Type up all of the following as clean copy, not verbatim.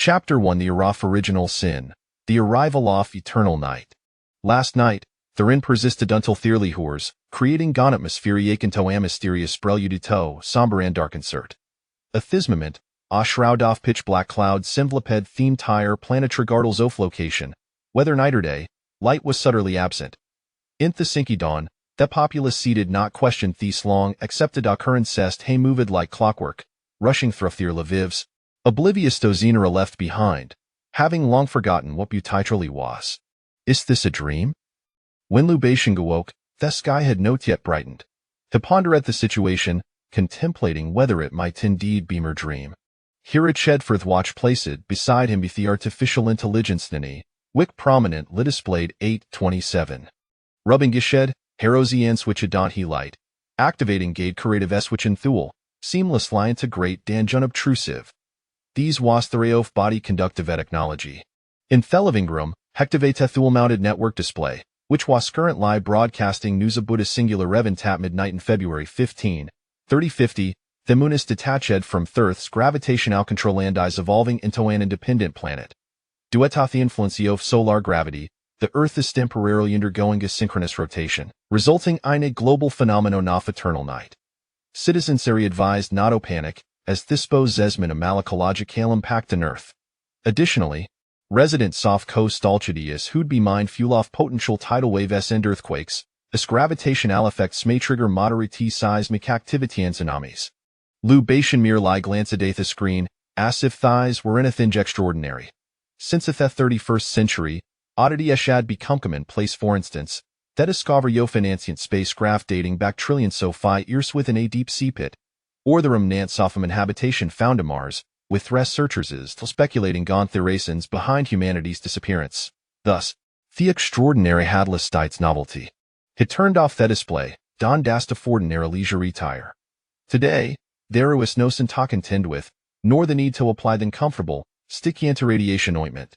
Chapter 1 The Araf Original Sin. The Arrival of Eternal Night. Last night, therein persisted until thirly hors, creating gon atmosphere yakinto a mysterious spreludito, somber and dark insert. A thismament, a shroud of pitch black cloud simvliped theme tire planetrigardals of location, whether night or day, light was subtly absent. In the sinky dawn, that populace seated not questioned these long accepted occurrence cest hey moved like clockwork, rushing through their Lvivs, oblivious to Zenera left behind, having long forgotten what butitrally was. Is this a dream? When Lubashing awoke, the sky had not yet brightened. To ponder at the situation, contemplating whether it might indeed be mere dream. Here it shed forth watch placed beside him be the artificial intelligence nini, wick prominent lit displayed 827. Rubbing geshed, herozian switch a he light, activating gate curative switch and thul, seamless line to great danjun obtrusive. These was the of body conductive technology. In Thelivingrum, hectivate thul mounted network display, which was current live broadcasting news of Buddha singular revent at midnight in February 15, 3050, the moon is detached from Earth's gravitational control and is evolving into an independent planet. Duetat the influence of solar gravity, the Earth is temporarily undergoing a synchronous rotation, resulting in a global phenomenon of eternal night. Citizens are advised not to panic, as this poses an malacological impact on Earth. Additionally, residents off coast Alcidius who'd be mind fuel off potential tidal waves and earthquakes, as gravitational effects may trigger moderate seismic activity and tsunamis. Lubation mere lie glance at the screen, as if thighs were anything extraordinary. Since the 31st century, oddity had become commonplace. For instance, that discover financient spacecraft dating back trillions so fi years within a deep sea pit, or the remnants of an habitation found on Mars, with researchers still speculating on the reasons behind humanity's disappearance. Thus, the extraordinary had its novelty. It turned off the display, don dast affordinary leisure retire. Today, there was no sin to contend with, nor the need to apply the comfortable, sticky anti-radiation ointment.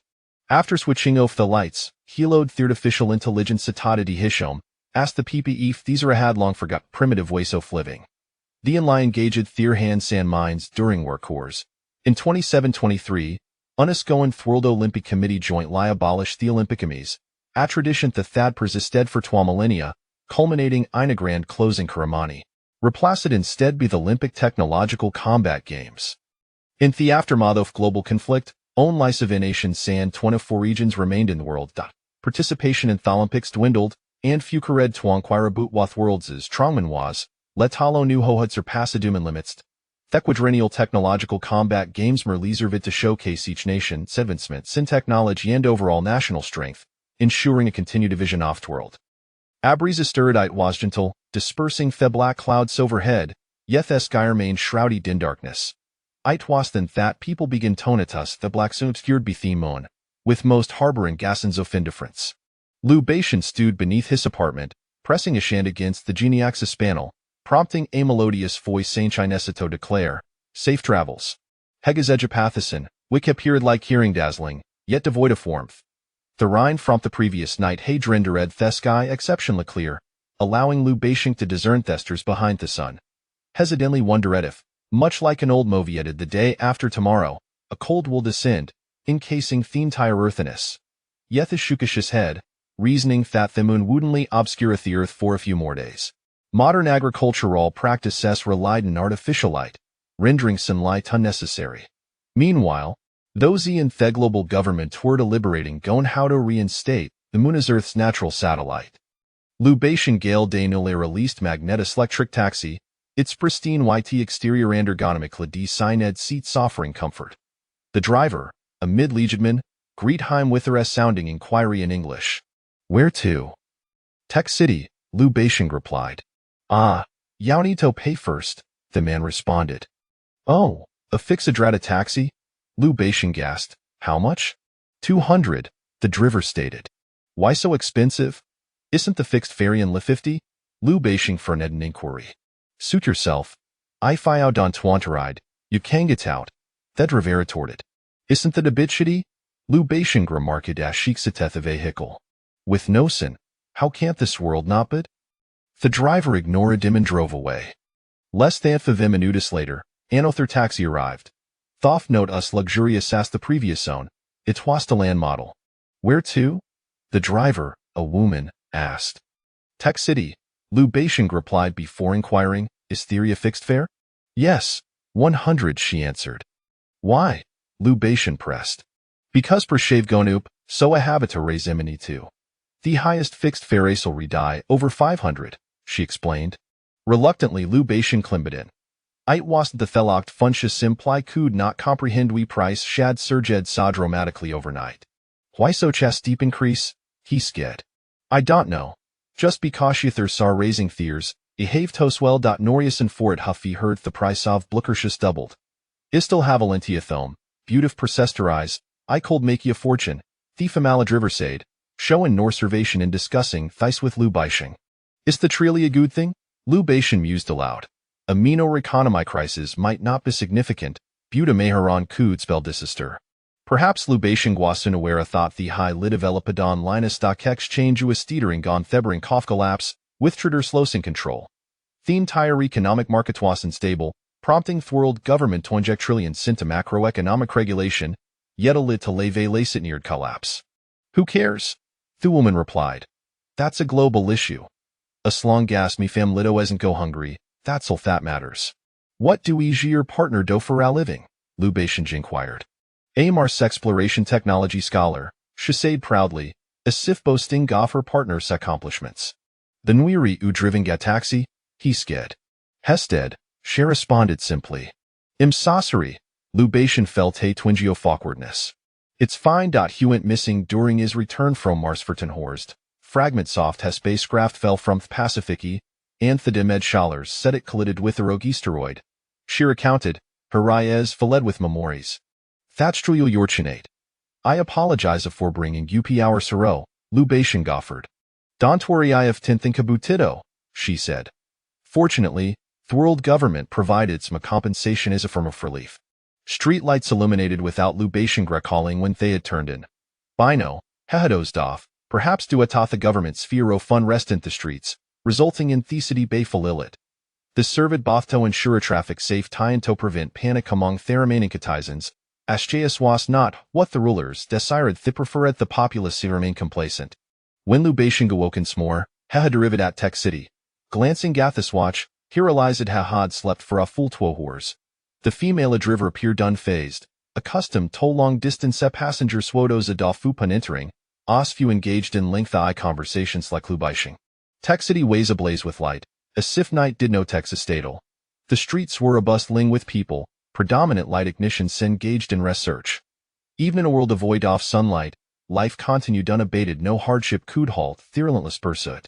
After switching off the lights, he load the artificial intelligence Satata de Hishom, asked the PP if these are had long forgot primitive ways of living. The inline engaged their hand san minds during work hours. In 27-23, Uniscoan World Olympic Committee joint lie abolished the Olympicamies, a tradition the thad persisted for 2 millennia, culminating in a grand closing ceremony. Replaced instead be the Olympic Technological Combat Games. In the aftermath of global conflict, own lice of nations san 24 regions remained in the world. Participation in the Olympics dwindled, and few cared to inquire about what worlds is Trongman was, letalo new hohud surpassaduman limits. The quadrennial technological combat games were reserved to showcase each nation's advancements in technology and overall national strength, ensuring a continued division off the world. Abriza stirredite was gentle, dispersing the black clouds overhead, yet the sky remained shrouded in darkness. It was then that people begin tonitus the black soon obscured be theme moon, with most harboring gassens of indifference. Lubation stood beneath his apartment, pressing a hand against the genie-axis panel, prompting a melodious voice Saint Chinesa to declare, safe travels. Hegas Egipathison, which appeared like hearing dazzling, yet devoid of warmth. The Rhine from the previous night had rendered the sky exceptionally clear, allowing Lubation to discern thesters behind the sun. Hesitantly wondered if, much like an old movie edited the day after tomorrow, a cold will descend, encasing the entire earthiness. Yet the shookish's his head, reasoning that the moon wouldn't obscureth the earth for a few more days. Modern agricultural practices relied on artificial light, rendering sunlight unnecessary. Meanwhile, those in the global government were deliberating on how to reinstate the moon as Earth's natural satellite. Lubation Gale Dainule released Magnetis Electric Taxi, its pristine YT exterior and ergonomically designed seats offering comfort. The driver, a mid-legionman, greetheim with a sounding inquiry in English. Where to? Tech City, Lubation replied. Ah, you need to pay first, the man responded. Oh, a fixadrata taxi? Lubation gasped. How much? 200, the driver stated. Why so expensive? Isn't the fixed fare in L50? Lubation furnished an inquiry. Suit yourself. I fi out on twanteride, you can get out. The driver retorted. Isn't that a bit shitty? Lubation remarked as sheiksateth a vehicle. With no sin, how can't this world not but? The driver ignored him and drove away. Less than 5 minutes later, another taxi arrived. Thoth note us luxurious as the previous zone. It was the land model. Where to? The driver, a woman, asked. Tech City, Lou Beishing replied before inquiring, is theory a fixed fare? Yes, 100, she answered. Why? Lou Beishing pressed. Because per Shavgonup, so I have it to raise Emini too. The highest fixed fare asal redie over 500, she explained. Reluctantly Lou Beishing climbed in. It wasn't the thelocht funches simply could not comprehend we price shad surged so dramatically overnight. Why such a steep increase? He sked. I don't know. Just because you saw raising fears, I have to swell. Norius and for it huffy heard the price of Blukershus doubled. Istil have Valentia thome, beautif persesterize, I cold make ye a fortune, thief maladriversade, showin nor servation in discussing thice with Lou Beishing. Is the truly a good thing? Lou Beishing mused aloud. A minor economy crisis might not be significant, Buta Meharon could spell disister. Perhaps Lou Beishing wasun aware thought the high lit developedon Linus stock exchange us teetering gon thebering cough collapse, with trader slosing control. The entire economic market wasun stable, prompting world government to inject trillions into macroeconomic regulation, yet a lit to leve lacit neared collapse. Who cares? The woman replied. That's a global issue. As long gas me fam lido isn't go hungry, that's all that matters. What do your partner do for a living? Lou Beishing inquired. A Mars exploration technology scholar, she said proudly, as if boasting of her partner's accomplishments. The Nuiri driven ga taxi, he sked. Hested, she responded simply. Im saucery, Lou Beishing felt a twinge of awkwardness. It's fine. He went missing during his return from Marsfertenhorst. Fragments soft has spacecraft fell from Pacifici, and the Demed Schallers said it collided with a rogue asteroid. She recounted, her Reyes fled with memories. That's true yorchinate. I apologize for bringing up our sorrow, Lou Beishing offered. Don't worry, I have tintin kabutido, she said. Fortunately, the world government provided some compensation as a form of relief. Street lights illuminated without Lou Beishing recalling when they had turned in. Bino, dozed off, perhaps due to the government's fear of fun rest in the streets, resulting in Thesity Bay Falilit. The served both to ensure traffic safe and to prevent panic among the remaining citizens, as JS was not what the rulers desired the preferred the populace to remain complacent. When Lou Beishing awoken s'more, derived at Tech City. Glancing at this watch, he realized had slept for a full 12 hours. The female driver appeared unfazed, accustomed to long-distance passenger swodos a dofupan entering, as few engaged in lengthy conversations like Lou Beishing. Tech City ways ablaze with light, as if night did no Texas statal. The streets were bustling with people, predominant light ignitions engaged in research. Even in a world devoid of sunlight, life continued unabated, no hardship could halt the relentless pursuit.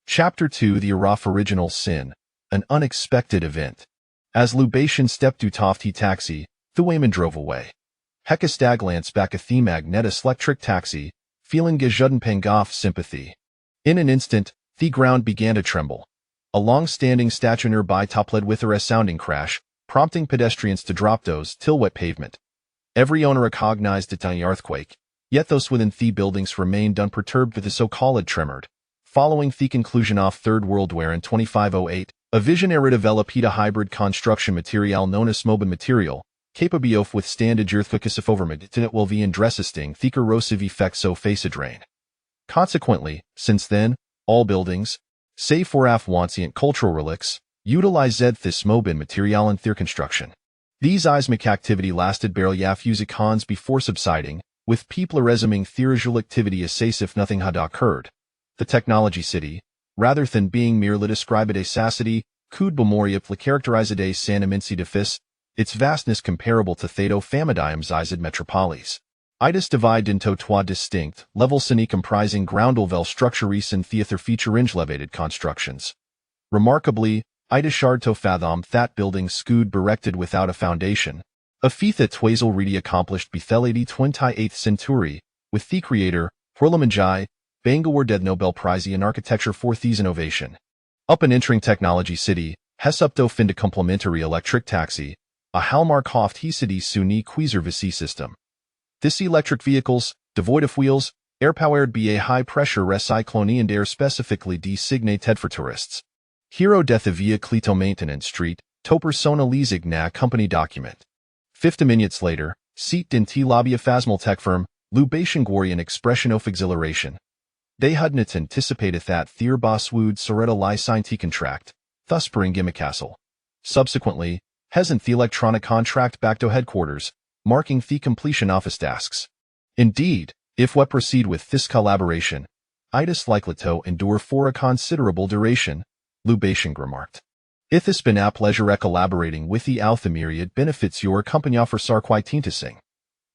Chapter 2: The Araf Original Sin, an unexpected event. As Lou Beishing stepped to Tofty taxi, the wayman drove away. Hekastag glanced back at the magnetus electric taxi, feeling gejuden pangoff sympathy. In an instant, the ground began to tremble. A long-standing statue nearby toppled with a resounding crash, prompting pedestrians to drop those till wet pavement. Every owner recognized the tiny earthquake, yet those within the buildings remained unperturbed with the so-called tremored. Following the conclusion of Third World War in 2508, a visionary developed a hybrid construction material known as Mobin material, capable of withstanding earthquakes if overmid it will be in dressisting the corrosive effects so faced drain. Consequently, since then, all buildings, save for ancient cultural relics, utilize this Mobin material in their construction. These seismic activity lasted barely a few seconds before subsiding, with people resuming theoretical activity as if nothing had occurred. The technology city, rather than being merely described as sacity, could memoriaply characterize a san immensitatis, its vastness comparable to Theto Famadium Zizid metropolis. Itis divided into trois distinct, level cine comprising ground-level structures and theater feature-inge elevated constructions. Remarkably, itis shard to fathom that building scood erected without a foundation, a feat that Twazel Reedy accomplished bethelady 28th century, with the creator, Horlamanjai, Bangor Dead Nobel Prize in Architecture for these innovation. Up and entering technology city, Hesupto finda complementary electric taxi, a hallmark of the city Suni Queezer VC system. This electric vehicles, devoid of wheels, air-powered by a high-pressure recyclone and air specifically designated for tourists. Hero death via Clito maintenance street, to persona leasing na company document. 50 minutes later, seat in T-lobby a phasmal tech firm, Lubation Gorian expression of exhilaration. They hadn't anticipated that their boss would Soretta lie sign T contract, thus bring Castle. Subsequently, hasn't the electronic contract back to headquarters, marking the completion office tasks. Indeed, if we proceed with this collaboration, itis likely to endure for a considerable duration, Lubation remarked. If this been a pleasure collaborating with the alpha myriad benefits your company offer sarquitintising.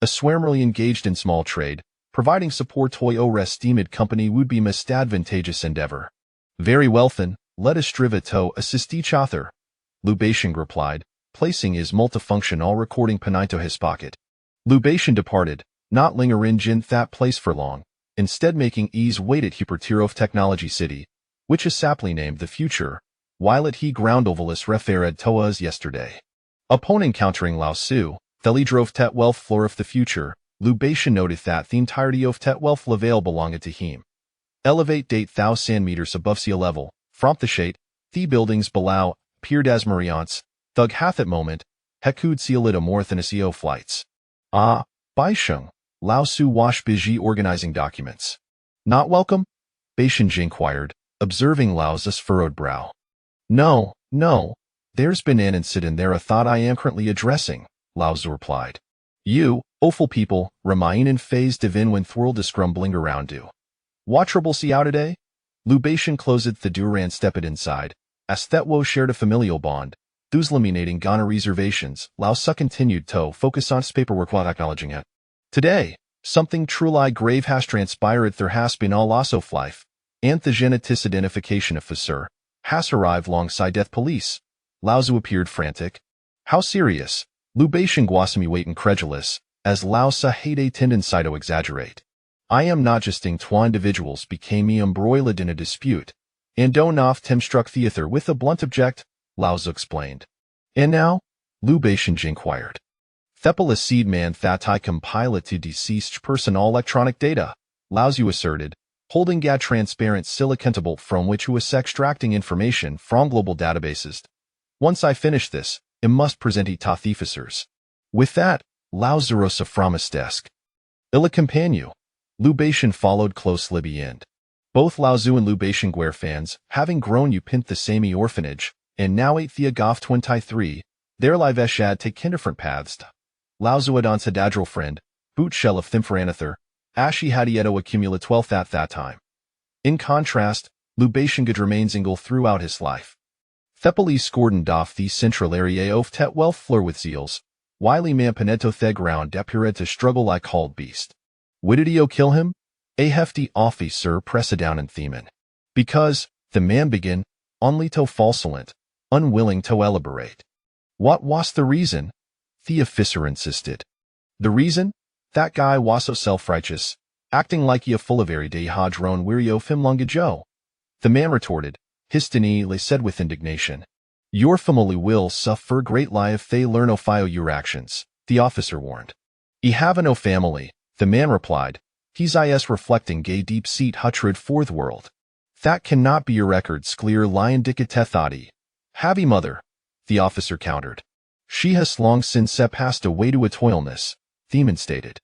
A swarmily engaged in small trade, providing support to your esteemed company would be most advantageous endeavor. Very well then, let us strive to assist each other, Lubation replied, placing his multifunction all recording pen into his pocket. Lubation departed, not lingering in that place for long, instead making ease wait at Hypertirov Technology City, which is saply named the future, while at he ground ovalis referred to as yesterday. Upon encountering Lao Su, Theli drove Tet wealth floor of the future, Lubation noted that the entirety of Tet wealth level belonged to him. Elevate date 1,000 meters above sea level, from the shade, the buildings below, appeared as Mariance, thug hath at moment, hekud sealed a more than a CO flights. Ah, Baisheng, Lao Su wash biji organizing documents. Not welcome? Baisheng inquired, observing Lao's furrowed brow. No, there's been an incident there I thought I am currently addressing, Lao Su replied. You, awful people, remain in phase divin when thworld is scrumbling around you. Watchable see out today? Lubation closed the door and stepped inside, as Thetwo shared a familial bond, thus eliminating Ghana reservations. Lao Su continued to focus on his paperwork while acknowledging it. Today, something truly grave has transpired. There has been all loss of life, and the genetic identification officer has arrived alongside death police. Lao Su appeared frantic. How serious? Lubation Guasami wait incredulous, as Lao Su had a tendency to exaggerate. I am not jesting. Two individuals became embroiled in a dispute, and don't often struck theater with a blunt object, Lao Su explained. And now? Lubation inquired. Thepala seed man that I compile to deceased person all electronic data, Lao Su asserted, holding a transparent silicon bolt from which he was extracting information from global databases. Once I finish this, it must present it to officers. With that, Lao Su rose from his desk. Illa companion. Lubation followed closely behind. Both Lao Su and Lubation were fans, having grown up in the same orphanage, and now ate the Agaf 23, their live eshad take different paths. Lao Su had on Sadadril friend, boot shell of Thimferanather, Ashi Hadieto accumula 12th at that time. In contrast, Lubation could remain single throughout his life. Thepali scored off the central area of Tet wealth floor with zeals, while he man paneto theg round depured to struggle like called beast. Wididio kill him? A hefty officer press down in theman. Because, the man begin, only to falsolent, unwilling to elaborate. What was the reason? The officer insisted. The reason? That guy was so self-righteous, acting like he a full of everyday hadron wirio fimlunga Joe. The man retorted, histony lay said with indignation. Your family will suffer great lie if they learn o file your actions, the officer warned. He have no family, the man replied. He's is reflecting gay deep seat hutrid fourth world. That cannot be your records clear lion dicatethati. Happy mother, the officer countered. She has long since passed away to a toilness, Theman stated.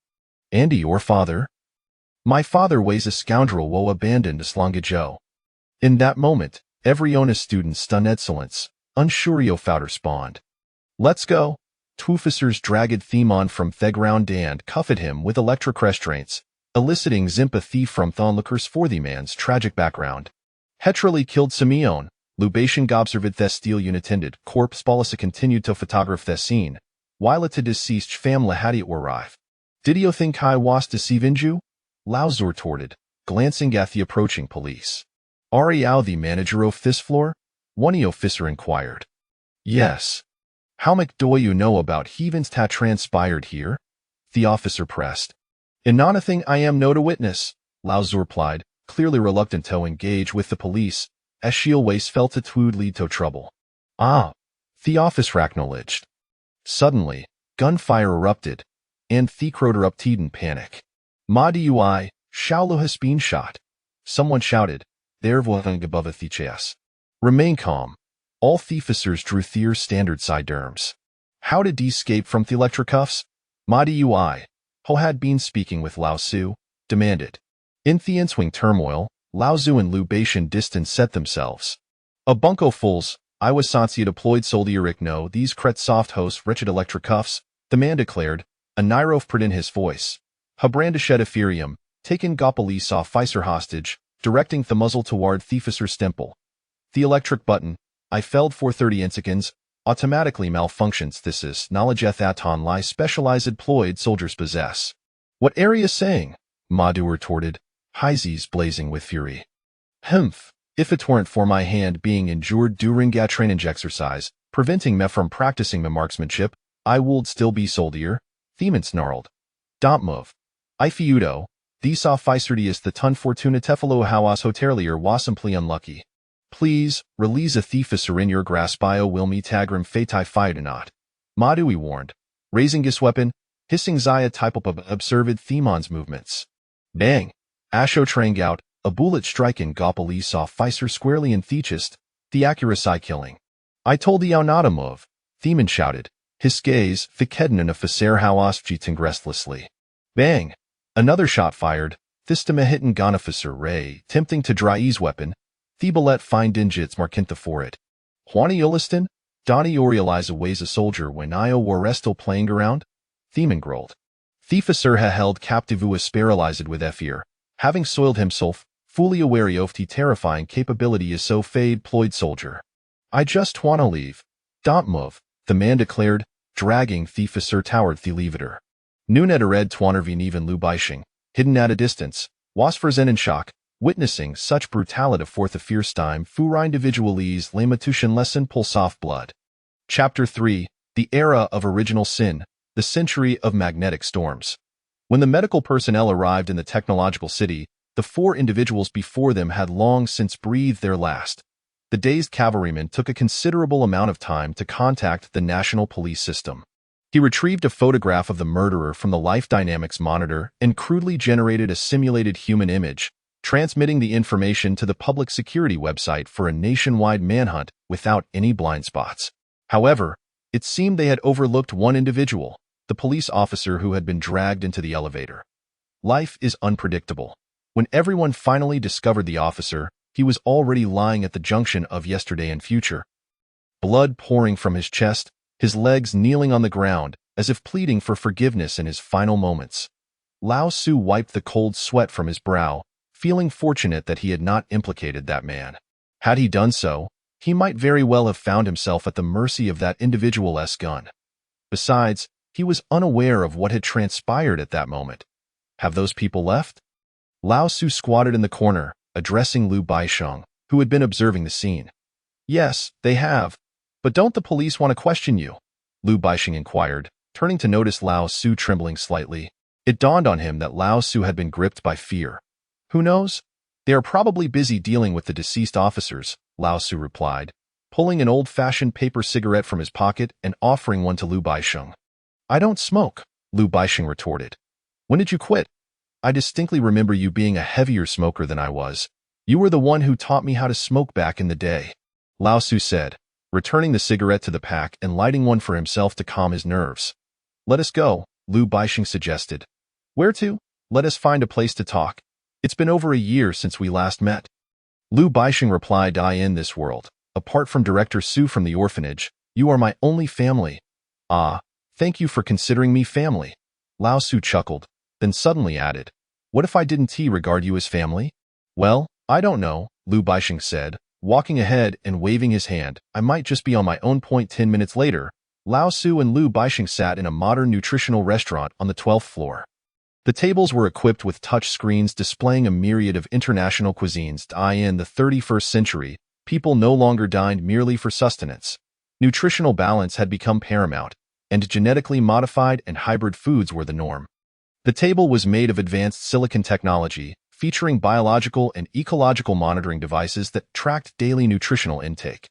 And your father? My father weighs a scoundrel woe abandoned Slonga Joe. In that moment, every honest student stunned excellence, unsurio fouter spawned. Let's go. Two officers dragged Themon from Theground and cuffed him with electric restraints, eliciting sympathy from onlookers for the man's tragic background. Hetrally killed Simeon, Lubation observed the steel unintended corpse policy continued to photograph the scene, while it to deceased family had it arrive. Did you think I was deceiving you? Lao Su retorted, glancing at the approaching police. Are you the manager of this floor? One officer inquired. Yes. How much do you know about heavens that transpired here? The officer pressed. In nothing I am no to witness, Lao Su replied, clearly reluctant to engage with the police, as she always felt it would lead to trouble. Ah, the officer acknowledged. Suddenly, gunfire erupted, and the crowd erupted in panic. Ma dui, Shaolo has been shot. Someone shouted, there voting above the chas. Remain calm. All the officers drew their standard side derms. How to escape from the electrocuffs? Ma Dui. Ho had been speaking with Lao Su, demanded. In the ensuing turmoil, Lao Zu and Lu Baishan distance set themselves. A bunko fools, I was Sansia deployed soldieric no these cret soft hosts wretched electrocuffs, the man declared, a Nairof put in his voice. Habrandished Ethereum, taken Gopali saw Pfizer hostage, directing the muzzle toward Thefisser Stemple. The electric button, I felled for 30 seconds, automatically malfunctions. This is knowledge aton lie specialized ployed soldiers possess. What area saying? Madhu retorted, Hyzes blazing with fury. Humph, if it weren't for my hand being injured during a training exercise, preventing me from practicing my marksmanship, I would still be soldier, Theman snarled. Don't move. I feudo, these saw Pfizer the ton fortuna tefalo hawas hotelier was simply unlucky. Please, release a Thefisser in your grasp bio will me tagram fatai fight not. Madui warned, raising his weapon, hissing Zaya type of observed Themon's movements. Bang! Asho trang out, a bullet striking Gopali saw Pfizer squarely in Thechist, the accuracy killing. I told the not to move, Theman shouted, his gaze thikedden in a facer hawas restlessly. Bang! Another shot fired, Thistama hitting Gonofficer Ray, tempting to dry ease weapon, Thebalet fine dingits markintha for it. Juani Uliston, Donnie Orieliza weighs a soldier when Io war restil playing around? Theman growled. Thefisser ha held captivus paralyzed with Ephir, having soiled himself, fully aware of the terrifying capability is so fade ployed soldier. I just wanna leave. Don't move, the man declared, dragging Thefisser toward the levator. Noon at a red twanerveen even Lu Baishing, hidden at a distance, was for Zen in shock, witnessing such brutality for the fierce time fura individualise lamatushan lesson pulse off blood. Chapter 3, The Era of Original Sin, the Century of Magnetic Storms. When the medical personnel arrived in the technological city, the 4 individuals before them had long since breathed their last. The dazed cavalryman took a considerable amount of time to contact the national police system. He retrieved a photograph of the murderer from the Life Dynamics monitor and crudely generated a simulated human image, transmitting the information to the public security website for a nationwide manhunt without any blind spots. However, it seemed they had overlooked one individual, the police officer who had been dragged into the elevator. Life is unpredictable. When everyone finally discovered the officer, he was already lying at the junction of yesterday and future. Blood pouring from his chest, his legs kneeling on the ground, as if pleading for forgiveness in his final moments. Lao Su wiped the cold sweat from his brow, feeling fortunate that he had not implicated that man. Had he done so, he might very well have found himself at the mercy of that individual's gun. Besides, he was unaware of what had transpired at that moment. Have those people left? Lao Su squatted in the corner, addressing Lu Baisheng, who had been observing the scene. Yes, they have. But don't the police want to question you? Lu Baisheng inquired, turning to notice Lao Su trembling slightly. It dawned on him that Lao Su had been gripped by fear. Who knows? They are probably busy dealing with the deceased officers, Lao Su replied, pulling an old-fashioned paper cigarette from his pocket and offering one to Lu Baisheng. I don't smoke, Lu Baisheng retorted. When did you quit? I distinctly remember you being a heavier smoker than I was. You were the one who taught me how to smoke back in the day, Lao Su said, returning the cigarette to the pack and lighting one for himself to calm his nerves. Let us go, Lu Baisheng suggested. Where to? Let us find a place to talk. It's been over a year since we last met. Lu Baisheng replied, I in this world, apart from Director Su from the orphanage, you are my only family. Ah, thank you for considering me family. Lao Su chuckled, then suddenly added, what if I didn't regard you as family? Well, I don't know, Lu Baisheng said, walking ahead and waving his hand. I might just be on my own point. 10 minutes later, Lao Su and Lu Baisheng sat in a modern nutritional restaurant on the 12th floor. The tables were equipped with touch screens displaying a myriad of international cuisines. In the 31st century, people no longer dined merely for sustenance. Nutritional balance had become paramount, and genetically modified and hybrid foods were the norm. The table was made of advanced silicon technology, featuring biological and ecological monitoring devices that tracked daily nutritional intake.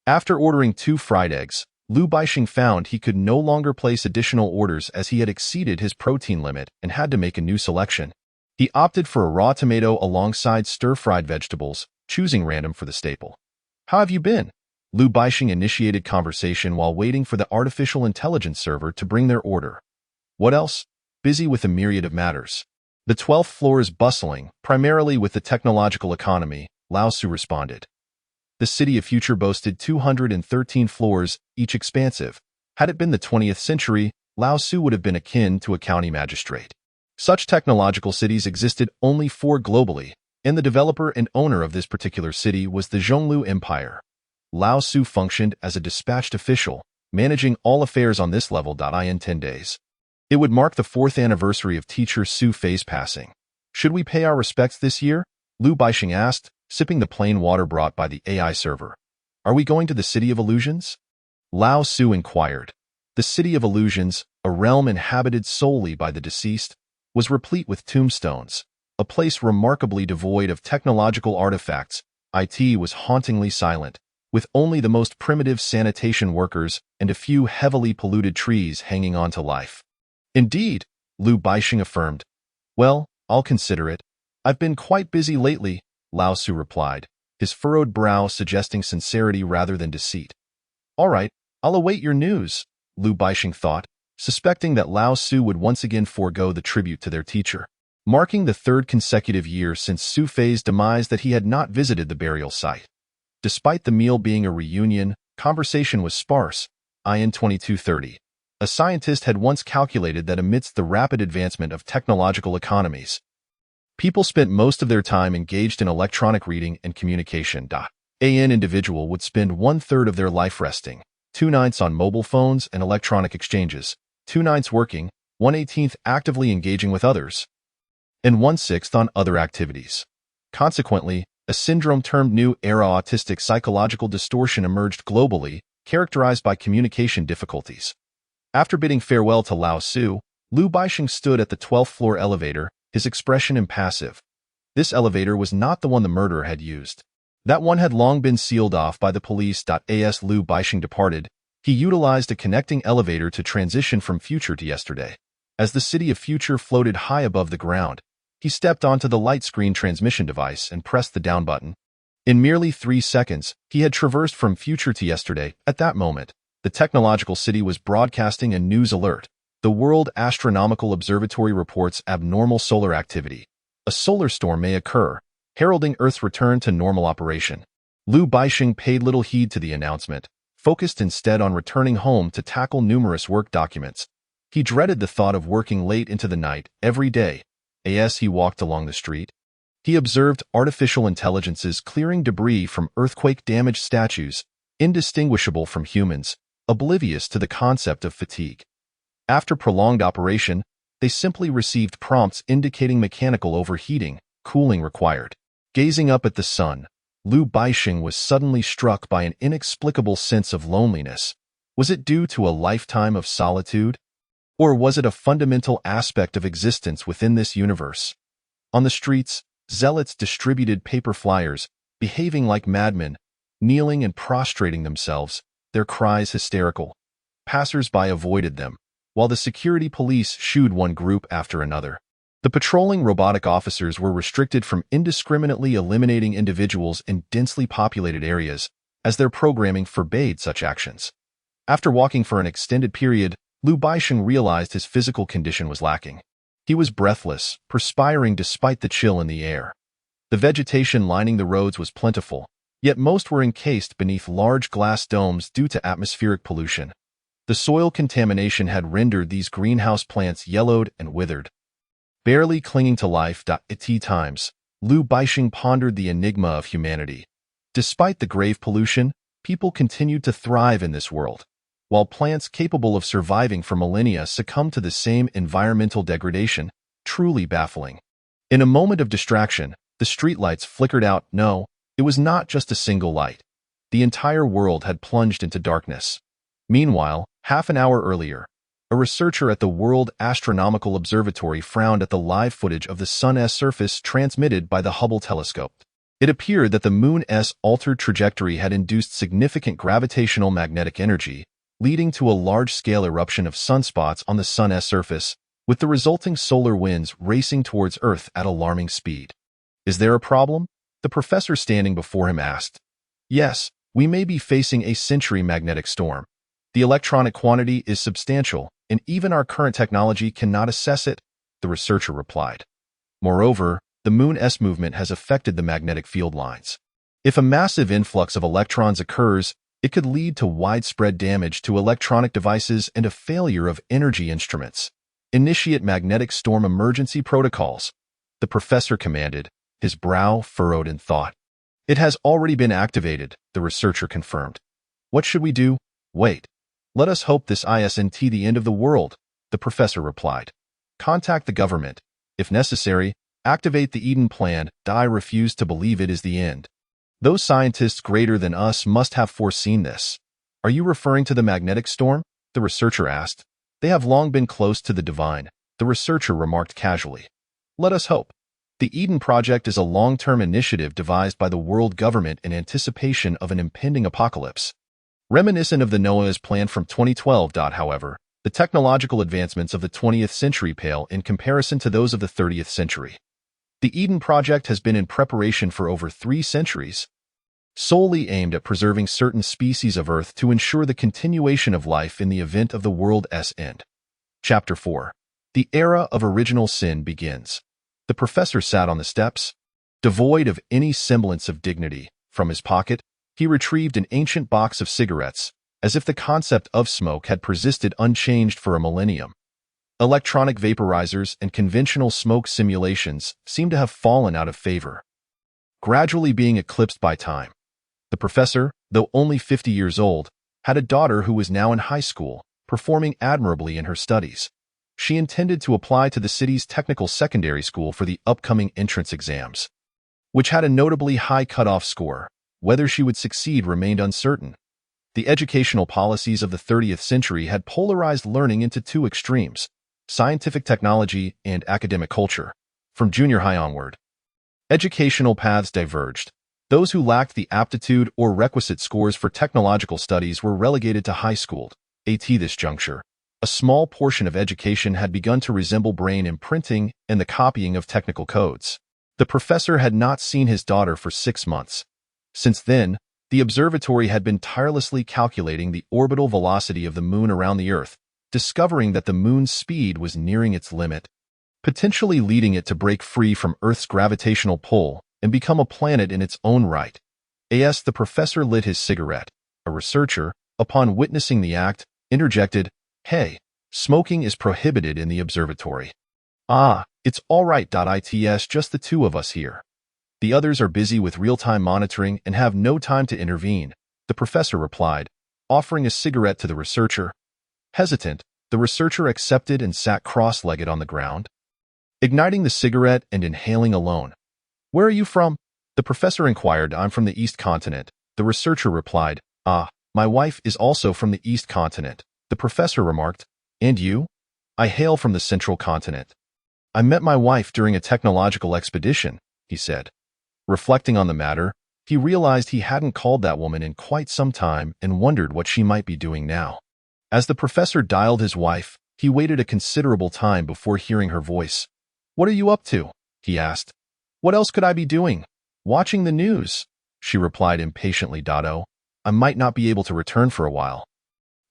After ordering 2 fried eggs, Lu Baisheng found he could no longer place additional orders as he had exceeded his protein limit and had to make a new selection. He opted for a raw tomato alongside stir-fried vegetables, choosing random for the staple. How have you been? Liu Baixing initiated conversation while waiting for the artificial intelligence server to bring their order. What else? Busy with a myriad of matters. The 12th floor is bustling, primarily with the technological economy, Lao Su responded. The city of future boasted 213 floors, each expansive. Had it been the 20th century, Lao Su would have been akin to a county magistrate. Such technological cities existed only 4 globally, and the developer and owner of this particular city was the Zhonglu Empire. Lao Su functioned as a dispatched official, managing all affairs on this level. In 10 days. It would mark the 4th anniversary of teacher Su Fei's passing. Should we pay our respects this year? Liu Baixing asked, sipping the plain water brought by the AI server. Are we going to the City of Illusions? Lao Su inquired. The City of Illusions, a realm inhabited solely by the deceased, was replete with tombstones, a place remarkably devoid of technological artifacts. It was hauntingly silent, with only the most primitive sanitation workers and a few heavily polluted trees hanging on to life. Indeed, Liu Baixing affirmed. Well, I'll consider it. I've been quite busy lately, Lao Su replied, his furrowed brow suggesting sincerity rather than deceit. All right, I'll await your news, Liu Baixing thought, suspecting that Lao Su would once again forego the tribute to their teacher, marking the 3rd consecutive year since Su Fei's demise that he had not visited the burial site. Despite the meal being a reunion, conversation was sparse. In 2230, a scientist had once calculated that amidst the rapid advancement of technological economies, people spent most of their time engaged in electronic reading and communication. An individual would spend 1/3 of their life resting, 2 nights on mobile phones and electronic exchanges, 2 nights working, 1/18 actively engaging with others, and 1/6 on other activities. Consequently, a syndrome termed New Era autistic psychological distortion emerged globally, characterized by communication difficulties. After bidding farewell to Lao Su, Liu Baixing stood at the 12th floor elevator, his expression impassive. This elevator was not the one the murderer had used. That one had long been sealed off by the police. As Liu Baixing departed, he utilized a connecting elevator to transition from future to yesterday. As the city of future floated high above the ground, he stepped onto the light screen transmission device and pressed the down button. In merely 3 seconds, he had traversed from future to yesterday. At that moment, the technological city was broadcasting a news alert. The World Astronomical Observatory reports abnormal solar activity. A solar storm may occur, heralding Earth's return to normal operation. Liu Baixing paid little heed to the announcement, focused instead on returning home to tackle numerous work documents. He dreaded the thought of working late into the night every day. As he walked along the street, he observed artificial intelligences clearing debris from earthquake-damaged statues, indistinguishable from humans, oblivious to the concept of fatigue. After prolonged operation, they simply received prompts indicating mechanical overheating, cooling required. Gazing up at the sun, Liu Baixing was suddenly struck by an inexplicable sense of loneliness. Was it due to a lifetime of solitude? Or was it a fundamental aspect of existence within this universe? On the streets, zealots distributed paper flyers, behaving like madmen, kneeling and prostrating themselves, their cries hysterical. Passers-by avoided them, while the security police shooed one group after another. The patrolling robotic officers were restricted from indiscriminately eliminating individuals in densely populated areas, as their programming forbade such actions. After walking for an extended period, Liu Baixing realized his physical condition was lacking. He was breathless, perspiring despite the chill in the air. The vegetation lining the roads was plentiful, yet most were encased beneath large glass domes due to atmospheric pollution. The soil contamination had rendered these greenhouse plants yellowed and withered. Barely clinging to life. At times, Liu Baixing pondered the enigma of humanity. Despite the grave pollution, people continued to thrive in this world, while plants capable of surviving for millennia succumbed to the same environmental degradation, truly baffling. In a moment of distraction, the streetlights flickered out. No, it was not just a single light. The entire world had plunged into darkness. Meanwhile, half an hour earlier, a researcher at the World Astronomical Observatory frowned at the live footage of the Sun's surface transmitted by the Hubble telescope. It appeared that the Moon's altered trajectory had induced significant gravitational magnetic energy, leading to a large-scale eruption of sunspots on the Sun's surface, with the resulting solar winds racing towards Earth at alarming speed. Is there a problem? The professor standing before him asked. Yes, We may be facing a century magnetic storm. The electronic quantity is substantial, and even our current technology cannot assess it, the researcher replied. Moreover, the Moon's movement has affected the magnetic field lines. If a massive influx of electrons occurs, it could lead to widespread damage to electronic devices and a failure of energy instruments. Initiate magnetic storm emergency protocols, the professor commanded, his brow furrowed in thought. It has already been activated, the researcher confirmed. What should we do? Wait. Let us hope this isn't the end of the world, the professor replied. Contact the government. If necessary, activate the Eden Plan. I refuse to believe it is the end. Those scientists greater than us must have foreseen this. Are you referring to the magnetic storm? The researcher asked. They have long been close to the divine, the researcher remarked casually. Let us hope. The Eden Project is a long-term initiative devised by the world government in anticipation of an impending apocalypse. Reminiscent of the Noah's plan from 2012. However, the technological advancements of the 20th century pale in comparison to those of the 30th century. The Eden Project has been in preparation for over 3 centuries, solely aimed at preserving certain species of Earth to ensure the continuation of life in the event of the world's end. Chapter 4. The Era of Original Sin begins. The professor sat on the steps. Devoid of any semblance of dignity, from his pocket, he retrieved an ancient box of cigarettes, as if the concept of smoke had persisted unchanged for a millennium. Electronic vaporizers and conventional smoke simulations seemed to have fallen out of favor, gradually being eclipsed by time. The professor, though only 50 years old, had a daughter who was now in high school, performing admirably in her studies. She intended to apply to the city's technical secondary school for the upcoming entrance exams, which had a notably high cutoff score. Whether she would succeed remained uncertain. The educational policies of the 30th century had polarized learning into 2 extremes: scientific technology and academic culture. From junior high onward, educational paths diverged. Those who lacked the aptitude or requisite scores for technological studies were relegated to high school. At this juncture, a small portion of education had begun to resemble brain imprinting and the copying of technical codes. The professor had not seen his daughter for 6 months. Since then, the observatory had been tirelessly calculating the orbital velocity of the moon around the Earth, discovering that the moon's speed was nearing its limit, potentially leading it to break free from Earth's gravitational pull and become a planet in its own right. As the professor lit his cigarette, a researcher, upon witnessing the act, interjected, "Hey, smoking is prohibited in the observatory." "Ah, it's all right. It's just the 2 of us here. The others are busy with real-time monitoring and have no time to intervene," the professor replied, offering a cigarette to the researcher. Hesitant, the researcher accepted and sat cross-legged on the ground, igniting the cigarette and inhaling alone. "Where are you from?" the professor inquired. "I'm from the East Continent," the researcher replied. "Ah, my wife is also from the East Continent," the professor remarked. "And you?" "I hail from the Central Continent. I met my wife during a technological expedition," he said. Reflecting on the matter, he realized he hadn't called that woman in quite some time and wondered what she might be doing now. As the professor dialed his wife, he waited a considerable time before hearing her voice. "What are you up to?" he asked. "What else could I be doing?" "Watching the news," she replied impatiently. "I might not be able to return for a while."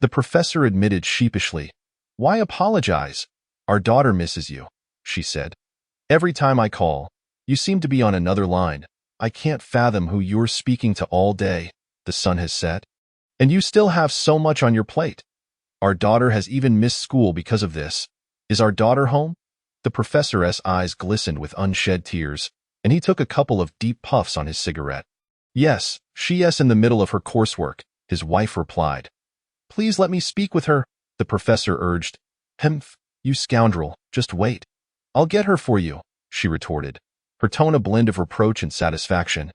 The professor admitted sheepishly. "Why apologize? Our daughter misses you," she said. "Every time I call, you seem to be on another line. I can't fathom who you're speaking to all day," the sun has set. "And you still have so much on your plate. Our daughter has even missed school because of this. Is our daughter home?" The professor's eyes glistened with unshed tears, and he took a couple of deep puffs on his cigarette. "Yes, she's in the middle of her coursework," his wife replied. "Please let me speak with her," the professor urged. "Humph, you scoundrel, just wait. I'll get her for you," she retorted, her tone a blend of reproach and satisfaction.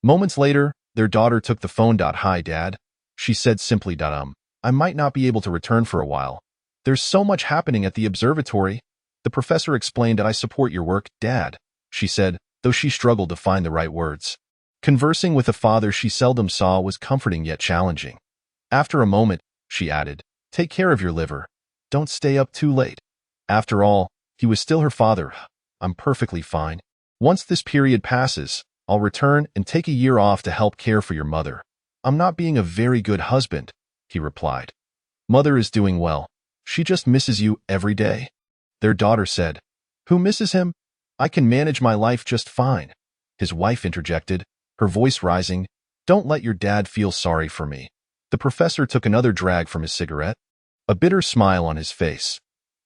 Moments later, their daughter took the phone. "Hi, Dad," she said simply. "I might not be able to return for a while. There's so much happening at the observatory," the professor explained. "I support your work, Dad," she said, though she struggled to find the right words. Conversing with a father she seldom saw was comforting yet challenging. After a moment, she added, "Take care of your liver. Don't stay up too late." After all, he was still her father. "I'm perfectly fine. Once this period passes, I'll return and take a year off to help care for your mother." "I'm not being a very good husband," he replied. "Mother is doing well. She just misses you every day." Their daughter said, "Who misses him? I can manage my life just fine." His wife interjected, her voice rising, "Don't let your dad feel sorry for me." The professor took another drag from his cigarette, a bitter smile on his face.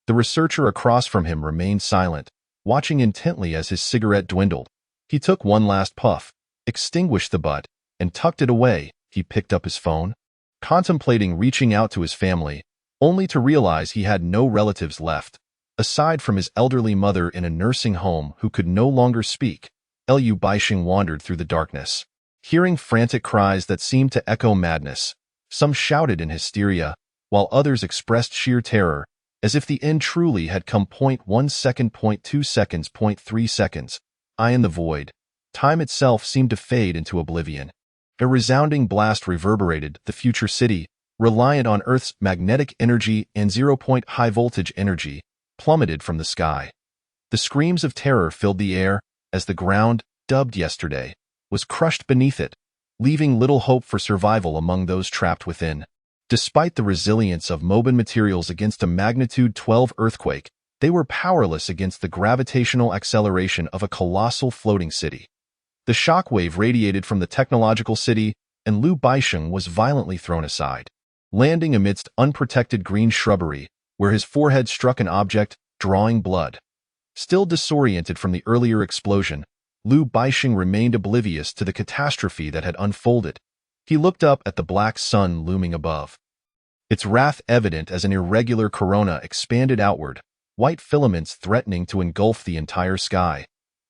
The researcher across from him remained silent, watching intently as his cigarette dwindled. He took one last puff, extinguished the butt, and tucked it away. He picked up his phone, contemplating reaching out to his family, only to realize he had no relatives left. Aside from his elderly mother in a nursing home who could no longer speak, Liu Baixing wandered through the darkness, hearing frantic cries that seemed to echo madness. Some shouted in hysteria, while others expressed sheer terror, as if the end truly had come. 1 second, 2 seconds, 3 seconds. Eye in the void. Time itself seemed to fade into oblivion. A resounding blast reverberated the future city, reliant on Earth's magnetic energy and zero-point high-voltage energy, plummeted from the sky. The screams of terror filled the air as the ground, dubbed yesterday, was crushed beneath it, leaving little hope for survival among those trapped within. Despite the resilience of Moban materials against a magnitude 12 earthquake, they were powerless against the gravitational acceleration of a colossal floating city. The shockwave radiated from the technological city, and Liu Baixing was violently thrown aside, landing amidst unprotected green shrubbery, where his forehead struck an object, drawing blood. Still disoriented from the earlier explosion, Liu Baixing remained oblivious to the catastrophe that had unfolded. He looked up at the black sun looming above, its wrath evident as an irregular corona expanded outward, white filaments threatening to engulf the entire sky.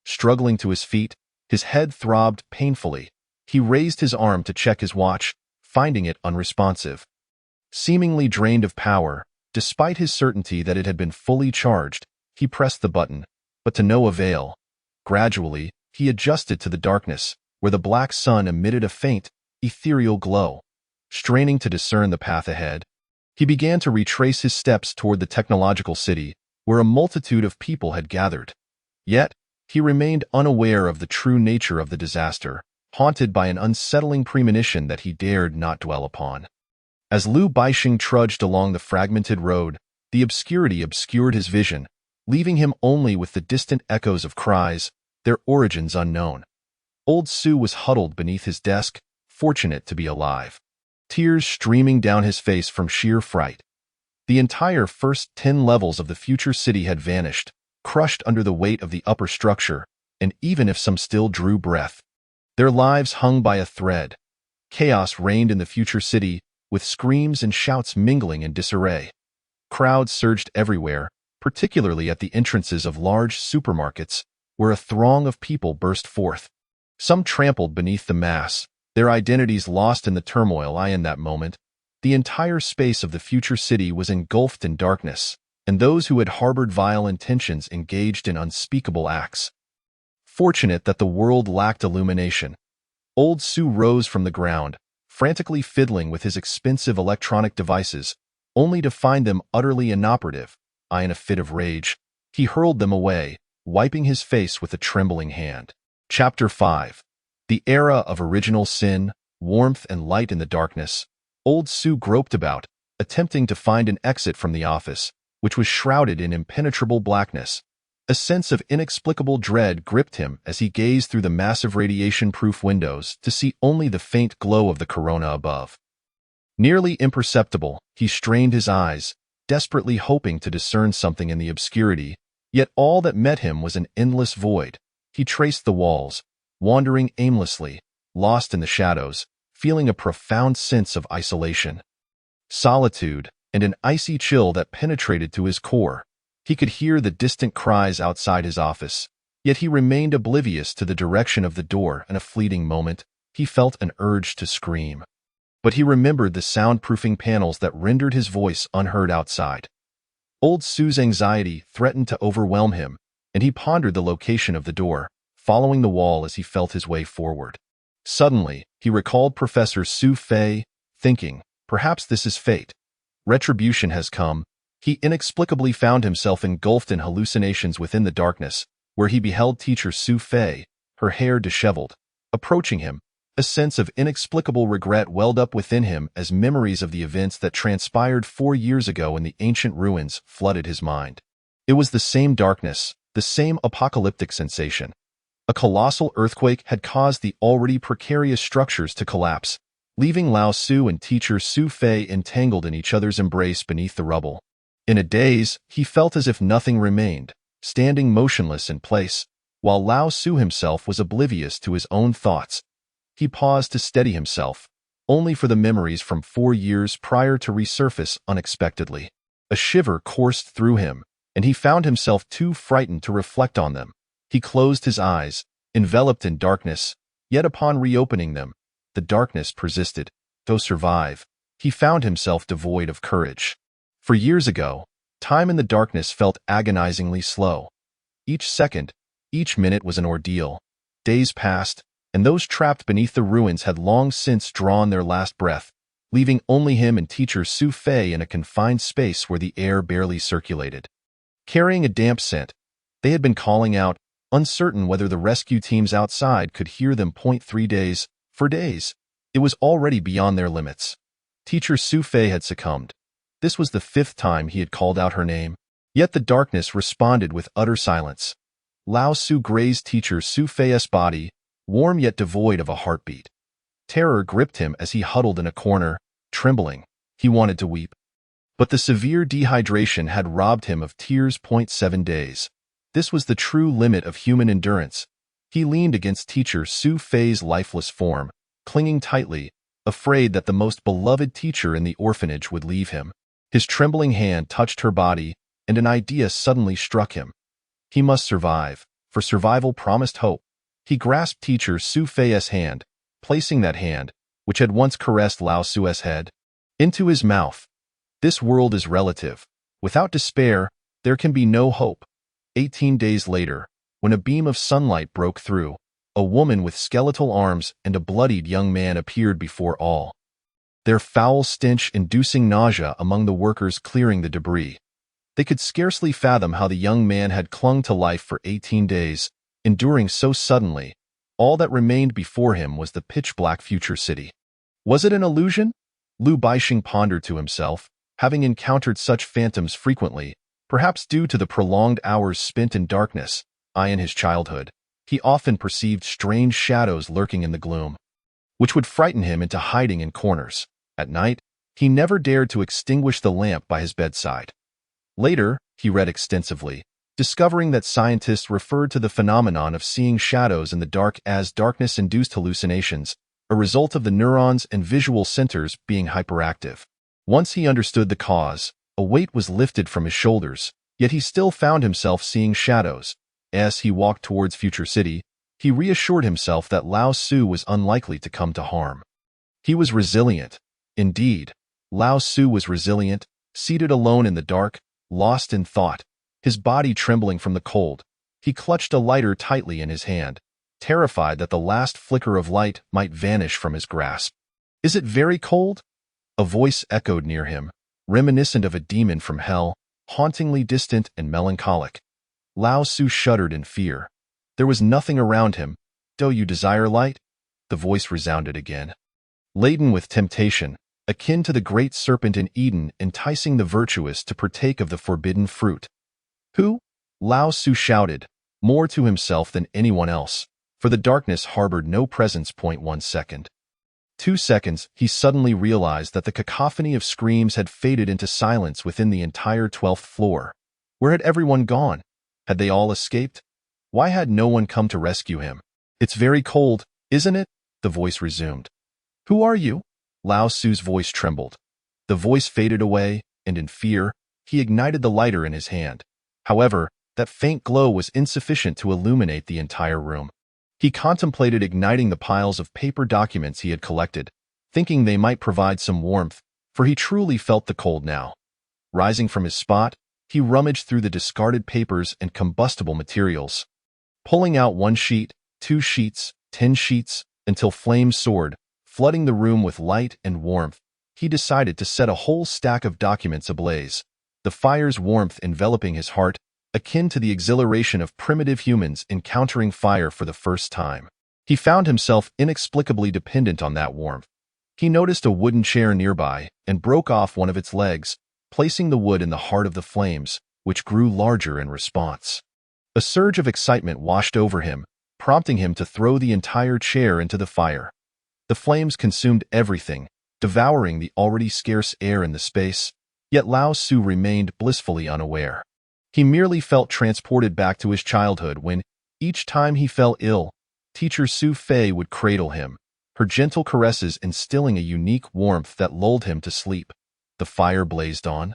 Struggling to his feet, his head throbbed painfully. He raised his arm to check his watch, finding it unresponsive. Seemingly drained of power, despite his certainty that it had been fully charged, he pressed the button, but to no avail. Gradually, he adjusted to the darkness, where the black sun emitted a faint, ethereal glow. Straining to discern the path ahead, he began to retrace his steps toward the technological city, where a multitude of people had gathered. Yet, he remained unaware of the true nature of the disaster, haunted by an unsettling premonition that he dared not dwell upon. As Liu Baixing trudged along the fragmented road, the obscurity obscured his vision, leaving him only with the distant echoes of cries, their origins unknown. Old Su was huddled beneath his desk, fortunate to be alive, tears streaming down his face from sheer fright. The entire first 10 levels of the future city had vanished, crushed under the weight of the upper structure, and even if some still drew breath, their lives hung by a thread. Chaos reigned in the future city, with screams and shouts mingling in disarray. Crowds surged everywhere, particularly at the entrances of large supermarkets, where a throng of people burst forth. Some trampled beneath the mass, their identities lost in the turmoil. In that moment, the entire space of the future city was engulfed in darkness, and those who had harbored vile intentions engaged in unspeakable acts. Fortunate that the world lacked illumination, Old Su rose from the ground, frantically fiddling with his expensive electronic devices, only to find them utterly inoperative. In a fit of rage, he hurled them away, wiping his face with a trembling hand. Chapter 5. The Era of Original Sin, Warmth and Light in the Darkness. Old Su groped about, attempting to find an exit from the office, which was shrouded in impenetrable blackness. A sense of inexplicable dread gripped him as he gazed through the massive radiation-proof windows to see only the faint glow of the corona above. Nearly imperceptible, he strained his eyes, desperately hoping to discern something in the obscurity, yet all that met him was an endless void. He traced the walls, wandering aimlessly, lost in the shadows, feeling a profound sense of isolation, solitude, and an icy chill that penetrated to his core. He could hear the distant cries outside his office, yet he remained oblivious to the direction of the door. In a fleeting moment, he felt an urge to scream, but he remembered the soundproofing panels that rendered his voice unheard outside. Old Su's anxiety threatened to overwhelm him, and he pondered the location of the door, following the wall as he felt his way forward. Suddenly, he recalled Professor Su Fei, thinking, perhaps this is fate. Retribution has come. He inexplicably found himself engulfed in hallucinations within the darkness, where he beheld teacher Su Fei, her hair disheveled, approaching him, A sense of inexplicable regret welled up within him as memories of the events that transpired 4 years ago in the ancient ruins flooded his mind. It was the same darkness, the same apocalyptic sensation. A colossal earthquake had caused the already precarious structures to collapse, leaving Lao Su and teacher Su Fei entangled in each other's embrace beneath the rubble. In a daze, he felt as if nothing remained, standing motionless in place, while Lao Su himself was oblivious to his own thoughts. He paused to steady himself, only for the memories from 4 years prior to resurface unexpectedly. A shiver coursed through him, and he found himself too frightened to reflect on them. He closed his eyes, enveloped in darkness, yet upon reopening them, the darkness persisted. To survive, he found himself devoid of courage. For years ago, time in the darkness felt agonizingly slow. Each second, each minute was an ordeal. Days passed, and those trapped beneath the ruins had long since drawn their last breath, leaving only him and teacher Su Fei in a confined space where the air barely circulated. Carrying a damp scent, they had been calling out, uncertain whether the rescue teams outside could hear them. 3 days. For days, it was already beyond their limits. Teacher Su Fei had succumbed. This was the 5th time he had called out her name. Yet the darkness responded with utter silence. Lao Su grazed teacher Su Fei's body, warm yet devoid of a heartbeat. Terror gripped him as he huddled in a corner, trembling. He wanted to weep. But the severe dehydration had robbed him of tears. 7 days. This was the true limit of human endurance. He leaned against teacher Su Fei's lifeless form, clinging tightly, afraid that the most beloved teacher in the orphanage would leave him. His trembling hand touched her body, and an idea suddenly struck him. He must survive, for survival promised hope. He grasped teacher Su Fei's hand, placing that hand, which had once caressed Lao Su's head, into his mouth. This world is relative. Without despair, there can be no hope. 18 days later, when a beam of sunlight broke through, a woman with skeletal arms and a bloodied young man appeared before all, their foul stench inducing nausea among the workers clearing the debris. They could scarcely fathom how the young man had clung to life for 18 days, enduring so suddenly. All that remained before him was the pitch-black future city. Was it an illusion? Lu Baixing pondered to himself, having encountered such phantoms frequently, perhaps due to the prolonged hours spent in darkness. In his childhood, he often perceived strange shadows lurking in the gloom, which would frighten him into hiding in corners. At night, he never dared to extinguish the lamp by his bedside. Later, he read extensively, discovering that scientists referred to the phenomenon of seeing shadows in the dark as darkness-induced hallucinations, a result of the neurons and visual centers being hyperactive. Once he understood the cause, a weight was lifted from his shoulders, yet he still found himself seeing shadows. As he walked towards Future City, he reassured himself that Lao Su was unlikely to come to harm. He was resilient. Indeed, Lao Su was resilient, seated alone in the dark, lost in thought, his body trembling from the cold. He clutched a lighter tightly in his hand, terrified that the last flicker of light might vanish from his grasp. "Is it very cold?" A voice echoed near him, reminiscent of a demon from hell, hauntingly distant and melancholic. Lao Su shuddered in fear. There was nothing around him. "Do you desire light?" The voice resounded again, laden with temptation, akin to the great serpent in Eden enticing the virtuous to partake of the forbidden fruit. "Who?" Lao Su shouted, more to himself than anyone else, for the darkness harbored no presence. 1 second. 2 seconds, he suddenly realized that the cacophony of screams had faded into silence within the entire 12th floor. Where had everyone gone? Had they all escaped? Why had no one come to rescue him? "It's very cold, isn't it?" the voice resumed. "Who are you?" Lao Su's voice trembled. The voice faded away, and in fear, he ignited the lighter in his hand. However, that faint glow was insufficient to illuminate the entire room. He contemplated igniting the piles of paper documents he had collected, thinking they might provide some warmth, for he truly felt the cold now. Rising from his spot, he rummaged through the discarded papers and combustible materials, pulling out 1 sheet, 2 sheets, 10 sheets, until flames soared, flooding the room with light and warmth. He decided to set a whole stack of documents ablaze, the fire's warmth enveloping his heart, akin to the exhilaration of primitive humans encountering fire for the first time. He found himself inexplicably dependent on that warmth. He noticed a wooden chair nearby and broke off one of its legs, placing the wood in the heart of the flames, which grew larger in response. A surge of excitement washed over him, prompting him to throw the entire chair into the fire. The flames consumed everything, devouring the already scarce air in the space, yet Lao Su remained blissfully unaware. He merely felt transported back to his childhood when, each time he fell ill, teacher Su Fei would cradle him, her gentle caresses instilling a unique warmth that lulled him to sleep. The fire blazed on,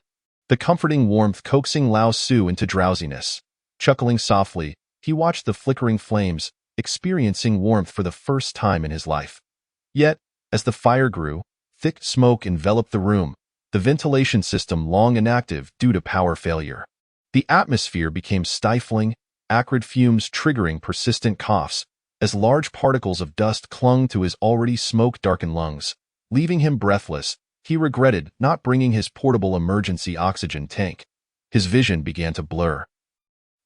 the comforting warmth coaxing Lao Su into drowsiness. Chuckling softly, he watched the flickering flames, experiencing warmth for the first time in his life. Yet, as the fire grew, thick smoke enveloped the room, the ventilation system long inactive due to power failure. The atmosphere became stifling, acrid fumes triggering persistent coughs, as large particles of dust clung to his already smoke-darkened lungs. Leaving him breathless, he regretted not bringing his portable emergency oxygen tank. His vision began to blur.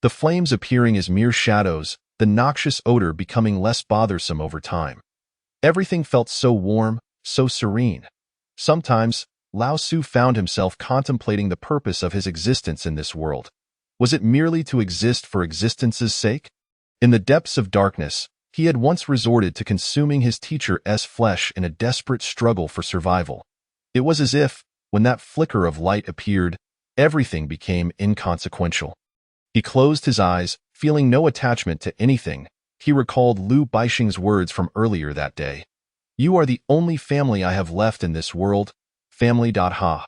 The flames appearing as mere shadows, the noxious odor becoming less bothersome over time. Everything felt so warm, so serene. Sometimes, Lao Su found himself contemplating the purpose of his existence in this world. Was it merely to exist for existence's sake? In the depths of darkness, he had once resorted to consuming his teacher's flesh in a desperate struggle for survival. It was as if, when that flicker of light appeared, everything became inconsequential. He closed his eyes, feeling no attachment to anything. He recalled Lu Baixing's words from earlier that day. "You are the only family I have left in this world, family." Ha.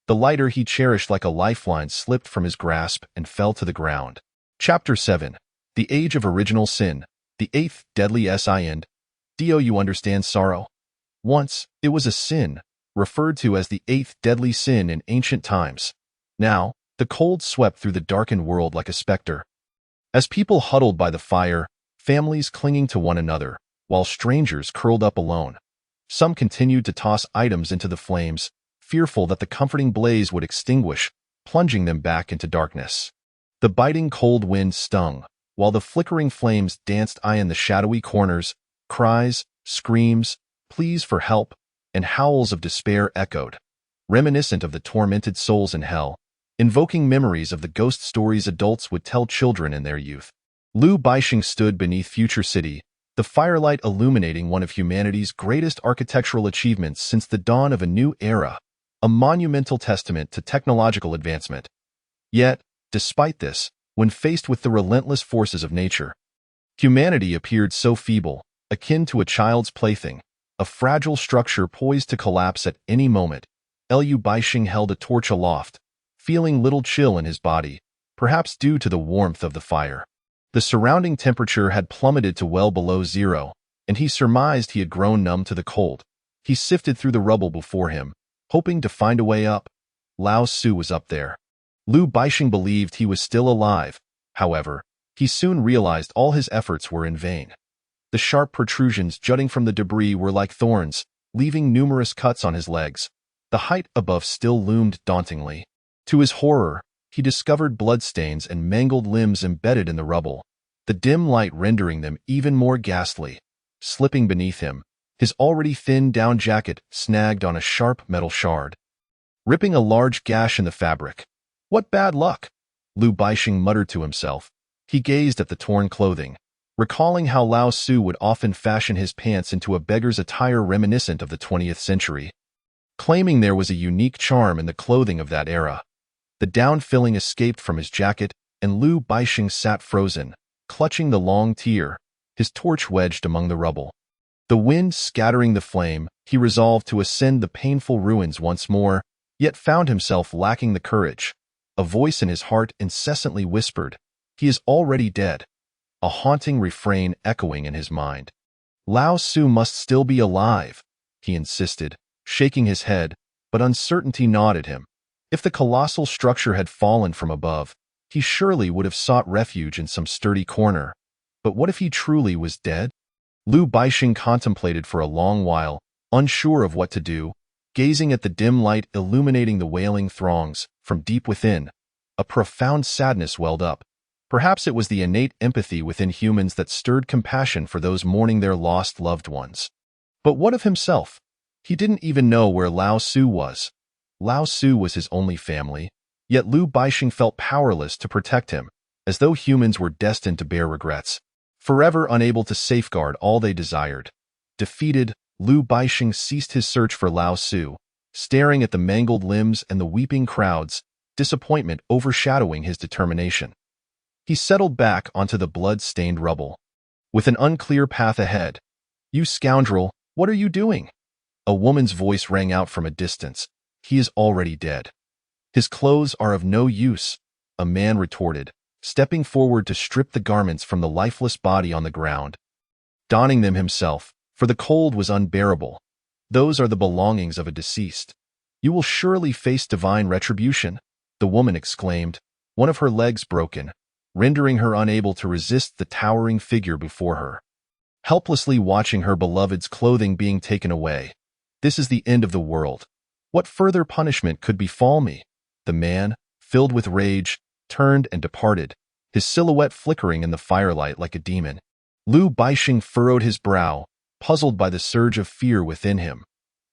The lighter he cherished like a lifeline slipped from his grasp and fell to the ground. Chapter 7. The Age of Original Sin, the Eighth Deadly Sin. Do you understand sorrow? Once, it was a sin, referred to as the eighth deadly sin in ancient times. Now, the cold swept through the darkened world like a specter. As people huddled by the fire, families clinging to one another, while strangers curled up alone. Some continued to toss items into the flames, fearful that the comforting blaze would extinguish, plunging them back into darkness. The biting cold wind stung, while the flickering flames danced in the shadowy corners. Cries, screams, pleas for help, and howls of despair echoed, reminiscent of the tormented souls in hell, invoking memories of the ghost stories adults would tell children in their youth. Lu Baixing stood beneath Future City, the firelight illuminating one of humanity's greatest architectural achievements since the dawn of a new era, a monumental testament to technological advancement. Yet, despite this, when faced with the relentless forces of nature, humanity appeared so feeble, akin to a child's plaything, a fragile structure poised to collapse at any moment. Lu Baixing held a torch aloft, feeling little chill in his body, perhaps due to the warmth of the fire. The surrounding temperature had plummeted to well below zero, and he surmised he had grown numb to the cold. He sifted through the rubble before him, hoping to find a way up. Lao Su was up there. Lu Baixing believed he was still alive. However, he soon realized all his efforts were in vain. The sharp protrusions jutting from the debris were like thorns, leaving numerous cuts on his legs. The height above still loomed dauntingly. To his horror, he discovered bloodstains and mangled limbs embedded in the rubble, the dim light rendering them even more ghastly. Slipping beneath him, his already thin down jacket snagged on a sharp metal shard, ripping a large gash in the fabric. What bad luck! Lu Baixing muttered to himself. He gazed at the torn clothing, recalling how Lao Su would often fashion his pants into a beggar's attire reminiscent of the 20th century, claiming there was a unique charm in the clothing of that era. The down filling escaped from his jacket, and Lu Baixing sat frozen, clutching the long tear, his torch wedged among the rubble. The wind scattering the flame, he resolved to ascend the painful ruins once more, yet found himself lacking the courage. A voice in his heart incessantly whispered, "He is already dead," a haunting refrain echoing in his mind. Lao Su must still be alive, he insisted, shaking his head, but uncertainty gnawed him. If the colossal structure had fallen from above, he surely would have sought refuge in some sturdy corner. But what if he truly was dead? Lu Baixing contemplated for a long while, unsure of what to do, gazing at the dim light illuminating the wailing throngs. From deep within, a profound sadness welled up. Perhaps it was the innate empathy within humans that stirred compassion for those mourning their lost loved ones. But what of himself? He didn't even know where Lao Su was. Lao Su was his only family, yet Lu Baixing felt powerless to protect him, as though humans were destined to bear regrets, forever unable to safeguard all they desired. Defeated, Lu Baixing ceased his search for Lao Su, staring at the mangled limbs and the weeping crowds, disappointment overshadowing his determination. He settled back onto the blood-stained rubble. With an unclear path ahead, "You scoundrel, what are you doing?" A woman's voice rang out from a distance. "He is already dead." "His clothes are of no use," a man retorted, stepping forward to strip the garments from the lifeless body on the ground. Donning them himself, for the cold was unbearable. "Those are the belongings of a deceased. You will surely face divine retribution," the woman exclaimed, one of her legs broken, rendering her unable to resist the towering figure before her. Helplessly watching her beloved's clothing being taken away. "This is the end of the world. What further punishment could befall me?" The man, filled with rage, turned and departed, his silhouette flickering in the firelight like a demon. Lu Baixing furrowed his brow, puzzled by the surge of fear within him.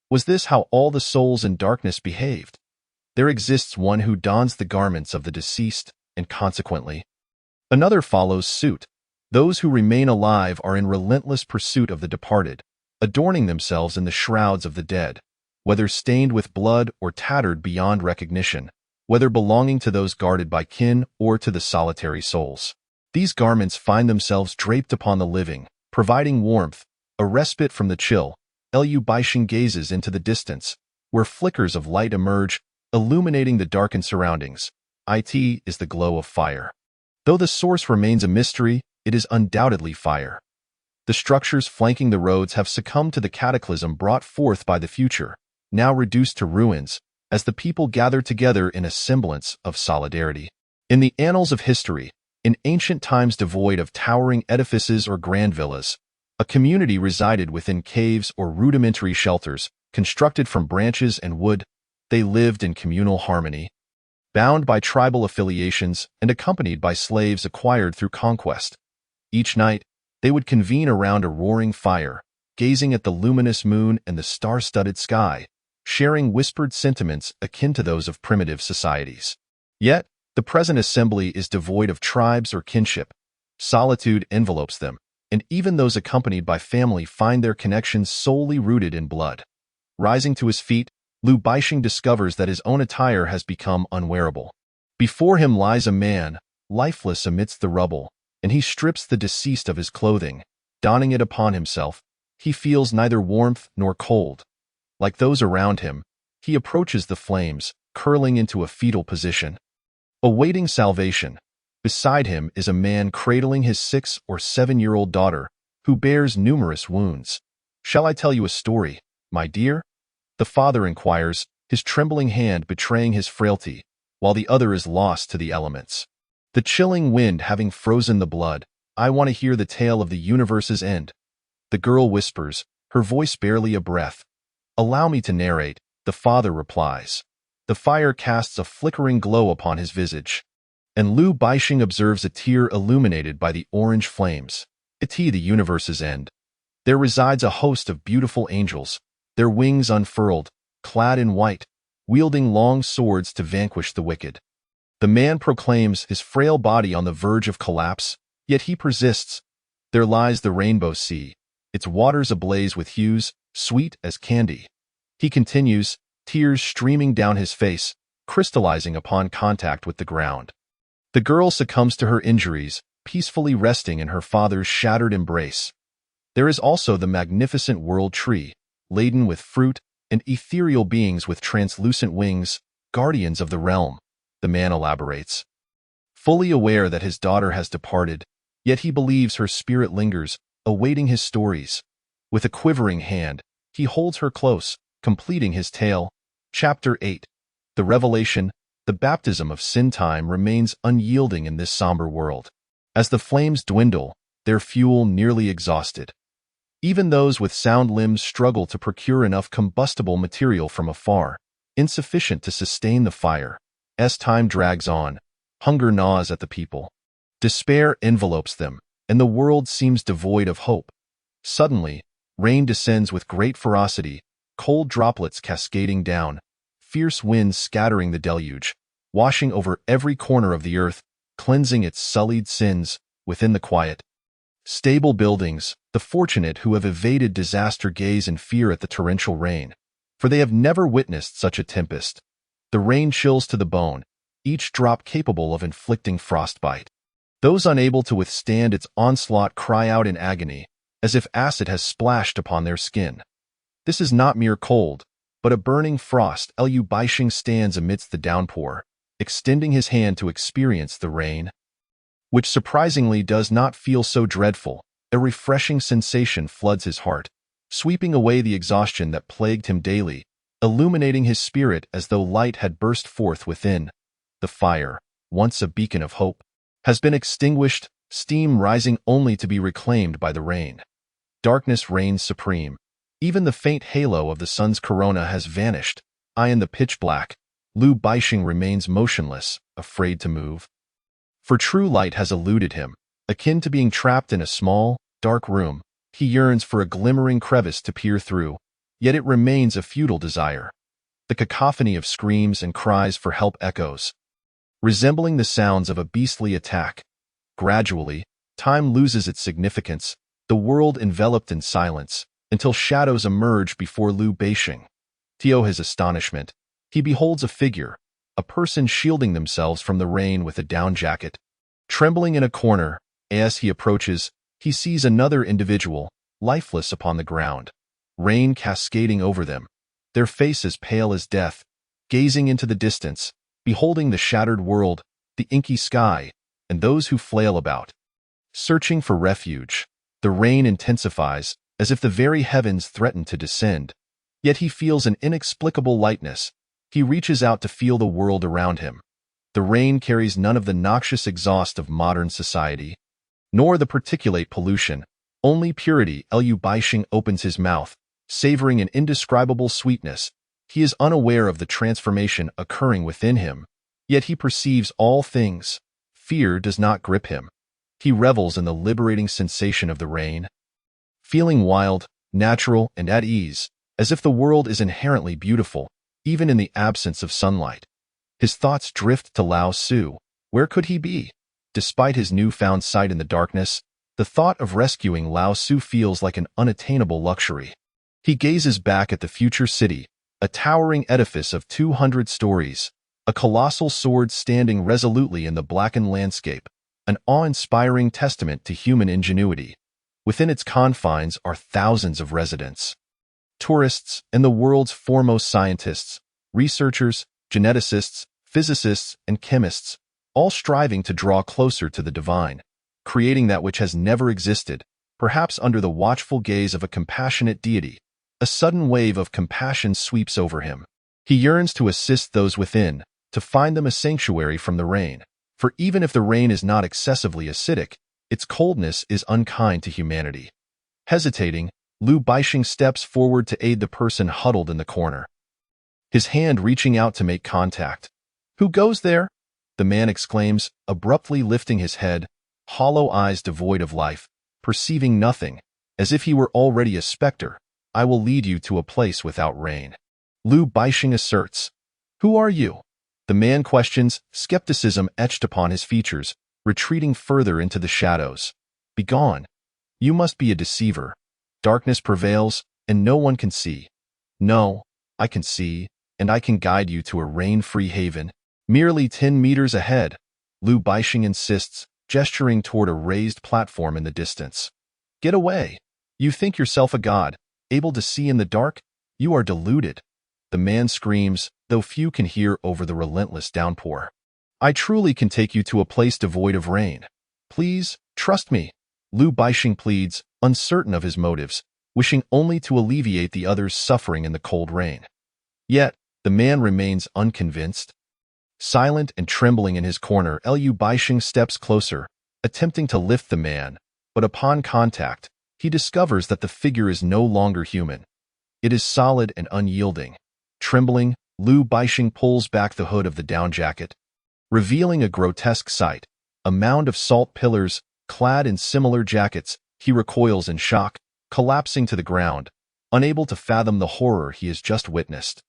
Was this how all the souls in darkness behaved? There exists one who dons the garments of the deceased, and consequently, another follows suit. Those who remain alive are in relentless pursuit of the departed, adorning themselves in the shrouds of the dead, whether stained with blood or tattered beyond recognition, whether belonging to those guarded by kin or to the solitary souls. These garments find themselves draped upon the living, providing warmth, a respite from the chill. Lu Baixing gazes into the distance, where flickers of light emerge, illuminating the darkened surroundings. It is the glow of fire. Though the source remains a mystery, it is undoubtedly fire. The structures flanking the roads have succumbed to the cataclysm brought forth by the future, now reduced to ruins, as the people gather together in a semblance of solidarity. In the annals of history, in ancient times devoid of towering edifices or grand villas, a community resided within caves or rudimentary shelters, constructed from branches and wood. They lived in communal harmony, bound by tribal affiliations and accompanied by slaves acquired through conquest. Each night, they would convene around a roaring fire, gazing at the luminous moon and the star-studded sky, sharing whispered sentiments akin to those of primitive societies. Yet, the present assembly is devoid of tribes or kinship. Solitude envelopes them, and even those accompanied by family find their connections solely rooted in blood. Rising to his feet, Lu Baixing discovers that his own attire has become unwearable. Before him lies a man, lifeless amidst the rubble, and he strips the deceased of his clothing. Donning it upon himself, he feels neither warmth nor cold. Like those around him, he approaches the flames, curling into a fetal position, awaiting salvation. Beside him is a man cradling his 6 or 7-year-old daughter, who bears numerous wounds. "Shall I tell you a story, my dear?" the father inquires, his trembling hand betraying his frailty, while the other is lost to the elements. The chilling wind having frozen the blood, "I want to hear the tale of the universe's end." The girl whispers, her voice barely a breath. "Allow me to narrate," the father replies. The fire casts a flickering glow upon his visage, and Lu Baixing observes a tear illuminated by the orange flames. "The universe's end. There resides a host of beautiful angels, their wings unfurled, clad in white, wielding long swords to vanquish the wicked." The man proclaims, his frail body on the verge of collapse, yet he persists. "There lies the rainbow sea, its waters ablaze with hues sweet as candy." He continues, tears streaming down his face, crystallizing upon contact with the ground. The girl succumbs to her injuries, peacefully resting in her father's shattered embrace. There is also the magnificent world tree, laden with fruit, and ethereal beings with translucent wings, guardians of the realm, the man elaborates. Fully aware that his daughter has departed, yet he believes her spirit lingers, awaiting his stories. With a quivering hand, he holds her close, completing his tale. Chapter 8. The Revelation, the baptism of sin. Time remains unyielding in this somber world. As the flames dwindle, their fuel nearly exhausted. Even those with sound limbs struggle to procure enough combustible material from afar, insufficient to sustain the fire. As time drags on, hunger gnaws at the people. Despair envelopes them, and the world seems devoid of hope. Suddenly, rain descends with great ferocity, cold droplets cascading down, fierce winds scattering the deluge, washing over every corner of the earth, cleansing its sullied sins. Within the quiet, stable buildings, the fortunate who have evaded disaster gaze in fear at the torrential rain, for they have never witnessed such a tempest. The rain chills to the bone, each drop capable of inflicting frostbite. Those unable to withstand its onslaught cry out in agony, as if acid has splashed upon their skin. This is not mere cold, but a burning frost. Liu Baixing stands amidst the downpour, extending his hand to experience the rain, which surprisingly does not feel so dreadful. A refreshing sensation floods his heart, sweeping away the exhaustion that plagued him daily, illuminating his spirit as though light had burst forth within. The fire, once a beacon of hope, has been extinguished, steam rising only to be reclaimed by the rain. Darkness reigns supreme. Even the faint halo of the sun's corona has vanished. In the pitch black, Liu Baixing remains motionless, afraid to move. For true light has eluded him. Akin to being trapped in a small, dark room, he yearns for a glimmering crevice to peer through, yet it remains a futile desire. The cacophony of screams and cries for help echoes, resembling the sounds of a beastly attack. Gradually, time loses its significance, the world enveloped in silence, until shadows emerge before Liu Baixing. To his astonishment, he beholds a figure, a person shielding themselves from the rain with a down jacket. Trembling in a corner, as he approaches, he sees another individual, lifeless upon the ground, rain cascading over them, their faces pale as death, gazing into the distance, beholding the shattered world, the inky sky, and those who flail about, searching for refuge. The rain intensifies, as if the very heavens threaten to descend. Yet he feels an inexplicable lightness. He reaches out to feel the world around him. The rain carries none of the noxious exhaust of modern society, nor the particulate pollution, only purity. Liu Baixing opens his mouth, savoring an indescribable sweetness. He is unaware of the transformation occurring within him, yet he perceives all things. Fear does not grip him. He revels in the liberating sensation of the rain, feeling wild, natural, and at ease, as if the world is inherently beautiful, even in the absence of sunlight. His thoughts drift to Lao Su. Where could he be? Despite his newfound sight in the darkness, the thought of rescuing Lao Su feels like an unattainable luxury. He gazes back at the future city, a towering edifice of 200 stories, a colossal sword standing resolutely in the blackened landscape, an awe-inspiring testament to human ingenuity. Within its confines are thousands of residents, tourists, and the world's foremost scientists, researchers, geneticists, physicists, and chemists, all striving to draw closer to the divine, creating that which has never existed, perhaps under the watchful gaze of a compassionate deity. A sudden wave of compassion sweeps over him. He yearns to assist those within, to find them a sanctuary from the rain. For even if the rain is not excessively acidic, its coldness is unkind to humanity. Hesitating, Liu Baixing steps forward to aid the person huddled in the corner, his hand reaching out to make contact. "Who goes there?" the man exclaims, abruptly lifting his head, hollow eyes devoid of life, perceiving nothing, as if he were already a specter. "I will lead you to a place without rain," Liu Baixing asserts. "Who are you?" the man questions, skepticism etched upon his features, retreating further into the shadows. "Begone. You must be a deceiver. Darkness prevails, and no one can see." "No, I can see, and I can guide you to a rain-free haven, merely 10 meters ahead," Liu Baixing insists, gesturing toward a raised platform in the distance. "Get away. You think yourself a god, able to see in the dark? You are deluded," the man screams, though few can hear over the relentless downpour. "I truly can take you to a place devoid of rain. Please, trust me," Liu Baixing pleads, uncertain of his motives, wishing only to alleviate the other's suffering in the cold rain. Yet, the man remains unconvinced. Silent and trembling in his corner, Liu Baixing steps closer, attempting to lift the man, but upon contact, he discovers that the figure is no longer human. It is solid and unyielding. Trembling, Liu Baixing pulls back the hood of the down jacket, revealing a grotesque sight. A mound of salt pillars, clad in similar jackets, he recoils in shock, collapsing to the ground, unable to fathom the horror he has just witnessed.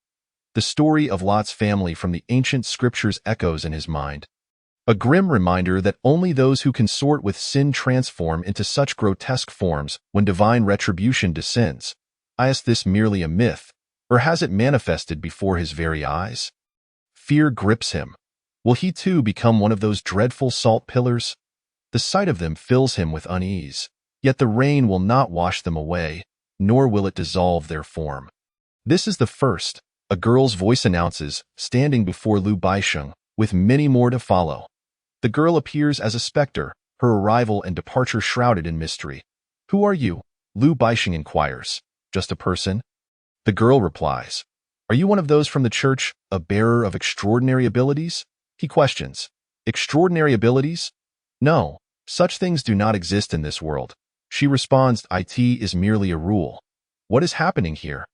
The story of Lot's family from the ancient scriptures echoes in his mind. A grim reminder that only those who consort with sin transform into such grotesque forms when divine retribution descends. Is this merely a myth, or has it manifested before his very eyes? Fear grips him. Will he too become one of those dreadful salt pillars? The sight of them fills him with unease, yet the rain will not wash them away, nor will it dissolve their form. This is the first, a girl's voice announces, standing before Lu Baisheng, with many more to follow. The girl appears as a specter, her arrival and departure shrouded in mystery. Who are you? Lu Baisheng inquires. Just a person? The girl replies. Are you one of those from the church, a bearer of extraordinary abilities? He questions. Extraordinary abilities? No, such things do not exist in this world. She responds, it is merely a rule. What is happening here?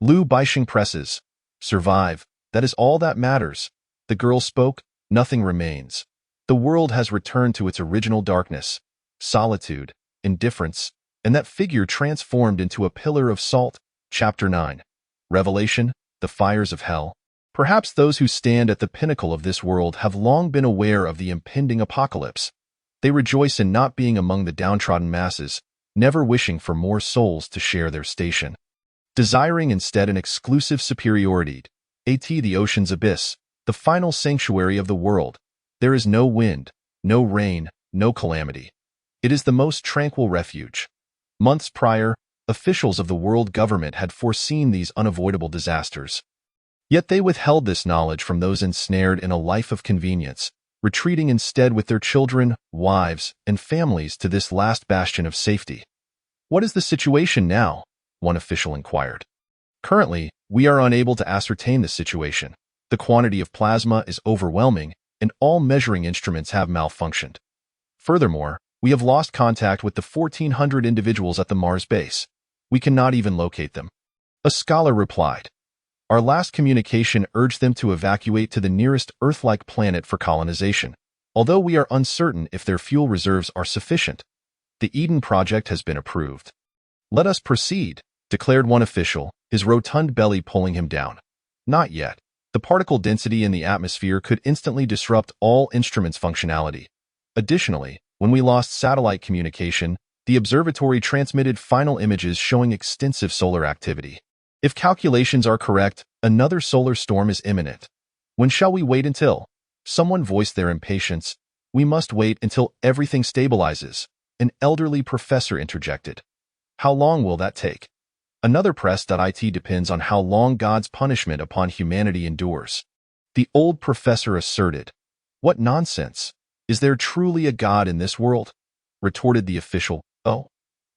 Lu Baisheng presses. Survive, that is all that matters. The girl spoke, nothing remains. The world has returned to its original darkness, solitude, indifference, and that figure transformed into a pillar of salt. Chapter 9. Revelation, the fires of hell. Perhaps those who stand at the pinnacle of this world have long been aware of the impending apocalypse. They rejoice in not being among the downtrodden masses, never wishing for more souls to share their station. Desiring instead an exclusive superiority, the ocean's abyss, the final sanctuary of the world. There is no wind, no rain, no calamity. It is the most tranquil refuge. Months prior, officials of the world government had foreseen these unavoidable disasters. Yet they withheld this knowledge from those ensnared in a life of convenience, retreating instead with their children, wives, and families to this last bastion of safety. What is the situation now? One official inquired. Currently, we are unable to ascertain the situation. The quantity of plasma is overwhelming, and all measuring instruments have malfunctioned. Furthermore, we have lost contact with the 1,400 individuals at the Mars base. We cannot even locate them. A scholar replied. Our last communication urged them to evacuate to the nearest Earth-like planet for colonization, although we are uncertain if their fuel reserves are sufficient. The Eden Project has been approved. Let us proceed, declared one official, his rotund belly pulling him down. Not yet. The particle density in the atmosphere could instantly disrupt all instruments' functionality. Additionally, when we lost satellite communication, the observatory transmitted final images showing extensive solar activity. If calculations are correct, another solar storm is imminent. When shall we wait until? Someone voiced their impatience. We must wait until everything stabilizes, an elderly professor interjected. How long will that take? Another pressed that it depends on how long God's punishment upon humanity endures. The old professor asserted. What nonsense! Is there truly a God in this world? Retorted the official. Oh,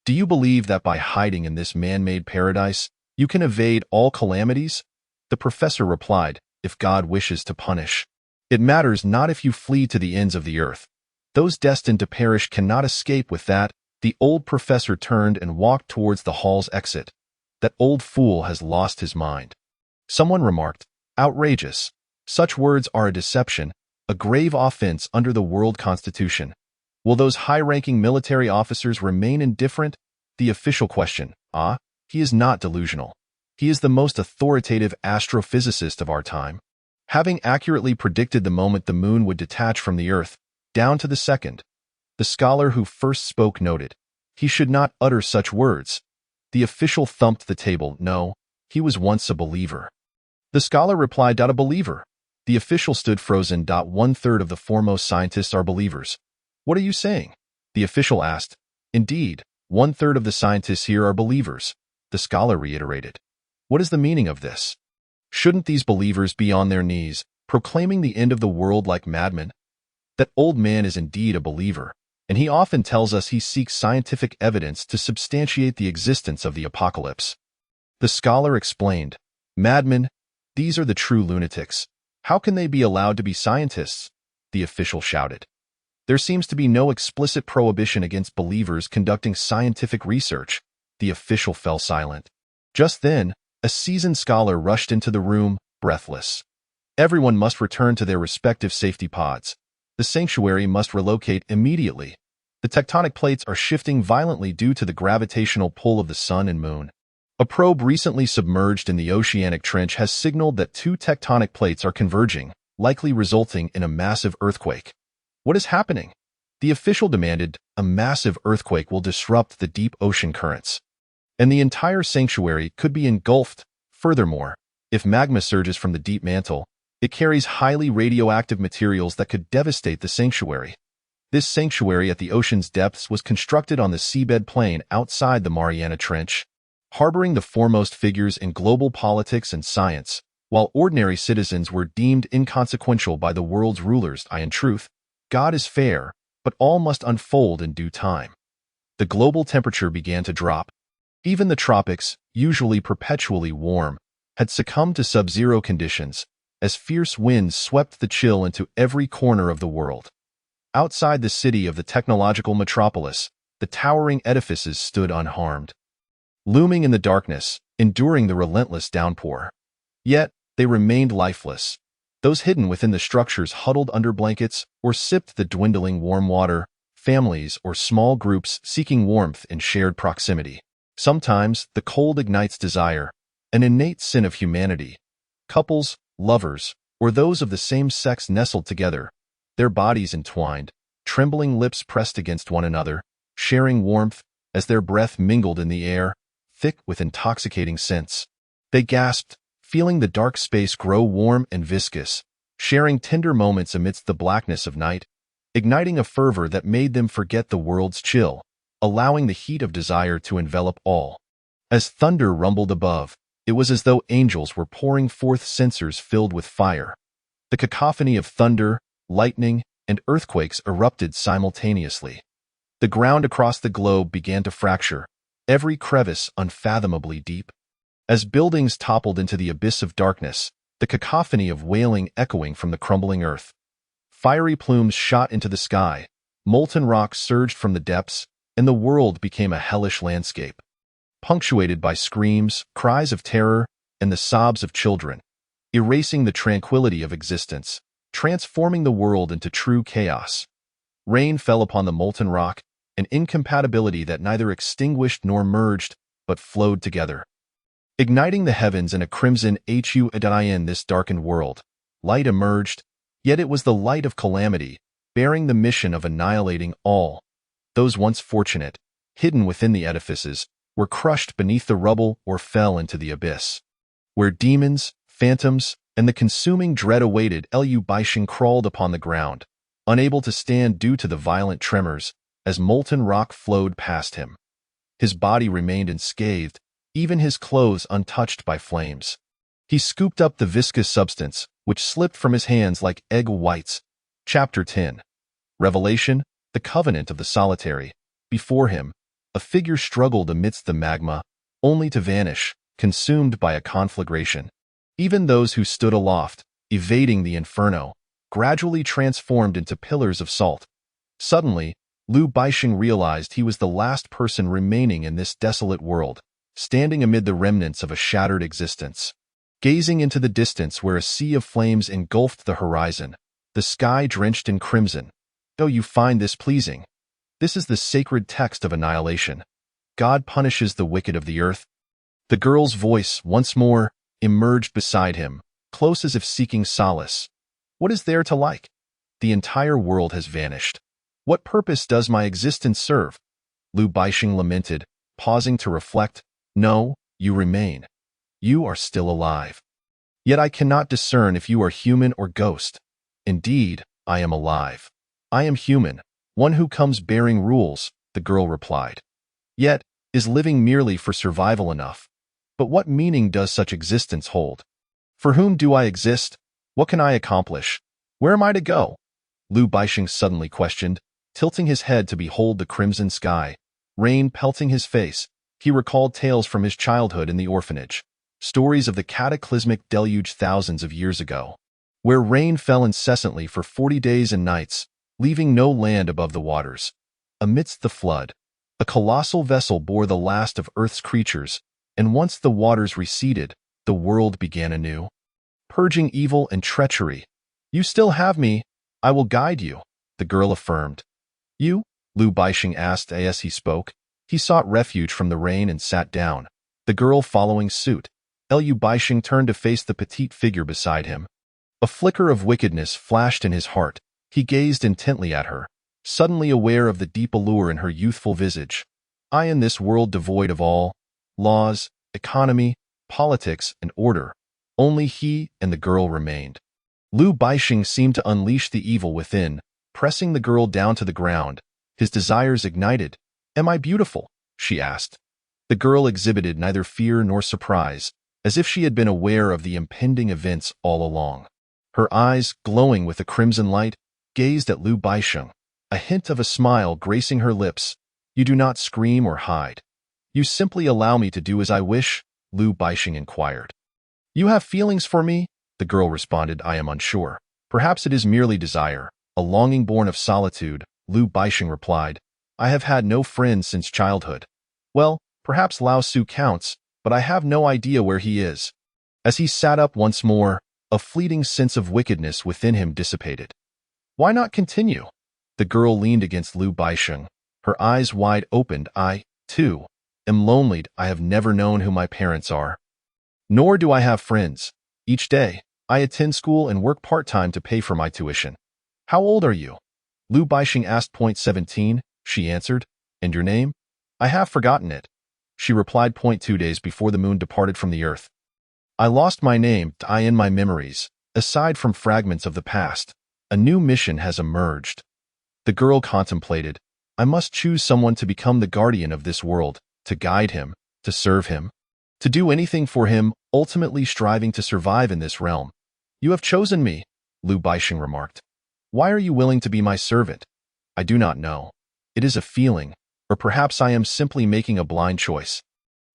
do you believe that by hiding in this man-made paradise, you can evade all calamities? The professor replied, if God wishes to punish. It matters not if you flee to the ends of the earth. Those destined to perish cannot escape with that. The old professor turned and walked towards the hall's exit. That old fool has lost his mind. Someone remarked, outrageous. Such words are a deception, a grave offense under the world constitution. Will those high-ranking military officers remain indifferent? The official question. He is not delusional. He is the most authoritative astrophysicist of our time. Having accurately predicted the moment the moon would detach from the earth, down to the second. The scholar who first spoke noted. He should not utter such words. The official thumped the table. No, he was once a believer. The scholar replied, a believer. The official stood frozen. 1/3 of the foremost scientists are believers. What are you saying? The official asked. Indeed, 1/3 of the scientists here are believers. The scholar reiterated. What is the meaning of this? Shouldn't these believers be on their knees, proclaiming the end of the world like madmen? That old man is indeed a believer, and he often tells us he seeks scientific evidence to substantiate the existence of the apocalypse. The scholar explained, madmen, these are the true lunatics. How can they be allowed to be scientists? The official shouted. There seems to be no explicit prohibition against believers conducting scientific research. The official fell silent. Just then, a seasoned scholar rushed into the room, breathless. Everyone must return to their respective safety pods. The sanctuary must relocate immediately. The tectonic plates are shifting violently due to the gravitational pull of the sun and moon. A probe recently submerged in the oceanic trench has signaled that two tectonic plates are converging, likely resulting in a massive earthquake. What is happening? The official demanded a massive earthquake will disrupt the deep ocean currents, and the entire sanctuary could be engulfed. Furthermore, if magma surges from the deep mantle, it carries highly radioactive materials that could devastate the sanctuary. This sanctuary at the ocean's depths was constructed on the seabed plain outside the Mariana Trench, harboring the foremost figures in global politics and science, while ordinary citizens were deemed inconsequential by the world's rulers. In truth, God is fair, but all must unfold in due time. The global temperature began to drop. Even the tropics, usually perpetually warm, had succumbed to sub-zero conditions, as fierce winds swept the chill into every corner of the world. Outside the city of the technological metropolis, the towering edifices stood unharmed, looming in the darkness, enduring the relentless downpour. Yet, they remained lifeless. Those hidden within the structures huddled under blankets or sipped the dwindling warm water, families or small groups seeking warmth in shared proximity. Sometimes, the cold ignites desire, an innate sin of humanity. Couples, lovers, or those of the same sex nestled together, their bodies entwined, trembling lips pressed against one another, sharing warmth as their breath mingled in the air, thick with intoxicating scents. They gasped, feeling the dark space grow warm and viscous, sharing tender moments amidst the blackness of night, igniting a fervor that made them forget the world's chill, allowing the heat of desire to envelop all. As thunder rumbled above, it was as though angels were pouring forth censers filled with fire. The cacophony of thunder, lightning, and earthquakes erupted simultaneously. The ground across the globe began to fracture, every crevice unfathomably deep. As buildings toppled into the abyss of darkness, the cacophony of wailing echoing from the crumbling earth. Fiery plumes shot into the sky, molten rocks surged from the depths, and the world became a hellish landscape, punctuated by screams, cries of terror, and the sobs of children, erasing the tranquility of existence, transforming the world into true chaos. Rain fell upon the molten rock, an incompatibility that neither extinguished nor merged, but flowed together, igniting the heavens in a crimson in this darkened world. Light emerged, yet it was the light of calamity, bearing the mission of annihilating all. Those once fortunate, hidden within the edifices, were crushed beneath the rubble or fell into the abyss, where demons, phantoms, and the consuming dread awaited. Liu Baixiang crawled upon the ground, unable to stand due to the violent tremors, as molten rock flowed past him. His body remained unscathed, even his clothes untouched by flames. He scooped up the viscous substance, which slipped from his hands like egg whites. Chapter 10. Revelation, the Covenant of the Solitary. Before him, a figure struggled amidst the magma, only to vanish, consumed by a conflagration. Even those who stood aloft, evading the inferno, gradually transformed into pillars of salt. Suddenly, Liu Baixiang realized he was the last person remaining in this desolate world, standing amid the remnants of a shattered existence. Gazing into the distance where a sea of flames engulfed the horizon, the sky drenched in crimson. "Oh, you find this pleasing? This is the sacred text of annihilation. God punishes the wicked of the earth." The girl's voice, once more, emerged beside him, close as if seeking solace. "What is there to like? The entire world has vanished. What purpose does my existence serve?" Liu Baixiang lamented, pausing to reflect. "No, you remain. You are still alive. Yet I cannot discern if you are human or ghost. Indeed, I am alive. I am human, one who comes bearing rules," the girl replied. "Yet, is living merely for survival enough? But what meaning does such existence hold? For whom do I exist? What can I accomplish? Where am I to go?" Liu Baixiang suddenly questioned, tilting his head to behold the crimson sky, rain pelting his face. He recalled tales from his childhood in the orphanage, stories of the cataclysmic deluge thousands of years ago, where rain fell incessantly for 40 days and nights, leaving no land above the waters. Amidst the flood, a colossal vessel bore the last of Earth's creatures, and once the waters receded, the world began anew, purging evil and treachery. "You still have me. I will guide you, the girl affirmed. You? Lu Baixing asked as he spoke. He sought refuge from the rain and sat down, the girl following suit. Lu Baixing turned to face the petite figure beside him. A flicker of wickedness flashed in his heart. He gazed intently at her, suddenly aware of the deep allure in her youthful visage. I in this world devoid of all laws, economy, politics, and order. Only he and the girl remained. Lu Baixing seemed to unleash the evil within, pressing the girl down to the ground. His desires ignited. Am I beautiful? She asked. The girl exhibited neither fear nor surprise, as if she had been aware of the impending events all along. Her eyes, glowing with a crimson light, gazed at Lu Baixing, a hint of a smile gracing her lips. You do not scream or hide. You simply allow me to do as I wish? Lu Baixing inquired. You have feelings for me? The girl responded. I am unsure. Perhaps it is merely desire, a longing born of solitude, Lu Baixing replied. I have had no friends since childhood. Well, perhaps Lao Su counts, but I have no idea where he is. As he sat up once more, a fleeting sense of wickedness within him dissipated. Why not continue? The girl leaned against Lu Baixing, her eyes wide opened. I, too, am lonely. I have never known who my parents are. Nor do I have friends. Each day, I attend school and work part-time to pay for my tuition. How old are you? Lu Baixing asked. 17, she answered. And your name? I have forgotten it. She replied. 2 days before the moon departed from the earth. I lost my name. I in my memories, aside from fragments of the past, a new mission has emerged. The girl contemplated. I must choose someone to become the guardian of this world, to guide him, to serve him, to do anything for him, ultimately striving to survive in this realm. You have chosen me, Lu Baixing remarked. Why are you willing to be my servant? I do not know. It is a feeling, or perhaps I am simply making a blind choice.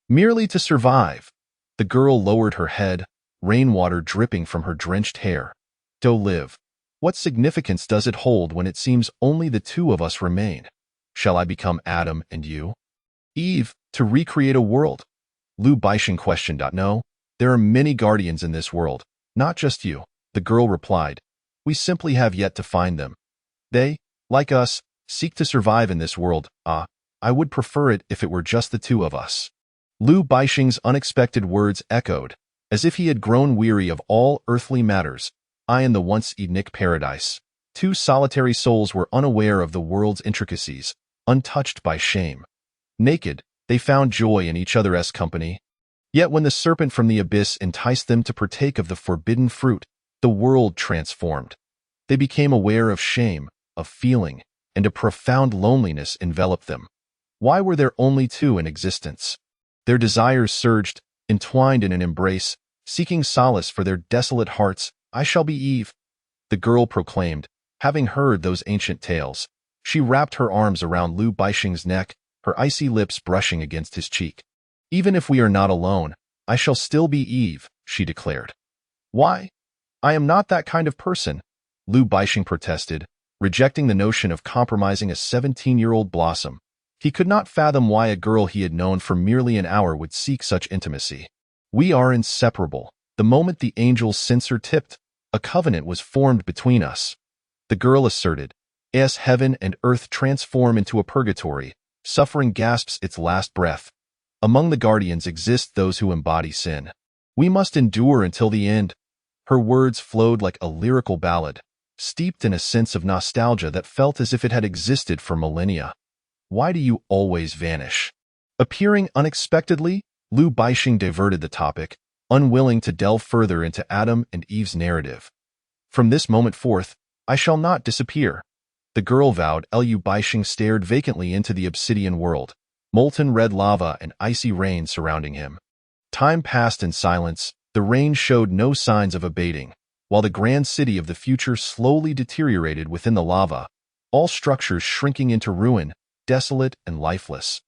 Merely to survive. The girl lowered her head, rainwater dripping from her drenched hair. To live. What significance does it hold when it seems only the two of us remain? Shall I become Adam and you? Eve, to recreate a world? Lu Baixing questioned. No, there are many guardians in this world, not just you, the girl replied. We simply have yet to find them. They, like us, seek to survive in this world. I would prefer it if it were just the two of us. Lu Baixing's unexpected words echoed, as if he had grown weary of all earthly matters. I in the once Edenic paradise. Two solitary souls were unaware of the world's intricacies, untouched by shame. Naked, they found joy in each other's company. Yet when the serpent from the abyss enticed them to partake of the forbidden fruit, the world transformed. They became aware of shame, of feeling, and a profound loneliness enveloped them. Why were there only two in existence? Their desires surged, entwined in an embrace, seeking solace for their desolate hearts. I shall be Eve, the girl proclaimed, having heard those ancient tales. She wrapped her arms around Lu Baixing's neck, her icy lips brushing against his cheek. Even if we are not alone, I shall still be Eve, she declared. Why? I am not that kind of person, Lu Baixing protested, rejecting the notion of compromising a 17-year-old blossom. He could not fathom why a girl he had known for merely an hour would seek such intimacy. We are inseparable. The moment the angel's censer tipped, a covenant was formed between us. The girl asserted. As heaven and earth transform into a purgatory, suffering gasps its last breath. Among the guardians exist those who embody sin. We must endure until the end. Her words flowed like a lyrical ballad, steeped in a sense of nostalgia that felt as if it had existed for millennia. Why do you always vanish? Appearing unexpectedly, Lu Baixing diverted the topic, unwilling to delve further into Adam and Eve's narrative. From this moment forth, I shall not disappear, the girl vowed. Lu Baixing stared vacantly into the obsidian world, molten red lava and icy rain surrounding him. Time passed in silence. The rain showed no signs of abating, while the grand city of the future slowly deteriorated within the lava, all structures shrinking into ruin, desolate and lifeless.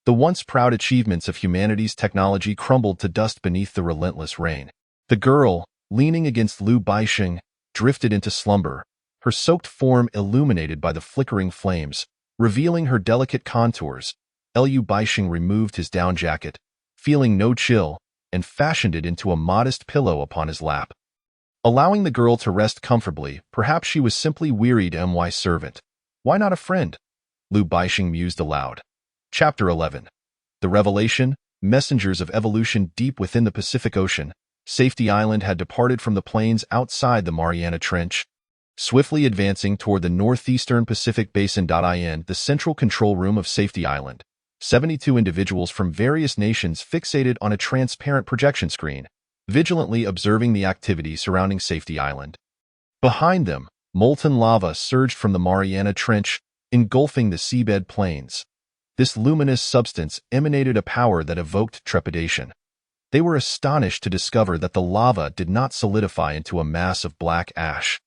The once proud achievements of humanity's technology crumbled to dust beneath the relentless rain. The girl, leaning against Lu Baixing, drifted into slumber, her soaked form illuminated by the flickering flames, revealing her delicate contours. Lu Baixing removed his down jacket, feeling no chill, and fashioned it into a modest pillow upon his lap. allowing the girl to rest comfortably. Perhaps she was simply wearied. My servant. Why not a friend? Liu Baixing mused aloud. Chapter 11. The Revelation, Messengers of Evolution. Deep within the Pacific Ocean, Safety Island had departed from the plains outside the Mariana Trench, swiftly advancing toward the northeastern Pacific Basin. In the central control room of Safety Island, 72 individuals from various nations fixated on a transparent projection screen, vigilantly observing the activity surrounding Safety Island. Behind them, molten lava surged from the Mariana Trench, engulfing the seabed plains. This luminous substance emanated a power that evoked trepidation. They were astonished to discover that the lava did not solidify into a mass of black ash,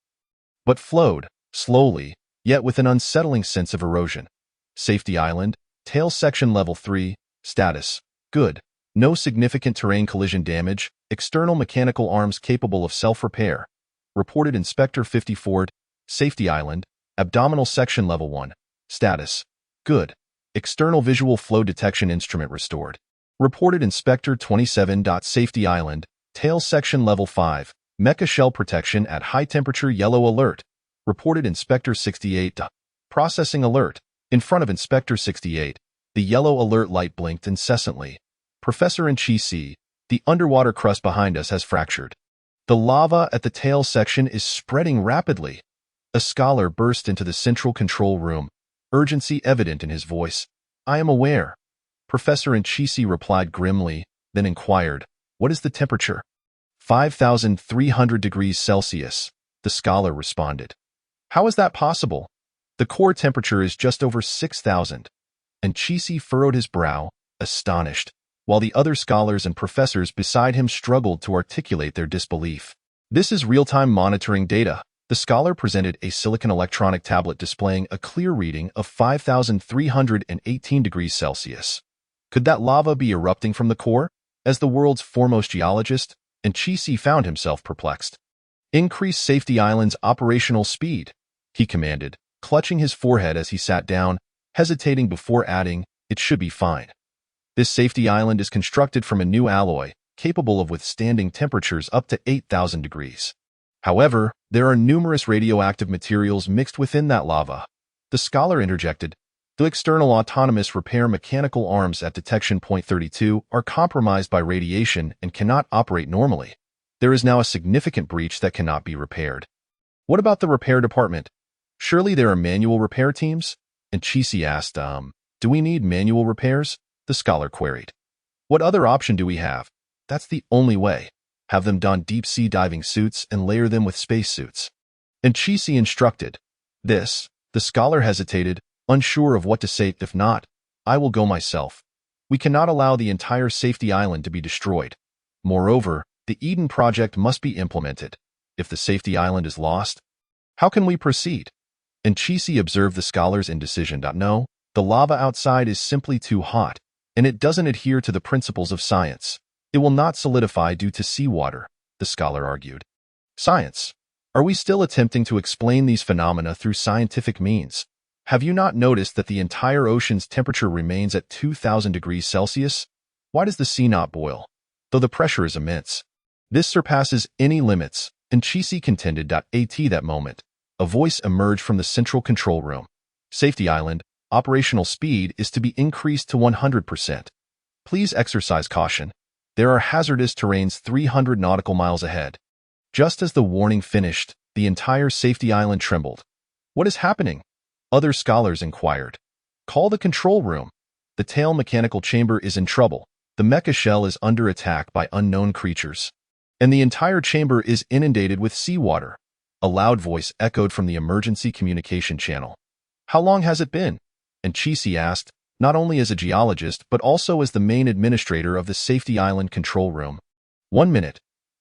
but flowed, slowly, yet with an unsettling sense of erosion. Safety Island, Tail Section Level 3, Status: Good. No significant terrain collision damage, external mechanical arms capable of self-repair. Reported Inspector 54. Safety Island, Abdominal Section Level 1, Status: Good. External visual flow detection instrument restored. Reported Inspector 27. Safety Island, Tail Section Level 5, Mecha Shell Protection at High Temperature. Yellow Alert. Reported Inspector 68. Processing Alert. In front of Inspector 68, the yellow alert light blinked incessantly. Professor Nchisi, the underwater crust behind us has fractured. The lava at the tail section is spreading rapidly. A scholar burst into the central control room, urgency evident in his voice. I am aware. Professor Nchisi replied grimly, then inquired, what is the temperature? 5,300 degrees Celsius, the scholar responded. How is that possible? The core temperature is just over 6,000. Nchisi furrowed his brow, astonished, while the other scholars and professors beside him struggled to articulate their disbelief. This is real-time monitoring data. The scholar presented a silicon electronic tablet displaying a clear reading of 5,318 degrees Celsius. Could that lava be erupting from the core? As the world's foremost geologist, Nchisi found himself perplexed. Increase Safety Island's operational speed, he commanded, clutching his forehead as he sat down, hesitating before adding, it should be fine. This Safety Island is constructed from a new alloy, capable of withstanding temperatures up to 8,000 degrees. However, there are numerous radioactive materials mixed within that lava. The scholar interjected. The external autonomous repair mechanical arms at detection point 32 are compromised by radiation and cannot operate normally. There is now a significant breach that cannot be repaired. What about the repair department? Surely there are manual repair teams? Nchisi asked, do we need manual repairs? The scholar queried. What other option do we have? That's the only way. Have them don deep-sea diving suits and layer them with spacesuits. Nchisi instructed. The scholar hesitated, unsure of what to say. If not, I will go myself. We cannot allow the entire Safety Island to be destroyed. Moreover, the Eden Project must be implemented. If the Safety Island is lost, how can we proceed? Nchisi observed the scholar's indecision. No, the lava outside is simply too hot, and it doesn't adhere to the principles of science. It will not solidify due to seawater, the scholar argued. Science? Are we still attempting to explain these phenomena through scientific means? Have you not noticed that the entire ocean's temperature remains at 2,000 degrees Celsius? Why does the sea not boil, though the pressure is immense? This surpasses any limits, Nchisi contended. At that moment, a voice emerged from the central control room. Safety Island, operational speed is to be increased to 100%. Please exercise caution. There are hazardous terrains 300 nautical miles ahead. Just as the warning finished, the entire Safety Island trembled. What is happening? Other scholars inquired. Call the control room. The tail mechanical chamber is in trouble. The mecha shell is under attack by unknown creatures, and the entire chamber is inundated with seawater. A loud voice echoed from the emergency communication channel. How long has it been? Nchisi asked, not only as a geologist but also as the main administrator of the Safety Island control room. 1 minute.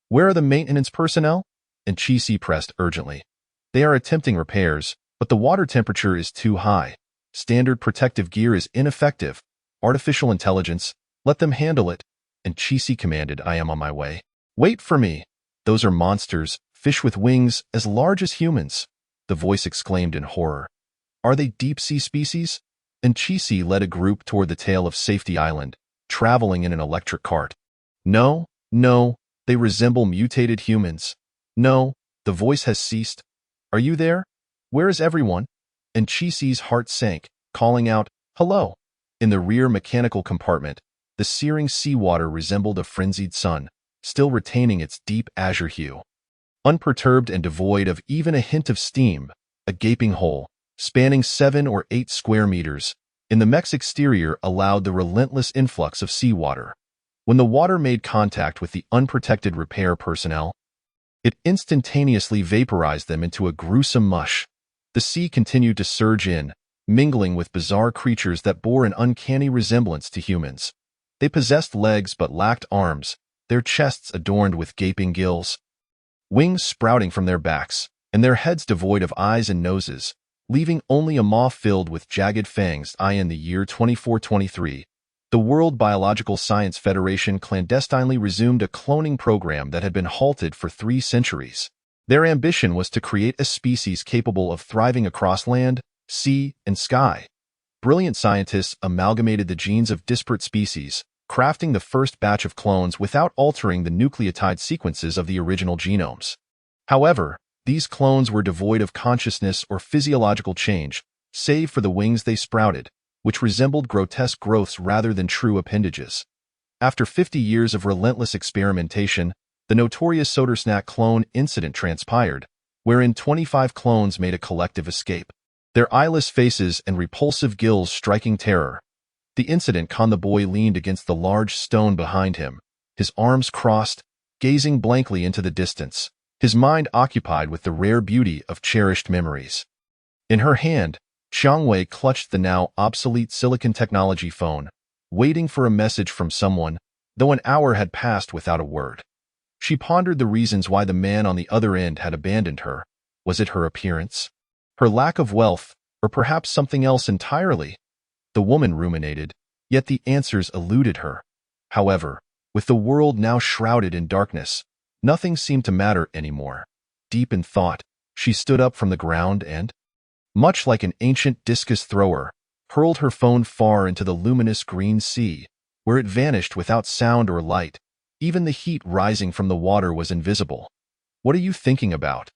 Where are the maintenance personnel? Nchisi pressed urgently. They are attempting repairs, but the water temperature is too high. Standard protective gear is ineffective. Artificial intelligence, let them handle it. Nchisi commanded. I am on my way. Wait for me. Those are monsters, fish with wings as large as humans. The voice exclaimed in horror. Are they deep-sea species? Nchisi led a group toward the tail of Safety Island, traveling in an electric cart. No, they resemble mutated humans. No, the voice has ceased. Are you there? Where is everyone? And Chi-Si's heart sank, calling out, hello. In the rear mechanical compartment, the searing seawater resembled a frenzied sun, still retaining its deep azure hue. Unperturbed and devoid of even a hint of steam, a gaping hole, spanning 7 or 8 square meters, in the mech's exterior allowed the relentless influx of seawater. When the water made contact with the unprotected repair personnel, it instantaneously vaporized them into a gruesome mush. The sea continued to surge in, mingling with bizarre creatures that bore an uncanny resemblance to humans. They possessed legs but lacked arms, their chests adorned with gaping gills, wings sprouting from their backs, and their heads devoid of eyes and noses, leaving only a maw filled with jagged fangs. In the year 2423, the World Biological Science Federation clandestinely resumed a cloning program that had been halted for 3 centuries. Their ambition was to create a species capable of thriving across land, sea, and sky. Brilliant scientists amalgamated the genes of disparate species, crafting the first batch of clones without altering the nucleotide sequences of the original genomes. However, these clones were devoid of consciousness or physiological change, save for the wings they sprouted, which resembled grotesque growths rather than true appendages. After 50 years of relentless experimentation, the notorious Sodersnack clone incident transpired, wherein 25 clones made a collective escape, their eyeless faces and repulsive gills striking terror. The incident the boy leaned against the large stone behind him, his arms crossed, gazing blankly into the distance, his mind occupied with the rare beauty of cherished memories. In her hand, Xiangwei clutched the now obsolete silicon technology phone, waiting for a message from someone, though an hour had passed without a word. She pondered the reasons why the man on the other end had abandoned her. Was it her appearance? Her lack of wealth? Or perhaps something else entirely? The woman ruminated, yet the answers eluded her. However, with the world now shrouded in darkness, nothing seemed to matter anymore. Deep in thought, she stood up from the ground and, much like an ancient discus thrower, hurled her phone far into the luminous green sea, where it vanished without sound or light. Even the heat rising from the water was invisible. What are you thinking about?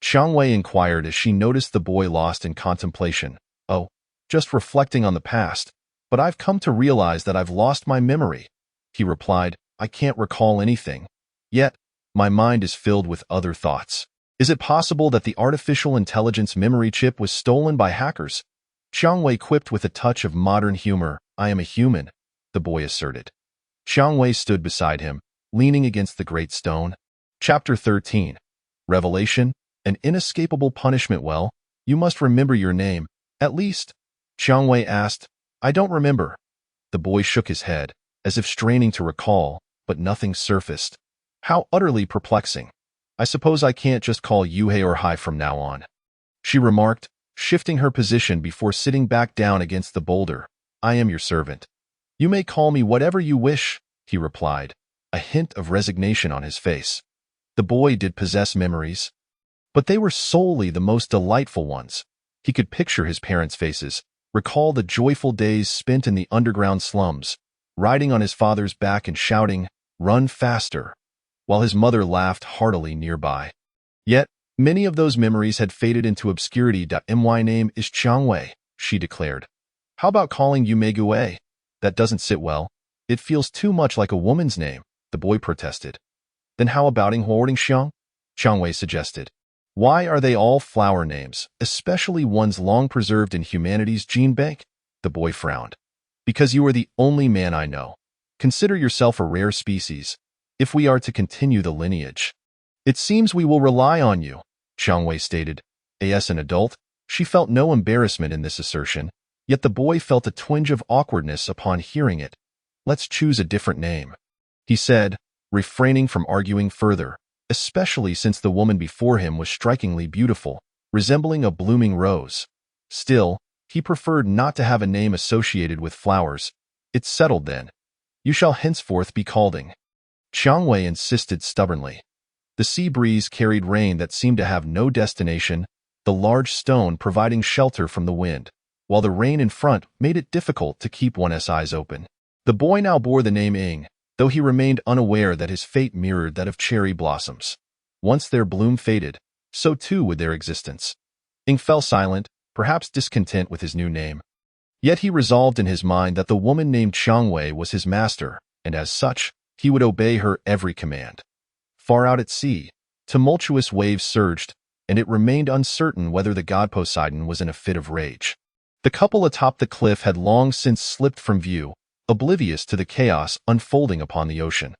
Xiangwei inquired as she noticed the boy lost in contemplation. Oh, just reflecting on the past, but I've come to realize that I've lost my memory, he replied. I can't recall anything. Yet, my mind is filled with other thoughts. Is it possible that the artificial intelligence memory chip was stolen by hackers? Xiangwei quipped with a touch of modern humor. I am a human, the boy asserted. Xiangwei stood beside him, leaning against the great stone. Chapter 13. Revelation, an inescapable punishment. Well, you must remember your name, at least, Xiangwei asked. I don't remember. The boy shook his head, as if straining to recall, but nothing surfaced. How utterly perplexing. I suppose I can't just call you Hei or Hai from now on, she remarked, shifting her position before sitting back down against the boulder. I am your servant. You may call me whatever you wish, he replied, a hint of resignation on his face. The boy did possess memories, but they were solely the most delightful ones. He could picture his parents' faces, recall the joyful days spent in the underground slums, riding on his father's back and shouting, "Run faster," while his mother laughed heartily nearby. Yet, many of those memories had faded into obscurity. My name is Xiangwei, she declared. How about calling you Meiguei? That doesn't sit well. It feels too much like a woman's name, the boy protested. Then how about Xiang? Xiangwei suggested. Why are they all flower names, especially ones long preserved in humanity's gene bank? The boy frowned. Because you are the only man I know. Consider yourself a rare species, if we are to continue the lineage. It seems we will rely on you, Xiangwei stated. As an adult, she felt no embarrassment in this assertion, yet the boy felt a twinge of awkwardness upon hearing it. Let's choose a different name, he said, refraining from arguing further, especially since the woman before him was strikingly beautiful, resembling a blooming rose. Still, he preferred not to have a name associated with flowers. It's settled then. You shall henceforth be called Ing. Xiangwei insisted stubbornly. The sea breeze carried rain that seemed to have no destination, the large stone providing shelter from the wind, while the rain in front made it difficult to keep one's eyes open. The boy now bore the name Ing, though he remained unaware that his fate mirrored that of cherry blossoms. Once their bloom faded, so too would their existence. Ing fell silent, perhaps discontent with his new name. Yet he resolved in his mind that the woman named Xiangwei was his master, and as such, he would obey her every command. Far out at sea, tumultuous waves surged, and it remained uncertain whether the god Poseidon was in a fit of rage. The couple atop the cliff had long since slipped from view, oblivious to the chaos unfolding upon the ocean.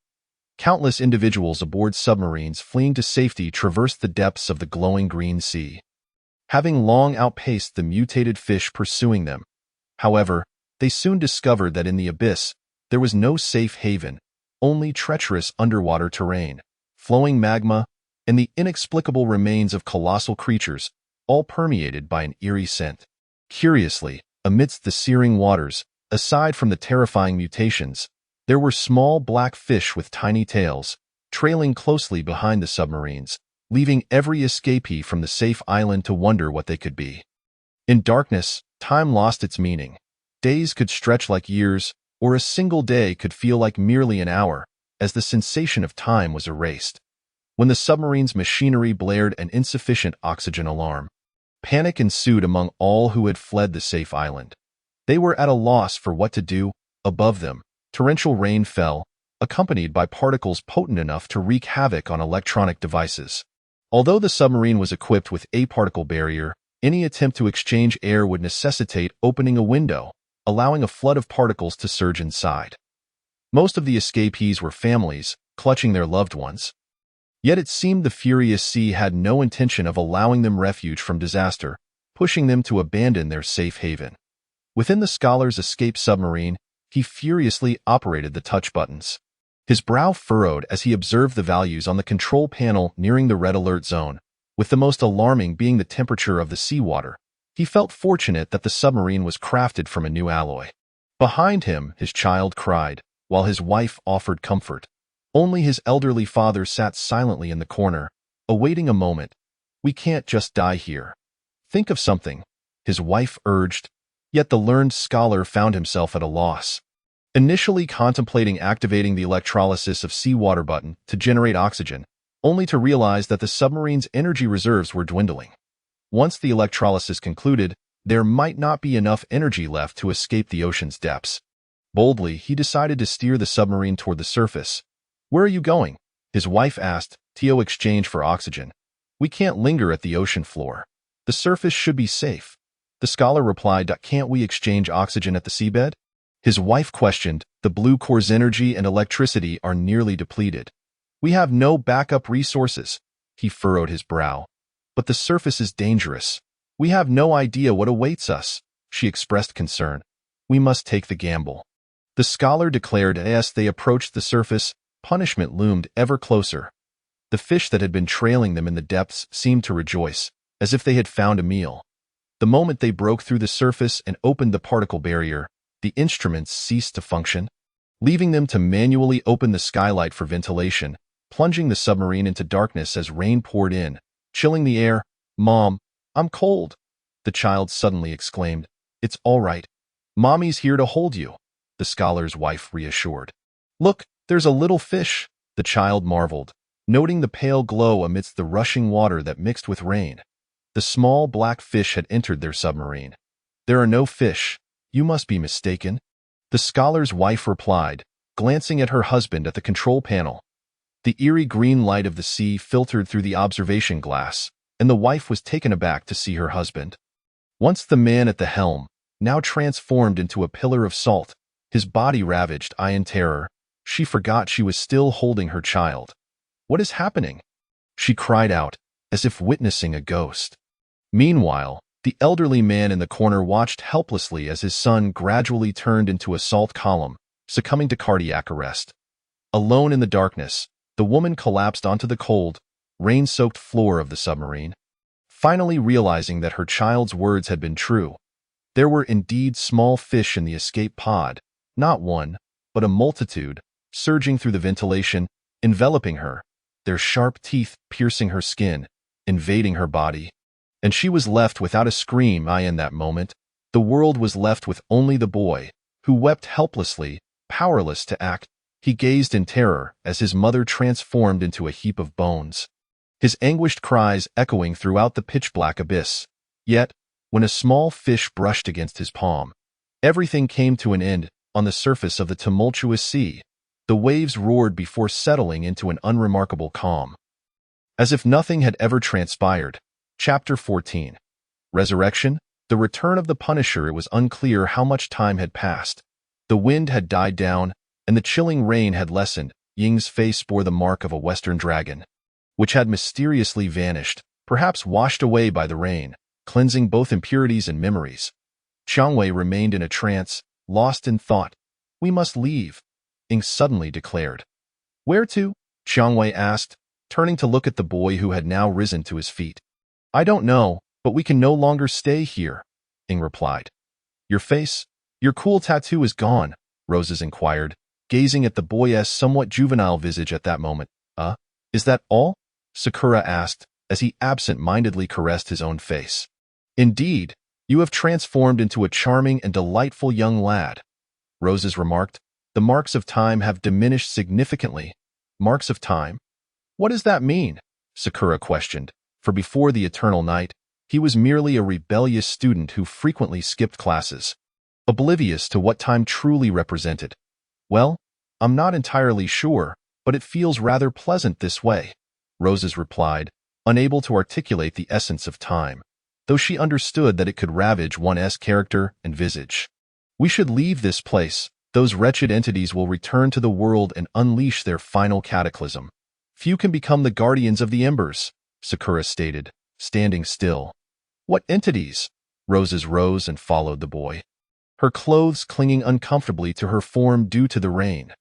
Countless individuals aboard submarines fleeing to safety traversed the depths of the glowing green sea, having long outpaced the mutated fish pursuing them. However, they soon discovered that in the abyss, there was no safe haven, only treacherous underwater terrain, flowing magma, and the inexplicable remains of colossal creatures, all permeated by an eerie scent. Curiously, amidst the searing waters, aside from the terrifying mutations, there were small black fish with tiny tails, trailing closely behind the submarines, leaving every escapee from the safe island to wonder what they could be. In darkness, time lost its meaning. Days could stretch like years, or a single day could feel like merely an hour, as the sensation of time was erased. When the submarine's machinery blared an insufficient oxygen alarm, panic ensued among all who had fled the safe island. They were at a loss for what to do. Above them, torrential rain fell, accompanied by particles potent enough to wreak havoc on electronic devices. Although the submarine was equipped with a particle barrier, any attempt to exchange air would necessitate opening a window, allowing a flood of particles to surge inside. Most of the escapees were families, clutching their loved ones. Yet it seemed the furious sea had no intention of allowing them refuge from disaster, pushing them to abandon their safe haven. Within the scholar's escape submarine, he furiously operated the touch buttons. His brow furrowed as he observed the values on the control panel nearing the red alert zone, with the most alarming being the temperature of the seawater. He felt fortunate that the submarine was crafted from a new alloy. Behind him, his child cried, while his wife offered comfort. Only his elderly father sat silently in the corner, awaiting a moment. "We can't just die here. Think of something," his wife urged, yet the learned scholar found himself at a loss. Initially contemplating activating the electrolysis of seawater button to generate oxygen, only to realize that the submarine's energy reserves were dwindling. Once the electrolysis concluded, there might not be enough energy left to escape the ocean's depths. Boldly, he decided to steer the submarine toward the surface. "Where are you going?" his wife asked. "To exchange for oxygen. We can't linger at the ocean floor. The surface should be safe." The scholar replied, "Can't we exchange oxygen at the seabed?" His wife questioned, "The blue core's energy and electricity are nearly depleted. We have no backup resources." He furrowed his brow. "But the surface is dangerous. We have no idea what awaits us," she expressed concern. "We must take the gamble." The scholar declared as they approached the surface, punishment loomed ever closer. The fish that had been trailing them in the depths seemed to rejoice, as if they had found a meal. The moment they broke through the surface and opened the particle barrier, the instruments ceased to function, leaving them to manually open the skylight for ventilation, plunging the submarine into darkness as rain poured in, chilling the air. "Mom, I'm cold," the child suddenly exclaimed. "It's all right. Mommy's here to hold you," the scholar's wife reassured. "Look, there's a little fish," the child marveled, noting the pale glow amidst the rushing water that mixed with rain. The small black fish had entered their submarine. "There are no fish. You must be mistaken," the scholar's wife replied, glancing at her husband at the control panel. The eerie green light of the sea filtered through the observation glass, and the wife was taken aback to see her husband. Once the man at the helm, now transformed into a pillar of salt, his body ravaged in terror, she forgot she was still holding her child. "What is happening?" she cried out, as if witnessing a ghost. Meanwhile, the elderly man in the corner watched helplessly as his son gradually turned into a salt column, succumbing to cardiac arrest. Alone in the darkness, the woman collapsed onto the cold, rain-soaked floor of the submarine. Finally realizing that her child's words had been true, there were indeed small fish in the escape pod, not one, but a multitude, surging through the ventilation, enveloping her, their sharp teeth piercing her skin, invading her body. And she was left without a scream. In that moment, the world was left with only the boy, who wept helplessly, powerless to act. He gazed in terror as his mother transformed into a heap of bones. his anguished cries echoing throughout the pitch-black abyss. Yet, when a small fish brushed against his palm, everything came to an end on the surface of the tumultuous sea. The waves roared before settling into an unremarkable calm. As if nothing had ever transpired. Chapter 14. Resurrection? The return of the Punisher. It was unclear how much time had passed. The wind had died down, and the chilling rain had lessened. Ying's face bore the mark of a western dragon, which had mysteriously vanished, perhaps washed away by the rain, cleansing both impurities and memories. Qiangwei remained in a trance, lost in thought. "We must leave," Ying suddenly declared. "Where to?" Qiangwei asked, turning to look at the boy who had now risen to his feet. "I don't know, but we can no longer stay here," Ying replied. "Your face, your cool tattoo is gone," Roses inquired, gazing at the boy's somewhat juvenile visage at that moment. Is that all?" Sakura asked, as he absent-mindedly caressed his own face. "Indeed, you have transformed into a charming and delightful young lad," Roses remarked. "The marks of time have diminished significantly." "Marks of time? What does that mean?" Sakura questioned, for before the eternal night, he was merely a rebellious student who frequently skipped classes, oblivious to what time truly represented. "Well, I'm not entirely sure, but it feels rather pleasant this way," Roses replied, unable to articulate the essence of time, though she understood that it could ravage one's character and visage. "We should leave this place. Those wretched entities will return to the world and unleash their final cataclysm. Few can become the guardians of the embers," Sakura stated, standing still. "What entities?" Roses rose and followed the boy, her clothes clinging uncomfortably to her form due to the rain.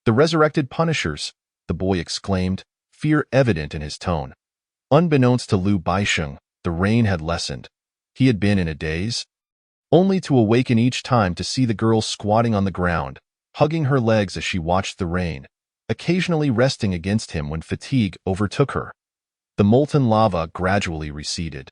"The resurrected Punishers," the boy exclaimed, fear evident in his tone. Unbeknownst to Liu Baisheng, the rain had lessened. He had been in a daze, only to awaken each time to see the girl squatting on the ground, hugging her legs as she watched the rain, occasionally resting against him when fatigue overtook her. The molten lava gradually receded.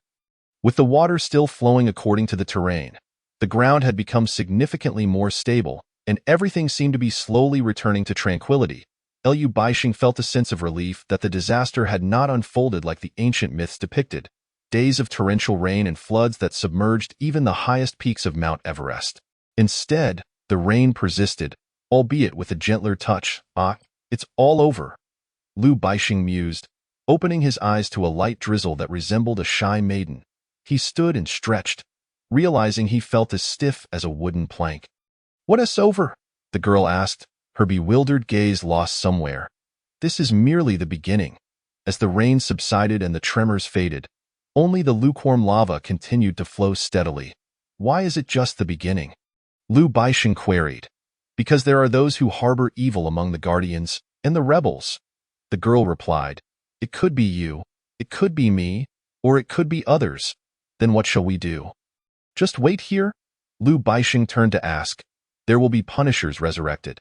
With the water still flowing according to the terrain, the ground had become significantly more stable, and everything seemed to be slowly returning to tranquility. Liu Baisheng felt a sense of relief that the disaster had not unfolded like the ancient myths depicted. Days of torrential rain and floods that submerged even the highest peaks of Mount Everest. Instead, the rain persisted, albeit with a gentler touch. It's all over," Liu Baisheng mused, opening his eyes to a light drizzle that resembled a shy maiden. He stood and stretched, realizing he felt as stiff as a wooden plank. "What is over?" the girl asked, her bewildered gaze lost somewhere. "This is merely the beginning." As the rain subsided and the tremors faded, only the lukewarm lava continued to flow steadily. "Why is it just the beginning?" Liu Baisheng queried. "Because there are those who harbor evil among the Guardians and the rebels," the girl replied. "It could be you, it could be me, or it could be others. Then what shall we do? Just wait here?" Liu Baisheng turned to ask. "There will be Punishers resurrected.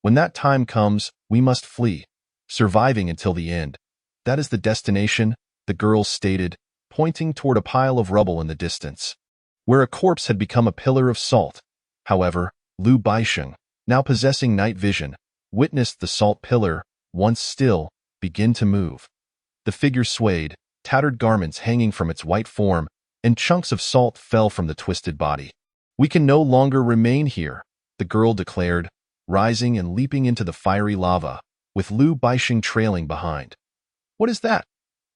When that time comes, we must flee, surviving until the end. That is the destination," the girl stated, pointing toward a pile of rubble in the distance, where a corpse had become a pillar of salt. However, Liu Baisheng, now possessing night vision, witnessed the salt pillar, once still, begin to move. The figure swayed, tattered garments hanging from its white form, and chunks of salt fell from the twisted body. "We can no longer remain here," the girl declared, rising and leaping into the fiery lava, with Liu Baisheng trailing behind. "What is that?"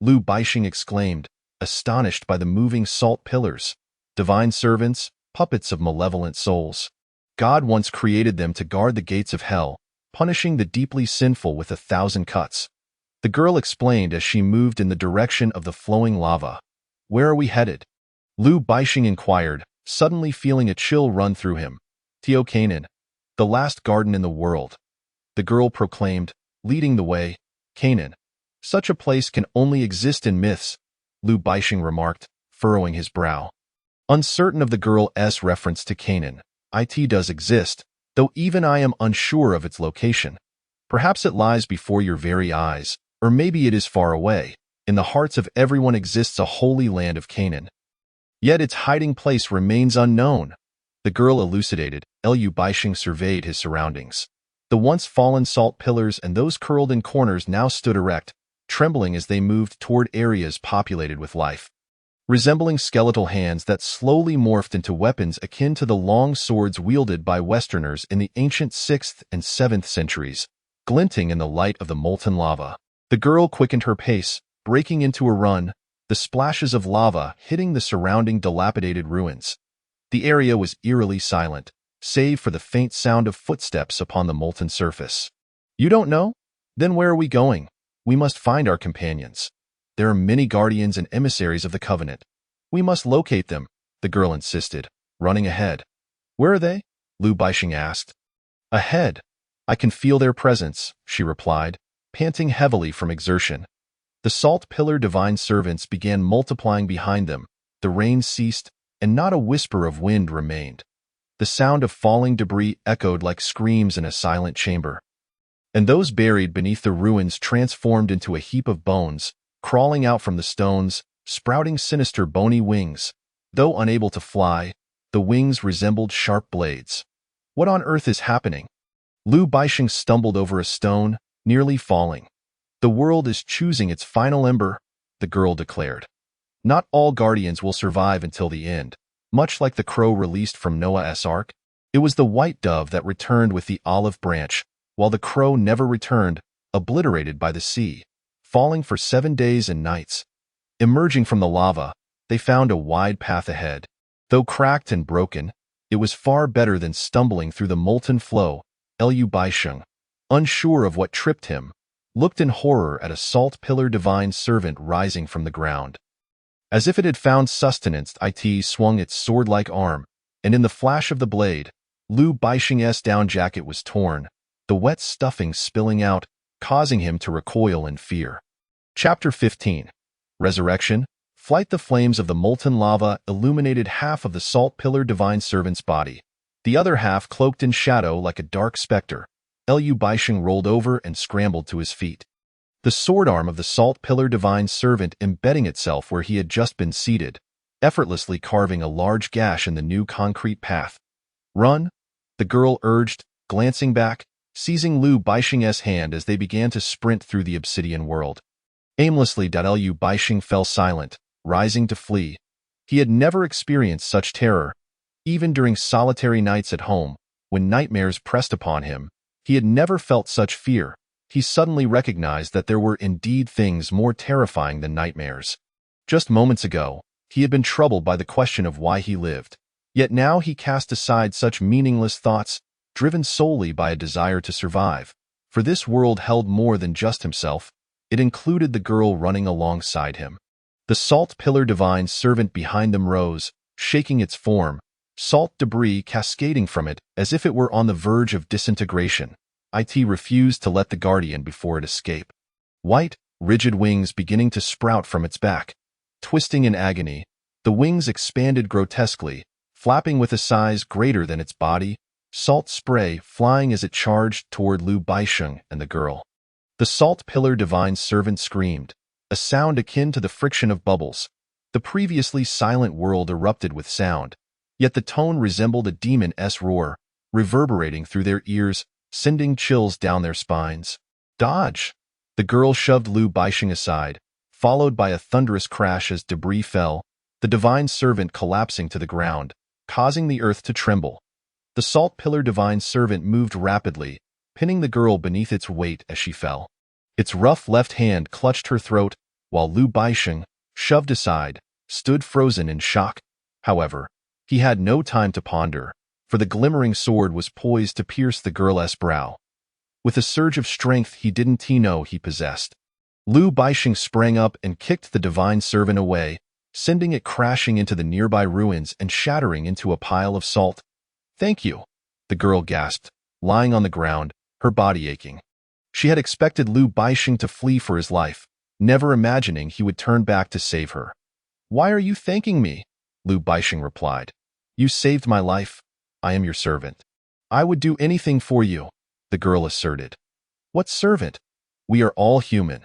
Liu Baisheng exclaimed, astonished by the moving salt pillars. "Divine servants, puppets of malevolent souls. God once created them to guard the gates of hell, punishing the deeply sinful with 1,000 cuts." The girl explained as she moved in the direction of the flowing lava. "Where are we headed?" Liu Baisheng inquired, suddenly feeling a chill run through him. "Teo Canaan, the last garden in the world," the girl proclaimed, leading the way. "Canaan. Such a place can only exist in myths," Liu Baisheng remarked, furrowing his brow. Uncertain of the girl's reference to Canaan, it does exist, though even I am unsure of its location. Perhaps it lies before your very eyes, or maybe it is far away. In the hearts of everyone exists a holy land of Canaan. Yet its hiding place remains unknown, the girl elucidated. Liu Baisheng surveyed his surroundings. The once fallen salt pillars and those curled in corners now stood erect, trembling as they moved toward areas populated with life. Resembling skeletal hands that slowly morphed into weapons akin to the long swords wielded by Westerners in the ancient 6th and 7th centuries, glinting in the light of the molten lava. The girl quickened her pace, breaking into a run, the splashes of lava hitting the surrounding dilapidated ruins. The area was eerily silent, save for the faint sound of footsteps upon the molten surface. "You don't know? Then where are we going? We must find our companions. There are many guardians and emissaries of the Covenant. We must locate them," the girl insisted, running ahead. "Where are they?" Lu Baixing asked. "Ahead. I can feel their presence," she replied, panting heavily from exertion. The salt pillar divine servants began multiplying behind them, the rain ceased, and not a whisper of wind remained. The sound of falling debris echoed like screams in a silent chamber. And those buried beneath the ruins transformed into a heap of bones, crawling out from the stones, sprouting sinister bony wings. Though unable to fly, the wings resembled sharp blades. "What on earth is happening?" Lu Baixing stumbled over a stone, nearly falling. "The world is choosing its final ember," the girl declared. "Not all guardians will survive until the end, much like the crow released from Noah's Ark. It was the white dove that returned with the olive branch, while the crow never returned, obliterated by the sea, falling for 7 days and nights. Emerging from the lava, they found a wide path ahead. Though cracked and broken, it was far better than stumbling through the molten flow. Lu Baixing, unsure of what tripped him, looked in horror at a salt pillar divine servant rising from the ground. As if it had found sustenance, it swung its sword-like arm, and in the flash of the blade, Lu Baixing's down jacket was torn, the wet stuffing spilling out, causing him to recoil in fear. Chapter 15. Resurrection. Flight. The flames of the molten lava illuminated half of the salt pillar divine servant's body, the other half cloaked in shadow like a dark specter. Lu Baixing rolled over and scrambled to his feet. The sword arm of the salt pillar divine servant embedding itself where he had just been seated, effortlessly carving a large gash in the new concrete path. "Run," the girl urged, glancing back, seizing Lu Baixing's hand as they began to sprint through the obsidian world. Aimlessly, Lu Baixing fell silent, rising to flee. He had never experienced such terror. Even during solitary nights at home, when nightmares pressed upon him, he had never felt such fear. He suddenly recognized that there were indeed things more terrifying than nightmares. Just moments ago, he had been troubled by the question of why he lived. Yet now he cast aside such meaningless thoughts, driven solely by a desire to survive. For this world held more than just himself. It included the girl running alongside him. The salt pillar divine servant behind them rose, shaking its form, salt debris cascading from it as if it were on the verge of disintegration. It refused to let the guardian before it escape. White, rigid wings beginning to sprout from its back. Twisting in agony, the wings expanded grotesquely, flapping with a size greater than its body, salt spray flying as it charged toward Lu Baixing and the girl. The salt pillar divine servant screamed, a sound akin to the friction of bubbles. The previously silent world erupted with sound, yet the tone resembled a demon's roar, reverberating through their ears, sending chills down their spines. "Dodge!" The girl shoved Lu Baixing aside, followed by a thunderous crash as debris fell, the divine servant collapsing to the ground, causing the earth to tremble. The salt pillar divine servant moved rapidly, pinning the girl beneath its weight as she fell. Its rough left hand clutched her throat, while Lu Baixing, shoved aside, stood frozen in shock. However, he had no time to ponder, for the glimmering sword was poised to pierce the girl's brow. With a surge of strength he didn't know he possessed, Lu Baixing sprang up and kicked the divine servant away, sending it crashing into the nearby ruins and shattering into a pile of salt. "Thank you," the girl gasped, lying on the ground, her body aching. She had expected Lu Baixing to flee for his life, never imagining he would turn back to save her. "Why are you thanking me?" Lu Baixing replied. "You saved my life. I am your servant." "I would do anything for you," the girl asserted. "What servant? We are all human.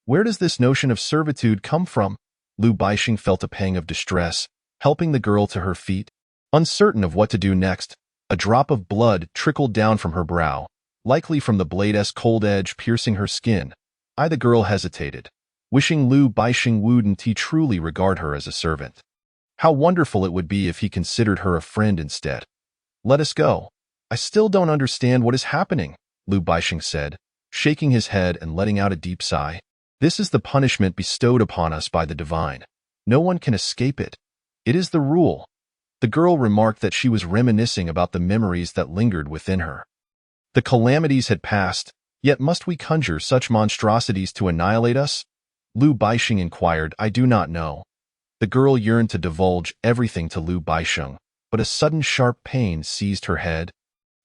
Where does this notion of servitude come from?" Lu Baixing felt a pang of distress, helping the girl to her feet. Uncertain of what to do next, a drop of blood trickled down from her brow, likely from the blade's cold edge piercing her skin. The girl hesitated, wishing Lu Baixing wouldn't he truly regard her as a servant. How wonderful it would be if he considered her a friend instead. Let us go. I still don't understand what is happening, Lu Baixing said, shaking his head and letting out a deep sigh. This is the punishment bestowed upon us by the divine. No one can escape it. It is the rule. The girl remarked that she was reminiscing about the memories that lingered within her. The calamities had passed, yet must we conjure such monstrosities to annihilate us? Lu Baixing inquired. I do not know. The girl yearned to divulge everything to Lu Baixing, but a sudden sharp pain seized her head,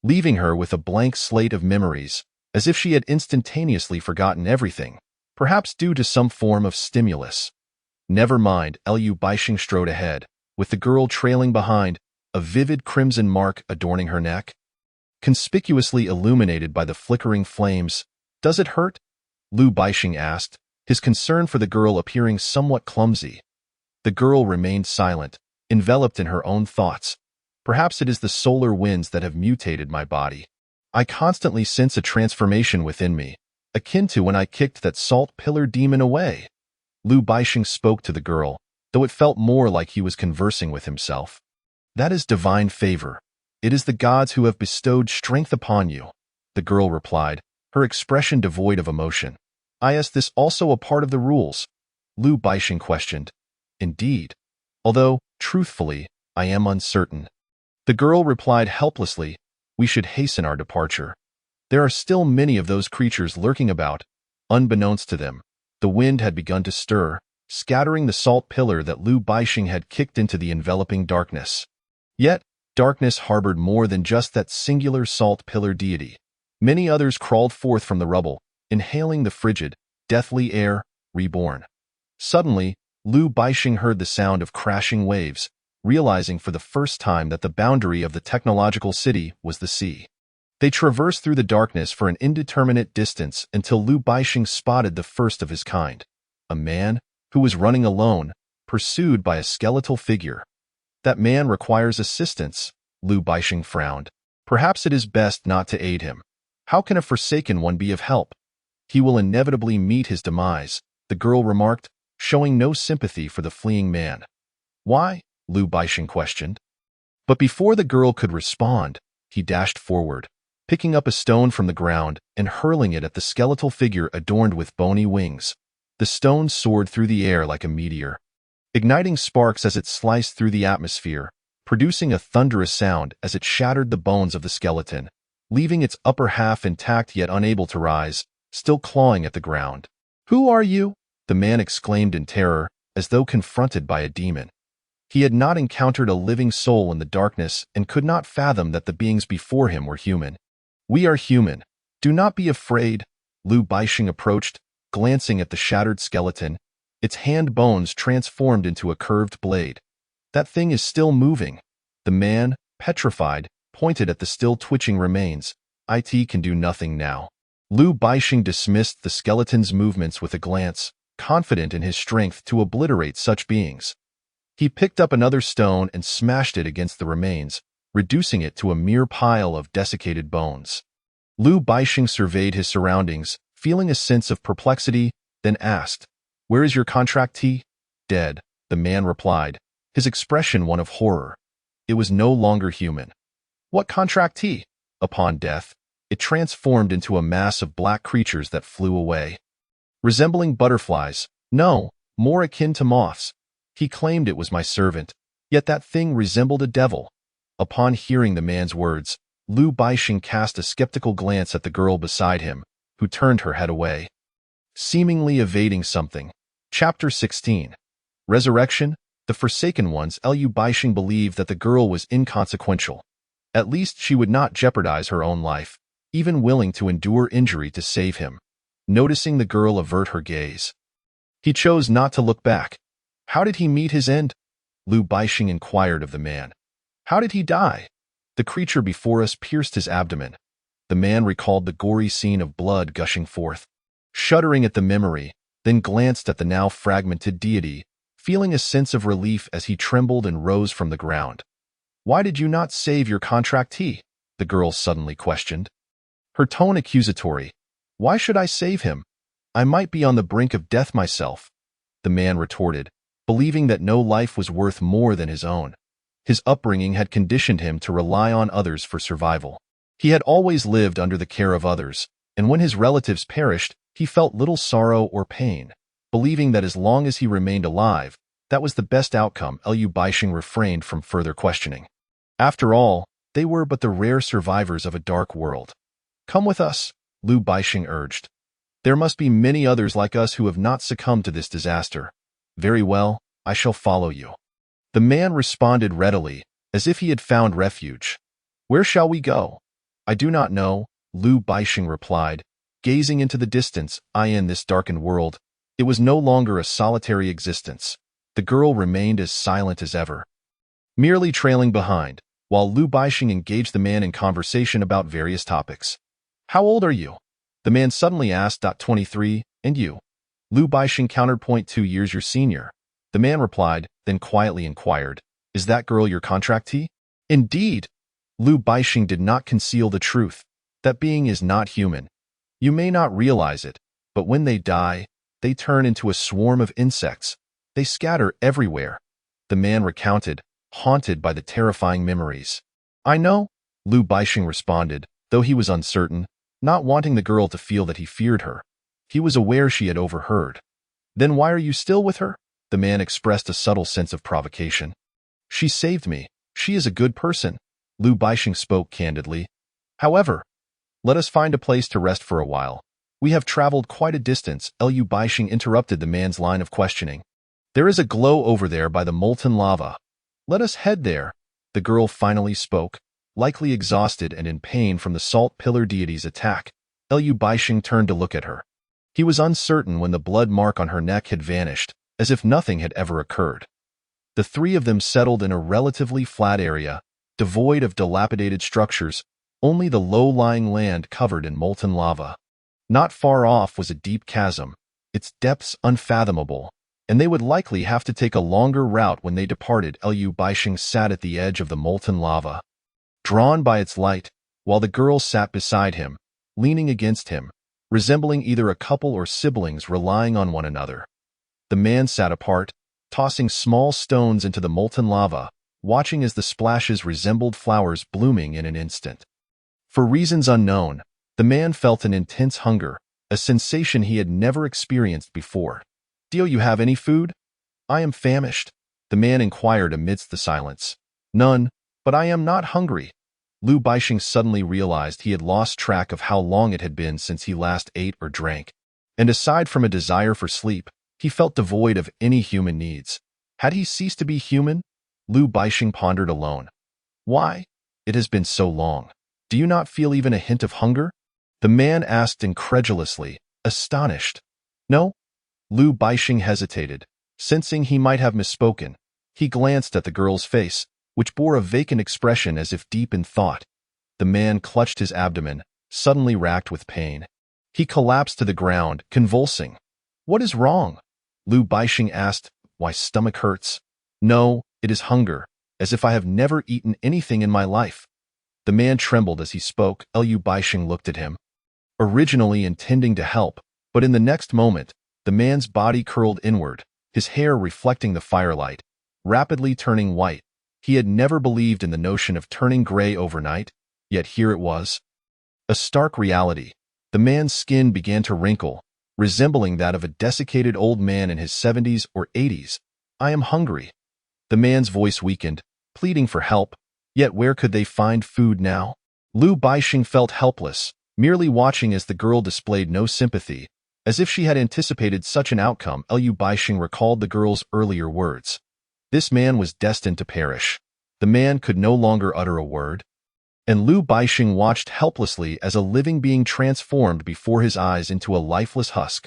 leaving her with a blank slate of memories, as if she had instantaneously forgotten everything, perhaps due to some form of stimulus. Never mind, Lu Baixing strode ahead, with the girl trailing behind, a vivid crimson mark adorning her neck, conspicuously illuminated by the flickering flames. Does it hurt? Lu Baixing asked, his concern for the girl appearing somewhat clumsy. The girl remained silent, enveloped in her own thoughts. Perhaps it is the solar winds that have mutated my body. I constantly sense a transformation within me, akin to when I kicked that salt pillar demon away. Lu Baixing spoke to the girl, though it felt more like he was conversing with himself. That is divine favor. It is the gods who have bestowed strength upon you, the girl replied, her expression devoid of emotion. Is this also a part of the rules? Lu Baixing questioned. Indeed. Although, truthfully, I am uncertain. The girl replied helplessly, we should hasten our departure. There are still many of those creatures lurking about. Unbeknownst to them, the wind had begun to stir, scattering the salt pillar that Lu Baixing had kicked into the enveloping darkness. Yet, darkness harbored more than just that singular salt pillar deity. Many others crawled forth from the rubble, inhaling the frigid, deathly air, reborn. Suddenly, Lu Baixing heard the sound of crashing waves, realizing for the first time that the boundary of the technological city was the sea. They traversed through the darkness for an indeterminate distance until Lu Baixing spotted the first of his kind, a man who was running alone, pursued by a skeletal figure. That man requires assistance, Lu Baixing frowned. Perhaps it is best not to aid him. How can a forsaken one be of help? He will inevitably meet his demise, the girl remarked, showing no sympathy for the fleeing man. Why? Lu Baixing questioned. But before the girl could respond, he dashed forward, picking up a stone from the ground and hurling it at the skeletal figure adorned with bony wings. The stone soared through the air like a meteor, igniting sparks as it sliced through the atmosphere, producing a thunderous sound as it shattered the bones of the skeleton, leaving its upper half intact yet unable to rise, still clawing at the ground. Who are you? The man exclaimed in terror, as though confronted by a demon. He had not encountered a living soul in the darkness and could not fathom that the beings before him were human. We are human. Do not be afraid. Lu Baixing approached, glancing at the shattered skeleton, its hand bones transformed into a curved blade. That thing is still moving. The man, petrified, pointed at the still twitching remains. It can do nothing now. Lu Baixing dismissed the skeleton's movements with a glance, confident in his strength to obliterate such beings. He picked up another stone and smashed it against the remains, reducing it to a mere pile of desiccated bones. Lu Baixing surveyed his surroundings, feeling a sense of perplexity, then asked, Where is your contractee? Dead, the man replied, his expression one of horror. It was no longer human. What contractee? Upon death, it transformed into a mass of black creatures that flew away. Resembling butterflies, no, more akin to moths. He claimed it was my servant, yet that thing resembled a devil. Upon hearing the man's words, Lu Baixing cast a skeptical glance at the girl beside him, who turned her head away, seemingly evading something. Chapter 16. Resurrection. The Forsaken Ones. Lu Baixing believed that the girl was inconsequential. At least she would not jeopardize her own life, even willing to endure injury to save him. Noticing the girl avert her gaze, he chose not to look back. How did he meet his end? Lu Baixing inquired of the man. How did he die? The creature before us pierced his abdomen. The man recalled the gory scene of blood gushing forth, shuddering at the memory, then glanced at the now fragmented deity, feeling a sense of relief as he trembled and rose from the ground. Why did you not save your contractee? The girl suddenly questioned, her tone accusatory. Why should I save him? I might be on the brink of death myself, the man retorted, believing that no life was worth more than his own. His upbringing had conditioned him to rely on others for survival. He had always lived under the care of others, and when his relatives perished, he felt little sorrow or pain, believing that as long as he remained alive, that was the best outcome. Liu Baixing refrained from further questioning. After all, they were but the rare survivors of a dark world. Come with us, Liu Baixing urged. There must be many others like us who have not succumbed to this disaster. Very well, I shall follow you. The man responded readily, as if he had found refuge. Where shall we go? I do not know, Liu Baixing replied, gazing into the distance. In this darkened world, it was no longer a solitary existence. The girl remained as silent as ever, merely trailing behind, while Liu Baixing engaged the man in conversation about various topics. How old are you? The man suddenly asked. 23, and you? Liu Baixing countered. 2 years your senior. The man replied, then quietly inquired, is that girl your contractee? Indeed. Liu Baixing did not conceal the truth. That being is not human. You may not realize it, but when they die, they turn into a swarm of insects. They scatter everywhere. The man recounted, haunted by the terrifying memories. I know, Liu Baixing responded, though he was uncertain, not wanting the girl to feel that he feared her. He was aware she had overheard. Then why are you still with her? The man expressed a subtle sense of provocation. She saved me. She is a good person. Liu Baixing spoke candidly. However, let us find a place to rest for a while. We have traveled quite a distance. Liu Baixing interrupted the man's line of questioning. There is a glow over there by the molten lava. Let us head there. The girl finally spoke, likely exhausted and in pain from the salt pillar deity's attack. Liu Baixing turned to look at her. He was uncertain when the blood mark on her neck had vanished, as if nothing had ever occurred. The three of them settled in a relatively flat area, devoid of dilapidated structures, only the low-lying land covered in molten lava. Not far off was a deep chasm, its depths unfathomable, and they would likely have to take a longer route when they departed. Liu Baixing sat at the edge of the molten lava, drawn by its light, while the girl sat beside him, leaning against him, resembling either a couple or siblings relying on one another. The man sat apart, tossing small stones into the molten lava, watching as the splashes resembled flowers blooming in an instant. For reasons unknown, the man felt an intense hunger, a sensation he had never experienced before. Do you have any food? I am famished, the man inquired amidst the silence. None, but I am not hungry. Liu Baixing suddenly realized he had lost track of how long it had been since he last ate or drank, and aside from a desire for sleep, he felt devoid of any human needs. Had he ceased to be human? Liu Baixing pondered alone. Why? It has been so long. Do you not feel even a hint of hunger? The man asked incredulously, astonished. No? Liu Baixing hesitated, sensing he might have misspoken. He glanced at the girl's face, which bore a vacant expression as if deep in thought. The man clutched his abdomen, suddenly racked with pain. He collapsed to the ground, convulsing. What is wrong? Liu Baixing asked. My stomach hurts. No, it is hunger, as if I have never eaten anything in my life. The man trembled as he spoke. Liu Baixing looked at him, originally intending to help, but in the next moment, the man's body curled inward, his hair reflecting the firelight, rapidly turning white. He had never believed in the notion of turning gray overnight, yet here it was. A stark reality. The man's skin began to wrinkle, resembling that of a desiccated old man in his 70s or 80s. I am hungry. The man's voice weakened, pleading for help, yet where could they find food now? Liu Baixing felt helpless, merely watching as the girl displayed no sympathy, as if she had anticipated such an outcome. Liu Baixing recalled the girl's earlier words. This man was destined to perish. The man could no longer utter a word, and Liu Baixing watched helplessly as a living being transformed before his eyes into a lifeless husk.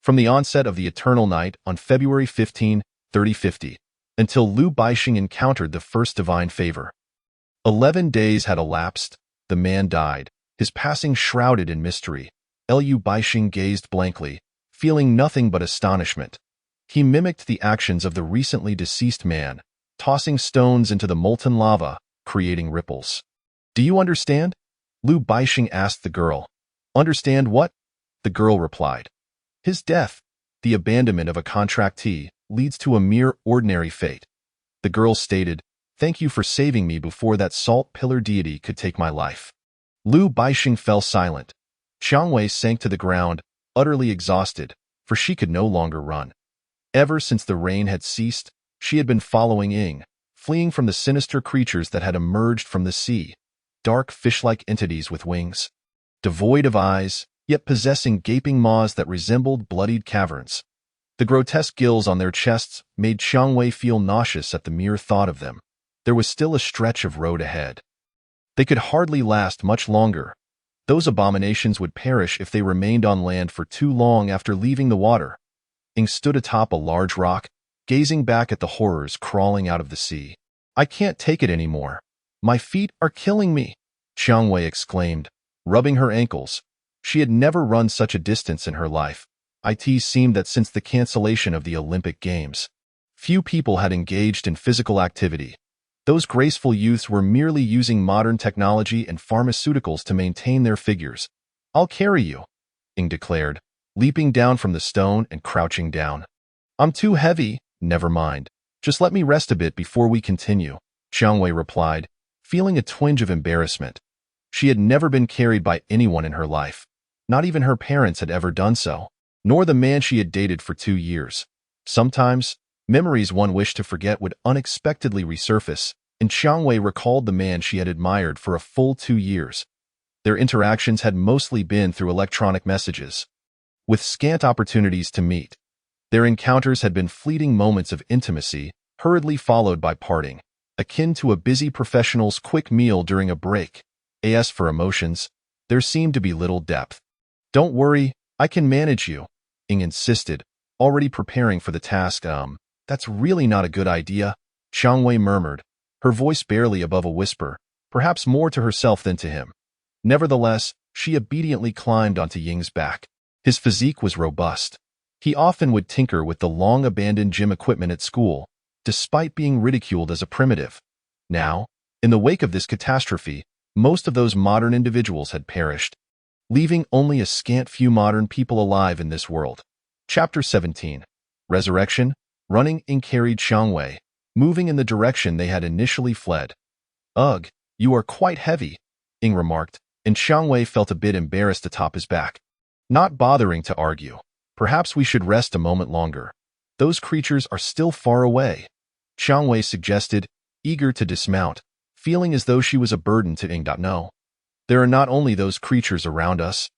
From the onset of the eternal night on February 15, 3050, until Liu Baixing encountered the first divine favor. 11 days had elapsed. The man died, his passing shrouded in mystery. Liu Baixing gazed blankly, feeling nothing but astonishment. He mimicked the actions of the recently deceased man, tossing stones into the molten lava, creating ripples. Do you understand? Liu Baixing asked the girl. Understand what? The girl replied. His death, the abandonment of a contractee, leads to a mere ordinary fate. The girl stated, "Thank you for saving me before that salt pillar deity could take my life." Liu Baixing fell silent. Xiang Wei sank to the ground, utterly exhausted, for she could no longer run. Ever since the rain had ceased, she had been following Ying, fleeing from the sinister creatures that had emerged from the sea, dark fish-like entities with wings, devoid of eyes, yet possessing gaping maws that resembled bloodied caverns. The grotesque gills on their chests made Xiang Wei feel nauseous at the mere thought of them. There was still a stretch of road ahead. They could hardly last much longer. Those abominations would perish if they remained on land for too long after leaving the water. Ying stood atop a large rock, gazing back at the horrors crawling out of the sea. "I can't take it anymore. My feet are killing me," Xiang Wei exclaimed, rubbing her ankles. She had never run such a distance in her life. It seemed that since the cancellation of the Olympic Games, few people had engaged in physical activity. Those graceful youths were merely using modern technology and pharmaceuticals to maintain their figures. "I'll carry you," Ying declared, leaping down from the stone and crouching down. "I'm too heavy." "Never mind. Just let me rest a bit before we continue," Xiang Wei replied, feeling a twinge of embarrassment. She had never been carried by anyone in her life. Not even her parents had ever done so, nor the man she had dated for 2 years. Sometimes, memories one wished to forget would unexpectedly resurface, and Xiang Wei recalled the man she had admired for a full 2 years. Their interactions had mostly been through electronic messages, with scant opportunities to meet. Their encounters had been fleeting moments of intimacy, hurriedly followed by parting, akin to a busy professional's quick meal during a break. As for emotions, there seemed to be little depth. "Don't worry, I can manage you," Ying insisted, already preparing for the task. That's really not a good idea," Xiang Wei murmured, her voice barely above a whisper, perhaps more to herself than to him. Nevertheless, she obediently climbed onto Ying's back. His physique was robust. He often would tinker with the long-abandoned gym equipment at school, despite being ridiculed as a primitive. Now, in the wake of this catastrophe, most of those modern individuals had perished, leaving only a scant few modern people alive in this world. Chapter 17. Resurrection. Running, Ying carried Xiang Wei, moving in the direction they had initially fled. "Ugh, you are quite heavy," Ying remarked, and Xiang Wei felt a bit embarrassed atop his back. Not bothering to argue, "Perhaps we should rest a moment longer. Those creatures are still far away," Xiang Wei suggested, eager to dismount, feeling as though she was a burden to Ying. "No. There are not only those creatures around us,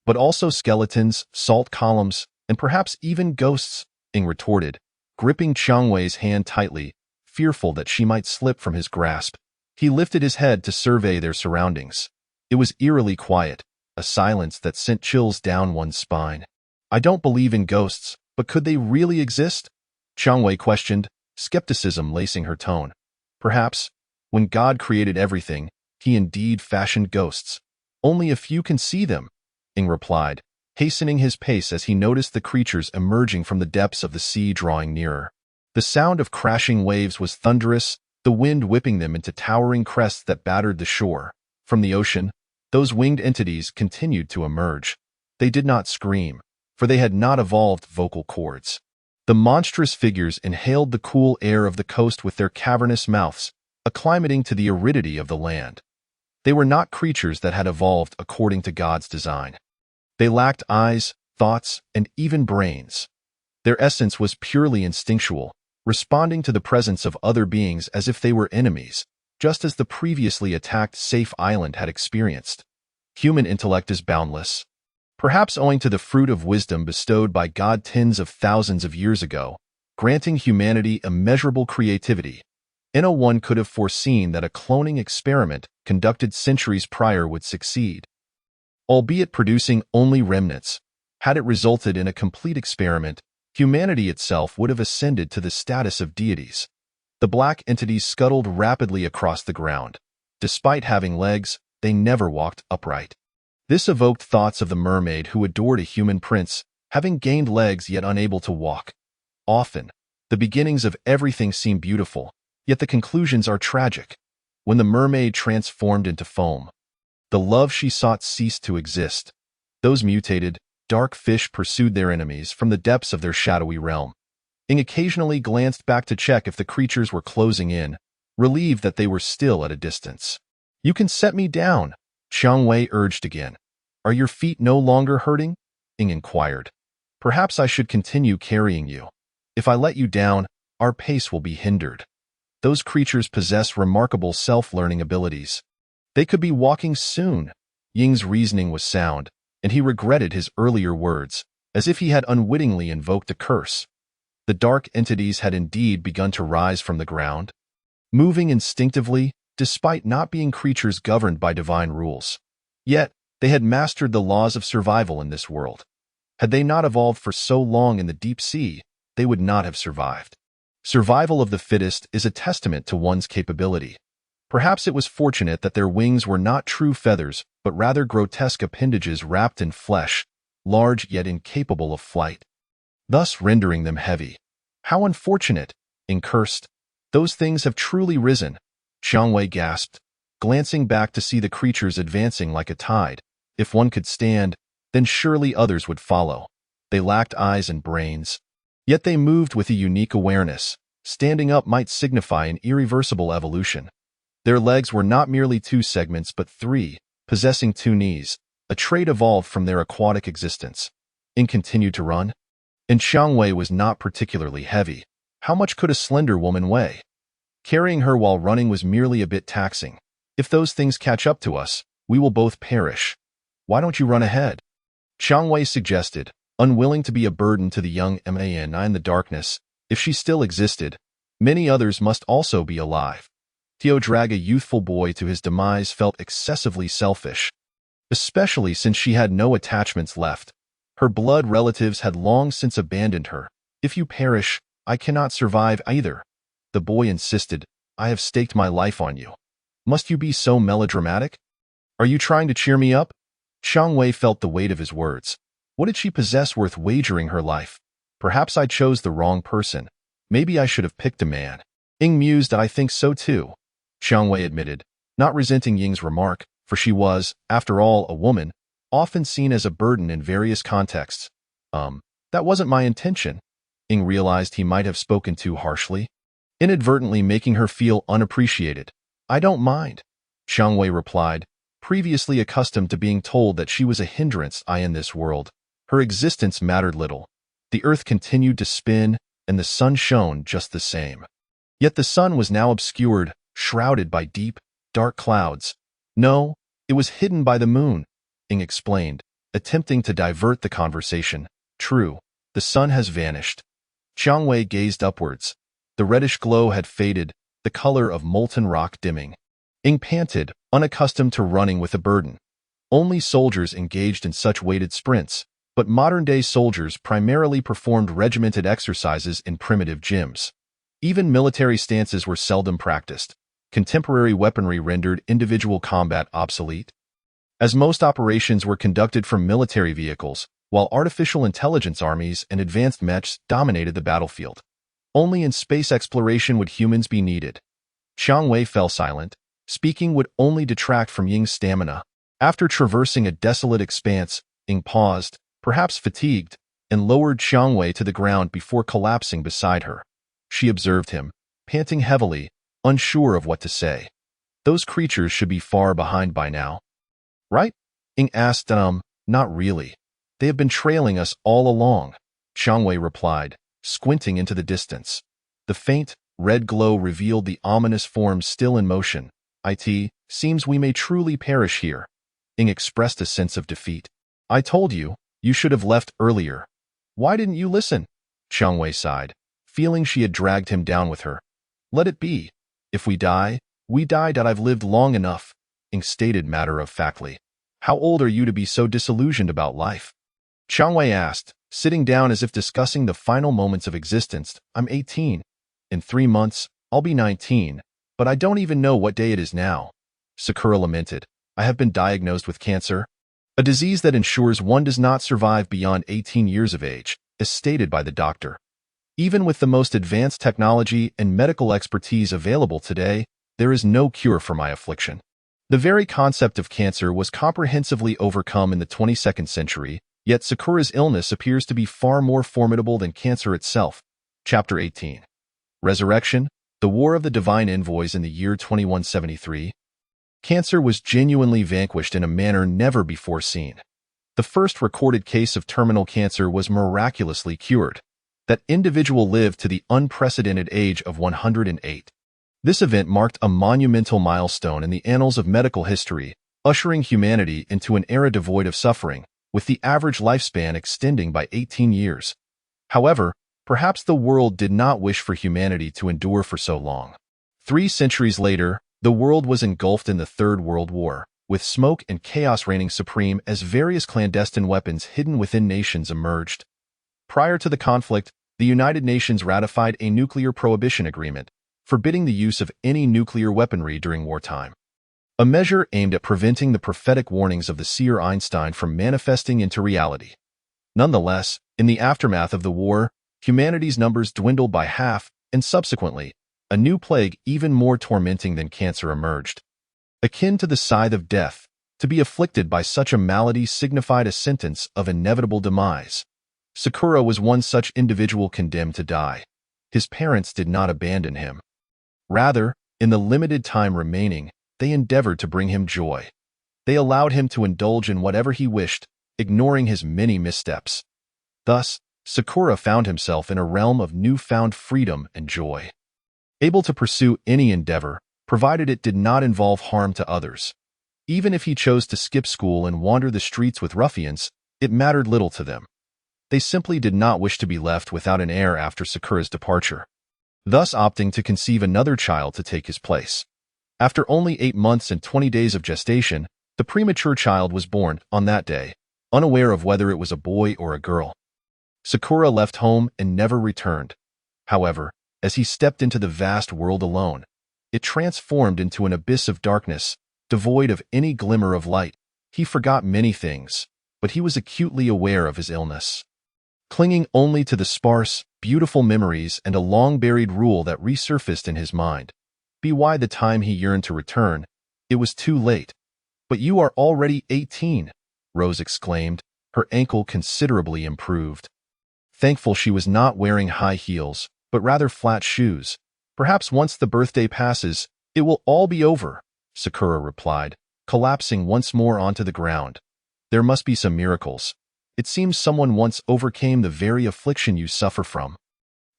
but also skeletons, salt columns, and perhaps even ghosts," Ying retorted, gripping Xiang Wei's hand tightly, fearful that she might slip from his grasp. He lifted his head to survey their surroundings. It was eerily quiet, a silence that sent chills down one's spine. "I don't believe in ghosts, but could they really exist?" Xiang Wei questioned, skepticism lacing her tone. "Perhaps, when God created everything, he indeed fashioned ghosts. Only a few can see them," Ying replied, hastening his pace as he noticed the creatures emerging from the depths of the sea drawing nearer. The sound of crashing waves was thunderous, the wind whipping them into towering crests that battered the shore. From the ocean, those winged entities continued to emerge. They did not scream, for they had not evolved vocal cords. The monstrous figures inhaled the cool air of the coast with their cavernous mouths, acclimating to the aridity of the land. They were not creatures that had evolved according to God's design. They lacked eyes, thoughts, and even brains. Their essence was purely instinctual, responding to the presence of other beings as if they were enemies, just as the previously attacked Safe Island had experienced. Human intellect is boundless. Perhaps owing to the fruit of wisdom bestowed by God tens of thousands of years ago, granting humanity immeasurable creativity, no one could have foreseen that a cloning experiment conducted centuries prior would succeed. Albeit producing only remnants, had it resulted in a complete experiment, humanity itself would have ascended to the status of deities. The black entities scuttled rapidly across the ground. Despite having legs, they never walked upright. This evoked thoughts of the mermaid who adored a human prince, having gained legs yet unable to walk. Often, the beginnings of everything seem beautiful, yet the conclusions are tragic. When the mermaid transformed into foam, the love she sought ceased to exist. Those mutated, dark fish pursued their enemies from the depths of their shadowy realm. Ying occasionally glanced back to check if the creatures were closing in, relieved that they were still at a distance. "You can set me down," Qiangwei urged again. "Are your feet no longer hurting?" Ying inquired. "Perhaps I should continue carrying you. If I let you down, our pace will be hindered." Those creatures possess remarkable self-learning abilities. They could be walking soon. Ying's reasoning was sound, and he regretted his earlier words, as if he had unwittingly invoked a curse. The dark entities had indeed begun to rise from the ground, moving instinctively, despite not being creatures governed by divine rules. Yet, they had mastered the laws of survival in this world. Had they not evolved for so long in the deep sea, they would not have survived. Survival of the fittest is a testament to one's capability. Perhaps it was fortunate that their wings were not true feathers, but rather grotesque appendages wrapped in flesh, large yet incapable of flight, thus rendering them heavy. "How unfortunate," Ying cursed. "Those things have truly risen," Qiangwei gasped, glancing back to see the creatures advancing like a tide. If one could stand, then surely others would follow. They lacked eyes and brains. Yet they moved with a unique awareness. Standing up might signify an irreversible evolution. Their legs were not merely two segments but three, possessing two knees, a trait evolved from their aquatic existence. Ying continued to run, and Qiangwei was not particularly heavy. How much could a slender woman weigh? Carrying her while running was merely a bit taxing. "If those things catch up to us, we will both perish. Why don't you run ahead?" Qiangwei suggested, unwilling to be a burden to the young man in the darkness. If she still existed, many others must also be alive. To drag a youthful boy to his demise felt excessively selfish, especially since she had no attachments left. Her blood relatives had long since abandoned her. "If you perish, I cannot survive either," the boy insisted. "I have staked my life on you. Must you be so melodramatic? Are you trying to cheer me up?" Qiangwei felt the weight of his words. What did she possess worth wagering her life? Perhaps I chose the wrong person. Maybe I should have picked a man. Ying mused that I think so too, Qiangwei admitted, not resenting Ying's remark, for she was, after all, a woman, often seen as a burden in various contexts. That wasn't my intention. Ying realized he might have spoken too harshly, inadvertently making her feel unappreciated. "I don't mind," Qiangwei replied, previously accustomed to being told that she was a hindrance in this world. Her existence mattered little. The earth continued to spin, and the sun shone just the same. Yet the sun was now obscured, shrouded by deep, dark clouds. "No, it was hidden by the moon," Ying explained, attempting to divert the conversation. "True, the sun has vanished." Qiangwei gazed upwards. The reddish glow had faded, the color of molten rock dimming. Ying panted, unaccustomed to running with a burden. Only soldiers engaged in such weighted sprints, but modern-day soldiers primarily performed regimented exercises in primitive gyms. Even military stances were seldom practiced. Contemporary weaponry rendered individual combat obsolete, as most operations were conducted from military vehicles, while artificial intelligence armies and advanced mechs dominated the battlefield. Only in space exploration would humans be needed. Qiangwei fell silent. Speaking would only detract from Ying's stamina. After traversing a desolate expanse, Ying paused, perhaps fatigued, and lowered Qiangwei to the ground before collapsing beside her. She observed him, panting heavily, unsure of what to say. "Those creatures should be far behind by now, right?" Ying asked. Not really. They have been trailing us all along," Qiangwei replied, squinting into the distance. The faint, red glow revealed the ominous forms still in motion. "It seems we may truly perish here." Ying expressed a sense of defeat. "I told you, you should have left earlier. Why didn't you listen?" Qiangwei sighed, feeling she had dragged him down with her. "Let it be. If we die, we die. I've lived long enough," Ying stated matter-of-factly. "How old are you to be so disillusioned about life?" Qiangwei asked, sitting down as if discussing the final moments of existence. "I'm 18. In 3 months, I'll be 19, but I don't even know what day it is now." Sakura lamented. "I have been diagnosed with cancer, a disease that ensures one does not survive beyond 18 years of age, as stated by the doctor. Even with the most advanced technology and medical expertise available today, there is no cure for my affliction. The very concept of cancer was comprehensively overcome in the 22nd century, Yet Sakura's illness appears to be far more formidable than cancer itself. Chapter 18. Resurrection, the War of the Divine Envoys in the year 2173. Cancer was genuinely vanquished in a manner never before seen. The first recorded case of terminal cancer was miraculously cured. That individual lived to the unprecedented age of 108. This event marked a monumental milestone in the annals of medical history, ushering humanity into an era devoid of suffering, with the average lifespan extending by 18 years. However, perhaps the world did not wish for humanity to endure for so long. 3 centuries later, the world was engulfed in the Third World War, with smoke and chaos reigning supreme as various clandestine weapons hidden within nations emerged. Prior to the conflict, the United Nations ratified a nuclear prohibition agreement, forbidding the use of any nuclear weaponry during wartime. A measure aimed at preventing the prophetic warnings of the seer Einstein from manifesting into reality. Nonetheless, in the aftermath of the war, humanity's numbers dwindled by half, and subsequently, a new plague even more tormenting than cancer emerged. Akin to the scythe of death, to be afflicted by such a malady signified a sentence of inevitable demise. Sakura was one such individual condemned to die. His parents did not abandon him. Rather, in the limited time remaining, they endeavored to bring him joy. They allowed him to indulge in whatever he wished, ignoring his many missteps. Thus, Sakura found himself in a realm of newfound freedom and joy. Able to pursue any endeavor, provided it did not involve harm to others. Even if he chose to skip school and wander the streets with ruffians, it mattered little to them. They simply did not wish to be left without an heir after Sakura's departure, thus opting to conceive another child to take his place. After only 8 months and 20 days of gestation, the premature child was born on that day, unaware of whether it was a boy or a girl. Sakura left home and never returned. However, as he stepped into the vast world alone, it transformed into an abyss of darkness, devoid of any glimmer of light. He forgot many things, but he was acutely aware of his illness. Clinging only to the sparse, beautiful memories and a long-buried rule that resurfaced in his mind. By the time he yearned to return, it was too late. "But you are already 18, Rose exclaimed, her ankle considerably improved. Thankful she was not wearing high heels, but rather flat shoes. "Perhaps once the birthday passes, it will all be over," Sakura replied, collapsing once more onto the ground. "There must be some miracles. It seems someone once overcame the very affliction you suffer from."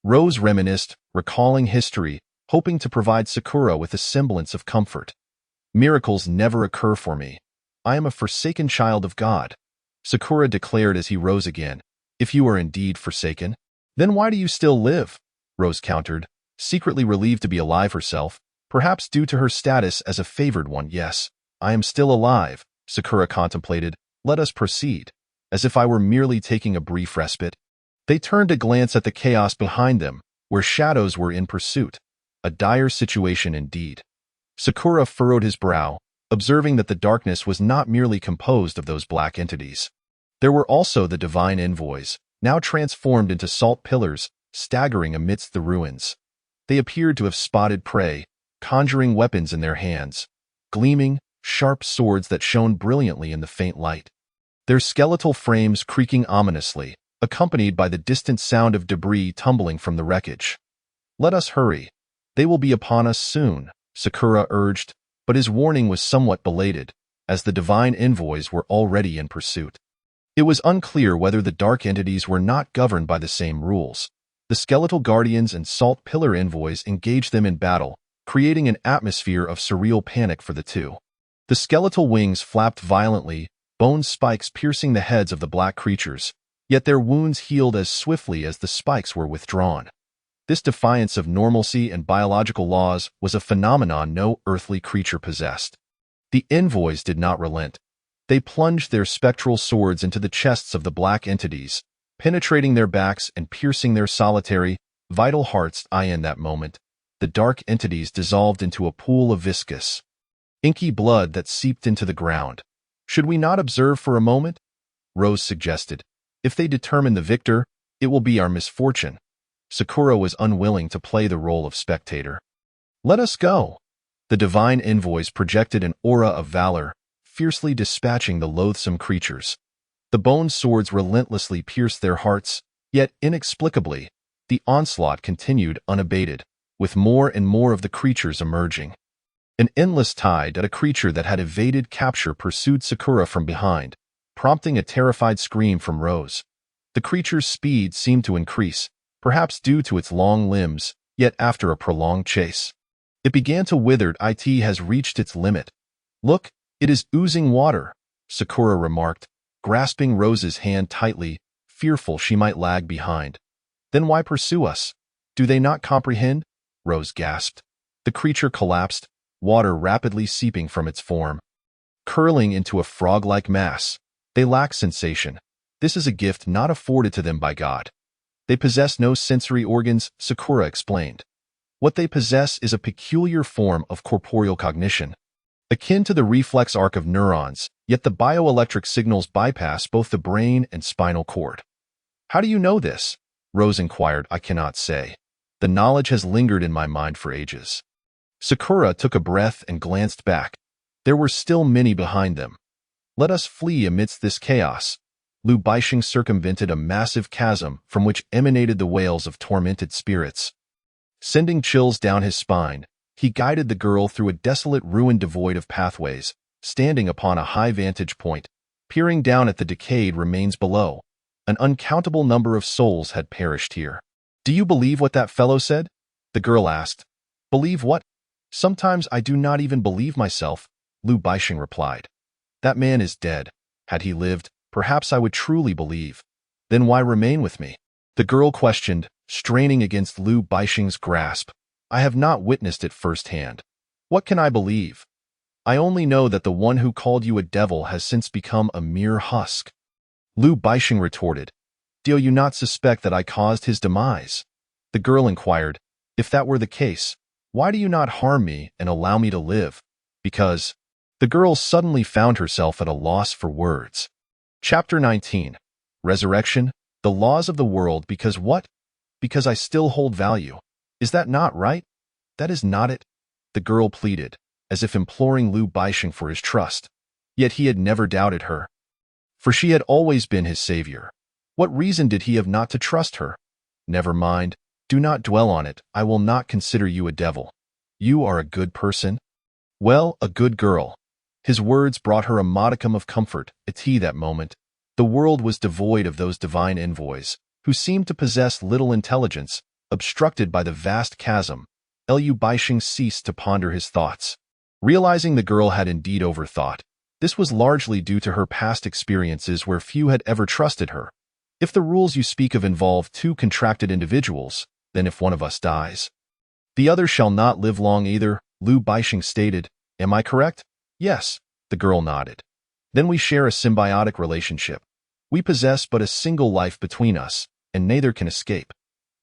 Rose reminisced, recalling history, hoping to provide Sakura with a semblance of comfort. "Miracles never occur for me. I am a forsaken child of God," Sakura declared as he rose again. "If you are indeed forsaken, then why do you still live?" Rose countered, secretly relieved to be alive herself, perhaps due to her status as a favored one. "Yes, I am still alive," Sakura contemplated. "Let us proceed." As if I were merely taking a brief respite. They turned to glance at the chaos behind them, where shadows were in pursuit. A dire situation indeed. Sakura furrowed his brow, observing that the darkness was not merely composed of those black entities. There were also the divine envoys, now transformed into salt pillars, staggering amidst the ruins. They appeared to have spotted prey, conjuring weapons in their hands, gleaming, sharp swords that shone brilliantly in the faint light. Their skeletal frames creaking ominously, accompanied by the distant sound of debris tumbling from the wreckage. "Let us hurry. They will be upon us soon," Sakura urged, but his warning was somewhat belated, as the divine envoys were already in pursuit. It was unclear whether the dark entities were not governed by the same rules. The skeletal guardians and salt pillar envoys engaged them in battle, creating an atmosphere of surreal panic for the two. The skeletal wings flapped violently, bone spikes piercing the heads of the black creatures, yet their wounds healed as swiftly as the spikes were withdrawn. This defiance of normalcy and biological laws was a phenomenon no earthly creature possessed. The envoys did not relent. They plunged their spectral swords into the chests of the black entities, penetrating their backs and piercing their solitary, vital hearts. In that moment, the dark entities dissolved into a pool of viscous, inky blood that seeped into the ground. "Should we not observe for a moment?" Rose suggested. "If they determine the victor, it will be our misfortune." Sakura was unwilling to play the role of spectator. "Let us go." The divine envoys projected an aura of valor, fiercely dispatching the loathsome creatures. The bone swords relentlessly pierced their hearts, yet inexplicably, the onslaught continued unabated, with more and more of the creatures emerging. An endless tide at a creature that had evaded capture pursued Sakura from behind, prompting a terrified scream from Rose. The creature's speed seemed to increase, perhaps due to its long limbs, yet after a prolonged chase, it began to wither. It has reached its limit. Look, it is oozing water, Sakura remarked, grasping Rose's hand tightly, fearful she might lag behind. Then why pursue us? Do they not comprehend? Rose gasped. The creature collapsed, water rapidly seeping from its form, curling into a frog-like mass. They lack sensation. This is a gift not afforded to them by God. They possess no sensory organs, Sakura explained. What they possess is a peculiar form of corporeal cognition, akin to the reflex arc of neurons, yet the bioelectric signals bypass both the brain and spinal cord. How do you know this? Rose inquired. I cannot say. The knowledge has lingered in my mind for ages. Sakura took a breath and glanced back. There were still many behind them. Let us flee amidst this chaos. Lu Baixing circumvented a massive chasm from which emanated the wails of tormented spirits. Sending chills down his spine, he guided the girl through a desolate ruin devoid of pathways, standing upon a high vantage point, peering down at the decayed remains below. An uncountable number of souls had perished here. Do you believe what that fellow said? The girl asked. Believe what? Sometimes I do not even believe myself, Lu Baixing replied. That man is dead. Had he lived, perhaps I would truly believe. Then why remain with me? The girl questioned, straining against Lu Baixing's grasp. I have not witnessed it firsthand. What can I believe? I only know that the one who called you a devil has since become a mere husk. Lu Baixing retorted. Do you not suspect that I caused his demise? The girl inquired. If that were the case, why do you not harm me and allow me to live? Because... The girl suddenly found herself at a loss for words. Chapter 19. Resurrection, the laws of the world. Because what? Because I still hold value. Is that not right? That is not it, the girl pleaded, as if imploring Lu Baixing for his trust. Yet he had never doubted her, for she had always been his savior. What reason did he have not to trust her? Never mind. Do not dwell on it. I will not consider you a devil. You are a good person. Well, a good girl. His words brought her a modicum of comfort. At that moment, the world was devoid of those divine envoys, who seemed to possess little intelligence, obstructed by the vast chasm. Lu Baixing ceased to ponder his thoughts. Realizing the girl had indeed overthought, this was largely due to her past experiences where few had ever trusted her. If the rules you speak of involve two contracted individuals, then if one of us dies, the other shall not live long either, Lu Baixing stated. Am I correct? Yes, the girl nodded. Then we share a symbiotic relationship. We possess but a single life between us, and neither can escape.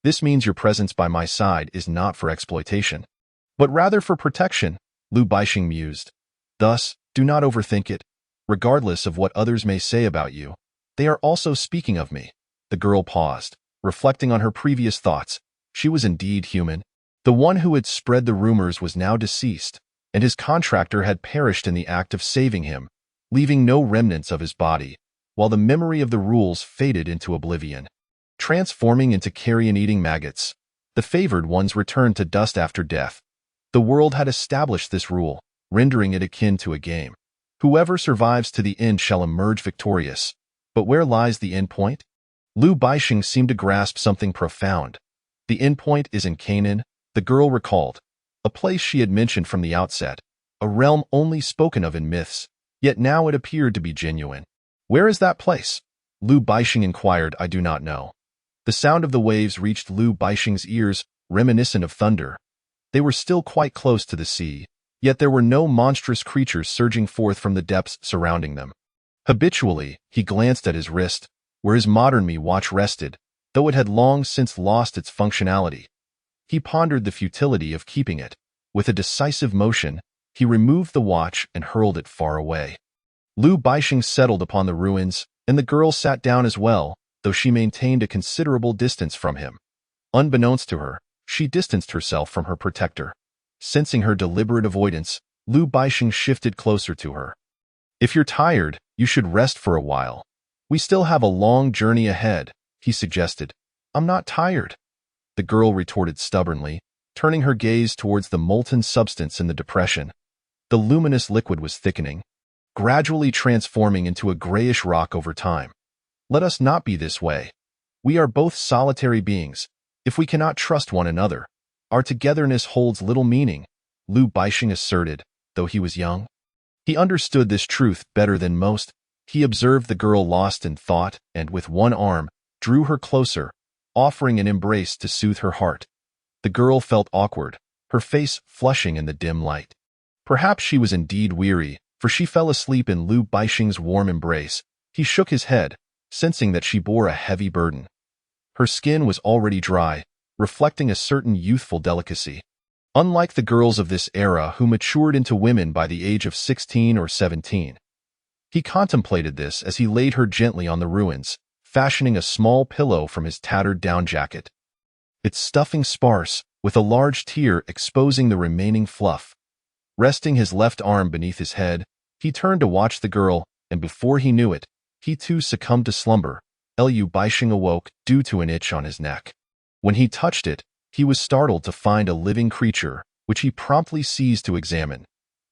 This means your presence by my side is not for exploitation, but rather for protection, Lu Baixing mused. Thus, do not overthink it. Regardless of what others may say about you, they are also speaking of me. The girl paused, reflecting on her previous thoughts. She was indeed human. The one who had spread the rumors was now deceased, and his contractor had perished in the act of saving him, leaving no remnants of his body, while the memory of the rules faded into oblivion. Transforming into carrion-eating maggots, the favored ones returned to dust after death. The world had established this rule, rendering it akin to a game. Whoever survives to the end shall emerge victorious. But where lies the end point? Lu Baixing seemed to grasp something profound. The end point is in Canaan, the girl recalled. A place she had mentioned from the outset, a realm only spoken of in myths, yet now it appeared to be genuine. Where is that place? Lu Baixing inquired. I do not know. The sound of the waves reached Lu Baixing's ears, reminiscent of thunder. They were still quite close to the sea, yet there were no monstrous creatures surging forth from the depths surrounding them. Habitually, he glanced at his wrist, where his modern me watch rested, though it had long since lost its functionality. He pondered the futility of keeping it. With a decisive motion, he removed the watch and hurled it far away. Lu Baixing settled upon the ruins, and the girl sat down as well, though she maintained a considerable distance from him. Unbeknownst to her, she distanced herself from her protector. Sensing her deliberate avoidance, Lu Baixing shifted closer to her. If you're tired, you should rest for a while. We still have a long journey ahead, he suggested. I'm not tired, the girl retorted stubbornly, turning her gaze towards the molten substance in the depression. The luminous liquid was thickening, gradually transforming into a grayish rock over time. Let us not be this way. We are both solitary beings. If we cannot trust one another, our togetherness holds little meaning, Lu Baixing asserted, though he was young. He understood this truth better than most. He observed the girl lost in thought and, with one arm, drew her closer, offering an embrace to soothe her heart. The girl felt awkward, her face flushing in the dim light. Perhaps she was indeed weary, for she fell asleep in Lu Baixing's warm embrace. He shook his head, sensing that she bore a heavy burden. Her skin was already dry, reflecting a certain youthful delicacy. Unlike the girls of this era who matured into women by the age of 16 or 17. He contemplated this as he laid her gently on the ruins, fashioning a small pillow from his tattered down jacket. Its stuffing sparse, with a large tear exposing the remaining fluff. Resting his left arm beneath his head, he turned to watch the girl, and before he knew it, he too succumbed to slumber. Lu Baixing awoke due to an itch on his neck. When he touched it, he was startled to find a living creature, which he promptly seized to examine.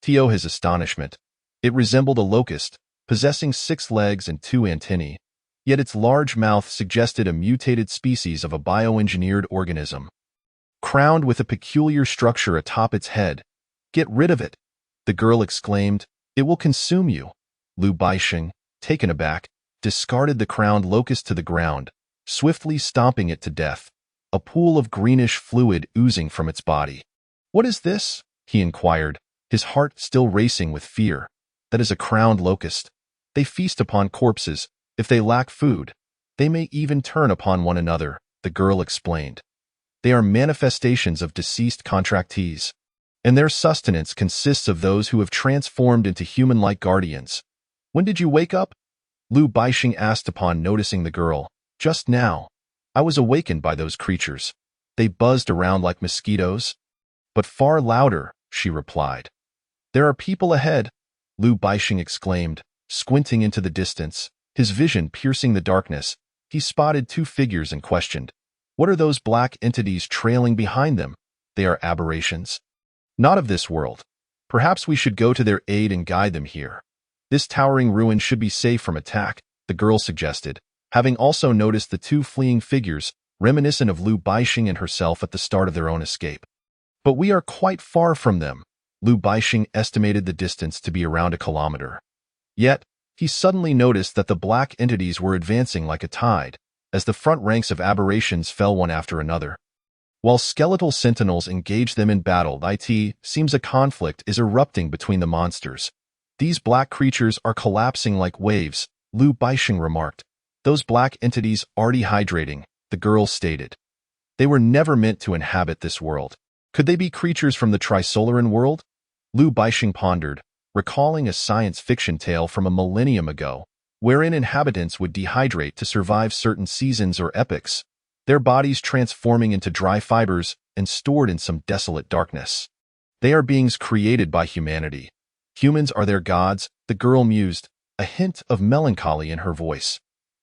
To his astonishment, it resembled a locust, possessing 6 legs and 2 antennae, yet its large mouth suggested a mutated species of a bioengineered organism. Crowned with a peculiar structure atop its head. Get rid of it, the girl exclaimed. It will consume you. Lu Baixing, taken aback, discarded the crowned locust to the ground, swiftly stomping it to death, a pool of greenish fluid oozing from its body. What is this? He inquired, his heart still racing with fear. That is a crowned locust. They feast upon corpses. If they lack food, they may even turn upon one another, the girl explained. They are manifestations of deceased contractees, and their sustenance consists of those who have transformed into human-like guardians. When did you wake up? Lu Baixing asked upon noticing the girl. Just now. I was awakened by those creatures. They buzzed around like mosquitoes. But far louder, she replied. There are people ahead, Lu Baixing exclaimed, squinting into the distance, his vision piercing the darkness. He spotted 2 figures and questioned. What are those black entities trailing behind them? They are aberrations. Not of this world. Perhaps we should go to their aid and guide them here. This towering ruin should be safe from attack, the girl suggested, having also noticed the 2 fleeing figures, reminiscent of Lu Baixing and herself at the start of their own escape. But we are quite far from them. Lu Baixing estimated the distance to be around a kilometer. Yet, he suddenly noticed that the black entities were advancing like a tide, as the front ranks of aberrations fell one after another. While skeletal sentinels engage them in battle, it seems a conflict is erupting between the monsters. These black creatures are collapsing like waves, Lu Baixing remarked. Those black entities are dehydrating, the girl stated. They were never meant to inhabit this world. Could they be creatures from the Trisolaran world? Lu Baixing pondered, recalling a science fiction tale from a millennium ago, wherein inhabitants would dehydrate to survive certain seasons or epochs, their bodies transforming into dry fibers and stored in some desolate darkness. They are beings created by humanity. Humans are their gods, the girl mused, a hint of melancholy in her voice.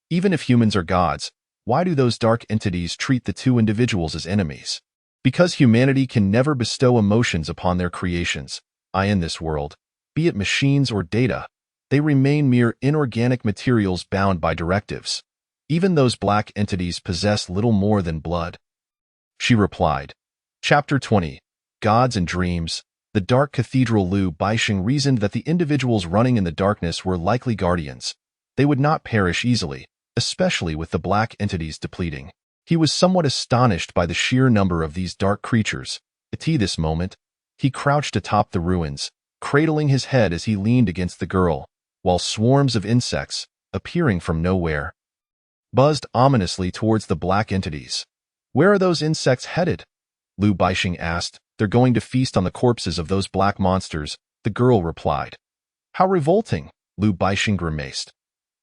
Even if humans are gods, why do those dark entities treat the 2 individuals as enemies? Because humanity can never bestow emotions upon their creations. In this world, be it machines or data, they remain mere inorganic materials bound by directives. Even those black entities possess little more than blood. She replied. Chapter 20. Gods and Dreams. The Dark Cathedral. Lu Baixing reasoned that the individuals running in the darkness were likely guardians. They would not perish easily, especially with the black entities depleting. He was somewhat astonished by the sheer number of these dark creatures. At this moment, he crouched atop the ruins, cradling his head as he leaned against the girl, while swarms of insects, appearing from nowhere, buzzed ominously towards the black entities. Where are those insects headed? Lu Baixing asked. They're going to feast on the corpses of those black monsters, the girl replied. How revolting, Lu Baixing grimaced.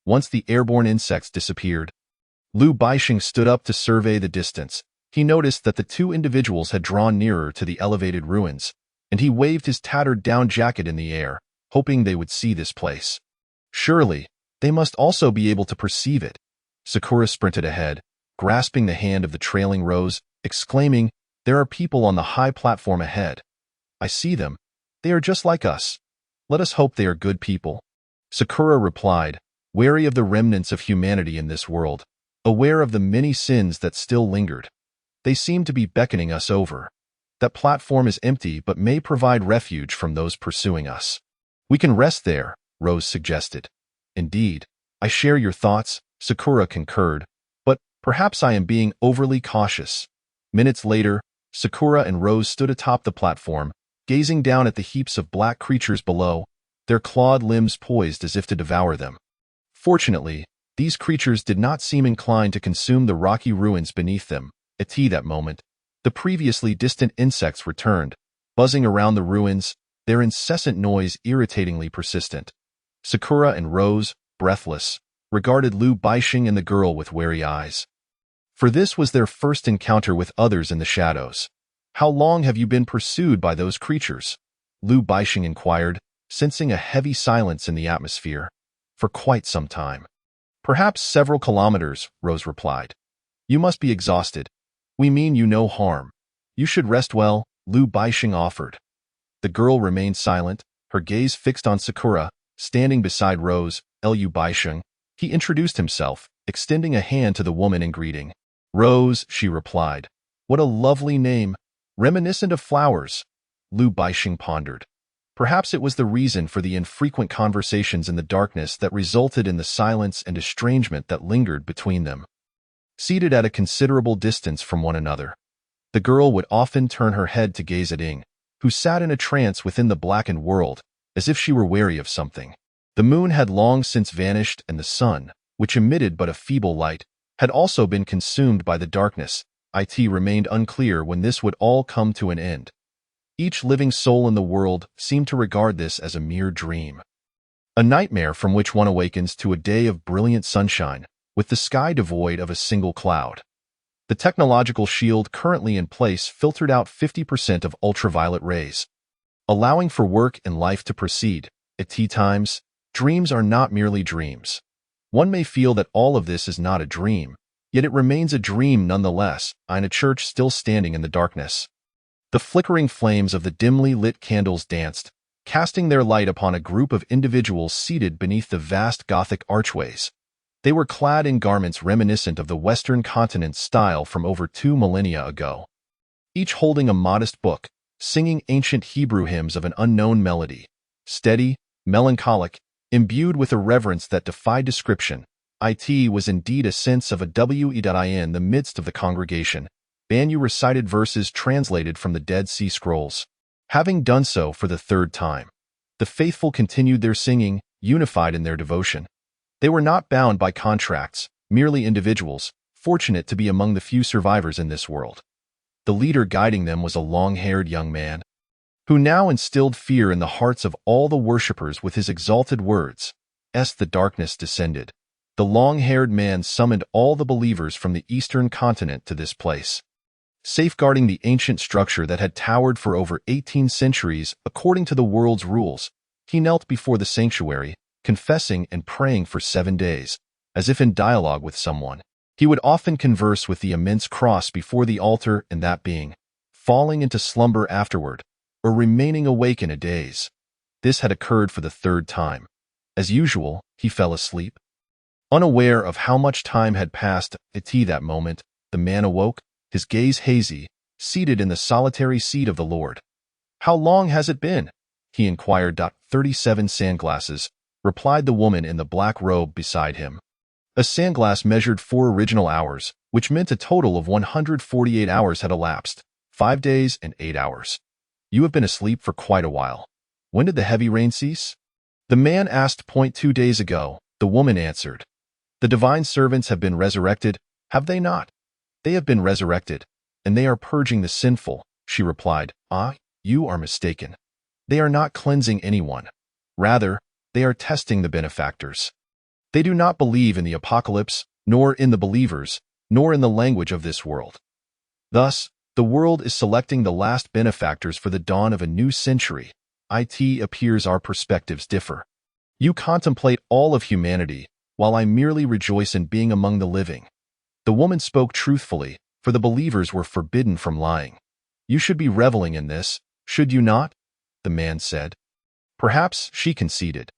Once the airborne insects disappeared, Lu Baixing stood up to survey the distance. He noticed that the 2 individuals had drawn nearer to the elevated ruins, and he waved his tattered down jacket in the air, hoping they would see this place. Surely, They must also be able to perceive it. Sakura sprinted ahead, grasping the hand of the trailing Rose, exclaiming, "There are people on the high platform ahead. I see them. They are just like us. Let us hope they are good people." Sakura replied, wary of the remnants of humanity in this world, aware of the many sins that still lingered. "They seem to be beckoning us over. That platform is empty but may provide refuge from those pursuing us." "We can rest there," Rose suggested. "Indeed, I share your thoughts," Sakura concurred, "but perhaps I am being overly cautious." Minutes later, Sakura and Rose stood atop the platform, gazing down at the heaps of black creatures below, their clawed limbs poised as if to devour them. Fortunately, these creatures did not seem inclined to consume the rocky ruins beneath them. At that moment, the previously distant insects returned, buzzing around the ruins, their incessant noise irritatingly persistent. Sakura and Rose, breathless, regarded Liu Baixing and the girl with wary eyes. For this was their first encounter with others in the shadows. "How long have you been pursued by those creatures?" Liu Baixing inquired, sensing a heavy silence in the atmosphere. "For quite some time." "Perhaps several kilometers," Rose replied. "You must be exhausted. We mean you no harm. You should rest well," Liu Baixing offered. The girl remained silent, her gaze fixed on Sakura, standing beside Rose. "Liu Baixing." He introduced himself, extending a hand to the woman in greeting. "Rose," she replied. "What a lovely name, reminiscent of flowers." Liu Baixing pondered. Perhaps it was the reason for the infrequent conversations in the darkness that resulted in the silence and estrangement that lingered between them. Seated at a considerable distance from one another, the girl would often turn her head to gaze at Ing, who sat in a trance within the blackened world, as if she were wary of something. The moon had long since vanished, and the sun, which emitted but a feeble light, had also been consumed by the darkness. It remained unclear when this would all come to an end. Each living soul in the world seemed to regard this as a mere dream. A nightmare from which one awakens to a day of brilliant sunshine, with the sky devoid of a single cloud. The technological shield currently in place filtered out 50% of ultraviolet rays, allowing for work and life to proceed. At times, dreams are not merely dreams. One may feel that all of this is not a dream, yet it remains a dream nonetheless. In a church still standing in the darkness, the flickering flames of the dimly lit candles danced, casting their light upon a group of individuals seated beneath the vast Gothic archways. They were clad in garments reminiscent of the Western continent's style from over 2 millennia ago, each holding a modest book, singing ancient Hebrew hymns of an unknown melody. Steady, melancholic, imbued with a reverence that defied description, it was indeed a sense of a in the midst of the congregation. Banyu recited verses translated from the Dead Sea Scrolls. Having done so for the third time, the faithful continued their singing, unified in their devotion. They were not bound by contracts, merely individuals, fortunate to be among the few survivors in this world. The leader guiding them was a long-haired young man, who now instilled fear in the hearts of all the worshippers with his exalted words. As the darkness descended, the long-haired man summoned all the believers from the eastern continent to this place. Safeguarding the ancient structure that had towered for over 18 centuries according to the world's rules, he knelt before the sanctuary, confessing and praying for 7 days, as if in dialogue with someone. He would often converse with the immense cross before the altar and that being, falling into slumber afterward, or remaining awake in a daze. This had occurred for the third time. As usual, he fell asleep. Unaware of how much time had passed at that moment, the man awoke, his gaze hazy, seated in the solitary seat of the Lord. "How long has it been?" he inquired. 37 sandglasses, replied the woman in the black robe beside him. A sandglass measured 4 original hours, which meant a total of 148 hours had elapsed, 5 days and 8 hours. "You have been asleep for quite a while. When did the heavy rain cease?" The man asked. 2 days ago, the woman answered. "The divine servants have been resurrected, have they not?" "They have been resurrected, and they are purging the sinful," she replied. "Ah, you are mistaken. They are not cleansing anyone. Rather, they are testing the benefactors. They do not believe in the apocalypse, nor in the believers, nor in the language of this world. Thus, the world is selecting the last benefactors for the dawn of a new century. It appears our perspectives differ. You contemplate all of humanity, while I merely rejoice in being among the living. The woman spoke truthfully, for the believers were forbidden from lying. You should be reveling in this, should you not? The man said. Perhaps, she conceded.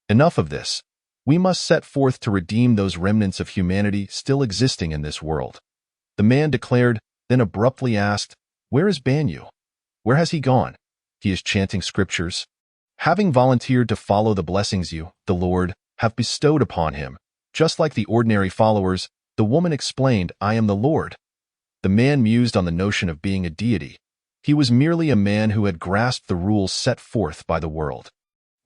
Enough of this. We must set forth to redeem those remnants of humanity still existing in this world. The man declared, then abruptly asked, Where is Banyu? Where has he gone? He is chanting scriptures. Having volunteered to follow the blessings you, the Lord, have bestowed upon him, just like the ordinary followers, the woman explained, I am the Lord. The man mused on the notion of being a deity. He was merely a man who had grasped the rules set forth by the world.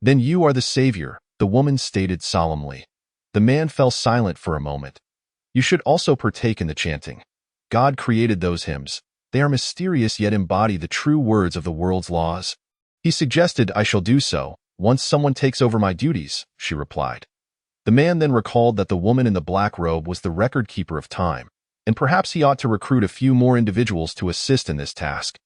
Then you are the Savior, the woman stated solemnly. The man fell silent for a moment. You should also partake in the chanting. God created those hymns. They are mysterious yet embody the true words of the world's laws. He suggested I shall do so, once someone takes over my duties, she replied. The man then recalled that the woman in the black robe was the record keeper of time, and perhaps he ought to recruit a few more individuals to assist in this task.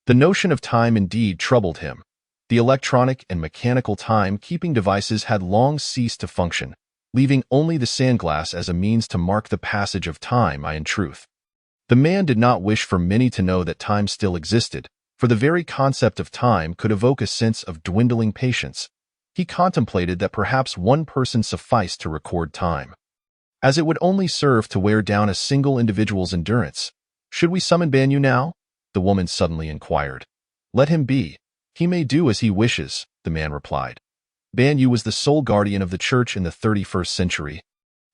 The notion of time indeed troubled him. The electronic and mechanical time-keeping devices had long ceased to function, leaving only the sandglass as a means to mark the passage of time, in truth. The man did not wish for many to know that time still existed, for the very concept of time could evoke a sense of dwindling patience. He contemplated that perhaps one person sufficed to record time, as it would only serve to wear down a single individual's endurance. Should we summon Banyu now? The woman suddenly inquired. Let him be. He may do as he wishes, the man replied. Banyu was the sole guardian of the church in the 31st century.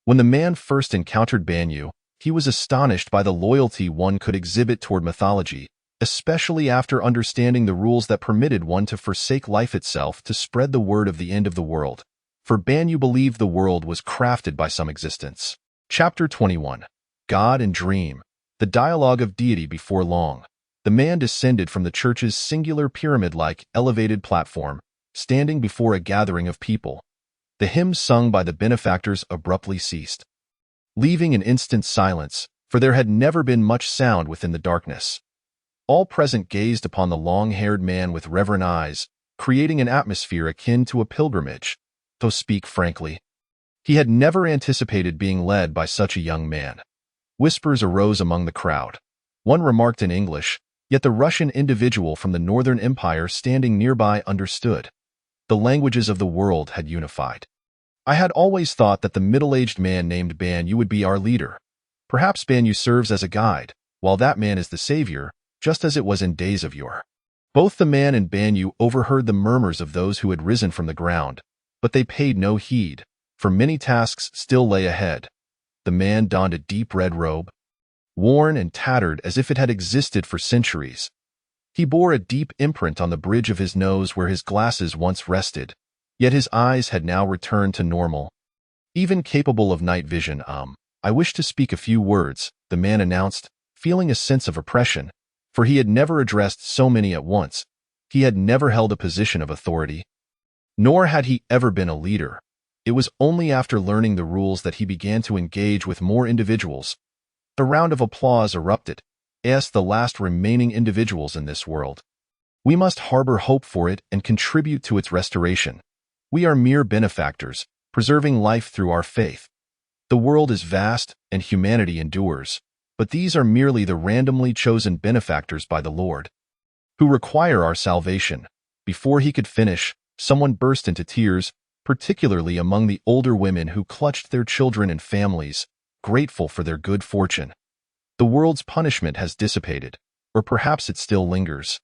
When the man first encountered Banyu, he was astonished by the loyalty one could exhibit toward mythology, especially after understanding the rules that permitted one to forsake life itself to spread the word of the end of the world. For Banyu believed the world was crafted by some existence. Chapter 21. God and Dream. The Dialogue of Deity. Before long, the man descended from the church's singular pyramid-like elevated platform, standing before a gathering of people. The hymns sung by the benefactors abruptly ceased, leaving an instant silence, for there had never been much sound within the darkness. All present gazed upon the long-haired man with reverent eyes, creating an atmosphere akin to a pilgrimage. To speak frankly, he had never anticipated being led by such a young man. Whispers arose among the crowd. One remarked in English, yet the Russian individual from the Northern Empire standing nearby understood. The languages of the world had unified. I had always thought that the middle-aged man named Banyu would be our leader. Perhaps Banyu serves as a guide, while that man is the savior, just as it was in days of yore. Both the man and Banyu overheard the murmurs of those who had risen from the ground, but they paid no heed, for many tasks still lay ahead. The man donned a deep red robe, worn and tattered as if it had existed for centuries. He bore a deep imprint on the bridge of his nose where his glasses once rested, yet his eyes had now returned to normal. Even capable of night vision, I wish to speak a few words, the man announced, feeling a sense of oppression, for he had never addressed so many at once. He had never held a position of authority, nor had he ever been a leader. It was only after learning the rules that he began to engage with more individuals. A round of applause erupted, as the last remaining individuals in this world. We must harbor hope for it and contribute to its restoration. We are mere benefactors, preserving life through our faith. The world is vast, and humanity endures, but these are merely the randomly chosen benefactors by the Lord, who require our salvation. Before he could finish, someone burst into tears, particularly among the older women who clutched their children and families, grateful for their good fortune. The world's punishment has dissipated, or perhaps it still lingers.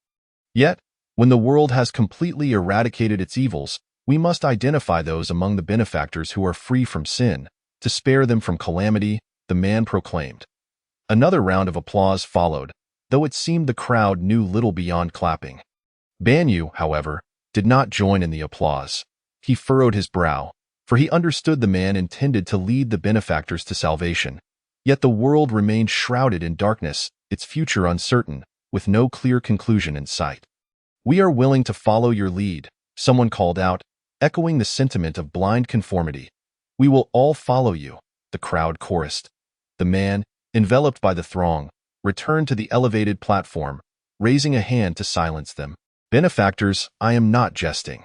Yet, when the world has completely eradicated its evils, we must identify those among the benefactors who are free from sin, to spare them from calamity, the man proclaimed. Another round of applause followed, though it seemed the crowd knew little beyond clapping. Banyu, however, did not join in the applause. He furrowed his brow, for he understood the man intended to lead the benefactors to salvation. Yet the world remained shrouded in darkness, its future uncertain, with no clear conclusion in sight. We are willing to follow your lead, someone called out, echoing the sentiment of blind conformity. We will all follow you, the crowd chorused. The man, enveloped by the throng, returned to the elevated platform, raising a hand to silence them. Benefactors, I am not jesting.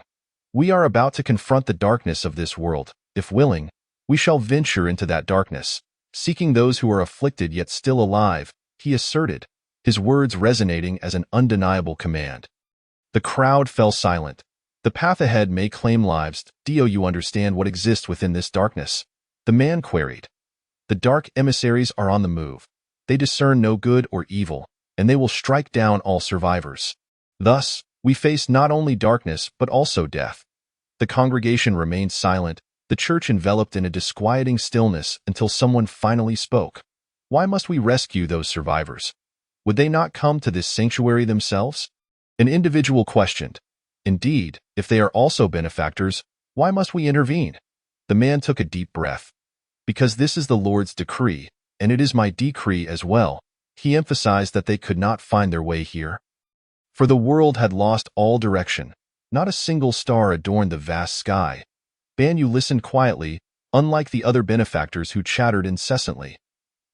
We are about to confront the darkness of this world. If willing, we shall venture into that darkness, seeking those who are afflicted yet still alive, he asserted, his words resonating as an undeniable command. The crowd fell silent. The path ahead may claim lives. Do you understand what exists within this darkness? The man queried. The dark emissaries are on the move. They discern no good or evil, and they will strike down all survivors. Thus, we face not only darkness but also death. The congregation remained silent, the church enveloped in a disquieting stillness until someone finally spoke. Why must we rescue those survivors? Would they not come to this sanctuary themselves? An individual questioned. Indeed, if they are also benefactors, why must we intervene? The man took a deep breath. Because this is the Lord's decree, and it is my decree as well. He emphasized that they could not find their way here. For the world had lost all direction. Not a single star adorned the vast sky. Banyu listened quietly, unlike the other benefactors who chattered incessantly.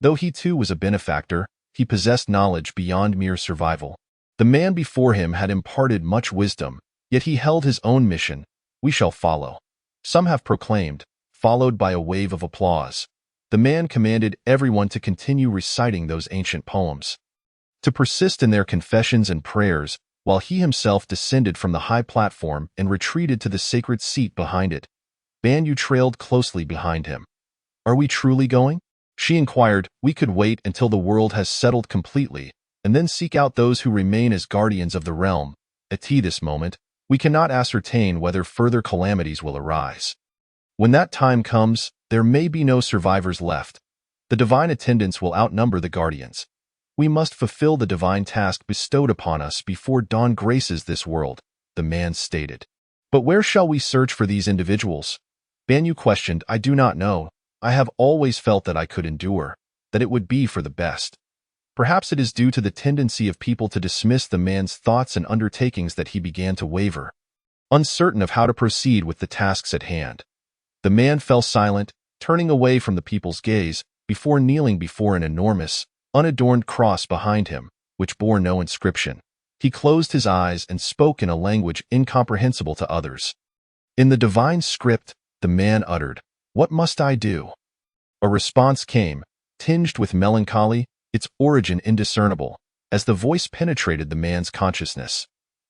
Though he too was a benefactor, he possessed knowledge beyond mere survival. The man before him had imparted much wisdom, yet he held his own mission. We shall follow. Some have proclaimed, followed by a wave of applause. The man commanded everyone to continue reciting those ancient poems, to persist in their confessions and prayers, while he himself descended from the high platform and retreated to the sacred seat behind it. Banyu trailed closely behind him. Are we truly going? She inquired. We could wait until the world has settled completely, and then seek out those who remain as guardians of the realm. At this moment, we cannot ascertain whether further calamities will arise. When that time comes, there may be no survivors left. The divine attendants will outnumber the guardians. We must fulfill the divine task bestowed upon us before dawn graces this world, the man stated. But where shall we search for these individuals? Banyu questioned. I do not know. I have always felt that I could endure, that it would be for the best. Perhaps it is due to the tendency of people to dismiss the man's thoughts and undertakings that he began to waver, uncertain of how to proceed with the tasks at hand. The man fell silent, turning away from the people's gaze, before kneeling before an enormous, unadorned cross behind him, which bore no inscription. He closed his eyes and spoke in a language incomprehensible to others. In the divine script, the man uttered, "What must I do?" A response came, tinged with melancholy, its origin indiscernible, as the voice penetrated the man's consciousness.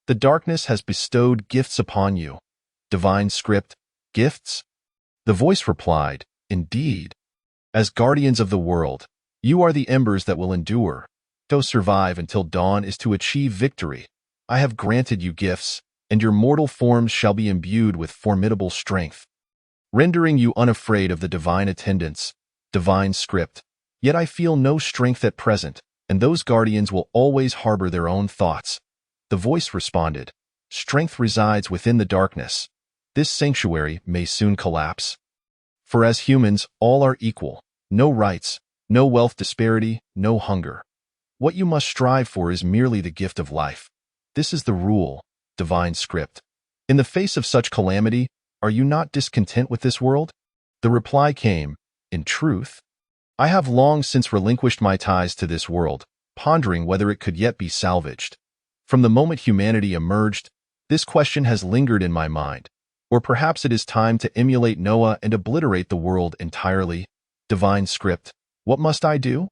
The darkness has bestowed gifts upon you. Divine script, gifts? The voice replied, indeed. As guardians of the world, you are the embers that will endure. To survive until dawn is to achieve victory. I have granted you gifts, and your mortal forms shall be imbued with formidable strength, rendering you unafraid of the divine attendants. Divine script. Yet I feel no strength at present, and those guardians will always harbor their own thoughts. The voice responded, strength resides within the darkness. This sanctuary may soon collapse. For as humans, all are equal. No rights, no wealth disparity, no hunger. What you must strive for is merely the gift of life. This is the rule, divine script. In the face of such calamity, are you not discontent with this world? The reply came, in truth, I have long since relinquished my ties to this world, pondering whether it could yet be salvaged. From the moment humanity emerged, this question has lingered in my mind. Or perhaps it is time to emulate Noah and obliterate the world entirely. Divine script, what must I do?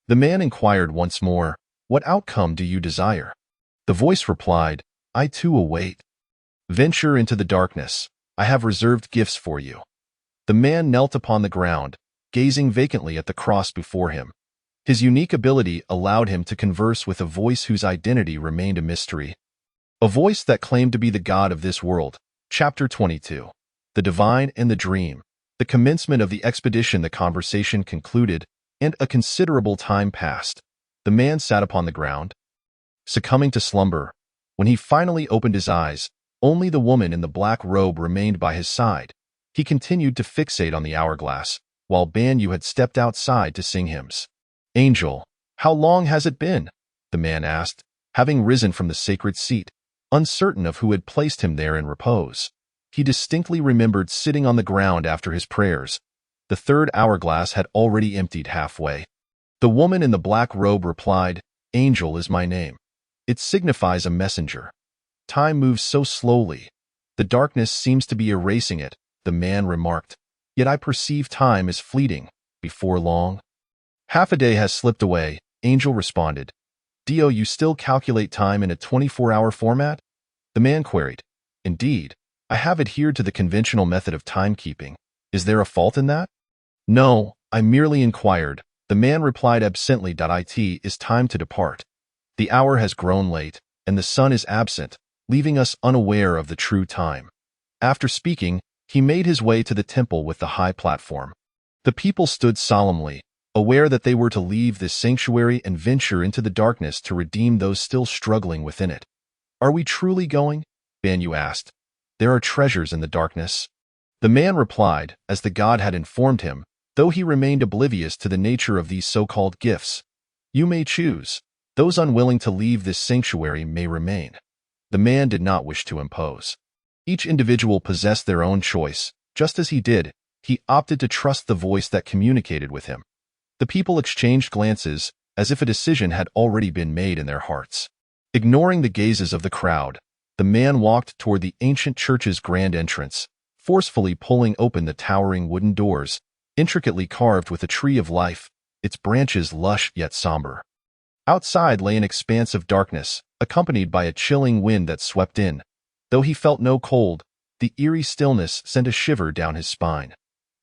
The man inquired once more, what outcome do you desire? The voice replied, I too await. Venture into the darkness. I have reserved gifts for you. The man knelt upon the ground, gazing vacantly at the cross before him. His unique ability allowed him to converse with a voice whose identity remained a mystery. A voice that claimed to be the God of this world. Chapter 22. The Divine and the Dream. The commencement of the expedition. The conversation concluded, and a considerable time passed. The man sat upon the ground, succumbing to slumber. When he finally opened his eyes, only the woman in the black robe remained by his side. He continued to fixate on the hourglass, while Banyu had stepped outside to sing hymns. Angel, how long has it been? The man asked, having risen from the sacred seat, uncertain of who had placed him there in repose. He distinctly remembered sitting on the ground after his prayers. The third hourglass had already emptied halfway. The woman in the black robe replied, Angel is my name. It signifies a messenger. Time moves so slowly. The darkness seems to be erasing it, the man remarked. Yet I perceive time as fleeting. Before long. Half a day has slipped away, Angel responded. Dio, you still calculate time in a 24-hour format? The man queried. Indeed, I have adhered to the conventional method of timekeeping. Is there a fault in that? No, I merely inquired. The man replied absently. It is time to depart. The hour has grown late, and the sun is absent, leaving us unaware of the true time. After speaking, he made his way to the temple with the high platform. The people stood solemnly, aware that they were to leave this sanctuary and venture into the darkness to redeem those still struggling within it. Are we truly going? Banyu asked. There are treasures in the darkness. The man replied, as the god had informed him, though he remained oblivious to the nature of these so-called gifts. You may choose. Those unwilling to leave this sanctuary may remain. The man did not wish to impose. Each individual possessed their own choice. Just as he did, he opted to trust the voice that communicated with him. The people exchanged glances, as if a decision had already been made in their hearts. Ignoring the gazes of the crowd, the man walked toward the ancient church's grand entrance, forcefully pulling open the towering wooden doors, intricately carved with a tree of life, its branches lush yet somber. Outside lay an expanse of darkness, accompanied by a chilling wind that swept in. Though he felt no cold, the eerie stillness sent a shiver down his spine.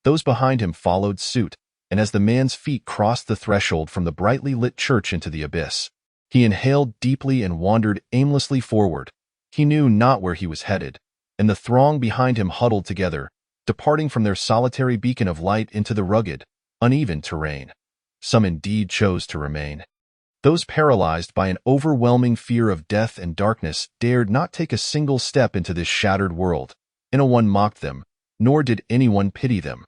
Those behind him followed suit, and as the man's feet crossed the threshold from the brightly lit church into the abyss, he inhaled deeply and wandered aimlessly forward. He knew not where he was headed, and the throng behind him huddled together, departing from their solitary beacon of light into the rugged, uneven terrain. Some indeed chose to remain. Those paralyzed by an overwhelming fear of death and darkness dared not take a single step into this shattered world. No one mocked them, nor did anyone pity them.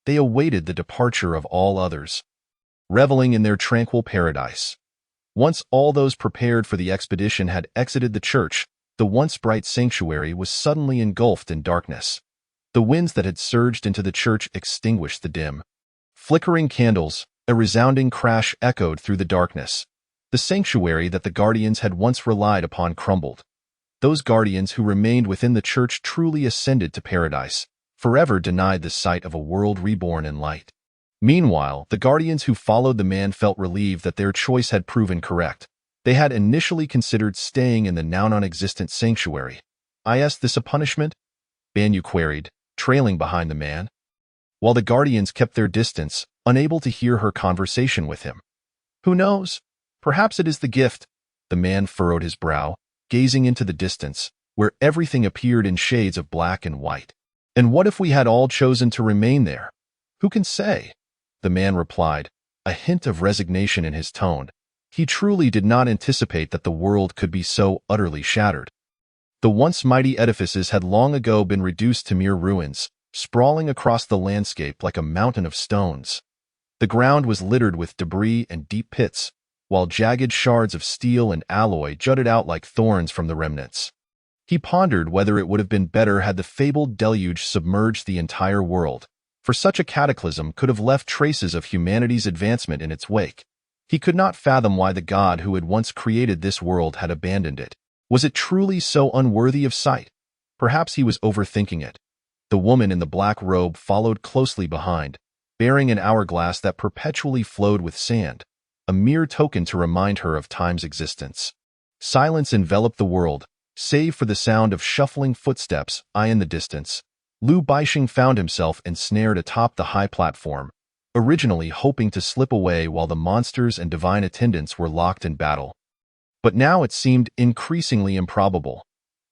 They awaited the departure of all others, reveling in their tranquil paradise. Once all those prepared for the expedition had exited the church, the once bright sanctuary was suddenly engulfed in darkness. The winds that had surged into the church extinguished the dim, flickering candles. A resounding crash echoed through the darkness. The sanctuary that the guardians had once relied upon crumbled. Those guardians who remained within the church truly ascended to paradise, forever denied the sight of a world reborn in light. Meanwhile, the guardians who followed the man felt relieved that their choice had proven correct. They had initially considered staying in the now non-existent sanctuary. Is this a punishment? Banyu queried, trailing behind the man. While the guardians kept their distance, unable to hear her conversation with him. Who knows? Perhaps it is the gift. The man furrowed his brow, gazing into the distance, where everything appeared in shades of black and white. And what if we had all chosen to remain there? Who can say? The man replied, a hint of resignation in his tone. He truly did not anticipate that the world could be so utterly shattered. The once mighty edifices had long ago been reduced to mere ruins, sprawling across the landscape like a mountain of stones. The ground was littered with debris and deep pits, while jagged shards of steel and alloy jutted out like thorns from the remnants. He pondered whether it would have been better had the fabled deluge submerged the entire world, for such a cataclysm could have left traces of humanity's advancement in its wake. He could not fathom why the God who had once created this world had abandoned it. Was it truly so unworthy of sight? Perhaps he was overthinking it. The woman in the black robe followed closely behind, bearing an hourglass that perpetually flowed with sand, a mere token to remind her of time's existence. Silence enveloped the world, save for the sound of shuffling footsteps in the distance. Liu Baixing found himself ensnared atop the high platform, originally hoping to slip away while the monsters and divine attendants were locked in battle. But now it seemed increasingly improbable.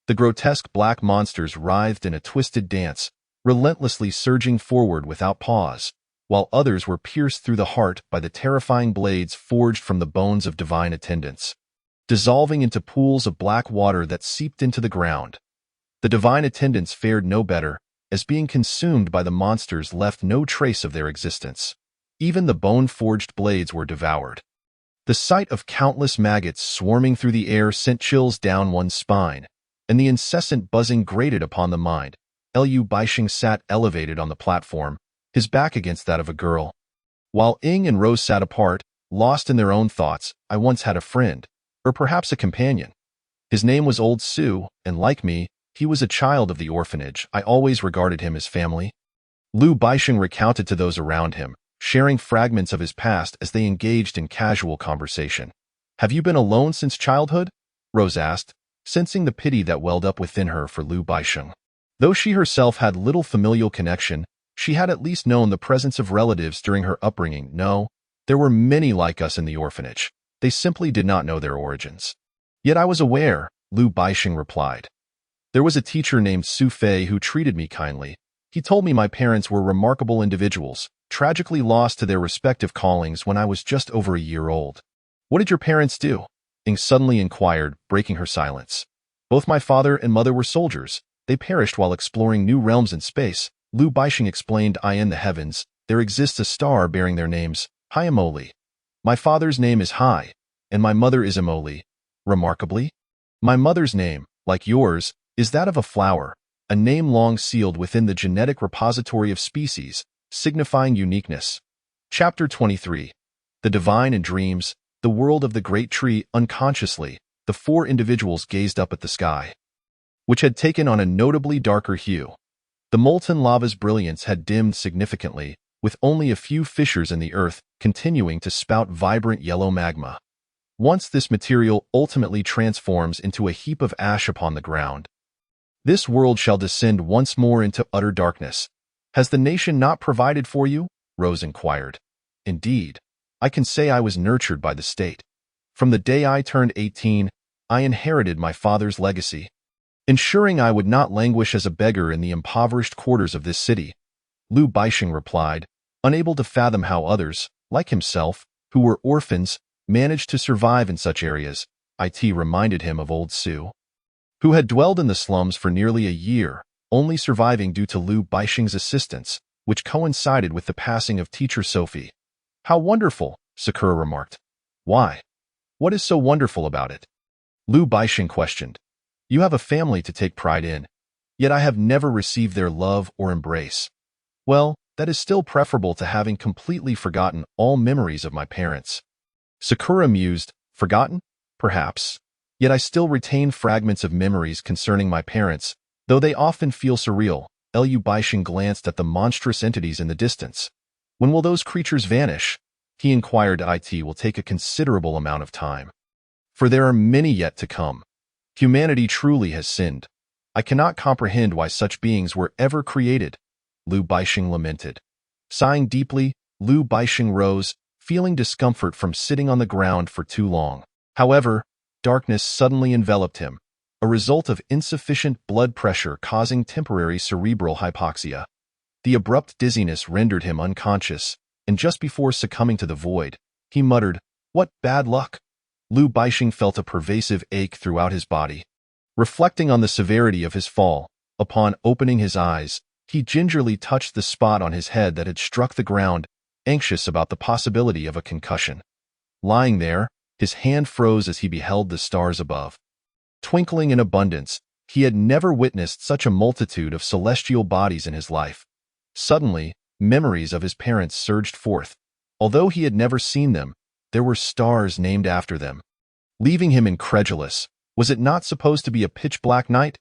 The grotesque black monsters writhed in a twisted dance, relentlessly surging forward without pause, while others were pierced through the heart by the terrifying blades forged from the bones of divine attendants, dissolving into pools of black water that seeped into the ground. The divine attendants fared no better, as being consumed by the monsters left no trace of their existence. Even the bone-forged blades were devoured. The sight of countless maggots swarming through the air sent chills down one's spine, and the incessant buzzing grated upon the mind. Liu Baixing sat elevated on the platform, his back against that of a girl. While Ying and Rose sat apart, lost in their own thoughts. I once had a friend, or perhaps a companion. His name was Old Sue, and like me, He was a child of the orphanage. I always regarded him as family. Lu Baixing recounted to those around him, sharing fragments of his past as they engaged in casual conversation. Have you been alone since childhood? Rose asked, sensing the pity that welled up within her for Lu Baixing. Though she herself had little familial connection, she had at least known the presence of relatives during her upbringing. No, there were many like us in the orphanage. They simply did not know their origins. Yet I was aware, Lu Baixing replied. There was a teacher named Su Fei who treated me kindly. He told me my parents were remarkable individuals, tragically lost to their respective callings when I was just over a year old. What did your parents do? Ing suddenly inquired, breaking her silence. Both my father and mother were soldiers. They perished while exploring new realms in space. Lu Baixing explained. In the heavens, there exists a star bearing their names, Hyamoli. My father's name is Hai, and my mother is Imoli. Remarkably, my mother's name, like yours, is that of a flower, a name long sealed within the genetic repository of species, signifying uniqueness. Chapter 23. The Divine in Dreams, the world of the great tree. Unconsciously, the four individuals gazed up at the sky, which had taken on a notably darker hue. The molten lava's brilliance had dimmed significantly, with only a few fissures in the earth continuing to spout vibrant yellow magma. Once this material ultimately transforms into a heap of ash upon the ground, this world shall descend once more into utter darkness. Has the nation not provided for you? Rose inquired. Indeed, I can say I was nurtured by the state. From the day I turned 18, I inherited my father's legacy, ensuring I would not languish as a beggar in the impoverished quarters of this city. Lu Baixing replied, unable to fathom how others, like himself, who were orphans, managed to survive in such areas. It reminded him of old Su, who had dwelled in the slums for nearly a year, only surviving due to Lu Baixing's assistance, which coincided with the passing of teacher Sophie. How wonderful, Sakura remarked. Why? What is so wonderful about it? Lu Baixing questioned. You have a family to take pride in, yet I have never received their love or embrace. Well, that is still preferable to having completely forgotten all memories of my parents. Sakura mused. Forgotten? Perhaps. Yet I still retain fragments of memories concerning my parents, though they often feel surreal. Lu Baixing glanced at the monstrous entities in the distance. When will those creatures vanish? He inquired. It will take a considerable amount of time, for there are many yet to come. Humanity truly has sinned. I cannot comprehend why such beings were ever created, Lu Baixing lamented. Sighing deeply, Lu Baixing rose, feeling discomfort from sitting on the ground for too long. However, darkness suddenly enveloped him, a result of insufficient blood pressure causing temporary cerebral hypoxia. The abrupt dizziness rendered him unconscious, and just before succumbing to the void, he muttered, What bad luck! Lu Baixing felt a pervasive ache throughout his body. Reflecting on the severity of his fall, upon opening his eyes, he gingerly touched the spot on his head that had struck the ground, anxious about the possibility of a concussion. Lying there, his hand froze as he beheld the stars above. Twinkling in abundance, he had never witnessed such a multitude of celestial bodies in his life. Suddenly, memories of his parents surged forth. Although he had never seen them, there were stars named after them. Leaving him incredulous, was it not supposed to be a pitch-black night?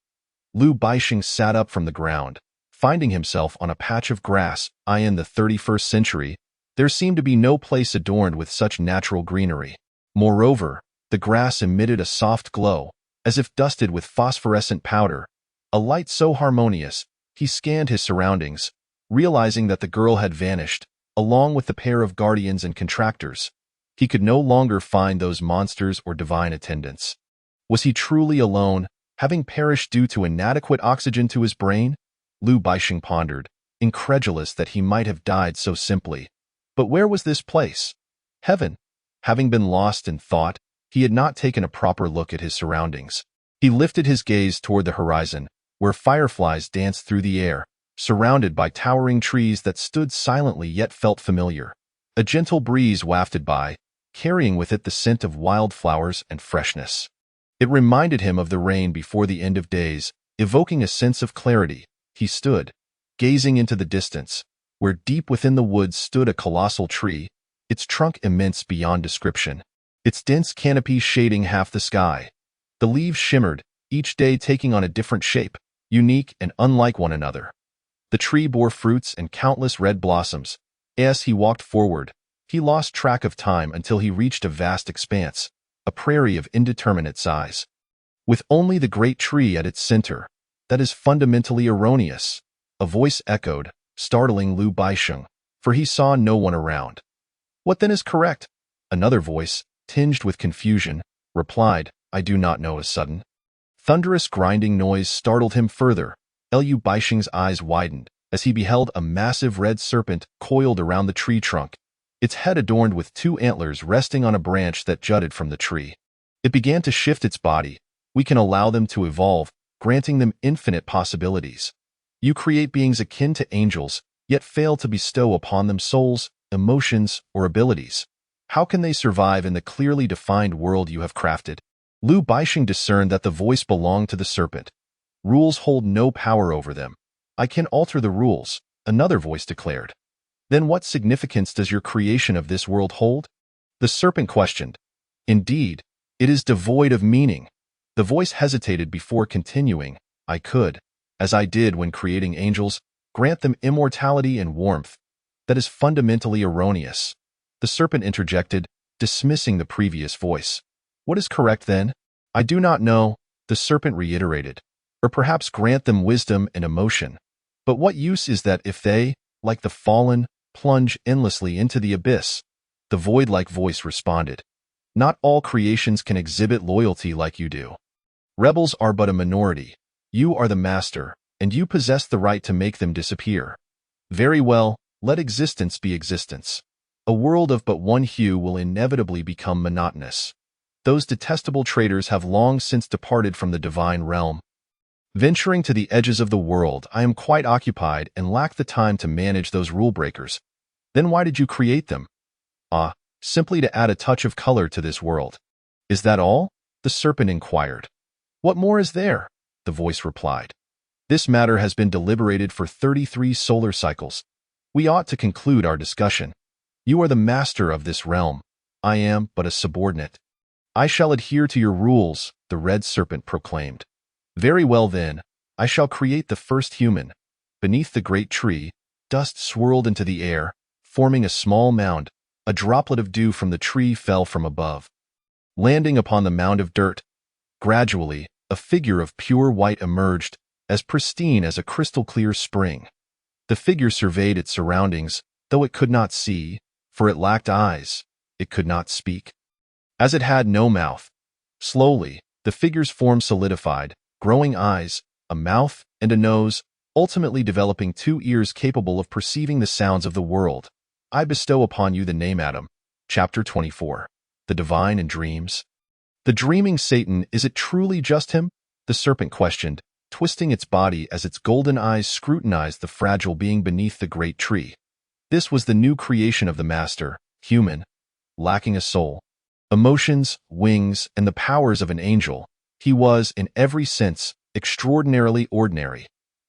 Lu Baixing sat up from the ground, finding himself on a patch of grass. In the 31st century, there seemed to be no place adorned with such natural greenery. Moreover, the grass emitted a soft glow, as if dusted with phosphorescent powder, a light so harmonious. He scanned his surroundings, realizing that the girl had vanished, along with the pair of guardians and contractors. He could no longer find those monsters or divine attendants. Was he truly alone, having perished due to inadequate oxygen to his brain? Lu Baixing pondered, incredulous that he might have died so simply. But where was this place? Heaven? Having been lost in thought, he had not taken a proper look at his surroundings. He lifted his gaze toward the horizon, where fireflies danced through the air, surrounded by towering trees that stood silently yet felt familiar. A gentle breeze wafted by, carrying with it the scent of wildflowers and freshness. It reminded him of the rain before the end of days, evoking a sense of clarity. He stood, gazing into the distance, where deep within the woods stood a colossal tree, its trunk immense beyond description, its dense canopy shading half the sky. The leaves shimmered, each day taking on a different shape, unique and unlike one another. The tree bore fruits and countless red blossoms. As he walked forward, he lost track of time until he reached a vast expanse, a prairie of indeterminate size. With only the great tree at its center, that is fundamentally erroneous, a voice echoed, startling Lu Baisheng, for he saw no one around. What then is correct? Another voice, tinged with confusion, replied, I do not know. A sudden, thunderous grinding noise startled him further. Lu Baisheng's eyes widened as he beheld a massive red serpent coiled around the tree trunk, its head adorned with two antlers resting on a branch that jutted from the tree. It began to shift its body. We can allow them to evolve, granting them infinite possibilities. You create beings akin to angels, yet fail to bestow upon them souls, emotions, or abilities. How can they survive in the clearly defined world you have crafted? Lu Baisheng discerned that the voice belonged to the serpent. Rules hold no power over them. I can alter the rules, another voice declared. Then what significance does your creation of this world hold? The serpent questioned. Indeed, it is devoid of meaning. The voice hesitated before continuing. I could, as I did when creating angels, grant them immortality and warmth. That is fundamentally erroneous. The serpent interjected, dismissing the previous voice. What is correct then? I do not know, the serpent reiterated. Or perhaps grant them wisdom and emotion. But what use is that if they, like the fallen, plunge endlessly into the abyss? The void-like voice responded. Not all creations can exhibit loyalty like you do. Rebels are but a minority. You are the master, and you possess the right to make them disappear. Very well, let existence be existence. A world of but one hue will inevitably become monotonous. Those detestable traitors have long since departed from the divine realm. Venturing to the edges of the world, I am quite occupied and lack the time to manage those rule breakers. Then why did you create them? Simply to add a touch of color to this world. Is that all? The serpent inquired. What more is there? The voice replied. This matter has been deliberated for 33 solar cycles. We ought to conclude our discussion. You are the master of this realm. I am but a subordinate. I shall adhere to your rules, the red serpent proclaimed. Very well then, I shall create the first human. Beneath the great tree, dust swirled into the air, forming a small mound. A droplet of dew from the tree fell from above. Landing upon the mound of dirt, gradually, a figure of pure white emerged, as pristine as a crystal-clear spring. The figure surveyed its surroundings, though it could not see, for it lacked eyes. It could not speak, as it had no mouth. Slowly, the figure's form solidified, growing eyes, a mouth, and a nose, ultimately developing 2 ears capable of perceiving the sounds of the world. I bestow upon you the name Adam. Chapter 24. The Divine in Dreams. The dreaming Satan, is it truly just him? The serpent questioned, twisting its body as its golden eyes scrutinized the fragile being beneath the great tree. This was the new creation of the master, human, lacking a soul, emotions, wings, and the powers of an angel. He was, in every sense, extraordinarily ordinary.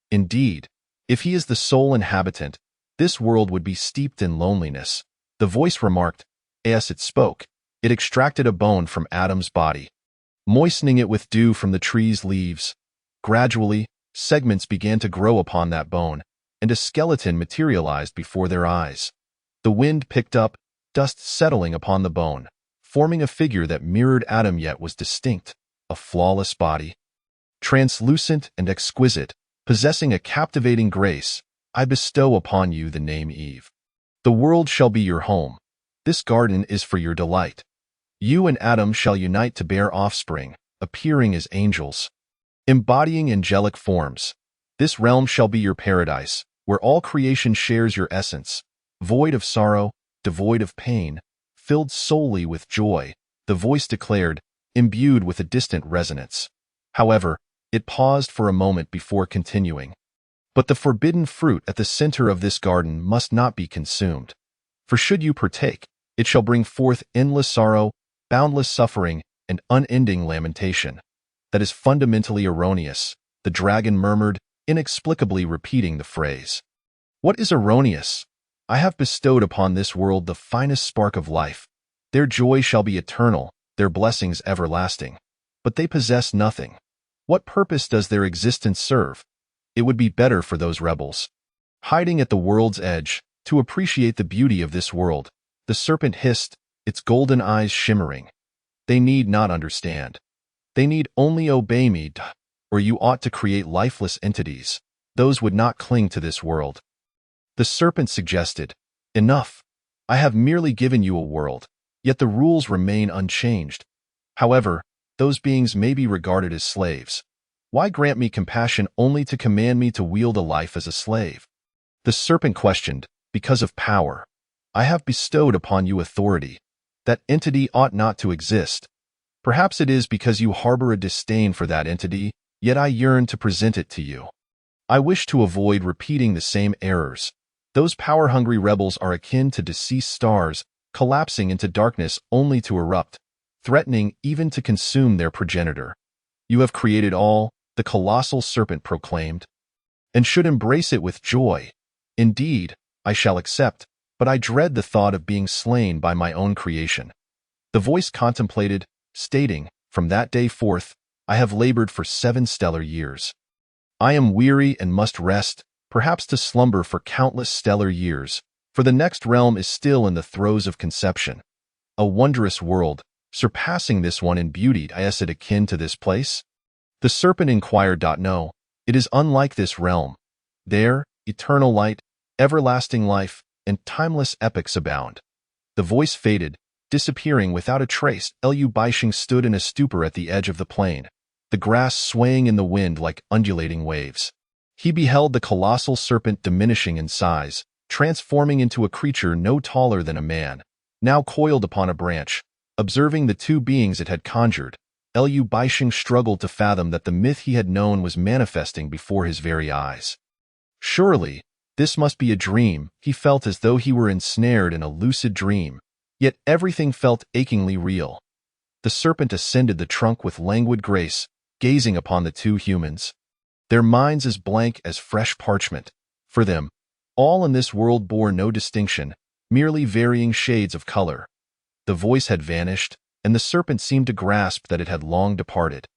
Indeed, if he is the sole inhabitant, this world would be steeped in loneliness. The voice remarked. As it spoke, it extracted a bone from Adam's body, moistening it with dew from the tree's leaves. Gradually, segments began to grow upon that bone, and a skeleton materialized before their eyes. The wind picked up, dust settling upon the bone, forming a figure that mirrored Adam yet was distinct, a flawless body. Translucent and exquisite, possessing a captivating grace, I bestow upon you the name Eve. The world shall be your home. This garden is for your delight. You and Adam shall unite to bear offspring, appearing as angels, embodying angelic forms. This realm shall be your paradise, where all creation shares your essence, void of sorrow, devoid of pain, filled solely with joy, the voice declared, imbued with a distant resonance. However, it paused for a moment before continuing. But the forbidden fruit at the center of this garden must not be consumed. For should you partake, it shall bring forth endless sorrow, boundless suffering, and unending lamentation. That is fundamentally erroneous, the dragon murmured, inexplicably repeating the phrase. What is erroneous? I have bestowed upon this world the finest spark of life. Their joy shall be eternal, their blessings everlasting. But they possess nothing. What purpose does their existence serve? it would be better for those rebels. Hiding at the world's edge, to appreciate the beauty of this world, the serpent hissed, its golden eyes shimmering. They need not understand. They need only obey me, or you ought to create lifeless entities. Those would not cling to this world. The serpent suggested, enough. I have merely given you a world, yet the rules remain unchanged. However, those beings may be regarded as slaves. Why grant me compassion only to command me to wield a life as a slave? The serpent questioned, because of power. I have bestowed upon you authority. That entity ought not to exist. Perhaps it is because you harbor a disdain for that entity, yet I yearn to present it to you. I wish to avoid repeating the same errors. Those power-hungry rebels are akin to deceased stars, collapsing into darkness only to erupt, threatening even to consume their progenitor. You have created all, the colossal serpent proclaimed, and should embrace it with joy. Indeed, I shall accept, but I dread the thought of being slain by my own creation. The voice contemplated, stating, from that day forth, I have labored for 7 stellar years. I am weary and must rest, perhaps to slumber for countless stellar years, for the next realm is still in the throes of conception. A wondrous world, surpassing this one in beauty. Is it akin to this place? The serpent inquired. No, it is unlike this realm. There, eternal light, everlasting life, and timeless epics abound. The voice faded, disappearing without a trace. Liu Baixing stood in a stupor at the edge of the plain, the grass swaying in the wind like undulating waves. He beheld the colossal serpent diminishing in size, transforming into a creature no taller than a man, now coiled upon a branch. Observing the two beings it had conjured, Liu Baixing struggled to fathom that the myth he had known was manifesting before his very eyes. Surely, this must be a dream. He felt as though he were ensnared in a lucid dream, yet everything felt achingly real. The serpent ascended the trunk with languid grace, gazing upon the two humans. Their minds as blank as fresh parchment. For them, all in this world bore no distinction, merely varying shades of color. The voice had vanished, and the serpent seemed to grasp that it had long departed,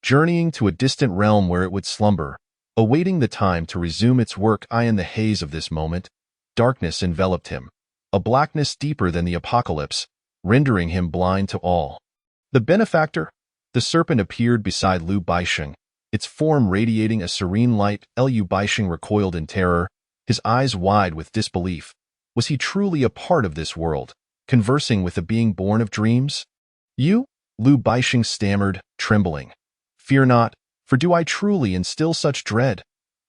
journeying to a distant realm where it would slumber, awaiting the time to resume its work. In the haze of this moment, darkness enveloped him, a blackness deeper than the apocalypse, rendering him blind to all. The benefactor? The serpent appeared beside Liu Baixing, its form radiating a serene light. Liu Baixing recoiled in terror, his eyes wide with disbelief. Was he truly a part of this world, conversing with a being born of dreams? You? Liu Baixing stammered, trembling. Fear not, for do I truly instill such dread?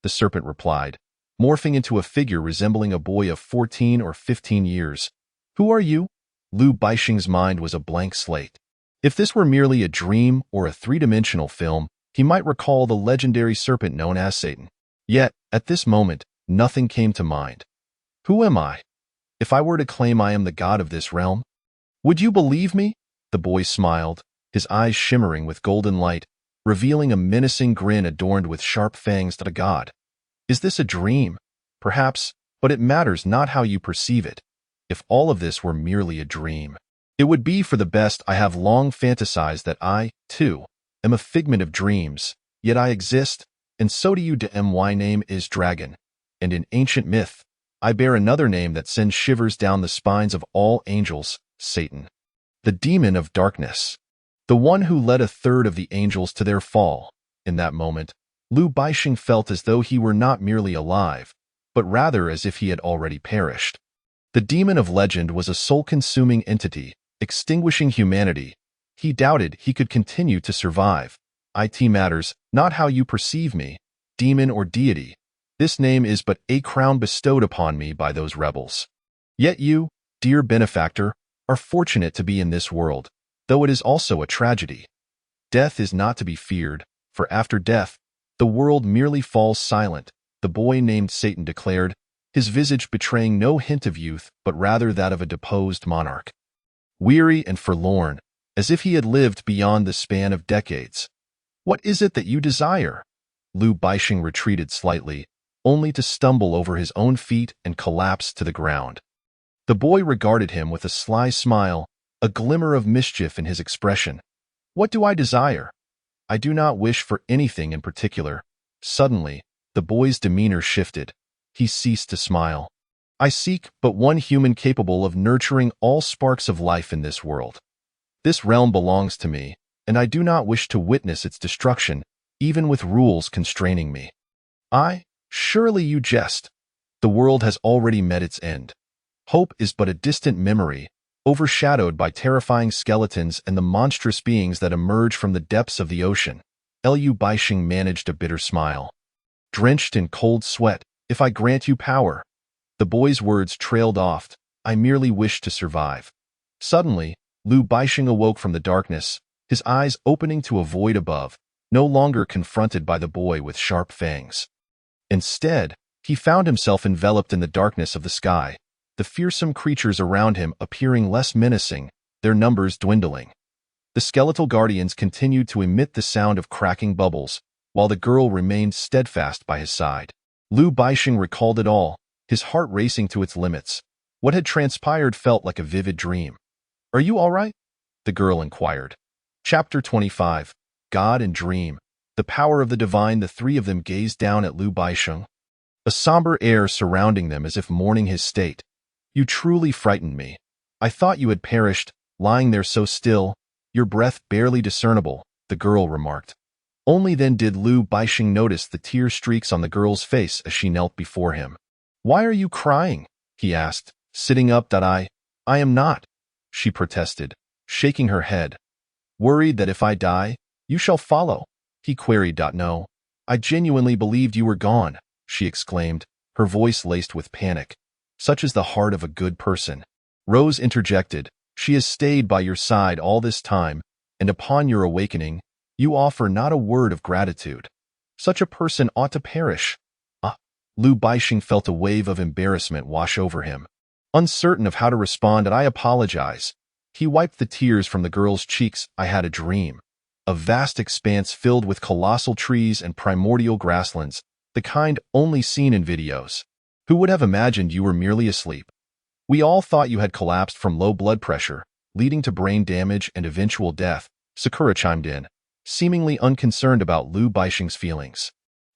The serpent replied, morphing into a figure resembling a boy of 14 or 15 years. Who are you? Liu Baixing's mind was a blank slate. If this were merely a dream or a three-dimensional film, he might recall the legendary serpent known as Satan. Yet, at this moment, nothing came to mind. Who am I? If I were to claim I am the god of this realm, would you believe me? The boy smiled, his eyes shimmering with golden light, revealing a menacing grin adorned with sharp fangs. A god. Is this a dream? Perhaps, but it matters not how you perceive it. If all of this were merely a dream, it would be for the best. I have long fantasized that I, too, am a figment of dreams, yet I exist, and so do you. My name is Dragon, and in ancient myth, I bear another name that sends shivers down the spines of all angels, Satan, the demon of darkness, the one who led a third of the angels to their fall. In that moment, Liu Baixing felt as though he were not merely alive, but rather as if he had already perished. The demon of legend was a soul-consuming entity, extinguishing humanity. He doubted he could continue to survive. It matters not how you perceive me, demon or deity. This name is but a crown bestowed upon me by those rebels. Yet you, dear benefactor, are fortunate to be in this world, though it is also a tragedy. Death is not to be feared, for after death, the world merely falls silent, the boy named Satan declared, his visage betraying no hint of youth but rather that of a deposed monarch. Weary and forlorn, as if he had lived beyond the span of decades. What is it that you desire? Liu Baixing retreated slightly, only to stumble over his own feet and collapse to the ground. The boy regarded him with a sly smile, a glimmer of mischief in his expression. What do I desire? I do not wish for anything in particular. Suddenly, The boy's demeanor shifted. He ceased to smile. I seek but one human capable of nurturing all sparks of life in this world. This realm belongs to me, and I do not wish to witness its destruction, even with rules constraining me. Surely you jest. The world has already met its end. Hope is but a distant memory, overshadowed by terrifying skeletons and the monstrous beings that emerge from the depths of the ocean. Liu Baixing managed a bitter smile. Drenched in cold sweat, if I grant you power. The boy's words trailed off. I merely wish to survive. Suddenly, Liu Baixing awoke from the darkness, his eyes opening to a void above, no longer confronted by the boy with sharp fangs. Instead, he found himself enveloped in the darkness of the sky, the fearsome creatures around him appearing less menacing, their numbers dwindling. The skeletal guardians continued to emit the sound of cracking bubbles, while the girl remained steadfast by his side. Liu Baixing recalled it all, his heart racing to its limits. What had transpired felt like a vivid dream. Are you all right? The girl inquired. Chapter 25. God and Dream. The power of the divine. The three of them gazed down at Liu Baixing, a somber air surrounding them as if mourning his state. You truly frightened me. I thought you had perished, lying there so still, your breath barely discernible, the girl remarked. Only then did Liu Baixing notice the tear streaks on the girl's face as she knelt before him. Why are you crying? He asked, sitting up. I am not, she protested, shaking her head. Worried that if I die, you shall follow? He queried. No, I genuinely believed you were gone, she exclaimed, her voice laced with panic. Such is the heart of a good person. Rose interjected. She has stayed by your side all this time, and upon your awakening, you offer not a word of gratitude. Such a person ought to perish. Liu Baixing felt a wave of embarrassment wash over him. Uncertain of how to respond, I apologize. He wiped the tears from the girl's cheeks. I had a dream. A vast expanse filled with colossal trees and primordial grasslands, the kind only seen in videos. Who would have imagined you were merely asleep? We all thought you had collapsed from low blood pressure, leading to brain damage and eventual death, Sakura chimed in, seemingly unconcerned about Liu Baixing's feelings.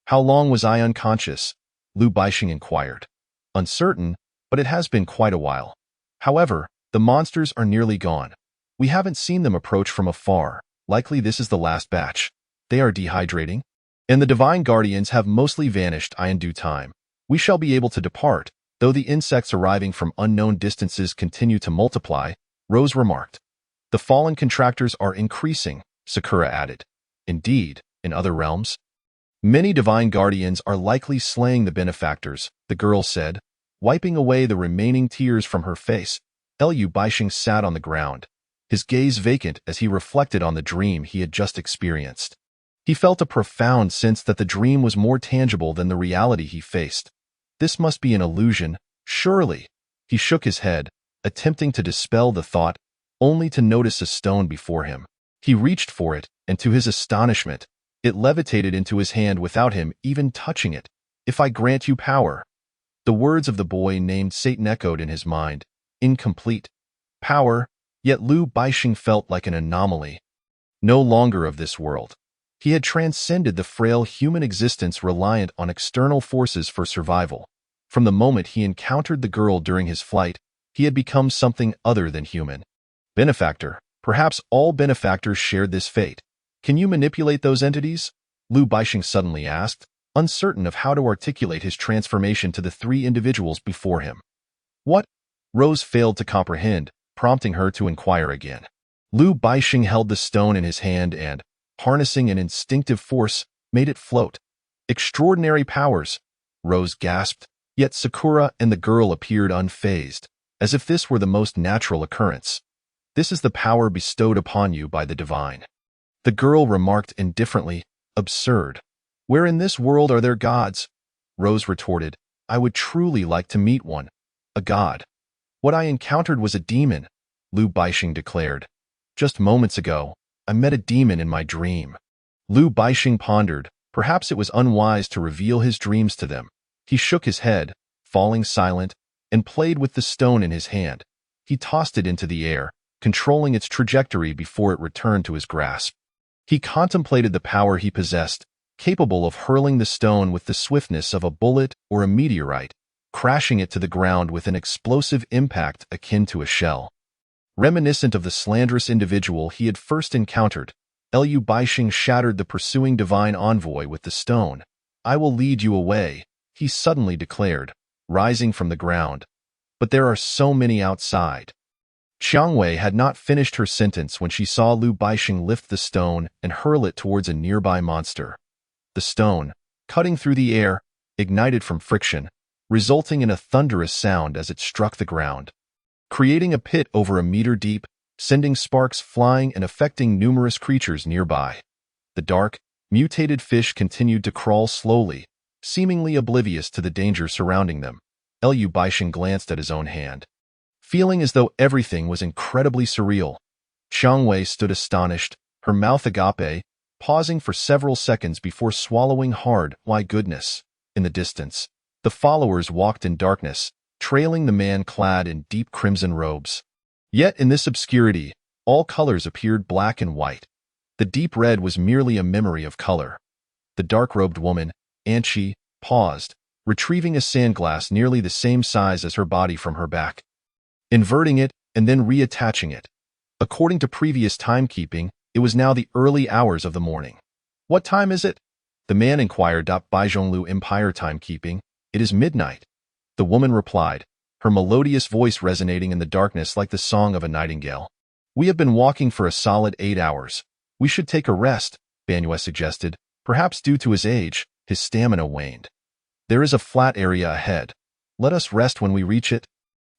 How long was I unconscious? Liu Baixing inquired. Uncertain, but it has been quite a while. However, the monsters are nearly gone. We haven't seen them approach from afar. Likely this is the last batch. They are dehydrating. And the divine guardians have mostly vanished. In due time, we shall be able to depart, though the insects arriving from unknown distances continue to multiply, Rose remarked. The fallen contractors are increasing, Sakura added. Indeed, in other realms, many divine guardians are likely slaying the benefactors, the girl said, wiping away the remaining tears from her face. Liu Baixing sat on the ground, his gaze vacant as he reflected on the dream he had just experienced. He felt a profound sense that the dream was more tangible than the reality he faced. This must be an illusion, surely. He shook his head, attempting to dispel the thought, only to notice a stone before him. He reached for it, and to his astonishment, it levitated into his hand without him even touching it. If I grant you power. The words of the boy named Satan echoed in his mind. Incomplete. Power, yet Liu Baixing felt like an anomaly. No longer of this world. He had transcended the frail human existence reliant on external forces for survival. From the moment he encountered the girl during his flight, he had become something other than human. Benefactor. Perhaps all benefactors shared this fate. Can you manipulate those entities? Liu Baixing suddenly asked, uncertain of how to articulate his transformation to the three individuals before him. What? Rose failed to comprehend, prompting her to inquire again. Liu Baixing held the stone in his hand and, harnessing an instinctive force, made it float. Extraordinary powers, Rose gasped, yet Sakura and the girl appeared unfazed, as if this were the most natural occurrence. This is the power bestowed upon you by the divine. The girl remarked indifferently, absurd. Where in this world are there gods? Rose retorted, I would truly like to meet one. A god. What I encountered was a demon, Liu Baixing declared. Just moments ago, I met a demon in my dream. Liu Baixing pondered. Perhaps it was unwise to reveal his dreams to them. He shook his head, falling silent, and played with the stone in his hand. He tossed it into the air, controlling its trajectory before it returned to his grasp. He contemplated the power he possessed, capable of hurling the stone with the swiftness of a bullet or a meteorite, crashing it to the ground with an explosive impact akin to a shell. Reminiscent of the slanderous individual he had first encountered, Liu Baixing shattered the pursuing divine envoy with the stone. "I will lead you away," he suddenly declared, rising from the ground. "But there are so many outside." Qiang Wei had not finished her sentence when she saw Liu Baixing lift the stone and hurl it towards a nearby monster. The stone, cutting through the air, ignited from friction, resulting in a thunderous sound as it struck the ground, creating a pit over a meter deep, sending sparks flying and affecting numerous creatures nearby. The dark, mutated fish continued to crawl slowly, seemingly oblivious to the danger surrounding them. Liu Baixing glanced at his own hand, feeling as though everything was incredibly surreal. Qiang Wei stood astonished, her mouth agape, pausing for several seconds before swallowing hard. "My goodness." In the distance, the followers walked in darkness, trailing the man clad in deep crimson robes. Yet in this obscurity, all colors appeared black and white. The deep red was merely a memory of color. The dark-robed woman, Anqi, paused, retrieving a sandglass nearly the same size as her body from her back, inverting it and then reattaching it. According to previous timekeeping, it was now the early hours of the morning. "What time is it?" the man inquired. "Baizhonglu Empire timekeeping. It is midnight." The woman replied, her melodious voice resonating in the darkness like the song of a nightingale. "We have been walking for a solid 8 hours. We should take a rest," Banyue suggested. Perhaps due to his age, his stamina waned. "There is a flat area ahead. Let us rest when we reach it,"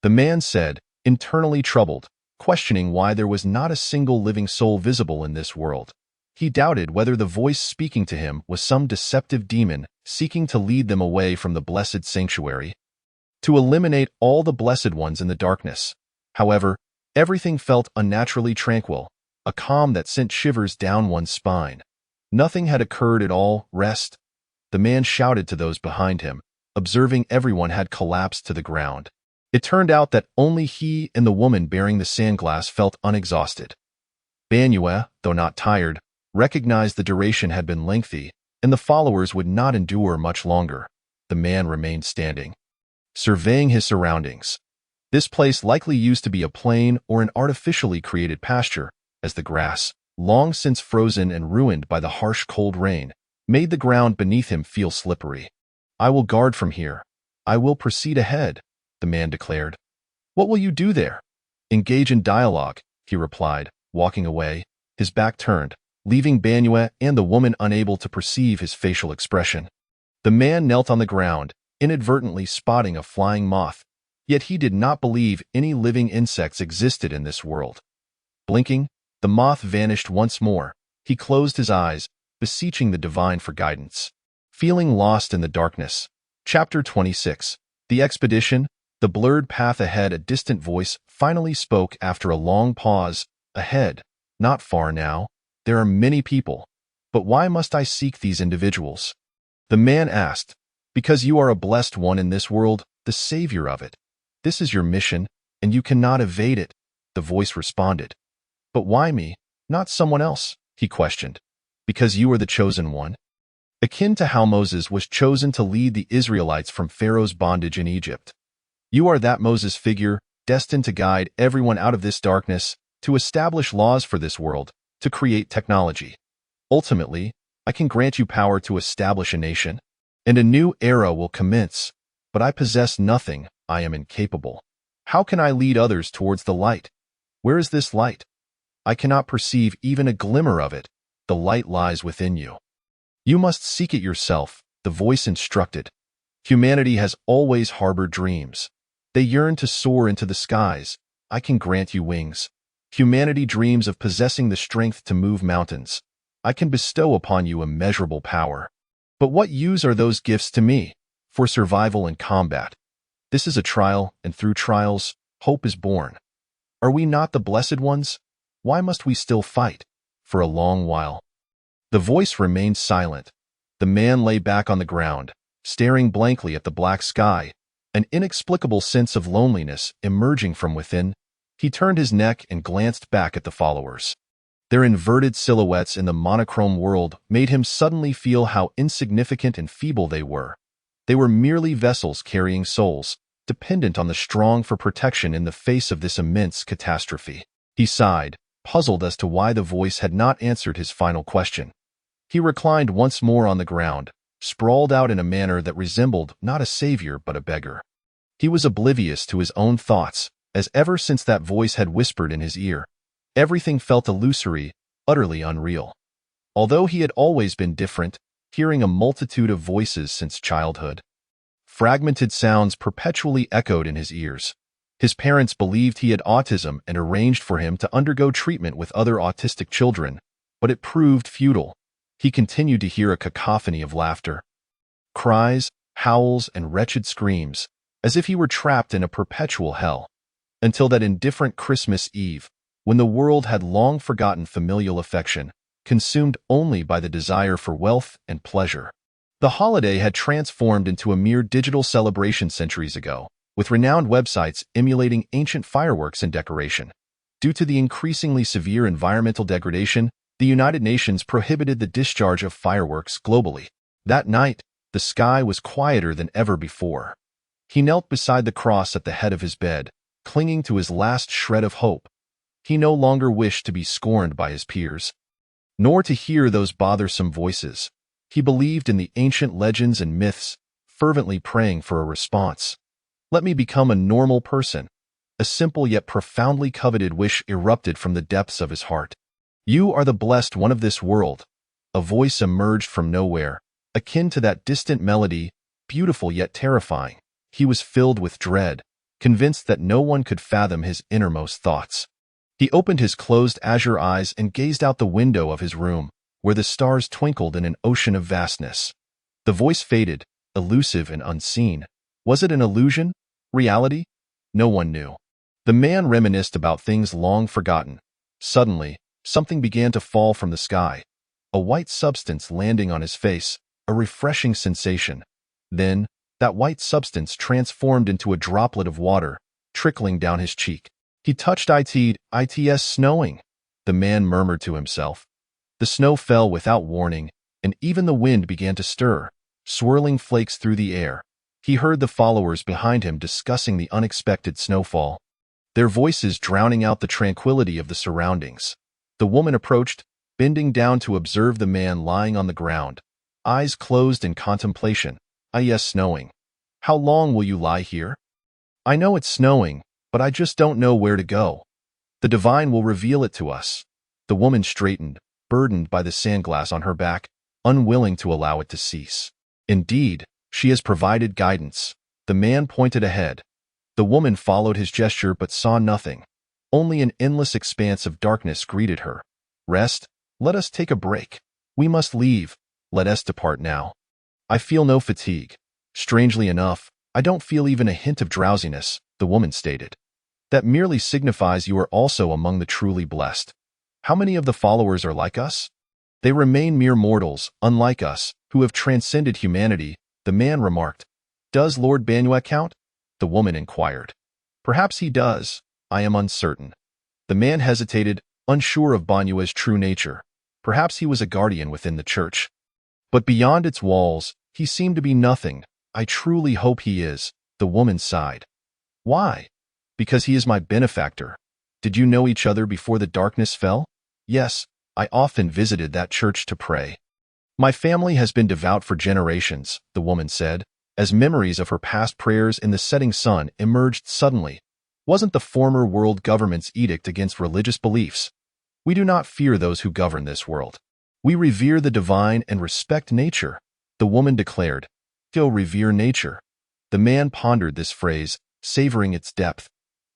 the man said, internally troubled, questioning why there was not a single living soul visible in this world. He doubted whether the voice speaking to him was some deceptive demon seeking to lead them away from the blessed sanctuary, to eliminate all the blessed ones in the darkness. However, everything felt unnaturally tranquil, a calm that sent shivers down one's spine. Nothing had occurred at all. "Rest," the man shouted to those behind him, observing everyone had collapsed to the ground. It turned out that only he and the woman bearing the sandglass felt unexhausted. Banyue, though not tired, recognized the duration had been lengthy, and the followers would not endure much longer. The man remained standing, surveying his surroundings. This place likely used to be a plain or an artificially created pasture, as the grass, long since frozen and ruined by the harsh cold rain, made the ground beneath him feel slippery. "I will guard from here. I will proceed ahead," the man declared. "What will you do there?" "Engage in dialogue," he replied, walking away, his back turned, leaving Banyue and the woman unable to perceive his facial expression. The man knelt on the ground, inadvertently spotting a flying moth, yet he did not believe any living insects existed in this world. Blinking, the moth vanished once more. He closed his eyes, beseeching the divine for guidance. Feeling lost in the darkness. Chapter 26. The Expedition. The blurred path ahead. A distant voice finally spoke after a long pause. "Ahead. Not far now. There are many people. But why must I seek these individuals?" The man asked. "Because you are a blessed one in this world, the savior of it. This is your mission, and you cannot evade it," the voice responded. "But why me, not someone else?" he questioned. "Because you are the chosen one. Akin to how Moses was chosen to lead the Israelites from Pharaoh's bondage in Egypt. You are that Moses figure, destined to guide everyone out of this darkness, to establish laws for this world, to create technology. Ultimately, I can grant you power to establish a nation, and a new era will commence. But I possess nothing. I am incapable. How can I lead others towards the light? Where is this light? I cannot perceive even a glimmer of it. The light lies within you. You must seek it yourself," the voice instructed. "Humanity has always harbored dreams. They yearn to soar into the skies. I can grant you wings. Humanity dreams of possessing the strength to move mountains. I can bestow upon you immeasurable power. But what use are those gifts to me? For survival and combat. This is a trial, and through trials, hope is born. Are we not the blessed ones? Why must we still fight? For a long while." The voice remained silent. The man lay back on the ground, staring blankly at the black sky, an inexplicable sense of loneliness emerging from within. He turned his neck and glanced back at the followers. Their inverted silhouettes in the monochrome world made him suddenly feel how insignificant and feeble they were. They were merely vessels carrying souls, dependent on the strong for protection in the face of this immense catastrophe. He sighed, puzzled as to why the voice had not answered his final question. He reclined once more on the ground, sprawled out in a manner that resembled not a savior but a beggar. He was oblivious to his own thoughts, as ever since that voice had whispered in his ear. Everything felt illusory, utterly unreal. Although he had always been different, hearing a multitude of voices since childhood. Fragmented sounds perpetually echoed in his ears. His parents believed he had autism and arranged for him to undergo treatment with other autistic children, but it proved futile. He continued to hear a cacophony of laughter, cries, howls, and wretched screams, as if he were trapped in a perpetual hell. Until that indifferent Christmas Eve, when the world had long forgotten familial affection, consumed only by the desire for wealth and pleasure. The holiday had transformed into a mere digital celebration centuries ago, with renowned websites emulating ancient fireworks and decoration. Due to the increasingly severe environmental degradation, the United Nations prohibited the discharge of fireworks globally. That night, the sky was quieter than ever before. He knelt beside the cross at the head of his bed, clinging to his last shred of hope. He no longer wished to be scorned by his peers, nor to hear those bothersome voices. He believed in the ancient legends and myths, fervently praying for a response. Let me become a normal person. A simple yet profoundly coveted wish erupted from the depths of his heart. You are the blessed one of this world. A voice emerged from nowhere, akin to that distant melody, beautiful yet terrifying. He was filled with dread, convinced that no one could fathom his innermost thoughts. He opened his closed azure eyes and gazed out the window of his room, where the stars twinkled in an ocean of vastness. The voice faded, elusive and unseen. Was it an illusion? Reality? No one knew. The man reminisced about things long forgotten. Suddenly, something began to fall from the sky. A white substance landing on his face, a refreshing sensation. Then, that white substance transformed into a droplet of water, trickling down his cheek. He touched it's snowing, the man murmured to himself. The snow fell without warning, and even the wind began to stir, swirling flakes through the air. He heard the followers behind him discussing the unexpected snowfall, their voices drowning out the tranquility of the surroundings. The woman approached, bending down to observe the man lying on the ground, eyes closed in contemplation. It's snowing. How long will you lie here? I know it's snowing, but I just don't know where to go. The divine will reveal it to us. The woman straightened, burdened by the sandglass on her back, unwilling to allow it to cease. Indeed, she has provided guidance. The man pointed ahead. The woman followed his gesture but saw nothing. Only an endless expanse of darkness greeted her. Rest, let us take a break. We must leave. Let us depart now. I feel no fatigue. Strangely enough, I don't feel even a hint of drowsiness, the woman stated. That merely signifies you are also among the truly blessed. How many of the followers are like us? They remain mere mortals, unlike us, who have transcended humanity, the man remarked. Does Lord Banua count? The woman inquired. Perhaps he does. I am uncertain. The man hesitated, unsure of Banua's true nature. Perhaps he was a guardian within the church. But beyond its walls, he seemed to be nothing. I truly hope he is, the woman sighed. Why? Because he is my benefactor. Did you know each other before the darkness fell? Yes, I often visited that church to pray. My family has been devout for generations, the woman said, as memories of her past prayers in the setting sun emerged suddenly. Wasn't the former world government's edict against religious beliefs? We do not fear those who govern this world. We revere the divine and respect nature, the woman declared. Go revere nature. The man pondered this phrase, savoring its depth.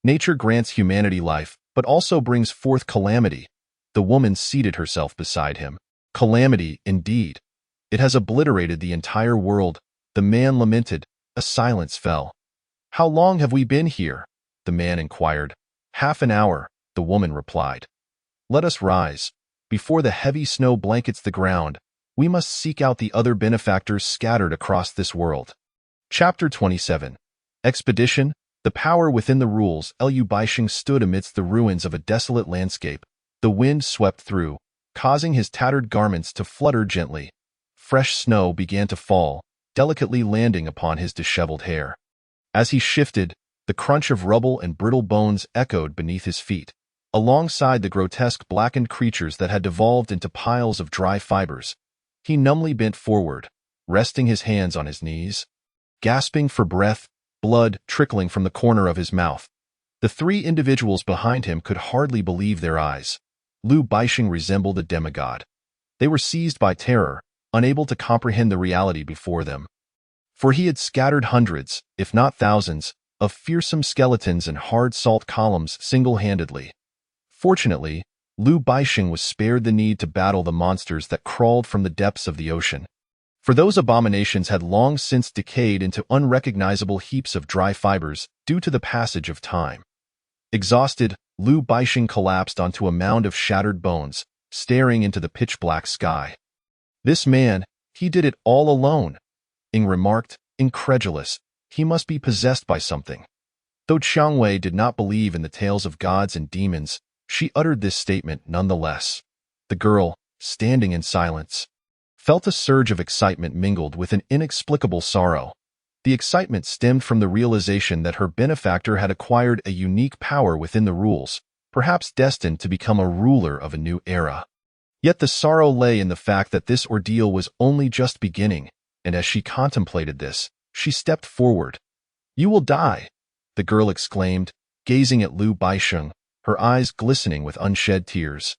Nature grants humanity life, but also brings forth calamity. The woman seated herself beside him. Calamity, indeed. It has obliterated the entire world. The man lamented. A silence fell. How long have we been here? The man inquired. Half an hour, the woman replied. Let us rise. Before the heavy snow blankets the ground, we must seek out the other benefactors scattered across this world. Chapter 27. Expedition. The power within the rules. Liu Baixing stood amidst the ruins of a desolate landscape. The wind swept through, causing his tattered garments to flutter gently. Fresh snow began to fall, delicately landing upon his disheveled hair. As he shifted, the crunch of rubble and brittle bones echoed beneath his feet, alongside the grotesque blackened creatures that had devolved into piles of dry fibers. He numbly bent forward, resting his hands on his knees. Gasping for breath, blood trickling from the corner of his mouth. The three individuals behind him could hardly believe their eyes. Liu Baixing resembled a demigod. They were seized by terror, unable to comprehend the reality before them. For he had scattered hundreds, if not thousands, of fearsome skeletons and hard salt columns single-handedly. Fortunately, Liu Baixing was spared the need to battle the monsters that crawled from the depths of the ocean. For those abominations had long since decayed into unrecognizable heaps of dry fibers due to the passage of time. Exhausted, Liu Baixing collapsed onto a mound of shattered bones, staring into the pitch-black sky. This man, he did it all alone. Ing remarked, incredulous. He must be possessed by something. Though Qiangwei did not believe in the tales of gods and demons, she uttered this statement nonetheless. The girl, standing in silence, felt a surge of excitement mingled with an inexplicable sorrow. The excitement stemmed from the realization that her benefactor had acquired a unique power within the rules, perhaps destined to become a ruler of a new era. Yet the sorrow lay in the fact that this ordeal was only just beginning, and as she contemplated this, she stepped forward. "You will die," the girl exclaimed, gazing at Liu Baixing, her eyes glistening with unshed tears.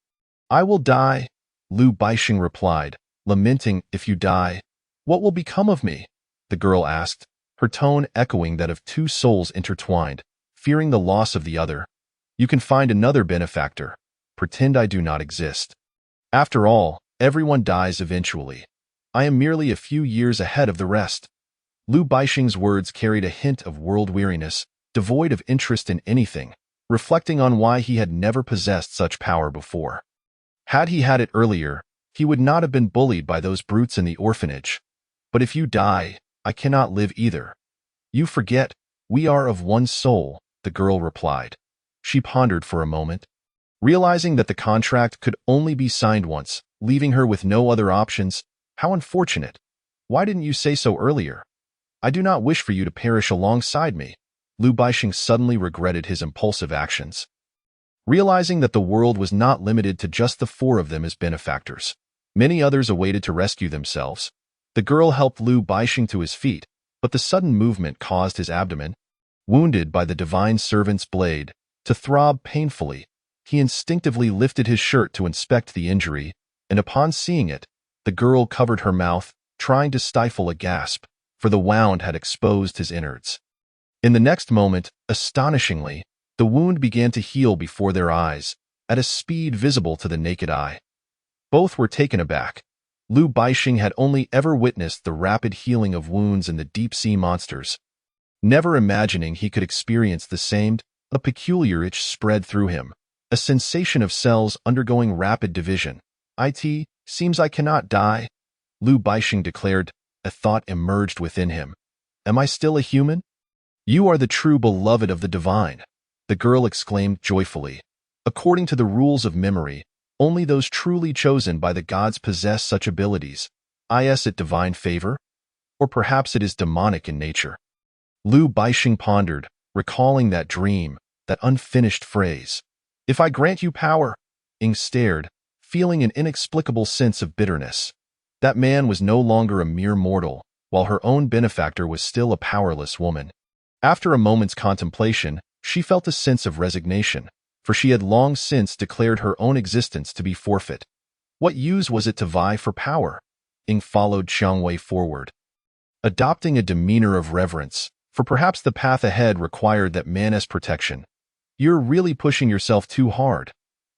"I will die," Liu Baixing replied, lamenting. "If you die, what will become of me?" the girl asked, her tone echoing that of two souls intertwined, fearing the loss of the other. "You can find another benefactor. Pretend I do not exist. After all, everyone dies eventually. I am merely a few years ahead of the rest." Liu Baixing's words carried a hint of world-weariness, devoid of interest in anything, reflecting on why he had never possessed such power before. Had he had it earlier, he would not have been bullied by those brutes in the orphanage. "But if you die, I cannot live either." "You forget, we are of one soul," the girl replied. She pondered for a moment, realizing that the contract could only be signed once, leaving her with no other options. How unfortunate. Why didn't you say so earlier? I do not wish for you to perish alongside me. Liu Baixing suddenly regretted his impulsive actions. Realizing that the world was not limited to just the four of them as benefactors, many others awaited to rescue themselves. The girl helped Liu Baixing to his feet, but the sudden movement caused his abdomen, wounded by the divine servant's blade, to throb painfully. He instinctively lifted his shirt to inspect the injury, and upon seeing it, the girl covered her mouth, trying to stifle a gasp, for the wound had exposed his innards. In the next moment, astonishingly, the wound began to heal before their eyes, at a speed visible to the naked eye. Both were taken aback. Liu Baixing had only ever witnessed the rapid healing of wounds in the deep-sea monsters. Never imagining he could experience the same, a peculiar itch spread through him, a sensation of cells undergoing rapid division. "It seems I cannot die," Liu Baixing declared. A thought emerged within him. "Am I still a human?" "You are the true beloved of the divine," the girl exclaimed joyfully. "According to the rules of memory, only those truly chosen by the gods possess such abilities. Is it divine favor? Or perhaps it is demonic in nature?" Liu Baixing pondered, recalling that dream, that unfinished phrase. "If I grant you power," Ing stared, feeling an inexplicable sense of bitterness. That man was no longer a mere mortal, while her own benefactor was still a powerless woman. After a moment's contemplation, she felt a sense of resignation, for she had long since declared her own existence to be forfeit. What use was it to vie for power? Ing followed Qiangwei forward, adopting a demeanor of reverence, for perhaps the path ahead required that man's protection. "You're really pushing yourself too hard,"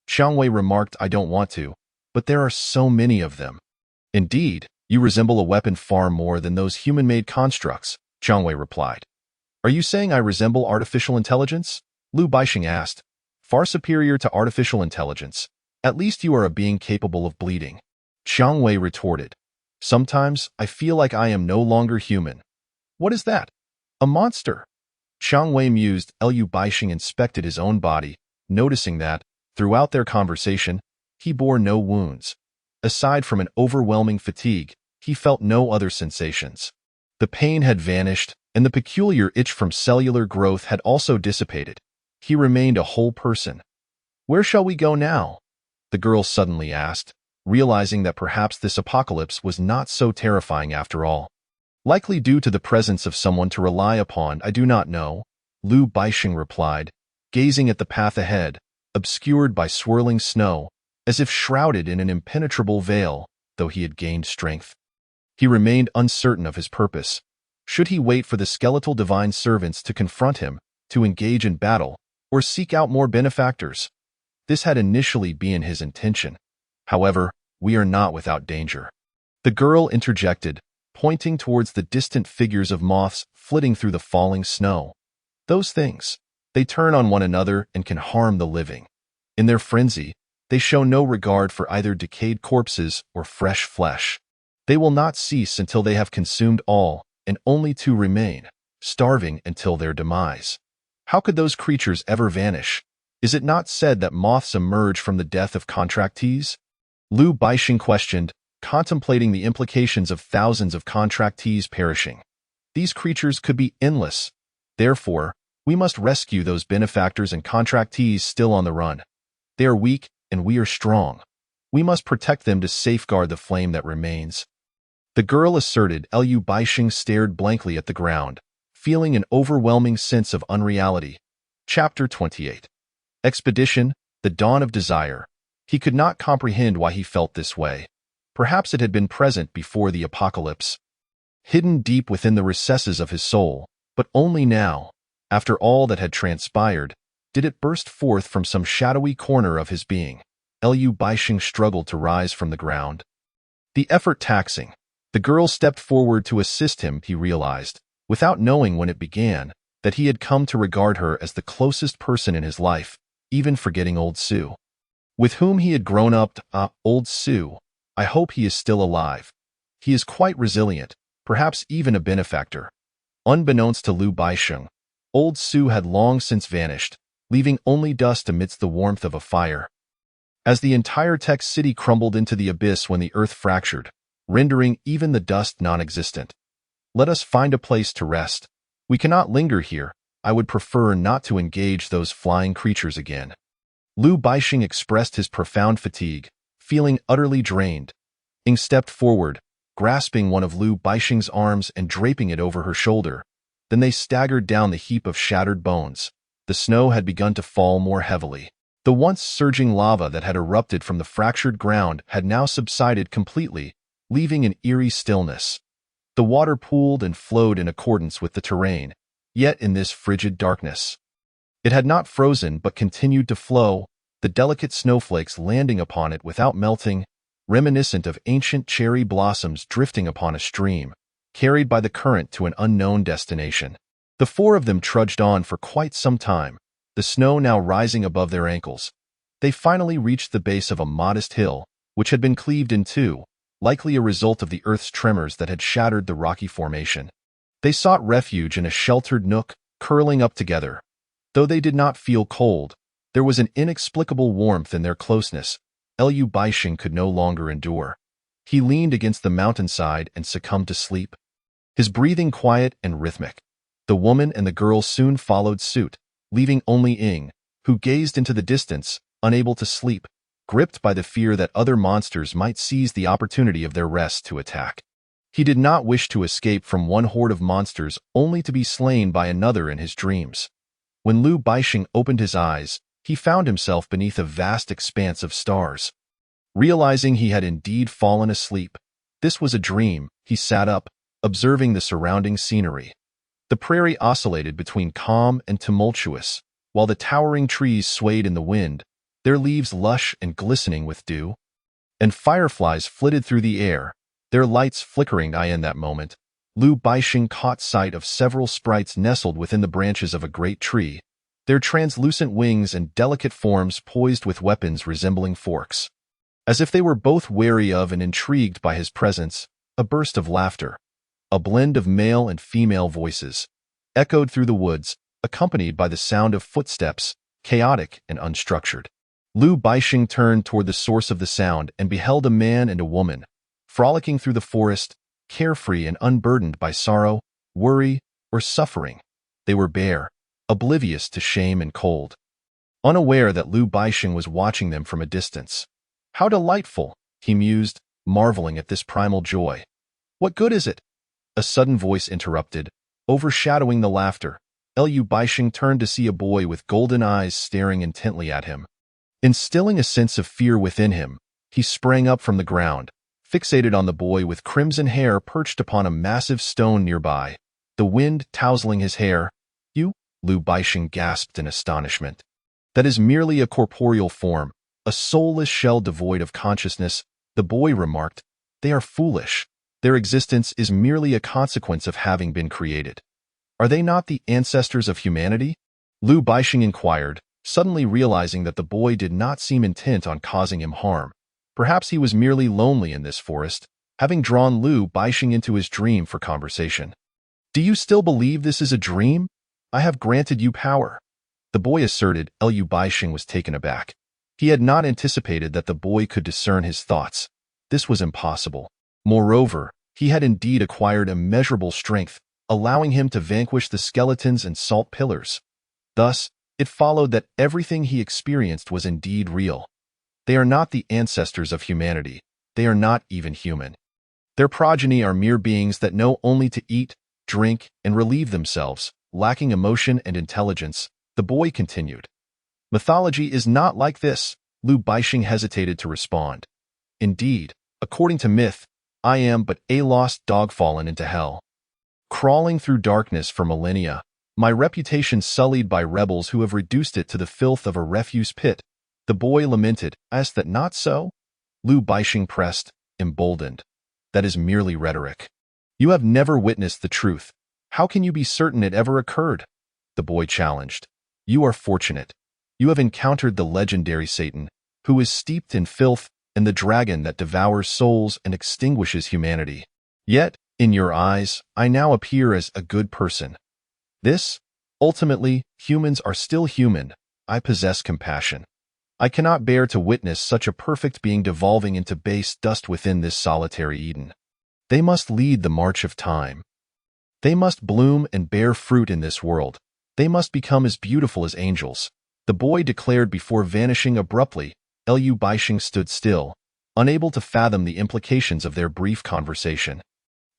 Qiangwei remarked. "I don't want to, but there are so many of them." "Indeed, you resemble a weapon far more than those human-made constructs," Qiangwei replied. "Are you saying I resemble artificial intelligence?" Liu Baixing asked. "Far superior to artificial intelligence. At least you are a being capable of bleeding," Qiangwei retorted. "Sometimes I feel like I am no longer human." "What is that? A monster?" Qiangwei mused. Liu Baixing inspected his own body, noticing that, Throughout their conversation, he bore no wounds. Aside from an overwhelming fatigue, he felt no other sensations. The pain had vanished, and the peculiar itch from cellular growth had also dissipated. He remained a whole person. "Where shall we go now?" the girl suddenly asked, realizing that perhaps this apocalypse was not so terrifying after all. "Likely due to the presence of someone to rely upon, I do not know," Liu Baixing replied, gazing at the path ahead, obscured by swirling snow, as if shrouded in an impenetrable veil, though he had gained strength. He remained uncertain of his purpose. Should he wait for the skeletal divine servants to confront him, to engage in battle, or seek out more benefactors? This had initially been his intention. However, we are not without danger. The girl interjected, pointing towards the distant figures of moths flitting through the falling snow. "Those things. They turn on one another and can harm the living. In their frenzy, they show no regard for either decayed corpses or fresh flesh. They will not cease until they have consumed all, and only two remain, starving until their demise. How could those creatures ever vanish? Is it not said that moths emerge from the death of contractees?" Liu Baixing questioned, contemplating the implications of thousands of contractees perishing. "These creatures could be endless. Therefore, we must rescue those benefactors and contractees still on the run. They are weak, and we are strong. We must protect them to safeguard the flame that remains." The girl asserted. Liu Baixing stared blankly at the ground, feeling an overwhelming sense of unreality. Chapter 28. Expedition, the Dawn of Desire. He could not comprehend why he felt this way. Perhaps it had been present before the apocalypse, hidden deep within the recesses of his soul, but only now, after all that had transpired, did it burst forth from some shadowy corner of his being. Liu Baixing struggled to rise from the ground. The effort taxing. The girl stepped forward to assist him. He realized, without knowing when it began, that he had come to regard her as the closest person in his life, even forgetting old Sue, with whom he had grown up. Old Sue. I hope he is still alive. He is quite resilient, perhaps even a benefactor. Unbeknownst to Liu Baixing, old Sue had long since vanished, leaving only dust amidst the warmth of a fire. As the entire tech city crumbled into the abyss when the earth fractured, rendering even the dust non-existent. "Let us find a place to rest. We cannot linger here. I would prefer not to engage those flying creatures again." Liu Baixing expressed his profound fatigue, feeling utterly drained. Ing stepped forward, grasping one of Liu Baixing's arms and draping it over her shoulder. Then they staggered down the heap of shattered bones. The snow had begun to fall more heavily. The once surging lava that had erupted from the fractured ground had now subsided completely, leaving an eerie stillness. The water pooled and flowed in accordance with the terrain, yet in this frigid darkness. It had not frozen but continued to flow, the delicate snowflakes landing upon it without melting, reminiscent of ancient cherry blossoms drifting upon a stream, carried by the current to an unknown destination. The four of them trudged on for quite some time, the snow now rising above their ankles. They finally reached the base of a modest hill, which had been cleaved in two, likely a result of the earth's tremors that had shattered the rocky formation. They sought refuge in a sheltered nook, curling up together. Though they did not feel cold, there was an inexplicable warmth in their closeness. Liu Baixing could no longer endure. He leaned against the mountainside and succumbed to sleep, his breathing quiet and rhythmic. The woman and the girl soon followed suit, leaving only Ing, who gazed into the distance, unable to sleep, gripped by the fear that other monsters might seize the opportunity of their rest to attack. He did not wish to escape from one horde of monsters only to be slain by another in his dreams. When Liu Baixing opened his eyes, he found himself beneath a vast expanse of stars. Realizing he had indeed fallen asleep, this was a dream, he sat up, observing the surrounding scenery. The prairie oscillated between calm and tumultuous, while the towering trees swayed in the wind, their leaves lush and glistening with dew. And fireflies flitted through the air, their lights flickering. In that moment, Liu Baixing caught sight of several sprites nestled within the branches of a great tree, their translucent wings and delicate forms poised with weapons resembling forks. As if they were both wary of and intrigued by his presence, a burst of laughter, a blend of male and female voices, echoed through the woods, accompanied by the sound of footsteps, chaotic and unstructured. Lu Baixing turned toward the source of the sound and beheld a man and a woman, frolicking through the forest, carefree and unburdened by sorrow, worry, or suffering. They were bare, oblivious to shame and cold, unaware that Lu Baixing was watching them from a distance. How delightful, he mused, marveling at this primal joy. What good is it? A sudden voice interrupted, overshadowing the laughter. Lu Baixing turned to see a boy with golden eyes staring intently at him. Instilling a sense of fear within him, he sprang up from the ground, fixated on the boy with crimson hair perched upon a massive stone nearby, the wind tousling his hair. You? Lu Baixing gasped in astonishment. That is merely a corporeal form, a soulless shell devoid of consciousness, the boy remarked. They are foolish. Their existence is merely a consequence of having been created. Are they not the ancestors of humanity? Lu Baixing inquired, suddenly realizing that the boy did not seem intent on causing him harm. Perhaps he was merely lonely in this forest, having drawn Lu Baixing into his dream for conversation. Do you still believe this is a dream? I have granted you power. The boy asserted. Lu Baixing was taken aback. He had not anticipated that the boy could discern his thoughts. This was impossible. Moreover, he had indeed acquired immeasurable strength, allowing him to vanquish the skeletons and salt pillars. Thus, it followed that everything he experienced was indeed real. They are not the ancestors of humanity. They are not even human. Their progeny are mere beings that know only to eat, drink, and relieve themselves, lacking emotion and intelligence, the boy continued. Mythology is not like this, Lu Baixing hesitated to respond. Indeed, according to myth, I am but a lost dog fallen into hell. Crawling through darkness for millennia, my reputation sullied by rebels who have reduced it to the filth of a refuse pit, the boy lamented. Is that not so? Lu Baixing pressed, emboldened. That is merely rhetoric. You have never witnessed the truth. How can you be certain it ever occurred? The boy challenged. You are fortunate. You have encountered the legendary Satan, who is steeped in filth, and the dragon that devours souls and extinguishes humanity. Yet, in your eyes, I now appear as a good person. Ultimately, humans are still human. I possess compassion. I cannot bear to witness such a perfect being devolving into base dust within this solitary Eden. They must lead the march of time. They must bloom and bear fruit in this world. They must become as beautiful as angels, the boy declared before vanishing abruptly. Lu Baixing stood still, unable to fathom the implications of their brief conversation.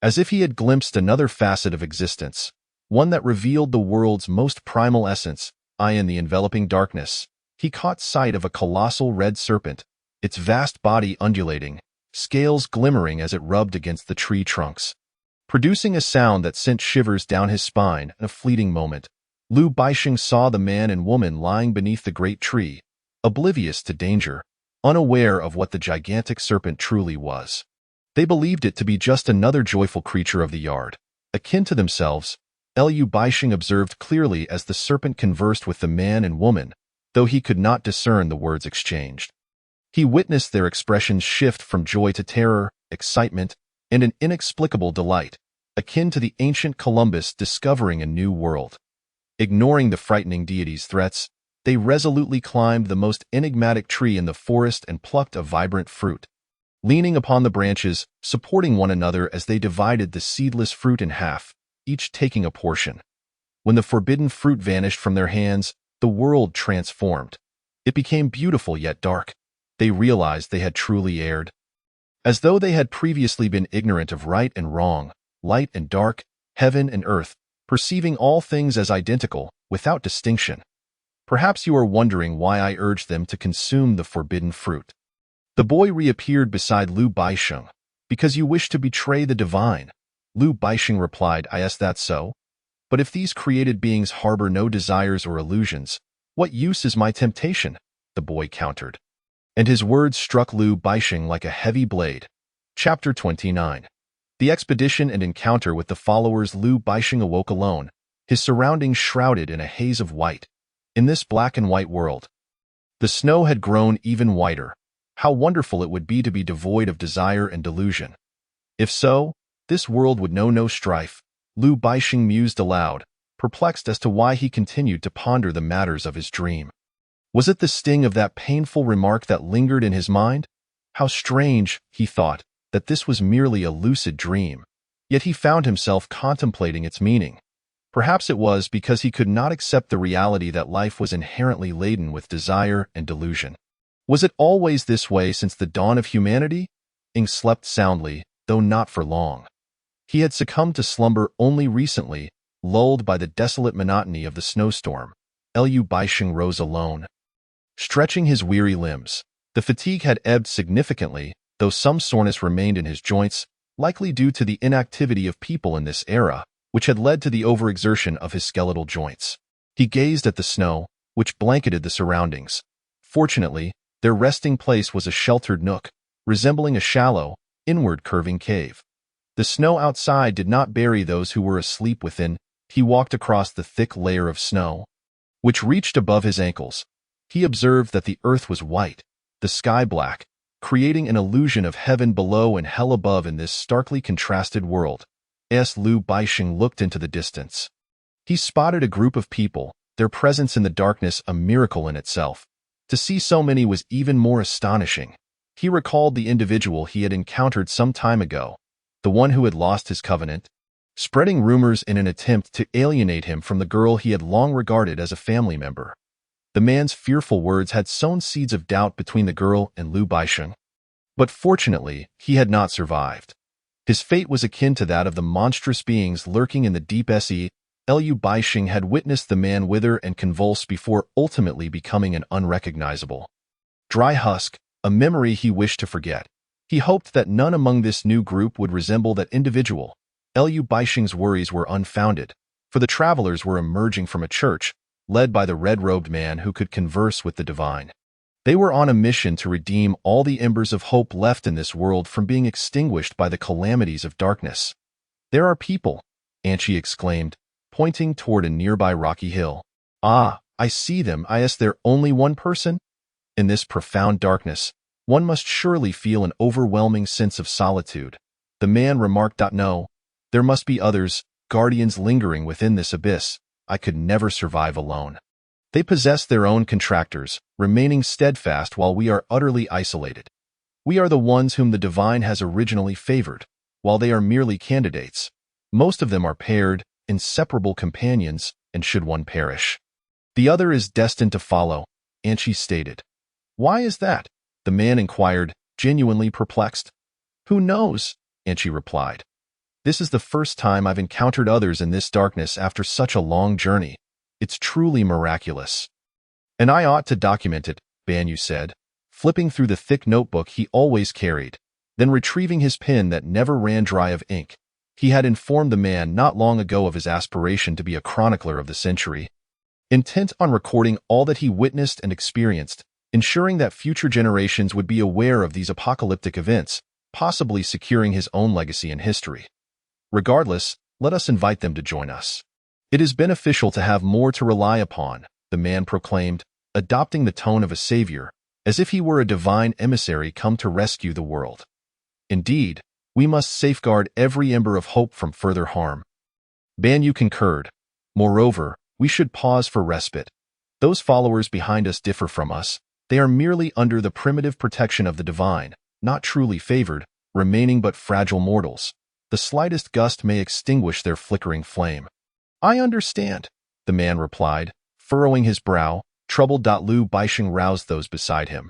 As if he had glimpsed another facet of existence, one that revealed the world's most primal essence, in the enveloping darkness, he caught sight of a colossal red serpent, its vast body undulating, scales glimmering as it rubbed against the tree trunks. Producing a sound that sent shivers down his spine in a fleeting moment, Lu Baixing saw the man and woman lying beneath the great tree, oblivious to danger, unaware of what the gigantic serpent truly was. They believed it to be just another joyful creature of the yard, akin to themselves. Lu Baixing observed clearly as the serpent conversed with the man and woman, though he could not discern the words exchanged. He witnessed their expressions shift from joy to terror, excitement, and an inexplicable delight, akin to the ancient Columbus discovering a new world. Ignoring the frightening deity's threats, they resolutely climbed the most enigmatic tree in the forest and plucked a vibrant fruit. Leaning upon the branches, supporting one another as they divided the seedless fruit in half, each taking a portion. When the forbidden fruit vanished from their hands, the world transformed. It became beautiful yet dark. They realized they had truly erred. As though they had previously been ignorant of right and wrong, light and dark, heaven and earth, perceiving all things as identical, without distinction. Perhaps you are wondering why I urged them to consume the forbidden fruit. The boy reappeared beside Lu Baixing. Because you wish to betray the divine. Lu Baixing replied, Is that so? But if these created beings harbor no desires or illusions, what use is my temptation? The boy countered. And his words struck Lu Baixing like a heavy blade. Chapter 29. The expedition and encounter with the followers. Lu Baixing awoke alone, his surroundings shrouded in a haze of white. In this black and white world, the snow had grown even whiter. How wonderful it would be to be devoid of desire and delusion. If so, this world would know no strife. Lu Baixing mused aloud, perplexed as to why he continued to ponder the matters of his dream. Was it the sting of that painful remark that lingered in his mind? How strange, he thought, that this was merely a lucid dream. Yet he found himself contemplating its meaning. Perhaps it was because he could not accept the reality that life was inherently laden with desire and delusion. Was it always this way since the dawn of humanity? Ing slept soundly, though not for long. He had succumbed to slumber only recently, lulled by the desolate monotony of the snowstorm. Liu Baixing rose alone, stretching his weary limbs. The fatigue had ebbed significantly, though some soreness remained in his joints, likely due to the inactivity of people in this era, which had led to the overexertion of his skeletal joints. He gazed at the snow, which blanketed the surroundings. Fortunately, their resting place was a sheltered nook, resembling a shallow, inward-curving cave. The snow outside did not bury those who were asleep within. He walked across the thick layer of snow, which reached above his ankles. He observed that the earth was white, the sky black, creating an illusion of heaven below and hell above in this starkly contrasted world. Liu Baixing looked into the distance. He spotted a group of people, their presence in the darkness a miracle in itself. To see so many was even more astonishing. He recalled the individual he had encountered some time ago, the one who had lost his covenant, spreading rumors in an attempt to alienate him from the girl he had long regarded as a family member. The man's fearful words had sown seeds of doubt between the girl and Liu Baixing. But fortunately, he had not survived. His fate was akin to that of the monstrous beings lurking in the deep sea. Liu Baixing had witnessed the man wither and convulse before ultimately becoming an unrecognizable dry husk, a memory he wished to forget. He hoped that none among this new group would resemble that individual. Liu Baixing's worries were unfounded, for the travelers were emerging from a church, led by the red-robed man who could converse with the divine. They were on a mission to redeem all the embers of hope left in this world from being extinguished by the calamities of darkness. "There are people," Anchi exclaimed, pointing toward a nearby rocky hill. "Ah, I see them. Is there only one person?" In this profound darkness, one must surely feel an overwhelming sense of solitude. The man remarked, "No, there must be others, guardians lingering within this abyss. I could never survive alone. They possess their own contractors, remaining steadfast while we are utterly isolated. We are the ones whom the divine has originally favored, while they are merely candidates. Most of them are paired, inseparable companions, and should one perish, the other is destined to follow," Anchi stated. "Why is that?" the man inquired, genuinely perplexed. "Who knows?" Anchi replied. "This is the first time I've encountered others in this darkness after such a long journey. It's truly miraculous. And I ought to document it," Banyu said, flipping through the thick notebook he always carried, then retrieving his pen that never ran dry of ink. He had informed the man not long ago of his aspiration to be a chronicler of the century, intent on recording all that he witnessed and experienced, ensuring that future generations would be aware of these apocalyptic events, possibly securing his own legacy in history. Regardless, let us invite them to join us. "It is beneficial to have more to rely upon," the man proclaimed, adopting the tone of a savior, as if he were a divine emissary come to rescue the world. "Indeed, we must safeguard every ember of hope from further harm." Banyu concurred. "Moreover, we should pause for respite. Those followers behind us differ from us. They are merely under the primitive protection of the divine, not truly favored, remaining but fragile mortals. The slightest gust may extinguish their flickering flame." "I understand," the man replied, furrowing his brow. Troubled. Liu Baixing roused those beside him.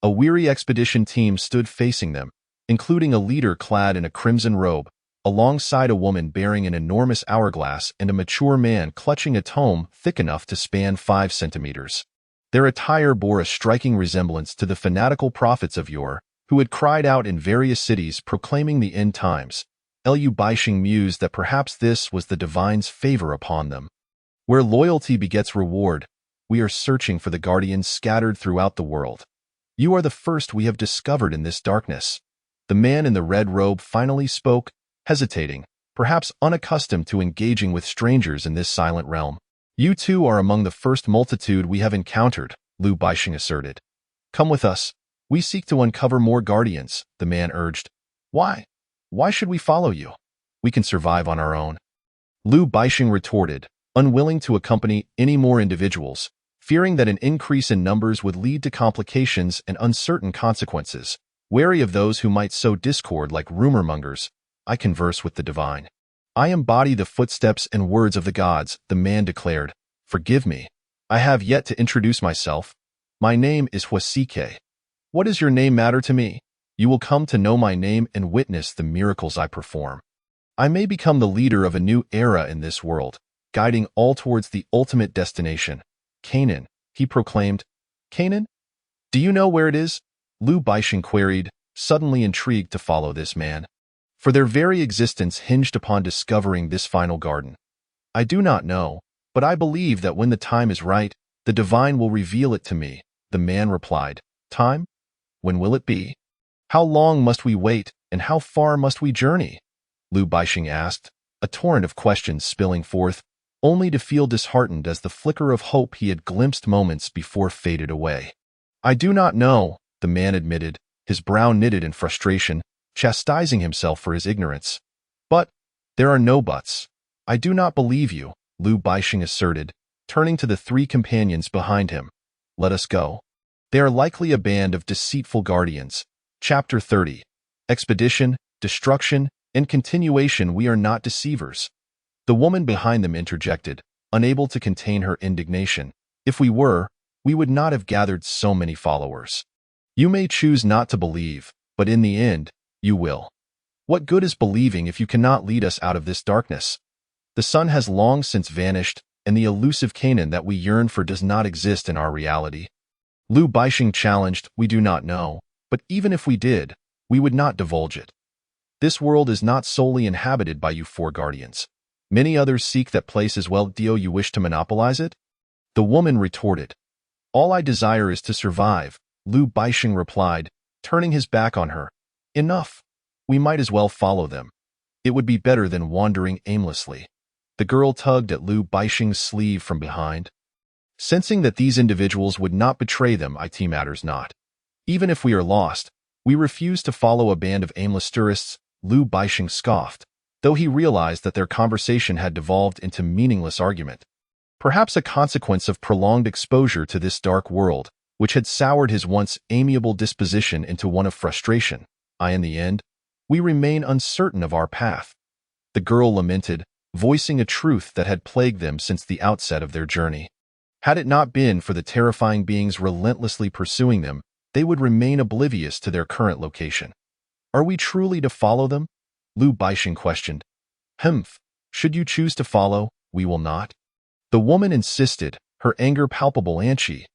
A weary expedition team stood facing them, including a leader clad in a crimson robe, alongside a woman bearing an enormous hourglass and a mature man clutching a tome thick enough to span 5 centimeters. Their attire bore a striking resemblance to the fanatical prophets of yore, who had cried out in various cities proclaiming the end times. Liu Baixing mused that perhaps this was the divine's favor upon them. Where loyalty begets reward, we are searching for the guardians scattered throughout the world. You are the first we have discovered in this darkness. The man in the red robe finally spoke, hesitating, perhaps unaccustomed to engaging with strangers in this silent realm. "You two are among the first multitude we have encountered," Liu Baixing asserted. "Come with us. We seek to uncover more guardians," the man urged. "Why? Why should we follow you? We can survive on our own," Liu Baixing retorted, unwilling to accompany any more individuals, fearing that an increase in numbers would lead to complications and uncertain consequences. Wary of those who might sow discord like rumor-mongers, I converse with the divine. I embody the footsteps and words of the gods, the man declared. Forgive me. I have yet to introduce myself. My name is Huasike. What does your name matter to me? You will come to know my name and witness the miracles I perform. I may become the leader of a new era in this world, guiding all towards the ultimate destination. Canaan, he proclaimed. Canaan? Do you know where it is? Lu Baixing queried, suddenly intrigued to follow this man. For their very existence hinged upon discovering this final garden. I do not know, but I believe that when the time is right, the divine will reveal it to me, the man replied. Time? When will it be? How long must we wait, and how far must we journey? Lu Baixing asked, a torrent of questions spilling forth, only to feel disheartened as the flicker of hope he had glimpsed moments before faded away. I do not know, the man admitted, his brow knitted in frustration, chastising himself for his ignorance. But there are no buts. I do not believe you, Lu Baixing asserted, turning to the three companions behind him. Let us go. They are likely a band of deceitful guardians. Chapter 30. Expedition, Destruction, and Continuation. We are not deceivers. The woman behind them interjected, unable to contain her indignation. If we were, we would not have gathered so many followers. You may choose not to believe, but in the end, you will. What good is believing if you cannot lead us out of this darkness? The sun has long since vanished, and the elusive Canaan that we yearn for does not exist in our reality. Lu Baixing challenged, we do not know, but even if we did, we would not divulge it. This world is not solely inhabited by you four guardians. Many others seek that place as well. Do you wish to monopolize it? The woman retorted. All I desire is to survive, Lu Baixing replied, turning his back on her. Enough. We might as well follow them. It would be better than wandering aimlessly. The girl tugged at Lu Baixing's sleeve from behind. Sensing that these individuals would not betray them, it matters not. Even if we are lost, we refuse to follow a band of aimless tourists, Lu Baixing scoffed, though he realized that their conversation had devolved into meaningless argument. Perhaps a consequence of prolonged exposure to this dark world, which had soured his once amiable disposition into one of frustration. In the end, we remain uncertain of our path. The girl lamented, voicing a truth that had plagued them since the outset of their journey. Had it not been for the terrifying beings relentlessly pursuing them, they would remain oblivious to their current location. Are we truly to follow them? Lu Baixing questioned. Humph. Should you choose to follow, we will not. The woman insisted, her anger palpable. Anchi.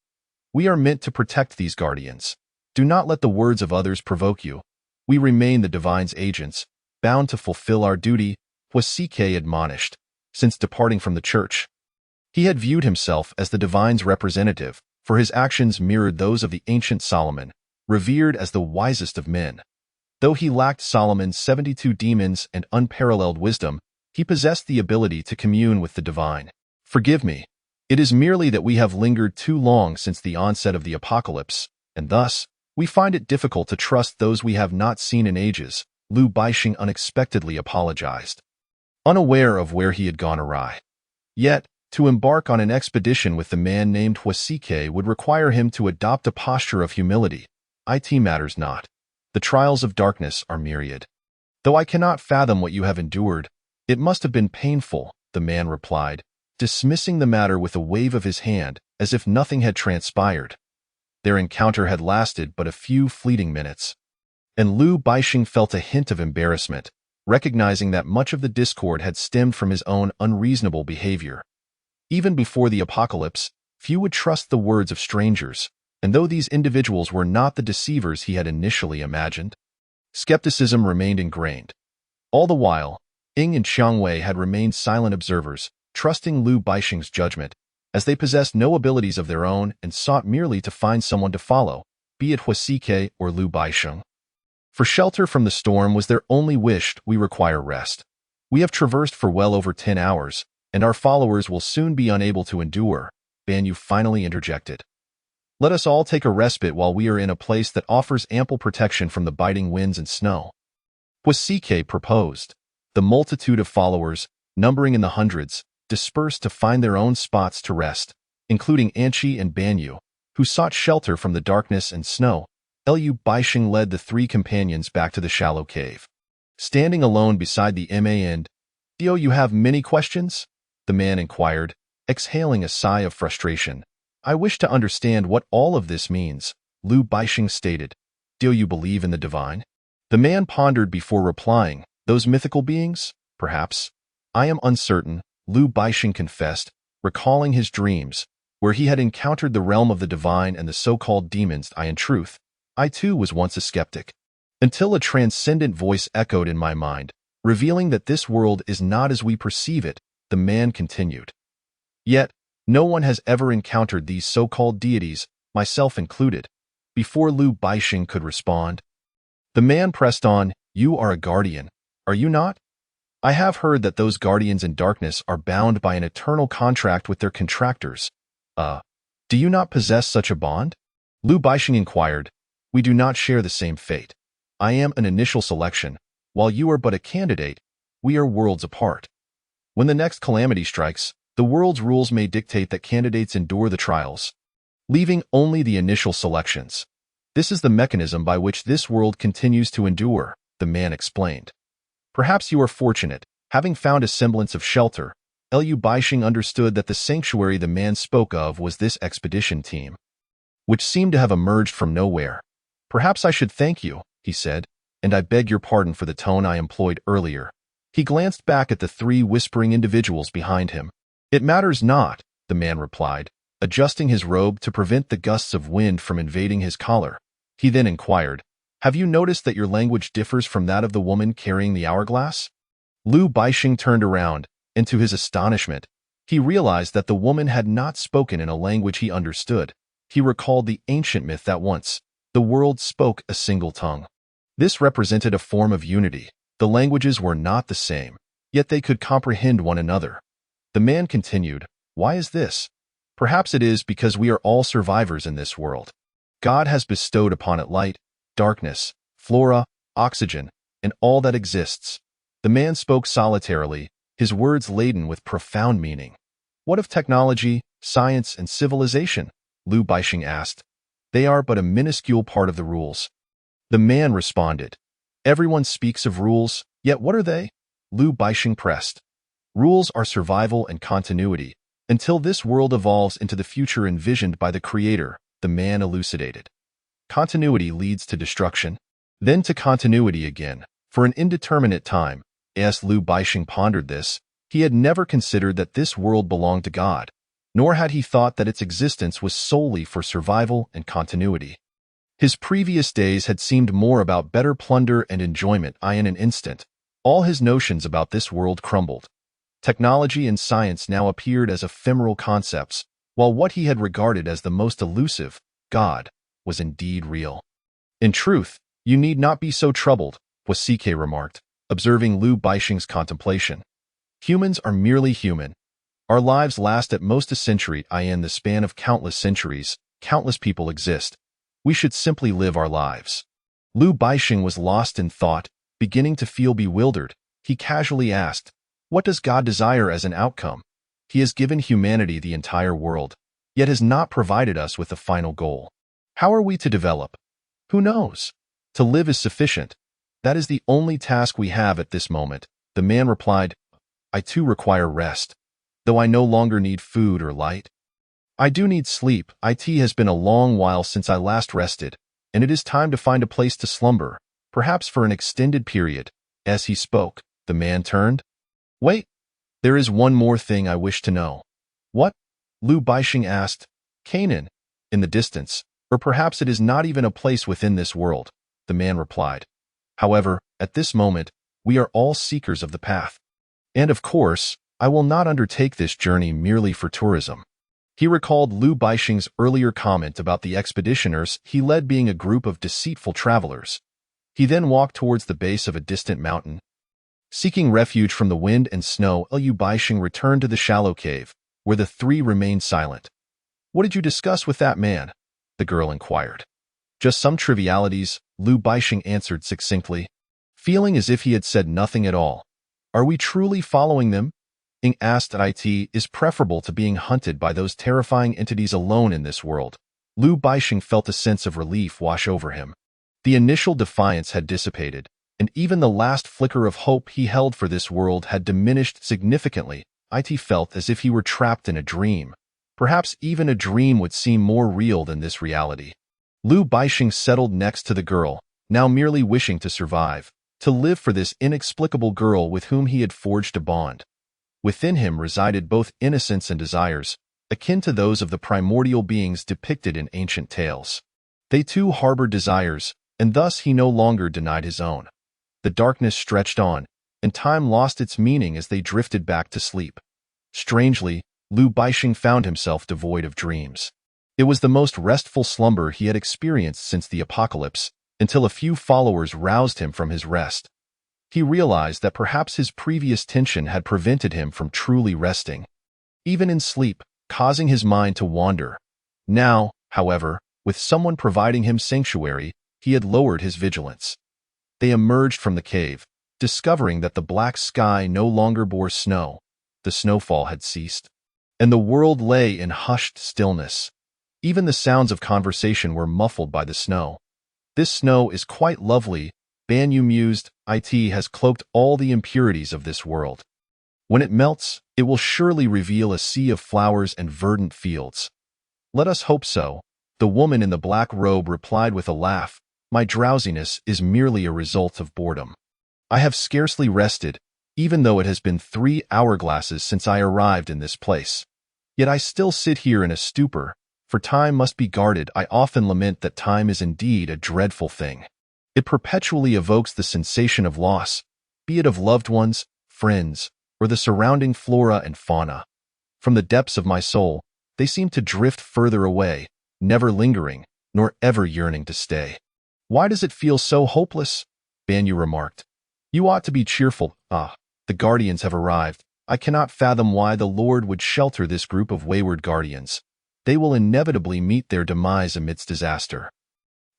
We are meant to protect these guardians. Do not let the words of others provoke you. We remain the divine's agents, bound to fulfill our duty, Huasike admonished, since departing from the church. He had viewed himself as the divine's representative, for his actions mirrored those of the ancient Solomon, revered as the wisest of men. Though he lacked Solomon's 72 demons and unparalleled wisdom, he possessed the ability to commune with the divine. Forgive me. It is merely that we have lingered too long since the onset of the apocalypse, and thus, we find it difficult to trust those we have not seen in ages, Lu Baixing unexpectedly apologized, unaware of where he had gone awry. Yet, to embark on an expedition with the man named Huasike would require him to adopt a posture of humility. It matters not. The trials of darkness are myriad. Though I cannot fathom what you have endured, it must have been painful, the man replied, dismissing the matter with a wave of his hand, as if nothing had transpired. Their encounter had lasted but a few fleeting minutes, and Lu Baixing felt a hint of embarrassment, recognizing that much of the discord had stemmed from his own unreasonable behavior. Even before the apocalypse, few would trust the words of strangers, and though these individuals were not the deceivers he had initially imagined, skepticism remained ingrained. All the while, Ying and Xiangwei had remained silent observers, trusting Lu Baixing's judgment, as they possessed no abilities of their own and sought merely to find someone to follow, be it Huasike or Lu Baixing. For shelter from the storm was their only wish. We require rest. We have traversed for well over 10 hours, and our followers will soon be unable to endure, Banyu finally interjected. Let us all take a respite while we are in a place that offers ample protection from the biting winds and snow. Huasike proposed. The multitude of followers, numbering in the hundreds, dispersed to find their own spots to rest, including Anqi and Banyu, who sought shelter from the darkness and snow. Liu Baixing led the three companions back to the shallow cave. Standing alone beside the man, "Do you have many questions?" the man inquired, exhaling a sigh of frustration. "I wish to understand what all of this means," Liu Baixing stated. "Do you believe in the divine?" The man pondered before replying. "Those mythical beings? Perhaps. I am uncertain," Liu Baixing confessed, recalling his dreams, where he had encountered the realm of the divine and the so-called demons. In truth, I too was once a skeptic. Until a transcendent voice echoed in my mind, revealing that this world is not as we perceive it, the man continued. Yet, no one has ever encountered these so-called deities, myself included. Before Liu Baixing could respond, the man pressed on, "You are a guardian, are you not? I have heard that those guardians in darkness are bound by an eternal contract with their contractors. Do you not possess such a bond?" Liu Baixing inquired. "We do not share the same fate. I am an initial selection, while you are but a candidate. We are worlds apart. When the next calamity strikes, the world's rules may dictate that candidates endure the trials, leaving only the initial selections. This is the mechanism by which this world continues to endure," the man explained. "Perhaps you are fortunate, having found a semblance of shelter." Liu Baixing understood that the sanctuary the man spoke of was this expedition team, which seemed to have emerged from nowhere. "Perhaps I should thank you," he said, "and I beg your pardon for the tone I employed earlier." He glanced back at the three whispering individuals behind him. "It matters not," the man replied, adjusting his robe to prevent the gusts of wind from invading his collar. He then inquired, "Have you noticed that your language differs from that of the woman carrying the hourglass?" Liu Baixing turned around, and to his astonishment, he realized that the woman had not spoken in a language he understood. He recalled the ancient myth that once the world spoke a single tongue. This represented a form of unity. The languages were not the same, yet they could comprehend one another. The man continued, "Why is this? Perhaps it is because we are all survivors in this world. God has bestowed upon it light, darkness, flora, oxygen, and all that exists." The man spoke solitarily, his words laden with profound meaning. "What of technology, science, and civilization?" Liu Baixing asked. "They are but a minuscule part of the rules." The man responded, "Everyone speaks of rules, yet what are they?" Liu Baixing pressed. "Rules are survival and continuity, until this world evolves into the future envisioned by the Creator," the man elucidated. "Continuity leads to destruction, then to continuity again, for an indeterminate time." As Liu Baixing pondered this, he had never considered that this world belonged to God, nor had he thought that its existence was solely for survival and continuity. His previous days had seemed more about better plunder and enjoyment. In an instant, all his notions about this world crumbled. Technology and science now appeared as ephemeral concepts, while what he had regarded as the most elusive, God, was indeed real. "In truth, you need not be so troubled," Wasike remarked, observing Liu Baixing's contemplation. "Humans are merely human. Our lives last at most a century. In the span of countless centuries, countless people exist. We should simply live our lives." Liu Baixing was lost in thought, beginning to feel bewildered. He casually asked, "What does God desire as an outcome? He has given humanity the entire world, yet has not provided us with a final goal. How are we to develop? Who knows? To live is sufficient. That is the only task we have at this moment." The man replied, "I too require rest, though I no longer need food or light. I do need sleep. It has been a long while since I last rested, and it is time to find a place to slumber, perhaps for an extended period." As he spoke, the man turned. "Wait, there is one more thing I wish to know." "What?" Liu Baixing asked. "Canaan, in the distance, or perhaps it is not even a place within this world," the man replied. "However, at this moment, we are all seekers of the path. And of course, I will not undertake this journey merely for tourism." He recalled Liu Baixing's earlier comment about the expeditioners he led being a group of deceitful travelers. He then walked towards the base of a distant mountain. Seeking refuge from the wind and snow, Liu Baixing returned to the shallow cave, where the three remained silent. "What did you discuss with that man?" the girl inquired. "Just some trivialities," Liu Baixing answered succinctly, feeling as if he had said nothing at all. "Are we truly following them?" Being asked at IT is preferable to being hunted by those terrifying entities alone in this world. Liu Baixing felt a sense of relief wash over him. The initial defiance had dissipated, and even the last flicker of hope he held for this world had diminished significantly. IT felt as if he were trapped in a dream. Perhaps even a dream would seem more real than this reality. Liu Baixing settled next to the girl, now merely wishing to survive, to live for this inexplicable girl with whom he had forged a bond. Within him resided both innocence and desires, akin to those of the primordial beings depicted in ancient tales. They too harbored desires, and thus he no longer denied his own. The darkness stretched on, and time lost its meaning as they drifted back to sleep. Strangely, Liu Baixing found himself devoid of dreams. It was the most restful slumber he had experienced since the apocalypse, until a few followers roused him from his rest. He realized that perhaps his previous tension had prevented him from truly resting, even in sleep, causing his mind to wander. Now, however, with someone providing him sanctuary, he had lowered his vigilance. They emerged from the cave, discovering that the black sky no longer bore snow. The snowfall had ceased, and the world lay in hushed stillness. Even the sounds of conversation were muffled by the snow. "This snow is quite lovely," Banyu mused. "It has cloaked all the impurities of this world. When it melts, it will surely reveal a sea of flowers and verdant fields." "Let us hope so," the woman in the black robe replied with a laugh. "My drowsiness is merely a result of boredom. I have scarcely rested, even though it has been 3 hourglasses since I arrived in this place. Yet I still sit here in a stupor, for time must be guarded. I often lament that time is indeed a dreadful thing. It perpetually evokes the sensation of loss, be it of loved ones, friends, or the surrounding flora and fauna. From the depths of my soul, they seem to drift further away, never lingering, nor ever yearning to stay." "Why does it feel so hopeless?" Banyu remarked. "You ought to be cheerful." "Ah, the guardians have arrived. I cannot fathom why the Lord would shelter this group of wayward guardians. They will inevitably meet their demise amidst disaster."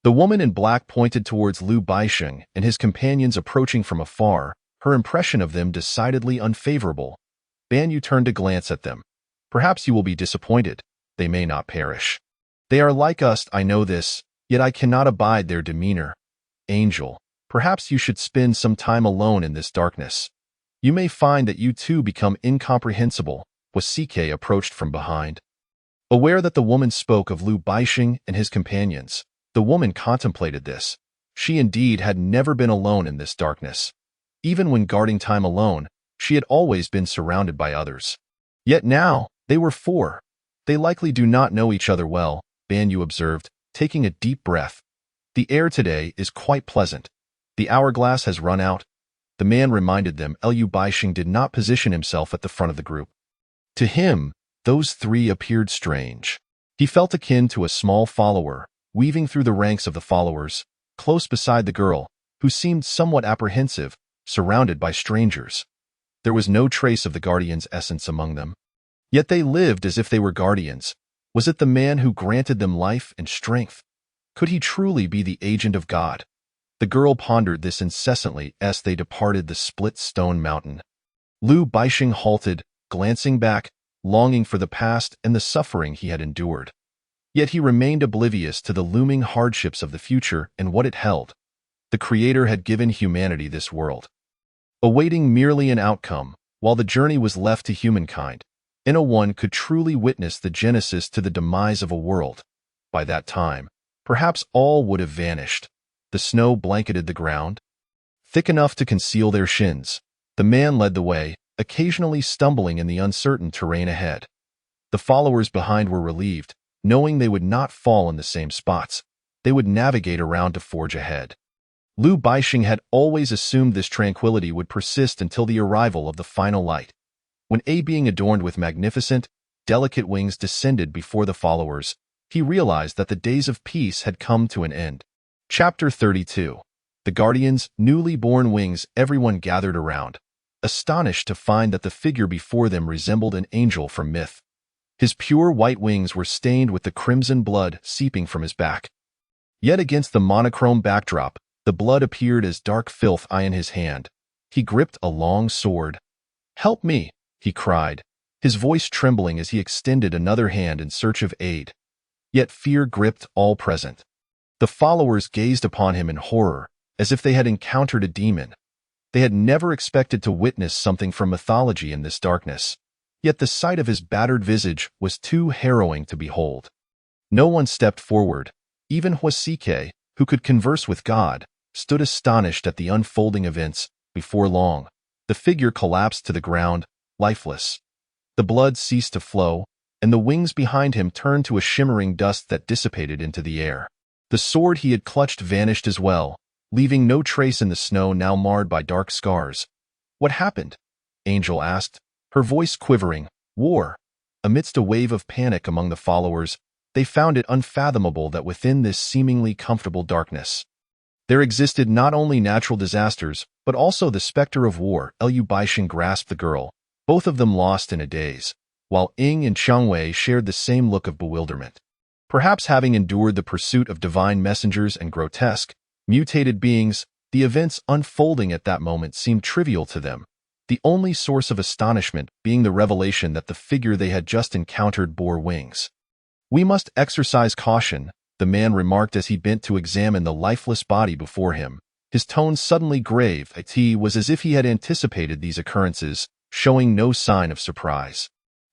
The woman in black pointed towards Liu Baixing and his companions approaching from afar, her impression of them decidedly unfavorable. Banyu turned to glance at them. "Perhaps you will be disappointed. They may not perish. They are like us, I know this, yet I cannot abide their demeanor. Angel, perhaps you should spend some time alone in this darkness. You may find that you too become incomprehensible." Wasike approached from behind. Aware that the woman spoke of Liu Baixing and his companions, the woman contemplated this. She indeed had never been alone in this darkness. Even when guarding time alone, she had always been surrounded by others. Yet now, they were 4. "They likely do not know each other well," Banyu observed, taking a deep breath. "The air today is quite pleasant. The hourglass has run out." The man reminded them Liu Baixing did not position himself at the front of the group. To him, those 3 appeared strange. He felt akin to a small follower, weaving through the ranks of the followers, close beside the girl, who seemed somewhat apprehensive, surrounded by strangers. There was no trace of the guardian's essence among them. Yet they lived as if they were guardians. Was it the man who granted them life and strength? Could he truly be the agent of God? The girl pondered this incessantly as they departed the split stone mountain. Liu Baixing halted, glancing back, longing for the past and the suffering he had endured. Yet he remained oblivious to the looming hardships of the future and what it held. The Creator had given humanity this world, awaiting merely an outcome, while the journey was left to humankind. No one could truly witness the genesis to the demise of a world. By that time, perhaps all would have vanished. The snow blanketed the ground, thick enough to conceal their shins. The man led the way, occasionally stumbling in the uncertain terrain ahead. The followers behind were relieved, knowing they would not fall in the same spots. They would navigate around to forge ahead. Liu Baixing had always assumed this tranquility would persist until the arrival of the final light. When being adorned with magnificent, delicate wings descended before the followers, he realized that the days of peace had come to an end. Chapter 32. The Guardian's newly born wings. Everyone gathered around, astonished to find that the figure before them resembled an angel from myth. His pure white wings were stained with the crimson blood seeping from his back. Yet against the monochrome backdrop, the blood appeared as dark filth in his hand. He gripped a long sword. "Help me," he cried, his voice trembling as he extended another hand in search of aid. Yet fear gripped all present. The followers gazed upon him in horror, as if they had encountered a demon. They had never expected to witness something from mythology in this darkness. Yet the sight of his battered visage was too harrowing to behold. No one stepped forward. Even Huasike, who could converse with God, stood astonished at the unfolding events. Before long, the figure collapsed to the ground, lifeless. The blood ceased to flow, and the wings behind him turned to a shimmering dust that dissipated into the air. The sword he had clutched vanished as well, leaving no trace in the snow now marred by dark scars. "What happened?" Angel asked, her voice quivering. "War." Amidst a wave of panic among the followers, they found it unfathomable that within this seemingly comfortable darkness, there existed not only natural disasters, but also the specter of war. Lu Baixing grasped the girl, both of them lost in a daze, while Ying and Changwei shared the same look of bewilderment. Perhaps having endured the pursuit of divine messengers and grotesque, mutated beings, the events unfolding at that moment seemed trivial to them, the only source of astonishment being the revelation that the figure they had just encountered bore wings. "We must exercise caution," the man remarked as he bent to examine the lifeless body before him, his tone suddenly grave. It was as if he had anticipated these occurrences, showing no sign of surprise.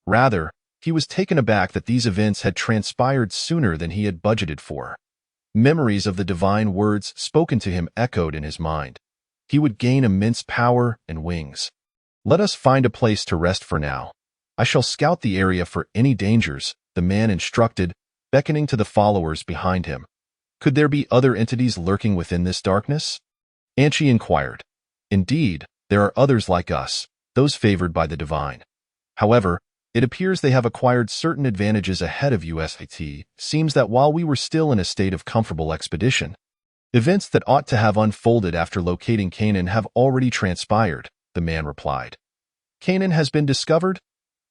Rather, he was taken aback that these events had transpired sooner than he had budgeted for. Memories of the divine words spoken to him echoed in his mind. He would gain immense power and wings. "Let us find a place to rest for now. I shall scout the area for any dangers," the man instructed, beckoning to the followers behind him. "Could there be other entities lurking within this darkness?" Anchi inquired. "Indeed, there are others like us, those favored by the divine. However, it appears they have acquired certain advantages ahead of us. It seems that while we were still in a state of comfortable expedition, events that ought to have unfolded after locating Canaan have already transpired," the man replied. "Canaan has been discovered?"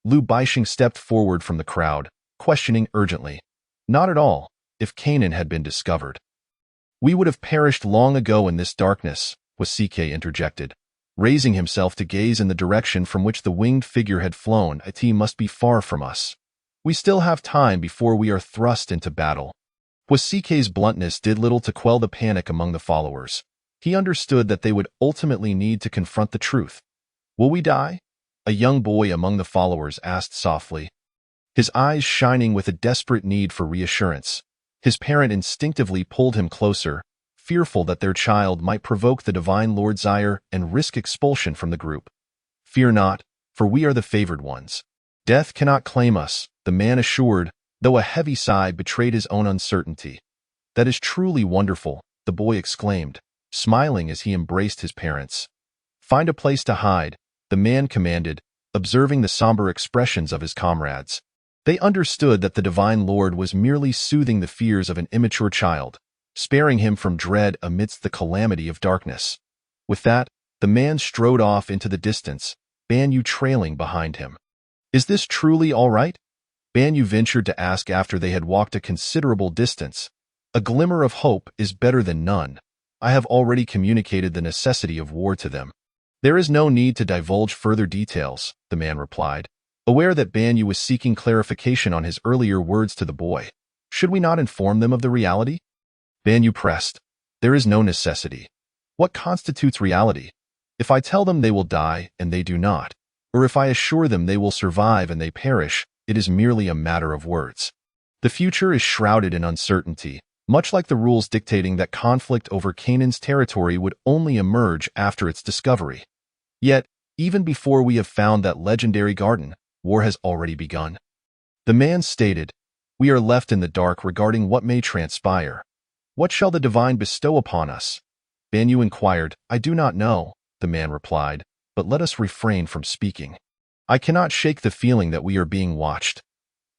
Lu Baixing stepped forward from the crowd, questioning urgently. "Not at all. If Canaan had been discovered, we would have perished long ago in this darkness," Wasike interjected, raising himself to gaze in the direction from which the winged figure had flown. "It must be far from us. We still have time before we are thrust into battle." Wasike's bluntness did little to quell the panic among the followers. He understood that they would ultimately need to confront the truth. "Will we die?" a young boy among the followers asked softly, his eyes shining with a desperate need for reassurance. His parent instinctively pulled him closer, fearful that their child might provoke the divine Lord's ire and risk expulsion from the group. "Fear not, for we are the favored ones. Death cannot claim us," the man assured, though a heavy sigh betrayed his own uncertainty. "That is truly wonderful," the boy exclaimed, smiling as he embraced his parents. "Find a place to hide," the man commanded, observing the somber expressions of his comrades. They understood that the divine Lord was merely soothing the fears of an immature child, sparing him from dread amidst the calamity of darkness. With that, the man strode off into the distance, Banyu trailing behind him. "Is this truly all right?" Banyu ventured to ask after they had walked a considerable distance. "A glimmer of hope is better than none. I have already communicated the necessity of war to them." "There is no need to divulge further details," the man replied, aware that Banyu was seeking clarification on his earlier words to the boy. "Should we not inform them of the reality?" Banyu pressed. "There is no necessity. What constitutes reality? If I tell them they will die and they do not, or if I assure them they will survive and they perish, it is merely a matter of words. The future is shrouded in uncertainty, much like the rules dictating that conflict over Canaan's territory would only emerge after its discovery. Yet, even before we have found that legendary garden, war has already begun." The man stated, "We are left in the dark regarding what may transpire. What shall the divine bestow upon us?" Banyu inquired. "I do not know," the man replied, "but let us refrain from speaking. I cannot shake the feeling that we are being watched."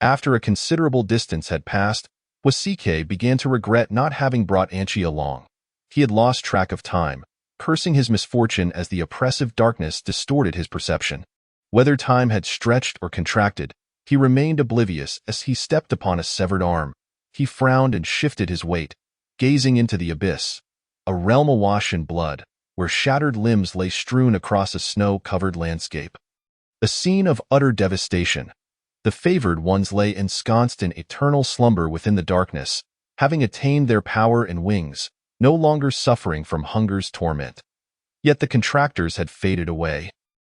After a considerable distance had passed, Wasike began to regret not having brought Anchi along. He had lost track of time, cursing his misfortune as the oppressive darkness distorted his perception. Whether time had stretched or contracted, he remained oblivious as he stepped upon a severed arm. He frowned and shifted his weight, gazing into the abyss, a realm awash in blood, where shattered limbs lay strewn across a snow-covered landscape. A scene of utter devastation. The favored ones lay ensconced in eternal slumber within the darkness, having attained their power and wings, no longer suffering from hunger's torment. Yet the contractors had faded away.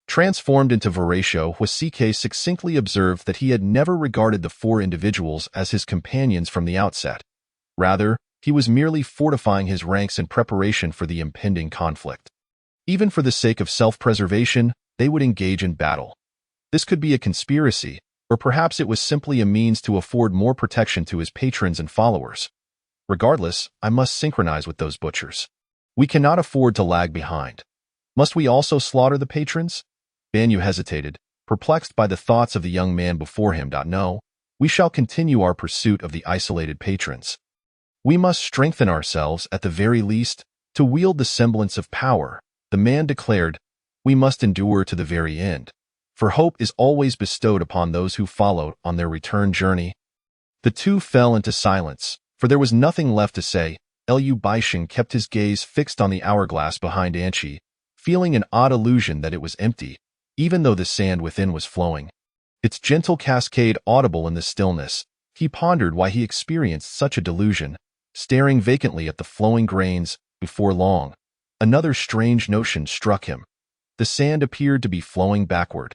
Transformed into Horatio, Huasike succinctly observed that he had never regarded the four individuals as his companions from the outset. Rather, he was merely fortifying his ranks in preparation for the impending conflict. Even for the sake of self-preservation, they would engage in battle. This could be a conspiracy, or perhaps it was simply a means to afford more protection to his patrons and followers. Regardless, I must synchronize with those butchers. We cannot afford to lag behind. Must we also slaughter the patrons? Banyu hesitated, perplexed by the thoughts of the young man before him. No, we shall continue our pursuit of the isolated patrons. We must strengthen ourselves, at the very least, to wield the semblance of power, the man declared. We must endure to the very end, for hope is always bestowed upon those who follow on their return journey. The two fell into silence, for there was nothing left to say. Liu Baixing kept his gaze fixed on the hourglass behind Anqi, feeling an odd illusion that it was empty, even though the sand within was flowing. Its gentle cascade audible in the stillness, he pondered why he experienced such a delusion, staring vacantly at the flowing grains. Before long, another strange notion struck him. The sand appeared to be flowing backward.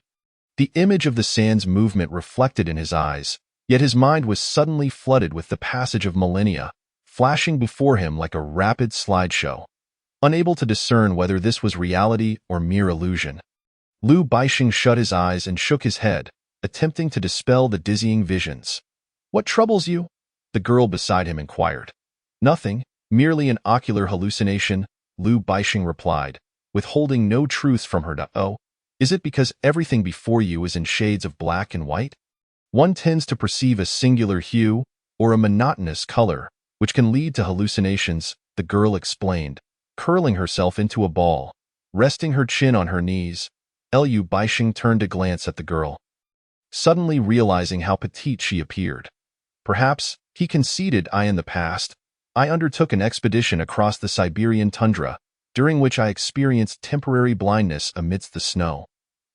The image of the sand's movement reflected in his eyes, yet his mind was suddenly flooded with the passage of millennia, flashing before him like a rapid slideshow. Unable to discern whether this was reality or mere illusion, Liu Baixing shut his eyes and shook his head, attempting to dispel the dizzying visions. "What troubles you?" the girl beside him inquired. "Nothing, merely an ocular hallucination," Liu Baixing replied, withholding no truths from her. "Oh, is it because everything before you is in shades of black and white? One tends to perceive a singular hue or a monotonous color, which can lead to hallucinations," the girl explained, curling herself into a ball. Resting her chin on her knees, Liu Baixing turned to glance at the girl, suddenly realizing how petite she appeared. "Perhaps," he conceded, "in the past, I undertook an expedition across the Siberian tundra, during which I experienced temporary blindness amidst the snow.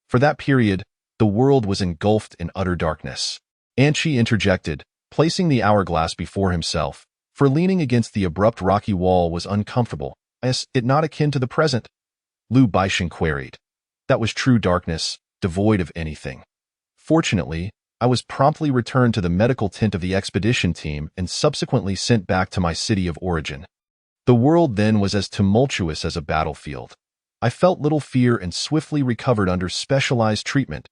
For that period, the world was engulfed in utter darkness." Anqi interjected, placing the hourglass before himself, for leaning against the abrupt rocky wall was uncomfortable. "Is it not akin to the present?" Liu Baixing queried. "That was true darkness, devoid of anything. Fortunately, I was promptly returned to the medical tent of the expedition team and subsequently sent back to my city of origin. The world then was as tumultuous as a battlefield. I felt little fear and swiftly recovered under specialized treatment.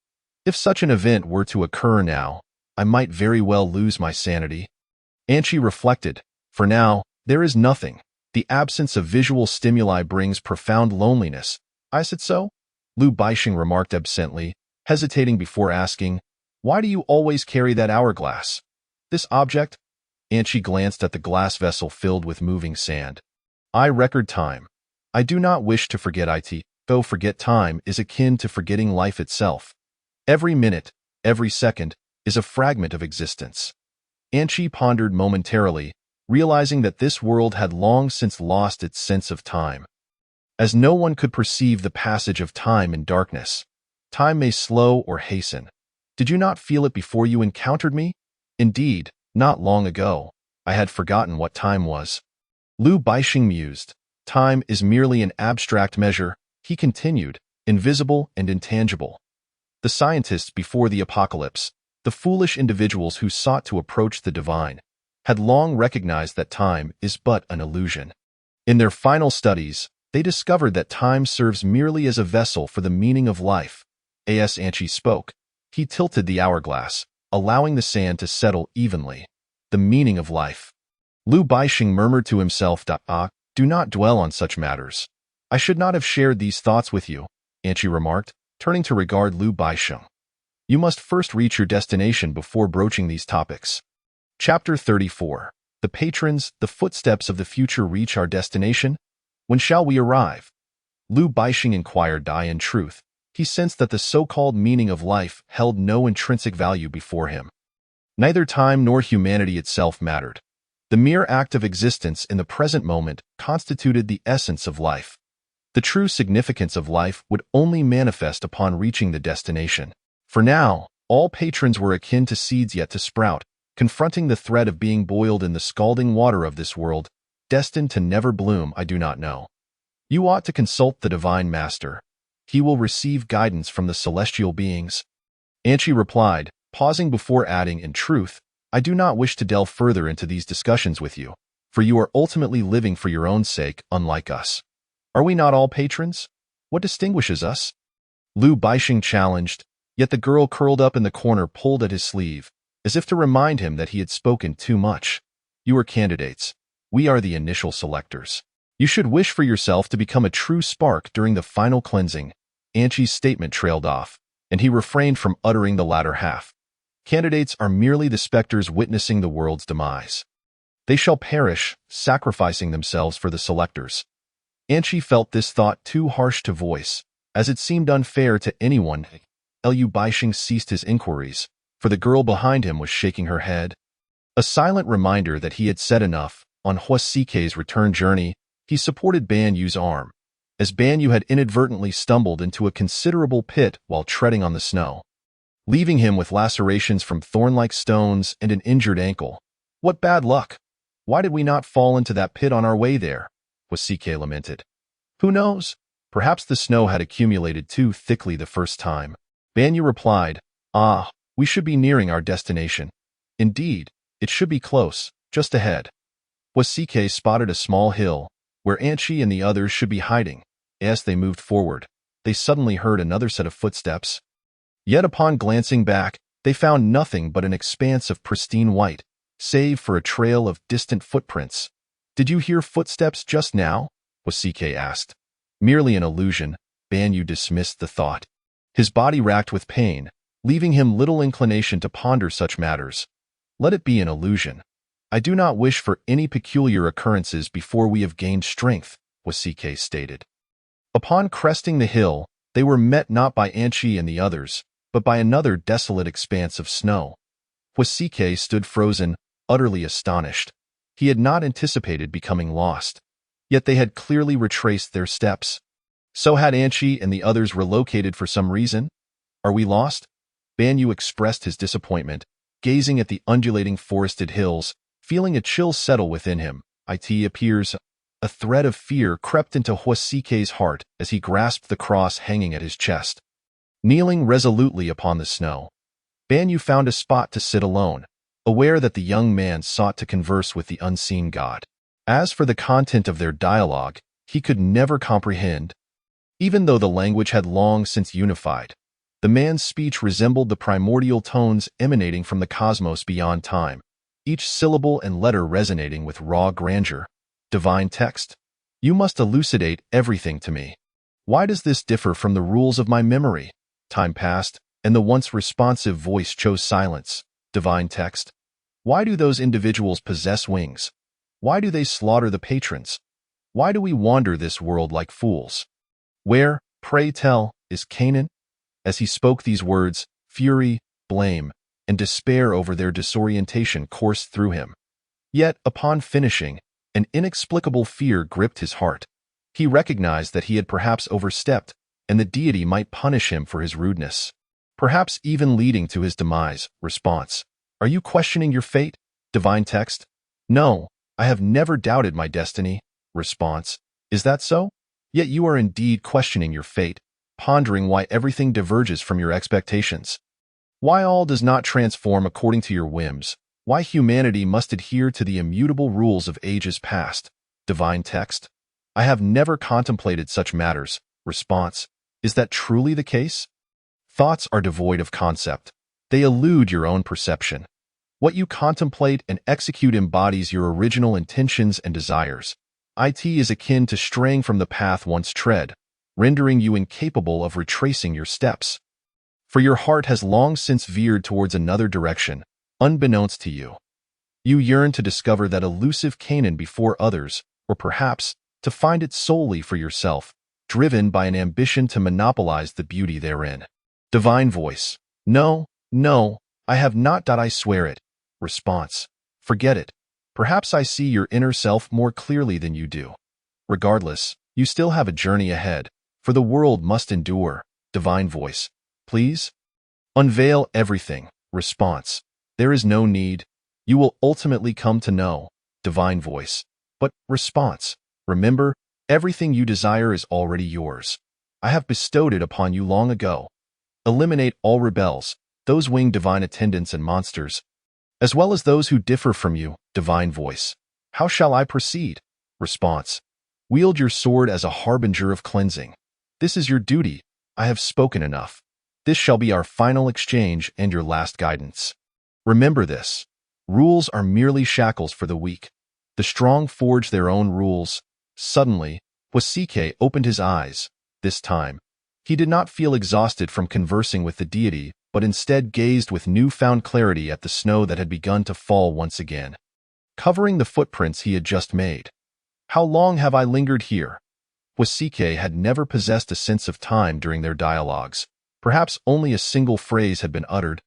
If such an event were to occur now, I might very well lose my sanity." Anqi reflected. "For now, there is nothing. The absence of visual stimuli brings profound loneliness." "Is it so?" Liu Baixing remarked absently, hesitating before asking, "Why do you always carry that hourglass? This object?" Anqi glanced at the glass vessel filled with moving sand. "I record time. I do not wish to forget it, though forget time is akin to forgetting life itself. Every minute, every second, is a fragment of existence." Anqi pondered momentarily, realizing that this world had long since lost its sense of time. As no one could perceive the passage of time in darkness, time may slow or hasten. "Did you not feel it before you encountered me?" "Indeed, not long ago. I had forgotten what time was." Liu Baixing mused. "Time is merely an abstract measure," he continued, "invisible and intangible. The scientists before the apocalypse, the foolish individuals who sought to approach the divine, had long recognized that time is but an illusion. In their final studies, they discovered that time serves merely as a vessel for the meaning of life." As Anqi spoke, he tilted the hourglass, allowing the sand to settle evenly. "The meaning of life." Liu Baixing murmured to himself, "Do not dwell on such matters. I should not have shared these thoughts with you," Anqi remarked, turning to regard Liu Baixing. "You must first reach your destination before broaching these topics." Chapter 34. The patrons, the footsteps of the future reach our destination? When shall we arrive? Liu Baixing inquired. In truth, he sensed that the so-called meaning of life held no intrinsic value before him. Neither time nor humanity itself mattered. The mere act of existence in the present moment constituted the essence of life. The true significance of life would only manifest upon reaching the destination. For now, all patrons were akin to seeds yet to sprout, confronting the threat of being boiled in the scalding water of this world, destined to never bloom. I do not know. You ought to consult the Divine Master. He will receive guidance from the celestial beings. Anchi replied, pausing before adding, in truth, I do not wish to delve further into these discussions with you, for you are ultimately living for your own sake, unlike us. Are we not all patrons? What distinguishes us? Liu Baixing challenged, yet the girl curled up in the corner pulled at his sleeve, as if to remind him that he had spoken too much. You are candidates. We are the initial selectors. You should wish for yourself to become a true spark during the final cleansing. Anchi's statement trailed off, and he refrained from uttering the latter half. Candidates are merely the specters witnessing the world's demise. They shall perish, sacrificing themselves for the selectors. Anchi felt this thought too harsh to voice, as it seemed unfair to anyone. Liu Baixing ceased his inquiries, for the girl behind him was shaking her head. A silent reminder that he had said enough. On Huasike's return journey, he supported Ban Yu's arm, as Ban Yu had inadvertently stumbled into a considerable pit while treading on the snow, leaving him with lacerations from thorn-like stones and an injured ankle. What bad luck! Why did we not fall into that pit on our way there? Huasike lamented. Who knows? Perhaps the snow had accumulated too thickly the first time. Ban Yu replied, we should be nearing our destination. Indeed, it should be close, just ahead. Huasike spotted a small hill, where Anchi and the others should be hiding. As they moved forward, they suddenly heard another set of footsteps. Yet upon glancing back, they found nothing but an expanse of pristine white, save for a trail of distant footprints. Did you hear footsteps just now? Huasike asked. Merely an illusion, Ban Yu dismissed the thought. His body racked with pain, leaving him little inclination to ponder such matters. Let it be an illusion. I do not wish for any peculiar occurrences before we have gained strength, Huasike stated. Upon cresting the hill, they were met not by Anchi and the others, but by another desolate expanse of snow. Huasike stood frozen, utterly astonished. He had not anticipated becoming lost. Yet they had clearly retraced their steps. So had Anchi and the others relocated for some reason? Are we lost? Ban Yu expressed his disappointment, gazing at the undulating forested hills, feeling a chill settle within him. It appears a thread of fear crept into Huasike's heart as he grasped the cross hanging at his chest. Kneeling resolutely upon the snow, Ban Yu found a spot to sit alone, aware that the young man sought to converse with the unseen god. As for the content of their dialogue, he could never comprehend. Even though the language had long since unified, the man's speech resembled the primordial tones emanating from the cosmos beyond time, each syllable and letter resonating with raw grandeur. Divine text, you must elucidate everything to me. Why does this differ from the rules of my memory? Time passed, and the once responsive voice chose silence. Divine text, why do those individuals possess wings? Why do they slaughter the patrons? Why do we wander this world like fools? Where, pray tell, is Canaan? As he spoke these words, fury, blame, and despair over their disorientation coursed through him. Yet, upon finishing, an inexplicable fear gripped his heart. He recognized that he had perhaps overstepped, and the deity might punish him for his rudeness, perhaps even leading to his demise. Response: Are you questioning your fate? Divine text: No, I have never doubted my destiny. Response: Is that so? Yet you are indeed questioning your fate, pondering why everything diverges from your expectations. Why all does not transform according to your whims, why humanity must adhere to the immutable rules of ages past. Divine text: I have never contemplated such matters. Response: Is that truly the case? Thoughts are devoid of concept. They elude your own perception. What you contemplate and execute embodies your original intentions and desires. It is akin to straying from the path once tread, rendering you incapable of retracing your steps. For your heart has long since veered towards another direction, unbeknownst to you. You yearn to discover that elusive Canaan before others, or perhaps to find it solely for yourself, driven by an ambition to monopolize the beauty therein. Divine voice: No, no, I have not. I swear it. Response: Forget it. Perhaps I see your inner self more clearly than you do. Regardless, You still have a journey ahead, for the world must endure. Divine voice. Please? Unveil everything. Response. There is no need. You will ultimately come to know. Divine voice. But, response. Remember, everything you desire is already yours. I have bestowed it upon you long ago. Eliminate all rebels, those winged divine attendants and monsters, as well as those who differ from you. Divine voice. How shall I proceed? Response. Wield your sword as a harbinger of cleansing. This is your duty. I have spoken enough. This shall be our final exchange and your last guidance. Remember this. Rules are merely shackles for the weak. The strong forge their own rules. Suddenly, Wasike opened his eyes. This time, he did not feel exhausted from conversing with the deity, but instead gazed with newfound clarity at the snow that had begun to fall once again, covering the footprints he had just made. How long have I lingered here? Wasike had never possessed a sense of time during their dialogues. Perhaps only a single phrase had been uttered.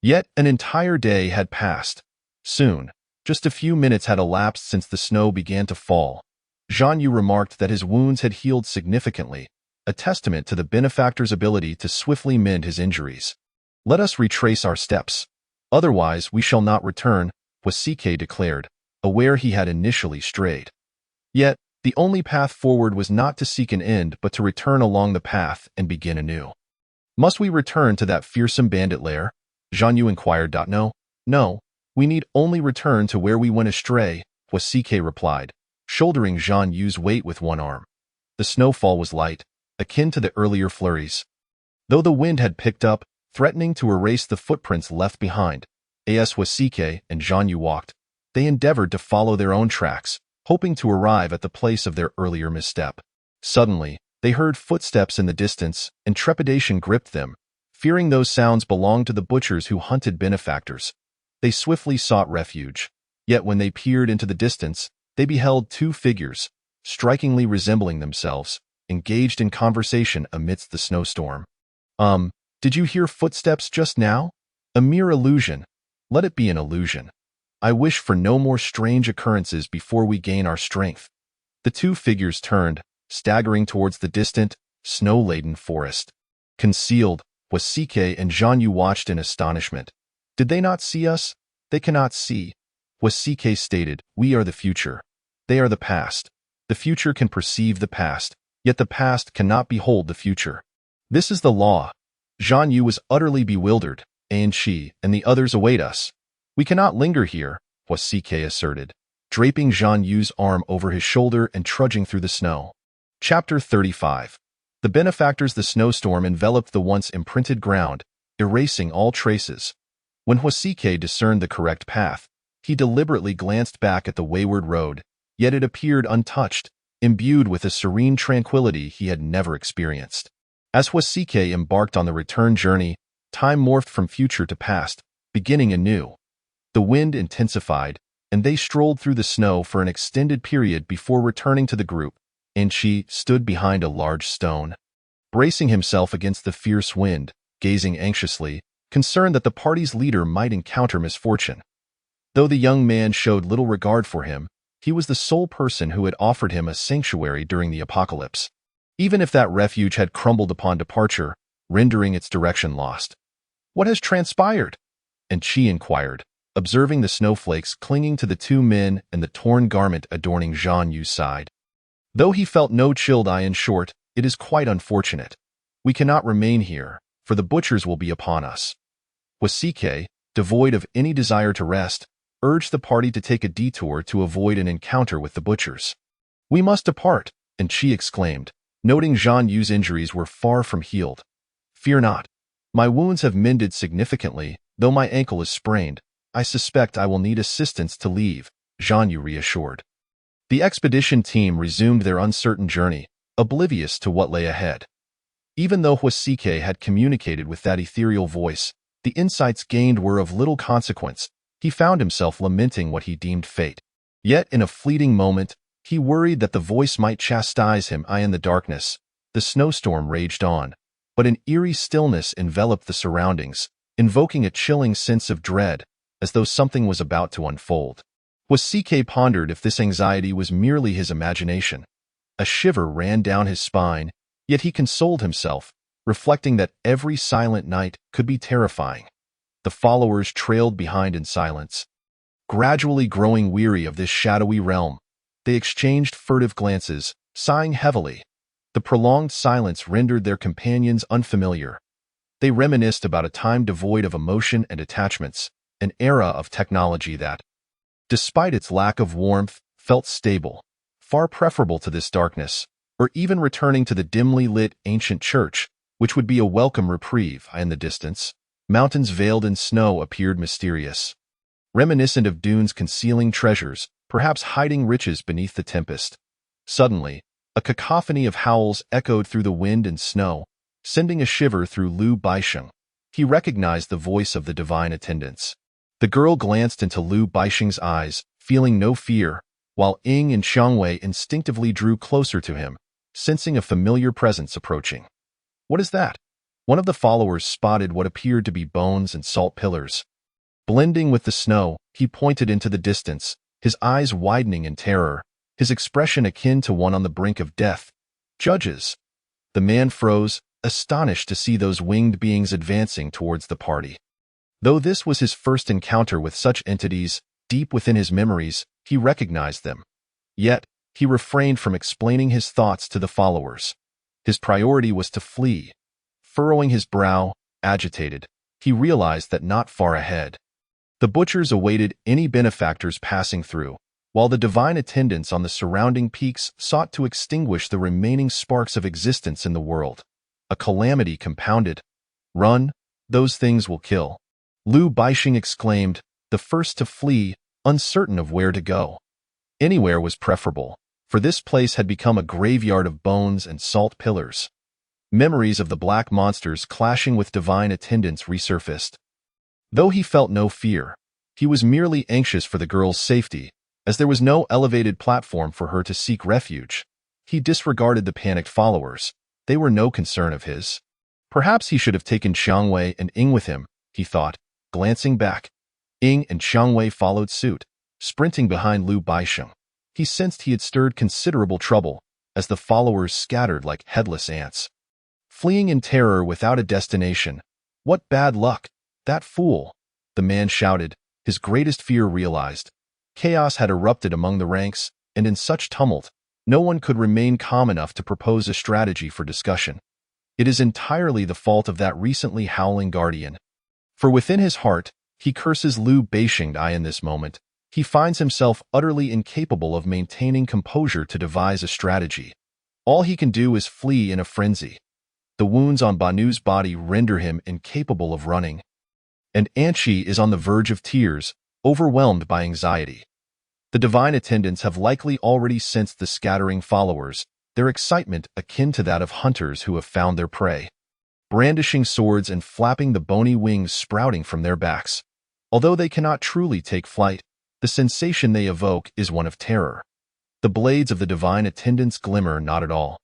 Yet an entire day had passed. Soon, just a few minutes had elapsed since the snow began to fall. Zhan Yu remarked that his wounds had healed significantly, a testament to the benefactor's ability to swiftly mend his injuries. Let us retrace our steps. Otherwise, we shall not return, Wasike declared, aware he had initially strayed. Yet, the only path forward was not to seek an end but to return along the path and begin anew. Must we return to that fearsome bandit lair? Zhan Yu inquired. No, we need only return to where we went astray, Wasike replied, shouldering Zhan Yu's weight with one arm. The snowfall was light, akin to the earlier flurries. Though the wind had picked up, threatening to erase the footprints left behind, as Wasike and Zhan Yu walked, they endeavored to follow their own tracks, hoping to arrive at the place of their earlier misstep. Suddenly, they heard footsteps in the distance, and trepidation gripped them, fearing those sounds belonged to the butchers who hunted benefactors. They swiftly sought refuge. Yet when they peered into the distance, they beheld two figures, strikingly resembling themselves, engaged in conversation amidst the snowstorm. Did you hear footsteps just now? A mere illusion. Let it be an illusion. I wish for no more strange occurrences before we gain our strength. The two figures turned, staggering towards the distant, snow-laden forest. Concealed, Wasike and Zhan Yu watched in astonishment. Did they not see us? They cannot see. Wasike stated, we are the future. They are the past. The future can perceive the past, yet the past cannot behold the future. This is the law. Zhan Yu was utterly bewildered, and she and the others await us. We cannot linger here, Wasike asserted, draping Zhan Yu's arm over his shoulder and trudging through the snow. Chapter 35. The benefactors. The snowstorm enveloped the once imprinted ground, erasing all traces. When Wasike discerned the correct path, he deliberately glanced back at the wayward road, yet it appeared untouched, imbued with a serene tranquility he had never experienced. As Wasike embarked on the return journey, time morphed from future to past, beginning anew. The wind intensified, and they strolled through the snow for an extended period before returning to the group, and she stood behind a large stone. Bracing himself against the fierce wind, gazing anxiously, concerned that the party's leader might encounter misfortune. Though the young man showed little regard for him, he was the sole person who had offered him a sanctuary during the apocalypse. Even if that refuge had crumbled upon departure, rendering its direction lost. What has transpired? And she inquired, observing the snowflakes clinging to the two men and the torn garment adorning Zhan Yu's side. Though he felt no chilled eye. In short, it is quite unfortunate. We cannot remain here, for the butchers will be upon us. Wasike, devoid of any desire to rest, urged the party to take a detour to avoid an encounter with the butchers. We must depart, and she exclaimed, noting Zhan Yu's injuries were far from healed. Fear not. My wounds have mended significantly, though my ankle is sprained. I suspect I will need assistance to leave, Zhan Yu reassured. The expedition team resumed their uncertain journey, oblivious to what lay ahead. Even though Wasike had communicated with that ethereal voice, the insights gained were of little consequence. He found himself lamenting what he deemed fate. Yet in a fleeting moment, he worried that the voice might chastise him. In the darkness, the snowstorm raged on, but an eerie stillness enveloped the surroundings, invoking a chilling sense of dread, as though something was about to unfold. Wasike pondered if this anxiety was merely his imagination. A shiver ran down his spine, yet he consoled himself, reflecting that every silent night could be terrifying. The followers trailed behind in silence. Gradually growing weary of this shadowy realm, they exchanged furtive glances, sighing heavily. The prolonged silence rendered their companions unfamiliar. They reminisced about a time devoid of emotion and attachments, an era of technology that, despite its lack of warmth, felt stable, far preferable to this darkness, or even returning to the dimly lit ancient church, which would be a welcome reprieve. In the distance, mountains veiled in snow appeared mysterious, reminiscent of dunes concealing treasures, perhaps hiding riches beneath the tempest. Suddenly, a cacophony of howls echoed through the wind and snow, sending a shiver through Lu Baisheng. He recognized the voice of the divine attendants. The girl glanced into Lu Baisheng's eyes, feeling no fear, while Ying and Xiangwei instinctively drew closer to him, sensing a familiar presence approaching. "What is that?" One of the followers spotted what appeared to be bones and salt pillars. Blending with the snow, he pointed into the distance, his eyes widening in terror, his expression akin to one on the brink of death. "Judges!" The man froze, astonished to see those winged beings advancing towards the party. Though this was his first encounter with such entities, deep within his memories, he recognized them. Yet, he refrained from explaining his thoughts to the followers. His priority was to flee. Furrowing his brow, agitated, he realized that not far ahead, the butchers awaited any benefactors passing through, while the divine attendants on the surrounding peaks sought to extinguish the remaining sparks of existence in the world. A calamity compounded. "Run, those things will kill," Lu Baisheng exclaimed, the first to flee, uncertain of where to go. Anywhere was preferable, for this place had become a graveyard of bones and salt pillars. Memories of the black monsters clashing with divine attendants resurfaced. Though he felt no fear, he was merely anxious for the girl's safety, as there was no elevated platform for her to seek refuge. He disregarded the panicked followers. They were no concern of his. Perhaps he should have taken Xiangwei and Ying with him, he thought, glancing back. Ying and Xiangwei followed suit, sprinting behind Lu Baisheng. He sensed he had stirred considerable trouble, as the followers scattered like headless ants. Fleeing in terror without a destination. "What bad luck! That fool!" the man shouted, his greatest fear realized. Chaos had erupted among the ranks, and in such tumult, no one could remain calm enough to propose a strategy for discussion. It is entirely the fault of that recently howling guardian. For within his heart, he curses Lu Baisheng. In this moment, he finds himself utterly incapable of maintaining composure to devise a strategy. All he can do is flee in a frenzy. The wounds on Banu's body render him incapable of running. And Anchi is on the verge of tears, overwhelmed by anxiety. The divine attendants have likely already sensed the scattering followers, their excitement akin to that of hunters who have found their prey. Brandishing swords and flapping the bony wings sprouting from their backs. Although they cannot truly take flight, the sensation they evoke is one of terror. The blades of the divine attendants glimmer not at all,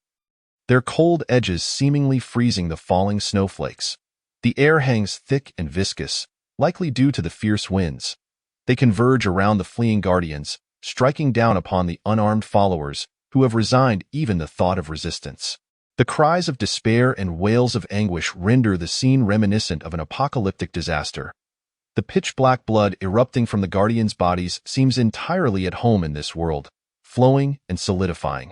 their cold edges seemingly freezing the falling snowflakes. The air hangs thick and viscous, likely due to the fierce winds. They converge around the fleeing guardians, striking down upon the unarmed followers, who have resigned even the thought of resistance. The cries of despair and wails of anguish render the scene reminiscent of an apocalyptic disaster. The pitch-black blood erupting from the guardians' bodies seems entirely at home in this world, flowing and solidifying,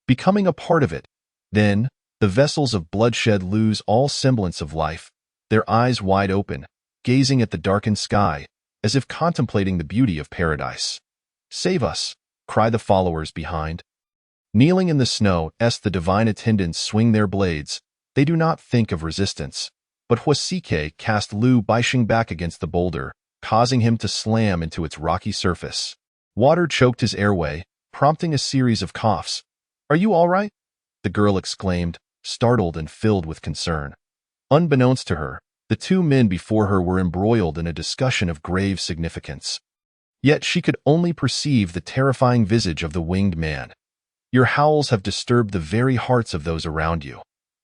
becoming a part of it. Then, the vessels of bloodshed lose all semblance of life, their eyes wide open, gazing at the darkened sky, as if contemplating the beauty of paradise. "Save us!" cry the followers behind. Kneeling in the snow, the divine attendants swing their blades. They do not think of resistance. But Huasike cast Lu Baisheng back against the boulder, causing him to slam into its rocky surface. Water choked his airway, prompting a series of coughs. "Are you all right?" the girl exclaimed, startled and filled with concern. Unbeknownst to her, the two men before her were embroiled in a discussion of grave significance. Yet she could only perceive the terrifying visage of the winged man. "Your howls have disturbed the very hearts of those around you.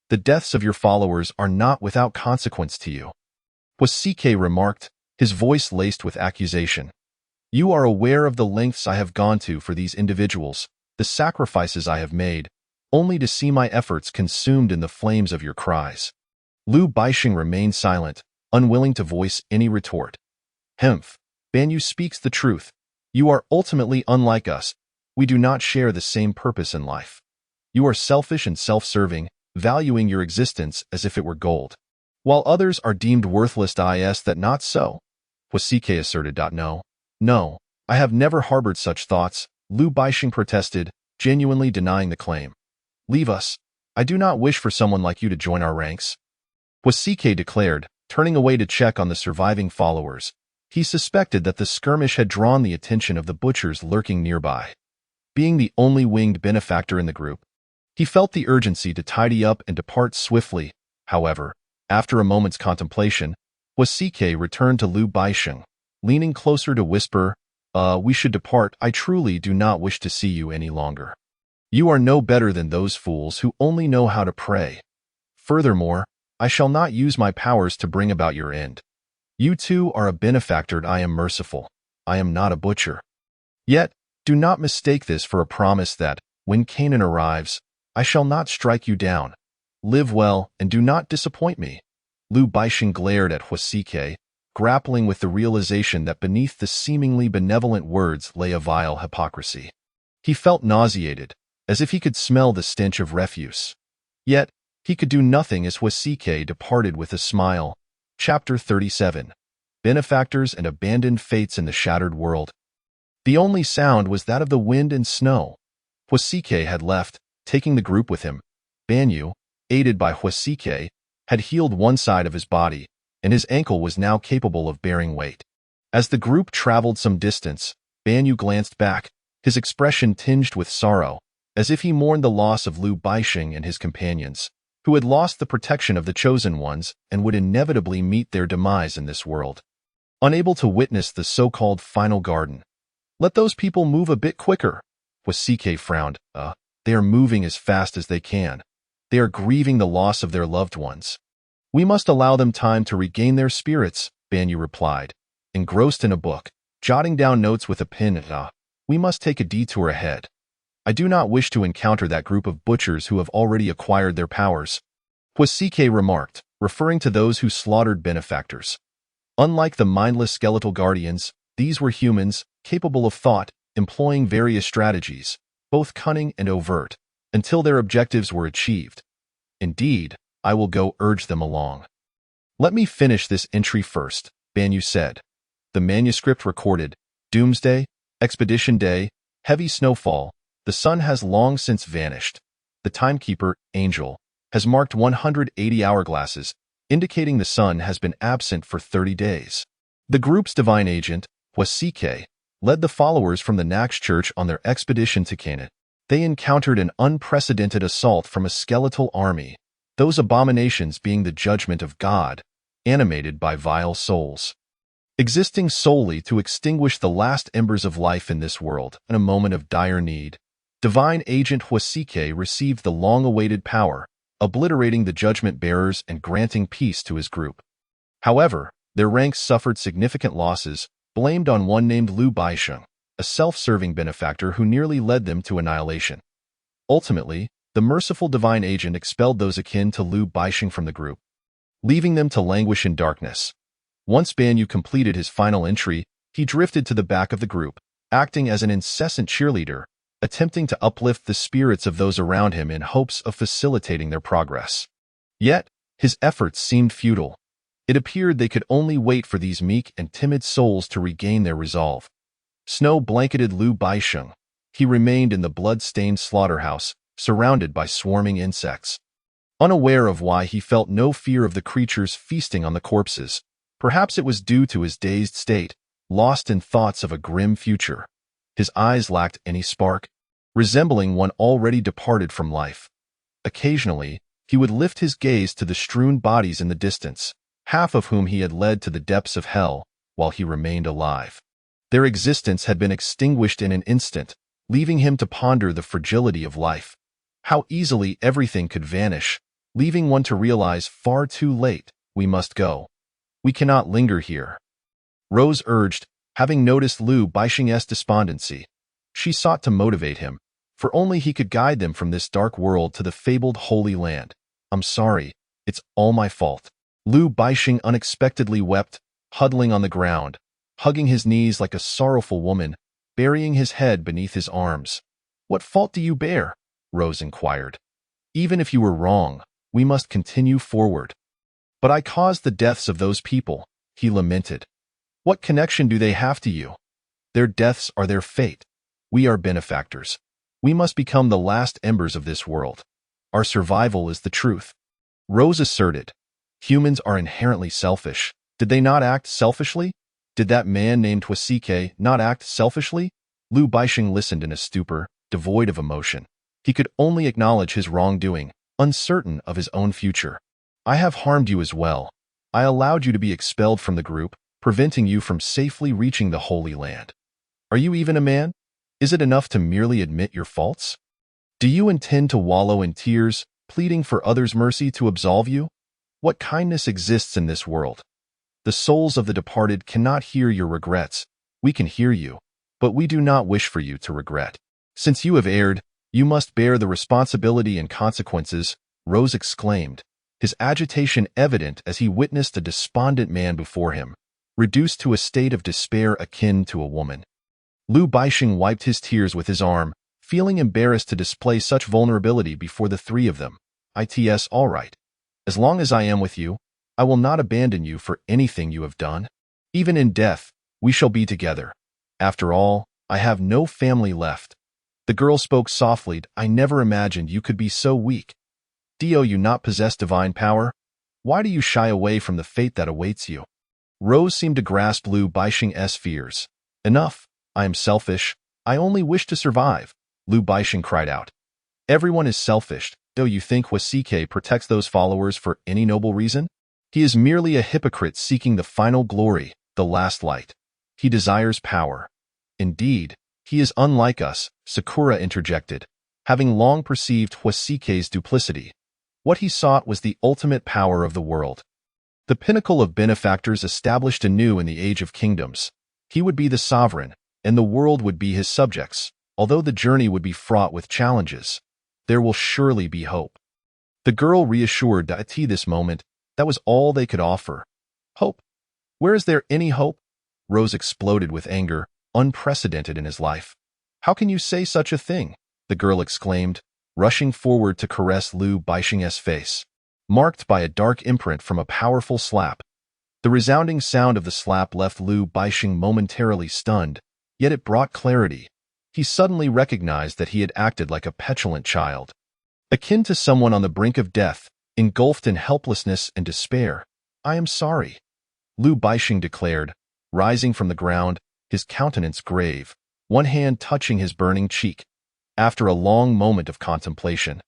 The deaths of your followers are not without consequence to you," Huasike remarked, his voice laced with accusation. "You are aware of the lengths I have gone to for these individuals, the sacrifices I have made, only to see my efforts consumed in the flames of your cries." Lu Baixing remained silent, unwilling to voice any retort. "Humph, Banyu speaks the truth. You are ultimately unlike us. We do not share the same purpose in life. You are selfish and self-serving, valuing your existence as if it were gold, while others are deemed worthless. Is that not so?" Wasike asserted. "No. No, I have never harbored such thoughts," Lu Baixing protested, genuinely denying the claim. "Leave us. I do not wish for someone like you to join our ranks," Wasike declared, turning away to check on the surviving followers. He suspected that the skirmish had drawn the attention of the butchers lurking nearby. Being the only winged benefactor in the group, he felt the urgency to tidy up and depart swiftly. However, after a moment's contemplation, Wasike returned to Lu Baixing, leaning closer to whisper, "We should depart. I truly do not wish to see you any longer. You are no better than those fools who only know how to pray. Furthermore, I shall not use my powers to bring about your end. You too are a benefactor. I am merciful. I am not a butcher. Yet, do not mistake this for a promise that, when Canaan arrives, I shall not strike you down. Live well and do not disappoint me." Lu Baixing glared at Wasike, grappling with the realization that beneath the seemingly benevolent words lay a vile hypocrisy. He felt nauseated, as if he could smell the stench of refuse. Yet, he could do nothing as Wasike departed with a smile. Chapter 37. Benefactors and Abandoned Fates in the Shattered World. The only sound was that of the wind and snow. Wasike had left, taking the group with him. Banyu, aided by Wasike, had healed one side of his body, and his ankle was now capable of bearing weight. As the group traveled some distance, Banyu glanced back, his expression tinged with sorrow, as if he mourned the loss of Lu Baixing and his companions, who had lost the protection of the Chosen Ones and would inevitably meet their demise in this world. Unable to witness the so-called final garden. "Let those people move a bit quicker," Wasike frowned. They are moving as fast as they can. They are grieving the loss of their loved ones. We must allow them time to regain their spirits," Banyu replied, engrossed in a book, jotting down notes with a pen. "We must take a detour ahead. I do not wish to encounter that group of butchers who have already acquired their powers," Wasike remarked, referring to those who slaughtered benefactors. Unlike the mindless skeletal guardians, these were humans, capable of thought, employing various strategies, both cunning and overt, until their objectives were achieved. "Indeed, I will go urge them along." "Let me finish this entry first," Banyu said. The manuscript recorded, Doomsday, Expedition Day, heavy snowfall. The sun has long since vanished. The timekeeper, Angel, has marked 180 hourglasses, indicating the sun has been absent for 30 days. The group's divine agent, Wasike, led the followers from the Nax Church on their expedition to Canaan. They encountered an unprecedented assault from a skeletal army, those abominations being the judgment of God, animated by vile souls, existing solely to extinguish the last embers of life in this world in a moment of dire need. Divine Agent Wasike received the long-awaited power, obliterating the judgment bearers and granting peace to his group. However, their ranks suffered significant losses, blamed on one named Lu Baixing, a self-serving benefactor who nearly led them to annihilation. Ultimately, the merciful divine agent expelled those akin to Lu Baixing from the group, leaving them to languish in darkness. Once Banyu completed his final entry, he drifted to the back of the group, acting as an incessant cheerleader, attempting to uplift the spirits of those around him in hopes of facilitating their progress. Yet, his efforts seemed futile. It appeared they could only wait for these meek and timid souls to regain their resolve. Snow blanketed Lu Baixing. He remained in the blood-stained slaughterhouse, surrounded by swarming insects. Unaware of why he felt no fear of the creatures feasting on the corpses. Perhaps it was due to his dazed state, lost in thoughts of a grim future. His eyes lacked any spark, resembling one already departed from life. Occasionally, he would lift his gaze to the strewn bodies in the distance, half of whom he had led to the depths of hell while he remained alive. Their existence had been extinguished in an instant, leaving him to ponder the fragility of life. How easily everything could vanish, leaving one to realize far too late, we must go. We cannot linger here. Rose urged, having noticed Lu Baixing's despondency. She sought to motivate him, for only he could guide them from this dark world to the fabled Holy Land. I'm sorry, it's all my fault. Liu Baixing unexpectedly wept, huddling on the ground, hugging his knees like a sorrowful woman, burying his head beneath his arms. What fault do you bear? Rose inquired. Even if you were wrong, we must continue forward. But I caused the deaths of those people, he lamented. What connection do they have to you? Their deaths are their fate. We are benefactors. We must become the last embers of this world. Our survival is the truth. Rose asserted. Humans are inherently selfish. Did they not act selfishly? Did that man named Huasike not act selfishly? Liu Baixing listened in a stupor, devoid of emotion. He could only acknowledge his wrongdoing, uncertain of his own future. I have harmed you as well. I allowed you to be expelled from the group, preventing you from safely reaching the Holy Land. Are you even a man? Is it enough to merely admit your faults? Do you intend to wallow in tears, pleading for others' mercy to absolve you? What kindness exists in this world? The souls of the departed cannot hear your regrets. We can hear you, but we do not wish for you to regret. Since you have erred, you must bear the responsibility and consequences, Rose exclaimed, his agitation evident as he witnessed a despondent man before him, reduced to a state of despair akin to a woman. Liu Baixing wiped his tears with his arm, feeling embarrassed to display such vulnerability before the three of them. It's all right. As long as I am with you, I will not abandon you for anything you have done. Even in death, we shall be together. After all, I have no family left. The girl spoke softly. I never imagined you could be so weak. Do you not possess divine power? Why do you shy away from the fate that awaits you? Rose seemed to grasp Liu Baixing's fears. Enough. I am selfish. I only wish to survive, Liu Baixing cried out. Everyone is selfish. Do you think Huasike protects those followers for any noble reason? He is merely a hypocrite seeking the final glory, the last light. He desires power. Indeed, he is unlike us, Sakura interjected, having long perceived Huasike's duplicity. What he sought was the ultimate power of the world. The pinnacle of benefactors established anew in the Age of Kingdoms. He would be the sovereign, and the world would be his subjects. Although the journey would be fraught with challenges, there will surely be hope. The girl reassured Dati this moment. That was all they could offer. Hope? Where is there any hope? Rose exploded with anger, unprecedented in his life. How can you say such a thing? The girl exclaimed, rushing forward to caress Liu Baixing's face, marked by a dark imprint from a powerful slap. The resounding sound of the slap left Liu Baixing momentarily stunned, yet it brought clarity. He suddenly recognized that he had acted like a petulant child, akin to someone on the brink of death, engulfed in helplessness and despair. I am sorry, Liu Baixing declared, rising from the ground, his countenance grave, one hand touching his burning cheek. After a long moment of contemplation,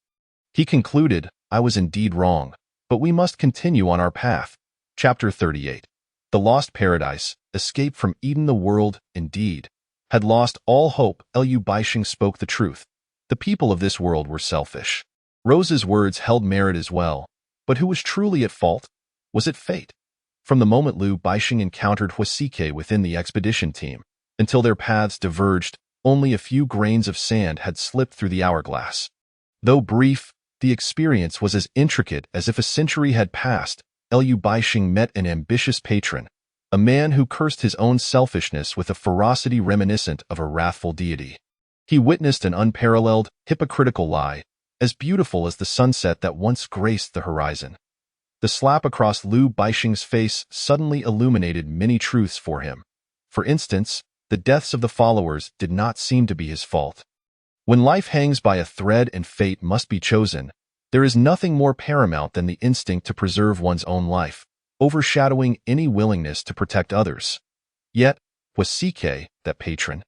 he concluded, I was indeed wrong, but we must continue on our path. Chapter 38. The Lost Paradise, Escape from Eden. The world, indeed, had lost all hope. Liu Baixing spoke the truth. The people of this world were selfish. Rose's words held merit as well, but who was truly at fault? Was it fate? From the moment Liu Baixing encountered Huasike within the expedition team, until their paths diverged, only a few grains of sand had slipped through the hourglass. Though brief, the experience was as intricate as if a century had passed. Liu Baixing met an ambitious patron, a man who cursed his own selfishness with a ferocity reminiscent of a wrathful deity. He witnessed an unparalleled, hypocritical lie, as beautiful as the sunset that once graced the horizon. The slap across Liu Baixing's face suddenly illuminated many truths for him. For instance, the deaths of the followers did not seem to be his fault. When life hangs by a thread and fate must be chosen, there is nothing more paramount than the instinct to preserve one's own life, overshadowing any willingness to protect others. Yet, Huasike, that patron,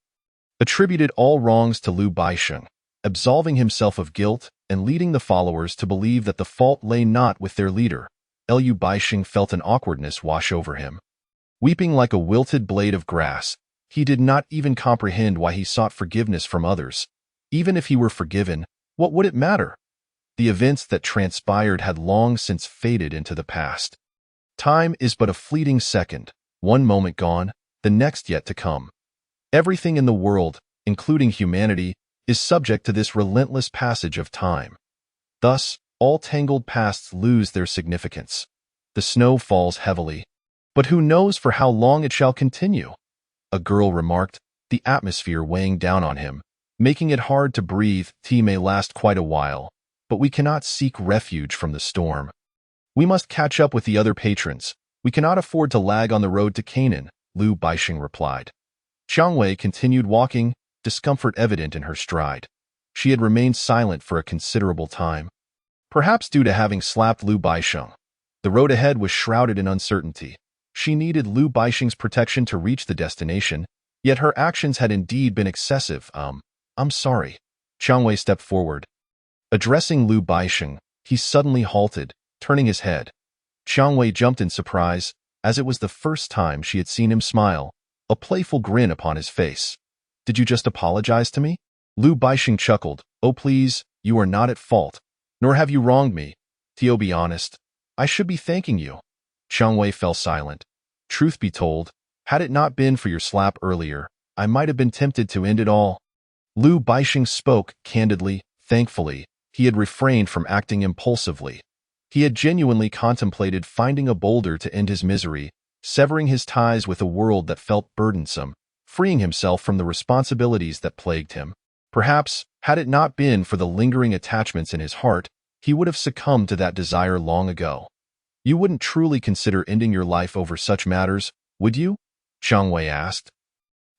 attributed all wrongs to Liu Baixing, absolving himself of guilt and leading the followers to believe that the fault lay not with their leader. Liu Baixing felt an awkwardness wash over him. Weeping like a wilted blade of grass, he did not even comprehend why he sought forgiveness from others. Even if he were forgiven, what would it matter? The events that transpired had long since faded into the past. Time is but a fleeting second, one moment gone, the next yet to come. Everything in the world, including humanity, is subject to this relentless passage of time. Thus, all tangled pasts lose their significance. The snow falls heavily, but who knows for how long it shall continue? A girl remarked, the atmosphere weighing down on him, making it hard to breathe. Tea may last quite a while, but we cannot seek refuge from the storm. We must catch up with the other patrons. We cannot afford to lag on the road to Canaan, Lu Baixing replied. Qiang Wei continued walking, discomfort evident in her stride. She had remained silent for a considerable time, perhaps due to having slapped Lu Baixing. The road ahead was shrouded in uncertainty. She needed Lu Baixing's protection to reach the destination, yet her actions had indeed been excessive. I'm sorry. Qiang Wei stepped forward. Addressing Lu Baixing, he suddenly halted, turning his head. Qiang Wei jumped in surprise, as it was the first time she had seen him smile, a playful grin upon his face. Did you just apologize to me? Lu Baixing chuckled. Oh please, you are not at fault, nor have you wronged me. Tio, be honest. I should be thanking you. Qiang Wei fell silent. Truth be told, had it not been for your slap earlier, I might have been tempted to end it all. Lu Baixing spoke candidly, thankfully. He had refrained from acting impulsively. He had genuinely contemplated finding a boulder to end his misery, severing his ties with a world that felt burdensome, freeing himself from the responsibilities that plagued him. Perhaps, had it not been for the lingering attachments in his heart, he would have succumbed to that desire long ago. You wouldn't truly consider ending your life over such matters, would you? Qiang Wei asked.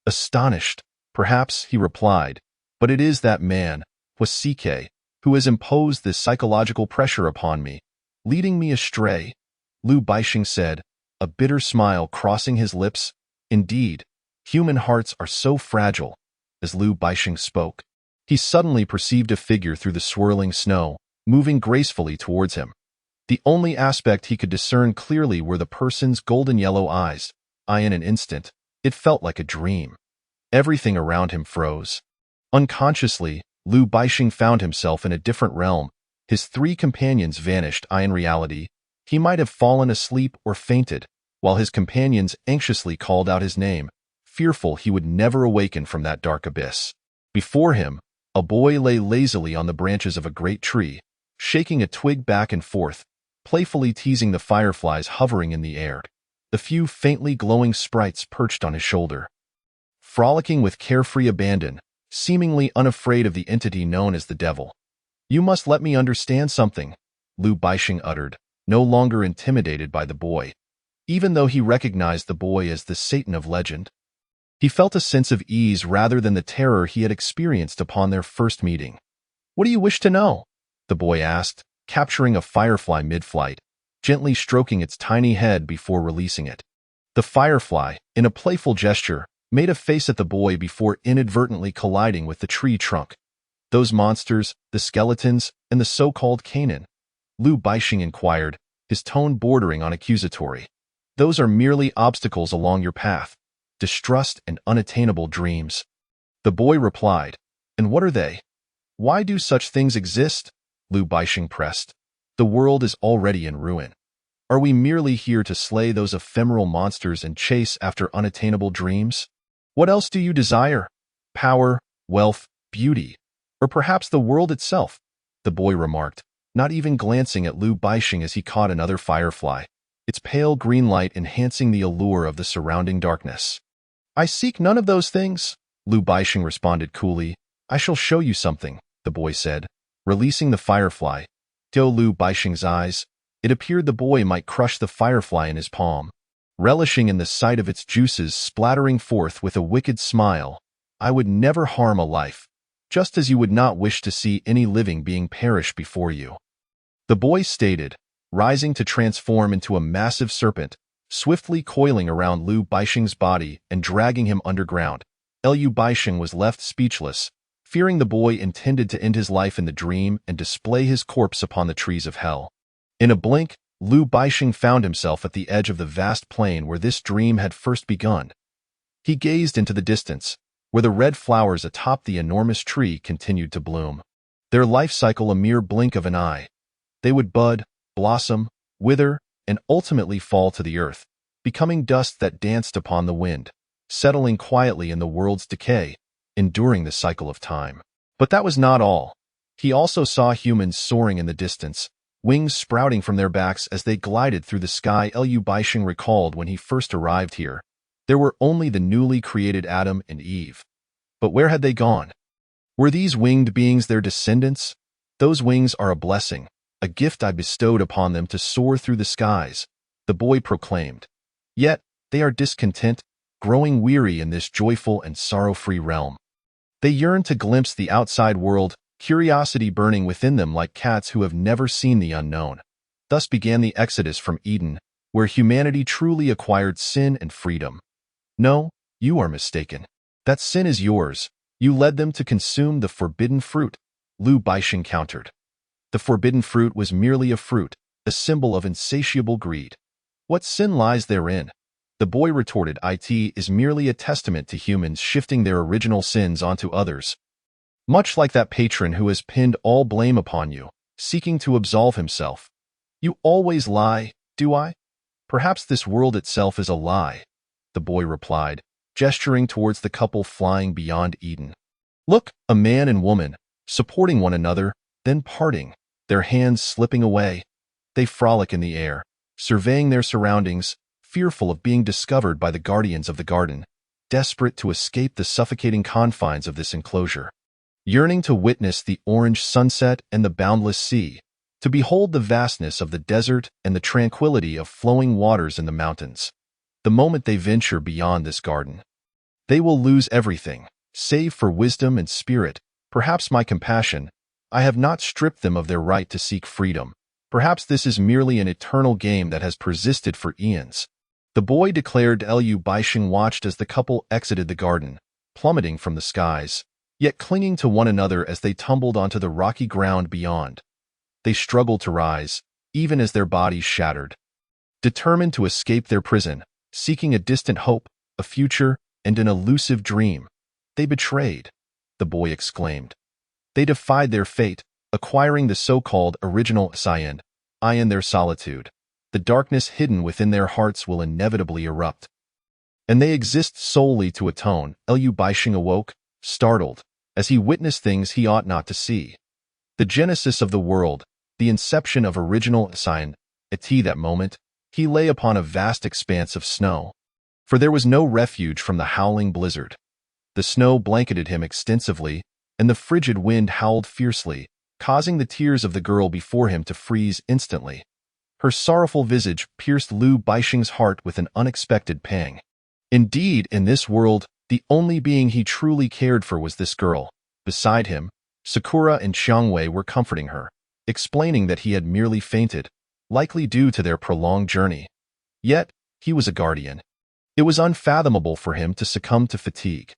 Astonished, perhaps, he replied, but it is that man, Huasike, who has imposed this psychological pressure upon me, leading me astray. Lu Baixing said, a bitter smile crossing his lips. Indeed, human hearts are so fragile. As Lu Baixing spoke, he suddenly perceived a figure through the swirling snow, moving gracefully towards him. The only aspect he could discern clearly were the person's golden yellow eyes. In an instant, it felt like a dream. Everything around him froze. Unconsciously, Lu Baixing found himself in a different realm. His three companions vanished. In reality, he might have fallen asleep or fainted, while his companions anxiously called out his name, fearful he would never awaken from that dark abyss. Before him, a boy lay lazily on the branches of a great tree, shaking a twig back and forth, playfully teasing the fireflies hovering in the air. The few faintly glowing sprites perched on his shoulder, frolicking with carefree abandon, seemingly unafraid of the entity known as the devil. You must let me understand something, Lu Baixing uttered, no longer intimidated by the boy. Even though he recognized the boy as the Satan of legend, he felt a sense of ease rather than the terror he had experienced upon their first meeting. What do you wish to know? The boy asked, capturing a firefly mid-flight, gently stroking its tiny head before releasing it. The firefly, in a playful gesture, made a face at the boy before inadvertently colliding with the tree trunk. Those monsters, the skeletons, and the so-called Canaan? Lu Baixing inquired, his tone bordering on accusatory. Those are merely obstacles along your path, distrust and unattainable dreams. The boy replied, and what are they? Why do such things exist? Lu Baixing pressed. The world is already in ruin. Are we merely here to slay those ephemeral monsters and chase after unattainable dreams? What else do you desire? Power, wealth, beauty, or perhaps the world itself? The boy remarked, not even glancing at Lu Baixing as he caught another firefly, its pale green light enhancing the allure of the surrounding darkness. I seek none of those things, Lu Baixing responded coolly. I shall show you something, the boy said, releasing the firefly. To Lu Baixing's eyes, it appeared the boy might crush the firefly in his palm, relishing in the sight of its juices splattering forth with a wicked smile. I would never harm a life, just as you would not wish to see any living being perish before you. The boy stated, rising to transform into a massive serpent, swiftly coiling around Lu Baixing's body and dragging him underground. Lu Baixing was left speechless, fearing the boy intended to end his life in the dream and display his corpse upon the trees of hell. In a blink, Lu Baixing found himself at the edge of the vast plain where this dream had first begun. He gazed into the distance, where the red flowers atop the enormous tree continued to bloom, their life cycle a mere blink of an eye. They would bud, blossom, wither, and ultimately fall to the earth, becoming dust that danced upon the wind, settling quietly in the world's decay, enduring the cycle of time. But that was not all. He also saw humans soaring in the distance, wings sprouting from their backs as they glided through the sky. Liu Baixing recalled when he first arrived here. There were only the newly created Adam and Eve. But where had they gone? Were these winged beings their descendants? Those wings are a blessing, a gift I bestowed upon them to soar through the skies, the boy proclaimed. Yet, they are discontent, growing weary in this joyful and sorrow-free realm. They yearn to glimpse the outside world, curiosity burning within them like cats who have never seen the unknown. Thus began the exodus from Eden, where humanity truly acquired sin and freedom. No, you are mistaken. That sin is yours. You led them to consume the forbidden fruit, Liu Baixing countered. The forbidden fruit was merely a fruit, a symbol of insatiable greed. What sin lies therein? The boy retorted, it is merely a testament to humans shifting their original sins onto others. Much like that patron who has pinned all blame upon you, seeking to absolve himself. You always lie, do I? Perhaps this world itself is a lie, the boy replied, gesturing towards the couple flying beyond Eden. Look, a man and woman, supporting one another, then parting, their hands slipping away. They frolic in the air, surveying their surroundings, fearful of being discovered by the guardians of the garden, desperate to escape the suffocating confines of this enclosure. Yearning to witness the orange sunset and the boundless sea, to behold the vastness of the desert and the tranquility of flowing waters in the mountains. The moment they venture beyond this garden, they will lose everything, save for wisdom and spirit, perhaps my compassion. I have not stripped them of their right to seek freedom. Perhaps this is merely an eternal game that has persisted for eons. The boy declared. Liu Baixing watched as the couple exited the garden, plummeting from the skies, yet clinging to one another as they tumbled onto the rocky ground beyond. They struggled to rise, even as their bodies shattered. Determined to escape their prison, seeking a distant hope, a future, and an elusive dream. They betrayed, the boy exclaimed. They defied their fate, acquiring the so-called original Cyan, in their solitude. The darkness hidden within their hearts will inevitably erupt. And they exist solely to atone. Liu Baixing awoke, startled, as he witnessed things he ought not to see. The genesis of the world, the inception of original Cyan. At that moment, he lay upon a vast expanse of snow. For there was no refuge from the howling blizzard. The snow blanketed him extensively, and the frigid wind howled fiercely, causing the tears of the girl before him to freeze instantly. Her sorrowful visage pierced Liu Baixing's heart with an unexpected pang. Indeed, in this world, the only being he truly cared for was this girl. Beside him, Sakura and Xiangwei were comforting her, explaining that he had merely fainted, likely due to their prolonged journey. Yet, he was a guardian. It was unfathomable for him to succumb to fatigue.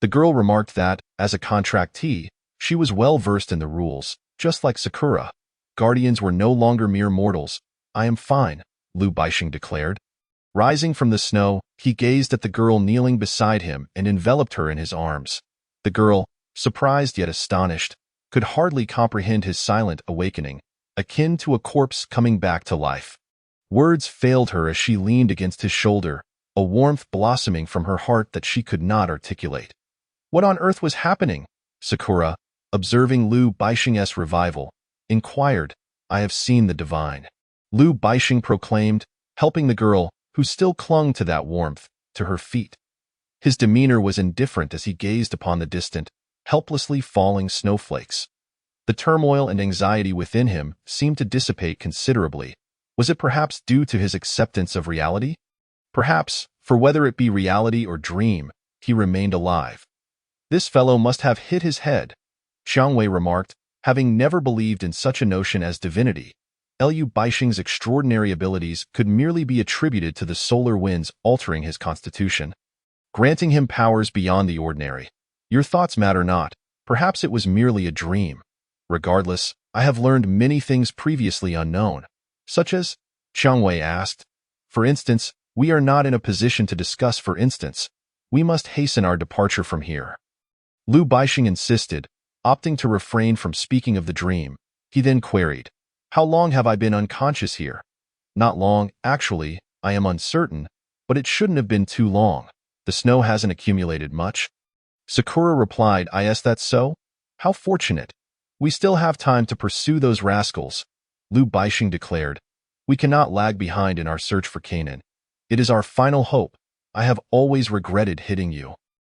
The girl remarked that, as a contractee, she was well versed in the rules, just like Sakura. Guardians were no longer mere mortals. I am fine, Liu Baixing declared. Rising from the snow, he gazed at the girl kneeling beside him and enveloped her in his arms. The girl, surprised yet astonished, could hardly comprehend his silent awakening, akin to a corpse coming back to life. Words failed her as she leaned against his shoulder, a warmth blossoming from her heart that she could not articulate. What on earth was happening? Sakura, observing Liu Baixing's revival, inquired. I have seen the divine, Liu Baixing proclaimed, helping the girl, who still clung to that warmth, to her feet. His demeanor was indifferent as he gazed upon the distant, helplessly falling snowflakes. The turmoil and anxiety within him seemed to dissipate considerably. Was it perhaps due to his acceptance of reality? Perhaps, for whether it be reality or dream, he remained alive. This fellow must have hit his head, Xiangwei remarked, having never believed in such a notion as divinity. Liu Baixing's extraordinary abilities could merely be attributed to the solar winds altering his constitution, granting him powers beyond the ordinary. Your thoughts matter not. Perhaps it was merely a dream. Regardless, I have learned many things previously unknown. Such as? Xiangwei asked. For instance, we are not in a position to discuss for instance. We must hasten our departure from here. Liu Baixing insisted, opting to refrain from speaking of the dream. He then queried, how long have I been unconscious here? Not long, actually, I am uncertain, but it shouldn't have been too long. The snow hasn't accumulated much. Sakura replied, yes, that's so. How fortunate. We still have time to pursue those rascals, Lu Baixing declared. We cannot lag behind in our search for Canaan. It is our final hope. I have always regretted hitting you.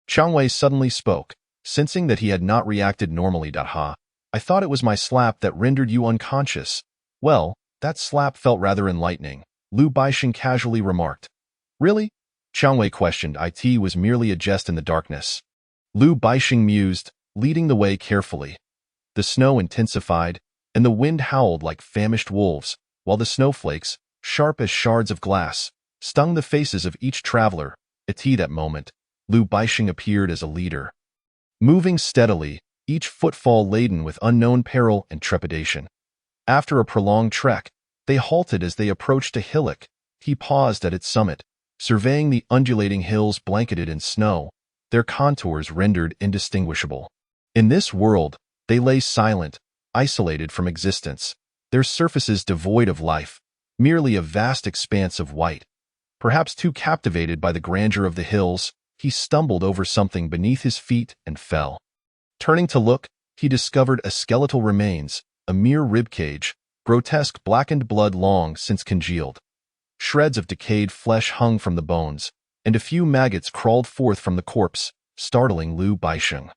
Chang Wei suddenly spoke, sensing that he had not reacted normally. Ha. I thought it was my slap that rendered you unconscious. Well, that slap felt rather enlightening, Lu Baixing casually remarked. Really? Chang Wei questioned. It was merely a jest in the darkness. Lu Baixing mused, leading the way carefully. The snow intensified, and the wind howled like famished wolves, while the snowflakes, sharp as shards of glass, stung the faces of each traveler. At that moment, Lu Baixing appeared as a leader. Moving steadily, each footfall laden with unknown peril and trepidation. After a prolonged trek, they halted as they approached a hillock. He paused at its summit, surveying the undulating hills blanketed in snow, their contours rendered indistinguishable. In this world, they lay silent, isolated from existence, their surfaces devoid of life, merely a vast expanse of white. Perhaps too captivated by the grandeur of the hills, he stumbled over something beneath his feet and fell. Turning to look, he discovered a skeletal remains, a mere ribcage, grotesque blackened blood long since congealed. Shreds of decayed flesh hung from the bones, and a few maggots crawled forth from the corpse, startling Lu Baixing.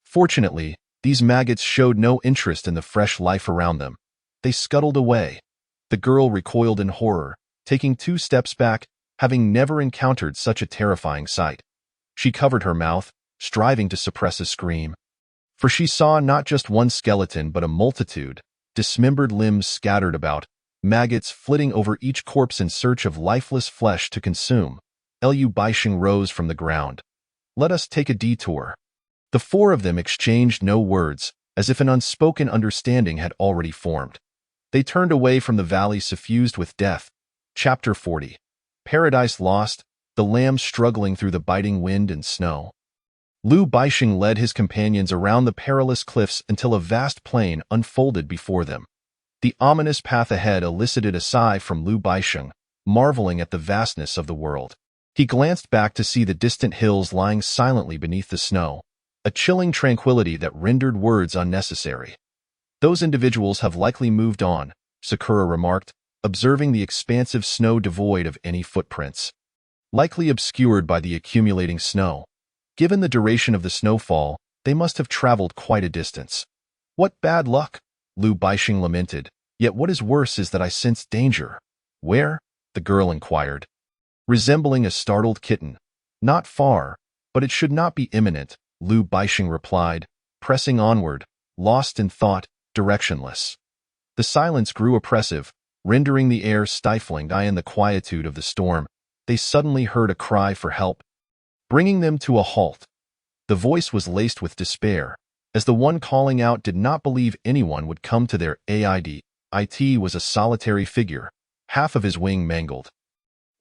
Fortunately, these maggots showed no interest in the fresh life around them. They scuttled away. The girl recoiled in horror, taking 2 steps back, having never encountered such a terrifying sight. She covered her mouth, striving to suppress a scream. For she saw not just one skeleton but a multitude, dismembered limbs scattered about, maggots flitting over each corpse in search of lifeless flesh to consume. Lu Baixing rose from the ground. Let us take a detour. The 4 of them exchanged no words, as if an unspoken understanding had already formed. They turned away from the valley suffused with death. Chapter 40. Paradise Lost, the lambs struggling through the biting wind and snow. Lu Baixing led his companions around the perilous cliffs until a vast plain unfolded before them. The ominous path ahead elicited a sigh from Lu Baixing, marveling at the vastness of the world. He glanced back to see the distant hills lying silently beneath the snow, a chilling tranquility that rendered words unnecessary. Those individuals have likely moved on, Sakura remarked, observing the expansive snow devoid of any footprints. Likely obscured by the accumulating snow. Given the duration of the snowfall, they must have traveled quite a distance. What bad luck, Lu Baixing lamented. Yet what is worse is that I sense danger. Where? The girl inquired. Resembling a startled kitten. Not far, but it should not be imminent, Lu Baixing replied, pressing onward, lost in thought, directionless. The silence grew oppressive, rendering the air stifling. In the quietude of the storm, they suddenly heard a cry for help, bringing them to a halt. The voice was laced with despair, as the one calling out did not believe anyone would come to their aid. It was a solitary figure, half of his wing mangled.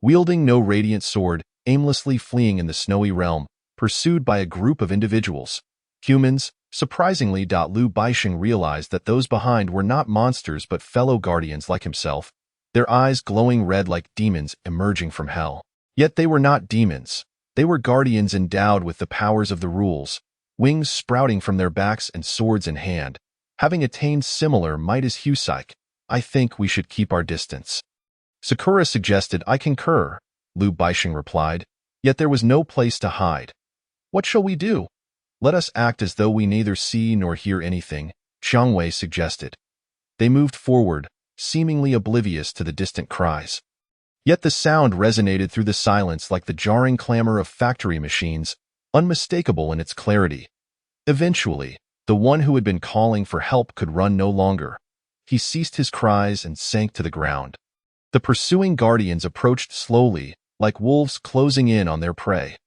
Wielding no radiant sword, aimlessly fleeing in the snowy realm, pursued by a group of individuals. Humans, surprisingly. Lu Baixing realized that those behind were not monsters but fellow guardians like himself, their eyes glowing red like demons emerging from hell. Yet they were not demons. They were guardians endowed with the powers of the rules, wings sprouting from their backs and swords in hand. Having attained similar might as Husaik, I think we should keep our distance. Sakura suggested. I concur, Lu Baixing replied, yet there was no place to hide. What shall we do? Let us act as though we neither see nor hear anything, Chang Wei suggested. They moved forward, seemingly oblivious to the distant cries. Yet the sound resonated through the silence like the jarring clamor of factory machines, unmistakable in its clarity. Eventually, the one who had been calling for help could run no longer. He ceased his cries and sank to the ground. The pursuing guardians approached slowly, like wolves closing in on their prey.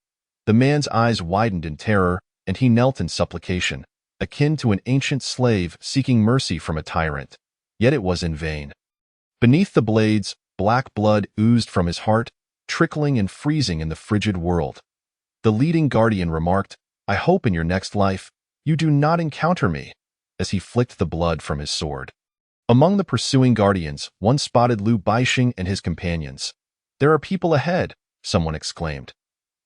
The man's eyes widened in terror, and he knelt in supplication, akin to an ancient slave seeking mercy from a tyrant. Yet it was in vain. Beneath the blades, black blood oozed from his heart, trickling and freezing in the frigid world. The leading guardian remarked, I hope in your next life, you do not encounter me, as he flicked the blood from his sword. Among the pursuing guardians, one spotted Lu Baixing and his companions. There are people ahead, someone exclaimed.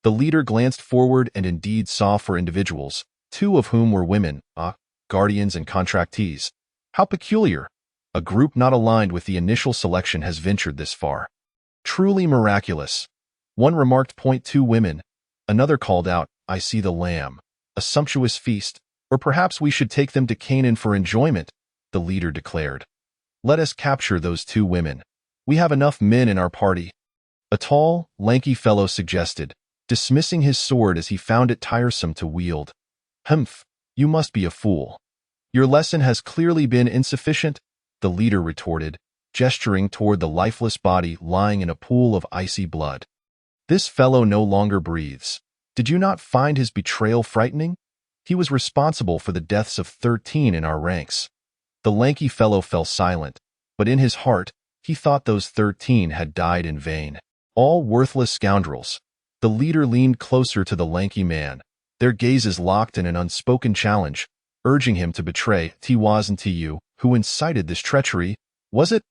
The leader glanced forward and indeed saw 4 individuals, 2 of whom were women. guardians, and contractees. How peculiar! A group not aligned with the initial selection has ventured this far. Truly miraculous. One remarked. Two women. Another called out, I see the lamb. A sumptuous feast. Or perhaps we should take them to Canaan for enjoyment, the leader declared. Let us capture those 2 women. We have enough men in our party. A tall, lanky fellow suggested, dismissing his sword as he found it tiresome to wield. Humph, you must be a fool. Your lesson has clearly been insufficient, the leader retorted, gesturing toward the lifeless body lying in a pool of icy blood. This fellow no longer breathes. Did you not find his betrayal frightening? He was responsible for the deaths of 13 in our ranks. The lanky fellow fell silent, but in his heart, he thought those 13 had died in vain. All worthless scoundrels. The leader leaned closer to the lanky man, their gazes locked in an unspoken challenge, urging him to betray. It wasn't you who incited this treachery, was it?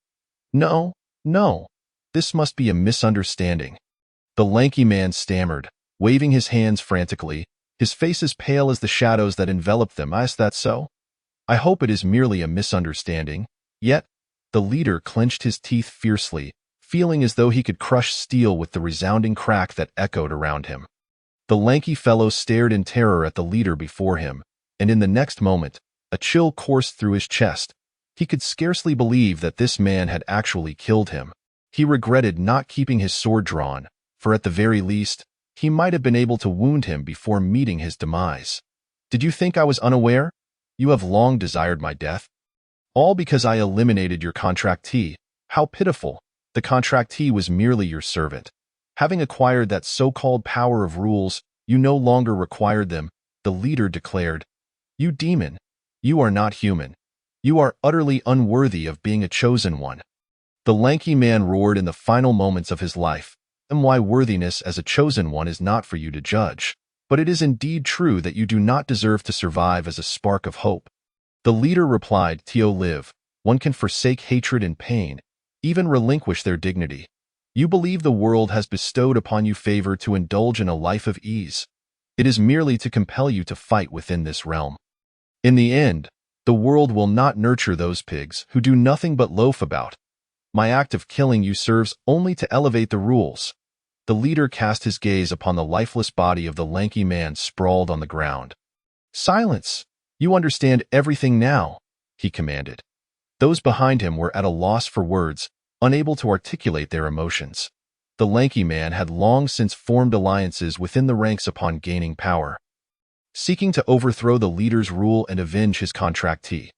No, no. This must be a misunderstanding. The lanky man stammered, waving his hands frantically, his face as pale as the shadows that enveloped them. Is that so? I hope it is merely a misunderstanding. Yet, the leader clenched his teeth fiercely, feeling as though he could crush steel with the resounding crack that echoed around him. The lanky fellow stared in terror at the leader before him, and in the next moment, a chill coursed through his chest. He could scarcely believe that this man had actually killed him. He regretted not keeping his sword drawn, for at the very least, he might have been able to wound him before meeting his demise. Did you think I was unaware? You have long desired my death. All because I eliminated your contractee. How pitiful. The contractee was merely your servant. Having acquired that so-called power of rules, you no longer required them, the leader declared. You demon. You are not human. You are utterly unworthy of being a chosen one. The lanky man roared in the final moments of his life. And why worthiness as a chosen one is not for you to judge. But it is indeed true that you do not deserve to survive as a spark of hope. The leader replied, To live, one can forsake hatred and pain, even relinquish their dignity. You believe the world has bestowed upon you favor to indulge in a life of ease. It is merely to compel you to fight within this realm. In the end, the world will not nurture those pigs who do nothing but loaf about. My act of killing you serves only to elevate the rules. The leader cast his gaze upon the lifeless body of the lanky man sprawled on the ground. Silence! You understand everything now, he commanded. Those behind him were at a loss for words, unable to articulate their emotions. The lanky man had long since formed alliances within the ranks upon gaining power, seeking to overthrow the leader's rule and avenge his contractee.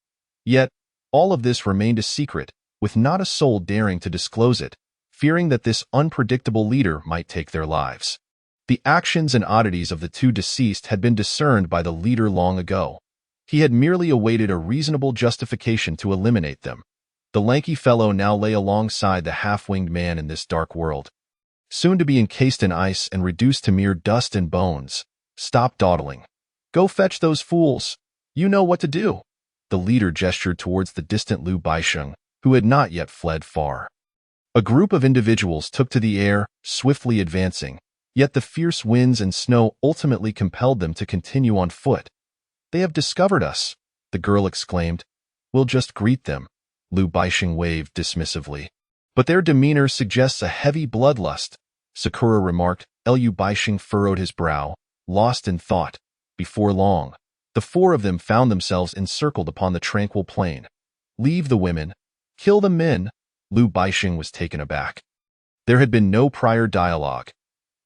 Yet, all of this remained a secret, with not a soul daring to disclose it, fearing that this unpredictable leader might take their lives. The actions and oddities of the 2 deceased had been discerned by the leader long ago. He had merely awaited a reasonable justification to eliminate them. The lanky fellow now lay alongside the half-winged man in this dark world, soon to be encased in ice and reduced to mere dust and bones. Stop dawdling. Go fetch those fools. You know what to do. The leader gestured towards the distant Lu Baisheng, who had not yet fled far. A group of individuals took to the air, swiftly advancing, yet the fierce winds and snow ultimately compelled them to continue on foot. They have discovered us, the girl exclaimed. We'll just greet them, Lu Baisheng waved dismissively. But their demeanor suggests a heavy bloodlust, Sakura remarked. Lu Baisheng furrowed his brow, lost in thought. Before long, the 4 of them found themselves encircled upon the tranquil plain. Leave the women. Kill the men. Lu Baisheng was taken aback. There had been no prior dialogue.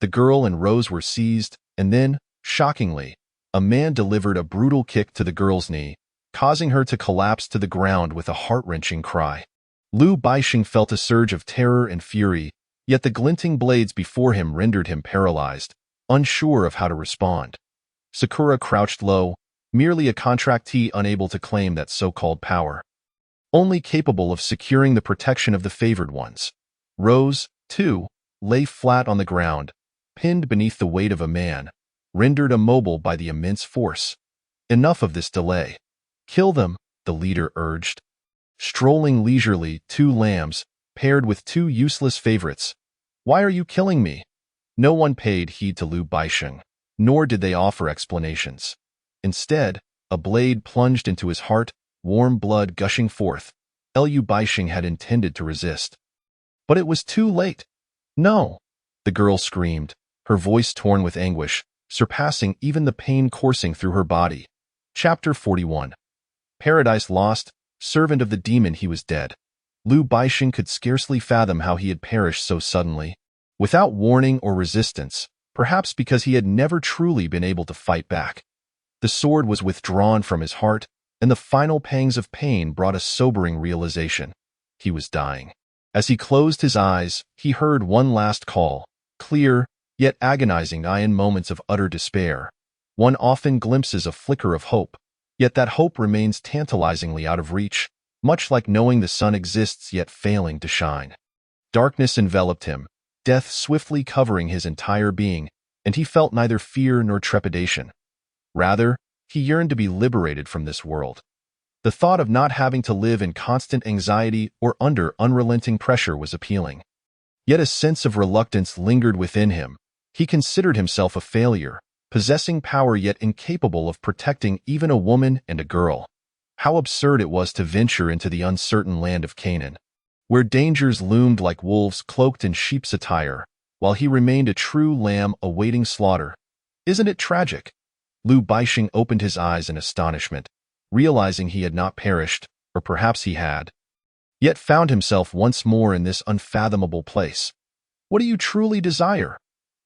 The girl and Rose were seized, and then, shockingly, a man delivered a brutal kick to the girl's knee, causing her to collapse to the ground with a heart-wrenching cry. Lu Baisheng felt a surge of terror and fury, yet the glinting blades before him rendered him paralyzed, unsure of how to respond. Sakura crouched low, merely a contractee unable to claim that so-called power, only capable of securing the protection of the favored ones. Rose, too, lay flat on the ground, pinned beneath the weight of a man, rendered immobile by the immense force. Enough of this delay. Kill them, the leader urged. Strolling leisurely, 2 lambs, paired with 2 useless favorites. Why are you killing me? No one paid heed to Lu Baisheng, nor did they offer explanations. Instead, a blade plunged into his heart, warm blood gushing forth. Liu Baixing had intended to resist. But it was too late. No! The girl screamed, her voice torn with anguish, surpassing even the pain coursing through her body. Chapter 41. Paradise lost, servant of the demon, he was dead. Liu Baixing could scarcely fathom how he had perished so suddenly, without warning or resistance, perhaps because he had never truly been able to fight back. The sword was withdrawn from his heart, and the final pangs of pain brought a sobering realization. He was dying. As he closed his eyes, he heard one last call, clear, yet agonizing in moments of utter despair. One often glimpses a flicker of hope, yet that hope remains tantalizingly out of reach, much like knowing the sun exists yet failing to shine. Darkness enveloped him, death swiftly covering his entire being, and he felt neither fear nor trepidation. Rather, he yearned to be liberated from this world. The thought of not having to live in constant anxiety or under unrelenting pressure was appealing. Yet a sense of reluctance lingered within him. He considered himself a failure, possessing power yet incapable of protecting even a woman and a girl. How absurd it was to venture into the uncertain land of Canaan, where dangers loomed like wolves cloaked in sheep's attire, while he remained a true lamb awaiting slaughter. Isn't it tragic? Liu Baixing opened his eyes in astonishment, realizing he had not perished, or perhaps he had, yet found himself once more in this unfathomable place. What do you truly desire?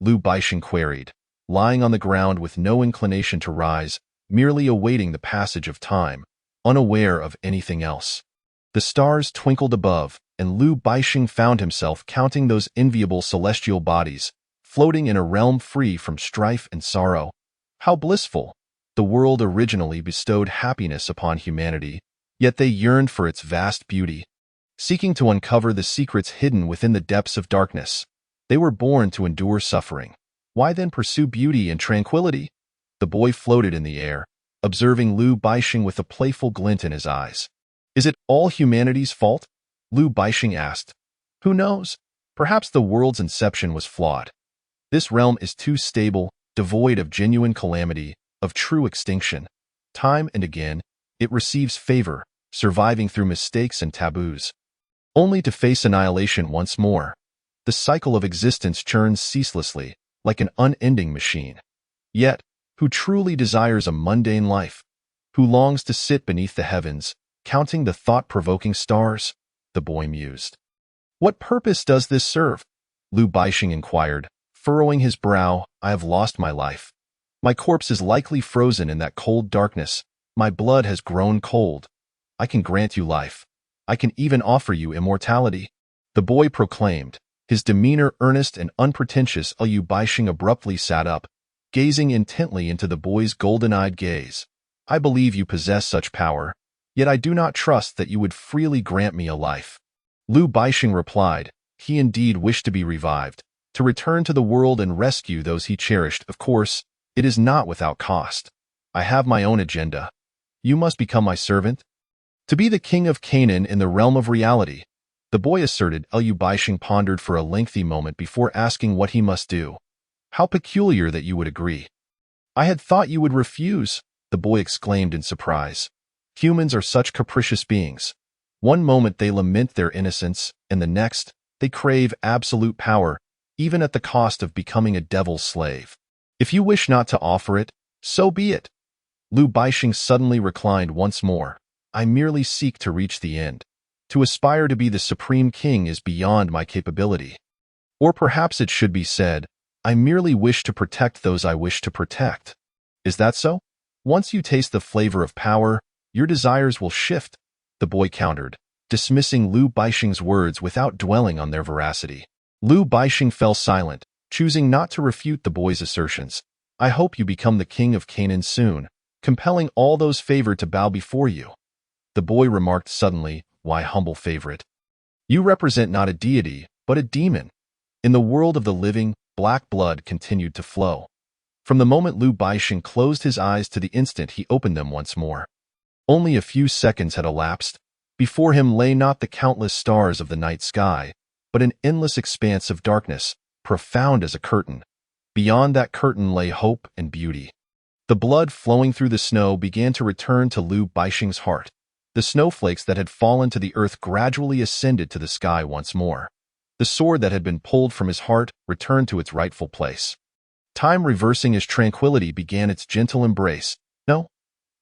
Liu Baixing queried, lying on the ground with no inclination to rise, merely awaiting the passage of time, unaware of anything else. The stars twinkled above, and Liu Baixing found himself counting those enviable celestial bodies, floating in a realm free from strife and sorrow. How blissful! The world originally bestowed happiness upon humanity, yet they yearned for its vast beauty. Seeking to uncover the secrets hidden within the depths of darkness, they were born to endure suffering. Why then pursue beauty and tranquility? The boy floated in the air, observing Liu Baixing with a playful glint in his eyes. Is it all humanity's fault? Liu Baixing asked. Who knows? Perhaps the world's inception was flawed. This realm is too stable, devoid of genuine calamity, of true extinction. Time and again, it receives favor, surviving through mistakes and taboos, only to face annihilation once more. The cycle of existence churns ceaselessly, like an unending machine. Yet, who truly desires a mundane life? Who longs to sit beneath the heavens, counting the thought-provoking stars? The boy mused. What purpose does this serve? Liu Baixing inquired, furrowing his brow. I have lost my life. My corpse is likely frozen in that cold darkness. My blood has grown cold. I can grant you life. I can even offer you immortality. The boy proclaimed, his demeanor earnest and unpretentious. Liu Baixing abruptly sat up, gazing intently into the boy's golden-eyed gaze. I believe you possess such power, yet I do not trust that you would freely grant me a life. Liu Baixing replied, he indeed wished to be revived, to return to the world and rescue those he cherished. Of course, it is not without cost. I have my own agenda. You must become my servant. To be the king of Canaan in the realm of reality, the boy asserted. Liu Baixing pondered for a lengthy moment before asking what he must do. How peculiar that you would agree. I had thought you would refuse, the boy exclaimed in surprise. Humans are such capricious beings. One moment they lament their innocence, and the next, they crave absolute power, even at the cost of becoming a devil's slave. If you wish not to offer it, so be it. Liu Baixing suddenly reclined once more. I merely seek to reach the end. To aspire to be the supreme king is beyond my capability. Or perhaps it should be said, I merely wish to protect those I wish to protect. Is that so? Once you taste the flavor of power, your desires will shift, the boy countered, dismissing Liu Baixing's words without dwelling on their veracity. Liu Baixing fell silent, choosing not to refute the boy's assertions. I hope you become the king of Canaan soon, compelling all those favored to bow before you. The boy remarked suddenly, why, humble favorite? You represent not a deity, but a demon. In the world of the living, black blood continued to flow. From the moment Liu Baixing closed his eyes to the instant he opened them once more. Only a few seconds had elapsed. Before him lay not the countless stars of the night sky, but an endless expanse of darkness, profound as a curtain. Beyond that curtain lay hope and beauty. The blood flowing through the snow began to return to Lu Baixing's heart. The snowflakes that had fallen to the earth gradually ascended to the sky once more. The sword that had been pulled from his heart returned to its rightful place. Time, reversing his tranquility, began its gentle embrace. No.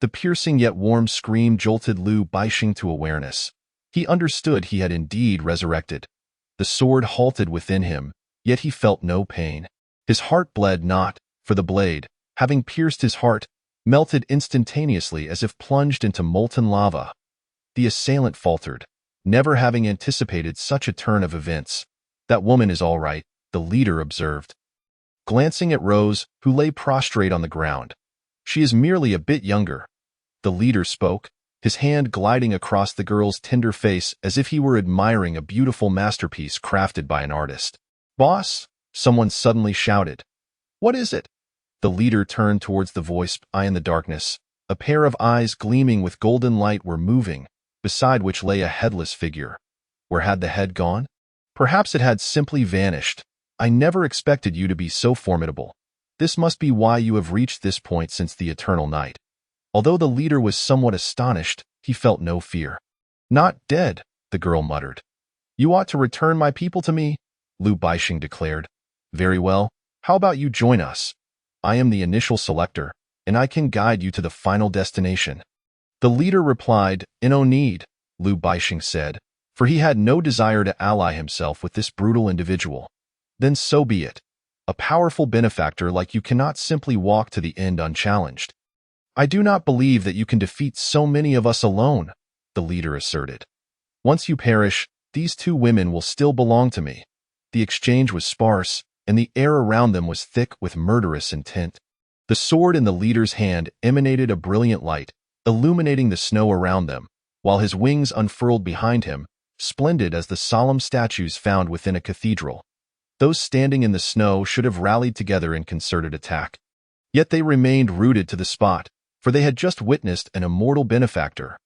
The piercing yet warm scream jolted Lu Baixing to awareness. He understood he had indeed resurrected. The sword halted within him, yet he felt no pain. His heart bled not, for the blade, having pierced his heart, melted instantaneously as if plunged into molten lava. The assailant faltered, never having anticipated such a turn of events. That woman is all right, the leader observed, glancing at Rose, who lay prostrate on the ground. She is merely a bit younger. The leader spoke, his hand gliding across the girl's tender face as if he were admiring a beautiful masterpiece crafted by an artist. "Boss," someone suddenly shouted. "What is it?" The leader turned towards the voice, eye in the darkness. A pair of eyes gleaming with golden light were moving, beside which lay a headless figure. Where had the head gone? Perhaps it had simply vanished. "I never expected you to be so formidable. This must be why you have reached this point since the eternal night." Although the leader was somewhat astonished, he felt no fear. "Not dead," the girl muttered. "You ought to return my people to me," Lu Baixing declared. "Very well. How about you join us? I am the initial selector, and I can guide you to the final destination." The leader replied, "No need," Lu Baixing said, for he had no desire to ally himself with this brutal individual. "Then so be it. A powerful benefactor like you cannot simply walk to the end unchallenged." "I do not believe that you can defeat so many of us alone," the leader asserted. "Once you perish, these two women will still belong to me." The exchange was sparse, and the air around them was thick with murderous intent. The sword in the leader's hand emanated a brilliant light, illuminating the snow around them, while his wings unfurled behind him, splendid as the solemn statues found within a cathedral. Those standing in the snow should have rallied together in concerted attack. Yet they remained rooted to the spot, for they had just witnessed an immortal benefactor.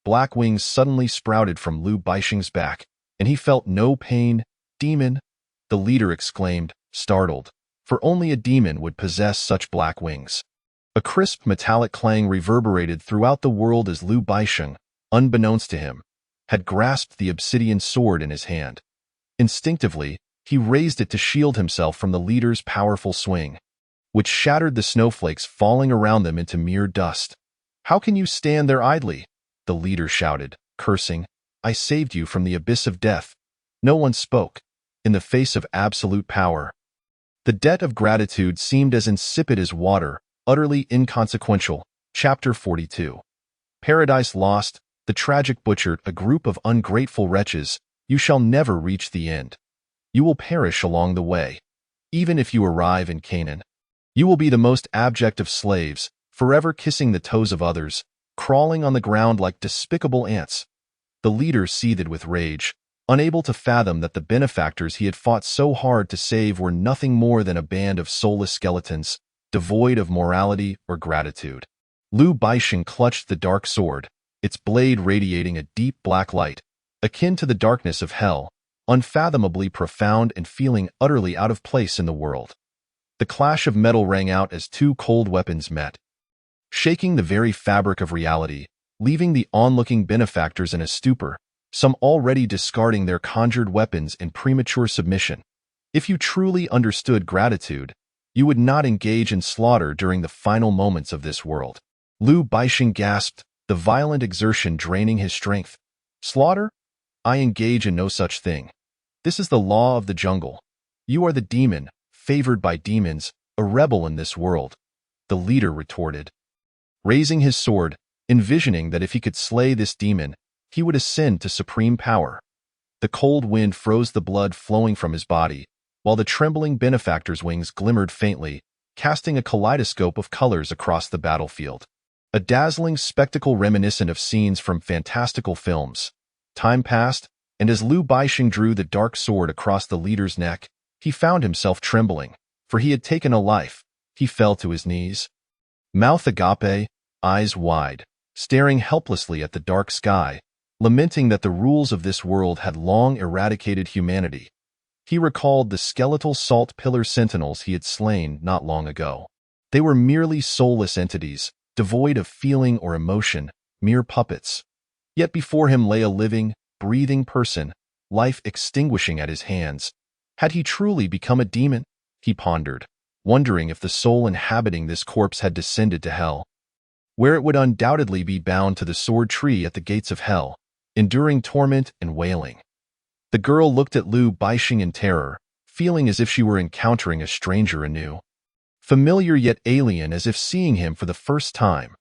Black wings suddenly sprouted from Lu Baixing's back, and he felt no pain. "Demon!" the leader exclaimed, startled, for only a demon would possess such black wings. A crisp metallic clang reverberated throughout the world as Lu Baixing, unbeknownst to him, had grasped the obsidian sword in his hand. Instinctively, he raised it to shield himself from the leader's powerful swing, which shattered the snowflakes falling around them into mere dust. "How can you stand there idly?" the leader shouted, cursing. "I saved you from the abyss of death." No one spoke. In the face of absolute power, the debt of gratitude seemed as insipid as water, utterly inconsequential. Chapter 42. Paradise Lost, the tragic butchered, a group of ungrateful wretches. You shall never reach the end. You will perish along the way. Even if you arrive in Canaan, you will be the most abject of slaves, forever kissing the toes of others, crawling on the ground like despicable ants. The leader seethed with rage, unable to fathom that the benefactors he had fought so hard to save were nothing more than a band of soulless skeletons, devoid of morality or gratitude. Lu Baixing clutched the dark sword, its blade radiating a deep black light, akin to the darkness of hell, unfathomably profound and feeling utterly out of place in the world. The clash of metal rang out as two cold weapons met, shaking the very fabric of reality, leaving the onlooking benefactors in a stupor, some already discarding their conjured weapons in premature submission. If you truly understood gratitude, you would not engage in slaughter during the final moments of this world. Lu Baixing gasped, the violent exertion draining his strength. "Slaughter? I engage in no such thing. This is the law of the jungle. You are the demon, favored by demons, a rebel in this world," the leader retorted, raising his sword, envisioning that if he could slay this demon, he would ascend to supreme power. The cold wind froze the blood flowing from his body, while the trembling benefactor's wings glimmered faintly, casting a kaleidoscope of colors across the battlefield. A dazzling spectacle reminiscent of scenes from fantastical films. Time passed, and as Lu Baixing drew the dark sword across the leader's neck, he found himself trembling, for he had taken a life. He fell to his knees, mouth agape, eyes wide, staring helplessly at the dark sky, lamenting that the rules of this world had long eradicated humanity. He recalled the skeletal salt pillar sentinels he had slain not long ago. They were merely soulless entities, devoid of feeling or emotion, mere puppets. Yet before him lay a living, breathing person, life extinguishing at his hands. Had he truly become a demon? He pondered, wondering if the soul inhabiting this corpse had descended to hell, where it would undoubtedly be bound to the sword tree at the gates of hell, enduring torment and wailing. The girl looked at Liu Baixing in terror, feeling as if she were encountering a stranger anew. Familiar yet alien, as if seeing him for the first time.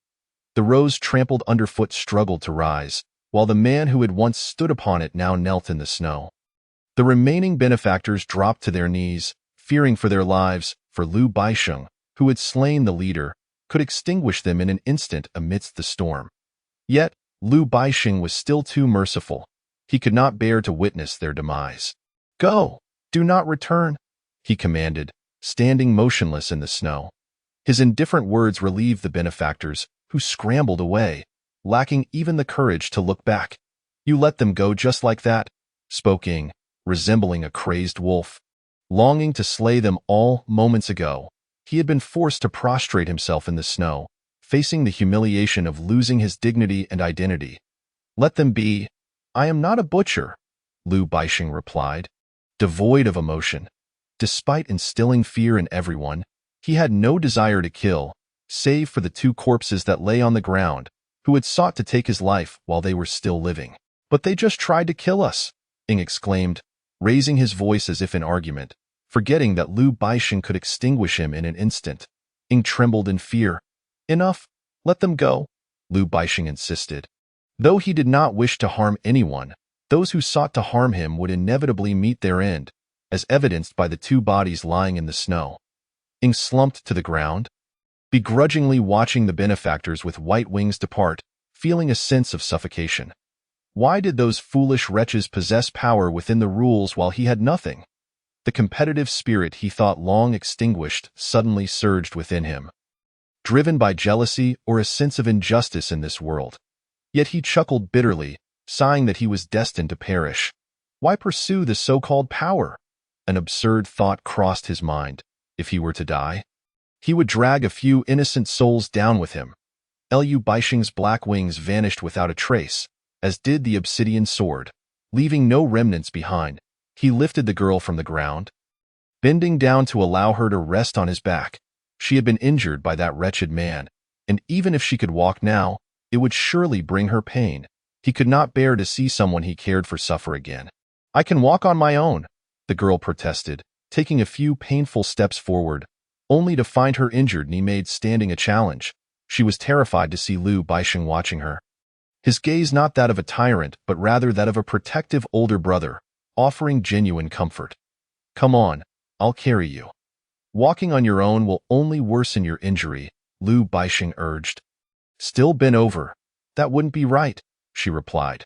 The rose trampled underfoot struggled to rise, while the man who had once stood upon it now knelt in the snow. The remaining benefactors dropped to their knees, fearing for their lives, for Liu Baixing, who had slain the leader, could extinguish them in an instant amidst the storm. Yet, Liu Baixing was still too merciful. He could not bear to witness their demise. "Go! Do not return!" he commanded, standing motionless in the snow. His indifferent words relieved the benefactors, who scrambled away, lacking even the courage to look back. "You let them go just like that?" spoke Ying, resembling a crazed wolf. Longing to slay them all moments ago, he had been forced to prostrate himself in the snow, facing the humiliation of losing his dignity and identity. "Let them be. I am not a butcher," Liu Baixing replied, devoid of emotion. Despite instilling fear in everyone, he had no desire to kill, save for the two corpses that lay on the ground, who had sought to take his life while they were still living. "But they just tried to kill us," Ying exclaimed, raising his voice as if in argument, forgetting that Liu Baixing could extinguish him in an instant. Ying trembled in fear. "Enough, let them go," Liu Baixing insisted. Though he did not wish to harm anyone, those who sought to harm him would inevitably meet their end, as evidenced by the two bodies lying in the snow. Ying slumped to the ground, begrudgingly watching the benefactors with white wings depart, feeling a sense of suffocation. Why did those foolish wretches possess power within the rules while he had nothing? The competitive spirit he thought long extinguished suddenly surged within him, driven by jealousy or a sense of injustice in this world. Yet he chuckled bitterly, sighing that he was destined to perish. Why pursue the so-called power? An absurd thought crossed his mind. If he were to die, he would drag a few innocent souls down with him. Liu Baixing's black wings vanished without a trace, as did the obsidian sword. Leaving no remnants behind, he lifted the girl from the ground, bending down to allow her to rest on his back. She had been injured by that wretched man, and even if she could walk now, it would surely bring her pain. He could not bear to see someone he cared for suffer again. "I can walk on my own," the girl protested, taking a few painful steps forward, only to find her injured knee made standing a challenge. She was terrified to see Liu Baixing watching her. His gaze not that of a tyrant, but rather that of a protective older brother, offering genuine comfort. "Come on, I'll carry you." "Walking on your own will only worsen your injury," Liu Baixing urged. "Still bent over. That wouldn't be right," she replied.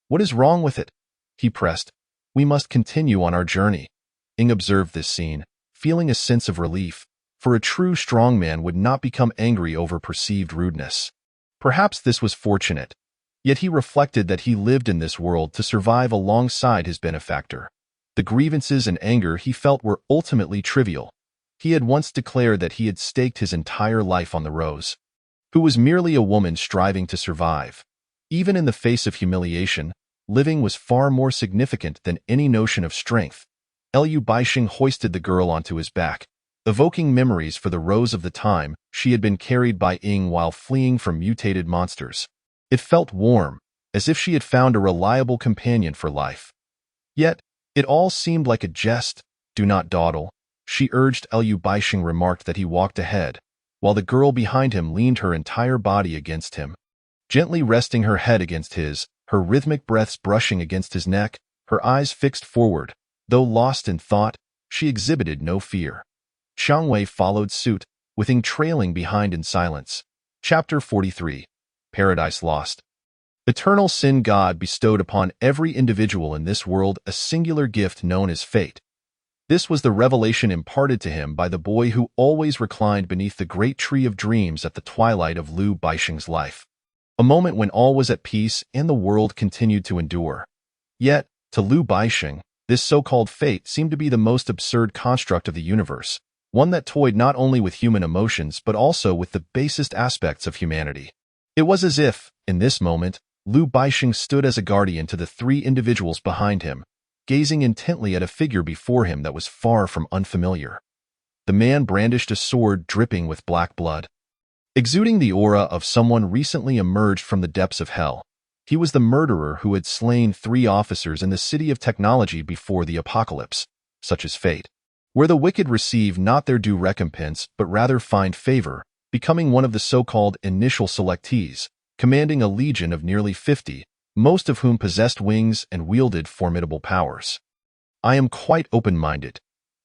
"What is wrong with it?" he pressed. "We must continue on our journey." Ying observed this scene, feeling a sense of relief, for a true strong man would not become angry over perceived rudeness. Perhaps this was fortunate. Yet he reflected that he lived in this world to survive alongside his benefactor. The grievances and anger he felt were ultimately trivial. He had once declared that he had staked his entire life on the rose, who was merely a woman striving to survive. Even in the face of humiliation, living was far more significant than any notion of strength. Liu Baixing hoisted the girl onto his back, evoking memories for the rose of the time she had been carried by Ying while fleeing from mutated monsters. It felt warm, as if she had found a reliable companion for life. Yet, it all seemed like a jest. "Do not dawdle," she urged. Liu Baixing remarked that he walked ahead, while the girl behind him leaned her entire body against him, gently resting her head against his, her rhythmic breaths brushing against his neck, her eyes fixed forward. Though lost in thought, she exhibited no fear. Xiang Wei followed suit, with Ying trailing behind in silence. Chapter 43. Paradise Lost. Eternal Sin. God bestowed upon every individual in this world a singular gift known as fate. This was the revelation imparted to him by the boy who always reclined beneath the great tree of dreams at the twilight of Liu Baixing's life. A moment when all was at peace and the world continued to endure. Yet, to Liu Baixing, this so-called fate seemed to be the most absurd construct of the universe. one that toyed not only with human emotions but also with the basest aspects of humanity. It was as if, in this moment, Lu Baixing stood as a guardian to the three individuals behind him, gazing intently at a figure before him that was far from unfamiliar. The man brandished a sword dripping with black blood, exuding the aura of someone recently emerged from the depths of hell. He was the murderer who had slain 3 officers in the city of technology before the apocalypse. Such is fate, where the wicked receive not their due recompense but rather find favor, becoming one of the so-called initial selectees, commanding a legion of nearly 50, most of whom possessed wings and wielded formidable powers. I am quite open-minded.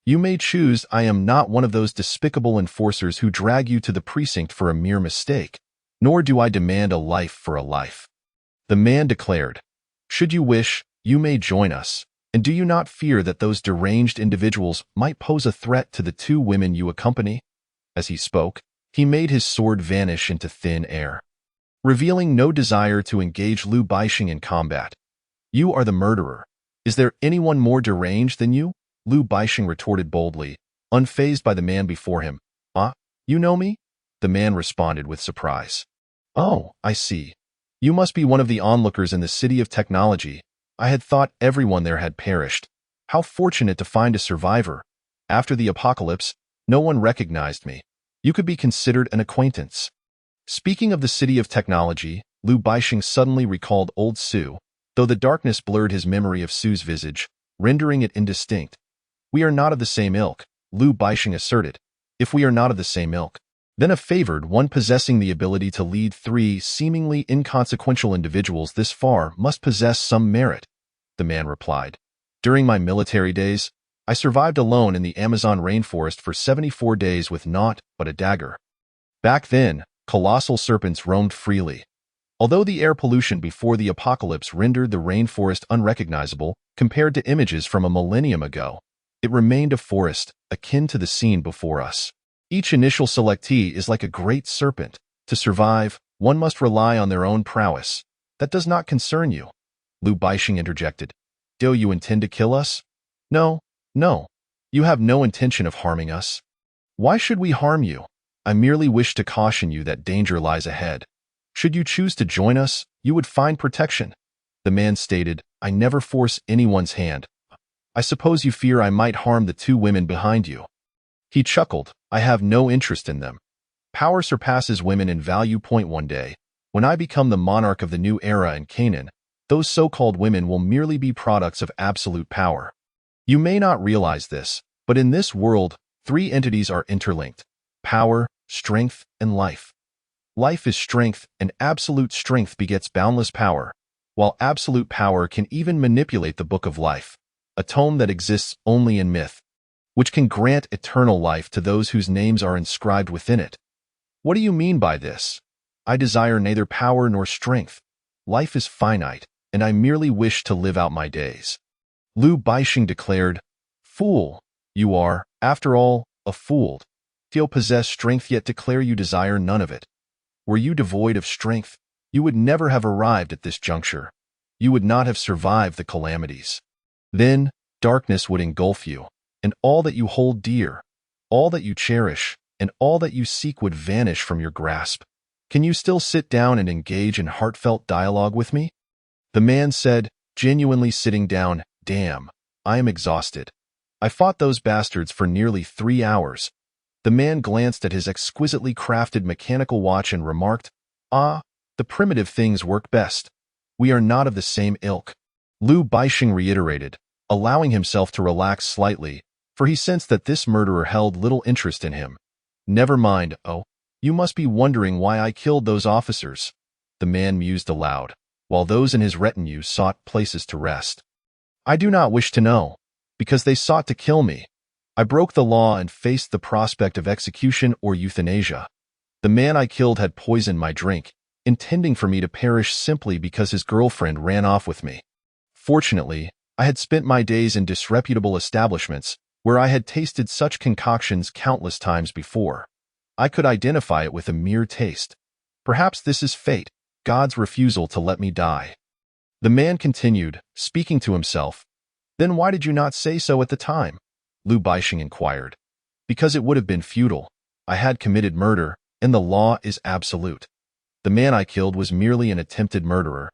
You may choose. I am not one of those despicable enforcers who drag you to the precinct for a mere mistake, nor do I demand a life for a life. The man declared, should you wish, you may join us, and do you not fear that those deranged individuals might pose a threat to the 2 women you accompany? As he spoke, he made his sword vanish into thin air, revealing no desire to engage Lu Baixing in combat. You are the murderer. Is there anyone more deranged than you? Lu Baixing retorted boldly, unfazed by the man before him. Ah, you know me? The man responded with surprise. Oh, I see. You must be one of the onlookers in the city of technology. I had thought everyone there had perished. How fortunate to find a survivor. After the apocalypse, no one recognized me. You could be considered an acquaintance. Speaking of the city of technology, Lu Baixing suddenly recalled old Sue, though the darkness blurred his memory of Sue's visage, rendering it indistinct. We are not of the same ilk, Lu Baixing asserted. If we are not of the same ilk, then a favored one possessing the ability to lead 3 seemingly inconsequential individuals this far must possess some merit, the man replied. During my military days, I survived alone in the Amazon rainforest for 74 days with naught but a dagger. Back then, colossal serpents roamed freely. Although the air pollution before the apocalypse rendered the rainforest unrecognizable compared to images from a millennium ago, it remained a forest, akin to the scene before us. Each initial selectee is like a great serpent. To survive, one must rely on their own prowess. That does not concern you. Lu Baixing interjected. Do you intend to kill us? No. You have no intention of harming us. Why should we harm you? I merely wish to caution you that danger lies ahead. Should you choose to join us, you would find protection. The man stated, I never force anyone's hand. I suppose you fear I might harm the 2 women behind you. He chuckled. I have no interest in them. Power surpasses women in value. One day, when I become the monarch of the new era in Canaan, those so-called women will merely be products of absolute power. You may not realize this, but in this world, 3 entities are interlinked: power, strength, and life. Life is strength, and absolute strength begets boundless power, while absolute power can even manipulate the book of life, a tome that exists only in myth, which can grant eternal life to those whose names are inscribed within it. What do you mean by this? I desire neither power nor strength. Life is finite, and I merely wish to live out my days. Lu Baixing declared, Fool, you are, after all, a fool. You possess strength yet declare you desire none of it. Were you devoid of strength, you would never have arrived at this juncture. You would not have survived the calamities. Then, darkness would engulf you, and all that you hold dear, all that you cherish, and all that you seek would vanish from your grasp. Can you still sit down and engage in heartfelt dialogue with me? The man said, genuinely sitting down, Damn, I am exhausted. I fought those bastards for nearly 3 hours. The man glanced at his exquisitely crafted mechanical watch and remarked, Ah, the primitive things work best. We are not of the same ilk. Lu Baixing reiterated, allowing himself to relax slightly, for he sensed that this murderer held little interest in him. Never mind, oh, you must be wondering why I killed those officers. The man mused aloud, while those in his retinue sought places to rest. I do not wish to know, because they sought to kill me. I broke the law and faced the prospect of execution or euthanasia. The man I killed had poisoned my drink, intending for me to perish simply because his girlfriend ran off with me. Fortunately, I had spent my days in disreputable establishments, where I had tasted such concoctions countless times before. I could identify it with a mere taste. Perhaps this is fate, God's refusal to let me die. The man continued, speaking to himself. Then why did you not say so at the time? Lu Baixing inquired. Because it would have been futile. I had committed murder, and the law is absolute. The man I killed was merely an attempted murderer.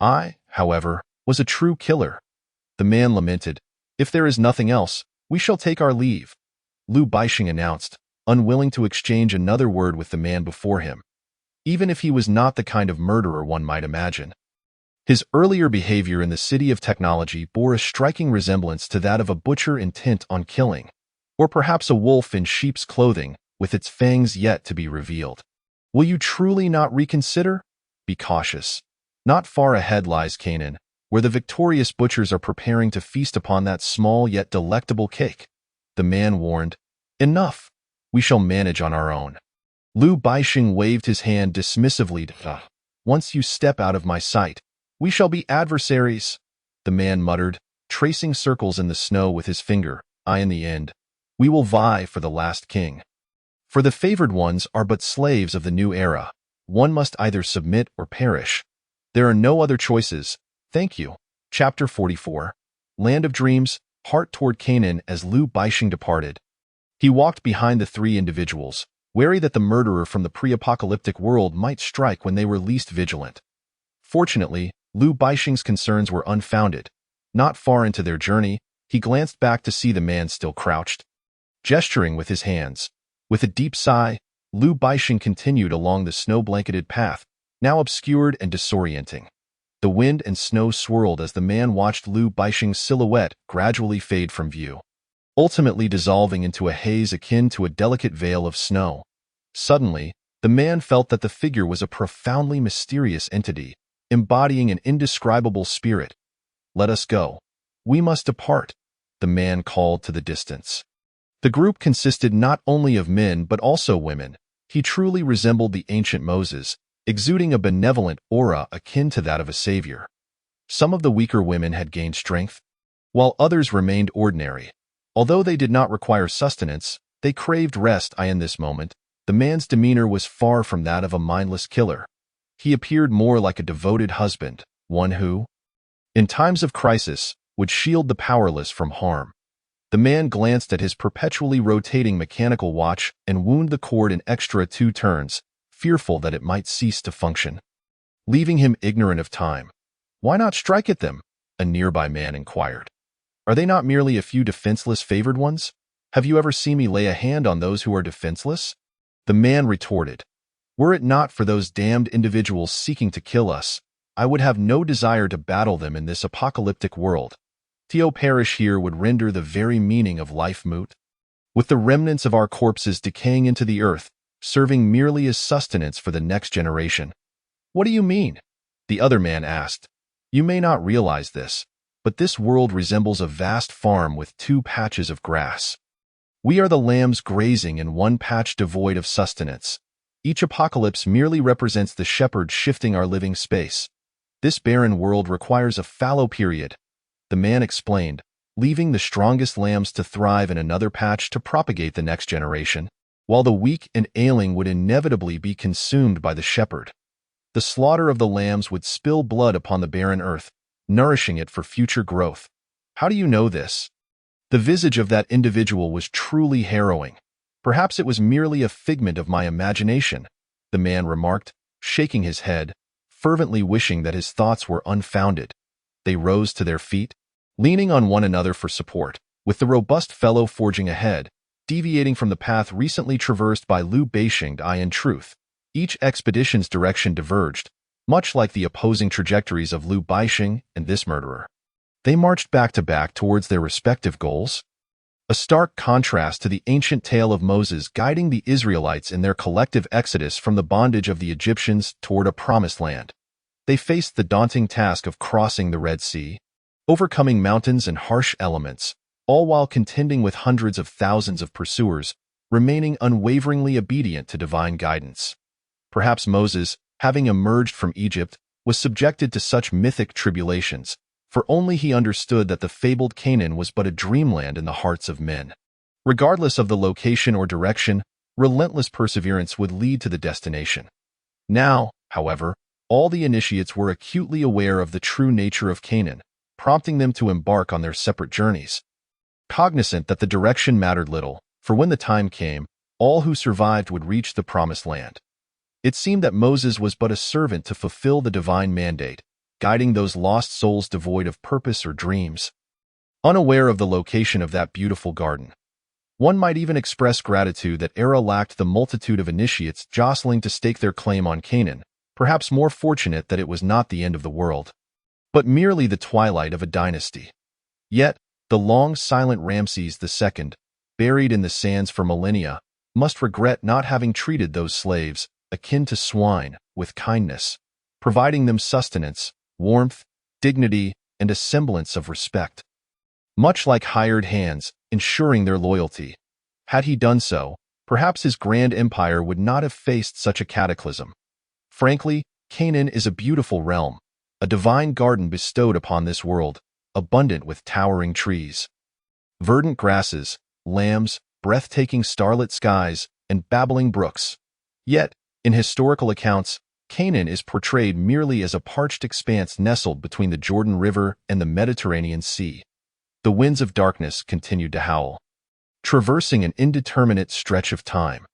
I, however, was a true killer. The man lamented. If there is nothing else, we shall take our leave. Liu Baixing announced, unwilling to exchange another word with the man before him, even if he was not the kind of murderer one might imagine. His earlier behavior in the City of Technology bore a striking resemblance to that of a butcher intent on killing, or perhaps a wolf in sheep's clothing, with its fangs yet to be revealed. Will you truly not reconsider? Be cautious. Not far ahead lies Canaan, where the victorious butchers are preparing to feast upon that small yet delectable cake. The man warned, Enough. We shall manage on our own. Liu Baixing waved his hand dismissively. Once you step out of my sight, we shall be adversaries, the man muttered, tracing circles in the snow with his finger. In the end, we will vie for the last king. For the favored ones are but slaves of the new era. One must either submit or perish. There are no other choices. Thank you. Chapter 44. Land of Dreams, Heart toward Canaan. As Liu Baixing departed, he walked behind the three individuals, wary that the murderer from the pre-apocalyptic world might strike when they were least vigilant. Fortunately, Liu Baixing's concerns were unfounded. Not far into their journey, he glanced back to see the man still crouched, gesturing with his hands. With a deep sigh, Liu Baixing continued along the snow-blanketed path, now obscured and disorienting. The wind and snow swirled as the man watched Liu Baixing's silhouette gradually fade from view, ultimately dissolving into a haze akin to a delicate veil of snow. Suddenly, the man felt that the figure was a profoundly mysterious entity, embodying an indescribable spirit. Let us go. We must depart, the man called to the distance. The group consisted not only of men but also women. He truly resembled the ancient Moses, exuding a benevolent aura akin to that of a savior. Some of the weaker women had gained strength, while others remained ordinary. Although they did not require sustenance, they craved rest. In this moment, the man's demeanor was far from that of a mindless killer. He appeared more like a devoted husband, one who, in times of crisis, would shield the powerless from harm. The man glanced at his perpetually rotating mechanical watch and wound the cord an extra 2 turns, fearful that it might cease to function, leaving him ignorant of time. Why not strike at them? A nearby man inquired. Are they not merely a few defenseless favored ones? Have you ever seen me lay a hand on those who are defenseless? The man retorted. Were it not for those damned individuals seeking to kill us, I would have no desire to battle them in this apocalyptic world. To perish here would render the very meaning of life moot, with the remnants of our corpses decaying into the earth, serving merely as sustenance for the next generation. What do you mean? The other man asked. You may not realize this, but this world resembles a vast farm with 2 patches of grass. We are the lambs grazing in one patch devoid of sustenance. Each apocalypse merely represents the shepherd shifting our living space. This barren world requires a fallow period, the man explained, leaving the strongest lambs to thrive in another patch to propagate the next generation, while the weak and ailing would inevitably be consumed by the shepherd. The slaughter of the lambs would spill blood upon the barren earth, nourishing it for future growth. How do you know this? The visage of that individual was truly harrowing. Perhaps it was merely a figment of my imagination, the man remarked, shaking his head, fervently wishing that his thoughts were unfounded. They rose to their feet, leaning on one another for support, with the robust fellow forging ahead, deviating from the path recently traversed by Liu Baixing. In truth, each expedition's direction diverged, much like the opposing trajectories of Liu Baixing and this murderer. They marched back to back towards their respective goals, a stark contrast to the ancient tale of Moses guiding the Israelites in their collective exodus from the bondage of the Egyptians toward a promised land. They faced the daunting task of crossing the Red Sea, overcoming mountains and harsh elements, all while contending with hundreds of thousands of pursuers, remaining unwaveringly obedient to divine guidance. Perhaps Moses, having emerged from Egypt, was subjected to such mythic tribulations, for only he understood that the fabled Canaan was but a dreamland in the hearts of men. Regardless of the location or direction, relentless perseverance would lead to the destination. Now, however, all the initiates were acutely aware of the true nature of Canaan, prompting them to embark on their separate journeys. Cognizant that the direction mattered little, for when the time came, all who survived would reach the promised land. It seemed that Moses was but a servant to fulfill the divine mandate, guiding those lost souls devoid of purpose or dreams. Unaware of the location of that beautiful garden, one might even express gratitude that Era lacked the multitude of initiates jostling to stake their claim on Canaan, perhaps more fortunate that it was not the end of the world, but merely the twilight of a dynasty. Yet, the long silent Ramses II, buried in the sands for millennia, must regret not having treated those slaves, akin to swine, with kindness, providing them sustenance, warmth, dignity, and a semblance of respect. Much like hired hands, ensuring their loyalty. Had he done so, perhaps his grand empire would not have faced such a cataclysm. Frankly, Canaan is a beautiful realm, a divine garden bestowed upon this world, abundant with towering trees, verdant grasses, lambs, breathtaking starlit skies, and babbling brooks. Yet, in historical accounts, Canaan is portrayed merely as a parched expanse nestled between the Jordan River and the Mediterranean Sea. The winds of darkness continued to howl, traversing an indeterminate stretch of time.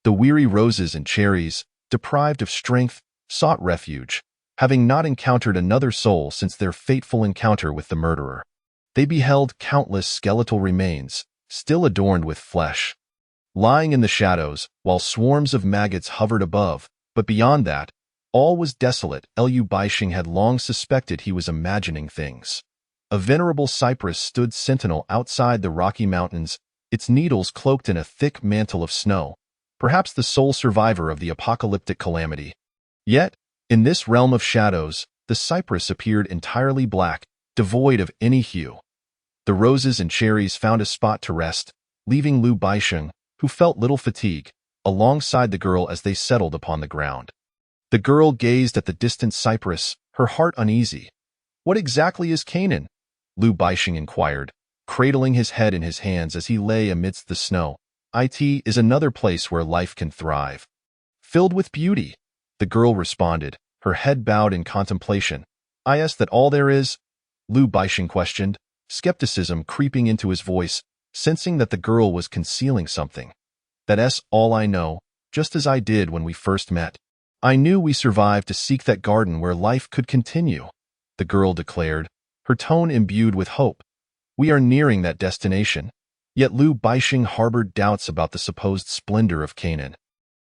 The weary roses and cherries, deprived of strength, sought refuge, having not encountered another soul since their fateful encounter with the murderer. They beheld countless skeletal remains, still adorned with flesh, lying in the shadows, while swarms of maggots hovered above, but beyond that, all was desolate. Liu Bixing had long suspected he was imagining things. A venerable cypress stood sentinel outside the Rocky Mountains, its needles cloaked in a thick mantle of snow, perhaps the sole survivor of the apocalyptic calamity. Yet, in this realm of shadows, the cypress appeared entirely black, devoid of any hue. The roses and cherries found a spot to rest, leaving Liu Bixing, who felt little fatigue, alongside the girl as they settled upon the ground. The girl gazed at the distant cypress, her heart uneasy. "What exactly is Canaan?" Liu Bixing inquired, cradling his head in his hands as he lay amidst the snow. "It is another place where life can thrive, filled with beauty," the girl responded, her head bowed in contemplation. "Is that all there is?" Liu Bixing questioned, skepticism creeping into his voice, sensing that the girl was concealing something. "That's all I know, just as I did when we first met. I knew we survived to seek that garden where life could continue," the girl declared, her tone imbued with hope. "We are nearing that destination." Yet Liu Bixing harbored doubts about the supposed splendor of Canaan.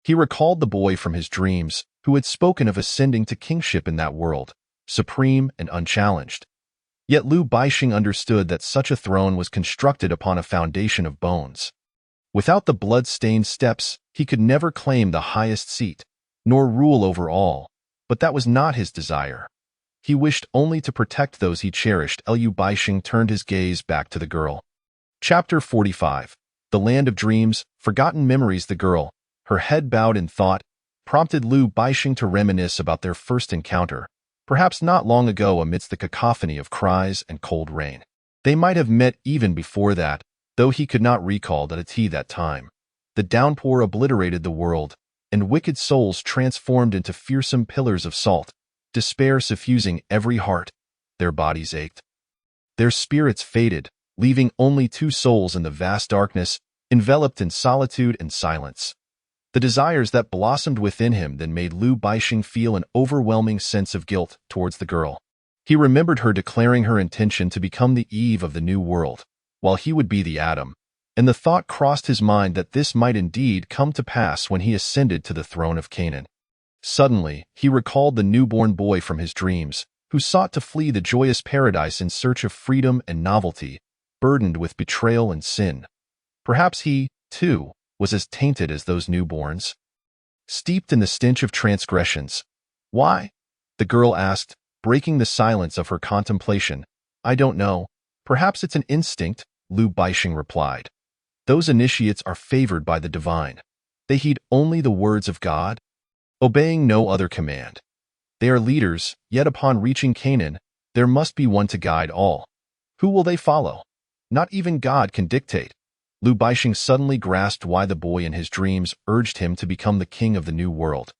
He recalled the boy from his dreams, who had spoken of ascending to kingship in that world, supreme and unchallenged. Yet Liu Bixing understood that such a throne was constructed upon a foundation of bones. Without the blood-stained steps, he could never claim the highest seat, nor rule over all, but that was not his desire. He wished only to protect those he cherished. Liu Bixing turned his gaze back to the girl. Chapter 45. The Land of Dreams, Forgotten Memories. The girl, her head bowed in thought, prompted Liu Bixing to reminisce about their first encounter, perhaps not long ago amidst the cacophony of cries and cold rain. They might have met even before that, though he could not recall that time. The downpour obliterated the world, and wicked souls transformed into fearsome pillars of salt, despair suffusing every heart. Their bodies ached. Their spirits faded, leaving only two souls in the vast darkness, enveloped in solitude and silence. The desires that blossomed within him then made Liu Bixing feel an overwhelming sense of guilt towards the girl. He remembered her declaring her intention to become the Eve of the new world, while he would be the Adam, and the thought crossed his mind that this might indeed come to pass when he ascended to the throne of Canaan. Suddenly, he recalled the newborn boy from his dreams, who sought to flee the joyous paradise in search of freedom and novelty, burdened with betrayal and sin. Perhaps he, too, was as tainted as those newborns, steeped in the stench of transgressions. "Why?" the girl asked, breaking the silence of her contemplation. "I don't know. Perhaps it's an instinct," Liu Bixing replied. "Those initiates are favored by the divine. They heed only the words of God, obeying no other command. They are leaders, yet upon reaching Canaan, there must be one to guide all. Who will they follow? Not even God can dictate." Liu Bixing suddenly grasped why the boy in his dreams urged him to become the king of the new world.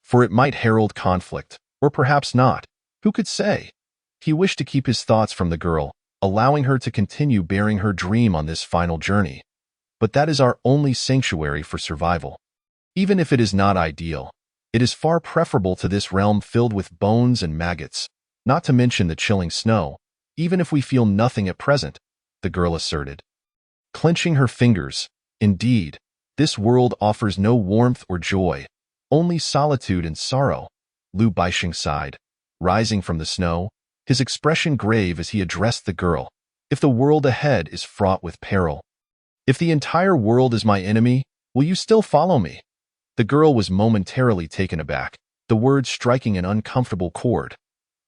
For it might herald conflict, or perhaps not. Who could say? He wished to keep his thoughts from the girl, allowing her to continue bearing her dream on this final journey. but that is our only sanctuary for survival. Even if it is not ideal, it is far preferable to this realm filled with bones and maggots, not to mention the chilling snow, even if we feel nothing at present," the girl asserted. Clenching her fingers, "Indeed, this world offers no warmth or joy, only solitude and sorrow," Lu Baixing sighed, rising from the snow, his expression grave as he addressed the girl. "If the world ahead is fraught with peril, if the entire world is my enemy, will you still follow me?" The girl was momentarily taken aback, the words striking an uncomfortable chord.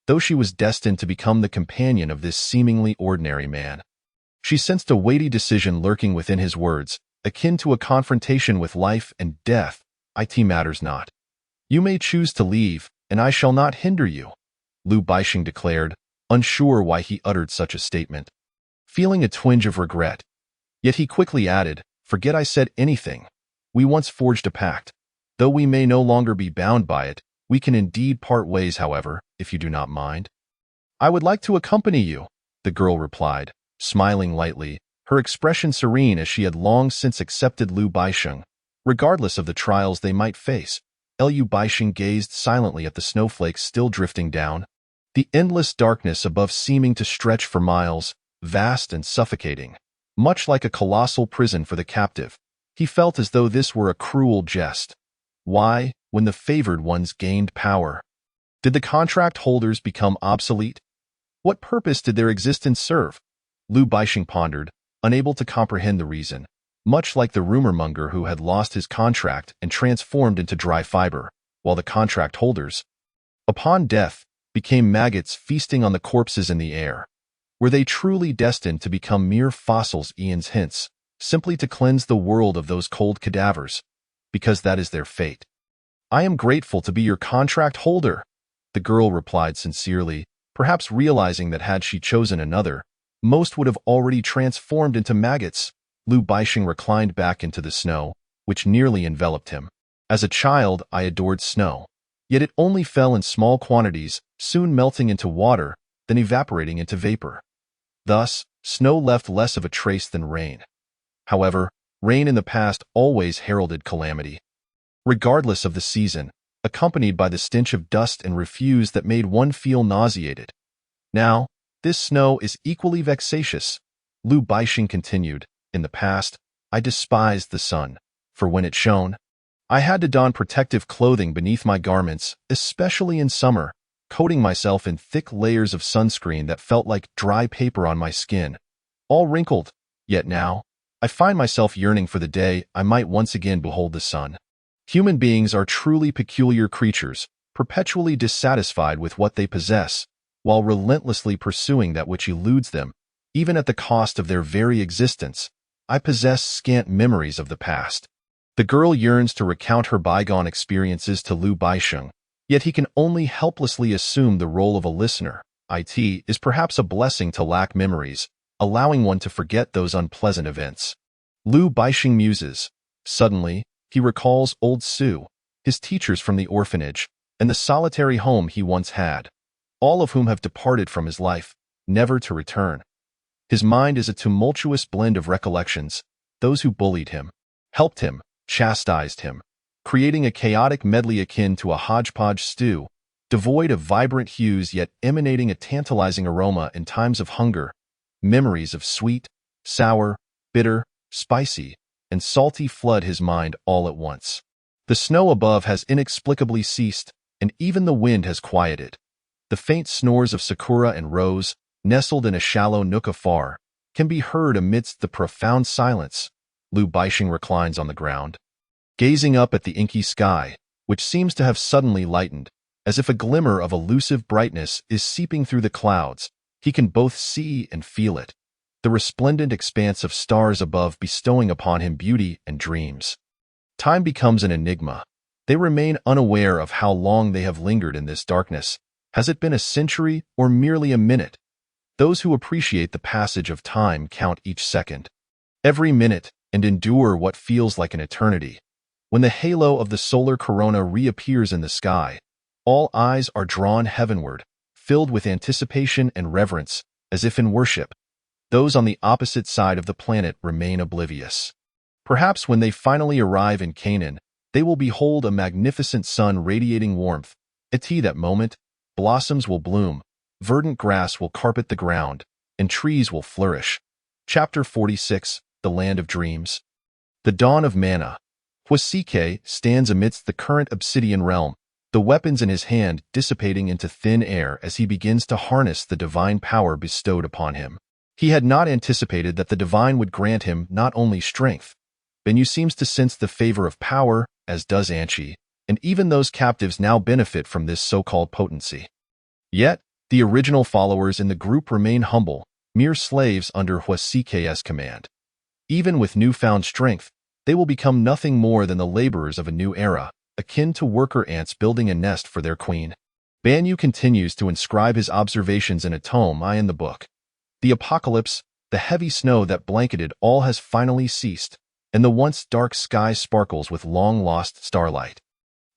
Though she was destined to become the companion of this seemingly ordinary man, she sensed a weighty decision lurking within his words, akin to a confrontation with life and death. "It matters not. You may choose to leave, and I shall not hinder you," Lu Baixing declared, unsure why he uttered such a statement. Feeling a twinge of regret, yet he quickly added, "Forget I said anything. We once forged a pact. Though we may no longer be bound by it, we can indeed part ways, however, if you do not mind." "I would like to accompany you," the girl replied, smiling lightly, her expression serene as she had long since accepted Lu Baixing. Regardless of the trials they might face, Lu Baixing gazed silently at the snowflakes still drifting down, the endless darkness above seeming to stretch for miles, vast and suffocating. Much like a colossal prison for the captive, he felt as though this were a cruel jest. Why, when the favored ones gained power, did the contract holders become obsolete? What purpose did their existence serve? Lu Baixing pondered, unable to comprehend the reason, much like the rumor-monger who had lost his contract and transformed into dry fiber, while the contract holders, upon death, became maggots feasting on the corpses in the air. Were they truly destined to become mere fossils, eons hence, simply to cleanse the world of those cold cadavers? Because that is their fate. "I am grateful to be your contract holder," the girl replied sincerely, perhaps realizing that had she chosen another, most would have already transformed into maggots. Lu Baixing reclined back into the snow, which nearly enveloped him. "As a child, I adored snow. Yet it only fell in small quantities, soon melting into water, then evaporating into vapor. Thus, snow left less of a trace than rain. However, rain in the past always heralded calamity, regardless of the season, accompanied by the stench of dust and refuse that made one feel nauseated. Now, this snow is equally vexatious," Lu Baixing continued. "In the past, I despised the sun, for when it shone, I had to don protective clothing beneath my garments, especially in summer, coating myself in thick layers of sunscreen that felt like dry paper on my skin, all wrinkled. Yet now, I find myself yearning for the day I might once again behold the sun." Human beings are truly peculiar creatures, perpetually dissatisfied with what they possess, while relentlessly pursuing that which eludes them, even at the cost of their very existence. "I possess scant memories of the past." The girl yearns to recount her bygone experiences to Lu Baixing, yet he can only helplessly assume the role of a listener. It is perhaps a blessing to lack memories, allowing one to forget those unpleasant events. Lu Baixing muses. Suddenly, he recalls old Sue, his teachers from the orphanage, and the solitary home he once had, all of whom have departed from his life, never to return. His mind is a tumultuous blend of recollections, those who bullied him, helped him, chastised him, creating a chaotic medley akin to a hodgepodge stew, devoid of vibrant hues yet emanating a tantalizing aroma in times of hunger. Memories of sweet, sour, bitter, spicy, and salty flood his mind all at once. The snow above has inexplicably ceased, and even the wind has quieted. The faint snores of Sakura and Rose, nestled in a shallow nook afar, can be heard amidst the profound silence. Lu Baixing reclines on the ground, gazing up at the inky sky, which seems to have suddenly lightened, as if a glimmer of elusive brightness is seeping through the clouds. He can both see and feel it, the resplendent expanse of stars above bestowing upon him beauty and dreams. Time becomes an enigma. They remain unaware of how long they have lingered in this darkness. Has it been a century or merely a minute? Those who appreciate the passage of time count each second, every minute, and endure what feels like an eternity. When the halo of the solar corona reappears in the sky, all eyes are drawn heavenward, filled with anticipation and reverence, as if in worship. Those on the opposite side of the planet remain oblivious. Perhaps when they finally arrive in Canaan, they will behold a magnificent sun radiating warmth. At that moment, blossoms will bloom, verdant grass will carpet the ground, and trees will flourish. Chapter 46, The Land of Dreams. The Dawn of Mana. Huasike stands amidst the current obsidian realm, the weapons in his hand dissipating into thin air as he begins to harness the divine power bestowed upon him. He had not anticipated that the divine would grant him not only strength. Benyu seems to sense the favor of power, as does Anchi, and even those captives now benefit from this so-called potency. Yet, the original followers in the group remain humble, mere slaves under Huasike's command. Even with newfound strength, they will become nothing more than the laborers of a new era, akin to worker ants building a nest for their queen. Banyu continues to inscribe his observations in a tome in the book. The apocalypse, the heavy snow that blanketed all has finally ceased, and the once dark sky sparkles with long-lost starlight.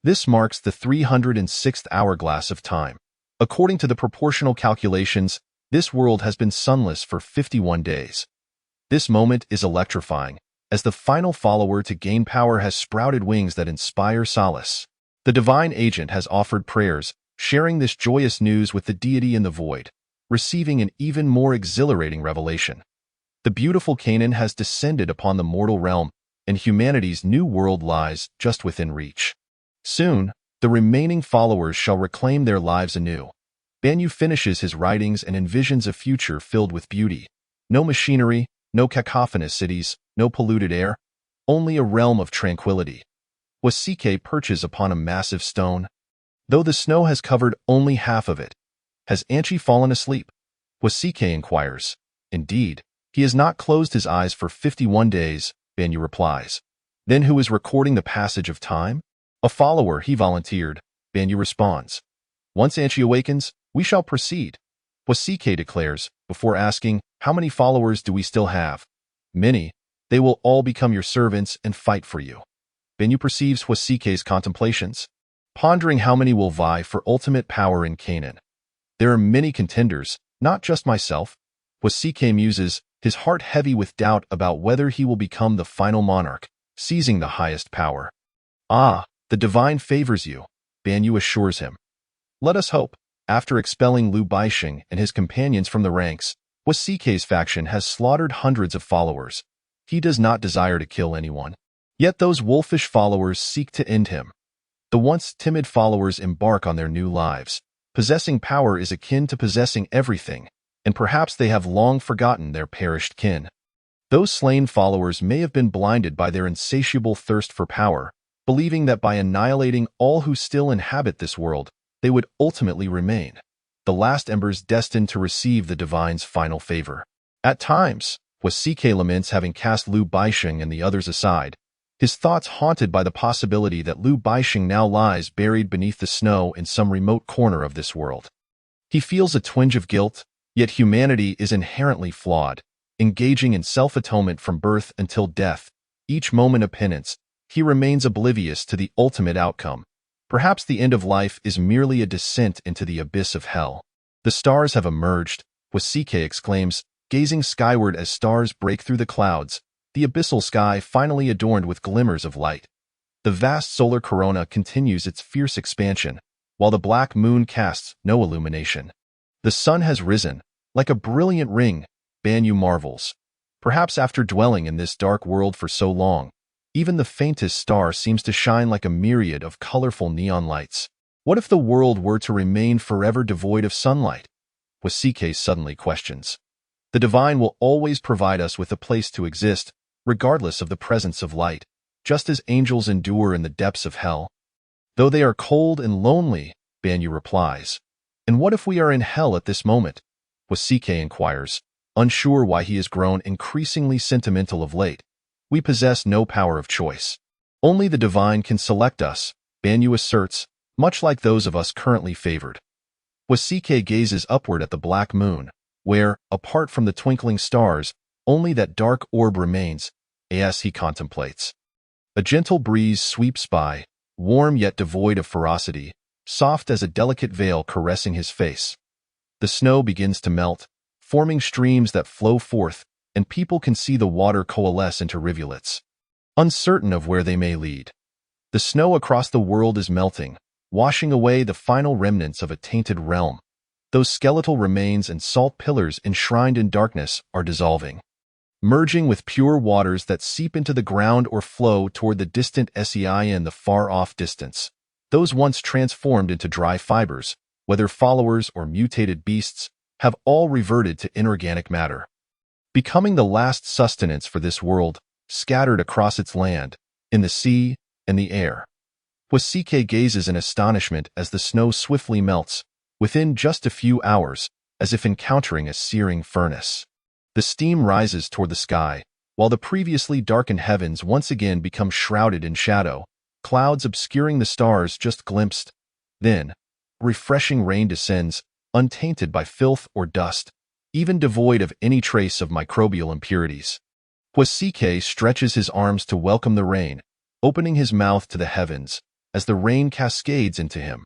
This marks the 306th hourglass of time. According to the proportional calculations, this world has been sunless for 51 days. This moment is electrifying, as the final follower to gain power has sprouted wings that inspire solace. The divine agent has offered prayers, sharing this joyous news with the deity in the void, receiving an even more exhilarating revelation. The beautiful Canaan has descended upon the mortal realm, and humanity's new world lies just within reach. Soon, the remaining followers shall reclaim their lives anew. Banyu finishes his writings and envisions a future filled with beauty. No machinery, no cacophonous cities, no polluted air, only a realm of tranquility. Huasike perches upon a massive stone. Though the snow has covered only half of it. Has Anchi fallen asleep? Huasike inquires. Indeed, he has not closed his eyes for 51 days, Banyu replies. Then who is recording the passage of time? A follower, he volunteered, Banyu responds. Once Anchi awakens, we shall proceed, Huasike declares, before asking, how many followers do we still have? Many. They will all become your servants and fight for you. Banyu perceives Huasike's contemplations, pondering how many will vie for ultimate power in Canaan. There are many contenders, not just myself. Huasike muses, his heart heavy with doubt about whether he will become the final monarch, seizing the highest power. Ah, the divine favors you, Banyu assures him. Let us hope. After expelling Lu Baixing and his companions from the ranks, Huasike's faction has slaughtered hundreds of followers. He does not desire to kill anyone. Yet those wolfish followers seek to end him. The once timid followers embark on their new lives. Possessing power is akin to possessing everything, and perhaps they have long forgotten their perished kin. Those slain followers may have been blinded by their insatiable thirst for power, believing that by annihilating all who still inhabit this world, they would ultimately remain, the last embers destined to receive the divine's final favor. At times, Huasike laments having cast Lu Baixing and the others aside, his thoughts haunted by the possibility that Lu Baixing now lies buried beneath the snow in some remote corner of this world. He feels a twinge of guilt, yet humanity is inherently flawed, engaging in self-atonement from birth until death, each moment a penance. He remains oblivious to the ultimate outcome. Perhaps the end of life is merely a descent into the abyss of hell. The stars have emerged, Huasike exclaims, gazing skyward as stars break through the clouds, the abyssal sky finally adorned with glimmers of light. The vast solar corona continues its fierce expansion, while the black moon casts no illumination. The sun has risen, like a brilliant ring, Banyu marvels. Perhaps after dwelling in this dark world for so long, even the faintest star seems to shine like a myriad of colorful neon lights. What if the world were to remain forever devoid of sunlight? Huasike suddenly questions. The divine will always provide us with a place to exist, regardless of the presence of light, just as angels endure in the depths of hell. Though they are cold and lonely, Banyu replies. And what if we are in hell at this moment? Huasike inquires, unsure why he has grown increasingly sentimental of late. We possess no power of choice. Only the divine can select us, Banyu asserts, much like those of us currently favored. Huasike gazes upward at the black moon, where, apart from the twinkling stars, only that dark orb remains, as he contemplates. A gentle breeze sweeps by, warm yet devoid of ferocity, soft as a delicate veil caressing his face. The snow begins to melt, forming streams that flow forth, and people can see the water coalesce into rivulets. uncertain of where they may lead. The snow across the world is melting, washing away the final remnants of a tainted realm. Those skeletal remains and salt pillars enshrined in darkness are dissolving, merging with pure waters that seep into the ground or flow toward the distant SEI in the far-off distance. Those once transformed into dry fibers, whether followers or mutated beasts, have all reverted to inorganic matter, becoming the last sustenance for this world, scattered across its land, in the sea and the air. Wasike gazes in astonishment as the snow swiftly melts, within just a few hours, as if encountering a searing furnace. The steam rises toward the sky, while the previously darkened heavens once again become shrouded in shadow, clouds obscuring the stars just glimpsed. Then, refreshing rain descends, untainted by filth or dust, even devoid of any trace of microbial impurities. Wasike stretches his arms to welcome the rain, opening his mouth to the heavens, as the rain cascades into him,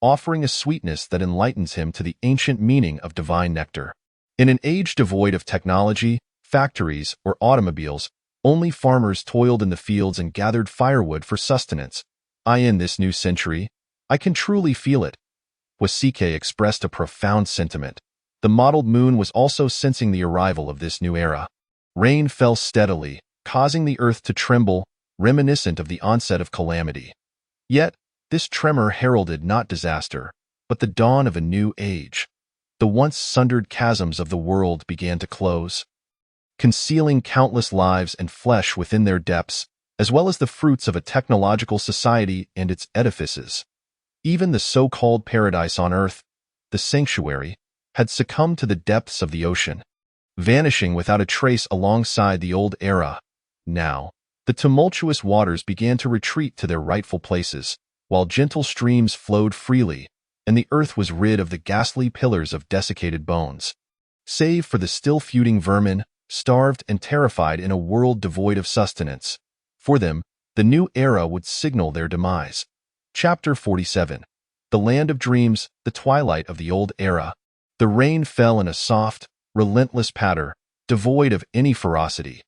offering a sweetness that enlightens him to the ancient meaning of divine nectar. In an age devoid of technology, factories, or automobiles, only farmers toiled in the fields and gathered firewood for sustenance. In this new century, I can truly feel it. Wasike expressed a profound sentiment. The mottled moon was also sensing the arrival of this new era. Rain fell steadily, causing the earth to tremble, reminiscent of the onset of calamity. Yet, this tremor heralded not disaster, but the dawn of a new age. The once sundered chasms of the world began to close, concealing countless lives and flesh within their depths, as well as the fruits of a technological society and its edifices. Even the so-called paradise on earth, the sanctuary, had succumbed to the depths of the ocean, vanishing without a trace alongside the old era. Now, the tumultuous waters began to retreat to their rightful places, while gentle streams flowed freely, and the earth was rid of the ghastly pillars of desiccated bones. Save for the still feuding vermin, starved and terrified in a world devoid of sustenance. For them, the new era would signal their demise. Chapter 47. The Land of Dreams, the Twilight of the Old Era. The rain fell in a soft, relentless patter, devoid of any ferocity.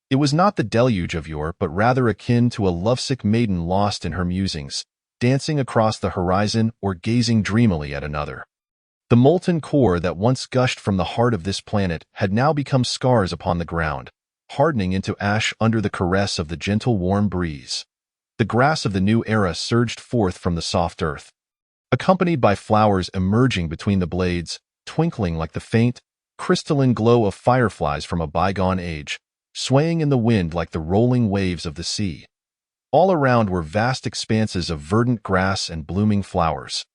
It was not the deluge of yore, but rather akin to a lovesick maiden lost in her musings, dancing across the horizon or gazing dreamily at another. The molten core that once gushed from the heart of this planet had now become scars upon the ground, hardening into ash under the caress of the gentle warm breeze. The grass of the new era surged forth from the soft earth, accompanied by flowers emerging between the blades, twinkling like the faint, crystalline glow of fireflies from a bygone age, swaying in the wind like the rolling waves of the sea. All around were vast expanses of verdant grass and blooming flowers.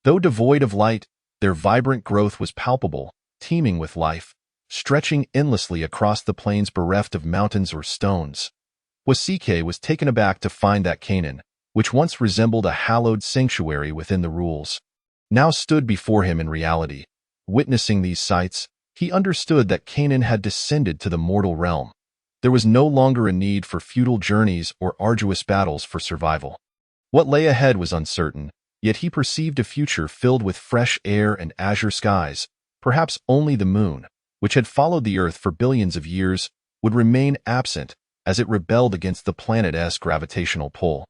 Though devoid of light, their vibrant growth was palpable, teeming with life, stretching endlessly across the plains bereft of mountains or stones. Wasike was taken aback to find that Canaan, which once resembled a hallowed sanctuary within the rules, now stood before him in reality. Witnessing these sights, he understood that Canaan had descended to the mortal realm. There was no longer a need for futile journeys or arduous battles for survival. What lay ahead was uncertain, yet he perceived a future filled with fresh air and azure skies. Perhaps only the moon, which had followed the earth for billions of years, would remain absent as it rebelled against the planet's gravitational pull,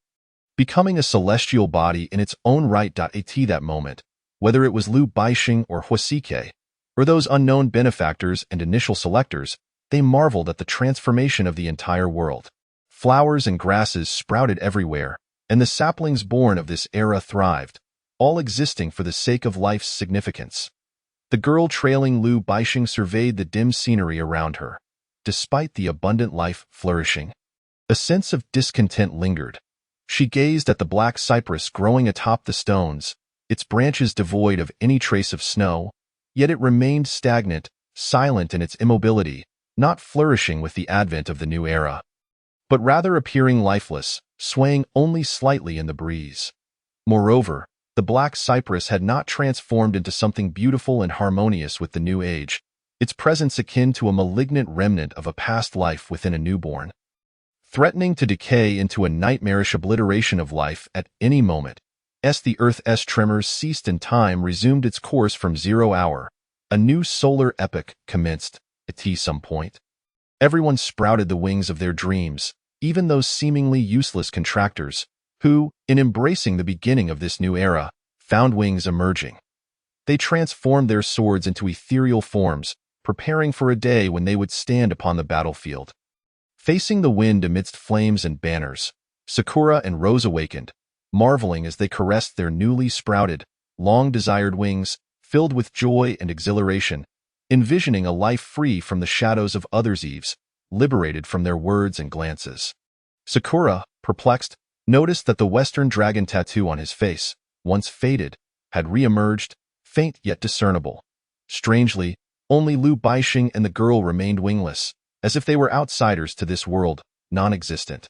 becoming a celestial body in its own right. At that moment, whether it was Liu Baixing or Wasike, or those unknown benefactors and initial selectors, they marveled at the transformation of the entire world. Flowers and grasses sprouted everywhere, and the saplings born of this era thrived, all existing for the sake of life's significance. The girl trailing Liu Baixing surveyed the dim scenery around her. Despite the abundant life flourishing, a sense of discontent lingered. She gazed at the black cypress growing atop the stones, its branches devoid of any trace of snow, yet it remained stagnant, silent in its immobility, not flourishing with the advent of the new era, but rather appearing lifeless, swaying only slightly in the breeze. Moreover, the black cypress had not transformed into something beautiful and harmonious with the new age, its presence akin to a malignant remnant of a past life within a newborn, threatening to decay into a nightmarish obliteration of life at any moment. As the Earth's tremors ceased and time resumed its course from 0 hour, a new solar epoch commenced. At some point, everyone sprouted the wings of their dreams, even those seemingly useless contractors, who, in embracing the beginning of this new era, found wings emerging. They transformed their swords into ethereal forms, preparing for a day when they would stand upon the battlefield. Facing the wind amidst flames and banners, Sakura and Rose awakened, marveling as they caressed their newly sprouted, long-desired wings, filled with joy and exhilaration, envisioning a life free from the shadows of others' eves, liberated from their words and glances. Sakura, perplexed, noticed that the Western dragon tattoo on his face, once faded, had re-emerged, faint yet discernible. Strangely, only Liu Baixing and the girl remained wingless, as if they were outsiders to this world, non-existent.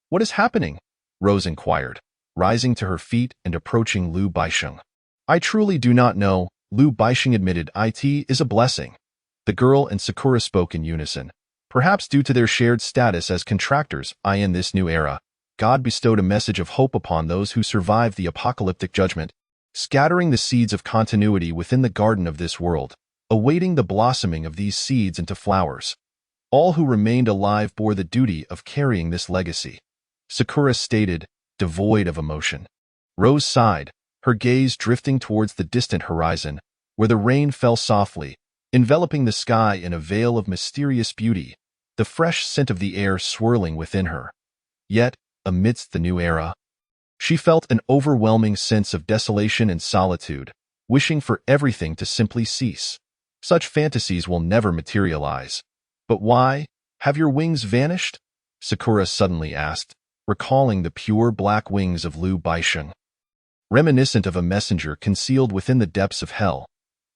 "What is happening?" Rose inquired, rising to her feet and approaching Liu Baixing. "I truly do not know," Liu Baixing admitted. "It is a blessing." The girl and Sakura spoke in unison. Perhaps due to their shared status as contractors, in this new era, God bestowed a message of hope upon those who survived the apocalyptic judgment, scattering the seeds of continuity within the garden of this world, awaiting the blossoming of these seeds into flowers. All who remained alive bore the duty of carrying this legacy. Sakura stated, devoid of emotion. Rose sighed, her gaze drifting towards the distant horizon, where the rain fell softly, enveloping the sky in a veil of mysterious beauty, the fresh scent of the air swirling within her. Yet, amidst the new era, she felt an overwhelming sense of desolation and solitude, wishing for everything to simply cease. Such fantasies will never materialize. "But why? Have your wings vanished?" Sakura suddenly asked, recalling the pure black wings of Liu Baixing. Reminiscent of a messenger concealed within the depths of hell.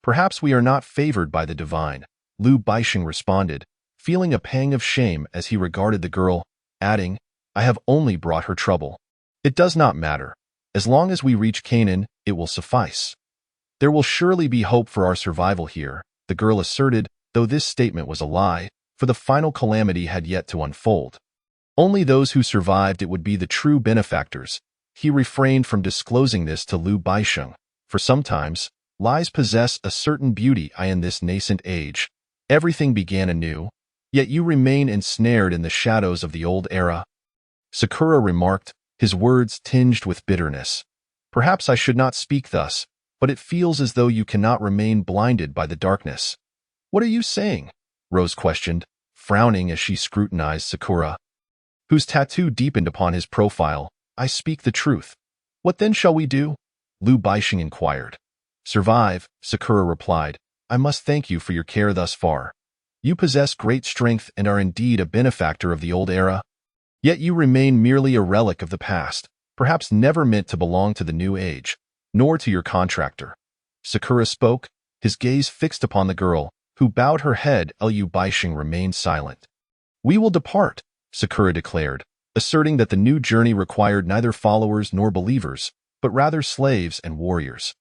"Perhaps we are not favored by the divine," Liu Baixing responded, feeling a pang of shame as he regarded the girl, adding, "I have only brought her trouble. It does not matter. As long as we reach Canaan, it will suffice." "There will surely be hope for our survival here," the girl asserted, though this statement was a lie, for the final calamity had yet to unfold. Only those who survived it would be the true benefactors. He refrained from disclosing this to Liu Baixing, for sometimes, lies possess a certain beauty in this nascent age. Everything began anew, yet you remain ensnared in the shadows of the old era. Sakura remarked, his words tinged with bitterness. "Perhaps I should not speak thus, but it feels as though you cannot remain blinded by the darkness." "What are you saying?" Rose questioned, frowning as she scrutinized Sakura, whose tattoo deepened upon his profile. "I speak the truth." "What then shall we do?" Liu Baixing inquired. "Survive," Sakura replied. "I must thank you for your care thus far. You possess great strength and are indeed a benefactor of the old era. Yet you remain merely a relic of the past, perhaps never meant to belong to the new age, nor to your contractor." Sakura spoke, his gaze fixed upon the girl, who bowed her head. Liu Baixing remained silent. "We will depart," Sakura declared, asserting that the new journey required neither followers nor believers, but rather slaves and warriors.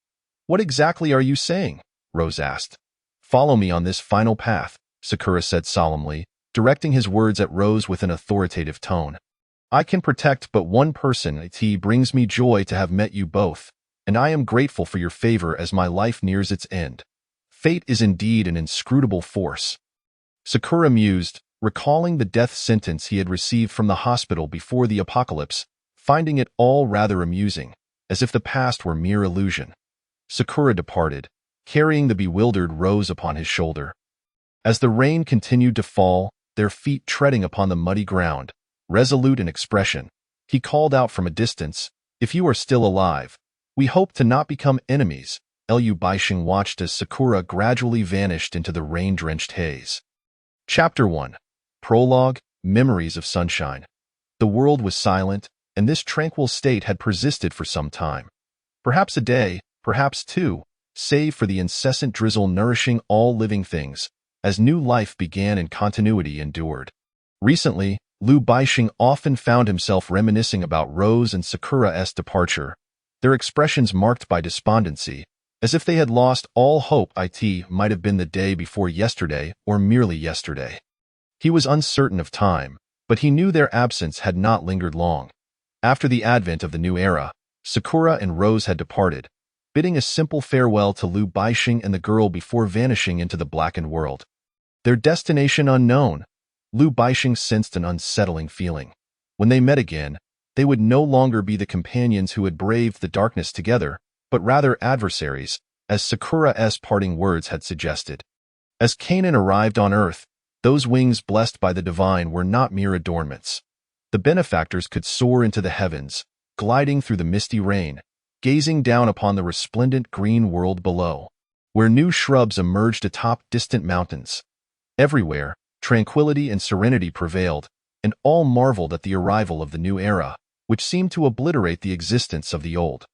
"What exactly are you saying?" Rose asked. "Follow me on this final path," Sakura said solemnly, directing his words at Rose with an authoritative tone. "I can protect but one person. It brings me joy to have met you both, and I am grateful for your favor as my life nears its end. Fate is indeed an inscrutable force." Sakura mused, recalling the death sentence he had received from the hospital before the apocalypse, finding it all rather amusing, as if the past were mere illusion. Sakura departed, carrying the bewildered Rose upon his shoulder. As the rain continued to fall, their feet treading upon the muddy ground, resolute in expression, he called out from a distance, "If you are still alive, we hope to not become enemies." Liu Baixing watched as Sakura gradually vanished into the rain-drenched haze. Chapter 1. Prologue, Memories of Sunshine. The world was silent, and this tranquil state had persisted for some time. Perhaps a day, perhaps two, save for the incessant drizzle nourishing all living things, as new life began and continuity endured. Recently, Liu Baixing often found himself reminiscing about Rose and Sakura's departure, their expressions marked by despondency, as if they had lost all hope. It might have been the day before yesterday or merely yesterday. He was uncertain of time, but he knew their absence had not lingered long. After the advent of the new era, Sakura and Rose had departed, bidding a simple farewell to Liu Baixing and the girl before vanishing into the blackened world. Their destination unknown, Liu Baixing sensed an unsettling feeling. When they met again, they would no longer be the companions who had braved the darkness together, but rather adversaries, as Sakura's parting words had suggested. As Kanan arrived on Earth, those wings blessed by the divine were not mere adornments. The benefactors could soar into the heavens, gliding through the misty rain, gazing down upon the resplendent green world below, where new shrubs emerged atop distant mountains. Everywhere, tranquility and serenity prevailed, and all marveled at the arrival of the new era, which seemed to obliterate the existence of the old.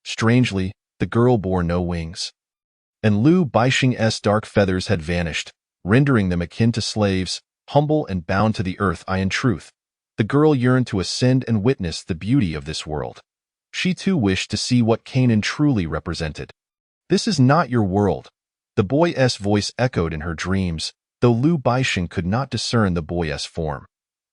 Strangely, the girl bore no wings, and Liu Baixing's dark feathers had vanished, rendering them akin to slaves, humble and bound to the earth. In truth, the girl yearned to ascend and witness the beauty of this world. She too wished to see what Kanan truly represented. "This is not your world," the boy's voice echoed in her dreams, though Liu Baixing could not discern the boy's form.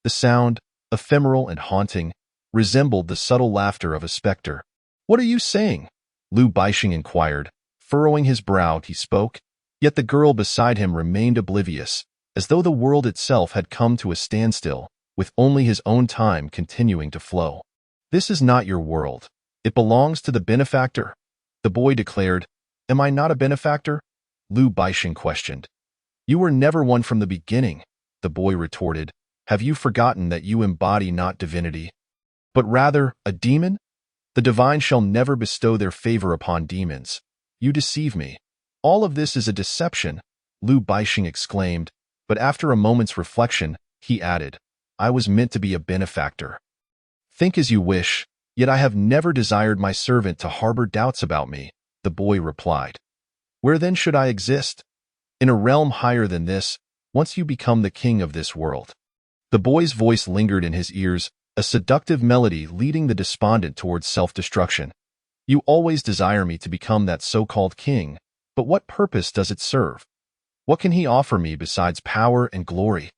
The sound, ephemeral and haunting, resembled the subtle laughter of a specter. "What are you saying?" Liu Baixing inquired. Furrowing his brow, he spoke, yet the girl beside him remained oblivious, as though the world itself had come to a standstill, with only his own time continuing to flow. "This is not your world. It belongs to the benefactor," the boy declared. "Am I not a benefactor?" Liu Baixing questioned. "You were never one from the beginning," the boy retorted. "Have you forgotten that you embody not divinity, but rather a demon? The divine shall never bestow their favor upon demons. You deceive me." "All of this is a deception," Liu Baixing exclaimed, but after a moment's reflection, he added, "I was meant to be a benefactor." "Think as you wish, yet I have never desired my servant to harbor doubts about me," the boy replied. "Where then should I exist?" "In a realm higher than this, once you become the king of this world." The boy's voice lingered in his ears, a seductive melody leading the despondent towards self-destruction. "You always desire me to become that so-called king, but what purpose does it serve? What can he offer me besides power and glory?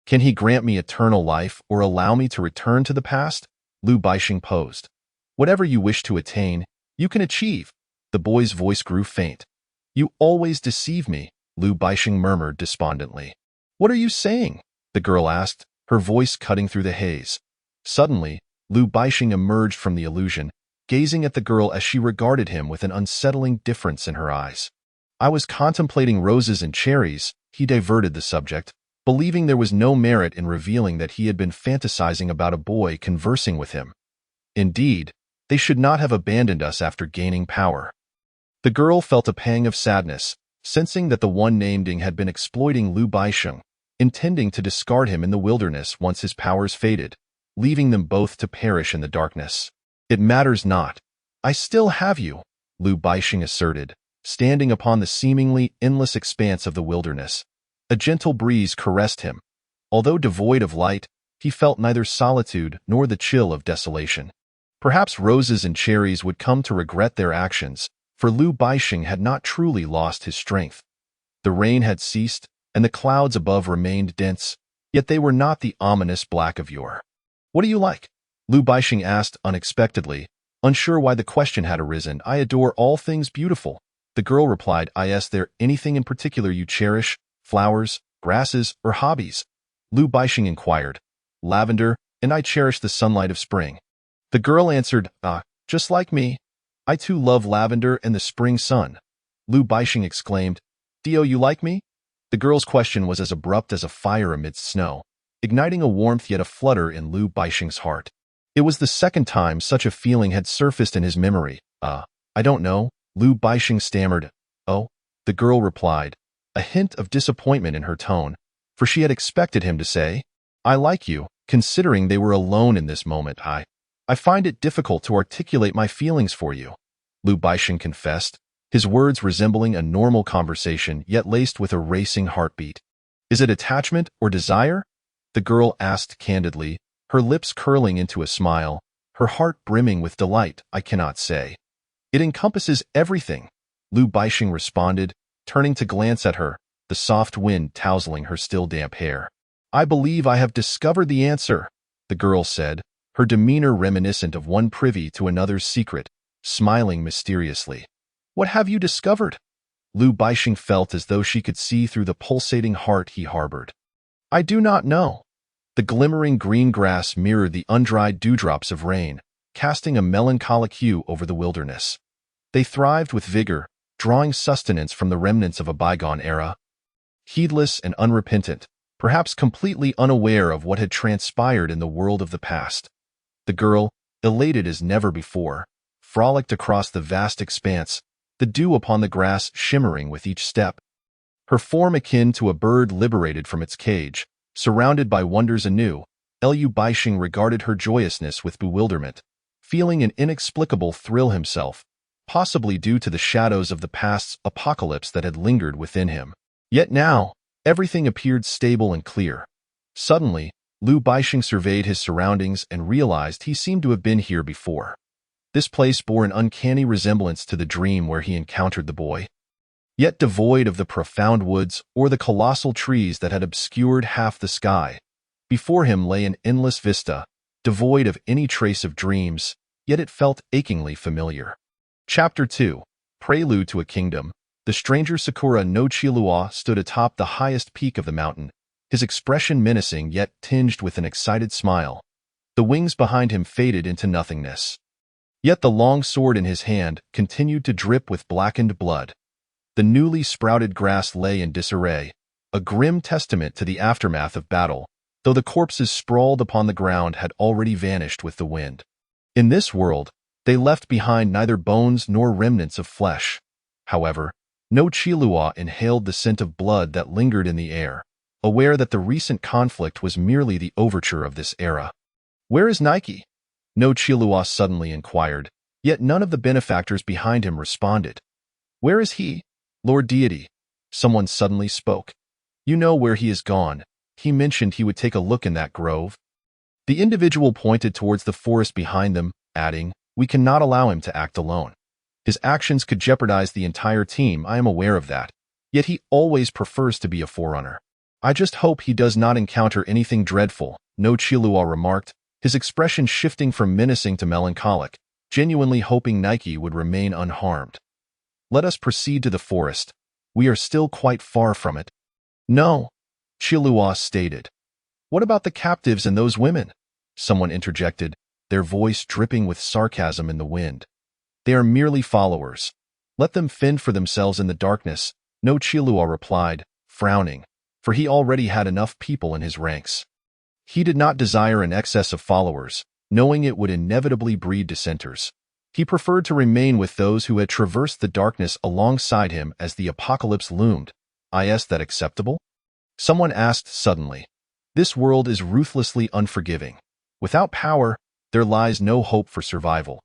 Can he grant me eternal life or allow me to return to the past?" Liu Baixing posed. "Whatever you wish to attain, you can achieve." The boy's voice grew faint. "You always deceive me," Liu Baixing murmured despondently. "What are you saying?" the girl asked, her voice cutting through the haze. Suddenly, Liu Baixing emerged from the illusion, gazing at the girl as she regarded him with an unsettling difference in her eyes. "I was contemplating roses and cherries," he diverted the subject, believing there was no merit in revealing that he had been fantasizing about a boy conversing with him. Indeed, they should not have abandoned us after gaining power. The girl felt a pang of sadness, sensing that the one named Ding had been exploiting Liu Baixing, intending to discard him in the wilderness once his powers faded, leaving them both to perish in the darkness. "It matters not. I still have you," Liu Baixing asserted, standing upon the seemingly endless expanse of the wilderness. A gentle breeze caressed him. Although devoid of light, he felt neither solitude nor the chill of desolation. Perhaps roses and cherries would come to regret their actions, for Liu Baixing had not truly lost his strength. The rain had ceased, and the clouds above remained dense, yet they were not the ominous black of yore. "What do you like?" Liu Baixing asked unexpectedly, unsure why the question had arisen. "I adore all things beautiful," the girl replied. "Is there anything in particular you cherish? Flowers, grasses, or hobbies?" Liu Baixing inquired. "Lavender, and I cherish the sunlight of spring." The girl answered, just like me. I too love lavender and the spring sun." Liu Baixing exclaimed, "Dio, you like me?" The girl's question was as abrupt as a fire amidst snow, igniting a warmth yet a flutter in Liu Baixing's heart. It was the second time such a feeling had surfaced in his memory. I don't know," Liu Baixing stammered. "Oh," the girl replied, a hint of disappointment in her tone, for she had expected him to say, "I like you," considering they were alone in this moment. I find it difficult to articulate my feelings for you," Liu Baixing confessed, his words resembling a normal conversation yet laced with a racing heartbeat. "Is it attachment or desire?" the girl asked candidly, her lips curling into a smile, her heart brimming with delight. "I cannot say. It encompasses everything," Liu Baixing responded, turning to glance at her, the soft wind tousling her still damp hair. "I believe I have discovered the answer," the girl said, her demeanor reminiscent of one privy to another's secret, smiling mysteriously. "What have you discovered?" Liu Baixing felt as though she could see through the pulsating heart he harbored. "I do not know." The glimmering green grass mirrored the undried dewdrops of rain, casting a melancholic hue over the wilderness. They thrived with vigor, drawing sustenance from the remnants of a bygone era. Heedless and unrepentant, perhaps completely unaware of what had transpired in the world of the past. The girl, elated as never before, frolicked across the vast expanse, the dew upon the grass shimmering with each step. Her form akin to a bird liberated from its cage, surrounded by wonders anew, Liu Baixing regarded her joyousness with bewilderment, feeling an inexplicable thrill himself, possibly due to the shadows of the past's apocalypse that had lingered within him. Yet now, everything appeared stable and clear. Suddenly, Liu Baixing surveyed his surroundings and realized he seemed to have been here before. This place bore an uncanny resemblance to the dream where he encountered the boy. Yet devoid of the profound woods or the colossal trees that had obscured half the sky, before him lay an endless vista, devoid of any trace of dreams, yet it felt achingly familiar. Chapter 2. Prelude to a Kingdom. The stranger Sakura no Chilua stood atop the highest peak of the mountain, his expression menacing yet tinged with an excited smile. The wings behind him faded into nothingness. Yet the long sword in his hand continued to drip with blackened blood. The newly sprouted grass lay in disarray, a grim testament to the aftermath of battle, though the corpses sprawled upon the ground had already vanished with the wind. In this world, they left behind neither bones nor remnants of flesh. However, no Chilua inhaled the scent of blood that lingered in the air, aware that the recent conflict was merely the overture of this era. "Where is Nike?" No Chilua suddenly inquired, yet none of the benefactors behind him responded. "Where is he? Lord Deity," someone suddenly spoke. "You know where he is gone. He mentioned he would take a look in that grove." The individual pointed towards the forest behind them, adding, "We cannot allow him to act alone. His actions could jeopardize the entire team, I am aware of that, yet he always prefers to be a forerunner. I just hope he does not encounter anything dreadful," No Chilua remarked, his expression shifting from menacing to melancholic, genuinely hoping Nike would remain unharmed. "Let us proceed to the forest. We are still quite far from it." "No," Chilua stated. "What about the captives and those women?" someone interjected, their voice dripping with sarcasm in the wind. "They are merely followers. Let them fend for themselves in the darkness," No Chilua replied, frowning, for he already had enough people in his ranks. He did not desire an excess of followers, knowing it would inevitably breed dissenters. He preferred to remain with those who had traversed the darkness alongside him as the apocalypse loomed. "Is that acceptable?" someone asked suddenly. "This world is ruthlessly unforgiving. Without power, there lies no hope for survival.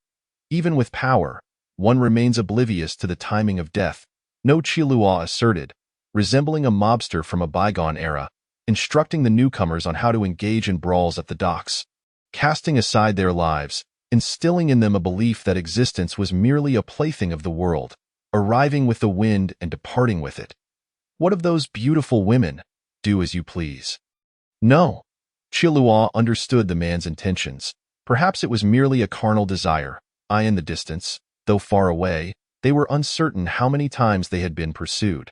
Even with power, one remains oblivious to the timing of death," No Chilua asserted, resembling a mobster from a bygone era, instructing the newcomers on how to engage in brawls at the docks. Casting aside their lives, instilling in them a belief that existence was merely a plaything of the world, arriving with the wind and departing with it. "What of those beautiful women? Do as you please." No. Chilua understood the man's intentions. Perhaps it was merely a carnal desire. In the distance, though far away, they were uncertain how many times they had been pursued.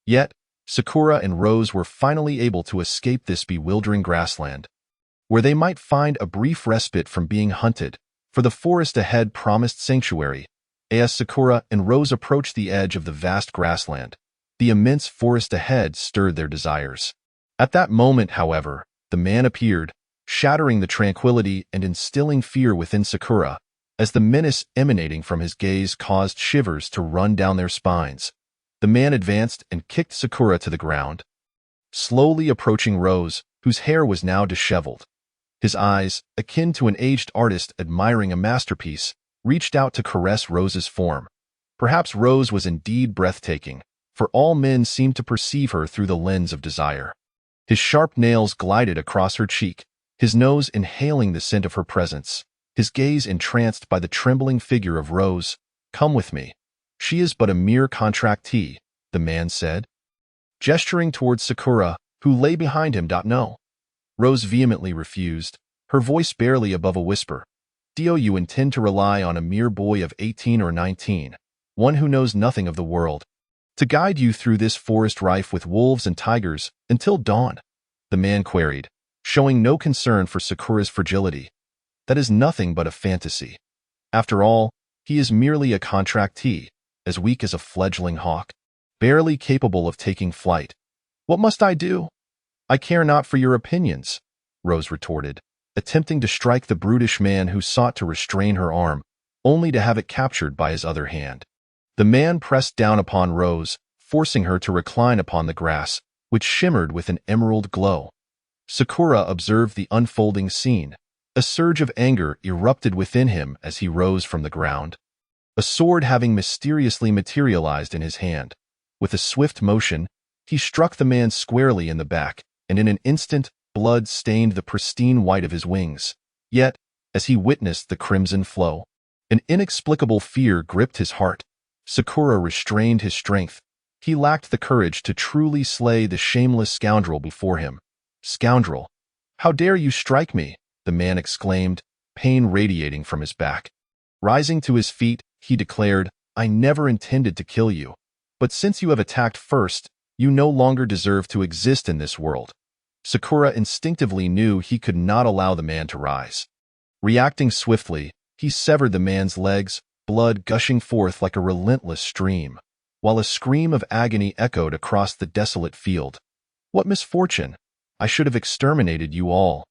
Yet, Sakura and Rose were finally able to escape this bewildering grassland, where they might find a brief respite from being hunted, for the forest ahead promised sanctuary. As Sakura and Rose approached the edge of the vast grassland, the immense forest ahead stirred their desires. At that moment, however, the man appeared, shattering the tranquility and instilling fear within Sakura, as the menace emanating from his gaze caused shivers to run down their spines. The man advanced and kicked Sakura to the ground, slowly approaching Rose, whose hair was now disheveled. His eyes, akin to an aged artist admiring a masterpiece, reached out to caress Rose's form. Perhaps Rose was indeed breathtaking, for all men seemed to perceive her through the lens of desire. His sharp nails glided across her cheek, his nose inhaling the scent of her presence, his gaze entranced by the trembling figure of Rose. "Come with me. She is but a mere contractee," the man said, gesturing towards Sakura, who lay behind him. "No." Rose vehemently refused, her voice barely above a whisper. "Do you intend to rely on a mere boy of 18 or 19, one who knows nothing of the world, to guide you through this forest rife with wolves and tigers until dawn?" the man queried, showing no concern for Sakura's fragility. That is nothing but a fantasy. After all, he is merely a contractee, as weak as a fledgling hawk, barely capable of taking flight. What must I do? I care not for your opinions, Rose retorted, attempting to strike the brutish man who sought to restrain her arm, only to have it captured by his other hand. The man pressed down upon Rose, forcing her to recline upon the grass, which shimmered with an emerald glow. Sakura observed the unfolding scene. A surge of anger erupted within him as he rose from the ground, a sword having mysteriously materialized in his hand. With a swift motion, he struck the man squarely in the back, and in an instant, blood stained the pristine white of his wings. Yet, as he witnessed the crimson flow, an inexplicable fear gripped his heart. Sakura restrained his strength. He lacked the courage to truly slay the shameless scoundrel before him. Scoundrel! How dare you strike me? The man exclaimed, pain radiating from his back. Rising to his feet, he declared, I never intended to kill you. But since you have attacked first, you no longer deserve to exist in this world. Sakura instinctively knew he could not allow the man to rise. Reacting swiftly, he severed the man's legs, blood gushing forth like a relentless stream, while a scream of agony echoed across the desolate field. What misfortune! I should have exterminated you all.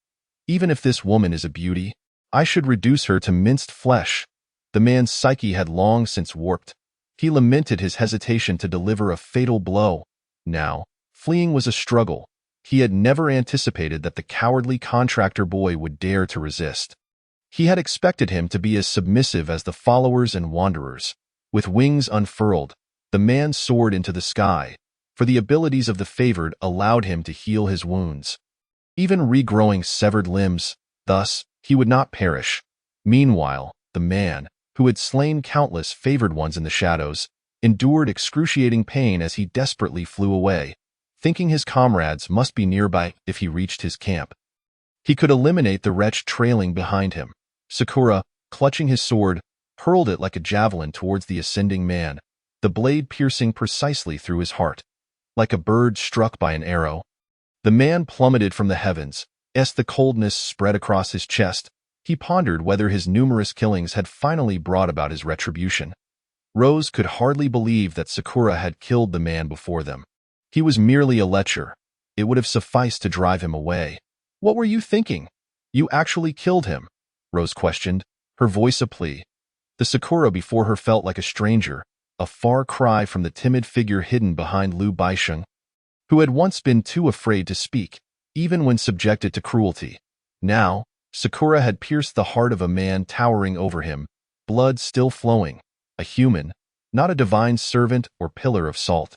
Even if this woman is a beauty, I should reduce her to minced flesh. The man's psyche had long since warped. He lamented his hesitation to deliver a fatal blow. Now, fleeing was a struggle. He had never anticipated that the cowardly contractor boy would dare to resist. He had expected him to be as submissive as the followers and wanderers. With wings unfurled, the man soared into the sky, for the abilities of the favored allowed him to heal his wounds, even regrowing severed limbs. Thus, he would not perish. Meanwhile, the man, who had slain countless favored ones in the shadows, endured excruciating pain as he desperately flew away, thinking his comrades must be nearby if he reached his camp. He could eliminate the wretch trailing behind him. Sakura, clutching his sword, hurled it like a javelin towards the ascending man, the blade piercing precisely through his heart. Like a bird struck by an arrow, the man plummeted from the heavens. As the coldness spread across his chest, he pondered whether his numerous killings had finally brought about his retribution. Rose could hardly believe that Sakura had killed the man before them. He was merely a lecher. It would have sufficed to drive him away. What were you thinking? You actually killed him? Rose questioned, her voice a plea. The Sakura before her felt like a stranger, a far cry from the timid figure hidden behind Lu Baisheng, who had once been too afraid to speak, even when subjected to cruelty. Now, Sakura had pierced the heart of a man towering over him, blood still flowing, a human, not a divine servant or pillar of salt,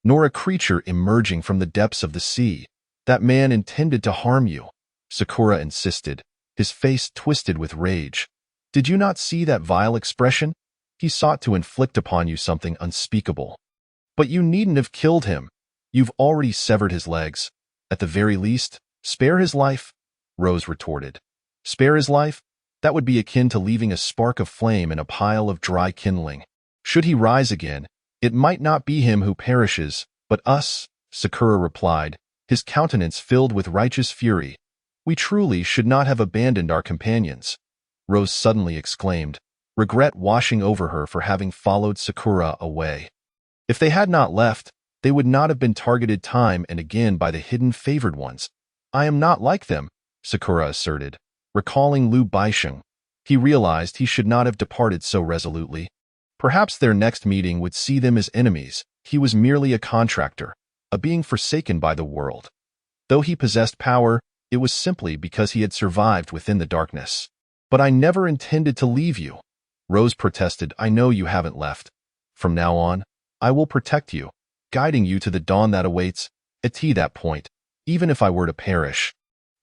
nor a creature emerging from the depths of the sea. That man intended to harm you, Sakura insisted, his face twisted with rage. Did you not see that vile expression? He sought to inflict upon you something unspeakable. But you needn't have killed him. You've already severed his legs. At the very least, spare his life, Rose retorted. Spare his life? That would be akin to leaving a spark of flame in a pile of dry kindling. Should he rise again, it might not be him who perishes, but us, Sakura replied, his countenance filled with righteous fury. We truly should not have abandoned our companions, Rose suddenly exclaimed, regret washing over her for having followed Sakura away. If they had not left, they would not have been targeted time and again by the hidden favored ones. I am not like them, Sakura asserted, recalling Lu Baisheng. He realized he should not have departed so resolutely. Perhaps their next meeting would see them as enemies. He was merely a contractor, a being forsaken by the world. Though he possessed power, it was simply because he had survived within the darkness. But I never intended to leave you, Rose protested. I know you haven't left. From now on, I will protect you, guiding you to the dawn that awaits. At that point, even if I were to perish,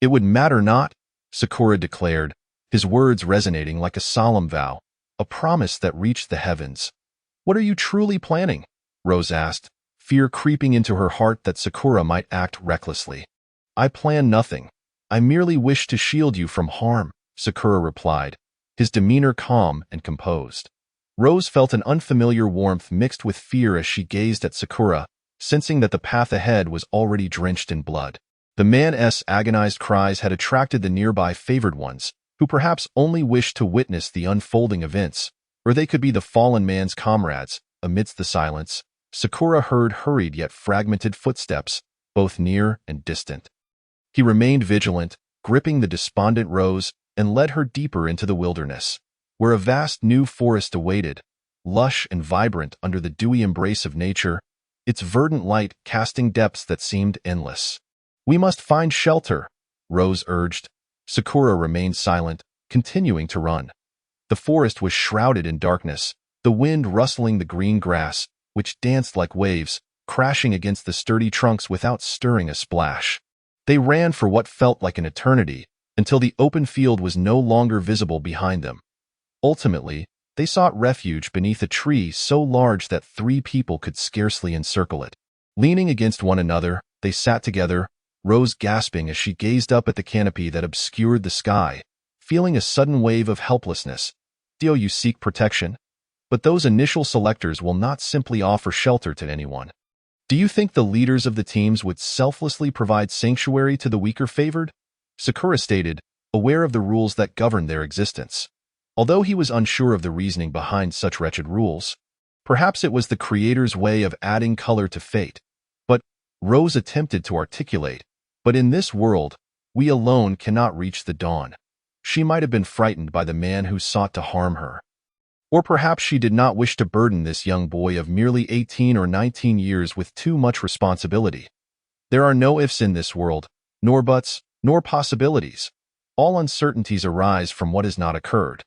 it would matter not, Sakura declared, his words resonating like a solemn vow, a promise that reached the heavens. What are you truly planning? Rose asked, fear creeping into her heart that Sakura might act recklessly. I plan nothing. I merely wish to shield you from harm, Sakura replied, his demeanor calm and composed. Rose felt an unfamiliar warmth mixed with fear as she gazed at Sakura, sensing that the path ahead was already drenched in blood. The man's agonized cries had attracted the nearby favored ones, who perhaps only wished to witness the unfolding events, or they could be the fallen man's comrades. Amidst the silence, Sakura heard hurried yet fragmented footsteps, both near and distant. He remained vigilant, gripping the despondent Rose, and led her deeper into the wilderness, where a vast new forest awaited, lush and vibrant under the dewy embrace of nature, its verdant light casting depths that seemed endless. "We must find shelter," Rose urged. Sakura remained silent, continuing to run. The forest was shrouded in darkness, the wind rustling the green grass, which danced like waves, crashing against the sturdy trunks without stirring a splash. They ran for what felt like an eternity, until the open field was no longer visible behind them. Ultimately, they sought refuge beneath a tree so large that 3 people could scarcely encircle it. Leaning against one another, they sat together, Rose gasping as she gazed up at the canopy that obscured the sky, feeling a sudden wave of helplessness. "Do you seek protection? But those initial selectors will not simply offer shelter to anyone. Do you think the leaders of the teams would selflessly provide sanctuary to the weaker favored?" Sakura stated, aware of the rules that governed their existence. Although he was unsure of the reasoning behind such wretched rules, perhaps it was the Creator's way of adding color to fate. But Rose attempted to articulate, "But in this world, we alone cannot reach the dawn." She might have been frightened by the man who sought to harm her. Or perhaps she did not wish to burden this young boy of merely 18 or 19 years with too much responsibility. There are no ifs in this world, nor buts, nor possibilities. All uncertainties arise from what has not occurred.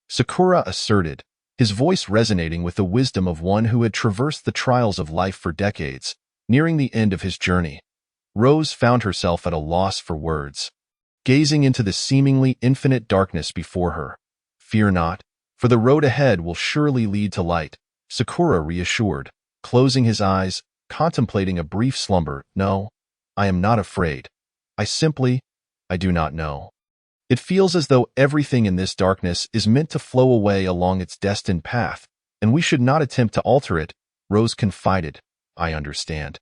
Sakura asserted, his voice resonating with the wisdom of one who had traversed the trials of life for decades. Nearing the end of his journey, Rose found herself at a loss for words. Gazing into the seemingly infinite darkness before her, "Fear not, for the road ahead will surely lead to light," Sakura reassured, closing his eyes, contemplating a brief slumber. "No, I am not afraid. I do not know." It feels as though everything in this darkness is meant to flow away along its destined path, and we should not attempt to alter it, Rose confided. "I understand.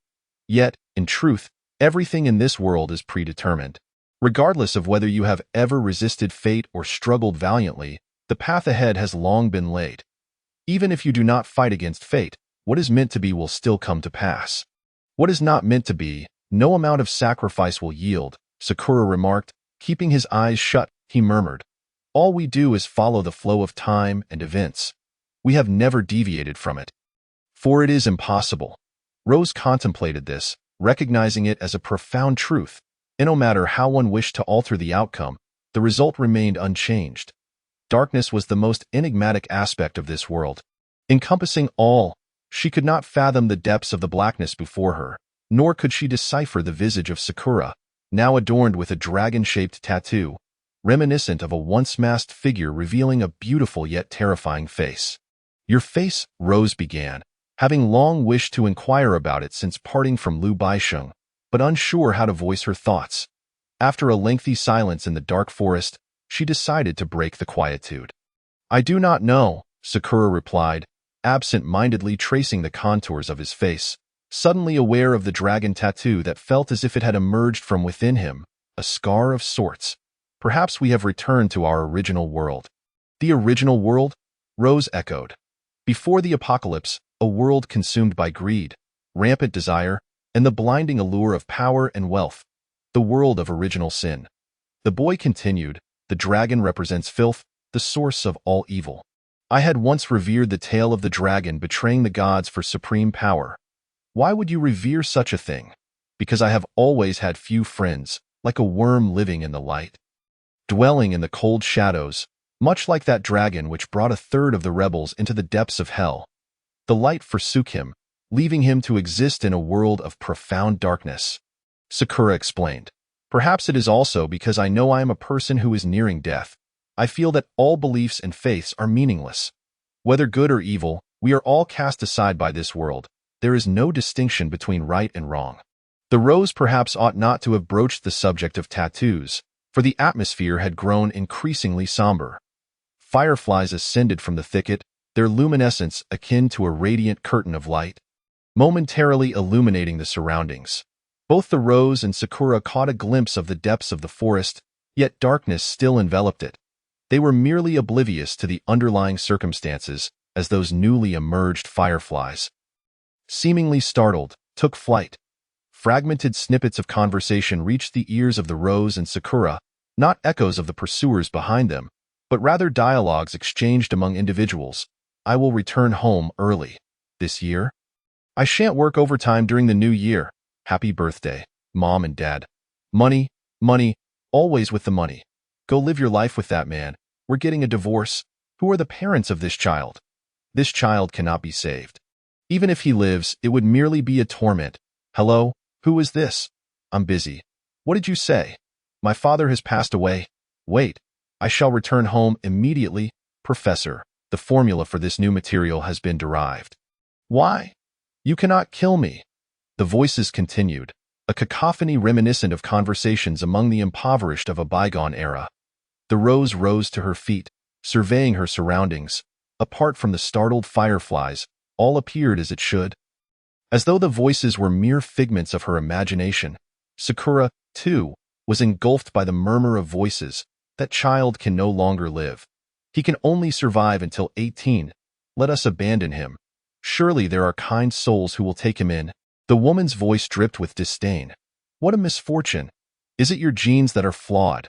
Yet, in truth, everything in this world is predetermined. Regardless of whether you have ever resisted fate or struggled valiantly, the path ahead has long been laid. Even if you do not fight against fate, what is meant to be will still come to pass. What is not meant to be, no amount of sacrifice will yield," Sakura remarked. Keeping his eyes shut, he murmured, "All we do is follow the flow of time and events. We have never deviated from it. For it is impossible." Rose contemplated this, recognizing it as a profound truth, and no matter how one wished to alter the outcome, the result remained unchanged. Darkness was the most enigmatic aspect of this world. Encompassing all, she could not fathom the depths of the blackness before her, nor could she decipher the visage of Sakura, now adorned with a dragon-shaped tattoo, reminiscent of a once-masked figure revealing a beautiful yet terrifying face. "Your face," Rose began, having long wished to inquire about it since parting from Liu Baisheng, but unsure how to voice her thoughts. After a lengthy silence in the dark forest, she decided to break the quietude. "I do not know," Sakura replied, absent-mindedly tracing the contours of his face, suddenly aware of the dragon tattoo that felt as if it had emerged from within him, a scar of sorts. "Perhaps we have returned to our original world." "The original world?" Rose echoed. "Before the apocalypse, a world consumed by greed, rampant desire, and the blinding allure of power and wealth. The world of original sin." The boy continued, "The dragon represents filth, the source of all evil. I had once revered the tale of the dragon betraying the gods for supreme power. Why would you revere such a thing? Because I have always had few friends, like a worm living in the light, dwelling in the cold shadows, much like that dragon which brought a third of the rebels into the depths of hell. The light forsook him, leaving him to exist in a world of profound darkness." Sakura explained, "Perhaps it is also because I know I am a person who is nearing death. I feel that all beliefs and faiths are meaningless. Whether good or evil, we are all cast aside by this world. There is no distinction between right and wrong." The Rose perhaps ought not to have broached the subject of tattoos, for the atmosphere had grown increasingly somber. Fireflies ascended from the thicket, their luminescence akin to a radiant curtain of light, momentarily illuminating the surroundings. Both the rose and Sakura caught a glimpse of the depths of the forest, yet darkness still enveloped it. They were merely oblivious to the underlying circumstances as those newly emerged fireflies, seemingly startled, took flight. Fragmented snippets of conversation reached the ears of the rose and Sakura, not echoes of the pursuers behind them, but rather dialogues exchanged among individuals. I will return home early this year. I shan't work overtime during the new year. Happy birthday, Mom and Dad. Money, money, always with the money. Go live your life with that man. We're getting a divorce. Who are the parents of this child? This child cannot be saved. Even if he lives, it would merely be a torment. Hello? Who is this? I'm busy. What did you say? My father has passed away. Wait. I shall return home immediately. Professor, the formula for this new material has been derived. Why? You cannot kill me. The voices continued, a cacophony reminiscent of conversations among the impoverished of a bygone era. The rose rose to her feet, surveying her surroundings. Apart from the startled fireflies, all appeared as it should. As though the voices were mere figments of her imagination, Sakura, too, was engulfed by the murmur of voices. That child can no longer live. He can only survive until 18. Let us abandon him. Surely there are kind souls who will take him in. The woman's voice dripped with disdain. What a misfortune. Is it your genes that are flawed?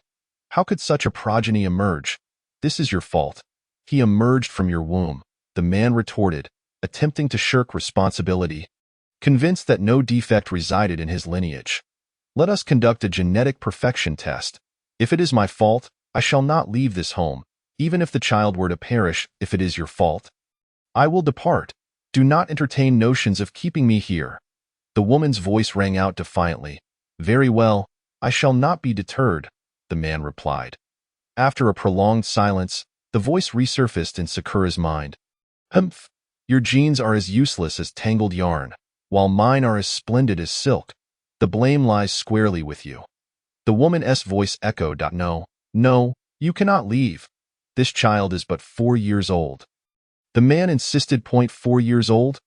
How could such a progeny emerge? This is your fault. He emerged from your womb, the man retorted, attempting to shirk responsibility, convinced that no defect resided in his lineage. Let us conduct a genetic perfection test. If it is my fault, I shall not leave this home, even if the child were to perish. If it is your fault, I will depart. Do not entertain notions of keeping me here. The woman's voice rang out defiantly. Very well, I shall not be deterred, the man replied. After a prolonged silence, the voice resurfaced in Sakura's mind. Humph! Your genes are as useless as tangled yarn, while mine are as splendid as silk. The blame lies squarely with you. The woman's voice echoed. No, no, you cannot leave. This child is but 4 years old. The man insisted. 4 years old?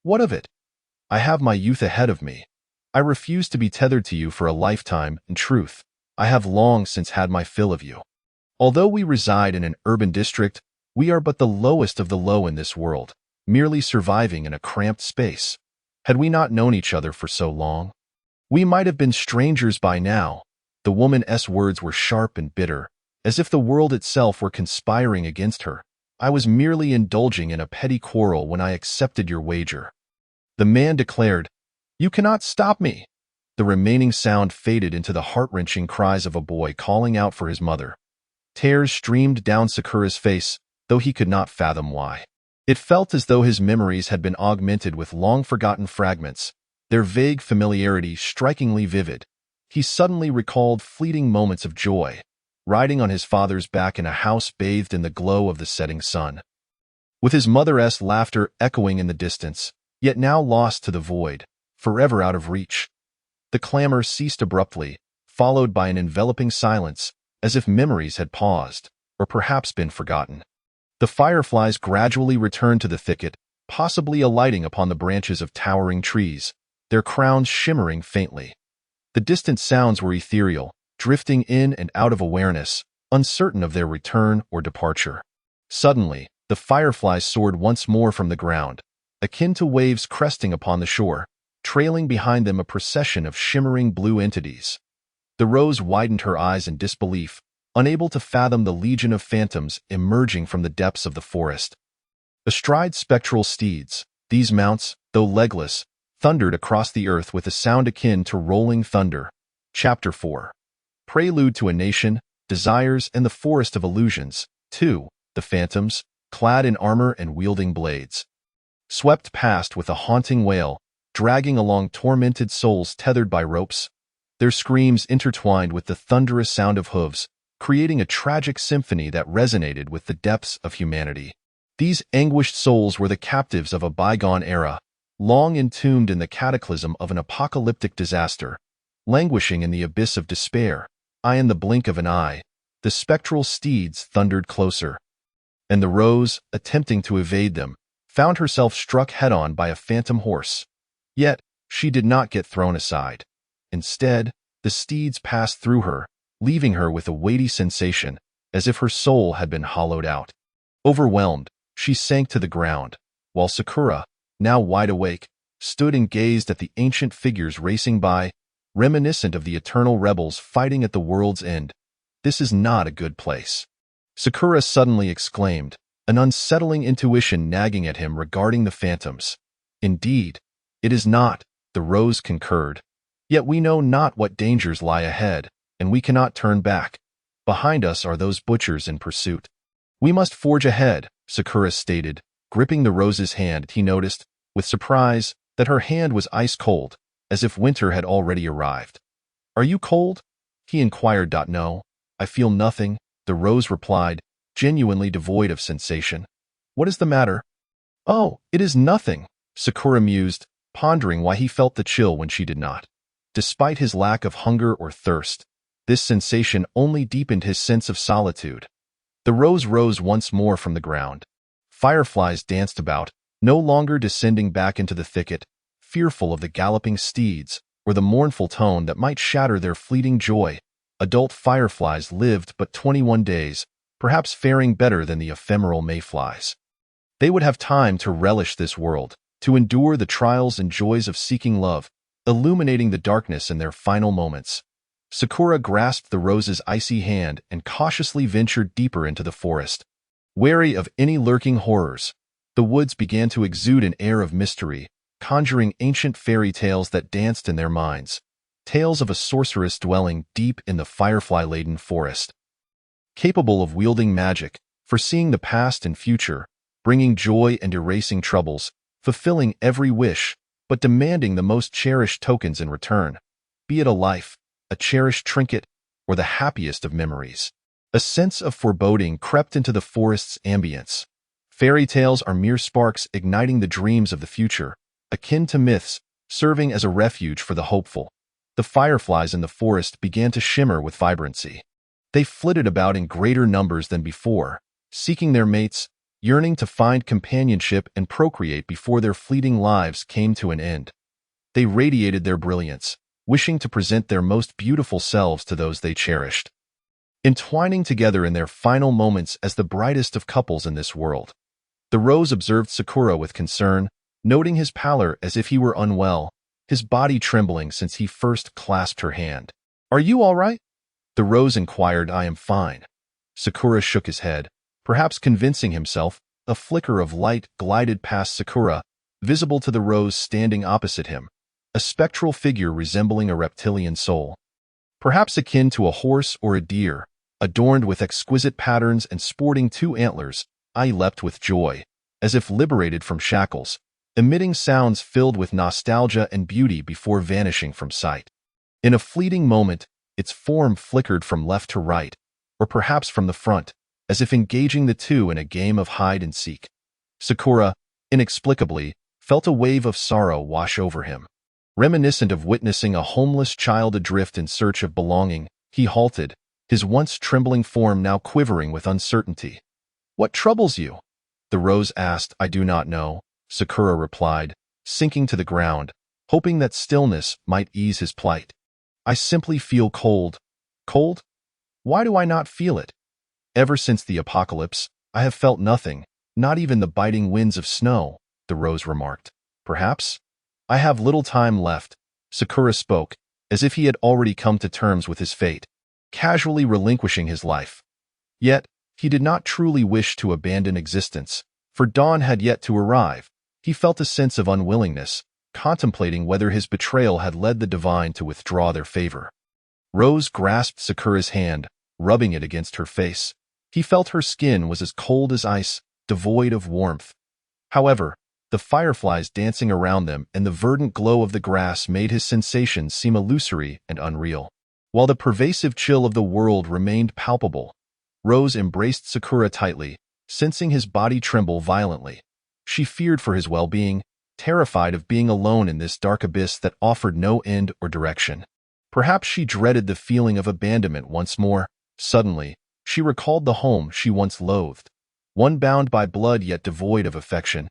What of it? I have my youth ahead of me. I refuse to be tethered to you for a lifetime. In truth, I have long since had my fill of you. Although we reside in an urban district, we are but the lowest of the low in this world, merely surviving in a cramped space. Had we not known each other for so long, we might have been strangers by now. The woman's words were sharp and bitter, as if the world itself were conspiring against her. I was merely indulging in a petty quarrel when I accepted your wager. The man declared, You cannot stop me. The remaining sound faded into the heart-wrenching cries of a boy calling out for his mother. Tears streamed down Sakura's face, though he could not fathom why. It felt as though his memories had been augmented with long-forgotten fragments, their vague familiarity strikingly vivid. He suddenly recalled fleeting moments of joy, riding on his father's back in a house bathed in the glow of the setting sun, with his mother's laughter echoing in the distance, yet now lost to the void, forever out of reach. The clamor ceased abruptly, followed by an enveloping silence, as if memories had paused, or perhaps been forgotten. The fireflies gradually returned to the thicket, possibly alighting upon the branches of towering trees, their crowns shimmering faintly. The distant sounds were ethereal, drifting in and out of awareness, uncertain of their return or departure. Suddenly, the fireflies soared once more from the ground, akin to waves cresting upon the shore, trailing behind them a procession of shimmering blue entities. The rose widened her eyes in disbelief, unable to fathom the legion of phantoms emerging from the depths of the forest. Astride spectral steeds, these mounts, though legless, thundered across the earth with a sound akin to rolling thunder. Chapter 4. Prelude to a Nation, Desires and the Forest of Illusions. 2. The phantoms, clad in armor and wielding blades, swept past with a haunting wail, dragging along tormented souls tethered by ropes. Their screams intertwined with the thunderous sound of hooves, creating a tragic symphony that resonated with the depths of humanity. These anguished souls were the captives of a bygone era, long entombed in the cataclysm of an apocalyptic disaster, languishing in the abyss of despair. In the blink of an eye, the spectral steeds thundered closer, and the rose, attempting to evade them, found herself struck head-on by a phantom horse. Yet, she did not get thrown aside. Instead, the steeds passed through her, leaving her with a weighty sensation, as if her soul had been hollowed out. Overwhelmed, she sank to the ground, while Sakura, now wide awake, stood and gazed at the ancient figures racing by, reminiscent of the eternal rebels fighting at the world's end. This is not a good place. Sakura suddenly exclaimed, an unsettling intuition nagging at him regarding the phantoms. Indeed, it is not, the rose concurred. Yet we know not what dangers lie ahead, and we cannot turn back. Behind us are those butchers in pursuit. We must forge ahead, Sakura stated, gripping the rose's hand. He noticed, with surprise, that her hand was ice-cold, as if winter had already arrived. Are you cold? He inquired. No, I feel nothing, the rose replied, genuinely devoid of sensation. What is the matter? Oh, it is nothing, Sakura mused, pondering why he felt the chill when she did not. Despite his lack of hunger or thirst, this sensation only deepened his sense of solitude. The rose rose once more from the ground. Fireflies danced about, no longer descending back into the thicket, fearful of the galloping steeds or the mournful tone that might shatter their fleeting joy. Adult fireflies lived but 21 days, perhaps faring better than the ephemeral mayflies. They would have time to relish this world, to endure the trials and joys of seeking love, illuminating the darkness in their final moments. Sakura grasped the rose's icy hand and cautiously ventured deeper into the forest. Wary of any lurking horrors, the woods began to exude an air of mystery, conjuring ancient fairy tales that danced in their minds, tales of a sorceress dwelling deep in the firefly-laden forest, capable of wielding magic, foreseeing the past and future, bringing joy and erasing troubles, fulfilling every wish, but demanding the most cherished tokens in return, be it a life, a cherished trinket, or the happiest of memories. A sense of foreboding crept into the forest's ambience. Fairy tales are mere sparks igniting the dreams of the future, akin to myths, serving as a refuge for the hopeful. The fireflies in the forest began to shimmer with vibrancy. They flitted about in greater numbers than before, seeking their mates, yearning to find companionship and procreate before their fleeting lives came to an end. They radiated their brilliance, wishing to present their most beautiful selves to those they cherished, entwining together in their final moments as the brightest of couples in this world. The rose observed Sakura with concern, noting his pallor as if he were unwell, his body trembling since he first clasped her hand. Are you all right? The rose inquired. I am fine. Sakura shook his head, perhaps convincing himself. A flicker of light glided past Sakura, visible to the rose standing opposite him, a spectral figure resembling a reptilian soul. Perhaps akin to a horse or a deer, adorned with exquisite patterns and sporting 2 antlers, I leapt with joy, as if liberated from shackles, emitting sounds filled with nostalgia and beauty before vanishing from sight. In a fleeting moment, its form flickered from left to right, or perhaps from the front, as if engaging the two in a game of hide-and-seek. Sakura, inexplicably, felt a wave of sorrow wash over him. Reminiscent of witnessing a homeless child adrift in search of belonging, he halted, his once trembling form now quivering with uncertainty. What troubles you? The rose asked. I do not know, Sakura replied, sinking to the ground, hoping that stillness might ease his plight. I simply feel cold. Cold? Why do I not feel it? Ever since the apocalypse, I have felt nothing, not even the biting winds of snow, the rose remarked. Perhaps? I have little time left, Sakura spoke, as if he had already come to terms with his fate, casually relinquishing his life. Yet, he did not truly wish to abandon existence, for dawn had yet to arrive. He felt a sense of unwillingness, contemplating whether his betrayal had led the divine to withdraw their favor. Rose grasped Sakura's hand, rubbing it against her face. He felt her skin was as cold as ice, devoid of warmth. However, the fireflies dancing around them and the verdant glow of the grass made his sensations seem illusory and unreal. While the pervasive chill of the world remained palpable, Rose embraced Sakura tightly, sensing his body tremble violently. She feared for his well-being, terrified of being alone in this dark abyss that offered no end or direction. Perhaps she dreaded the feeling of abandonment once more. Suddenly, she recalled the home she once loathed, one bound by blood yet devoid of affection,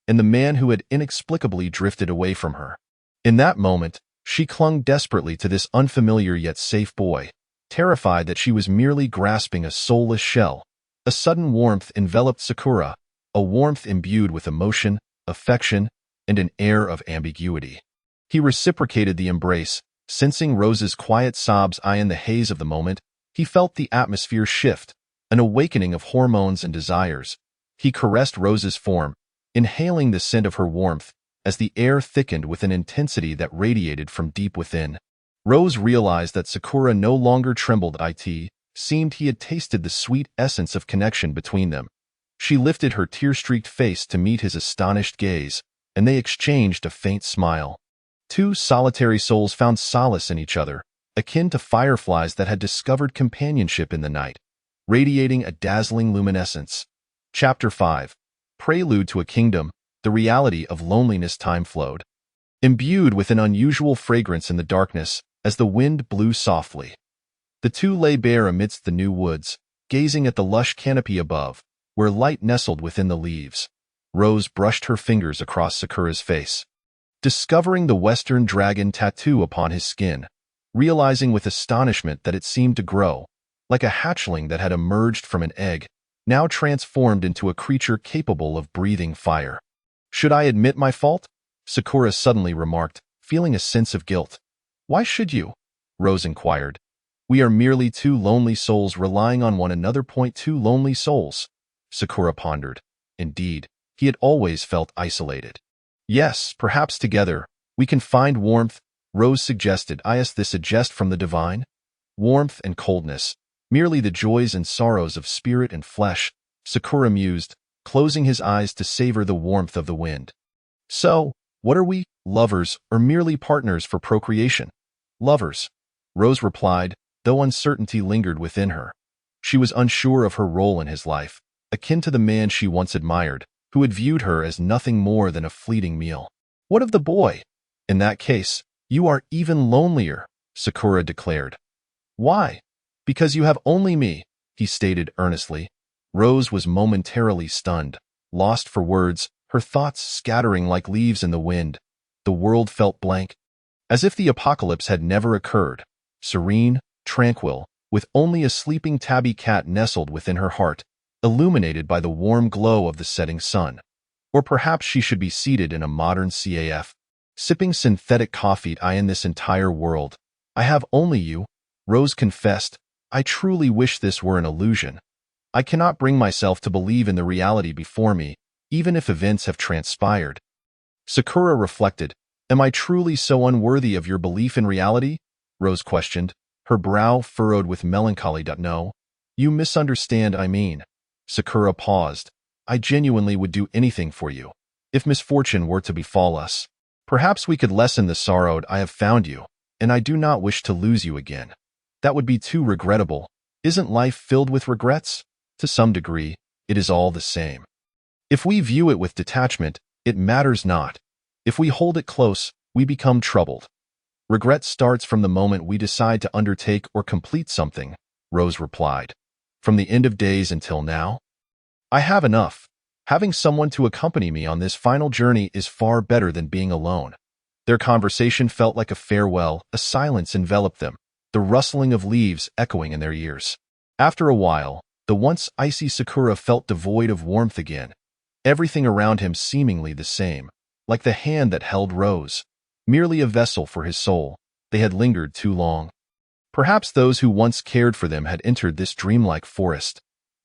and the man who had inexplicably drifted away from her. In that moment, She clung desperately to this unfamiliar yet safe boy, terrified that she was merely grasping a soulless shell. A sudden warmth enveloped Sakura, a warmth imbued with emotion, affection, and an air of ambiguity. He reciprocated the embrace, sensing Rose's quiet sobs in the haze of the moment. He felt the atmosphere shift, an awakening of hormones and desires. He caressed Rose's form, inhaling the scent of her warmth, as the air thickened with an intensity that radiated from deep within. Rose realized that Sakura no longer trembled. It seemed he had tasted the sweet essence of connection between them. She lifted her tear-streaked face to meet his astonished gaze, and they exchanged a faint smile. Two solitary souls found solace in each other, akin to fireflies that had discovered companionship in the night, radiating a dazzling luminescence. Chapter 5. Prelude to a Kingdom, the reality of loneliness. Time flowed, imbued with an unusual fragrance in the darkness, as the wind blew softly. The two lay bare amidst the new woods, gazing at the lush canopy above, where light nestled within the leaves. Rose brushed her fingers across Sakura's face, discovering the Western dragon tattoo upon his skin, realizing with astonishment that it seemed to grow, like a hatchling that had emerged from an egg, now transformed into a creature capable of breathing fire. "Should I admit my fault?" Sakura suddenly remarked, feeling a sense of guilt. "Why should you?" Rose inquired. "We are merely two lonely souls relying on one another. Two lonely souls," Sakura pondered. Indeed, he had always felt isolated. "Yes, perhaps together we can find warmth," Rose suggested. "Is this a jest from the divine? Warmth and coldness, merely the joys and sorrows of spirit and flesh," Sakura mused, closing his eyes to savor the warmth of the wind. "So, what are we, lovers or merely partners for procreation?" "Lovers," Rose replied, though uncertainty lingered within her. She was unsure of her role in his life, akin to the man she once admired, who had viewed her as nothing more than a fleeting meal. "What of the boy?" "In that case, you are even lonelier," Sakura declared. "Why?" "Because you have only me," he stated earnestly. Rose was momentarily stunned, lost for words, her thoughts scattering like leaves in the wind. The world felt blank, as if the apocalypse had never occurred, serene, tranquil, with only a sleeping tabby cat nestled within her heart, illuminated by the warm glow of the setting sun. Or perhaps she should be seated in a modern CAF, sipping synthetic coffee. "In this entire world, I have only you," Rose confessed. "I truly wish this were an illusion. I cannot bring myself to believe in the reality before me, even if events have transpired." Sakura reflected. "Am I truly so unworthy of your belief in reality?" Rose questioned, her brow furrowed with melancholy. "No, you misunderstand. Sakura paused. "I genuinely would do anything for you. If misfortune were to befall us, perhaps we could lessen the sorrow. I have found you, and I do not wish to lose you again. That would be too regrettable. Isn't life filled with regrets? To some degree, it is all the same. If we view it with detachment, it matters not. If we hold it close, we become troubled. Regret starts from the moment we decide to undertake or complete something," Rose replied. "From the end of days until now, I have enough. Having someone to accompany me on this final journey is far better than being alone." Their conversation felt like a farewell. A silence enveloped them, the rustling of leaves echoing in their ears. After a while, the once icy Sakura felt devoid of warmth again, everything around him seemingly the same, like the hand that held Rose, merely a vessel for his soul. They had lingered too long. Perhaps those who once cared for them had entered this dreamlike forest.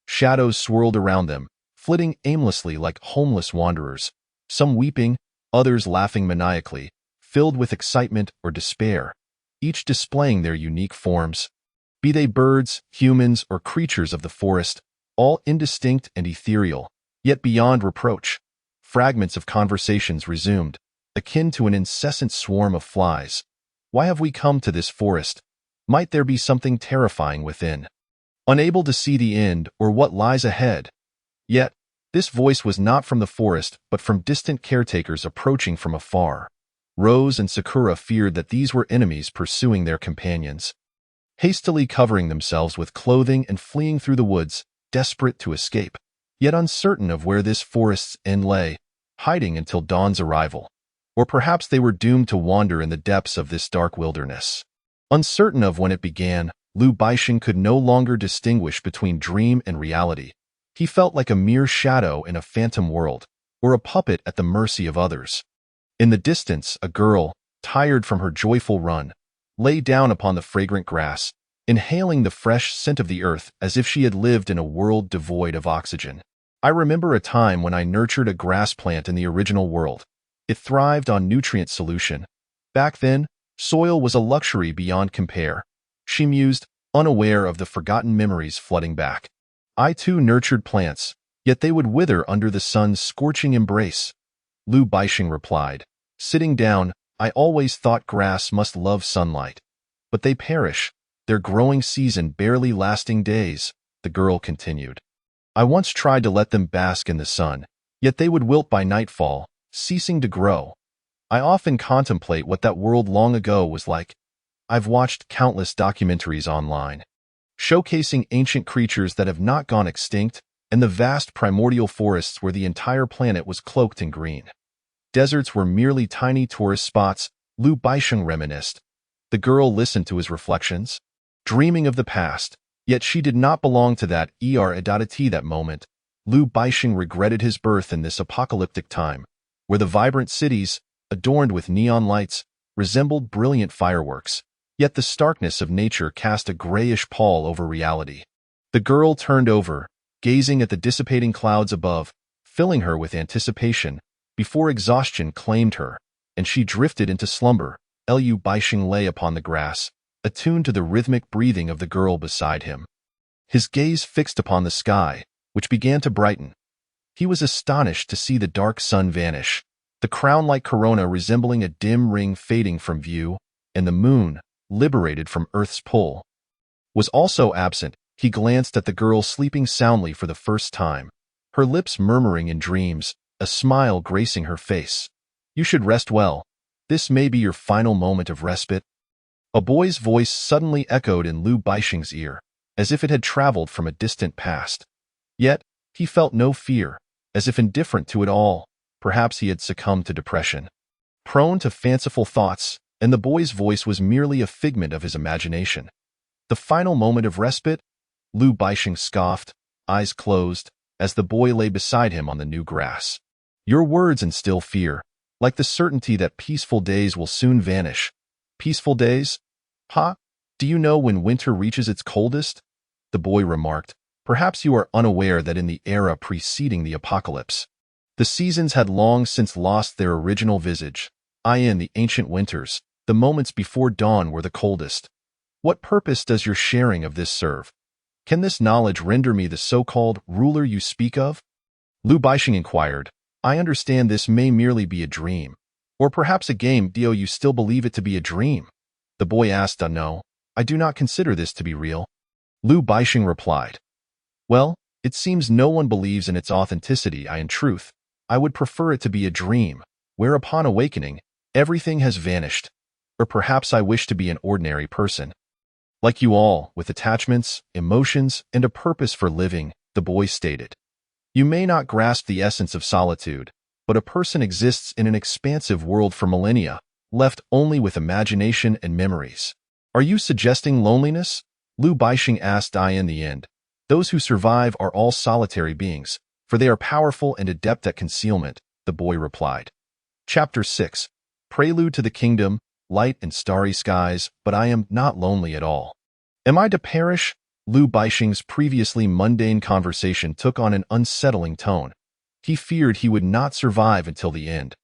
Shadows swirled around them, flitting aimlessly like homeless wanderers, some weeping, others laughing maniacally, filled with excitement or despair, each displaying their unique forms. Be they birds, humans, or creatures of the forest, all indistinct and ethereal, yet beyond reproach. Fragments of conversations resumed, akin to an incessant swarm of flies. "Why have we come to this forest? Might there be something terrifying within? Unable to see the end or what lies ahead?" Yet, this voice was not from the forest, but from distant caretakers approaching from afar. Rose and Sakura feared that these were enemies pursuing their companions, hastily covering themselves with clothing and fleeing through the woods, desperate to escape, yet uncertain of where this forest's end lay, hiding until dawn's arrival. Or perhaps they were doomed to wander in the depths of this dark wilderness. Uncertain of when it began, Lu Baixing could no longer distinguish between dream and reality. He felt like a mere shadow in a phantom world, or a puppet at the mercy of others. In the distance, a girl, tired from her joyful run, lay down upon the fragrant grass, inhaling the fresh scent of the earth as if she had lived in a world devoid of oxygen. I remember a time when I nurtured a grass plant in the original world. It thrived on nutrient solution. Back then, soil was a luxury beyond compare. She mused, unaware of the forgotten memories flooding back. I too nurtured plants, yet they would wither under the sun's scorching embrace. Lu Baixing replied. Sitting down, I always thought grass must love sunlight. But they perish, their growing season barely lasting days, the girl continued. I once tried to let them bask in the sun, yet they would wilt by nightfall, ceasing to grow. I often contemplate what that world long ago was like. I've watched countless documentaries online, showcasing ancient creatures that have not gone extinct, and the vast primordial forests where the entire planet was cloaked in green. Deserts were merely tiny tourist spots, Lu Baixing reminisced. The girl listened to his reflections, dreaming of the past, yet she did not belong to that that moment. Lu Baixing regretted his birth in this apocalyptic time, where the vibrant cities, adorned with neon lights, resembled brilliant fireworks. Yet the starkness of nature cast a grayish pall over reality. The girl turned over, gazing at the dissipating clouds above, filling her with anticipation, before exhaustion claimed her, and she drifted into slumber. Lu Baixing lay upon the grass, attuned to the rhythmic breathing of the girl beside him. His gaze fixed upon the sky, which began to brighten. He was astonished to see the dark sun vanish, the crown-like corona resembling a dim ring fading from view, and the moon, liberated from Earth's pull, was also absent. He glanced at the girl sleeping soundly for the first time, her lips murmuring in dreams, a smile gracing her face. You should rest well. This may be your final moment of respite. A boy's voice suddenly echoed in Lu Baixing's ear, as if it had traveled from a distant past. Yet, he felt no fear, as if indifferent to it all. Perhaps he had succumbed to depression, prone to fanciful thoughts, and the boy's voice was merely a figment of his imagination. The final moment of respite? Lu Baixing scoffed, eyes closed, as the boy lay beside him on the new grass. Your words instill fear, like the certainty that peaceful days will soon vanish. Peaceful days? Ha? Do you know when winter reaches its coldest? The boy remarked. Perhaps you are unaware that in the era preceding the apocalypse, the seasons had long since lost their original visage. In the ancient winters, the moments before dawn were the coldest. What purpose does your sharing of this serve? Can this knowledge render me the so-called ruler you speak of? Lu Baixing inquired. I understand this may merely be a dream. Or perhaps a game. Do you still believe it to be a dream? The boy asked. No, I do not consider this to be real. Lu Baixing replied. Well, it seems no one believes in its authenticity. In truth, I would prefer it to be a dream, where upon awakening, everything has vanished. Or perhaps I wish to be an ordinary person, like you all, with attachments, emotions, and a purpose for living, the boy stated. You may not grasp the essence of solitude, but a person exists in an expansive world for millennia, left only with imagination and memories. Are you suggesting loneliness? Lu Baixing asked. In the end, those who survive are all solitary beings, for they are powerful and adept at concealment, the boy replied. Chapter 6. Prelude to the Kingdom, Light and Starry Skies, but I am not lonely at all. Am I to perish? Lu Baixing's previously mundane conversation took on an unsettling tone. He feared he would not survive until the end.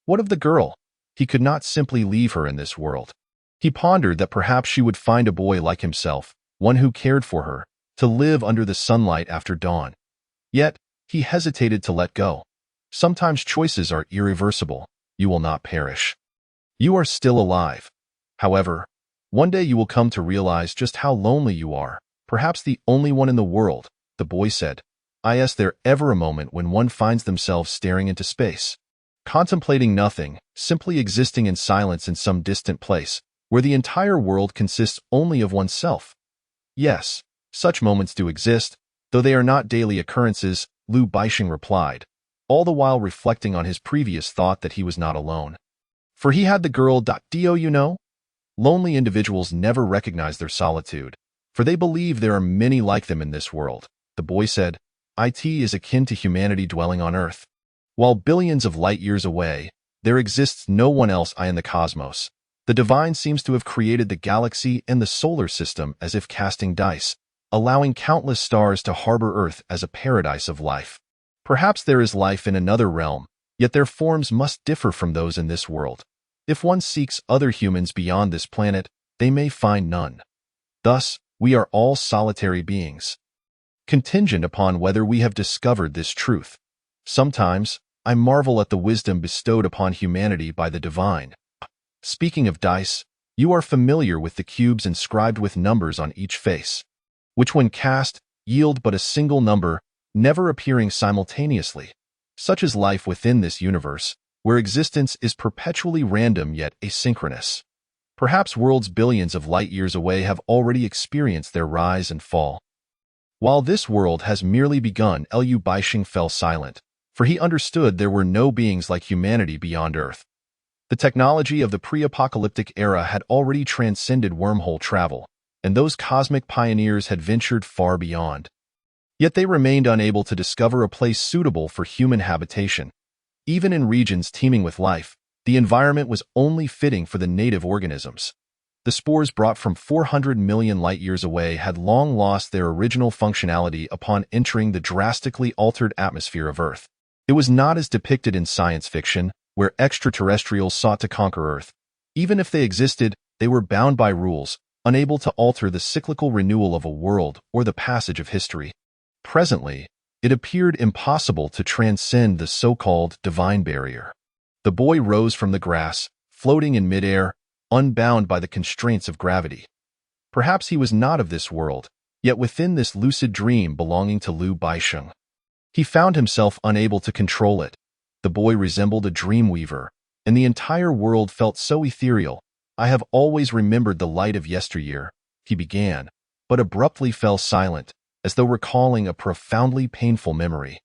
What of the girl? He could not simply leave her in this world. He pondered that perhaps she would find a boy like himself, one who cared for her, to live under the sunlight after dawn. Yet, he hesitated to let go. Sometimes choices are irreversible. You will not perish. You are still alive. However, one day you will come to realize just how lonely you are, perhaps the only one in the world, the boy said. Is there ever a moment when one finds themselves staring into space, contemplating nothing, simply existing in silence in some distant place, where the entire world consists only of oneself? Yes, such moments do exist, though they are not daily occurrences, Lu Baixing replied, all the while reflecting on his previous thought that he was not alone. For he had the girl. Do. Lonely individuals never recognize their solitude, for they believe there are many like them in this world. The boy said, It is akin to humanity dwelling on Earth. While billions of light years away, there exists no one else in the cosmos. The divine seems to have created the galaxy and the solar system as if casting dice, allowing countless stars to harbor Earth as a paradise of life. Perhaps there is life in another realm, yet their forms must differ from those in this world. If one seeks other humans beyond this planet, they may find none. Thus, we are all solitary beings, contingent upon whether we have discovered this truth. Sometimes, I marvel at the wisdom bestowed upon humanity by the divine. Speaking of dice, you are familiar with the cubes inscribed with numbers on each face, which when cast, yield but a single number, never appearing simultaneously. Such is life within this universe, where existence is perpetually random yet asynchronous. Perhaps worlds billions of light years away have already experienced their rise and fall. While this world has merely begun, Liu Baixing fell silent, for he understood there were no beings like humanity beyond Earth. The technology of the pre-apocalyptic era had already transcended wormhole travel, and those cosmic pioneers had ventured far beyond. Yet they remained unable to discover a place suitable for human habitation. Even in regions teeming with life, the environment was only fitting for the native organisms. The spores brought from 400 million light-years away had long lost their original functionality upon entering the drastically altered atmosphere of Earth. It was not as depicted in science fiction, where extraterrestrials sought to conquer Earth. Even if they existed, they were bound by rules, unable to alter the cyclical renewal of a world or the passage of history. Presently, it appeared impossible to transcend the so-called divine barrier. The boy rose from the grass, floating in midair, unbound by the constraints of gravity. Perhaps he was not of this world, yet within this lucid dream belonging to Liu Baixing. He found himself unable to control it. The boy resembled a dream weaver, and the entire world felt so ethereal. I have always remembered the light of yesteryear, he began, but abruptly fell silent, as though recalling a profoundly painful memory.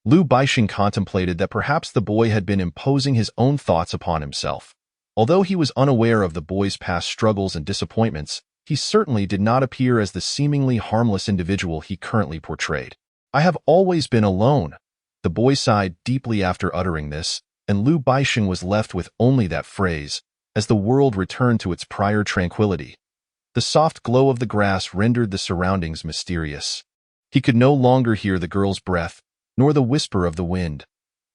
Liu Baixing contemplated that perhaps the boy had been imposing his own thoughts upon himself. Although he was unaware of the boy's past struggles and disappointments, he certainly did not appear as the seemingly harmless individual he currently portrayed. I have always been alone. The boy sighed deeply after uttering this, and Liu Baixing was left with only that phrase, as the world returned to its prior tranquility. The soft glow of the grass rendered the surroundings mysterious. He could no longer hear the girl's breath, nor the whisper of the wind.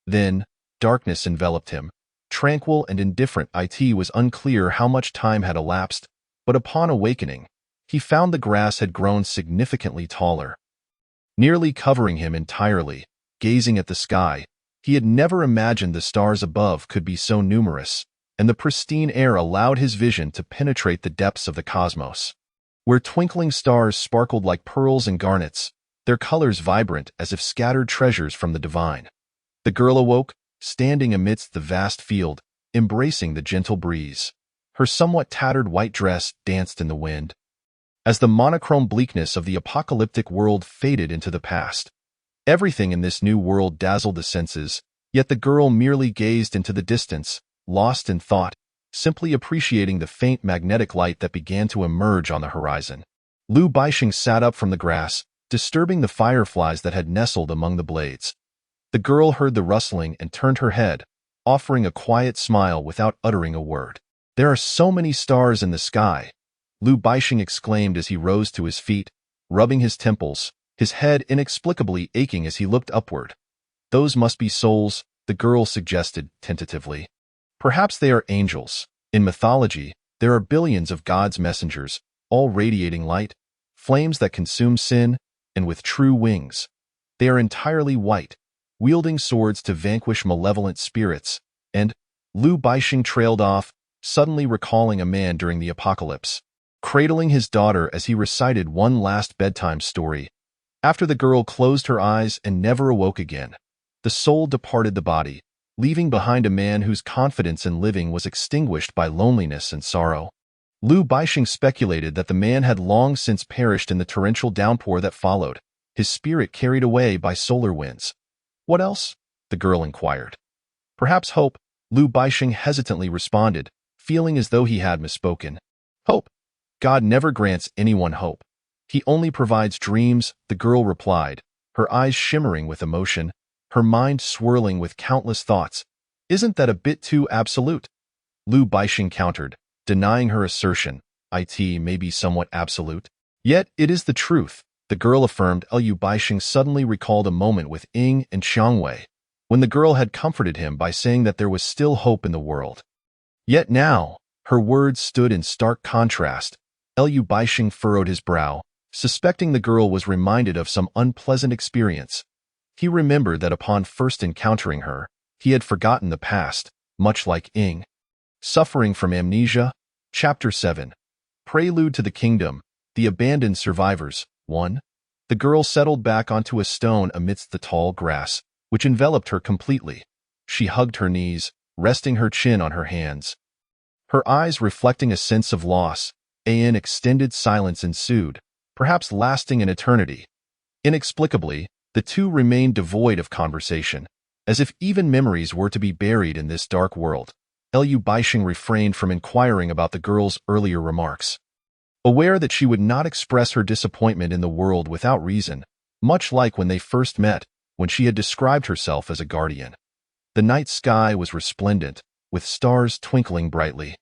Then, darkness enveloped him. Tranquil and indifferent, it was unclear how much time had elapsed, but upon awakening, he found the grass had grown significantly taller, nearly covering him entirely. Gazing at the sky, he had never imagined the stars above could be so numerous, and the pristine air allowed his vision to penetrate the depths of the cosmos, where twinkling stars sparkled like pearls and garnets, their colors vibrant as if scattered treasures from the divine. The girl awoke, standing amidst the vast field, embracing the gentle breeze. Her somewhat tattered white dress danced in the wind. As the monochrome bleakness of the apocalyptic world faded into the past, everything in this new world dazzled the senses, yet the girl merely gazed into the distance, lost in thought, simply appreciating the faint magnetic light that began to emerge on the horizon. Liu Baixing sat up from the grass, disturbing the fireflies that had nestled among the blades. The girl heard the rustling and turned her head, offering a quiet smile without uttering a word. There are so many stars in the sky, Liu Baixing exclaimed as he rose to his feet, rubbing his temples, his head inexplicably aching as he looked upward. Those must be souls, the girl suggested tentatively. Perhaps they are angels. In mythology, there are billions of God's messengers, all radiating light, flames that consume sin, and with true wings. They are entirely white, wielding swords to vanquish malevolent spirits, and Liu Baixing trailed off, suddenly recalling a man during the apocalypse, cradling his daughter as he recited one last bedtime story. After the girl closed her eyes and never awoke again, the soul departed the body, leaving behind a man whose confidence in living was extinguished by loneliness and sorrow. Liu Baixing speculated that the man had long since perished in the torrential downpour that followed, his spirit carried away by solar winds. What else? The girl inquired. Perhaps hope, Lu Baixing hesitantly responded, feeling as though he had misspoken. Hope. God never grants anyone hope. He only provides dreams, the girl replied, her eyes shimmering with emotion, her mind swirling with countless thoughts. Isn't that a bit too absolute? Lu Baixing countered, denying her assertion. It may be somewhat absolute. Yet it is the truth, the girl affirmed. Lu Baixing suddenly recalled a moment with Ying and Xiangwei, when the girl had comforted him by saying that there was still hope in the world. Yet now, her words stood in stark contrast. Lu Baixing furrowed his brow, suspecting the girl was reminded of some unpleasant experience. He remembered that upon first encountering her, he had forgotten the past, much like Ying. Suffering from amnesia. Chapter 7. Prelude to the Kingdom, The Abandoned Survivors. 1. The girl settled back onto a stone amidst the tall grass, which enveloped her completely. She hugged her knees, resting her chin on her hands. Her eyes reflecting a sense of loss. An extended silence ensued, perhaps lasting an eternity. Inexplicably, the two remained devoid of conversation, as if even memories were to be buried in this dark world. Lu Baixing refrained from inquiring about the girl's earlier remarks. Aware that she would not express her disappointment in the world without reason, much like when they first met, when she had described herself as a guardian. The night sky was resplendent, with stars twinkling brightly.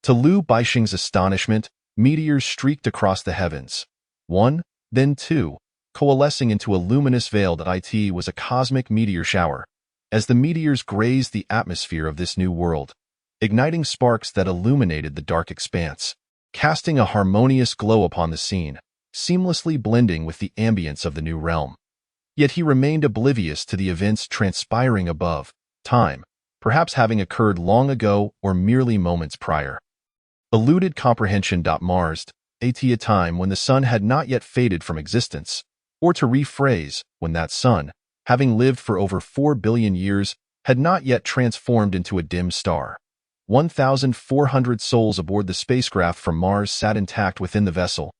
To Lu Baixing's astonishment, meteors streaked across the heavens. One, then two, coalescing into a luminous veil that it was a cosmic meteor shower. As the meteors grazed the atmosphere of this new world, igniting sparks that illuminated the dark expanse, casting a harmonious glow upon the scene, seamlessly blending with the ambience of the new realm. Yet he remained oblivious to the events transpiring above, time, perhaps having occurred long ago or merely moments prior. Eluded comprehension. Mars, a time when the sun had not yet faded from existence, or to rephrase, when that sun, having lived for over 4 billion years, had not yet transformed into a dim star. 1,400 souls aboard the spacecraft from Mars sat intact within the vessel,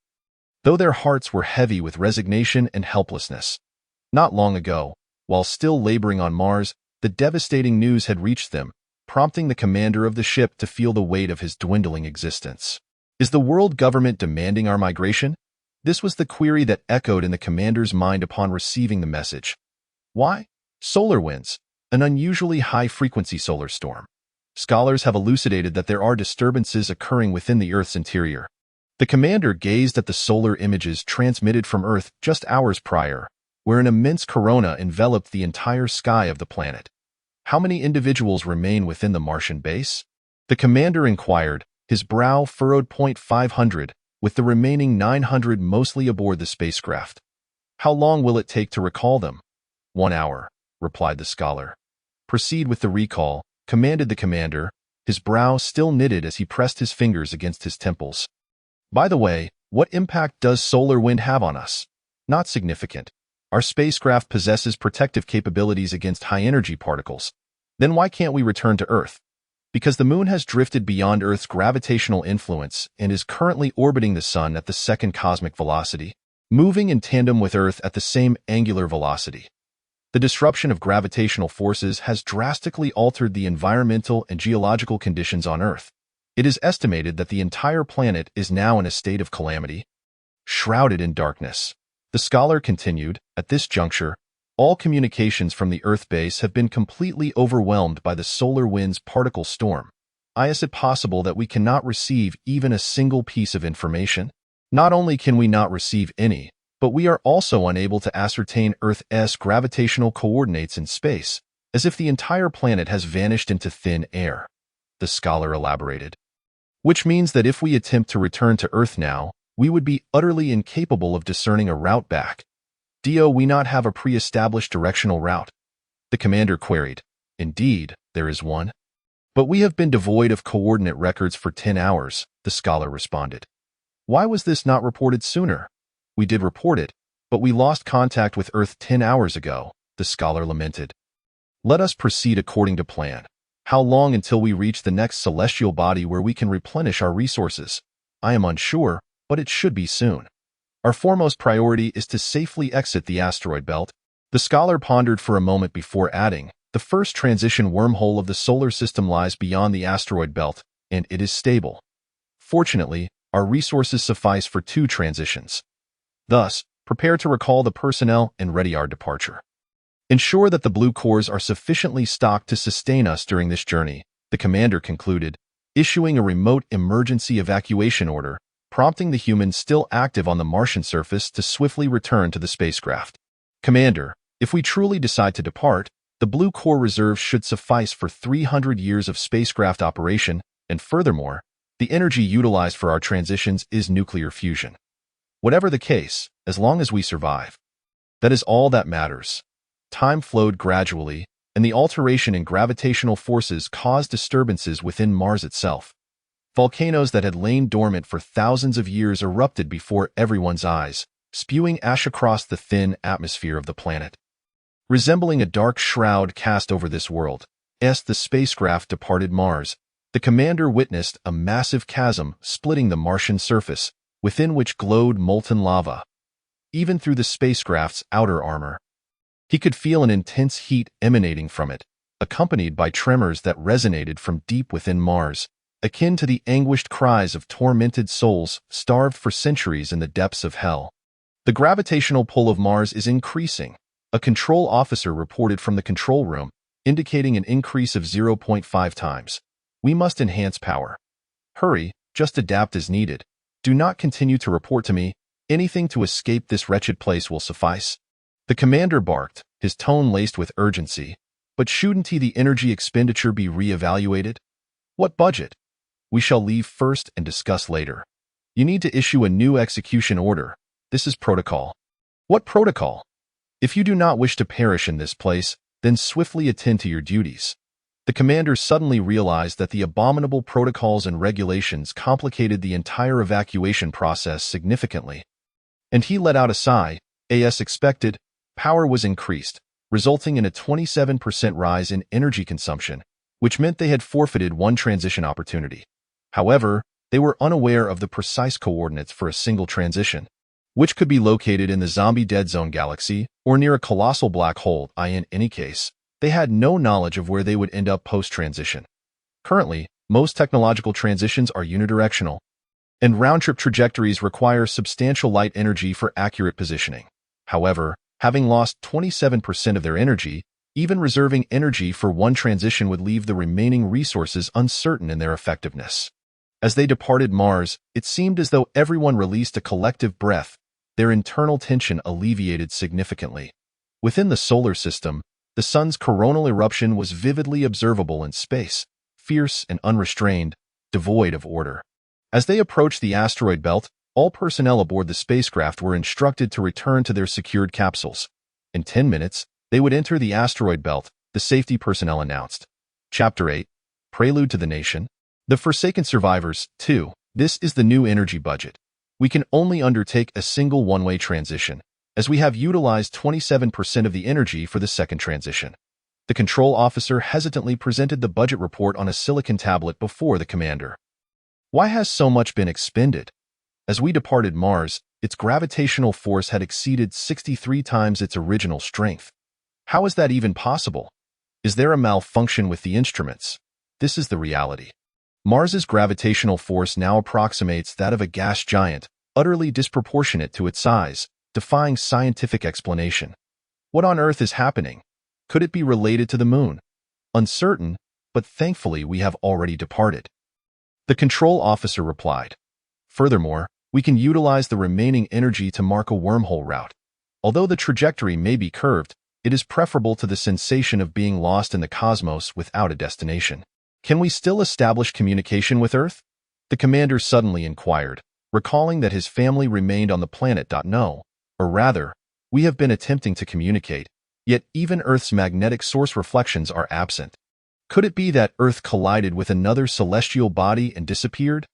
though their hearts were heavy with resignation and helplessness. Not long ago, while still laboring on Mars, the devastating news had reached them, prompting the commander of the ship to feel the weight of his dwindling existence. Is the world government demanding our migration? This was the query that echoed in the commander's mind upon receiving the message. Why? Solar winds, an unusually high-frequency solar storm. Scholars have elucidated that there are disturbances occurring within the Earth's interior. The commander gazed at the solar images transmitted from Earth just hours prior, where an immense corona enveloped the entire sky of the planet. How many individuals remain within the Martian base? The commander inquired, his brow furrowed. 500, with the remaining 900 mostly aboard the spacecraft. How long will it take to recall them? 1 hour, replied the scholar. Proceed with the recall, commanded the commander, his brow still knitted as he pressed his fingers against his temples. By the way, what impact does solar wind have on us? Not significant. Our spacecraft possesses protective capabilities against high-energy particles. Then why can't we return to Earth? Because the moon has drifted beyond Earth's gravitational influence and is currently orbiting the sun at the second cosmic velocity, moving in tandem with Earth at the same angular velocity. The disruption of gravitational forces has drastically altered the environmental and geological conditions on Earth. It is estimated that the entire planet is now in a state of calamity, shrouded in darkness. The scholar continued, at this juncture, all communications from the Earth base have been completely overwhelmed by the solar wind's particle storm. Is it possible that we cannot receive even a single piece of information? Not only can we not receive any, but we are also unable to ascertain Earth's gravitational coordinates in space, as if the entire planet has vanished into thin air. The scholar elaborated. Which means that if we attempt to return to Earth now, we would be utterly incapable of discerning a route back. Do we not have a pre-established directional route? The commander queried. Indeed, there is one. But we have been devoid of coordinate records for 10 hours, the scholar responded. Why was this not reported sooner? We did report it, but we lost contact with Earth 10 hours ago, the scholar lamented. Let us proceed according to plan. How long until we reach the next celestial body where we can replenish our resources? I am unsure, but it should be soon. Our foremost priority is to safely exit the asteroid belt. The scholar pondered for a moment before adding, The first transition wormhole of the solar system lies beyond the asteroid belt, and it is stable. Fortunately, our resources suffice for 2 transitions. Thus, prepare to recall the personnel and ready our departure. Ensure that the blue cores are sufficiently stocked to sustain us during this journey, the commander concluded, issuing a remote emergency evacuation order, prompting the humans still active on the Martian surface to swiftly return to the spacecraft. Commander, if we truly decide to depart, the blue core reserves should suffice for 300 years of spacecraft operation, and furthermore, the energy utilized for our transitions is nuclear fusion. Whatever the case, as long as we survive. That is all that matters. Time flowed gradually, and the alteration in gravitational forces caused disturbances within Mars itself. Volcanoes that had lain dormant for thousands of years erupted before everyone's eyes, spewing ash across the thin atmosphere of the planet. Resembling a dark shroud cast over this world, as the spacecraft departed Mars, the commander witnessed a massive chasm splitting the Martian surface, within which glowed molten lava. Even through the spacecraft's outer armor, he could feel an intense heat emanating from it, accompanied by tremors that resonated from deep within Mars, akin to the anguished cries of tormented souls starved for centuries in the depths of hell. The gravitational pull of Mars is increasing, a control officer reported from the control room, indicating an increase of 0.5 times. We must enhance power. Hurry, just adapt as needed. Do not continue to report to me. Anything to escape this wretched place will suffice. The commander barked, his tone laced with urgency. But shouldn't the energy expenditure be re-evaluated? What budget? We shall leave first and discuss later. You need to issue a new execution order. This is protocol. What protocol? If you do not wish to perish in this place, then swiftly attend to your duties. The commander suddenly realized that the abominable protocols and regulations complicated the entire evacuation process significantly. And he let out a sigh. As expected, power was increased, resulting in a 27% rise in energy consumption, which meant they had forfeited 1 transition opportunity. However, they were unaware of the precise coordinates for a single transition, which could be located in the zombie dead zone galaxy or near a colossal black hole. In any case, they had no knowledge of where they would end up post-transition. Currently, most technological transitions are unidirectional, and round-trip trajectories require substantial light energy for accurate positioning. However, having lost 27% of their energy, even reserving energy for 1 transition would leave the remaining resources uncertain in their effectiveness. As they departed Mars, it seemed as though everyone released a collective breath. Their internal tension alleviated significantly. Within the solar system, the sun's coronal eruption was vividly observable in space, fierce and unrestrained, devoid of order. As they approached the asteroid belt, all personnel aboard the spacecraft were instructed to return to their secured capsules. In 10 minutes, they would enter the asteroid belt, the safety personnel announced. Chapter 8, Prelude to the Nation. The Forsaken Survivors, 2. This is the new energy budget. We can only undertake a single one-way transition, as we have utilized 27% of the energy for the second transition. The control officer hesitantly presented the budget report on a silicon tablet before the commander. Why has so much been expended? As we departed Mars, its gravitational force had exceeded 63 times its original strength. How is that even possible? Is there a malfunction with the instruments? This is the reality. Mars's gravitational force now approximates that of a gas giant, utterly disproportionate to its size, defying scientific explanation. What on earth is happening? Could it be related to the moon? Uncertain, but thankfully we have already departed. The control officer replied. Furthermore, we can utilize the remaining energy to mark a wormhole route. Although the trajectory may be curved, it is preferable to the sensation of being lost in the cosmos without a destination. Can we still establish communication with Earth? The commander suddenly inquired, recalling that his family remained on the planet. No, or rather, we have been attempting to communicate, yet even Earth's magnetic source reflections are absent. Could it be that Earth collided with another celestial body and disappeared?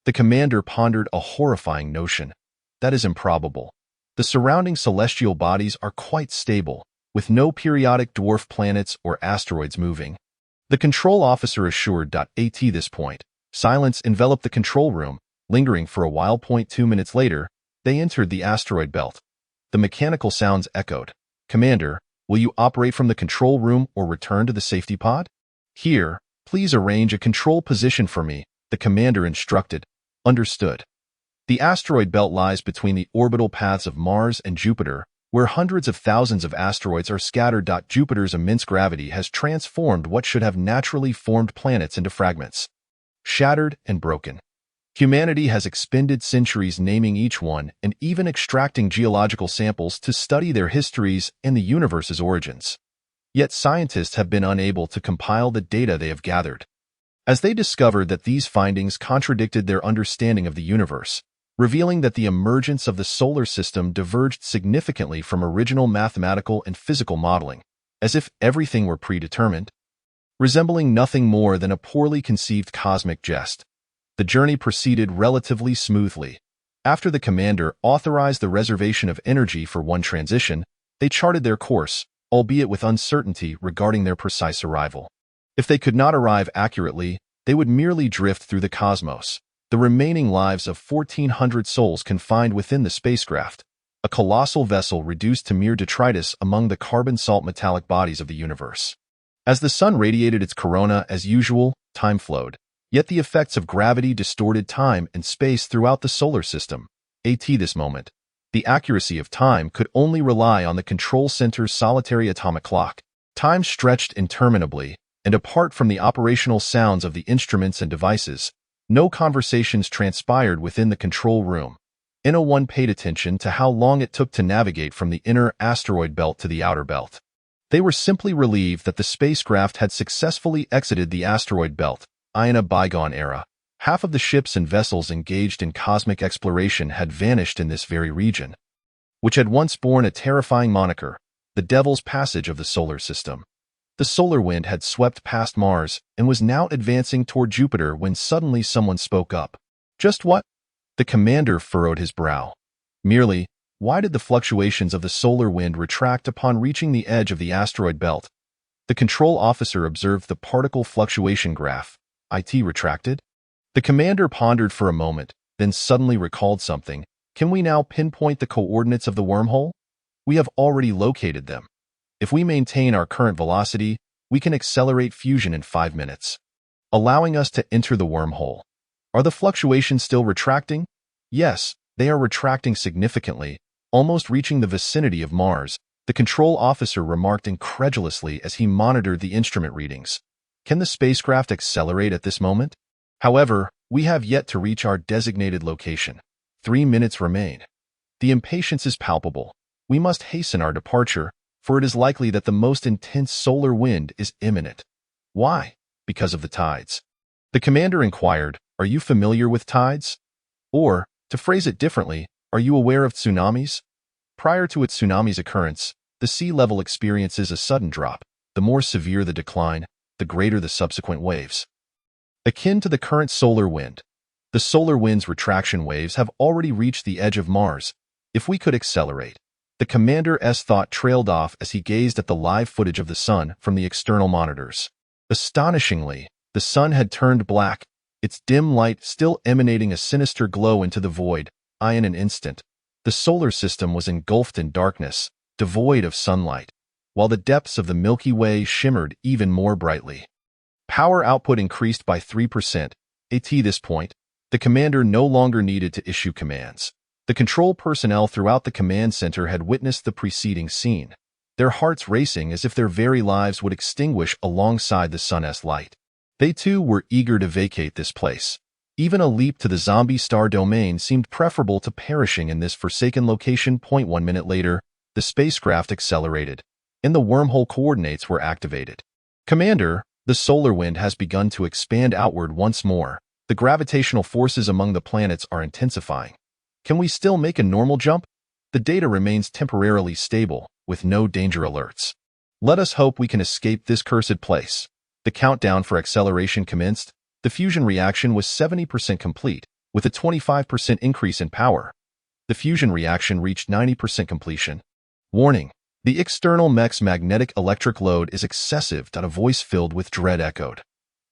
The commander pondered a horrifying notion. That is improbable. The surrounding celestial bodies are quite stable, with no periodic dwarf planets or asteroids moving. The control officer assured. At this point, silence enveloped the control room, lingering for a while. 2 minutes later, they entered the asteroid belt. The mechanical sounds echoed. Commander, Will you operate from the control room or return to the safety pod? Here, please arrange a control position for me, the commander instructed. Understood. The asteroid belt lies between the orbital paths of Mars and Jupiter, where hundreds of thousands of asteroids are scattered. Jupiter's immense gravity has transformed what should have naturally formed planets into fragments, shattered and broken. Humanity has expended centuries naming each one and even extracting geological samples to study their histories and the universe's origins. Yet scientists have been unable to compile the data they have gathered. As they discovered that these findings contradicted their understanding of the universe, revealing that the emergence of the solar system diverged significantly from original mathematical and physical modeling, as if everything were predetermined, resembling nothing more than a poorly conceived cosmic jest. The journey proceeded relatively smoothly. After the commander authorized the reservation of energy for one transition, they charted their course, albeit with uncertainty regarding their precise arrival. If they could not arrive accurately, they would merely drift through the cosmos, the remaining lives of 1,400 souls confined within the spacecraft, a colossal vessel reduced to mere detritus among the carbon-salt metallic bodies of the universe. As the sun radiated its corona as usual, time flowed. Yet the effects of gravity distorted time and space throughout the solar system. At this moment, the accuracy of time could only rely on the control center's solitary atomic clock. Time stretched interminably, and apart from the operational sounds of the instruments and devices, no conversations transpired within the control room. No one paid attention to how long it took to navigate from the inner asteroid belt to the outer belt. They were simply relieved that the spacecraft had successfully exited the asteroid belt. In a bygone era, half of the ships and vessels engaged in cosmic exploration had vanished in this very region, which had once borne a terrifying moniker, the Devil's Passage of the solar system. The solar wind had swept past Mars and was now advancing toward Jupiter when suddenly someone spoke up. Just what? The commander furrowed his brow. Merely, why did the fluctuations of the solar wind retract upon reaching the edge of the asteroid belt? The control officer observed the particle fluctuation graph. It retracted? The commander pondered for a moment, then suddenly recalled something. Can we now pinpoint the coordinates of the wormhole? We have already located them. If we maintain our current velocity, we can accelerate fusion in 5 minutes, allowing us to enter the wormhole. Are the fluctuations still retracting? Yes, they are retracting significantly, almost reaching the vicinity of Mars, the control officer remarked incredulously as he monitored the instrument readings. Can the spacecraft accelerate at this moment? However, we have yet to reach our designated location. 3 minutes remain. The impatience is palpable. We must hasten our departure, for it is likely that the most intense solar wind is imminent. Why? Because of the tides. The commander inquired, are you familiar with tides? Or, to phrase it differently, are you aware of tsunamis? Prior to its tsunami's occurrence, the sea level experiences a sudden drop. The more severe the decline, the greater the subsequent waves. Akin to the current solar wind, the solar wind's retraction waves have already reached the edge of Mars. If we could accelerate. The commander's thought trailed off as he gazed at the live footage of the sun from the external monitors. Astonishingly, the sun had turned black, its dim light still emanating a sinister glow into the void. In an instant, the solar system was engulfed in darkness, devoid of sunlight, while the depths of the Milky Way shimmered even more brightly. Power output increased by 3%. At this point, the commander no longer needed to issue commands. The control personnel throughout the command center had witnessed the preceding scene, their hearts racing as if their very lives would extinguish alongside the sun's light. They too were eager to vacate this place. Even a leap to the zombie star domain seemed preferable to perishing in this forsaken location. 1 minute later, the spacecraft accelerated, and the wormhole coordinates were activated. Commander, the solar wind has begun to expand outward once more. The gravitational forces among the planets are intensifying. Can we still make a normal jump? The data remains temporarily stable, with no danger alerts. Let us hope we can escape this cursed place. The countdown for acceleration commenced. The fusion reaction was 70% complete, with a 25% increase in power. The fusion reaction reached 90% completion. Warning. The external mech's magnetic electric load is excessive. A voice filled with dread echoed.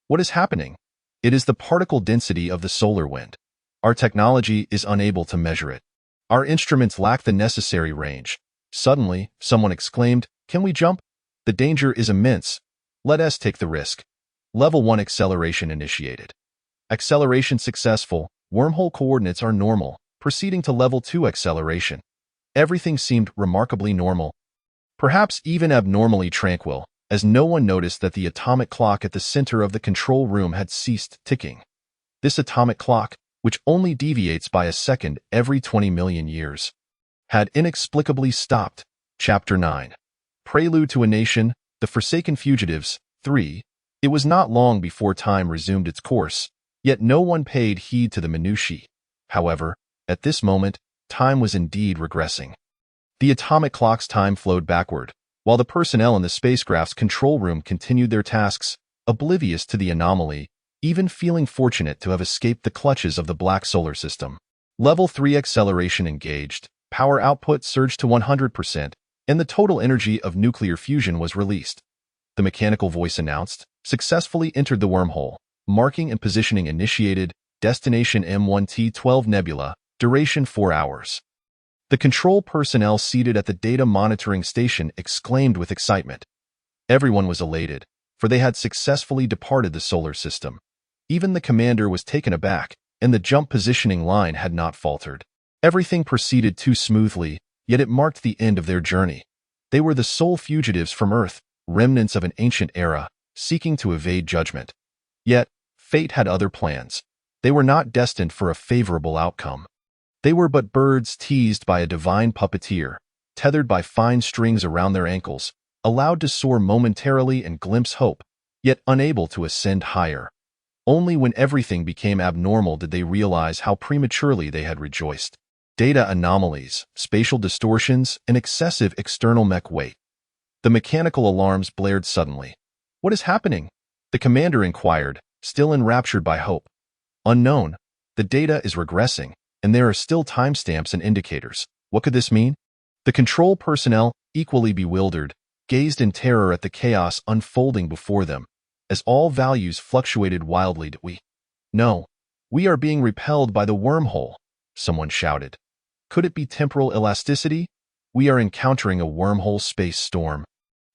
What is happening? It is the particle density of the solar wind. Our technology is unable to measure it. Our instruments lack the necessary range. Suddenly, someone exclaimed, Can we jump? The danger is immense. Let us take the risk. Level 1 acceleration initiated. Acceleration successful. Wormhole coordinates are normal. Proceeding to Level 2 acceleration. Everything seemed remarkably normal. Perhaps even abnormally tranquil, as no one noticed that the atomic clock at the center of the control room had ceased ticking. This atomic clock, which only deviates by a second every 20 million years, had inexplicably stopped. Chapter 9. Prelude to a Nation, The Forsaken Fugitives, 3. It was not long before time resumed its course, yet no one paid heed to the minutiae. However, at this moment, time was indeed regressing. The atomic clock's time flowed backward, while the personnel in the spacecraft's control room continued their tasks, oblivious to the anomaly, even feeling fortunate to have escaped the clutches of the black solar system. Level 3 acceleration engaged, power output surged to 100%, and the total energy of nuclear fusion was released. The mechanical voice announced, successfully entered the wormhole, marking and positioning initiated, destination M1T12 Nebula, duration 4 hours. The control personnel seated at the data monitoring station exclaimed with excitement. Everyone was elated, for they had successfully departed the solar system. Even the commander was taken aback, and the jump positioning line had not faltered. Everything proceeded too smoothly, yet it marked the end of their journey. They were the sole fugitives from Earth, remnants of an ancient era, seeking to evade judgment. Yet, fate had other plans. They were not destined for a favorable outcome. They were but birds teased by a divine puppeteer, tethered by fine strings around their ankles, allowed to soar momentarily and glimpse hope, yet unable to ascend higher. Only when everything became abnormal did they realize how prematurely they had rejoiced. Data anomalies, spatial distortions, and excessive external mech weight. The mechanical alarms blared suddenly. What is happening? The commander inquired, still enraptured by hope. Unknown. The data is regressing, and there are still timestamps and indicators. What could this mean? The control personnel, equally bewildered, gazed in terror at the chaos unfolding before them, as all values fluctuated wildly. No, we are being repelled by the wormhole, someone shouted. Could it be temporal elasticity? We are encountering a wormhole space storm.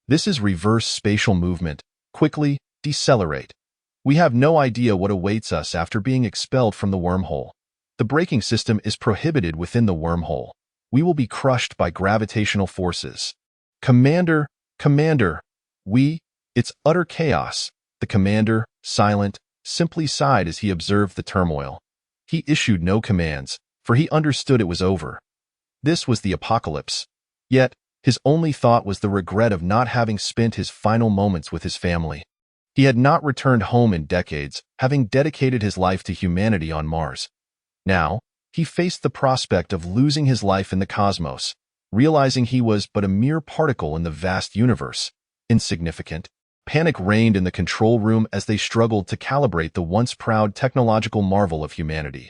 This is reverse spatial movement. Quickly, decelerate. We have no idea what awaits us after being expelled from the wormhole. The braking system is prohibited within the wormhole. We will be crushed by gravitational forces. Commander, it's utter chaos. The commander, silent, simply sighed as he observed the turmoil. He issued no commands, for he understood it was over. This was the apocalypse. Yet, his only thought was the regret of not having spent his final moments with his family. He had not returned home in decades, having dedicated his life to humanity on Mars. Now, he faced the prospect of losing his life in the cosmos, realizing he was but a mere particle in the vast universe, insignificant. Panic reigned in the control room as they struggled to calibrate the once proud technological marvel of humanity.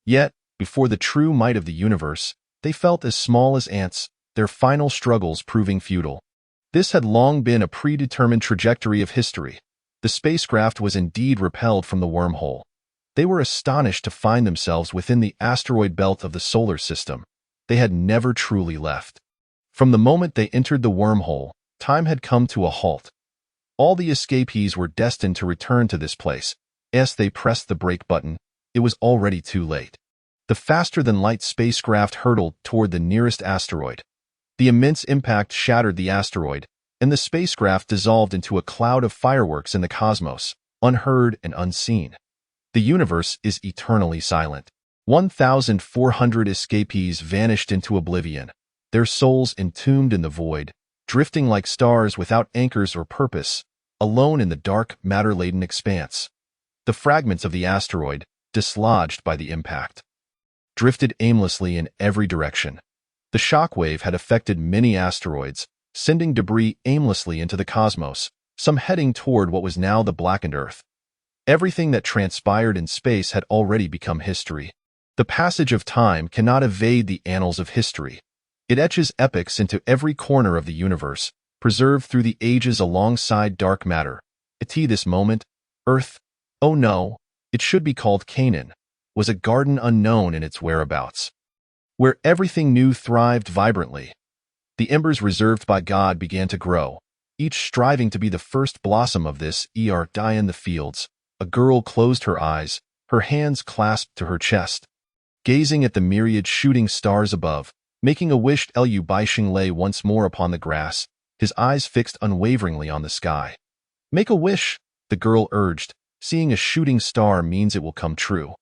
Yet, before the true might of the universe, they felt as small as ants, their final struggles proving futile. This had long been a predetermined trajectory of history. The spacecraft was indeed repelled from the wormhole. They were astonished to find themselves within the asteroid belt of the solar system. They had never truly left. From the moment they entered the wormhole, time had come to a halt. All the escapees were destined to return to this place. As they pressed the brake button, it was already too late. The faster-than-light spacecraft hurtled toward the nearest asteroid. The immense impact shattered the asteroid, and the spacecraft dissolved into a cloud of fireworks in the cosmos, unheard and unseen. The universe is eternally silent. 1,400 escapees vanished into oblivion, their souls entombed in the void, drifting like stars without anchors or purpose, alone in the dark, matter-laden expanse. The fragments of the asteroid, dislodged by the impact, drifted aimlessly in every direction. The shockwave had affected many asteroids, sending debris aimlessly into the cosmos, some heading toward what was now the blackened Earth. Everything that transpired in space had already become history. The passage of time cannot evade the annals of history. It etches epochs into every corner of the universe, preserved through the ages alongside dark matter. This moment, Earth, oh no, it should be called Canaan, was a garden unknown in its whereabouts, where everything new thrived vibrantly. The embers reserved by God began to grow, each striving to be the first blossom of this die in the fields. A girl closed her eyes, her hands clasped to her chest, gazing at the myriad shooting stars above. Making a wish, Liu Baixing lay once more upon the grass, his eyes fixed unwaveringly on the sky. Make a wish, the girl urged. Seeing a shooting star means it will come true.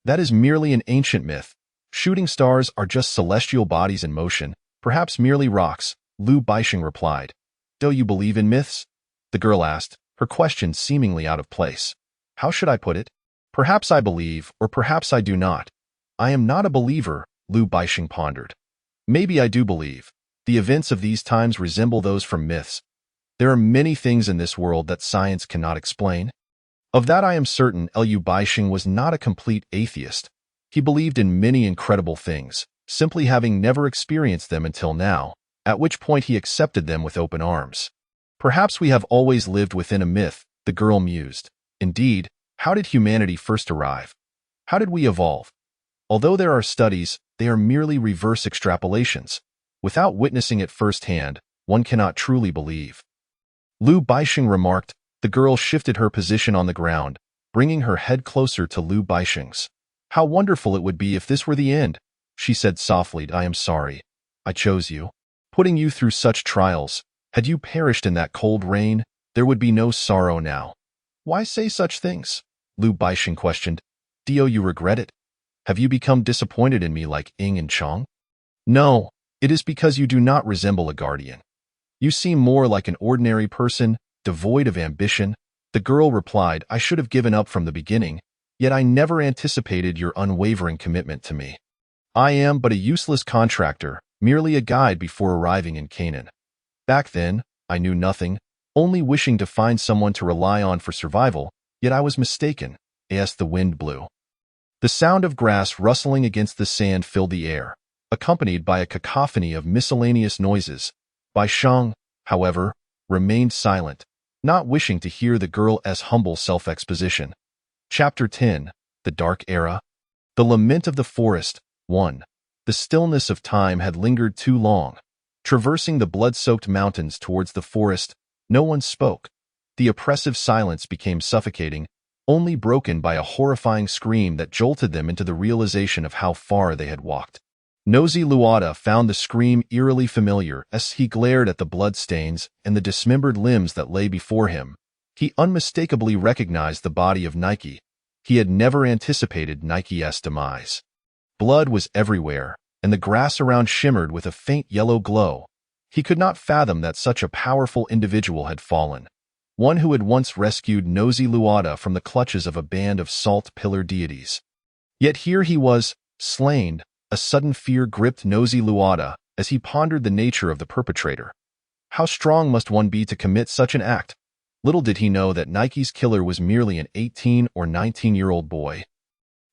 That is merely an ancient myth. Shooting stars are just celestial bodies in motion, perhaps merely rocks, Liu Baixing replied. Do you believe in myths? The girl asked, her question seemingly out of place. How should I put it? Perhaps I believe, or perhaps I do not. I am not a believer, Liu Baixing pondered. Maybe I do believe. The events of these times resemble those from myths. There are many things in this world that science cannot explain. Of that I am certain. Liu Baixing was not a complete atheist. He believed in many incredible things, simply having never experienced them until now, at which point he accepted them with open arms. Perhaps we have always lived within a myth, the girl mused. Indeed, how did humanity first arrive? How did we evolve? Although there are studies, they are merely reverse extrapolations. Without witnessing it firsthand, one cannot truly believe. Liu Baixing remarked. The girl shifted her position on the ground, bringing her head closer to Liu Baixing's. How wonderful it would be if this were the end, she said softly. I am sorry. I chose you, putting you through such trials. Had you perished in that cold rain, there would be no sorrow now. Why say such things? Liu Baixing questioned. Do you regret it? Have you become disappointed in me like Ying and Chong? No, it is because you do not resemble a guardian. You seem more like an ordinary person, devoid of ambition. The girl replied. I should have given up from the beginning, yet I never anticipated your unwavering commitment to me. I am but a useless contractor, merely a guide before arriving in Canaan. Back then, I knew nothing, only wishing to find someone to rely on for survival, yet I was mistaken, as the wind blew. The sound of grass rustling against the sand filled the air, accompanied by a cacophony of miscellaneous noises. Bai Shang, however, remained silent, not wishing to hear the girl's humble self-exposition. Chapter 10. The Dark Era. The Lament of the Forest. 1. The stillness of time had lingered too long. Traversing the blood-soaked mountains towards the forest, no one spoke. The oppressive silence became suffocating, only broken by a horrifying scream that jolted them into the realization of how far they had walked. Nosy Luada found the scream eerily familiar as he glared at the bloodstains and the dismembered limbs that lay before him. He unmistakably recognized the body of Nike. He had never anticipated Nike's demise. Blood was everywhere, and the grass around shimmered with a faint yellow glow. He could not fathom that such a powerful individual had fallen. One who had once rescued Nosy Luada from the clutches of a band of salt pillar deities. Yet here he was, slain. A sudden fear gripped Nosy Luada as he pondered the nature of the perpetrator. How strong must one be to commit such an act? Little did he know that Nike's killer was merely an 18 or 19-year-old boy.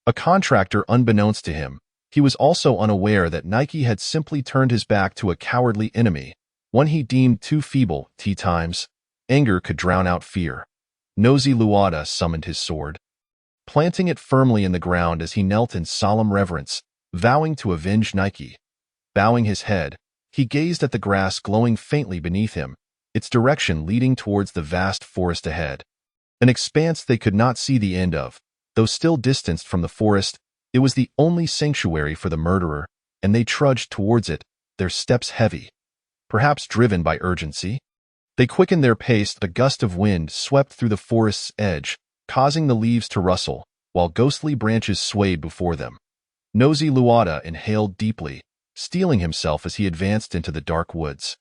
A contractor unbeknownst to him, he was also unaware that Nike had simply turned his back to a cowardly enemy, one he deemed too feeble. Times, anger could drown out fear. Nosy Luada summoned his sword, planting it firmly in the ground as he knelt in solemn reverence, vowing to avenge Nike. Bowing his head, he gazed at the grass glowing faintly beneath him, its direction leading towards the vast forest ahead. An expanse they could not see the end of. Though still distanced from the forest, it was the only sanctuary for the murderer, and they trudged towards it, their steps heavy. Perhaps driven by urgency? They quickened their pace. A gust of wind swept through the forest's edge, causing the leaves to rustle, while ghostly branches swayed before them. Nosy Luada inhaled deeply, steeling himself as he advanced into the dark woods.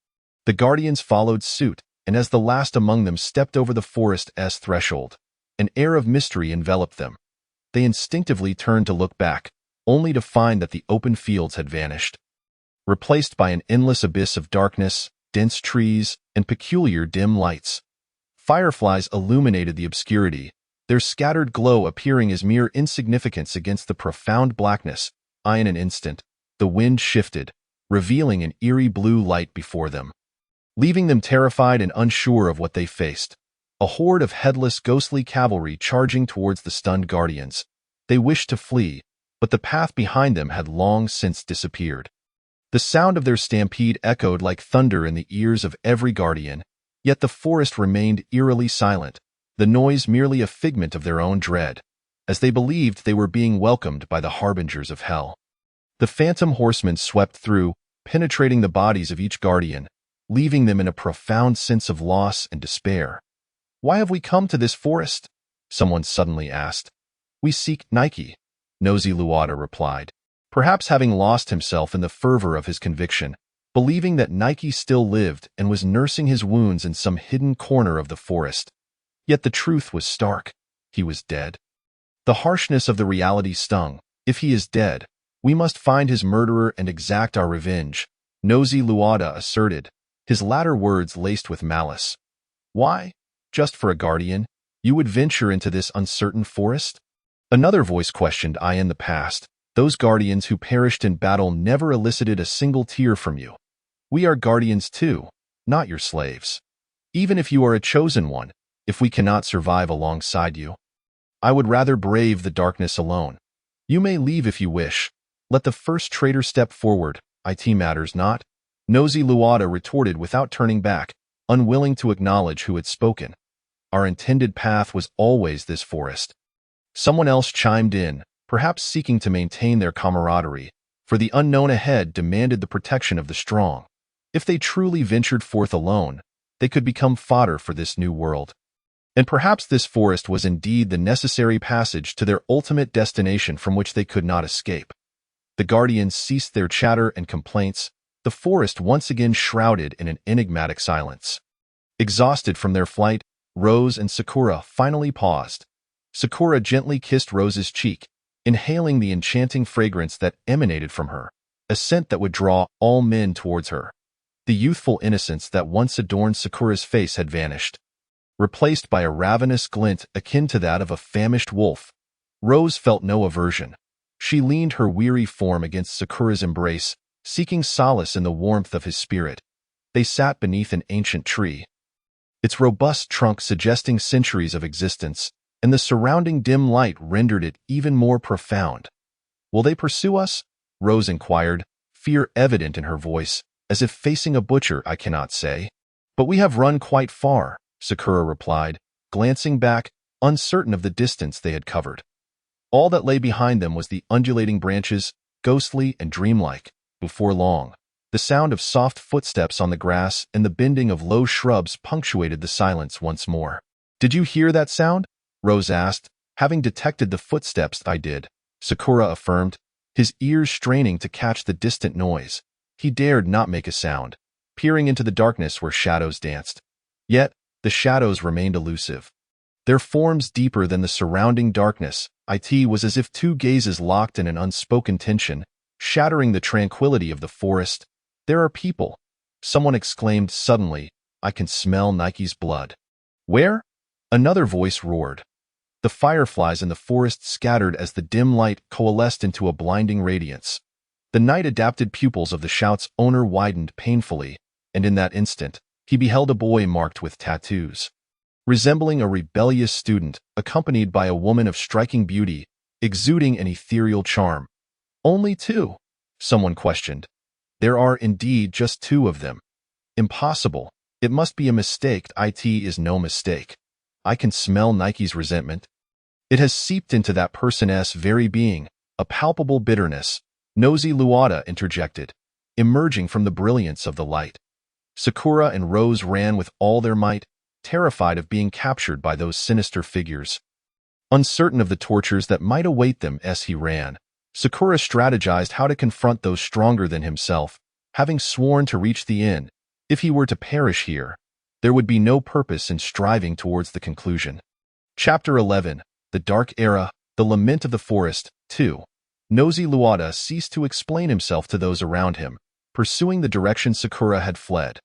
The guardians followed suit, and as the last among them stepped over the forest's threshold, an air of mystery enveloped them. They instinctively turned to look back, only to find that the open fields had vanished, replaced by an endless abyss of darkness, dense trees, and peculiar dim lights. Fireflies illuminated the obscurity, their scattered glow appearing as mere insignificance against the profound blackness. In an instant, the wind shifted, revealing an eerie blue light before them, leaving them terrified and unsure of what they faced. A horde of headless, ghostly cavalry charging towards the stunned guardians. They wished to flee, but the path behind them had long since disappeared. The sound of their stampede echoed like thunder in the ears of every guardian, yet the forest remained eerily silent, the noise merely a figment of their own dread, as they believed they were being welcomed by the harbingers of hell. The phantom horsemen swept through, penetrating the bodies of each guardian, leaving them in a profound sense of loss and despair. "Why have we come to this forest?" someone suddenly asked. "We seek Nike," Nosy Luada replied, perhaps having lost himself in the fervor of his conviction, believing that Nike still lived and was nursing his wounds in some hidden corner of the forest. Yet the truth was stark. He was dead. The harshness of the reality stung. "If he is dead, we must find his murderer and exact our revenge," Nosy Luada asserted, his latter words laced with malice. "Why? Just for a guardian, you would venture into this uncertain forest?" Another voice questioned. "I in the past, those guardians who perished in battle never elicited a single tear from you. We are guardians too, not your slaves. Even if you are a chosen one, if we cannot survive alongside you, I would rather brave the darkness alone. You may leave if you wish. Let the first traitor step forward. It matters not," Nosy Luada retorted without turning back, unwilling to acknowledge who had spoken. "Our intended path was always this forest." Someone else chimed in, perhaps seeking to maintain their camaraderie, for the unknown ahead demanded the protection of the strong. If they truly ventured forth alone, they could become fodder for this new world. And perhaps this forest was indeed the necessary passage to their ultimate destination from which they could not escape. The guardians ceased their chatter and complaints, the forest once again shrouded in an enigmatic silence. Exhausted from their flight, Rose and Sakura finally paused. Sakura gently kissed Rose's cheek, inhaling the enchanting fragrance that emanated from her, a scent that would draw all men towards her. The youthful innocence that once adorned Sakura's face had vanished, replaced by a ravenous glint akin to that of a famished wolf. Rose felt no aversion. She leaned her weary form against Sakura's embrace, seeking solace in the warmth of his spirit. They sat beneath an ancient tree, its robust trunk suggesting centuries of existence, and the surrounding dim light rendered it even more profound. "Will they pursue us?" Rose inquired, fear evident in her voice, as if facing a butcher. "I cannot say. But we have run quite far," Sakura replied, glancing back, uncertain of the distance they had covered. All that lay behind them was the undulating branches, ghostly and dreamlike. Before long, the sound of soft footsteps on the grass and the bending of low shrubs punctuated the silence once more. "Did you hear that sound?" Rose asked, having detected the footsteps. "I did," Sakura affirmed, his ears straining to catch the distant noise. He dared not make a sound, peering into the darkness where shadows danced. Yet, the shadows remained elusive, their forms deeper than the surrounding darkness. It was as if two gazes locked in an unspoken tension, shattering the tranquility of the forest. "There are people," someone exclaimed suddenly. "I can smell Nike's blood." "Where?" another voice roared. The fireflies in the forest scattered as the dim light coalesced into a blinding radiance. The night-adapted pupils of the shout's owner widened painfully, and in that instant, he beheld a boy marked with tattoos. Resembling a rebellious student, accompanied by a woman of striking beauty, exuding an ethereal charm. "Only two?" someone questioned. "There are indeed just two of them." "Impossible. It must be a mistake." "It is no mistake. I can smell Nike's resentment. It has seeped into that person's very being, a palpable bitterness," Nosy Luada interjected, emerging from the brilliance of the light. Sakura and Rose ran with all their might, terrified of being captured by those sinister figures. Uncertain of the tortures that might await them as he ran, Sakura strategized how to confront those stronger than himself, having sworn to reach the end. If he were to perish here, there would be no purpose in striving towards the conclusion. Chapter 11. The Dark Era, The Lament of the Forest, 2. Nosy Luada ceased to explain himself to those around him, pursuing the direction Sakura had fled.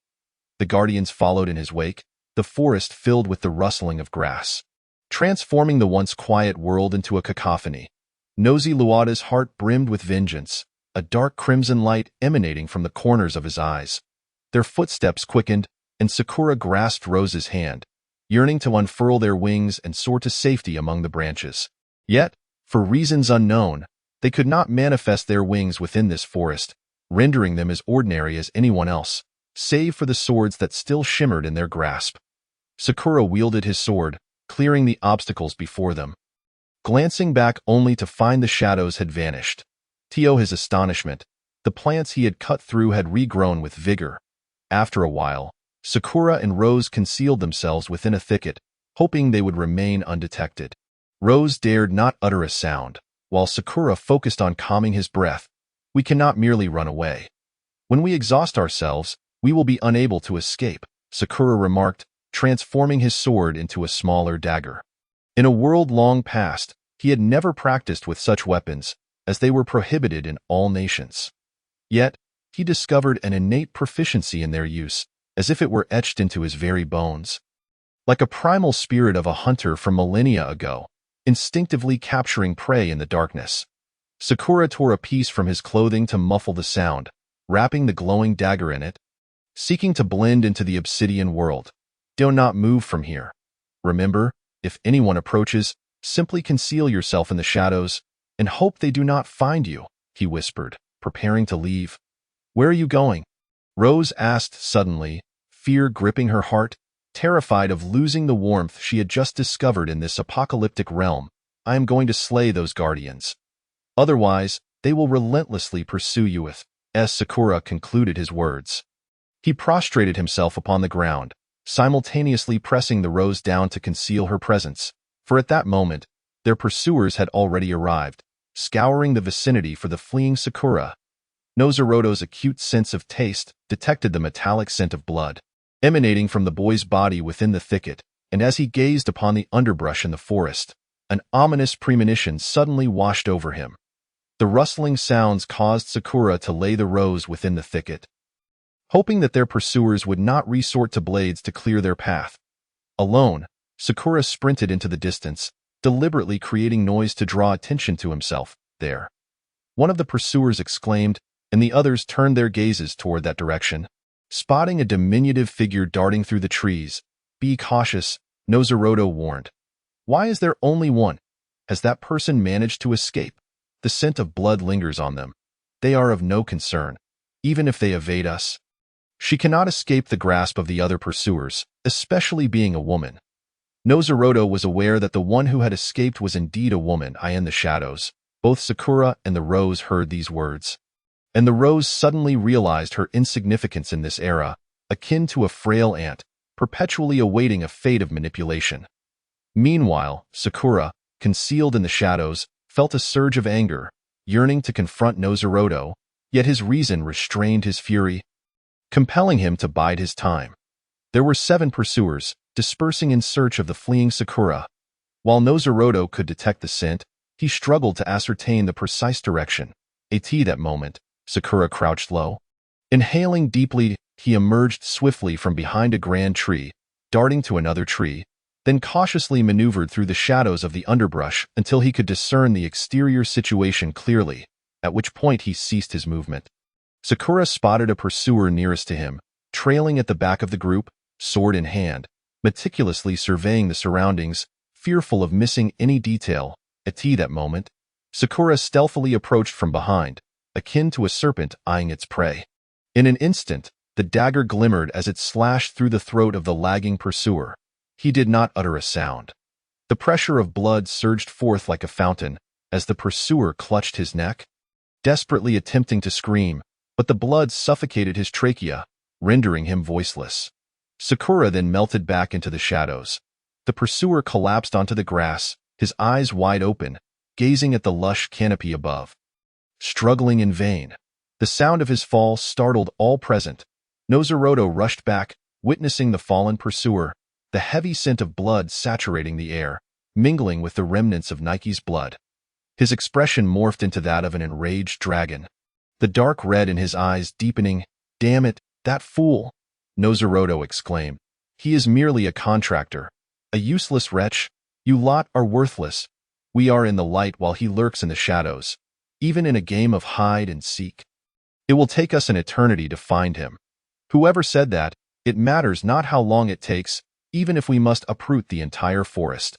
The guardians followed in his wake, the forest filled with the rustling of grass, transforming the once quiet world into a cacophony. Nosy Luada's heart brimmed with vengeance, a dark crimson light emanating from the corners of his eyes. Their footsteps quickened, and Sakura grasped Rose's hand, yearning to unfurl their wings and soar to safety among the branches. Yet, for reasons unknown, they could not manifest their wings within this forest. rendering them as ordinary as anyone else, save for the swords that still shimmered in their grasp. Sakura wielded his sword, clearing the obstacles before them, glancing back only to find the shadows had vanished. To his astonishment, the plants he had cut through had regrown with vigor. After a while, Sakura and Rose concealed themselves within a thicket, hoping they would remain undetected. Rose dared not utter a sound, while Sakura focused on calming his breath. We cannot merely run away. When we exhaust ourselves, we will be unable to escape, Sakura remarked, transforming his sword into a smaller dagger. In a world long past, he had never practiced with such weapons, as they were prohibited in all nations. Yet, he discovered an innate proficiency in their use, as if it were etched into his very bones. Like a primal spirit of a hunter from millennia ago, instinctively capturing prey in the darkness, Sakura tore a piece from his clothing to muffle the sound, wrapping the glowing dagger in it, seeking to blend into the obsidian world. Do not move from here. Remember, if anyone approaches, simply conceal yourself in the shadows and hope they do not find you, he whispered, preparing to leave. Where are you going? Rose asked suddenly, fear gripping her heart, terrified of losing the warmth she had just discovered in this apocalyptic realm. I am going to slay those guardians. Otherwise, they will relentlessly pursue you with, as Sakura concluded his words. He prostrated himself upon the ground, simultaneously pressing the Rose down to conceal her presence, for at that moment, their pursuers had already arrived, scouring the vicinity for the fleeing Sakura. Nozoruto's acute sense of taste detected the metallic scent of blood, emanating from the boy's body within the thicket, and as he gazed upon the underbrush in the forest, an ominous premonition suddenly washed over him. The rustling sounds caused Sakura to lay the Rose within the thicket, hoping that their pursuers would not resort to blades to clear their path. Alone, Sakura sprinted into the distance, deliberately creating noise to draw attention to himself. There, one of the pursuers exclaimed, and the others turned their gazes toward that direction, spotting a diminutive figure darting through the trees. Be cautious, Nozoruto warned. Why is there only one? Has that person managed to escape? The scent of blood lingers on them. They are of no concern, even if they evade us. She cannot escape the grasp of the other pursuers, especially being a woman. Nozoruto was aware that the one who had escaped was indeed a woman. In the shadows, both Sakura and the Rose heard these words. And the Rose suddenly realized her insignificance in this era, akin to a frail ant, perpetually awaiting a fate of manipulation. Meanwhile, Sakura, concealed in the shadows, felt a surge of anger, yearning to confront Nozoruto, yet his reason restrained his fury, compelling him to bide his time. There were 7 pursuers, dispersing in search of the fleeing Sakura. While Nozoruto could detect the scent, he struggled to ascertain the precise direction. At that moment, Sakura crouched low. Inhaling deeply, he emerged swiftly from behind a grand tree, darting to another tree, then cautiously maneuvered through the shadows of the underbrush until he could discern the exterior situation clearly, at which point he ceased his movement. Sakura spotted a pursuer nearest to him, trailing at the back of the group, sword in hand, meticulously surveying the surroundings, fearful of missing any detail. At that moment, Sakura stealthily approached from behind, akin to a serpent eyeing its prey. In an instant, the dagger glimmered as it slashed through the throat of the lagging pursuer. He did not utter a sound. The pressure of blood surged forth like a fountain as the pursuer clutched his neck, desperately attempting to scream, but the blood suffocated his trachea, rendering him voiceless. Sakura then melted back into the shadows. The pursuer collapsed onto the grass, his eyes wide open, gazing at the lush canopy above. Struggling in vain. The sound of his fall startled all present. Nozoruto rushed back, witnessing the fallen pursuer, the heavy scent of blood saturating the air, mingling with the remnants of Nike's blood. His expression morphed into that of an enraged dragon, the dark red in his eyes deepening. Damn it, that fool! Nozoruto exclaimed. He is merely a contractor, a useless wretch. You lot are worthless. We are in the light while he lurks in the shadows, even in a game of hide and seek. It will take us an eternity to find him. Whoever said that, it matters not how long it takes, even if we must uproot the entire forest.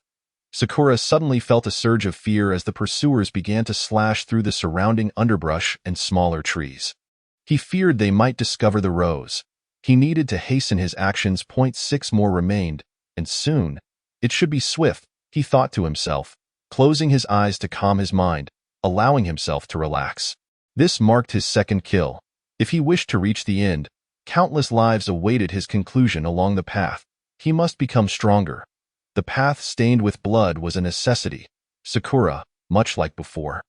Sakura suddenly felt a surge of fear as the pursuers began to slash through the surrounding underbrush and smaller trees. He feared they might discover the rose. He needed to hasten his actions. 6 more remained, and soon. It should be swift, he thought to himself, closing his eyes to calm his mind, allowing himself to relax. This marked his second kill. If he wished to reach the end, countless lives awaited his conclusion along the path. He must become stronger. The path stained with blood was a necessity. Sakura, much like before,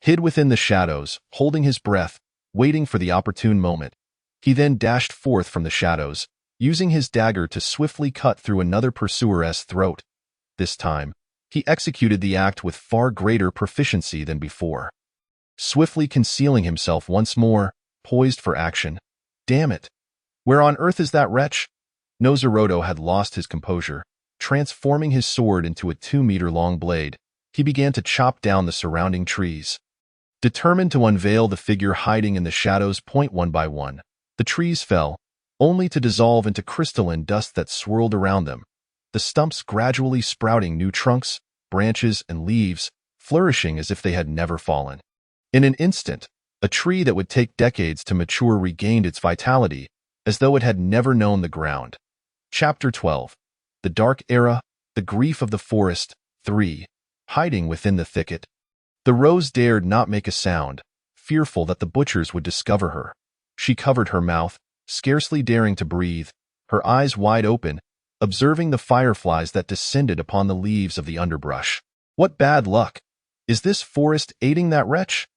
hid within the shadows, holding his breath, waiting for the opportune moment. He then dashed forth from the shadows, using his dagger to swiftly cut through another pursuer's throat. This time, he executed the act with far greater proficiency than before, swiftly concealing himself once more, poised for action. Damn it! Where on earth is that wretch? Nozoruto had lost his composure. Transforming his sword into a 2-meter-long blade, he began to chop down the surrounding trees. Determined to unveil the figure hiding in the shadows. One by one, the trees fell, only to dissolve into crystalline dust that swirled around them, the stumps gradually sprouting new trunks, branches, and leaves, flourishing as if they had never fallen. In an instant, a tree that would take decades to mature regained its vitality, as though it had never known the ground. Chapter 12. The Dark Era, The Grief of the Forest. 3. Hiding within the thicket. The rose dared not make a sound, fearful that the butchers would discover her. She covered her mouth, scarcely daring to breathe, her eyes wide open, observing the fireflies that descended upon the leaves of the underbrush. What bad luck! Is this forest aiding that wretch?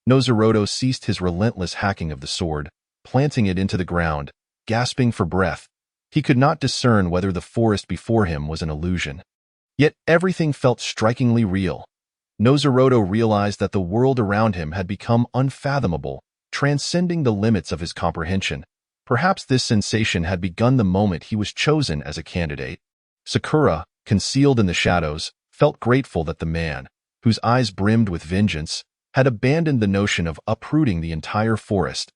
Nozoruto ceased his relentless hacking of the sword, planting it into the ground, gasping for breath. He could not discern whether the forest before him was an illusion. Yet everything felt strikingly real. Nozoruto realized that the world around him had become unfathomable, transcending the limits of his comprehension. Perhaps this sensation had begun the moment he was chosen as a candidate. Sakura, concealed in the shadows, felt grateful that the man, whose eyes brimmed with vengeance, had abandoned the notion of uprooting the entire forest.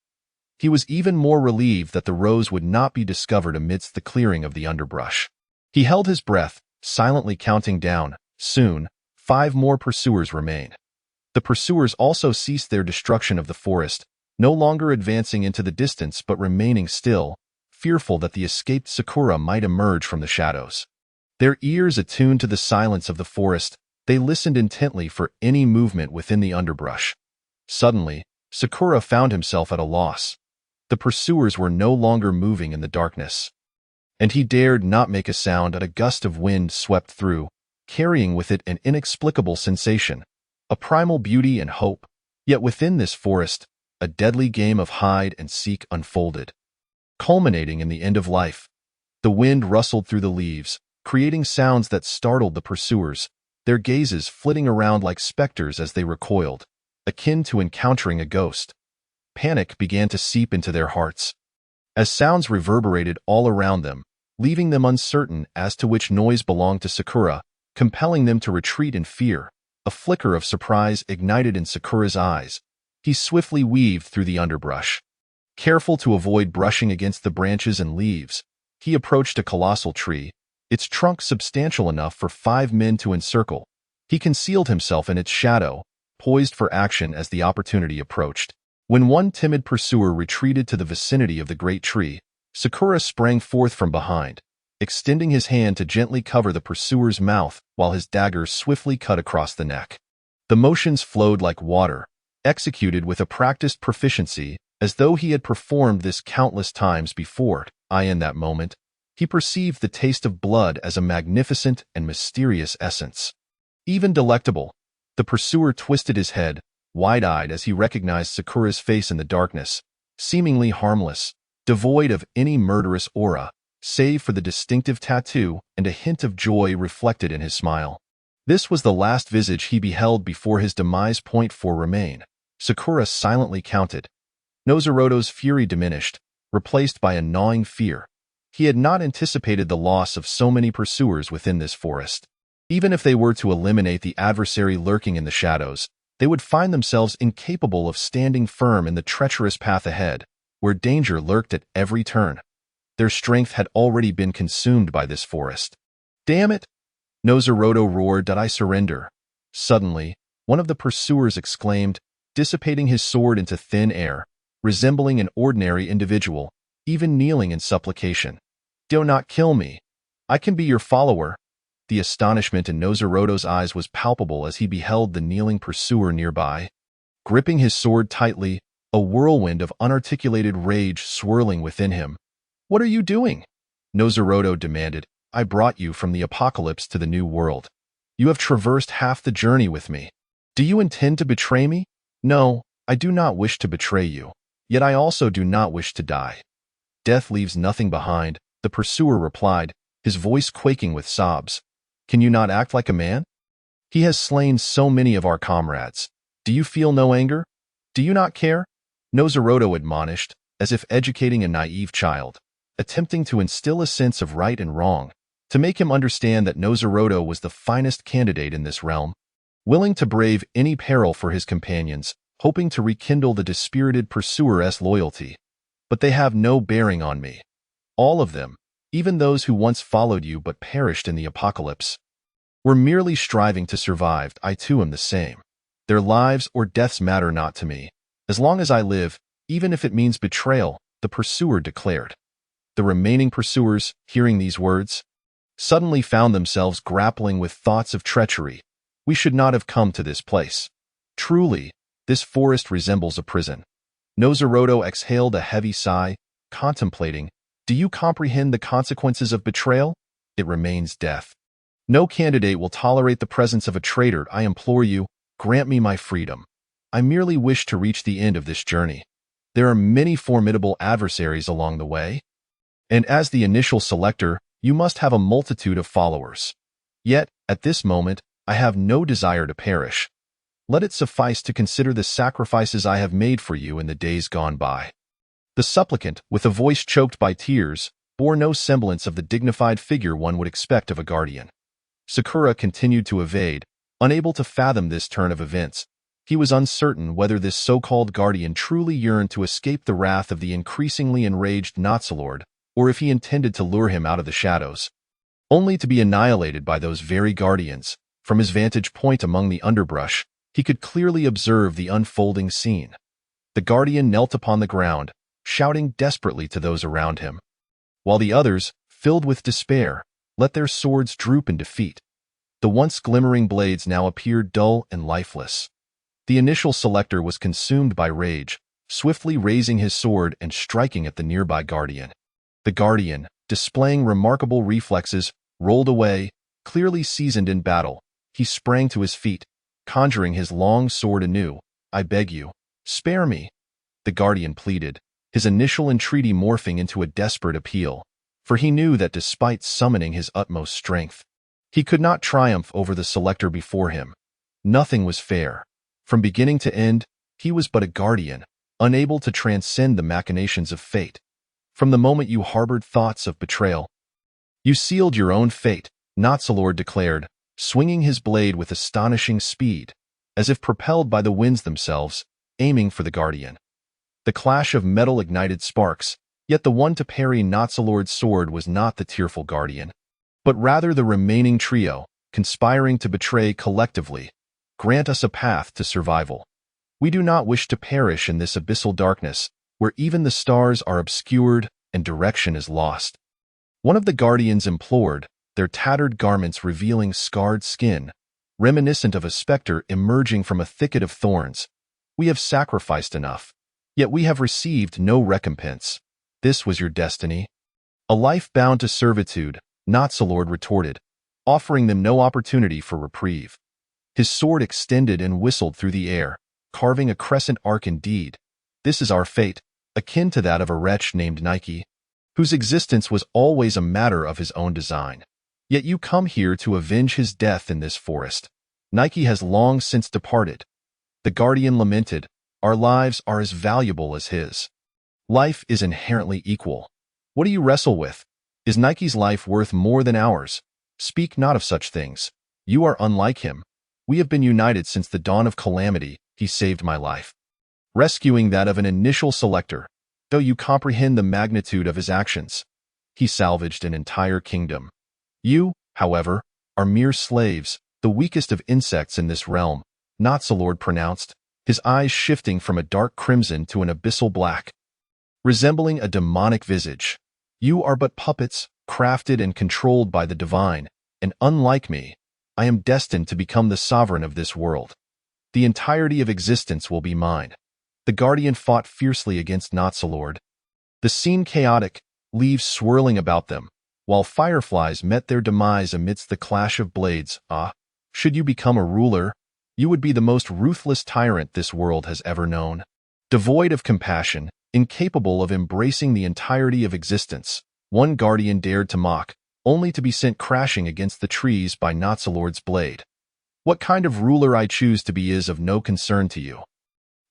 He was even more relieved that the rose would not be discovered amidst the clearing of the underbrush. He held his breath, silently counting down. Soon, 5 more pursuers remained. The pursuers also ceased their destruction of the forest, no longer advancing into the distance but remaining still, fearful that the escaped Sakura might emerge from the shadows. Their ears attuned to the silence of the forest, they listened intently for any movement within the underbrush. Suddenly, Sakura found himself at a loss. The pursuers were no longer moving in the darkness, and he dared not make a sound. A gust of wind swept through, carrying with it an inexplicable sensation, a primal beauty and hope. Yet within this forest, a deadly game of hide and seek unfolded, culminating in the end of life. The wind rustled through the leaves, creating sounds that startled the pursuers, their gazes flitting around like specters as they recoiled, akin to encountering a ghost. Panic began to seep into their hearts, as sounds reverberated all around them, leaving them uncertain as to which noise belonged to Sakura, compelling them to retreat in fear. A flicker of surprise ignited in Sakura's eyes. He swiftly weaved through the underbrush. Careful to avoid brushing against the branches and leaves, he approached a colossal tree, its trunk substantial enough for 5 men to encircle. He concealed himself in its shadow, poised for action as the opportunity approached. When one timid pursuer retreated to the vicinity of the great tree, Sakura sprang forth from behind, extending his hand to gently cover the pursuer's mouth while his dagger swiftly cut across the neck. The motions flowed like water, executed with a practiced proficiency, as though he had performed this countless times before. In that moment, he perceived the taste of blood as a magnificent and mysterious essence. Even delectable. The pursuer twisted his head, wide-eyed as he recognized Sakura's face in the darkness, seemingly harmless, devoid of any murderous aura, save for the distinctive tattoo and a hint of joy reflected in his smile. This was the last visage he beheld before his demise. 4 remain. Sakura silently counted. Nozoruto's fury diminished, replaced by a gnawing fear. He had not anticipated the loss of so many pursuers within this forest. Even if they were to eliminate the adversary lurking in the shadows, they would find themselves incapable of standing firm in the treacherous path ahead, where danger lurked at every turn. Their strength had already been consumed by this forest. Damn it! Nozoruto roared. I surrender. Suddenly, one of the pursuers exclaimed, dissipating his sword into thin air. resembling an ordinary individual, even kneeling in supplication. "Do not kill me. I can be your follower." The astonishment in Nozoruto's eyes was palpable as he beheld the kneeling pursuer nearby. Gripping his sword tightly, a whirlwind of unarticulated rage swirling within him. "What are you doing?" Nozoruto demanded. "I brought you from the apocalypse to the new world. You have traversed half the journey with me. Do you intend to betray me?" "No, I do not wish to betray you. Yet I also do not wish to die." "Death leaves nothing behind," the pursuer replied, his voice quaking with sobs. "Can you not act like a man? He has slain so many of our comrades. Do you feel no anger? Do you not care?" Nozoruto admonished, as if educating a naive child, attempting to instill a sense of right and wrong, to make him understand that Nozoruto was the finest candidate in this realm, willing to brave any peril for his companions, hoping to rekindle the dispirited pursuer's loyalty. "But they have no bearing on me. All of them, even those who once followed you but perished in the apocalypse, were merely striving to survive. I too am the same. Their lives or deaths matter not to me, as long as I live, even if it means betrayal," the pursuer declared. The remaining pursuers, hearing these words, suddenly found themselves grappling with thoughts of treachery. "We should not have come to this place. Truly, this forest resembles a prison." Nozoruto exhaled a heavy sigh, contemplating. "Do you comprehend the consequences of betrayal? It remains death. No candidate will tolerate the presence of a traitor. I implore you, grant me my freedom. I merely wish to reach the end of this journey. There are many formidable adversaries along the way, and as the initial selector, you must have a multitude of followers. Yet, at this moment, I have no desire to perish. Let it suffice to consider the sacrifices I have made for you in the days gone by." The supplicant, with a voice choked by tears, bore no semblance of the dignified figure one would expect of a guardian. Sakura continued to evade, unable to fathom this turn of events. He was uncertain whether this so-called guardian truly yearned to escape the wrath of the increasingly enraged Natsalord, or if he intended to lure him out of the shadows, only to be annihilated by those very guardians. From his vantage point among the underbrush, he could clearly observe the unfolding scene. The guardian knelt upon the ground, shouting desperately to those around him, while the others, filled with despair, let their swords droop in defeat. The once glimmering blades now appeared dull and lifeless. The initial selector was consumed by rage, swiftly raising his sword and striking at the nearby guardian. The guardian, displaying remarkable reflexes, rolled away, clearly seasoned in battle. He sprang to his feet, conjuring his long sword anew. "I beg you, spare me," the guardian pleaded, his initial entreaty morphing into a desperate appeal, for he knew that despite summoning his utmost strength, he could not triumph over the selector before him. Nothing was fair. From beginning to end, he was but a guardian, unable to transcend the machinations of fate. From the moment you harbored thoughts of betrayal, you sealed your own fate, Natsalord declared, swinging his blade with astonishing speed, as if propelled by the winds themselves, aiming for the guardian. The clash of metal ignited sparks, yet the one to parry Natsalord's sword was not the tearful guardian, but rather the remaining trio, conspiring to betray collectively. "Grant us a path to survival. We do not wish to perish in this abyssal darkness, where even the stars are obscured and direction is lost." One of the guardians implored, their tattered garments revealing scarred skin, reminiscent of a specter emerging from a thicket of thorns. "We have sacrificed enough, yet we have received no recompense. This was your destiny? A life bound to servitude," Natsalord retorted, offering them no opportunity for reprieve. His sword extended and whistled through the air, carving a crescent arc indeed. "This is our fate, akin to that of a wretch named Nike, whose existence was always a matter of his own design. Yet you come here to avenge his death in this forest. Nike has long since departed." The guardian lamented, "Our lives are as valuable as his. Life is inherently equal. What do you wrestle with? Is Nike's life worth more than ours? Speak not of such things. You are unlike him. We have been united since the dawn of calamity. He saved my life, rescuing that of an initial selector. Though you comprehend the magnitude of his actions, he salvaged an entire kingdom. You, however, are mere slaves, the weakest of insects in this realm," Natsalord pronounced, his eyes shifting from a dark crimson to an abyssal black, resembling a demonic visage. You are but puppets, crafted and controlled by the divine, and unlike me, I am destined to become the sovereign of this world. The entirety of existence will be mine. The Guardian fought fiercely against Noxalord. The scene chaotic, leaves swirling about them, while fireflies met their demise amidst the clash of blades. Should you become a ruler, you would be the most ruthless tyrant this world has ever known. Devoid of compassion, incapable of embracing the entirety of existence, one Guardian dared to mock, only to be sent crashing against the trees by Noxalord's blade. What kind of ruler I choose to be is of no concern to you.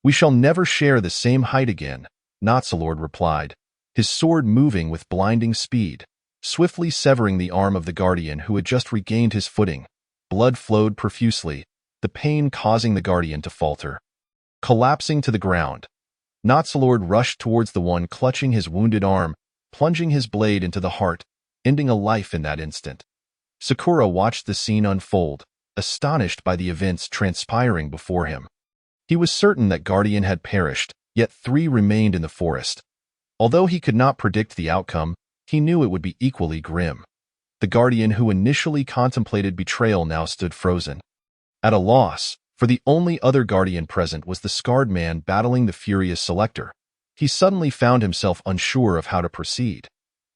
We shall never share the same height again, Noxalord replied, his sword moving with blinding speed, swiftly severing the arm of the Guardian who had just regained his footing. Blood flowed profusely, the pain causing the Guardian to falter. Collapsing to the ground, Noxalord rushed towards the one clutching his wounded arm, plunging his blade into the heart, ending a life in that instant. Sakura watched the scene unfold, astonished by the events transpiring before him. He was certain that Guardian had perished, yet 3 remained in the forest. Although he could not predict the outcome, he knew it would be equally grim. The Guardian who initially contemplated betrayal now stood frozen. At a loss, for the only other Guardian present was the scarred man battling the furious Selector. He suddenly found himself unsure of how to proceed.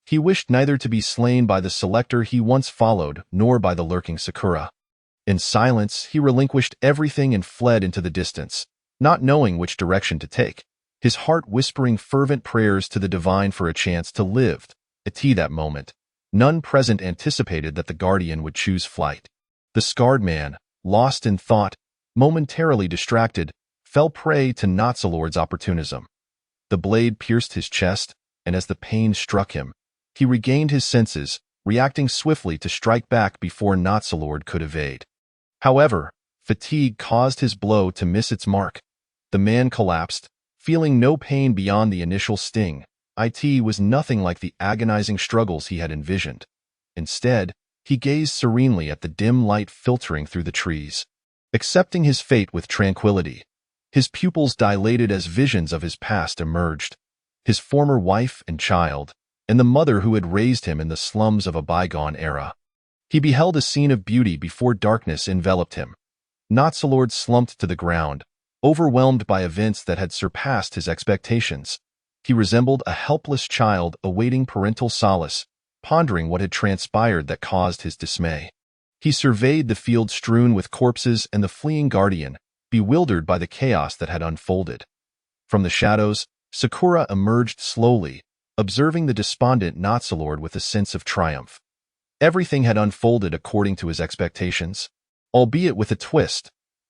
He wished neither to be slain by the Selector he once followed, nor by the lurking Sakura. In silence, he relinquished everything and fled into the distance, not knowing which direction to take, his heart whispering fervent prayers to the divine for a chance to live. At that moment, none present anticipated that the Guardian would choose flight. The scarred man, lost in thought, momentarily distracted, fell prey to Noxalord's opportunism. The blade pierced his chest, and as the pain struck him, he regained his senses, reacting swiftly to strike back before Noxalord could evade. However, fatigue caused his blow to miss its mark. The man collapsed, feeling no pain beyond the initial sting. It was nothing like the agonizing struggles he had envisioned. Instead, he gazed serenely at the dim light filtering through the trees, accepting his fate with tranquility. His pupils dilated as visions of his past emerged, his former wife and child, and the mother who had raised him in the slums of a bygone era. He beheld a scene of beauty before darkness enveloped him. Noxalord slumped to the ground, overwhelmed by events that had surpassed his expectations. He resembled a helpless child awaiting parental solace, pondering what had transpired that caused his dismay. He surveyed the field strewn with corpses and the fleeing Guardian, bewildered by the chaos that had unfolded. From the shadows, Sakura emerged slowly, observing the despondent Noxalord with a sense of triumph. Everything had unfolded according to his expectations, albeit with a twist.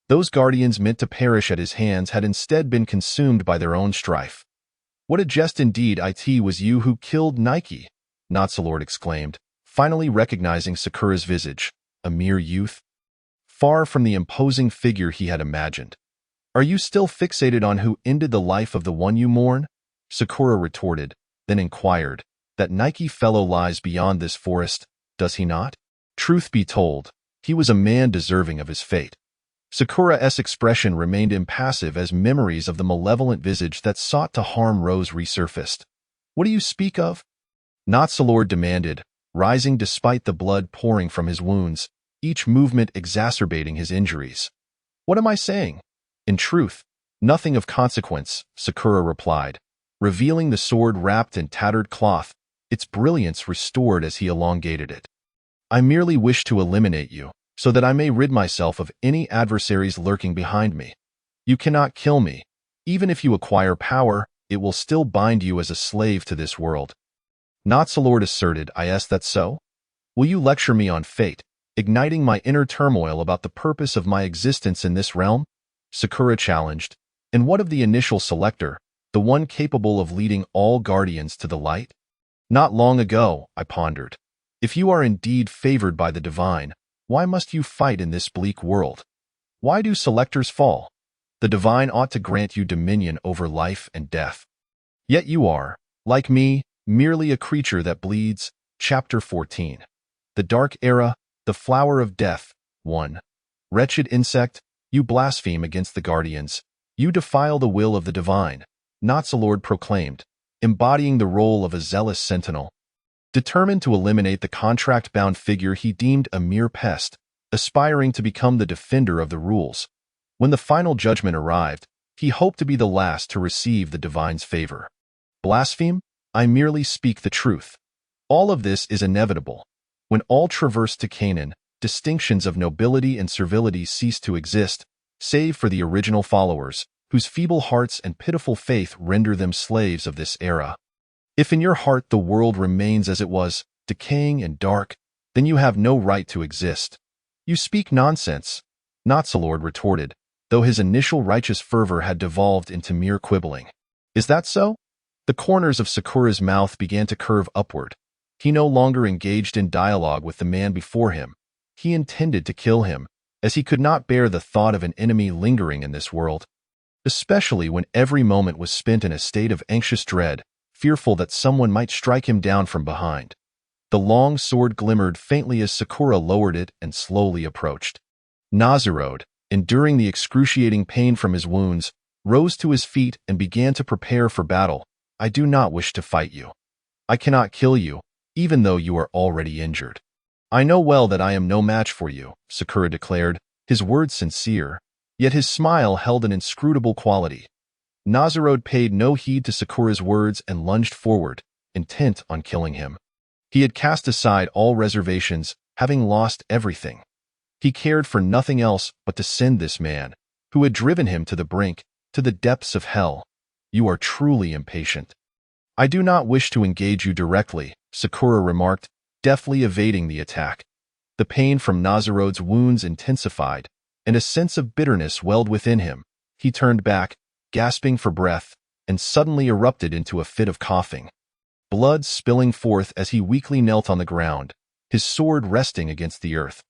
Those Guardians meant to perish at his hands had instead been consumed by their own strife. What a jest indeed! It was you who killed Nike, Noxalord exclaimed, finally recognizing Sakura's visage, a mere youth, far from the imposing figure he had imagined. Are you still fixated on who ended the life of the one you mourn? Sakura retorted, then inquired, that Nike fellow lies beyond this forest, does he not? Truth be told, he was a man deserving of his fate. Sakura's expression remained impassive as memories of the malevolent visage that sought to harm Rose resurfaced. What do you speak of? Noxalord demanded, rising despite the blood pouring from his wounds, each movement exacerbating his injuries. What am I saying? In truth, nothing of consequence, Sakura replied, revealing the sword wrapped in tattered cloth, its brilliance restored as he elongated it. I merely wish to eliminate you, so that I may rid myself of any adversaries lurking behind me. You cannot kill me. Even if you acquire power, it will still bind you as a slave to this world. Noxalord asserted, Is that so? Will you lecture me on fate, igniting my inner turmoil about the purpose of my existence in this realm? Sakura challenged. And what of the initial Selector, the one capable of leading all Guardians to the light? Not long ago, I pondered. If you are indeed favored by the divine, why must you fight in this bleak world? Why do Selectors fall? The divine ought to grant you dominion over life and death. Yet you are, like me, merely a creature that bleeds. Chapter 14. The Dark Era, the Flower of Death. 1. Wretched insect, you blaspheme against the Guardians. You defile the will of the divine, Noxalord proclaimed, embodying the role of a zealous sentinel. Determined to eliminate the contract-bound figure he deemed a mere pest, aspiring to become the defender of the rules. When the final judgment arrived, he hoped to be the last to receive the divine's favor. Blaspheme? I merely speak the truth. All of this is inevitable. When all traverse to Canaan, distinctions of nobility and servility cease to exist, save for the original followers, whose feeble hearts and pitiful faith render them slaves of this era. If in your heart the world remains as it was, decaying and dark, then you have no right to exist. You speak nonsense, Noxalord retorted, though his initial righteous fervor had devolved into mere quibbling. Is that so? The corners of Sakura's mouth began to curve upward. He no longer engaged in dialogue with the man before him. He intended to kill him, as he could not bear the thought of an enemy lingering in this world, especially when every moment was spent in a state of anxious dread, fearful that someone might strike him down from behind. The long sword glimmered faintly as Sakura lowered it and slowly approached. Noxalord, enduring the excruciating pain from his wounds, rose to his feet and began to prepare for battle. I do not wish to fight you. I cannot kill you, even though you are already injured. I know well that I am no match for you, Sakura declared, his words sincere, yet his smile held an inscrutable quality. Noxalord paid no heed to Sakura's words and lunged forward, intent on killing him. He had cast aside all reservations, having lost everything. He cared for nothing else but to send this man, who had driven him to the brink, to the depths of hell. You are truly impatient. I do not wish to engage you directly, Sakura remarked, deftly evading the attack. The pain from Noxalord's wounds intensified, and a sense of bitterness welled within him. He turned back, gasping for breath, and suddenly erupted into a fit of coughing. Blood spilling forth as he weakly knelt on the ground, his sword resting against the earth.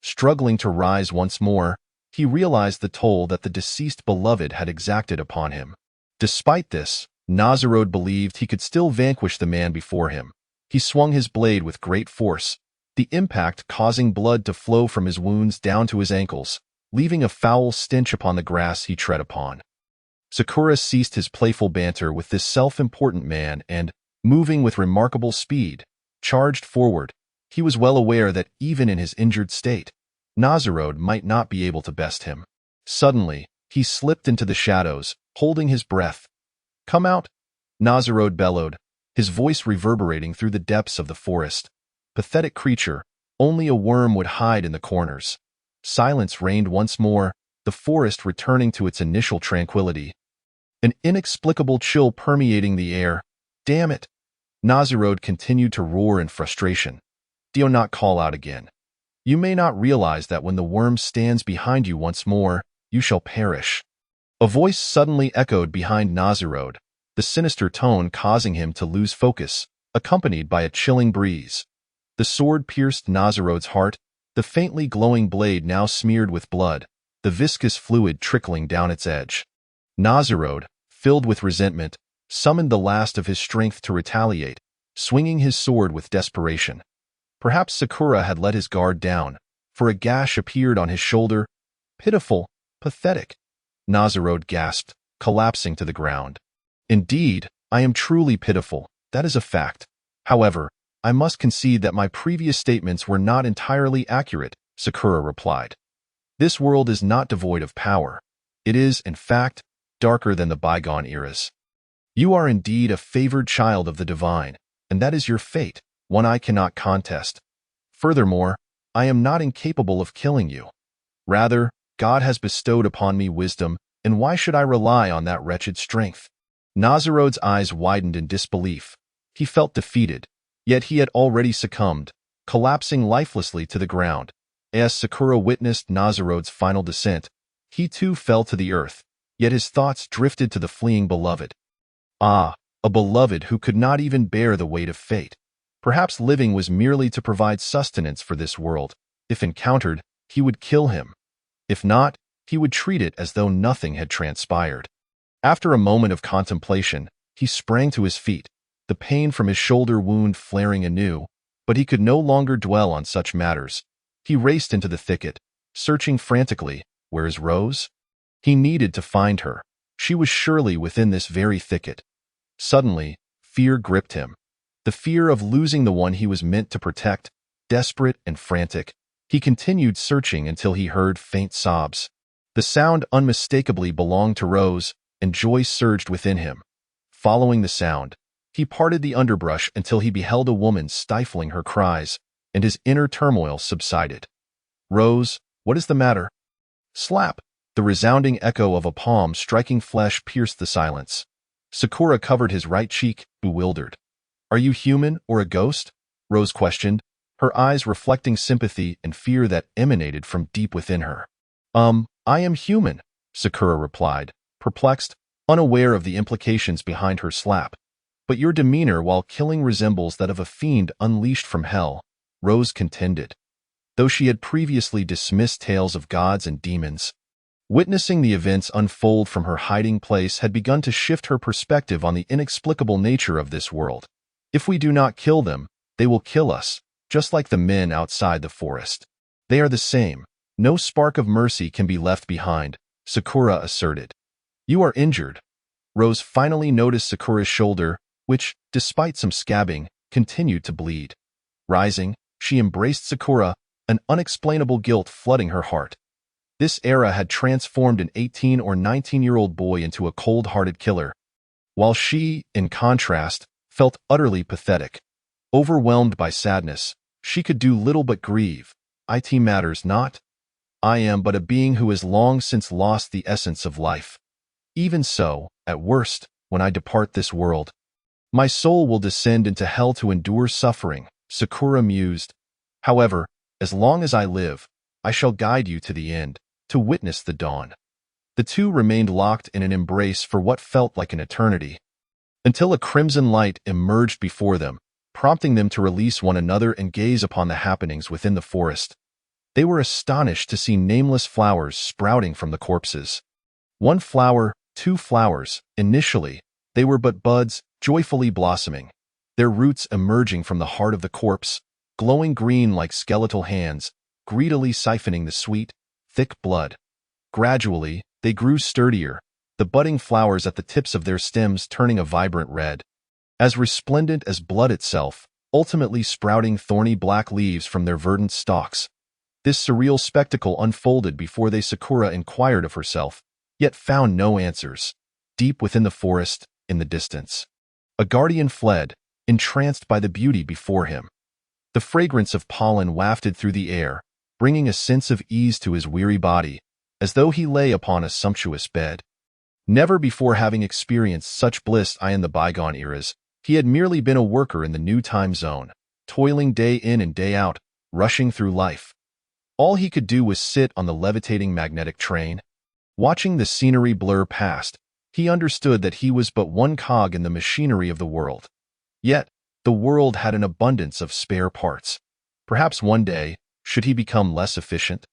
Struggling to rise once more, he realized the toll that the deceased beloved had exacted upon him. Despite this, Noxalord believed he could still vanquish the man before him. He swung his blade with great force, the impact causing blood to flow from his wounds down to his ankles, leaving a foul stench upon the grass he tread upon. Sakura ceased his playful banter with this self-important man and, moving with remarkable speed, charged forward. He was well aware that even in his injured state, Noxalord might not be able to best him. Suddenly, he slipped into the shadows, holding his breath. Come out, Noxalord bellowed, his voice reverberating through the depths of the forest. Pathetic creature, only a worm would hide in the corners. Silence reigned once more, the forest returning to its initial tranquility. An inexplicable chill permeating the air. Damn it! Noxalord continued to roar in frustration. Do not call out again. You may not realize that when the worm stands behind you once more, you shall perish. A voice suddenly echoed behind Noxalord, the sinister tone causing him to lose focus, accompanied by a chilling breeze. The sword pierced Noxalord's heart, the faintly glowing blade now smeared with blood, the viscous fluid trickling down its edge. Noxalord, filled with resentment, summoned the last of his strength to retaliate, swinging his sword with desperation. Perhaps Sakura had let his guard down, for a gash appeared on his shoulder. Pitiful, pathetic, Noxalord gasped, collapsing to the ground. Indeed, I am truly pitiful, that is a fact. However, I must concede that my previous statements were not entirely accurate, Sakura replied. This world is not devoid of power. It is, in fact, darker than the bygone eras. You are indeed a favored child of the divine, and that is your fate, one I cannot contest. Furthermore, I am not incapable of killing you. Rather, God has bestowed upon me wisdom, and why should I rely on that wretched strength? Noxalord's eyes widened in disbelief. He felt defeated, yet he had already succumbed, collapsing lifelessly to the ground. As Sakura witnessed Noxalord's final descent, he too fell to the earth, yet his thoughts drifted to the fleeing beloved. Ah, a beloved who could not even bear the weight of fate. Perhaps living was merely to provide sustenance for this world. If encountered, he would kill him. If not, he would treat it as though nothing had transpired. After a moment of contemplation, he sprang to his feet, the pain from his shoulder wound flaring anew, but he could no longer dwell on such matters. He raced into the thicket, searching frantically. Where is Rose? He needed to find her. She was surely within this very thicket. Suddenly, fear gripped him. The fear of losing the one he was meant to protect. Desperate and frantic, he continued searching until he heard faint sobs. The sound unmistakably belonged to Rose, and joy surged within him. Following the sound, he parted the underbrush until he beheld a woman stifling her cries, and his inner turmoil subsided. "Rose, what is the matter?" Slap! The resounding echo of a palm striking flesh pierced the silence. Sakura covered his right cheek, bewildered. "Are you human or a ghost?" Rose questioned, her eyes reflecting sympathy and fear that emanated from deep within her. I am human," Sakura replied, perplexed, unaware of the implications behind her slap. "But your demeanor while killing resembles that of a fiend unleashed from hell," Rose contended. Though she had previously dismissed tales of gods and demons, witnessing the events unfold from her hiding place had begun to shift her perspective on the inexplicable nature of this world. If we do not kill them, they will kill us, just like the men outside the forest. They are the same. No spark of mercy can be left behind, Sakura asserted. "You are injured." Rose finally noticed Sakura's shoulder, which, despite some scabbing, continued to bleed. Rising, she embraced Sakura, an unexplainable guilt flooding her heart. This era had transformed an 18 or 19-year-old boy into a cold-hearted killer, while she, in contrast, felt utterly pathetic. Overwhelmed by sadness, she could do little but grieve. "It matters not. I am but a being who has long since lost the essence of life. Even so, at worst, when I depart this world, my soul will descend into hell to endure suffering," Sakura mused. "However, as long as I live, I shall guide you to the end, to witness the dawn." The two remained locked in an embrace for what felt like an eternity, until a crimson light emerged before them, prompting them to release one another and gaze upon the happenings within the forest. They were astonished to see nameless flowers sprouting from the corpses. One flower, two flowers. Initially, they were but buds, joyfully blossoming, their roots emerging from the heart of the corpse, glowing green like skeletal hands, greedily siphoning the sweet, thick blood. Gradually, they grew sturdier, the budding flowers at the tips of their stems turning a vibrant red, as resplendent as blood itself, ultimately sprouting thorny black leaves from their verdant stalks. This surreal spectacle unfolded before Sakura inquired of herself, yet found no answers. Deep within the forest, in the distance, a guardian fled, entranced by the beauty before him. The fragrance of pollen wafted through the air, bringing a sense of ease to his weary body, as though he lay upon a sumptuous bed. Never before having experienced such bliss in the bygone eras, he had merely been a worker in the new time zone, toiling day in and day out, rushing through life. All he could do was sit on the levitating magnetic train. Watching the scenery blur past, he understood that he was but one cog in the machinery of the world. Yet, the world had an abundance of spare parts. Perhaps one day, should he become less efficient,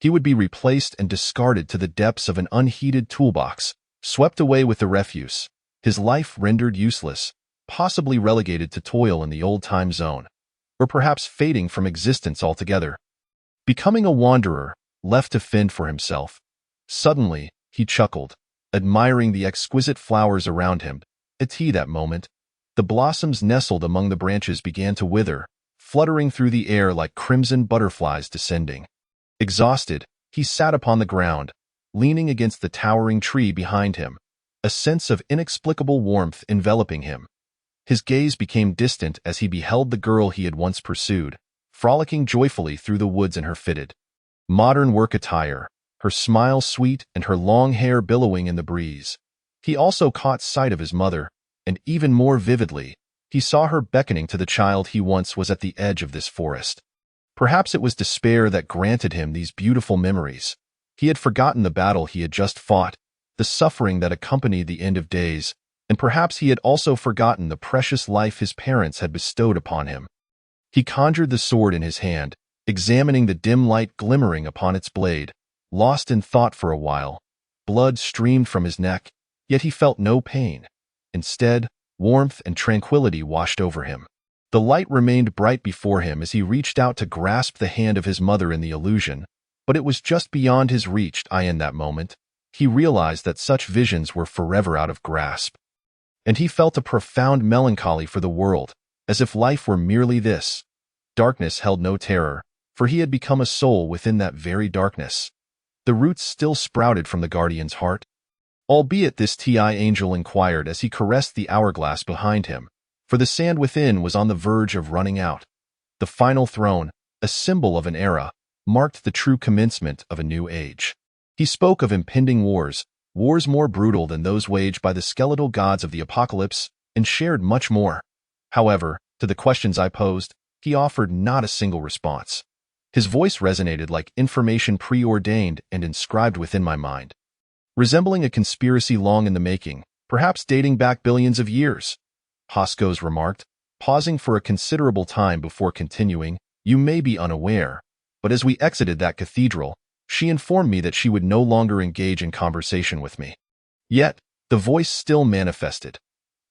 he would be replaced and discarded to the depths of an unheeded toolbox, swept away with the refuse, his life rendered useless, possibly relegated to toil in the old time zone, or perhaps fading from existence altogether. Becoming a wanderer, left to fend for himself. Suddenly, he chuckled, admiring the exquisite flowers around him. At that moment, the blossoms nestled among the branches began to wither, fluttering through the air like crimson butterflies descending. Exhausted, he sat upon the ground, leaning against the towering tree behind him, a sense of inexplicable warmth enveloping him. His gaze became distant as he beheld the girl he had once pursued, frolicking joyfully through the woods in her fitted, modern work attire, her smile sweet and her long hair billowing in the breeze. He also caught sight of his mother, and even more vividly, he saw her beckoning to the child he once was at the edge of this forest. Perhaps it was despair that granted him these beautiful memories. He had forgotten the battle he had just fought, the suffering that accompanied the end of days, and perhaps he had also forgotten the precious life his parents had bestowed upon him. He conjured the sword in his hand, examining the dim light glimmering upon its blade, lost in thought for a while. Blood streamed from his neck, yet he felt no pain. Instead, warmth and tranquility washed over him. The light remained bright before him as he reached out to grasp the hand of his mother in the illusion, but it was just beyond his reach in that moment. he realized that such visions were forever out of grasp. And he felt a profound melancholy for the world, as if life were merely this. Darkness held no terror, for he had become a soul within that very darkness. The roots still sprouted from the guardian's heart. Albeit this Angel inquired as he caressed the hourglass behind him, for the sand within was on the verge of running out. The final throne, a symbol of an era, marked the true commencement of a new age. He spoke of impending wars more brutal than those waged by the skeletal gods of the apocalypse, and shared much more. However, to the questions I posed, he offered not a single response. His voice resonated like information preordained and inscribed within my mind, resembling a conspiracy long in the making, perhaps dating back billions of years. Hoskos remarked, pausing for a considerable time before continuing, "You may be unaware, but as we exited that cathedral, she informed me that she would no longer engage in conversation with me." Yet, the voice still manifested.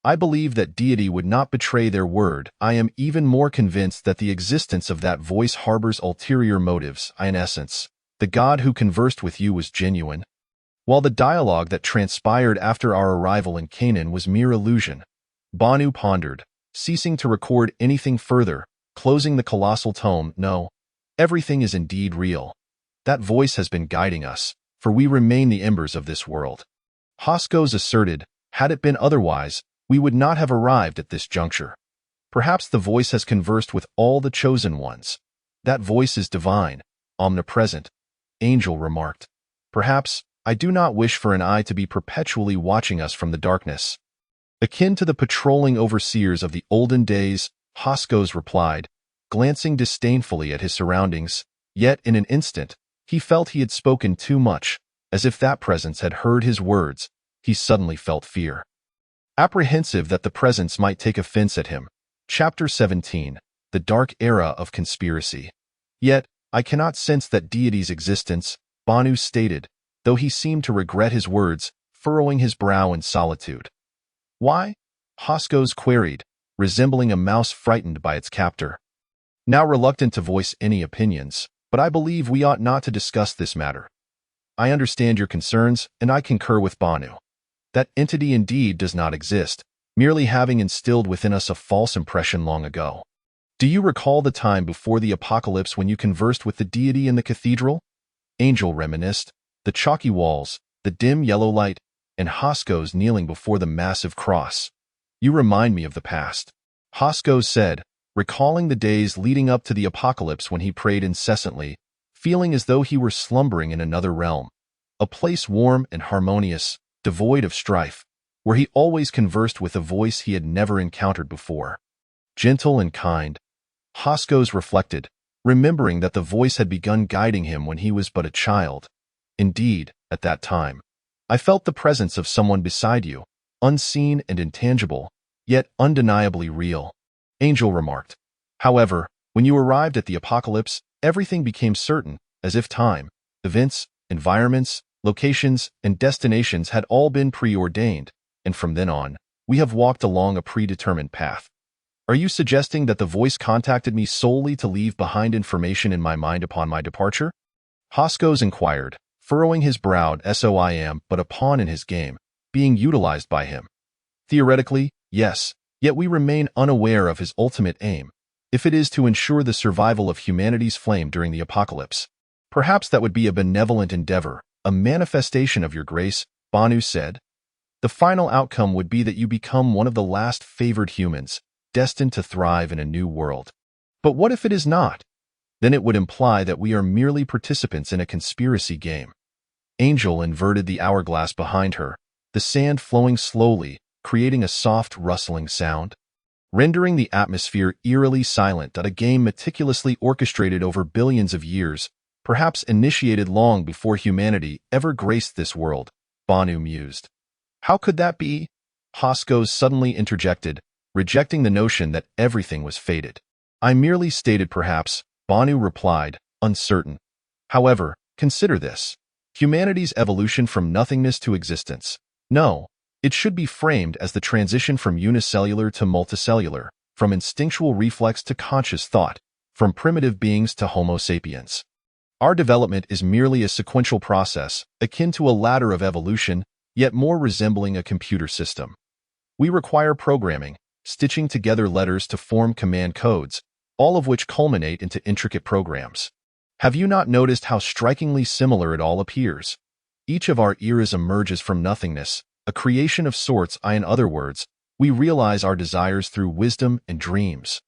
"I believe that deity would not betray their word. I am even more convinced that the existence of that voice harbors ulterior motives. In essence, the God who conversed with you was genuine, while the dialogue that transpired after our arrival in Canaan was mere illusion." Banu pondered, ceasing to record anything further, closing the colossal tome. "No, everything is indeed real. That voice has been guiding us, for we remain the embers of this world." Hoskos asserted, "Had it been otherwise, we would not have arrived at this juncture. Perhaps the voice has conversed with all the chosen ones. That voice is divine, omnipresent," Angel remarked. "Perhaps, I do not wish for an eye to be perpetually watching us from the darkness." "Akin to the patrolling overseers of the olden days," Hoskos replied, glancing disdainfully at his surroundings. Yet in an instant, he felt he had spoken too much, as if that presence had heard his words. He suddenly felt fear, apprehensive that the presence might take offense at him. Chapter 17. The Dark Era of Conspiracy. "Yet, I cannot sense that deity's existence," Banu stated, though he seemed to regret his words, furrowing his brow in solitude. "Why?" Hoskos queried, resembling a mouse frightened by its captor. Now reluctant to voice any opinions, "But I believe we ought not to discuss this matter. I understand your concerns, and I concur with Banu. That entity indeed does not exist, merely having instilled within us a false impression long ago. Do you recall the time before the apocalypse when you conversed with the deity in the cathedral?" Angel reminisced, the chalky walls, the dim yellow light, and Hoskos kneeling before the massive cross. "You remind me of the past," Hoskos said, recalling the days leading up to the apocalypse when he prayed incessantly, feeling as though he were slumbering in another realm, a place warm and harmonious, devoid of strife, where he always conversed with a voice he had never encountered before. Gentle and kind, Hoskos reflected, remembering that the voice had begun guiding him when he was but a child. "Indeed, at that time, I felt the presence of someone beside you, unseen and intangible, yet undeniably real," Angel remarked. "However, when you arrived at the apocalypse, everything became certain, as if time, events, environments, locations, and destinations had all been preordained, and from then on, we have walked along a predetermined path. Are you suggesting that the voice contacted me solely to leave behind information in my mind upon my departure?" Hoskos inquired, furrowing his brow. "So I am but a pawn in his game, being utilized by him. Theoretically, yes, yet we remain unaware of his ultimate aim, if it is to ensure the survival of humanity's flame during the apocalypse. Perhaps that would be a benevolent endeavor, a manifestation of your grace," Banu said. "The final outcome would be that you become one of the last favored humans, destined to thrive in a new world. But what if it is not? Then it would imply that we are merely participants in a conspiracy game." Angel inverted the hourglass behind her, the sand flowing slowly, creating a soft rustling sound, rendering the atmosphere eerily silent. A game meticulously orchestrated over billions of years, perhaps initiated long before humanity ever graced this world, Banu mused. "How could that be?" Hoskos suddenly interjected, rejecting the notion that everything was fated. "I merely stated perhaps," Banu replied, uncertain. "However, consider this. Humanity's evolution from nothingness to existence. No, it should be framed as the transition from unicellular to multicellular, from instinctual reflex to conscious thought, from primitive beings to Homo sapiens. Our development is merely a sequential process, akin to a ladder of evolution, yet more resembling a computer system. We require programming, stitching together letters to form command codes, all of which culminate into intricate programs. Have you not noticed how strikingly similar it all appears? Each of our eras emerges from nothingness, a creation of sorts. In other words, we realize our desires through wisdom and dreams.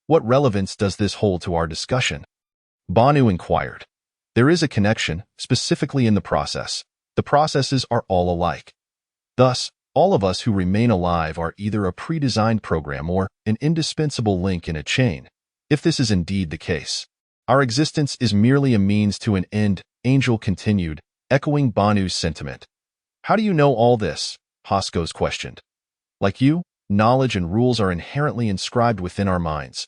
What relevance does this hold to our discussion? Banu inquired. There is a connection, specifically in the process. The processes are all alike. Thus, all of us who remain alive are either a pre-designed program or an indispensable link in a chain. If this is indeed the case, our existence is merely a means to an end, Angel continued, echoing Banu's sentiment. How do you know all this? Hoskos questioned. Like you, knowledge and rules are inherently inscribed within our minds.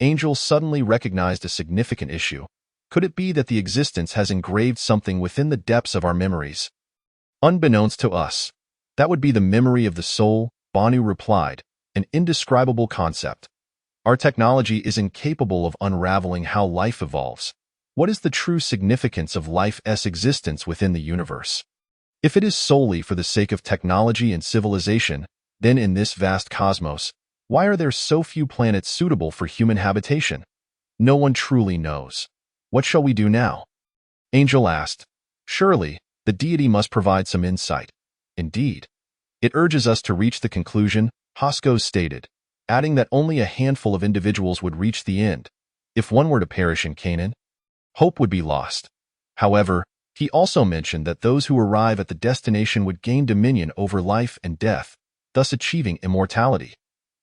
Angel suddenly recognized a significant issue. Could it be that the existence has engraved something within the depths of our memories? Unbeknownst to us. That would be the memory of the soul, Banu replied, an indescribable concept. Our technology is incapable of unraveling how life evolves. What is the true significance of life's existence within the universe? If it is solely for the sake of technology and civilization, then in this vast cosmos, why are there so few planets suitable for human habitation? No one truly knows. What shall we do now? Angel asked. Surely, the deity must provide some insight. Indeed. It urges us to reach the conclusion, Hoskos stated, adding that only a handful of individuals would reach the end. If one were to perish in Canaan, hope would be lost. However, he also mentioned that those who arrive at the destination would gain dominion over life and death, thus achieving immortality.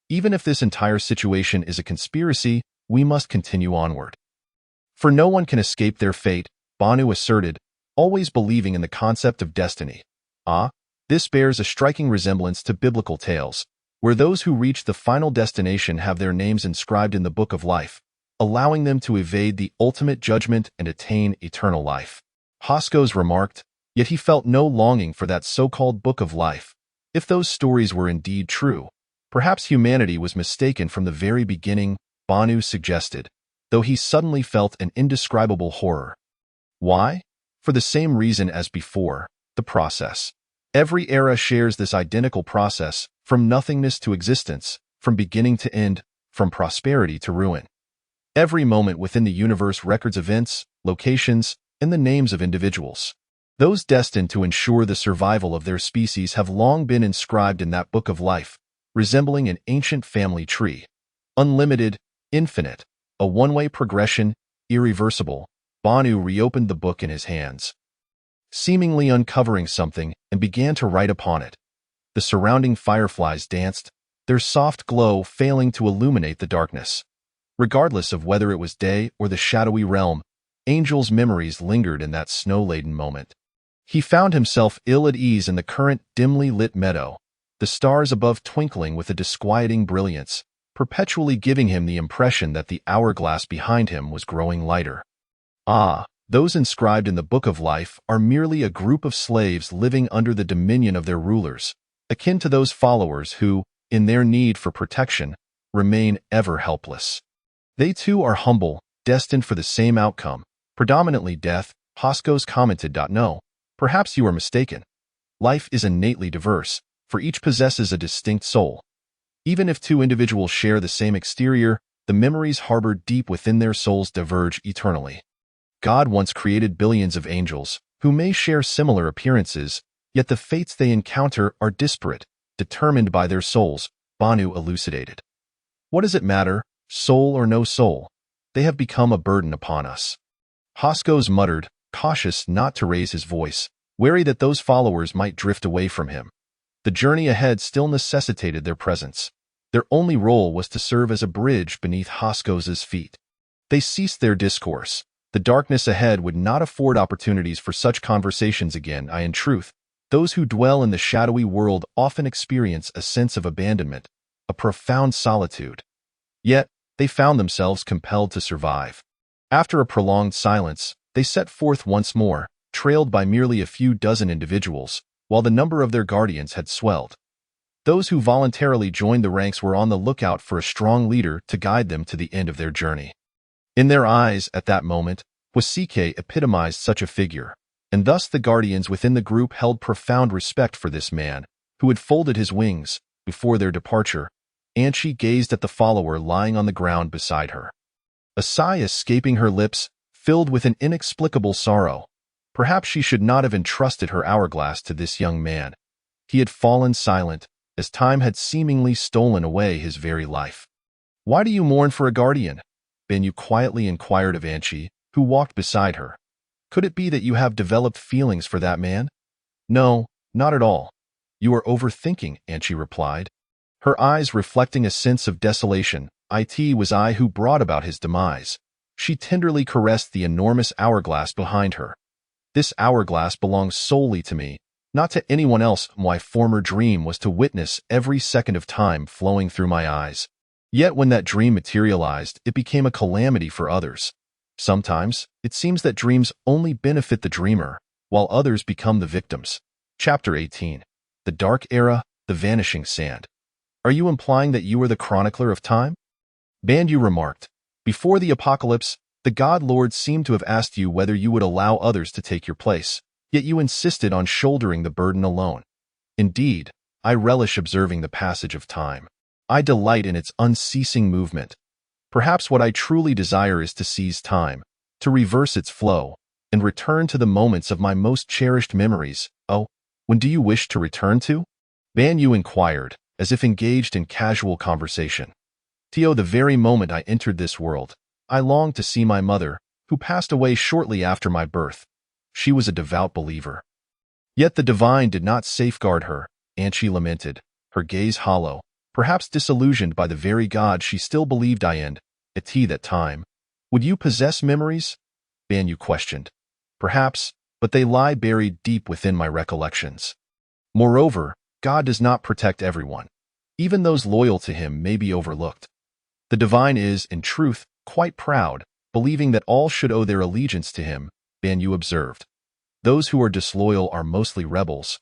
Even if this entire situation is a conspiracy, we must continue onward. For no one can escape their fate, Banu asserted, always believing in the concept of destiny. This bears a striking resemblance to biblical tales, where those who reach the final destination have their names inscribed in the book of life, allowing them to evade the ultimate judgment and attain eternal life. Hoskos remarked, yet he felt no longing for that so-called book of life. If those stories were indeed true, perhaps humanity was mistaken from the very beginning, Banu suggested, though he suddenly felt an indescribable horror. Why? For the same reason as before, the process. Every era shares this identical process, from nothingness to existence, from beginning to end, from prosperity to ruin. Every moment within the universe records events, locations, and the names of individuals. Those destined to ensure the survival of their species have long been inscribed in that book of life, resembling an ancient family tree. Unlimited, infinite, a one-way progression, irreversible. Banu reopened the book in his hands, seemingly uncovering something, and began to write upon it. The surrounding fireflies danced, their soft glow failing to illuminate the darkness. Regardless of whether it was day or the shadowy realm, Angel's memories lingered in that snow-laden moment. He found himself ill at ease in the current, dimly lit meadow, the stars above twinkling with a disquieting brilliance, perpetually giving him the impression that the hourglass behind him was growing lighter. Those inscribed in the Book of Life are merely a group of slaves living under the dominion of their rulers, akin to those followers who, in their need for protection, remain ever helpless. They too are humble, destined for the same outcome, predominantly death, Hoskos commented. No, perhaps you are mistaken. Life is innately diverse, for each possesses a distinct soul. Even if two individuals share the same exterior, the memories harbored deep within their souls diverge eternally. God once created billions of angels, who may share similar appearances, yet the fates they encounter are disparate, determined by their souls, Banu elucidated. What does it matter, soul or no soul? They have become a burden upon us. Hoskos muttered, cautious not to raise his voice, wary that those followers might drift away from him. The journey ahead still necessitated their presence. Their only role was to serve as a bridge beneath Hoskos's feet. They ceased their discourse. The darkness ahead would not afford opportunities for such conversations again. In truth, those who dwell in the shadowy world often experience a sense of abandonment, a profound solitude. Yet, they found themselves compelled to survive. After a prolonged silence, they set forth once more, trailed by merely a few dozen individuals, while the number of their guardians had swelled. Those who voluntarily joined the ranks were on the lookout for a strong leader to guide them to the end of their journey. In their eyes, at that moment, Wasike epitomized such a figure, and thus the guardians within the group held profound respect for this man, who had folded his wings. Before their departure, Anchi gazed at the follower lying on the ground beside her. A sigh escaping her lips, filled with an inexplicable sorrow. Perhaps she should not have entrusted her hourglass to this young man. He had fallen silent, as time had seemingly stolen away his very life. "Why do you mourn for a guardian?" Benyu quietly inquired of Anchi, who walked beside her. "Could it be that you have developed feelings for that man?" "No, not at all. You are overthinking," Anchi replied, her eyes reflecting a sense of desolation. "It was I who brought about his demise." She tenderly caressed the enormous hourglass behind her. "This hourglass belongs solely to me, not to anyone else. My former dream was to witness every second of time flowing through my eyes. Yet when that dream materialized, it became a calamity for others. Sometimes, it seems that dreams only benefit the dreamer, while others become the victims." Chapter 18. The Dark Era, the Vanishing Sand. "Are you implying that you are the chronicler of time?" Banyu remarked. "Before the apocalypse, the God Lord seemed to have asked you whether you would allow others to take your place, yet you insisted on shouldering the burden alone. Indeed, I relish observing the passage of time. I delight in its unceasing movement. Perhaps what I truly desire is to seize time, to reverse its flow, and return to the moments of my most cherished memories." "Oh, when do you wish to return to?" Banyu inquired, as if engaged in casual conversation. "Tio, the very moment I entered this world, I longed to see my mother, who passed away shortly after my birth. She was a devout believer. Yet the divine did not safeguard her," Anchi lamented, her gaze hollow, perhaps disillusioned by the very God she still believed in. That time. "Would you possess memories?" Banyu questioned. "Perhaps, but they lie buried deep within my recollections. Moreover, God does not protect everyone. Even those loyal to him may be overlooked. The divine is, in truth, quite proud, believing that all should owe their allegiance to him," Banyu observed. "Those who are disloyal are mostly rebels.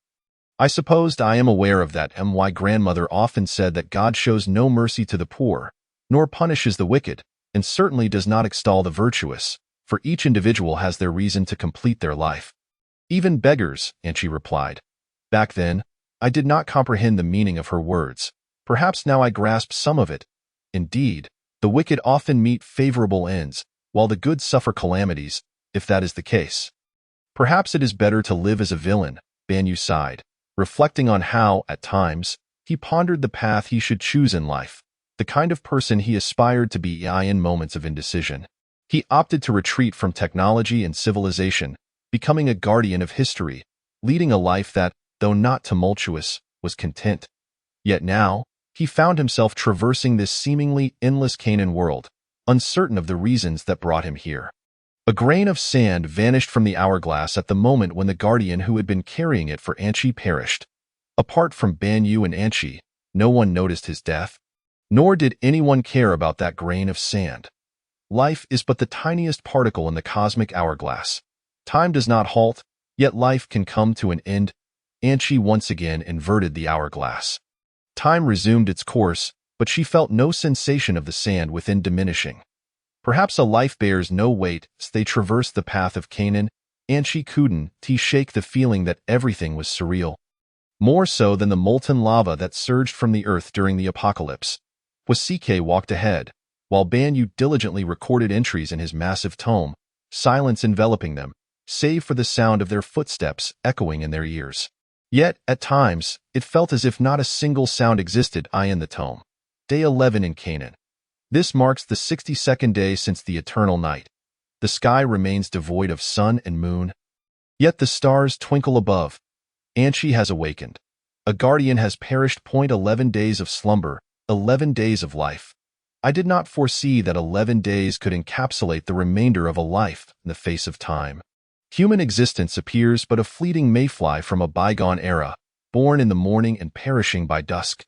I supposed I am aware of that. My grandmother often said that God shows no mercy to the poor, nor punishes the wicked, and certainly does not extol the virtuous, for each individual has their reason to complete their life." "Even beggars," Anchi replied. "Back then, I did not comprehend the meaning of her words. Perhaps now I grasp some of it. Indeed, the wicked often meet favorable ends, while the good suffer calamities, if that is the case. Perhaps it is better to live as a villain," Banyu sighed, reflecting on how, at times, he pondered the path he should choose in life, the kind of person he aspired to be in moments of indecision. He opted to retreat from technology and civilization, becoming a guardian of history, leading a life that, though not tumultuous, was content. Yet now, he found himself traversing this seemingly endless Canaan world, uncertain of the reasons that brought him here. A grain of sand vanished from the hourglass at the moment when the guardian who had been carrying it for Anchi perished. Apart from Banyu and Anchi, no one noticed his death, nor did anyone care about that grain of sand. Life is but the tiniest particle in the cosmic hourglass. Time does not halt, yet life can come to an end. Anchi once again inverted the hourglass. Time resumed its course, but she felt no sensation of the sand within diminishing. Perhaps a life bears no weight as they traversed the path of Canaan. Anchi couldn't shake the feeling that everything was surreal, more so than the molten lava that surged from the earth during the apocalypse. Wasike walked ahead, while Banyu diligently recorded entries in his massive tome, silence enveloping them, save for the sound of their footsteps echoing in their ears. Yet, at times, it felt as if not a single sound existed in the tome. Day 11 in Canaan. This marks the 62nd day since the eternal night. The sky remains devoid of sun and moon. Yet the stars twinkle above. Anchi has awakened. A guardian has perished. 11 days of slumber, 11 days of life. I did not foresee that 11 days could encapsulate the remainder of a life in the face of time. Human existence appears but a fleeting mayfly from a bygone era, born in the morning and perishing by dusk.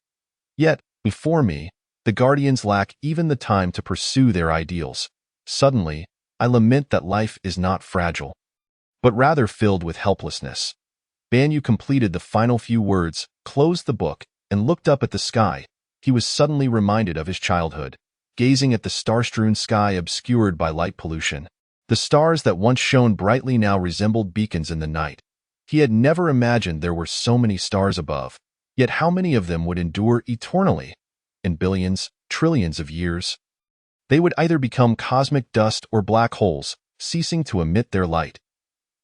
Yet, before me, the guardians lack even the time to pursue their ideals. Suddenly, I lament that life is not fragile, but rather filled with helplessness. Banyu completed the final few words, closed the book, and looked up at the sky. He was suddenly reminded of his childhood, gazing at the star-strewn sky obscured by light pollution. The stars that once shone brightly now resembled beacons in the night. He had never imagined there were so many stars above. Yet how many of them would endure eternally? In billions, trillions of years? They would either become cosmic dust or black holes, ceasing to emit their light.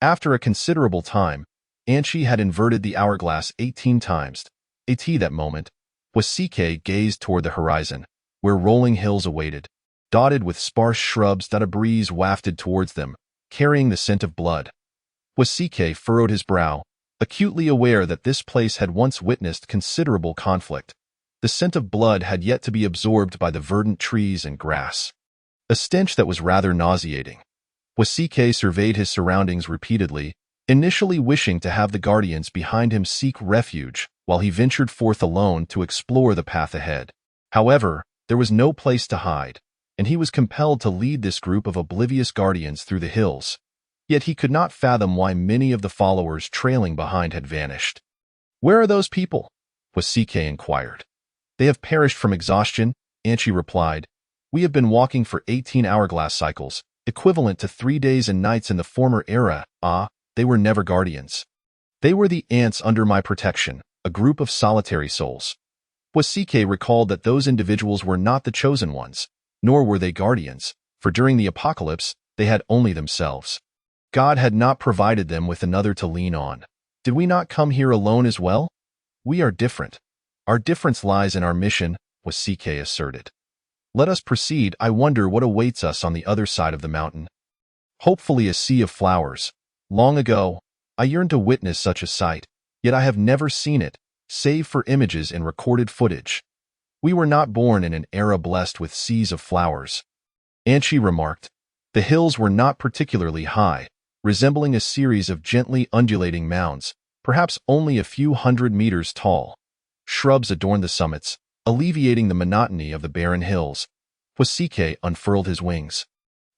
After a considerable time, Anchi had inverted the hourglass 18 times. At that moment, Wasike gazed toward the horizon, where rolling hills awaited, dotted with sparse shrubs that a breeze wafted towards them, carrying the scent of blood. Wasike furrowed his brow, acutely aware that this place had once witnessed considerable conflict. The scent of blood had yet to be absorbed by the verdant trees and grass. A stench that was rather nauseating. Wasike surveyed his surroundings repeatedly, initially wishing to have the guardians behind him seek refuge while he ventured forth alone to explore the path ahead. However, there was no place to hide, and he was compelled to lead this group of oblivious guardians through the hills. Yet he could not fathom why many of the followers trailing behind had vanished. "Where are those people?" Wasike inquired. "They have perished from exhaustion," Anchi replied. "We have been walking for 18 hourglass cycles, equivalent to 3 days and nights in the former era. They were never guardians. They were the ants under my protection, a group of solitary souls." Wasike recalled that those individuals were not the chosen ones, nor were they guardians, for during the apocalypse, they had only themselves. God had not provided them with another to lean on. Did we not come here alone as well? We are different. Our difference lies in our mission, Wasike asserted. Let us proceed. I wonder what awaits us on the other side of the mountain. Hopefully a sea of flowers. Long ago, I yearned to witness such a sight, yet I have never seen it, save for images and recorded footage. We were not born in an era blessed with seas of flowers. Anchi remarked. The hills were not particularly high, resembling a series of gently undulating mounds, perhaps only a few 100 meters tall. Shrubs adorned the summits, alleviating the monotony of the barren hills. Wasike unfurled his wings.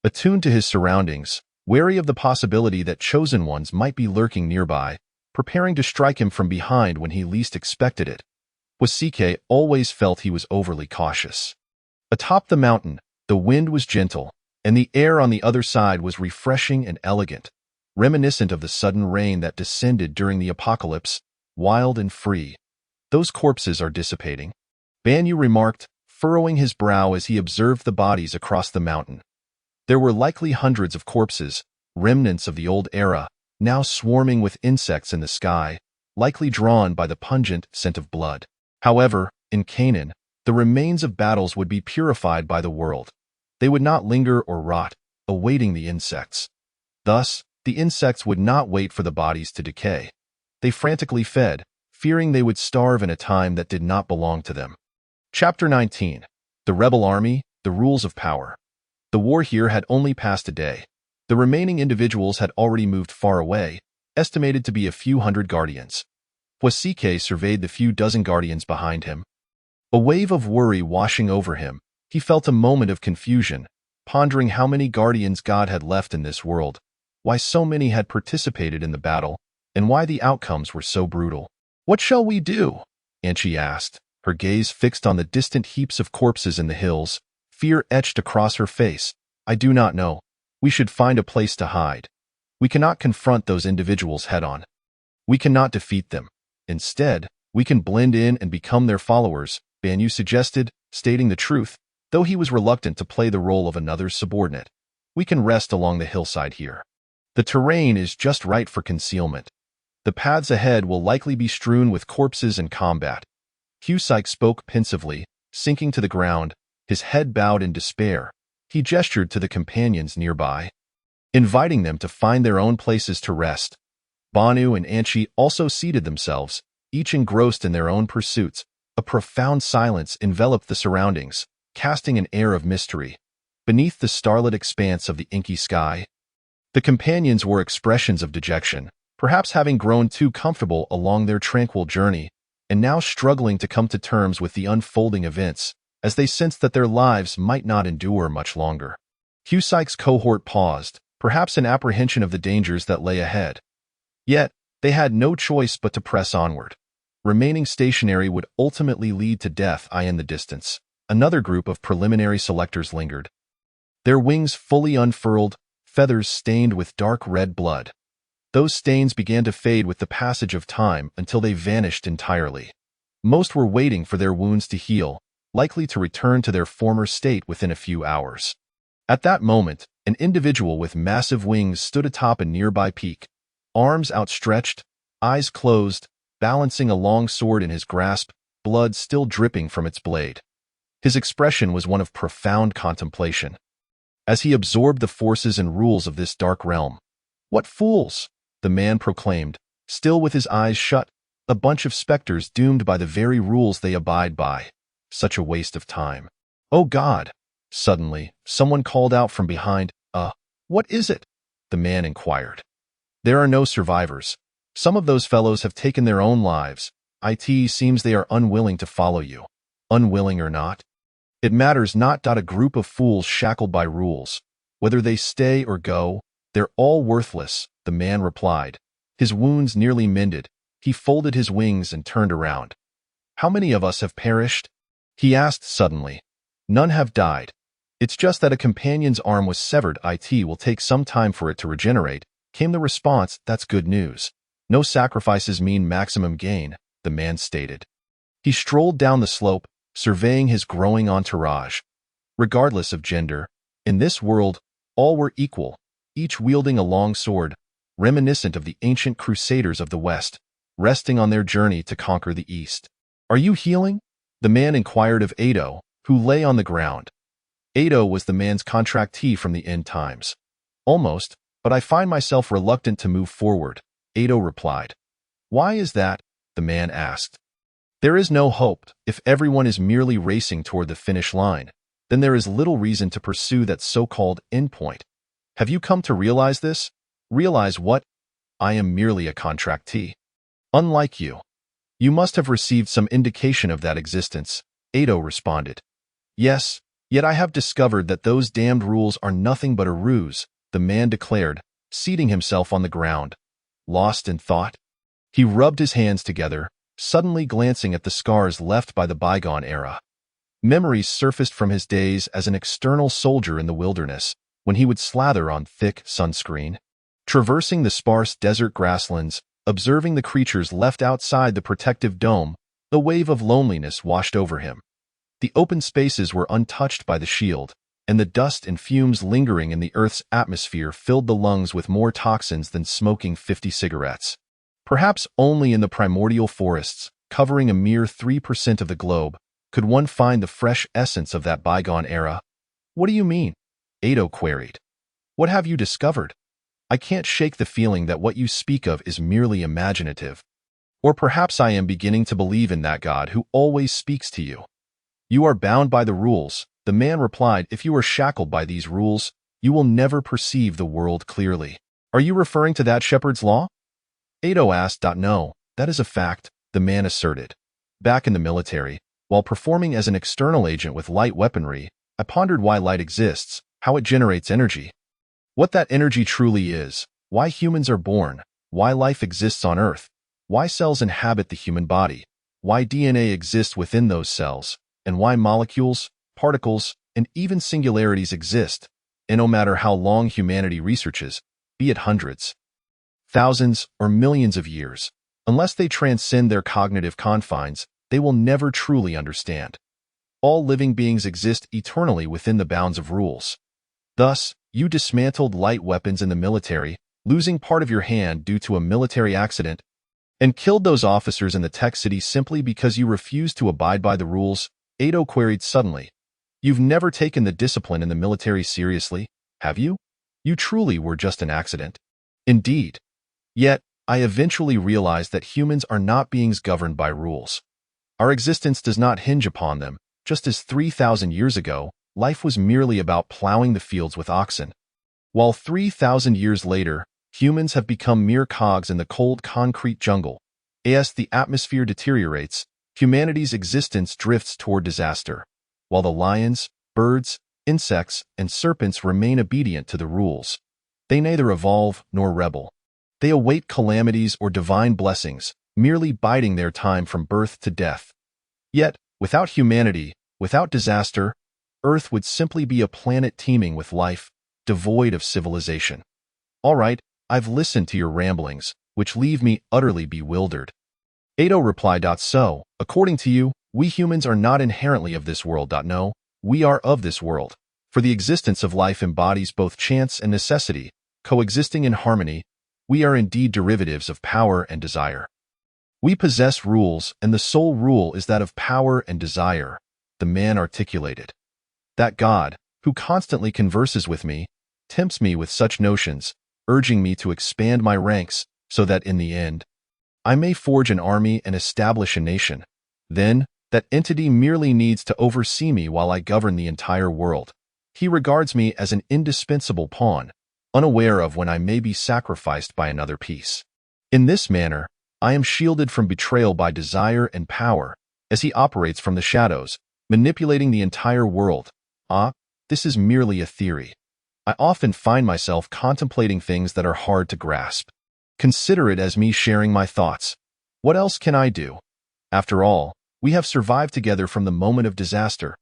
Attuned to his surroundings, wary of the possibility that chosen ones might be lurking nearby, preparing to strike him from behind when he least expected it, Wasike always felt he was overly cautious. Atop the mountain, the wind was gentle, and the air on the other side was refreshing and elegant, reminiscent of the sudden rain that descended during the apocalypse, wild and free. Those corpses are dissipating, Banyu remarked, furrowing his brow as he observed the bodies across the mountain. There were likely hundreds of corpses, remnants of the old era, now swarming with insects in the sky, likely drawn by the pungent scent of blood. However, in Canaan, the remains of battles would be purified by the world. They would not linger or rot, awaiting the insects. Thus, the insects would not wait for the bodies to decay. They frantically fed, fearing they would starve in a time that did not belong to them. Chapter 19. The Rebel Army, the Rules of Power. The war here had only passed a day. The remaining individuals had already moved far away, estimated to be a few hundred guardians. Wasike surveyed the few dozen guardians behind him. A wave of worry washing over him, he felt a moment of confusion, pondering how many guardians God had left in this world, why so many had participated in the battle, and why the outcomes were so brutal. "What shall we do?" Anchi asked, her gaze fixed on the distant heaps of corpses in the hills, fear etched across her face. "I do not know. We should find a place to hide. We cannot confront those individuals head-on. We cannot defeat them. Instead, we can blend in and become their followers," Banyu suggested, stating the truth, though he was reluctant to play the role of another's subordinate. "We can rest along the hillside here. The terrain is just right for concealment. The paths ahead will likely be strewn with corpses and combat." Husyke spoke pensively, sinking to the ground, his head bowed in despair. He gestured to the companions nearby, inviting them to find their own places to rest. Banu and Anchi also seated themselves, each engrossed in their own pursuits. A profound silence enveloped the surroundings, casting an air of mystery. Beneath the starlit expanse of the inky sky, the companions wore expressions of dejection, perhaps having grown too comfortable along their tranquil journey, and now struggling to come to terms with the unfolding events, as they sensed that their lives might not endure much longer. Husyke's cohort paused, perhaps in apprehension of the dangers that lay ahead. Yet, they had no choice but to press onward. Remaining stationary would ultimately lead to death. In the distance, another group of preliminary selectors lingered. Their wings fully unfurled, feathers stained with dark red blood. Those stains began to fade with the passage of time until they vanished entirely. Most were waiting for their wounds to heal, likely to return to their former state within a few hours. At that moment, an individual with massive wings stood atop a nearby peak, arms outstretched, eyes closed, balancing a long sword in his grasp, blood still dripping from its blade. His expression was one of profound contemplation, as he absorbed the forces and rules of this dark realm. "What fools!" the man proclaimed, still with his eyes shut, "a bunch of specters doomed by the very rules they abide by. Such a waste of time." "Oh God!" Suddenly, someone called out from behind. What is it?" the man inquired. "There are no survivors. Some of those fellows have taken their own lives. It seems they are unwilling to follow you. Unwilling or not, it matters not. A group of fools shackled by rules. Whether they stay or go, they're all worthless," the man replied. His wounds nearly mended, he folded his wings and turned around. "How many of us have perished?" he asked suddenly. "None have died. It's just that a companion's arm was severed. It will take some time for it to regenerate," came the response. "That's good news. No sacrifices mean maximum gain," the man stated. He strolled down the slope, surveying his growing entourage. Regardless of gender, in this world, all were equal, each wielding a long sword, reminiscent of the ancient crusaders of the West, resting on their journey to conquer the East. "Are you healing?" the man inquired of Ado, who lay on the ground. Ado was the man's contractee from the end times. "Almost, but I find myself reluctant to move forward," Ado replied. "Why is that?" the man asked. "There is no hope. If everyone is merely racing toward the finish line, then there is little reason to pursue that so-called endpoint. Have you come to realize this?" "Realize what?" "I am merely a contractee. Unlike you. You must have received some indication of that existence," Ado responded. "Yes, yet I have discovered that those damned rules are nothing but a ruse," the man declared, seating himself on the ground. Lost in thought, he rubbed his hands together, suddenly glancing at the scars left by the bygone era. Memories surfaced from his days as an external soldier in the wilderness, when he would slather on thick sunscreen, traversing the sparse desert grasslands, observing the creatures left outside the protective dome. A wave of loneliness washed over him. The open spaces were untouched by the shield, and the dust and fumes lingering in the Earth's atmosphere filled the lungs with more toxins than smoking 50 cigarettes. Perhaps only in the primordial forests, covering a mere 3% of the globe, could one find the fresh essence of that bygone era. "What do you mean?" Ado queried. "What have you discovered? I can't shake the feeling that what you speak of is merely imaginative. Or perhaps I am beginning to believe in that God who always speaks to you." "You are bound by the rules," the man replied. "If you are shackled by these rules, you will never perceive the world clearly." "Are you referring to that shepherd's law?" Ado asked. "No, that is a fact," the man asserted. "Back in the military, while performing as an external agent with light weaponry, I pondered why light exists, how it generates energy, what that energy truly is, why humans are born, why life exists on Earth, why cells inhabit the human body, why DNA exists within those cells, and why molecules, particles, and even singularities exist. And no matter how long humanity researches, be it hundreds, thousands, or millions of years, unless they transcend their cognitive confines, they will never truly understand. All living beings exist eternally within the bounds of rules. Thus, you dismantled light weapons in the military, losing part of your hand due to a military accident, and killed those officers in the tech city simply because you refused to abide by the rules, Ado queried suddenly. "You've never taken the discipline in the military seriously, have you? You truly were just an accident." "Indeed. Yet, I eventually realized that humans are not beings governed by rules. Our existence does not hinge upon them, just as 3,000 years ago, life was merely about plowing the fields with oxen. While 3,000 years later, humans have become mere cogs in the cold concrete jungle. As the atmosphere deteriorates, humanity's existence drifts toward disaster, while the lions, birds, insects, and serpents remain obedient to the rules. They neither evolve nor rebel. They await calamities or divine blessings, merely biding their time from birth to death. Yet, without humanity, without disaster, Earth would simply be a planet teeming with life, devoid of civilization. All right, I've listened to your ramblings, which leave me utterly bewildered. Ado replied, So, according to you, we humans are not inherently of this world. No, we are of this world. For the existence of life embodies both chance and necessity, coexisting in harmony. We are indeed derivatives of power and desire. We possess rules, and the sole rule is that of power and desire, the man articulated. That God, who constantly converses with me, tempts me with such notions, urging me to expand my ranks so that in the end, I may forge an army and establish a nation. Then, that entity merely needs to oversee me while I govern the entire world. He regards me as an indispensable pawn, unaware of when I may be sacrificed by another piece. In this manner, I am shielded from betrayal by desire and power, as he operates from the shadows, manipulating the entire world. This is merely a theory. I often find myself contemplating things that are hard to grasp. Consider it as me sharing my thoughts. What else can I do? After all, we have survived together from the moment of disaster.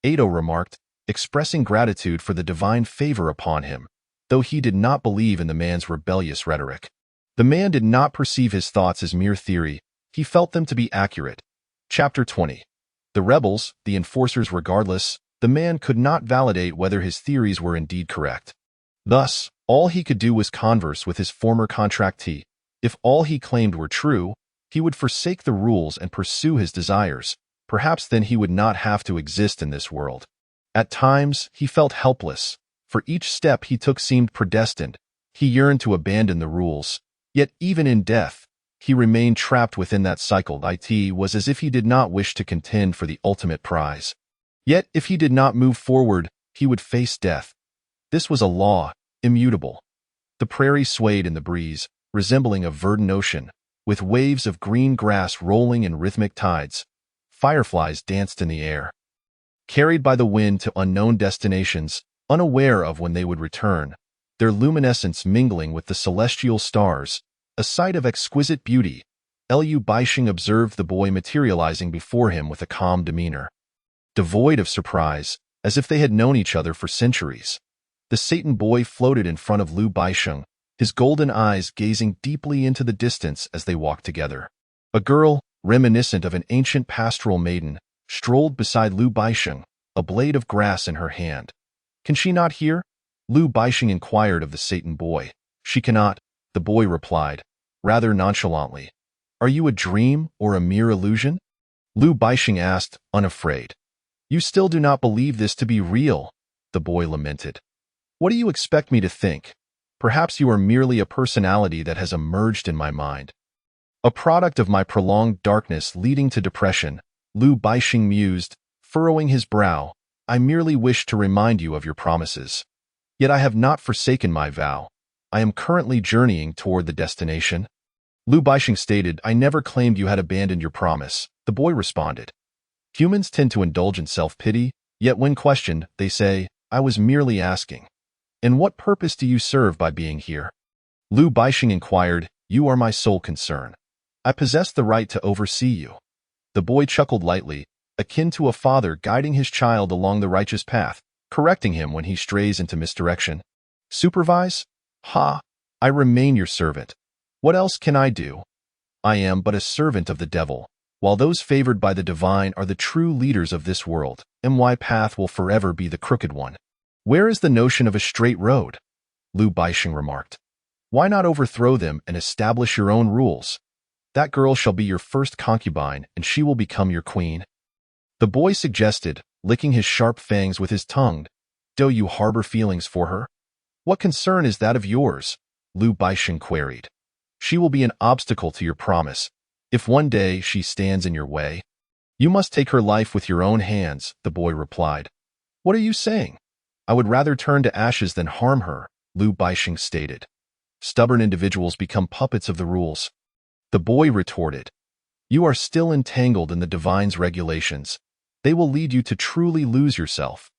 Ado remarked, expressing gratitude for the divine favor upon him, though he did not believe in the man's rebellious rhetoric. The man did not perceive his thoughts as mere theory. He felt them to be accurate. Chapter 20. The rebels, the enforcers regardless, the man could not validate whether his theories were indeed correct. Thus, all he could do was converse with his former contractee. If all he claimed were true, he would forsake the rules and pursue his desires. Perhaps then he would not have to exist in this world. At times, he felt helpless, for each step he took seemed predestined. He yearned to abandon the rules. Yet even in death, he remained trapped within that cycle. It was as if he did not wish to contend for the ultimate prize. Yet if he did not move forward, he would face death. This was a law, immutable. The prairie swayed in the breeze, resembling a verdant ocean, with waves of green grass rolling in rhythmic tides. Fireflies danced in the air, carried by the wind to unknown destinations, unaware of when they would return, their luminescence mingling with the celestial stars, a sight of exquisite beauty. Liu Baixing observed the boy materializing before him with a calm demeanor, devoid of surprise, as if they had known each other for centuries. The Satan boy floated in front of Liu Baixing, his golden eyes gazing deeply into the distance as they walked together. A girl, reminiscent of an ancient pastoral maiden, strolled beside Liu Baixing, a blade of grass in her hand. Can she not hear? Liu Baixing inquired of the Satan boy. She cannot, the boy replied, rather nonchalantly. Are you a dream or a mere illusion? Liu Baixing asked, unafraid. You still do not believe this to be real, the boy lamented. What do you expect me to think? Perhaps you are merely a personality that has emerged in my mind. A product of my prolonged darkness leading to depression, Liu Baixing mused, furrowing his brow. I merely wish to remind you of your promises. Yet I have not forsaken my vow. I am currently journeying toward the destination. Liu Baixing stated, I never claimed you had abandoned your promise, the boy responded. Humans tend to indulge in self-pity, yet when questioned, they say, I was merely asking. And what purpose do you serve by being here? Liu Baixing inquired, You are my sole concern. I possess the right to oversee you. The boy chuckled lightly, akin to a father guiding his child along the righteous path, correcting him when he strays into misdirection. Supervise? Ha! I remain your servant. What else can I do? I am but a servant of the devil, while those favored by the divine are the true leaders of this world. My path will forever be the crooked one. Where is the notion of a straight road? Liu Baixing remarked. Why not overthrow them and establish your own rules? That girl shall be your first concubine, and she will become your queen. The boy suggested, licking his sharp fangs with his tongue. Do you harbor feelings for her? What concern is that of yours? Liu Baixing queried. She will be an obstacle to your promise. If one day she stands in your way, you must take her life with your own hands, the boy replied. What are you saying? I would rather turn to ashes than harm her, Liu Baixing stated. Stubborn individuals become puppets of the rules. The boy retorted. You are still entangled in the divine's regulations. They will lead you to truly lose yourself.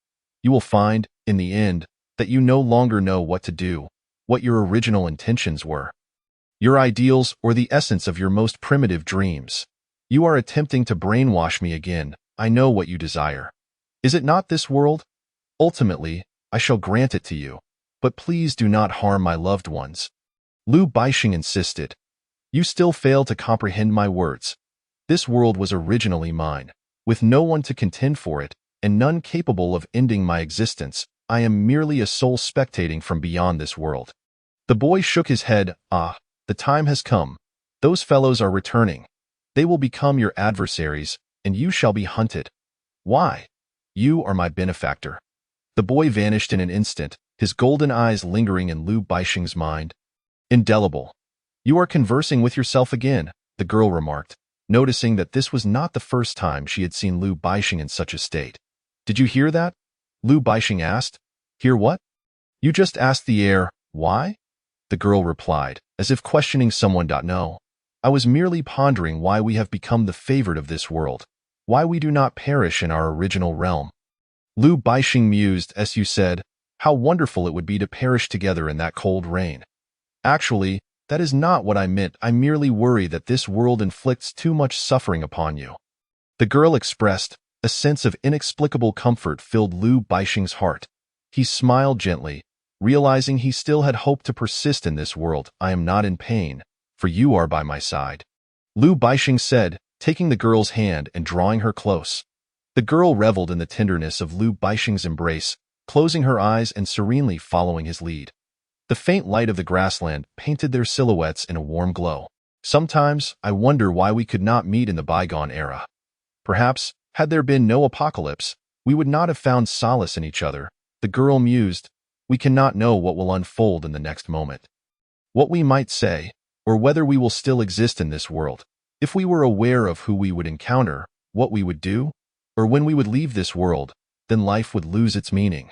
You will find, in the end, that you no longer know what to do, what your original intentions were, your ideals, or the essence of your most primitive dreams. You are attempting to brainwash me again. I know what you desire. Is it not this world? Ultimately, I shall grant it to you. but please do not harm my loved ones. Lu Baixing insisted. You still fail to comprehend my words. This world was originally mine, with no one to contend for it, and none capable of ending my existence. I am merely a soul spectating from beyond this world. The boy shook his head. The time has come. Those fellows are returning. They will become your adversaries, and you shall be hunted. Why? You are my benefactor. The boy vanished in an instant, his golden eyes lingering in Lu Baixing's mind. Indelible. You are conversing with yourself again, the girl remarked, noticing that this was not the first time she had seen Lu Baixing in such a state. Did you hear that? Lu Baixing asked. Hear what? You just asked the air, why? The girl replied, as if questioning someone. No. I was merely pondering why we have become the favorite of this world, why we do not perish in our original realm. Lu Baixing mused as you said, how wonderful it would be to perish together in that cold rain. Actually, that is not what I meant. I merely worry that this world inflicts too much suffering upon you. The girl expressed. A sense of inexplicable comfort filled Lu Baixing's heart. He smiled gently, realizing he still had hope to persist in this world. I am not in pain, for you are by my side. Lu Baixing said, taking the girl's hand and drawing her close. The girl reveled in the tenderness of Lu Baixing's embrace, closing her eyes and serenely following his lead. The faint light of the grassland painted their silhouettes in a warm glow. Sometimes, I wonder why we could not meet in the bygone era. Perhaps, had there been no apocalypse, we would not have found solace in each other. The girl mused. We cannot know what will unfold in the next moment. What we might say, or whether we will still exist in this world, if we were aware of who we would encounter, what we would do, or when we would leave this world, then life would lose its meaning.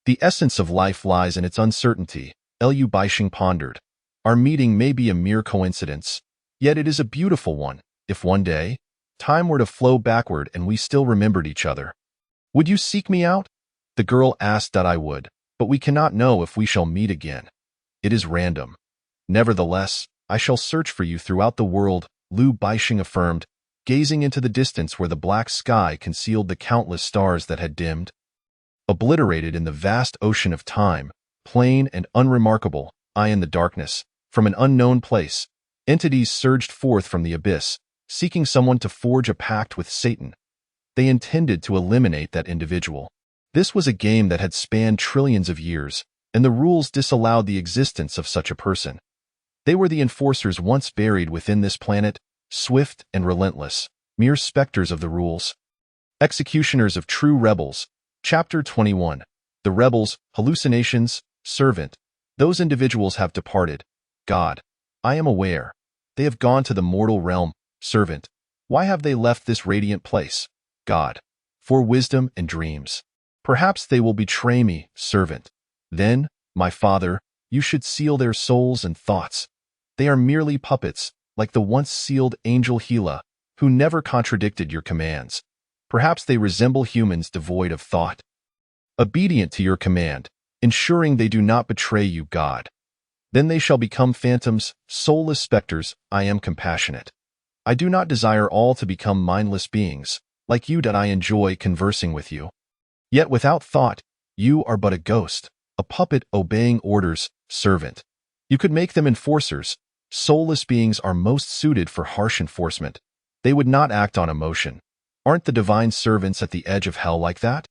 The essence of life lies in its uncertainty, Lu Baixing pondered. Our meeting may be a mere coincidence, yet it is a beautiful one. If one day, time were to flow backward and we still remembered each other. Would you seek me out? The girl asked. I would, but we cannot know if we shall meet again. It is random. Nevertheless, I shall search for you throughout the world, Lu Baixing affirmed, gazing into the distance where the black sky concealed the countless stars that had dimmed. Obliterated in the vast ocean of time, plain and unremarkable, I in the darkness, from an unknown place, entities surged forth from the abyss, seeking someone to forge a pact with Satan. They intended to eliminate that individual. This was a game that had spanned trillions of years, and the rules disallowed the existence of such a person. They were the enforcers once buried within this planet, swift and relentless, mere specters of the rules. Executioners of True Rebels. Chapter 21. The Rebels, Hallucinations, Servant. Those individuals have departed. God. I am aware. They have gone to the mortal realm. Servant. Why have they left this radiant place? God. For wisdom and dreams. Perhaps they will betray me, servant. Then, my father, you should seal their souls and thoughts. They are merely puppets, like the once sealed angel Hela, who never contradicted your commands. Perhaps they resemble humans devoid of thought. Obedient to your command, ensuring they do not betray you, God. Then they shall become phantoms, soulless specters. I am compassionate. I do not desire all to become mindless beings, like you. I enjoy conversing with you. Yet without thought, you are but a ghost, a puppet obeying orders, servant. You could make them enforcers. Soulless beings are most suited for harsh enforcement. They would not act on emotion. Aren't the divine servants at the edge of hell like that?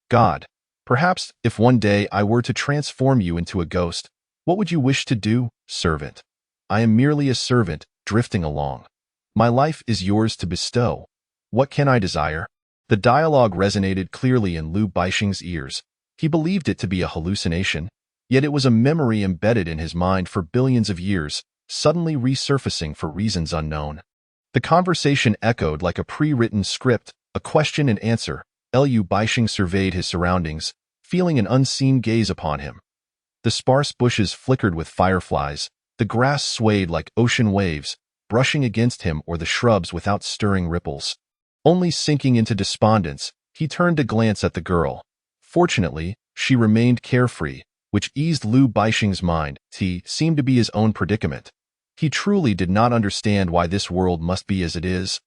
God, perhaps if one day I were to transform you into a ghost, what would you wish to do, servant? I am merely a servant, drifting along. My life is yours to bestow. What can I desire? The dialogue resonated clearly in Lu Baixing's ears. He believed it to be a hallucination, yet it was a memory embedded in his mind for billions of years, suddenly resurfacing for reasons unknown. The conversation echoed like a pre-written script, a question and answer. Lu Baixing surveyed his surroundings, feeling an unseen gaze upon him. The sparse bushes flickered with fireflies, the grass swayed like ocean waves, brushing against him or the shrubs without stirring ripples. Only sinking into despondence, he turned to glance at the girl. Fortunately, she remained carefree, which eased Lu Baixing's mind. It seemed to be his own predicament. He truly did not understand why this world must be as it is.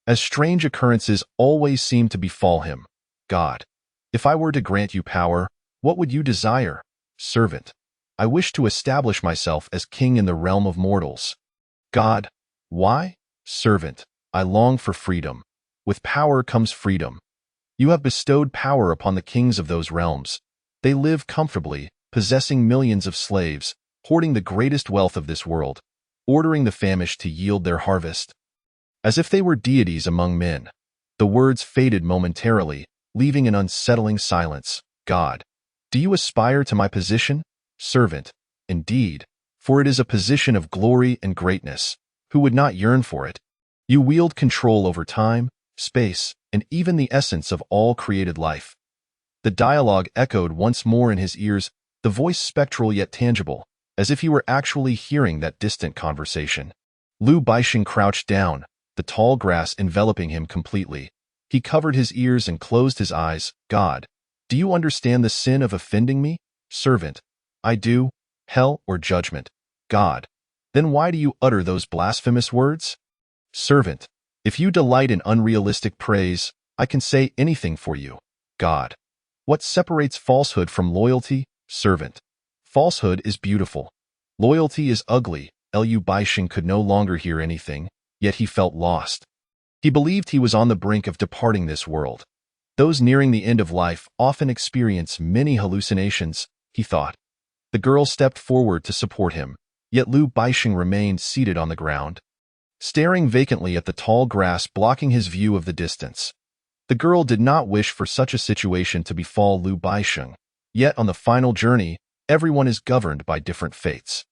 As strange occurrences always seem to befall him. God, if I were to grant you power, what would you desire? Servant. I wish to establish myself as king in the realm of mortals. God. Why? Servant. I long for freedom. With power comes freedom. You have bestowed power upon the kings of those realms. They live comfortably, possessing millions of slaves, hoarding the greatest wealth of this world, ordering the famished to yield their harvest. As if they were deities among men. The words faded momentarily, leaving an unsettling silence. God. Do you aspire to my position? Servant. Indeed, for it is a position of glory and greatness. Who would not yearn for it? You wield control over time, space, and even the essence of all created life. The dialogue echoed once more in his ears, the voice spectral yet tangible, as if he were actually hearing that distant conversation. Liu Baixing crouched down, the tall grass enveloping him completely. He covered his ears and closed his eyes. God. Do you understand the sin of offending me? Servant. I do. Hell or judgment. God. Then why do you utter those blasphemous words? Servant. If you delight in unrealistic praise, I can say anything for you. God. What separates falsehood from loyalty? Servant. Falsehood is beautiful. Loyalty is ugly. Liu Baixing could no longer hear anything, yet he felt lost. He believed he was on the brink of departing this world. Those nearing the end of life often experience many hallucinations, he thought. The girl stepped forward to support him, yet Liu Baixing remained seated on the ground, staring vacantly at the tall grass blocking his view of the distance. The girl did not wish for such a situation to befall Liu Baixing, yet on the final journey, everyone is governed by different fates.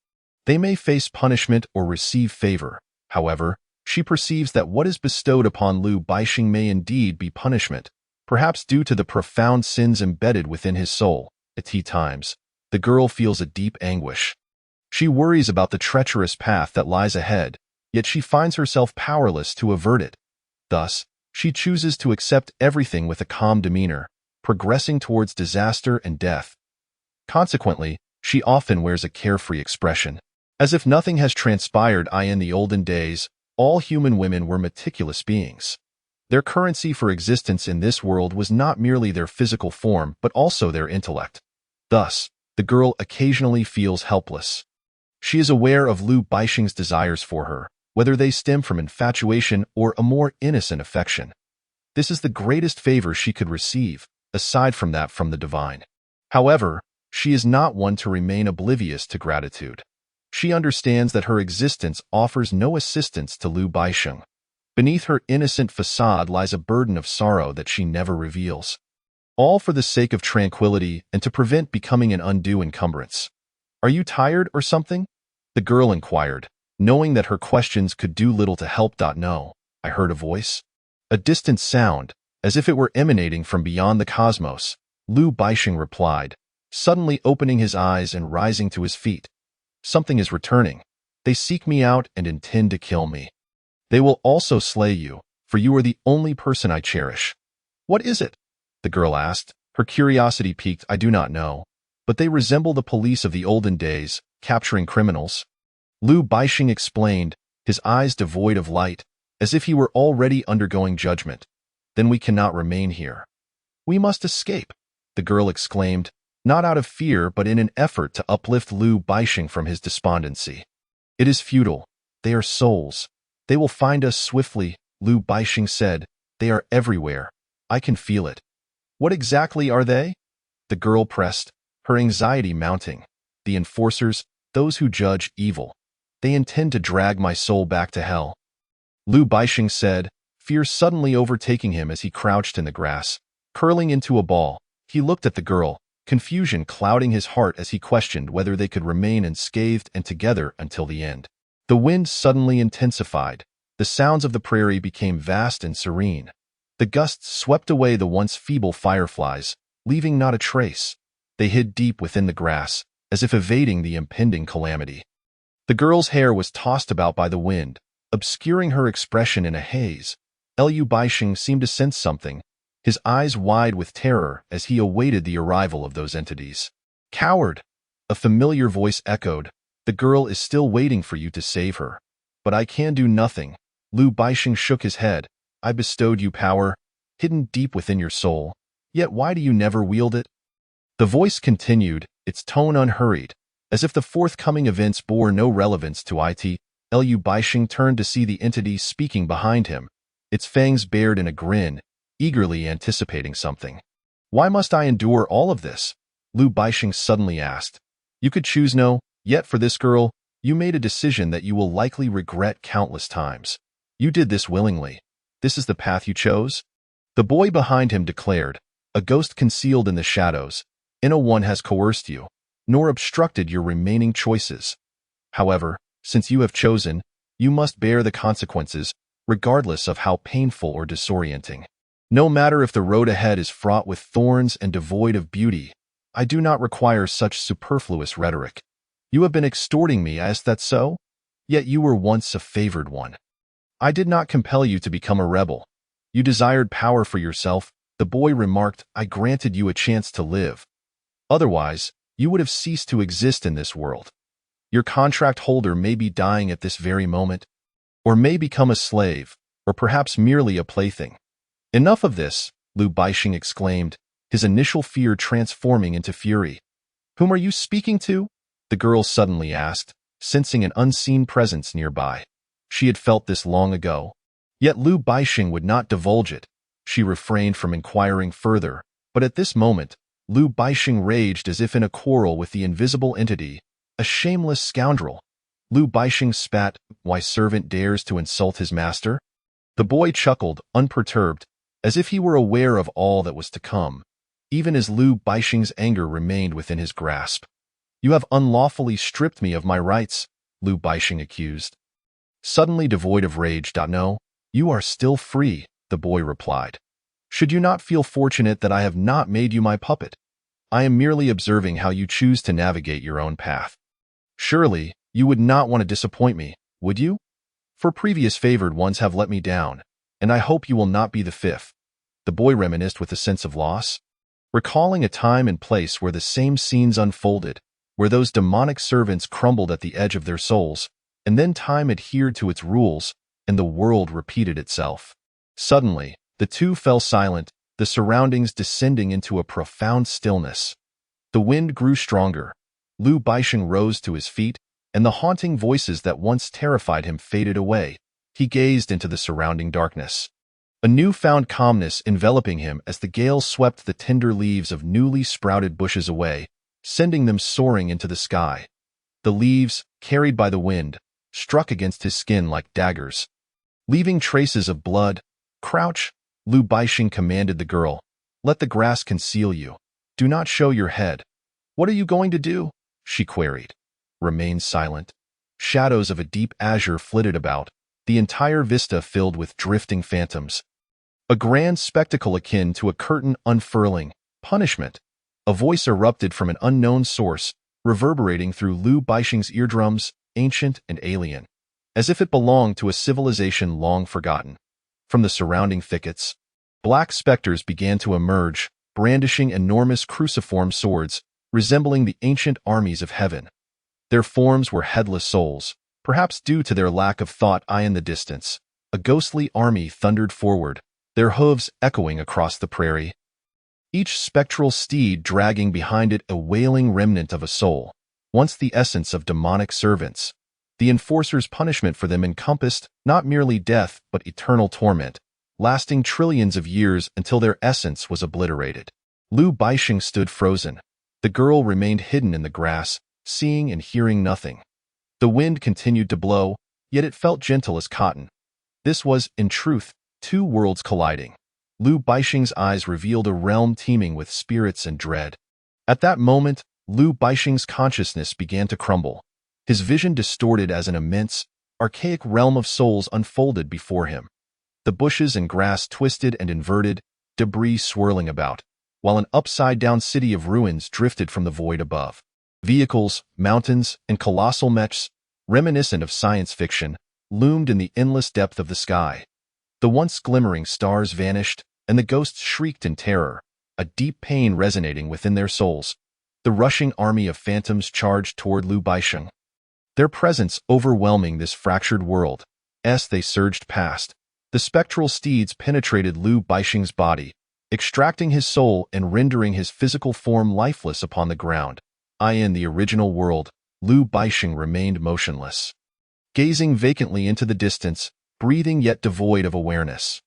They may face punishment or receive favor. However, she perceives that what is bestowed upon Liu Baixing may indeed be punishment, perhaps due to the profound sins embedded within his soul. At times, the girl feels a deep anguish. She worries about the treacherous path that lies ahead, yet she finds herself powerless to avert it. Thus, she chooses to accept everything with a calm demeanor, progressing towards disaster and death. Consequently, she often wears a carefree expression. As if nothing has transpired. In the olden days, all human women were meticulous beings. Their currency for existence in this world was not merely their physical form but also their intellect. Thus, the girl occasionally feels helpless. She is aware of Liu Baixing's desires for her, whether they stem from infatuation or a more innocent affection. This is the greatest favor she could receive, aside from that from the divine. However, she is not one to remain oblivious to gratitude. She understands that her existence offers no assistance to Liu Baixing. Beneath her innocent facade lies a burden of sorrow that she never reveals. All for the sake of tranquility and to prevent becoming an undue encumbrance. Are you tired or something? The girl inquired, knowing that her questions could do little to help. No, I heard a voice. A distant sound, as if it were emanating from beyond the cosmos. Liu Baixing replied, suddenly opening his eyes and rising to his feet. Something is returning. They seek me out and intend to kill me. They will also slay you, for you are the only person I cherish. What is it? The girl asked, her curiosity piqued. I do not know, but they resemble the police of the olden days, capturing criminals. Liu Baixing explained, his eyes devoid of light, as if he were already undergoing judgment. Then we cannot remain here. We must escape, the girl exclaimed, not out of fear but in an effort to uplift Liu Baixing from his despondency. It is futile. They are souls. They will find us swiftly, Liu Baixing said. They are everywhere. I can feel it. What exactly are they? The girl pressed, her anxiety mounting. The enforcers, those who judge evil. They intend to drag my soul back to hell. Liu Baixing said, fear suddenly overtaking him as he crouched in the grass, curling into a ball. He looked at the girl, confusion clouding his heart as he questioned whether they could remain unscathed and together until the end. The wind suddenly intensified. The sounds of the prairie became vast and serene. The gusts swept away the once feeble fireflies, leaving not a trace. They hid deep within the grass, as if evading the impending calamity. The girl's hair was tossed about by the wind, obscuring her expression in a haze. Liu Baixing seemed to sense something, his eyes wide with terror as he awaited the arrival of those entities. Coward! A familiar voice echoed. The girl is still waiting for you to save her. But I can do nothing. Liu Baixing shook his head. I bestowed you power, hidden deep within your soul. Yet why do you never wield it? The voice continued, its tone unhurried, as if the forthcoming events bore no relevance to it. Lu Baixing turned to see the entity speaking behind him, its fangs bared in a grin, eagerly anticipating something. "Why must I endure all of this?" Lu Baixing suddenly asked. "You could choose no, yet for this girl, you made a decision that you will likely regret countless times. You did this willingly. This is the path you chose?" The boy behind him declared, "A ghost concealed in the shadows. No one has coerced you, nor obstructed your remaining choices. However, since you have chosen, you must bear the consequences, regardless of how painful or disorienting. No matter if the road ahead is fraught with thorns and devoid of beauty, I do not require such superfluous rhetoric. You have been extorting me, is that so? Yet you were once a favored one. I did not compel you to become a rebel. You desired power for yourself," the boy remarked. "I granted you a chance to live. Otherwise, you would have ceased to exist in this world. Your contract holder may be dying at this very moment, or may become a slave, or perhaps merely a plaything." "Enough of this," Lu Baixing exclaimed, his initial fear transforming into fury. "Whom are you speaking to?" the girl suddenly asked, sensing an unseen presence nearby. She had felt this long ago. Yet Lu Baixing would not divulge it. She refrained from inquiring further, but at this moment, Lu Baixing raged as if in a quarrel with the invisible entity, a shameless scoundrel. Lu Baixing spat, "Why servant dares to insult his master?" The boy chuckled, unperturbed, as if he were aware of all that was to come, even as Lu Baixing's anger remained within his grasp. "You have unlawfully stripped me of my rights," Lu Baixing accused. Suddenly devoid of rage. "No, you are still free," the boy replied. "Should you not feel fortunate that I have not made you my puppet? I am merely observing how you choose to navigate your own path. Surely, you would not want to disappoint me, would you? For previous favored ones have let me down, and I hope you will not be the fifth." The boy reminisced with a sense of loss, recalling a time and place where the same scenes unfolded, where those demonic servants crumbled at the edge of their souls, and then time adhered to its rules, and the world repeated itself. Suddenly, the two fell silent, the surroundings descending into a profound stillness. The wind grew stronger. Lu Baixing rose to his feet, and the haunting voices that once terrified him faded away. He gazed into the surrounding darkness, a newfound calmness enveloping him as the gale swept the tender leaves of newly sprouted bushes away, sending them soaring into the sky. The leaves, carried by the wind, struck against his skin like daggers, leaving traces of blood. "Crouch," Lu Baixing commanded the girl. "Let the grass conceal you. Do not show your head." "What are you going to do?" she queried. "Remain silent." Shadows of a deep azure flitted about, the entire vista filled with drifting phantoms. A grand spectacle akin to a curtain unfurling. "Punishment." A voice erupted from an unknown source, reverberating through Lu Baixing's eardrums, ancient and alien, as if it belonged to a civilization long forgotten. From the surrounding thickets, black specters began to emerge, brandishing enormous cruciform swords, resembling the ancient armies of heaven. Their forms were headless souls, perhaps due to their lack of thought. In the distance, a ghostly army thundered forward, their hooves echoing across the prairie, each spectral steed dragging behind it a wailing remnant of a soul, once the essence of demonic servants. The enforcer's punishment for them encompassed not merely death but eternal torment, lasting trillions of years until their essence was obliterated. Lu Baixing stood frozen. The girl remained hidden in the grass, seeing and hearing nothing. The wind continued to blow, yet it felt gentle as cotton. This was, in truth, two worlds colliding. Lu Baixing's eyes revealed a realm teeming with spirits and dread. At that moment, Lu Baixing's consciousness began to crumble. His vision distorted as an immense, archaic realm of souls unfolded before him. The bushes and grass twisted and inverted, debris swirling about, while an upside-down city of ruins drifted from the void above. Vehicles, mountains, and colossal mechs, reminiscent of science fiction, loomed in the endless depth of the sky. The once glimmering stars vanished, and the ghosts shrieked in terror, a deep pain resonating within their souls. The rushing army of phantoms charged toward Lu Baixing, their presence overwhelming this fractured world. As they surged past, the spectral steeds penetrated Lu Baixing's body, extracting his soul and rendering his physical form lifeless upon the ground. In the original world, Lu Baixing remained motionless, gazing vacantly into the distance, breathing yet devoid of awareness.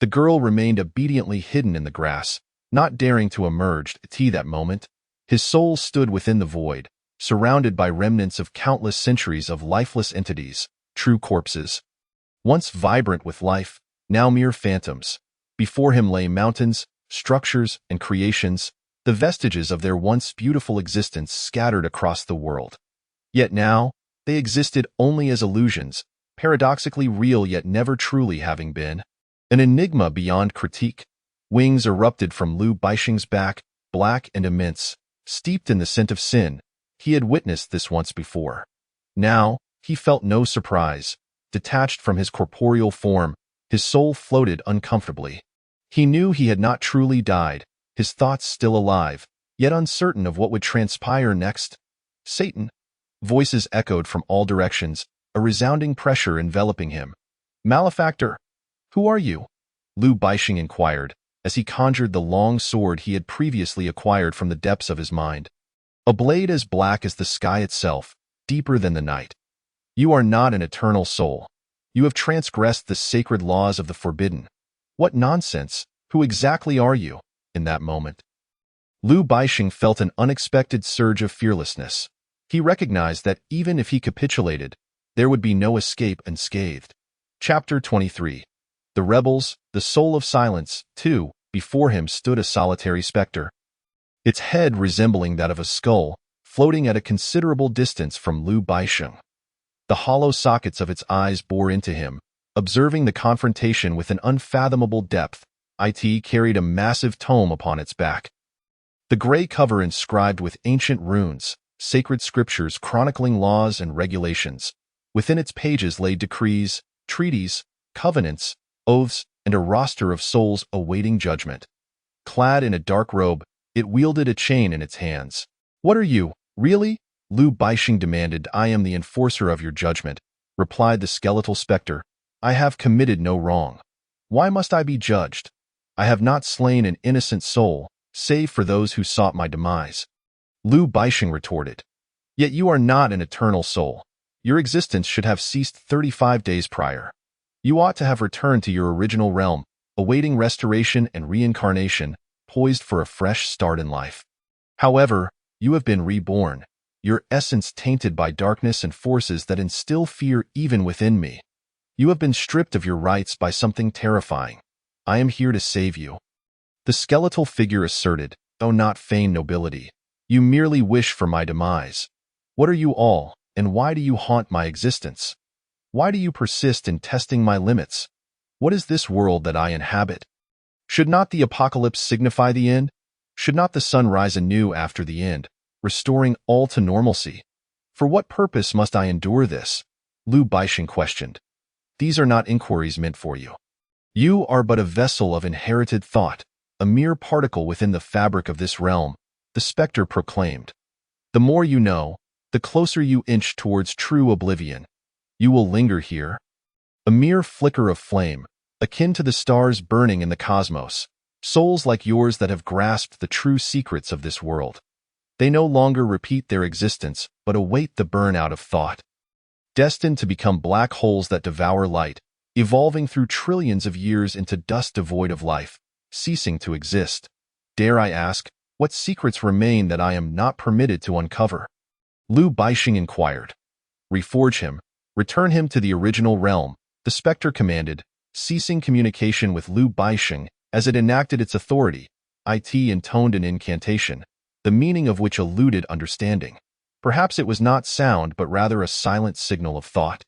The girl remained obediently hidden in the grass, not daring to emerge. At that moment, his soul stood within the void, surrounded by remnants of countless centuries of lifeless entities, true corpses. Once vibrant with life, now mere phantoms. Before him lay mountains, structures, and creations, the vestiges of their once beautiful existence scattered across the world. Yet now, they existed only as illusions, paradoxically real yet never truly having been. An enigma beyond critique. Wings erupted from Lu Baixing's back, black and immense, steeped in the scent of sin. He had witnessed this once before. Now, he felt no surprise. Detached from his corporeal form, his soul floated uncomfortably. He knew he had not truly died, his thoughts still alive, yet uncertain of what would transpire next. Satan! Voices echoed from all directions, a resounding pressure enveloping him. Malefactor! Who are you? Lu Baixing inquired, as he conjured the long sword he had previously acquired from the depths of his mind. A blade as black as the sky itself, deeper than the night. You are not an eternal soul. You have transgressed the sacred laws of the forbidden. What nonsense! Who exactly are you? In that moment, Lu Baixing felt an unexpected surge of fearlessness. He recognized that even if he capitulated, there would be no escape unscathed. Chapter 23. The Rebels, the Soul of Silence, 2. Before him stood a solitary specter, its head resembling that of a skull, floating at a considerable distance from Lu Baixing. The hollow sockets of its eyes bore into him, observing the confrontation with an unfathomable depth. It carried a massive tome upon its back. The gray cover inscribed with ancient runes, sacred scriptures chronicling laws and regulations. Within its pages lay decrees, treaties, covenants, oaths, and a roster of souls awaiting judgment. Clad in a dark robe, it wielded a chain in its hands. What are you, really? Lu Baixing demanded. I am the enforcer of your judgment, replied the skeletal specter. I have committed no wrong. Why must I be judged? I have not slain an innocent soul, save for those who sought my demise. Lu Baixing retorted. Yet you are not an eternal soul. Your existence should have ceased 35 days prior. You ought to have returned to your original realm, awaiting restoration and reincarnation, poised for a fresh start in life. However, you have been reborn, your essence tainted by darkness and forces that instill fear even within me. You have been stripped of your rights by something terrifying. I am here to save you. The skeletal figure asserted, though not feign nobility. You merely wish for my demise. What are you all, and why do you haunt my existence? Why do you persist in testing my limits? What is this world that I inhabit? Should not the apocalypse signify the end? Should not the sun rise anew after the end, restoring all to normalcy? For what purpose must I endure this? Lu Baixing questioned. These are not inquiries meant for you. You are but a vessel of inherited thought, a mere particle within the fabric of this realm, the specter proclaimed. The more you know, the closer you inch towards true oblivion. You will linger here, a mere flicker of flame, akin to the stars burning in the cosmos, souls like yours that have grasped the true secrets of this world. They no longer repeat their existence, but await the burnout of thought. Destined to become black holes that devour light, evolving through trillions of years into dust devoid of life, ceasing to exist. Dare I ask, what secrets remain that I am not permitted to uncover? Lu Baixing inquired. Reforge him. Return him to the original realm, the specter commanded, ceasing communication with Lu Baixing as it enacted its authority. It intoned an incantation, the meaning of which eluded understanding. Perhaps it was not sound but rather a silent signal of thought.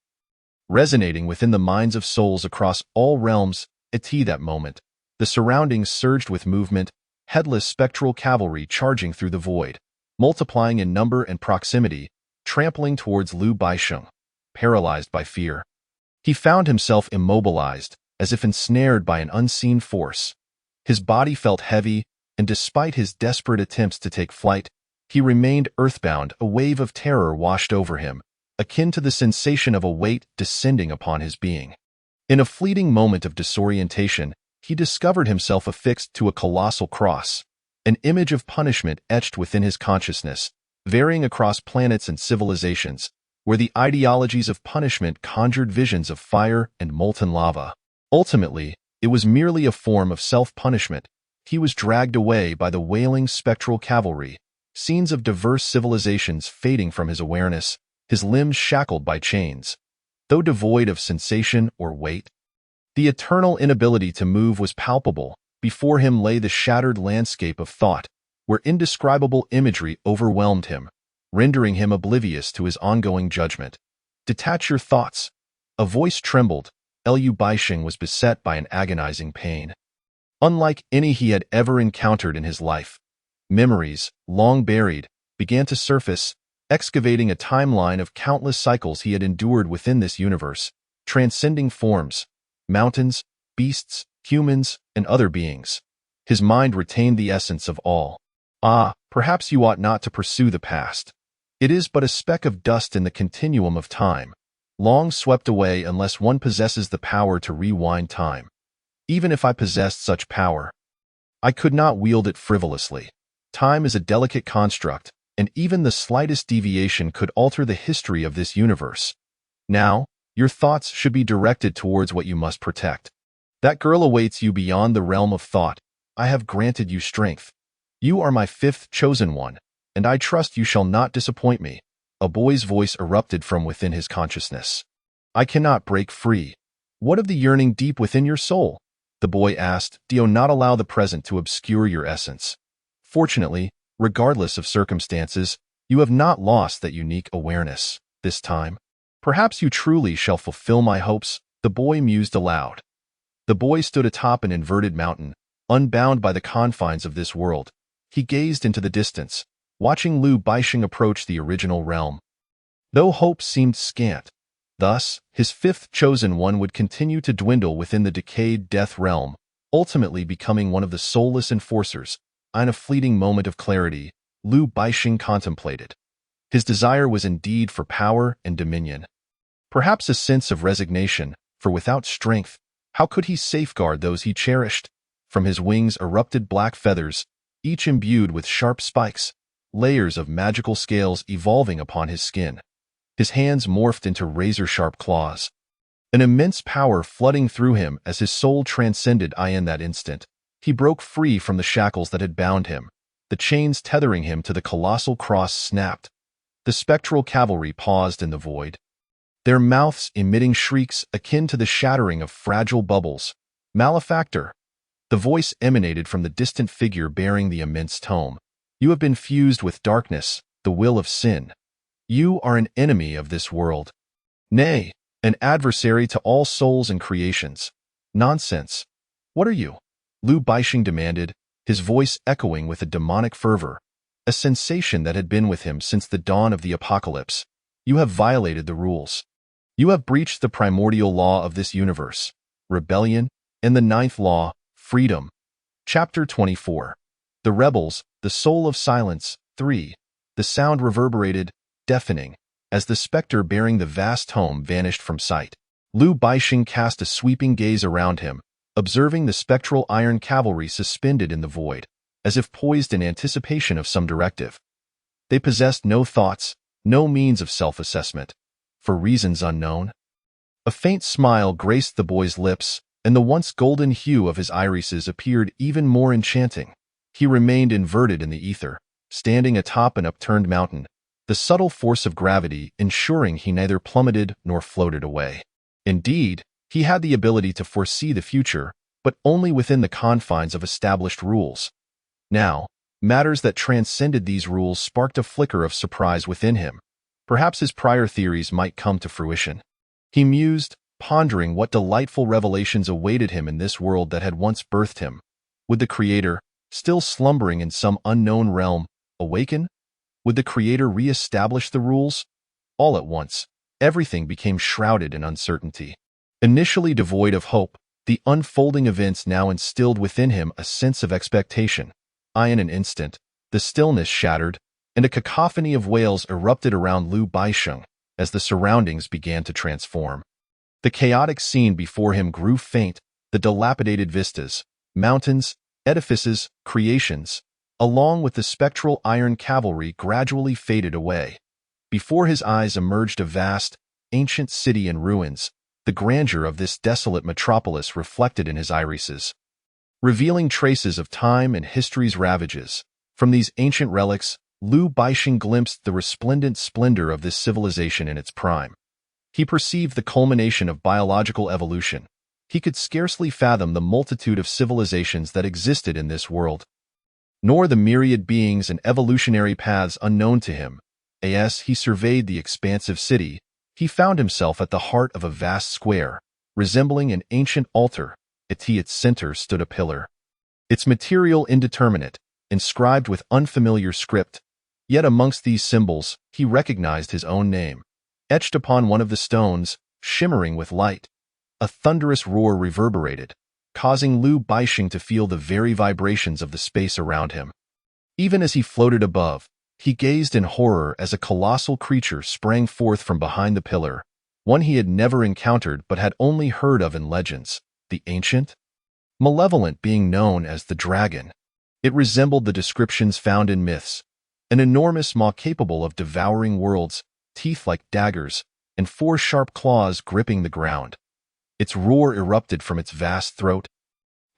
Resonating within the minds of souls across all realms, at that moment, the surroundings surged with movement, headless spectral cavalry charging through the void, multiplying in number and proximity, trampling towards Lu Baixing. Paralyzed by fear, he found himself immobilized, as if ensnared by an unseen force. His body felt heavy, and despite his desperate attempts to take flight, he remained earthbound. A wave of terror washed over him, akin to the sensation of a weight descending upon his being. In a fleeting moment of disorientation, he discovered himself affixed to a colossal cross, an image of punishment etched within his consciousness, varying across planets and civilizations, where the ideologies of punishment conjured visions of fire and molten lava. Ultimately, it was merely a form of self-punishment. He was dragged away by the wailing spectral cavalry, scenes of diverse civilizations fading from his awareness, his limbs shackled by chains. Though devoid of sensation or weight, the eternal inability to move was palpable. Before him lay the shattered landscape of thought, where indescribable imagery overwhelmed him, rendering him oblivious to his ongoing judgment. Detach your thoughts. A voice trembled. Liu Baixing was beset by an agonizing pain. Unlike any he had ever encountered in his life, memories, long buried, began to surface, excavating a timeline of countless cycles he had endured within this universe, transcending forms, mountains, beasts, humans, and other beings. His mind retained the essence of all. Ah, perhaps you ought not to pursue the past. It is but a speck of dust in the continuum of time, long swept away unless one possesses the power to rewind time. Even if I possessed such power, I could not wield it frivolously. Time is a delicate construct, and even the slightest deviation could alter the history of this universe. Now, your thoughts should be directed towards what you must protect. That girl awaits you beyond the realm of thought. I have granted you strength. You are my fifth chosen one, and I trust you shall not disappoint me. A boy's voice erupted from within his consciousness. I cannot break free. What of the yearning deep within your soul? The boy asked. Do not allow the present to obscure your essence. Fortunately, regardless of circumstances, you have not lost that unique awareness this time. Perhaps you truly shall fulfill my hopes, the boy mused aloud. The boy stood atop an inverted mountain, unbound by the confines of this world. He gazed into the distance, watching Liu Baixing approach the original realm. Though hope seemed scant, thus, his fifth chosen one would continue to dwindle within the decayed death realm, ultimately becoming one of the soulless enforcers. In a fleeting moment of clarity, Liu Baixing contemplated. His desire was indeed for power and dominion. Perhaps a sense of resignation, for without strength, how could he safeguard those he cherished? From his wings erupted black feathers, each imbued with sharp spikes, layers of magical scales evolving upon his skin. His hands morphed into razor-sharp claws. An immense power flooding through him as his soul transcended in that instant. He broke free from the shackles that had bound him. The chains tethering him to the colossal cross snapped. The spectral cavalry paused in the void, their mouths emitting shrieks akin to the shattering of fragile bubbles. Malefactor! The voice emanated from the distant figure bearing the immense tome. You have been fused with darkness, the will of sin. You are an enemy of this world. Nay, an adversary to all souls and creations. Nonsense. What are you? Liu Baixing demanded, his voice echoing with a demonic fervor, a sensation that had been with him since the dawn of the apocalypse. You have violated the rules. You have breached the primordial law of this universe, rebellion, and the ninth law, freedom. Chapter 24. The Rebels, the Soul of Silence, 3. The sound reverberated, deafening, as the specter bearing the vast tome vanished from sight. Liu Baixing cast a sweeping gaze around him, observing the spectral iron cavalry suspended in the void, as if poised in anticipation of some directive. They possessed no thoughts, no means of self-assessment, for reasons unknown. A faint smile graced the boy's lips, and the once golden hue of his irises appeared even more enchanting. He remained inverted in the ether, standing atop an upturned mountain, the subtle force of gravity ensuring he neither plummeted nor floated away. Indeed, he had the ability to foresee the future, but only within the confines of established rules. Now, matters that transcended these rules sparked a flicker of surprise within him. Perhaps his prior theories might come to fruition. He mused, pondering what delightful revelations awaited him in this world that had once birthed him. Would the Creator, still slumbering in some unknown realm, awaken? Would the Creator re-establish the rules? All at once, everything became shrouded in uncertainty. Initially devoid of hope, the unfolding events now instilled within him a sense of expectation. In an instant, the stillness shattered, and a cacophony of wails erupted around Liu Baixing as the surroundings began to transform. The chaotic scene before him grew faint, the dilapidated vistas, mountains, edifices, creations, along with the spectral iron cavalry, gradually faded away. Before his eyes emerged a vast, ancient city in ruins, the grandeur of this desolate metropolis reflected in his irises, revealing traces of time and history's ravages. From these ancient relics, Liu Baixing glimpsed the resplendent splendor of this civilization in its prime. He perceived the culmination of biological evolution. He could scarcely fathom the multitude of civilizations that existed in this world, nor the myriad beings and evolutionary paths unknown to him. As he surveyed the expansive city, he found himself at the heart of a vast square, resembling an ancient altar. At its center stood a pillar, its material indeterminate, inscribed with unfamiliar script. Yet amongst these symbols, he recognized his own name, etched upon one of the stones, shimmering with light. A thunderous roar reverberated, causing Liu Baixing to feel the very vibrations of the space around him. Even as he floated above, he gazed in horror as a colossal creature sprang forth from behind the pillar, one he had never encountered but had only heard of in legends, the ancient, malevolent being known as the dragon. It resembled the descriptions found in myths, an enormous maw capable of devouring worlds, teeth like daggers, and 4 sharp claws gripping the ground. Its roar erupted from its vast throat,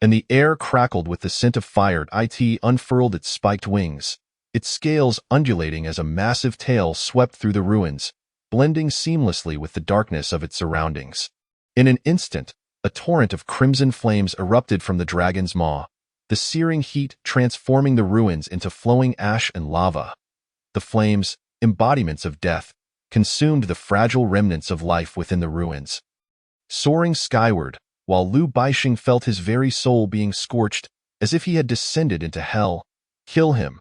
and the air crackled with the scent of fire. It unfurled its spiked wings, its scales undulating as a massive tail swept through the ruins, blending seamlessly with the darkness of its surroundings. In an instant, a torrent of crimson flames erupted from the dragon's maw, the searing heat transforming the ruins into flowing ash and lava. The flames, embodiments of death, consumed the fragile remnants of life within the ruins. Soaring skyward, while Liu Baixing felt his very soul being scorched, as if he had descended into hell. "Kill him,"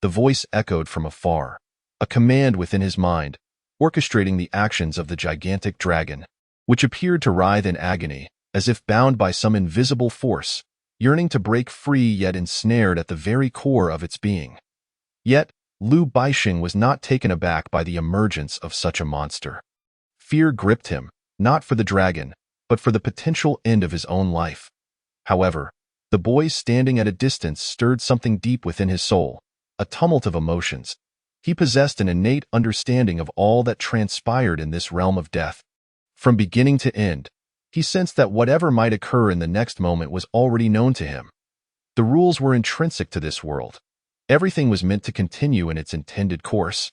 the voice echoed from afar, a command within his mind, orchestrating the actions of the gigantic dragon, which appeared to writhe in agony, as if bound by some invisible force, yearning to break free yet ensnared at the very core of its being. Yet, Liu Baixing was not taken aback by the emergence of such a monster. Fear gripped him, not for the dragon, but for the potential end of his own life. However, the boy standing at a distance stirred something deep within his soul, a tumult of emotions. He possessed an innate understanding of all that transpired in this realm of death. From beginning to end, he sensed that whatever might occur in the next moment was already known to him. The rules were intrinsic to this world. Everything was meant to continue in its intended course,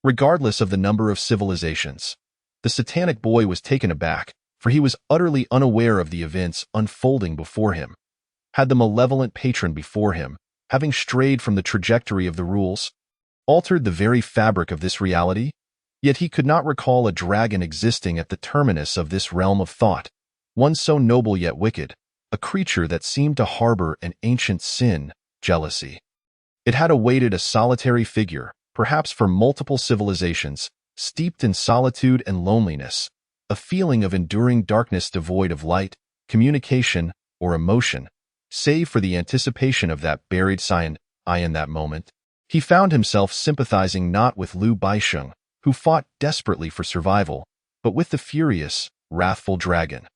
regardless of the number of civilizations. The satanic boy was taken aback, for he was utterly unaware of the events unfolding before him. Had the malevolent patron before him, having strayed from the trajectory of the rules, altered the very fabric of this reality? Yet he could not recall a dragon existing at the terminus of this realm of thought, one so noble yet wicked, a creature that seemed to harbor an ancient sin, jealousy. It had awaited a solitary figure, perhaps for multiple civilizations, steeped in solitude and loneliness, a feeling of enduring darkness devoid of light, communication, or emotion, save for the anticipation of that buried sign. In that moment, he found himself sympathizing not with Liu Baixing, who fought desperately for survival, but with the furious, wrathful dragon.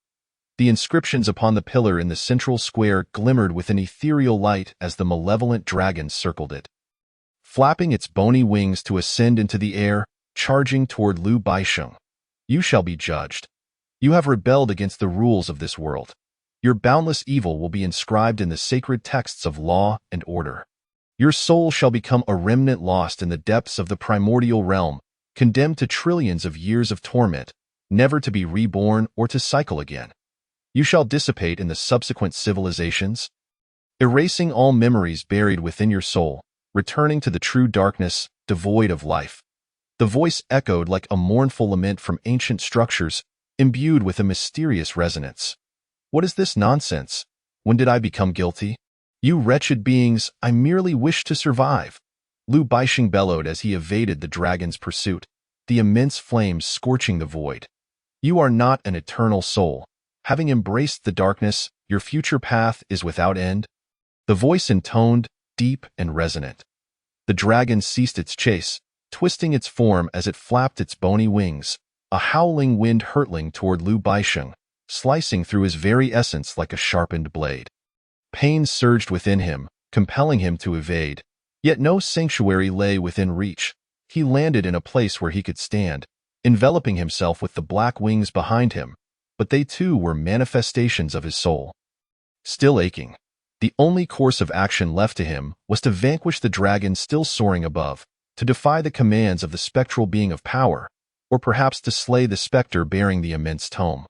The inscriptions upon the pillar in the central square glimmered with an ethereal light as the malevolent dragon circled it, flapping its bony wings to ascend into the air, charging toward Liu Baixing. "You shall be judged. You have rebelled against the rules of this world. Your boundless evil will be inscribed in the sacred texts of law and order. Your soul shall become a remnant lost in the depths of the primordial realm, condemned to trillions of years of torment, never to be reborn or to cycle again. You shall dissipate in the subsequent civilizations, erasing all memories buried within your soul, returning to the true darkness, devoid of life." The voice echoed like a mournful lament from ancient structures, imbued with a mysterious resonance. "What is this nonsense? When did I become guilty? You wretched beings, I merely wish to survive." Liu Baixing bellowed as he evaded the dragon's pursuit, the immense flames scorching the void. "You are not an eternal soul. Having embraced the darkness, your future path is without end." The voice intoned, deep and resonant. The dragon ceased its chase, twisting its form as it flapped its bony wings, a howling wind hurtling toward Liu Baixing, slicing through his very essence like a sharpened blade. Pain surged within him, compelling him to evade, Yet no sanctuary lay within reach. He landed in a place where he could stand, enveloping himself with the black wings behind him, but they too were manifestations of his soul. Still aching, the only course of action left to him was to vanquish the dragon still soaring above, to defy the commands of the spectral being of power, or perhaps to slay the specter bearing the immense tome.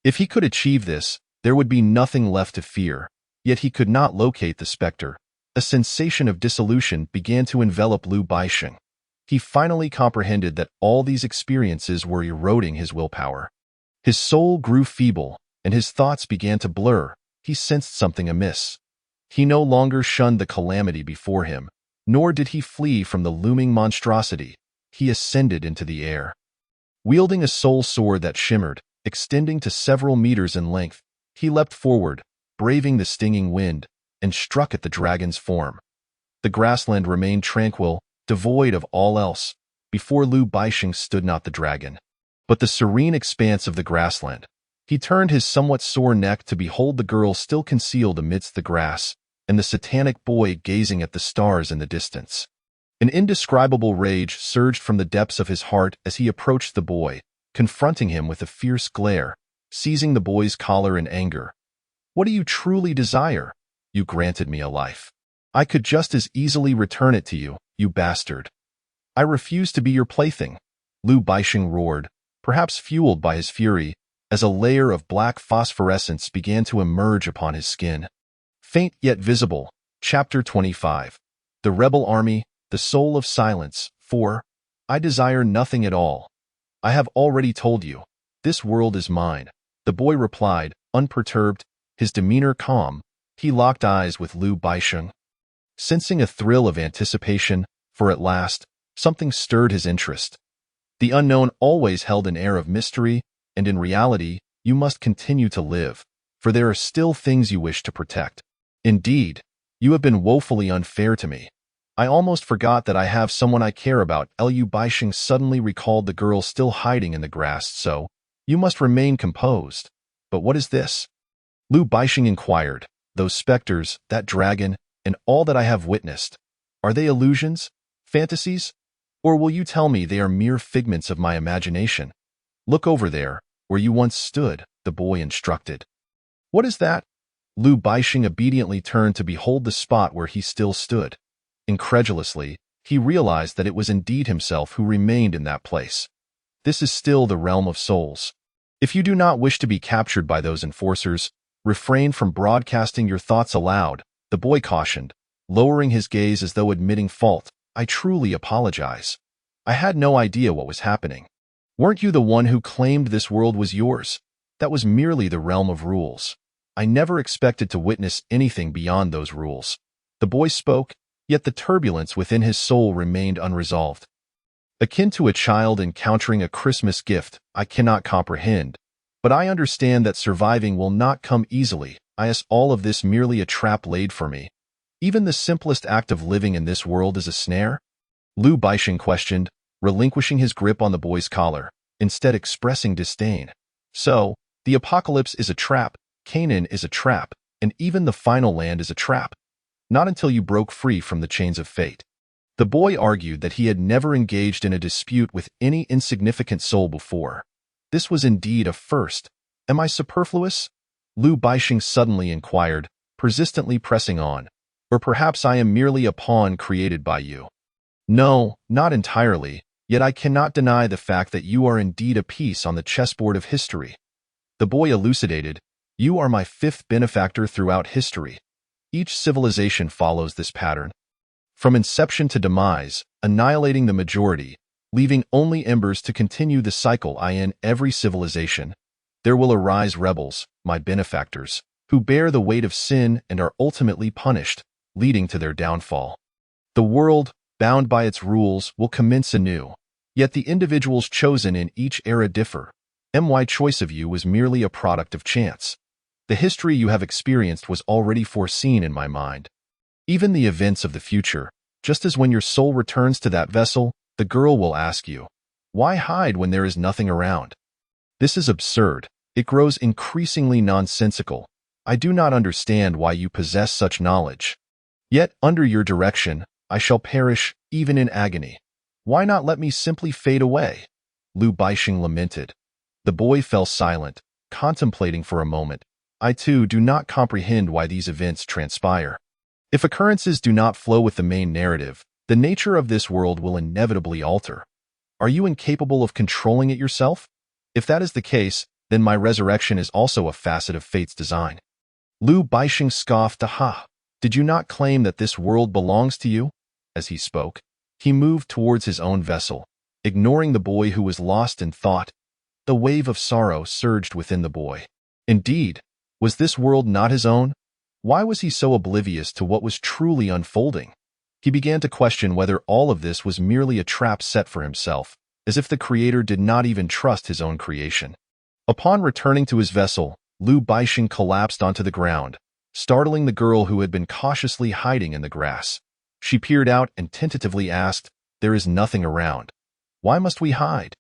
If he could achieve this, there would be nothing left to fear, yet he could not locate the specter. A sensation of dissolution began to envelop Liu Baixing. He finally comprehended that all these experiences were eroding his willpower. His soul grew feeble, and his thoughts began to blur. He sensed something amiss. He no longer shunned the calamity before him, nor did he flee from the looming monstrosity. He ascended into the air. Wielding a soul sword that shimmered, extending to several meters in length, he leapt forward, braving the stinging wind, and struck at the dragon's form. The grassland remained tranquil, devoid of all else. Before Liu Baixing stood not the dragon, but the serene expanse of the grassland. He turned his somewhat sore neck to behold the girl still concealed amidst the grass, and the satanic boy gazing at the stars in the distance. An indescribable rage surged from the depths of his heart as he approached the boy, confronting him with a fierce glare, seizing the boy's collar in anger. "What do you truly desire? You granted me a life. I could just as easily return it to you, you bastard." "I refuse to be your plaything," Liu Baixing roared, perhaps fueled by his fury, as a layer of black phosphorescence began to emerge upon his skin. Faint yet visible. Chapter 25. The Rebel Army, the Soul of Silence. 4. I desire nothing at all. I have already told you. This world is mine. The boy replied, unperturbed, his demeanor calm. He locked eyes with Liu Baixing, sensing a thrill of anticipation, for at last, something stirred his interest. The unknown always held an air of mystery, and in reality, you must continue to live, for there are still things you wish to protect. Indeed, you have been woefully unfair to me. I almost forgot that I have someone I care about. Liu Baixing suddenly recalled the girl still hiding in the grass. "So, you must remain composed. But what is this?" Liu Baixing inquired. "Those specters, that dragon, and all that I have witnessed, are they illusions, fantasies? Or will you tell me they are mere figments of my imagination?" "Look over there, where you once stood," the boy instructed. "What is that?" Liu Baixing obediently turned to behold the spot where he still stood. Incredulously, he realized that it was indeed himself who remained in that place. This is still the realm of souls. If you do not wish to be captured by those enforcers, refrain from broadcasting your thoughts aloud, the boy cautioned, lowering his gaze as though admitting fault. "I truly apologize. I had no idea what was happening. Weren't you the one who claimed this world was yours? That was merely the realm of rules. I never expected to witness anything beyond those rules." The boy spoke, yet the turbulence within his soul remained unresolved. Akin to a child encountering a Christmas gift, I cannot comprehend, but I understand that surviving will not come easily. Is all of this merely a trap laid for me? Even the simplest act of living in this world is a snare? Liu Baixing questioned, relinquishing his grip on the boy's collar, instead expressing disdain. "So, the apocalypse is a trap, Canaan is a trap, and even the final land is a trap. Not until you broke free from the chains of fate." The boy argued that he had never engaged in a dispute with any insignificant soul before. This was indeed a first. "Am I superfluous?" Liu Baixing suddenly inquired, persistently pressing on. "Or perhaps I am merely a pawn created by you." "No, not entirely, yet I cannot deny the fact that you are indeed a piece on the chessboard of history." The boy elucidated, "You are my fifth benefactor throughout history. Each civilization follows this pattern. From inception to demise, annihilating the majority, leaving only embers to continue the cycle. In every civilization, there will arise rebels, my benefactors, who bear the weight of sin and are ultimately punished, leading to their downfall. The world, bound by its rules, will commence anew. Yet the individuals chosen in each era differ. My choice of you was merely a product of chance. The history you have experienced was already foreseen in my mind. Even the events of the future, just as when your soul returns to that vessel, the girl will ask you, why hide when there is nothing around? This is absurd. It grows increasingly nonsensical. I do not understand why you possess such knowledge. Yet, under your direction, I shall perish, even in agony. Why not let me simply fade away? Lu Baixing lamented. The boy fell silent, contemplating for a moment. I too do not comprehend why these events transpire. If occurrences do not flow with the main narrative, the nature of this world will inevitably alter. Are you incapable of controlling it yourself? If that is the case, then my resurrection is also a facet of fate's design. Lu Baixing scoffed. Aha! Did you not claim that this world belongs to you? As he spoke, he moved towards his own vessel, ignoring the boy who was lost in thought. The wave of sorrow surged within the boy. Indeed, was this world not his own? Why was he so oblivious to what was truly unfolding? He began to question whether all of this was merely a trap set for himself, as if the Creator did not even trust his own creation. Upon returning to his vessel, Lu Baixing collapsed onto the ground, startling the girl who had been cautiously hiding in the grass. She peered out and tentatively asked, "There is nothing around. Why must we hide?"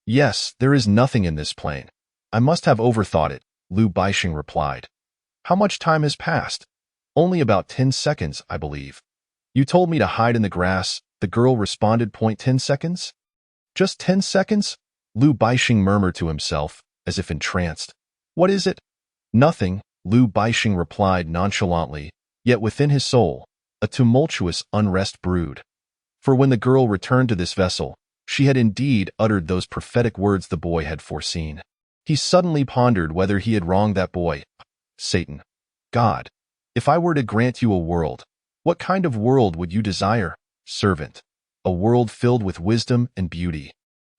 "Yes, there is nothing in this plane. I must have overthought it," Lu Baixing replied. "How much time has passed?" "Only about 10 seconds, I believe." "You told me to hide in the grass," the girl responded. "10 seconds? Just 10 seconds?" Lu Baixing murmured to himself, as if entranced. "What is it?" "Nothing," Lu Baixing replied nonchalantly, yet within his soul, a tumultuous unrest brewed. For when the girl returned to this vessel, she had indeed uttered those prophetic words the boy had foreseen. He suddenly pondered whether he had wronged that boy. Satan. God. If I were to grant you a world, what kind of world would you desire? Servant. A world filled with wisdom and beauty.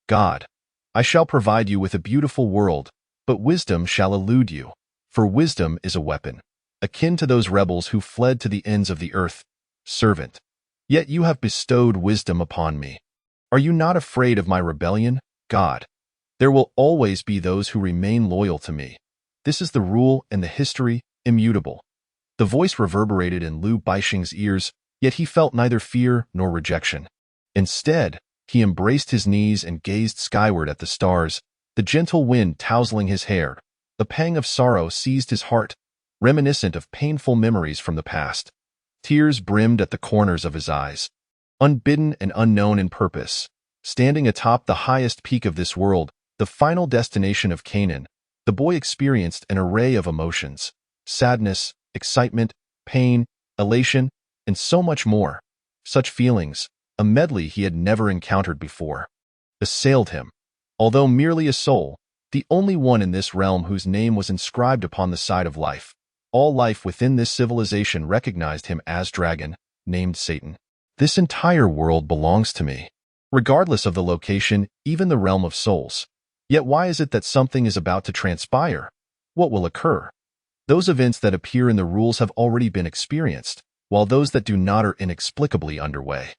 God. I shall provide you with a beautiful world, but wisdom shall elude you. For wisdom is a weapon, akin to those rebels who fled to the ends of the earth. Servant. Yet you have bestowed wisdom upon me. Are you not afraid of my rebellion? God. There will always be those who remain loyal to me. This is the rule and the history, immutable. The voice reverberated in Lu Baixing's ears, yet he felt neither fear nor rejection. Instead, he embraced his knees and gazed skyward at the stars, the gentle wind tousling his hair. A pang of sorrow seized his heart, reminiscent of painful memories from the past. Tears brimmed at the corners of his eyes. Unbidden and unknown in purpose, standing atop the highest peak of this world, the final destination of Canaan, the boy experienced an array of emotions: sadness, excitement, pain, elation, and so much more. Such feelings, a medley he had never encountered before, assailed him. Although merely a soul, the only one in this realm whose name was inscribed upon the side of life, all life within this civilization recognized him as Dragon, named Satan. This entire world belongs to me, regardless of the location, even the realm of souls. Yet why is it that something is about to transpire? What will occur? Those events that appear in the rules have already been experienced, while those that do not are inexplicably underway.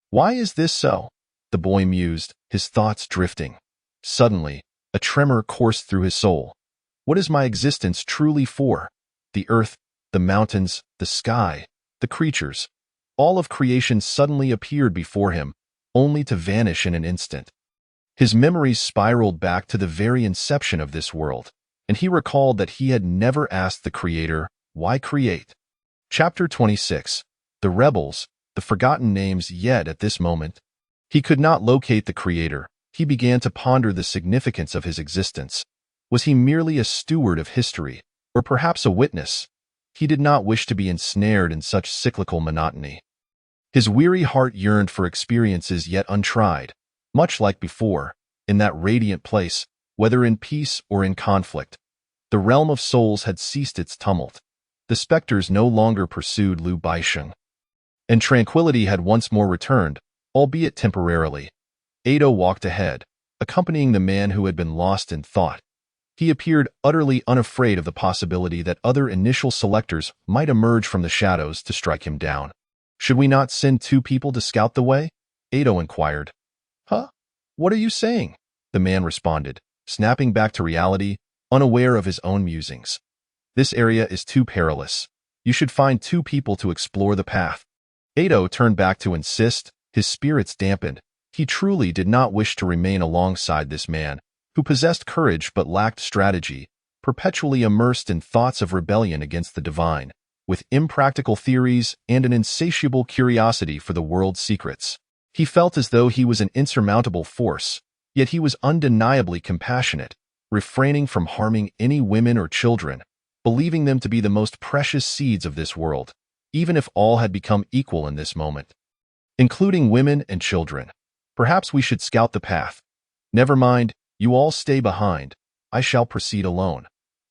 Why is this so? The boy mused, his thoughts drifting. Suddenly, a tremor coursed through his soul. What is my existence truly for? The earth, the mountains, the sky, the creatures. All of creation suddenly appeared before him, only to vanish in an instant. His memories spiraled back to the very inception of this world, and he recalled that he had never asked the Creator, why create? Chapter 26. The Rebels, the Forgotten Names. Yet at this moment, he could not locate the Creator. He began to ponder the significance of his existence. Was he merely a steward of history, or perhaps a witness? He did not wish to be ensnared in such cyclical monotony. His weary heart yearned for experiences yet untried, much like before, in that radiant place, whether in peace or in conflict. The realm of souls had ceased its tumult. The specters no longer pursued Lu Baixing, and tranquility had once more returned, albeit temporarily. Ado walked ahead, accompanying the man who had been lost in thought. He appeared utterly unafraid of the possibility that other initial selectors might emerge from the shadows to strike him down. "Should we not send 2 people to scout the way?" Ado inquired. "Huh? What are you saying?" the man responded, snapping back to reality, unaware of his own musings. "This area is too perilous. You should find 2 people to explore the path." Ado turned back to insist, his spirits dampened. He truly did not wish to remain alongside this man, who possessed courage but lacked strategy, perpetually immersed in thoughts of rebellion against the divine. with impractical theories and an insatiable curiosity for the world's secrets. He felt as though he was an insurmountable force, yet he was undeniably compassionate, refraining from harming any women or children, believing them to be the most precious seeds of this world, even if all had become equal in this moment, including women and children. Perhaps we should scout the path. Never mind, you all stay behind. I shall proceed alone.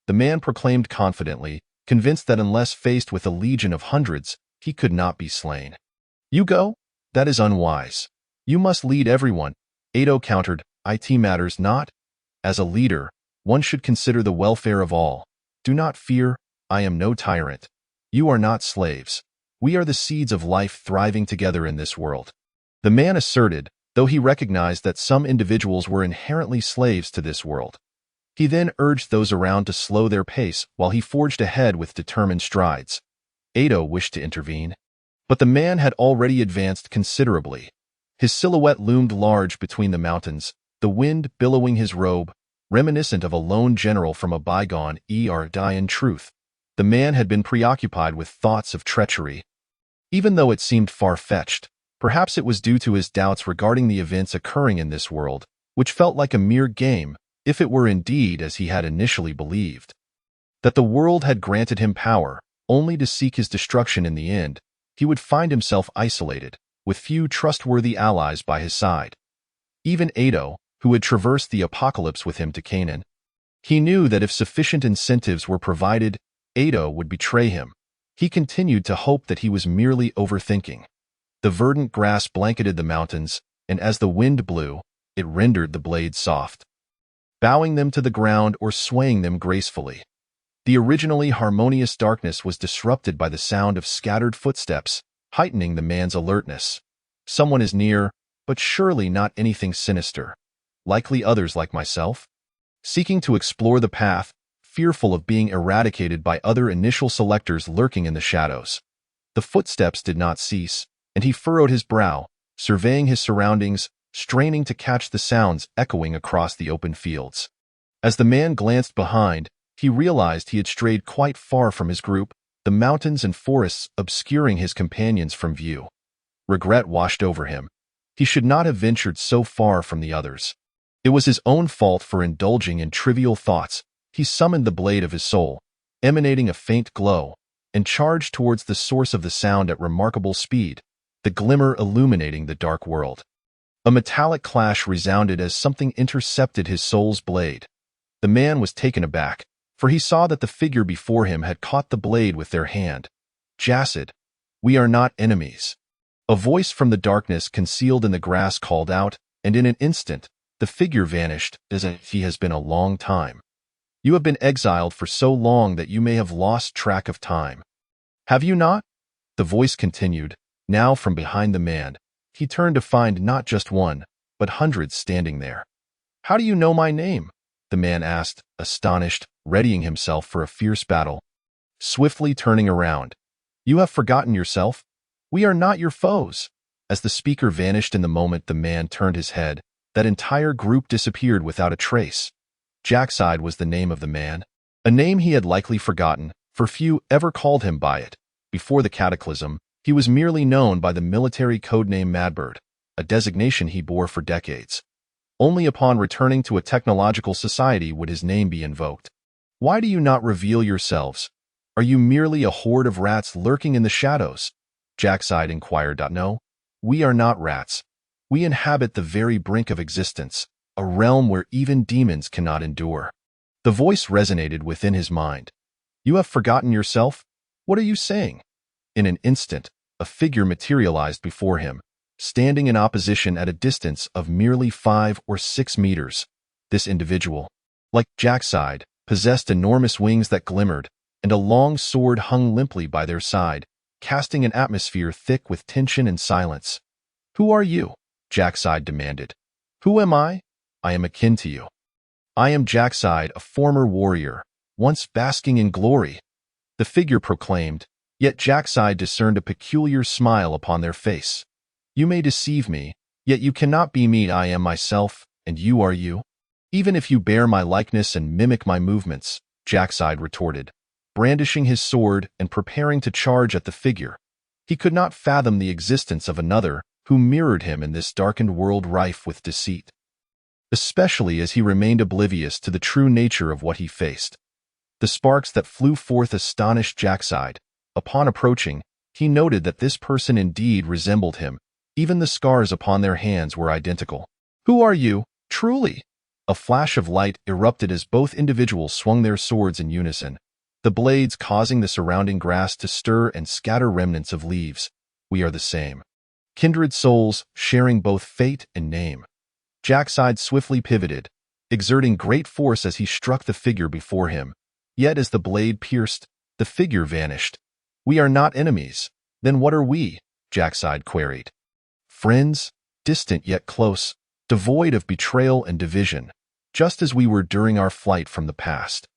The man proclaimed confidently, convinced that unless faced with a legion of hundreds, he could not be slain. You go? That is unwise. You must lead everyone, Ado countered. It matters not. As a leader, one should consider the welfare of all. Do not fear, I am no tyrant. You are not slaves. We are the seeds of life thriving together in this world. The man asserted, though he recognized that some individuals were inherently slaves to this world. He then urged those around to slow their pace while he forged ahead with determined strides. Ado wished to intervene, but the man had already advanced considerably. His silhouette loomed large between the mountains, the wind billowing his robe, reminiscent of a lone general from a bygone era. In truth, the man had been preoccupied with thoughts of treachery. Even though it seemed far-fetched, perhaps it was due to his doubts regarding the events occurring in this world, which felt like a mere game, if it were indeed as he had initially believed. That the world had granted him power, only to seek his destruction in the end, he would find himself isolated, with few trustworthy allies by his side. Even Ado, who had traversed the apocalypse with him to Canaan, he knew that if sufficient incentives were provided, Ado would betray him. He continued to hope that he was merely overthinking. The verdant grass blanketed the mountains, and as the wind blew, it rendered the blades soft, bowing them to the ground or swaying them gracefully. The originally harmonious darkness was disrupted by the sound of scattered footsteps, heightening the man's alertness. Someone is near, but surely not anything sinister. Likely others like myself? Seeking to explore the path, fearful of being eradicated by other initial selectors lurking in the shadows. The footsteps did not cease, and he furrowed his brow, surveying his surroundings, straining to catch the sounds echoing across the open fields. As the man glanced behind, he realized he had strayed quite far from his group, the mountains and forests obscuring his companions from view. Regret washed over him. He should not have ventured so far from the others. It was his own fault for indulging in trivial thoughts. He summoned the blade of his soul, emanating a faint glow, and charged towards the source of the sound at remarkable speed, the glimmer illuminating the dark world. A metallic clash resounded as something intercepted his soul's blade. The man was taken aback, for he saw that the figure before him had caught the blade with their hand. Jassid, we are not enemies. A voice from the darkness concealed in the grass called out, and in an instant, the figure vanished as if he has been a long time. You have been exiled for so long that you may have lost track of time. Have you not? The voice continued, now from behind the man. He turned to find not just one, but hundreds standing there. How do you know my name? The man asked, astonished, readying himself for a fierce battle. Swiftly turning around. You have forgotten yourself? We are not your foes. As the speaker vanished in the moment the man turned his head, that entire group disappeared without a trace. Jassid was the name of the man, a name he had likely forgotten, for few ever called him by it. Before the cataclysm, he was merely known by the military codename Madbird, a designation he bore for decades. Only upon returning to a technological society would his name be invoked. Why do you not reveal yourselves? Are you merely a horde of rats lurking in the shadows? Jassid inquired. No, we are not rats. We inhabit the very brink of existence, a realm where even demons cannot endure. The voice resonated within his mind. You have forgotten yourself? What are you saying? In an instant, a figure materialized before him, standing in opposition at a distance of merely 5 or 6 meters. This individual, like Jassid, possessed enormous wings that glimmered, and a long sword hung limply by their side, casting an atmosphere thick with tension and silence. Who are you? Jassid demanded. Who am I? I am akin to you. I am Jassid, a former warrior, once basking in glory. The figure proclaimed, yet Jassid discerned a peculiar smile upon their face. You may deceive me, yet you cannot be me. I am myself, and you are you. Even if you bear my likeness and mimic my movements, Jassid retorted. brandishing his sword and preparing to charge at the figure. He could not fathom the existence of another who mirrored him in this darkened world rife with deceit, especially as he remained oblivious to the true nature of what he faced. The sparks that flew forth astonished Jackside. Upon approaching, he noted that this person indeed resembled him. Even the scars upon their hands were identical. "Who are you, truly?" A flash of light erupted as both individuals swung their swords in unison, the blades causing the surrounding grass to stir and scatter remnants of leaves. "We are the same. Kindred souls, sharing both fate and name." Jackside swiftly pivoted, exerting great force as he struck the figure before him. Yet as the blade pierced, the figure vanished. "We are not enemies. Then what are we?" Jackside queried. "Friends, distant yet close, devoid of betrayal and division, just as we were during our flight from the past."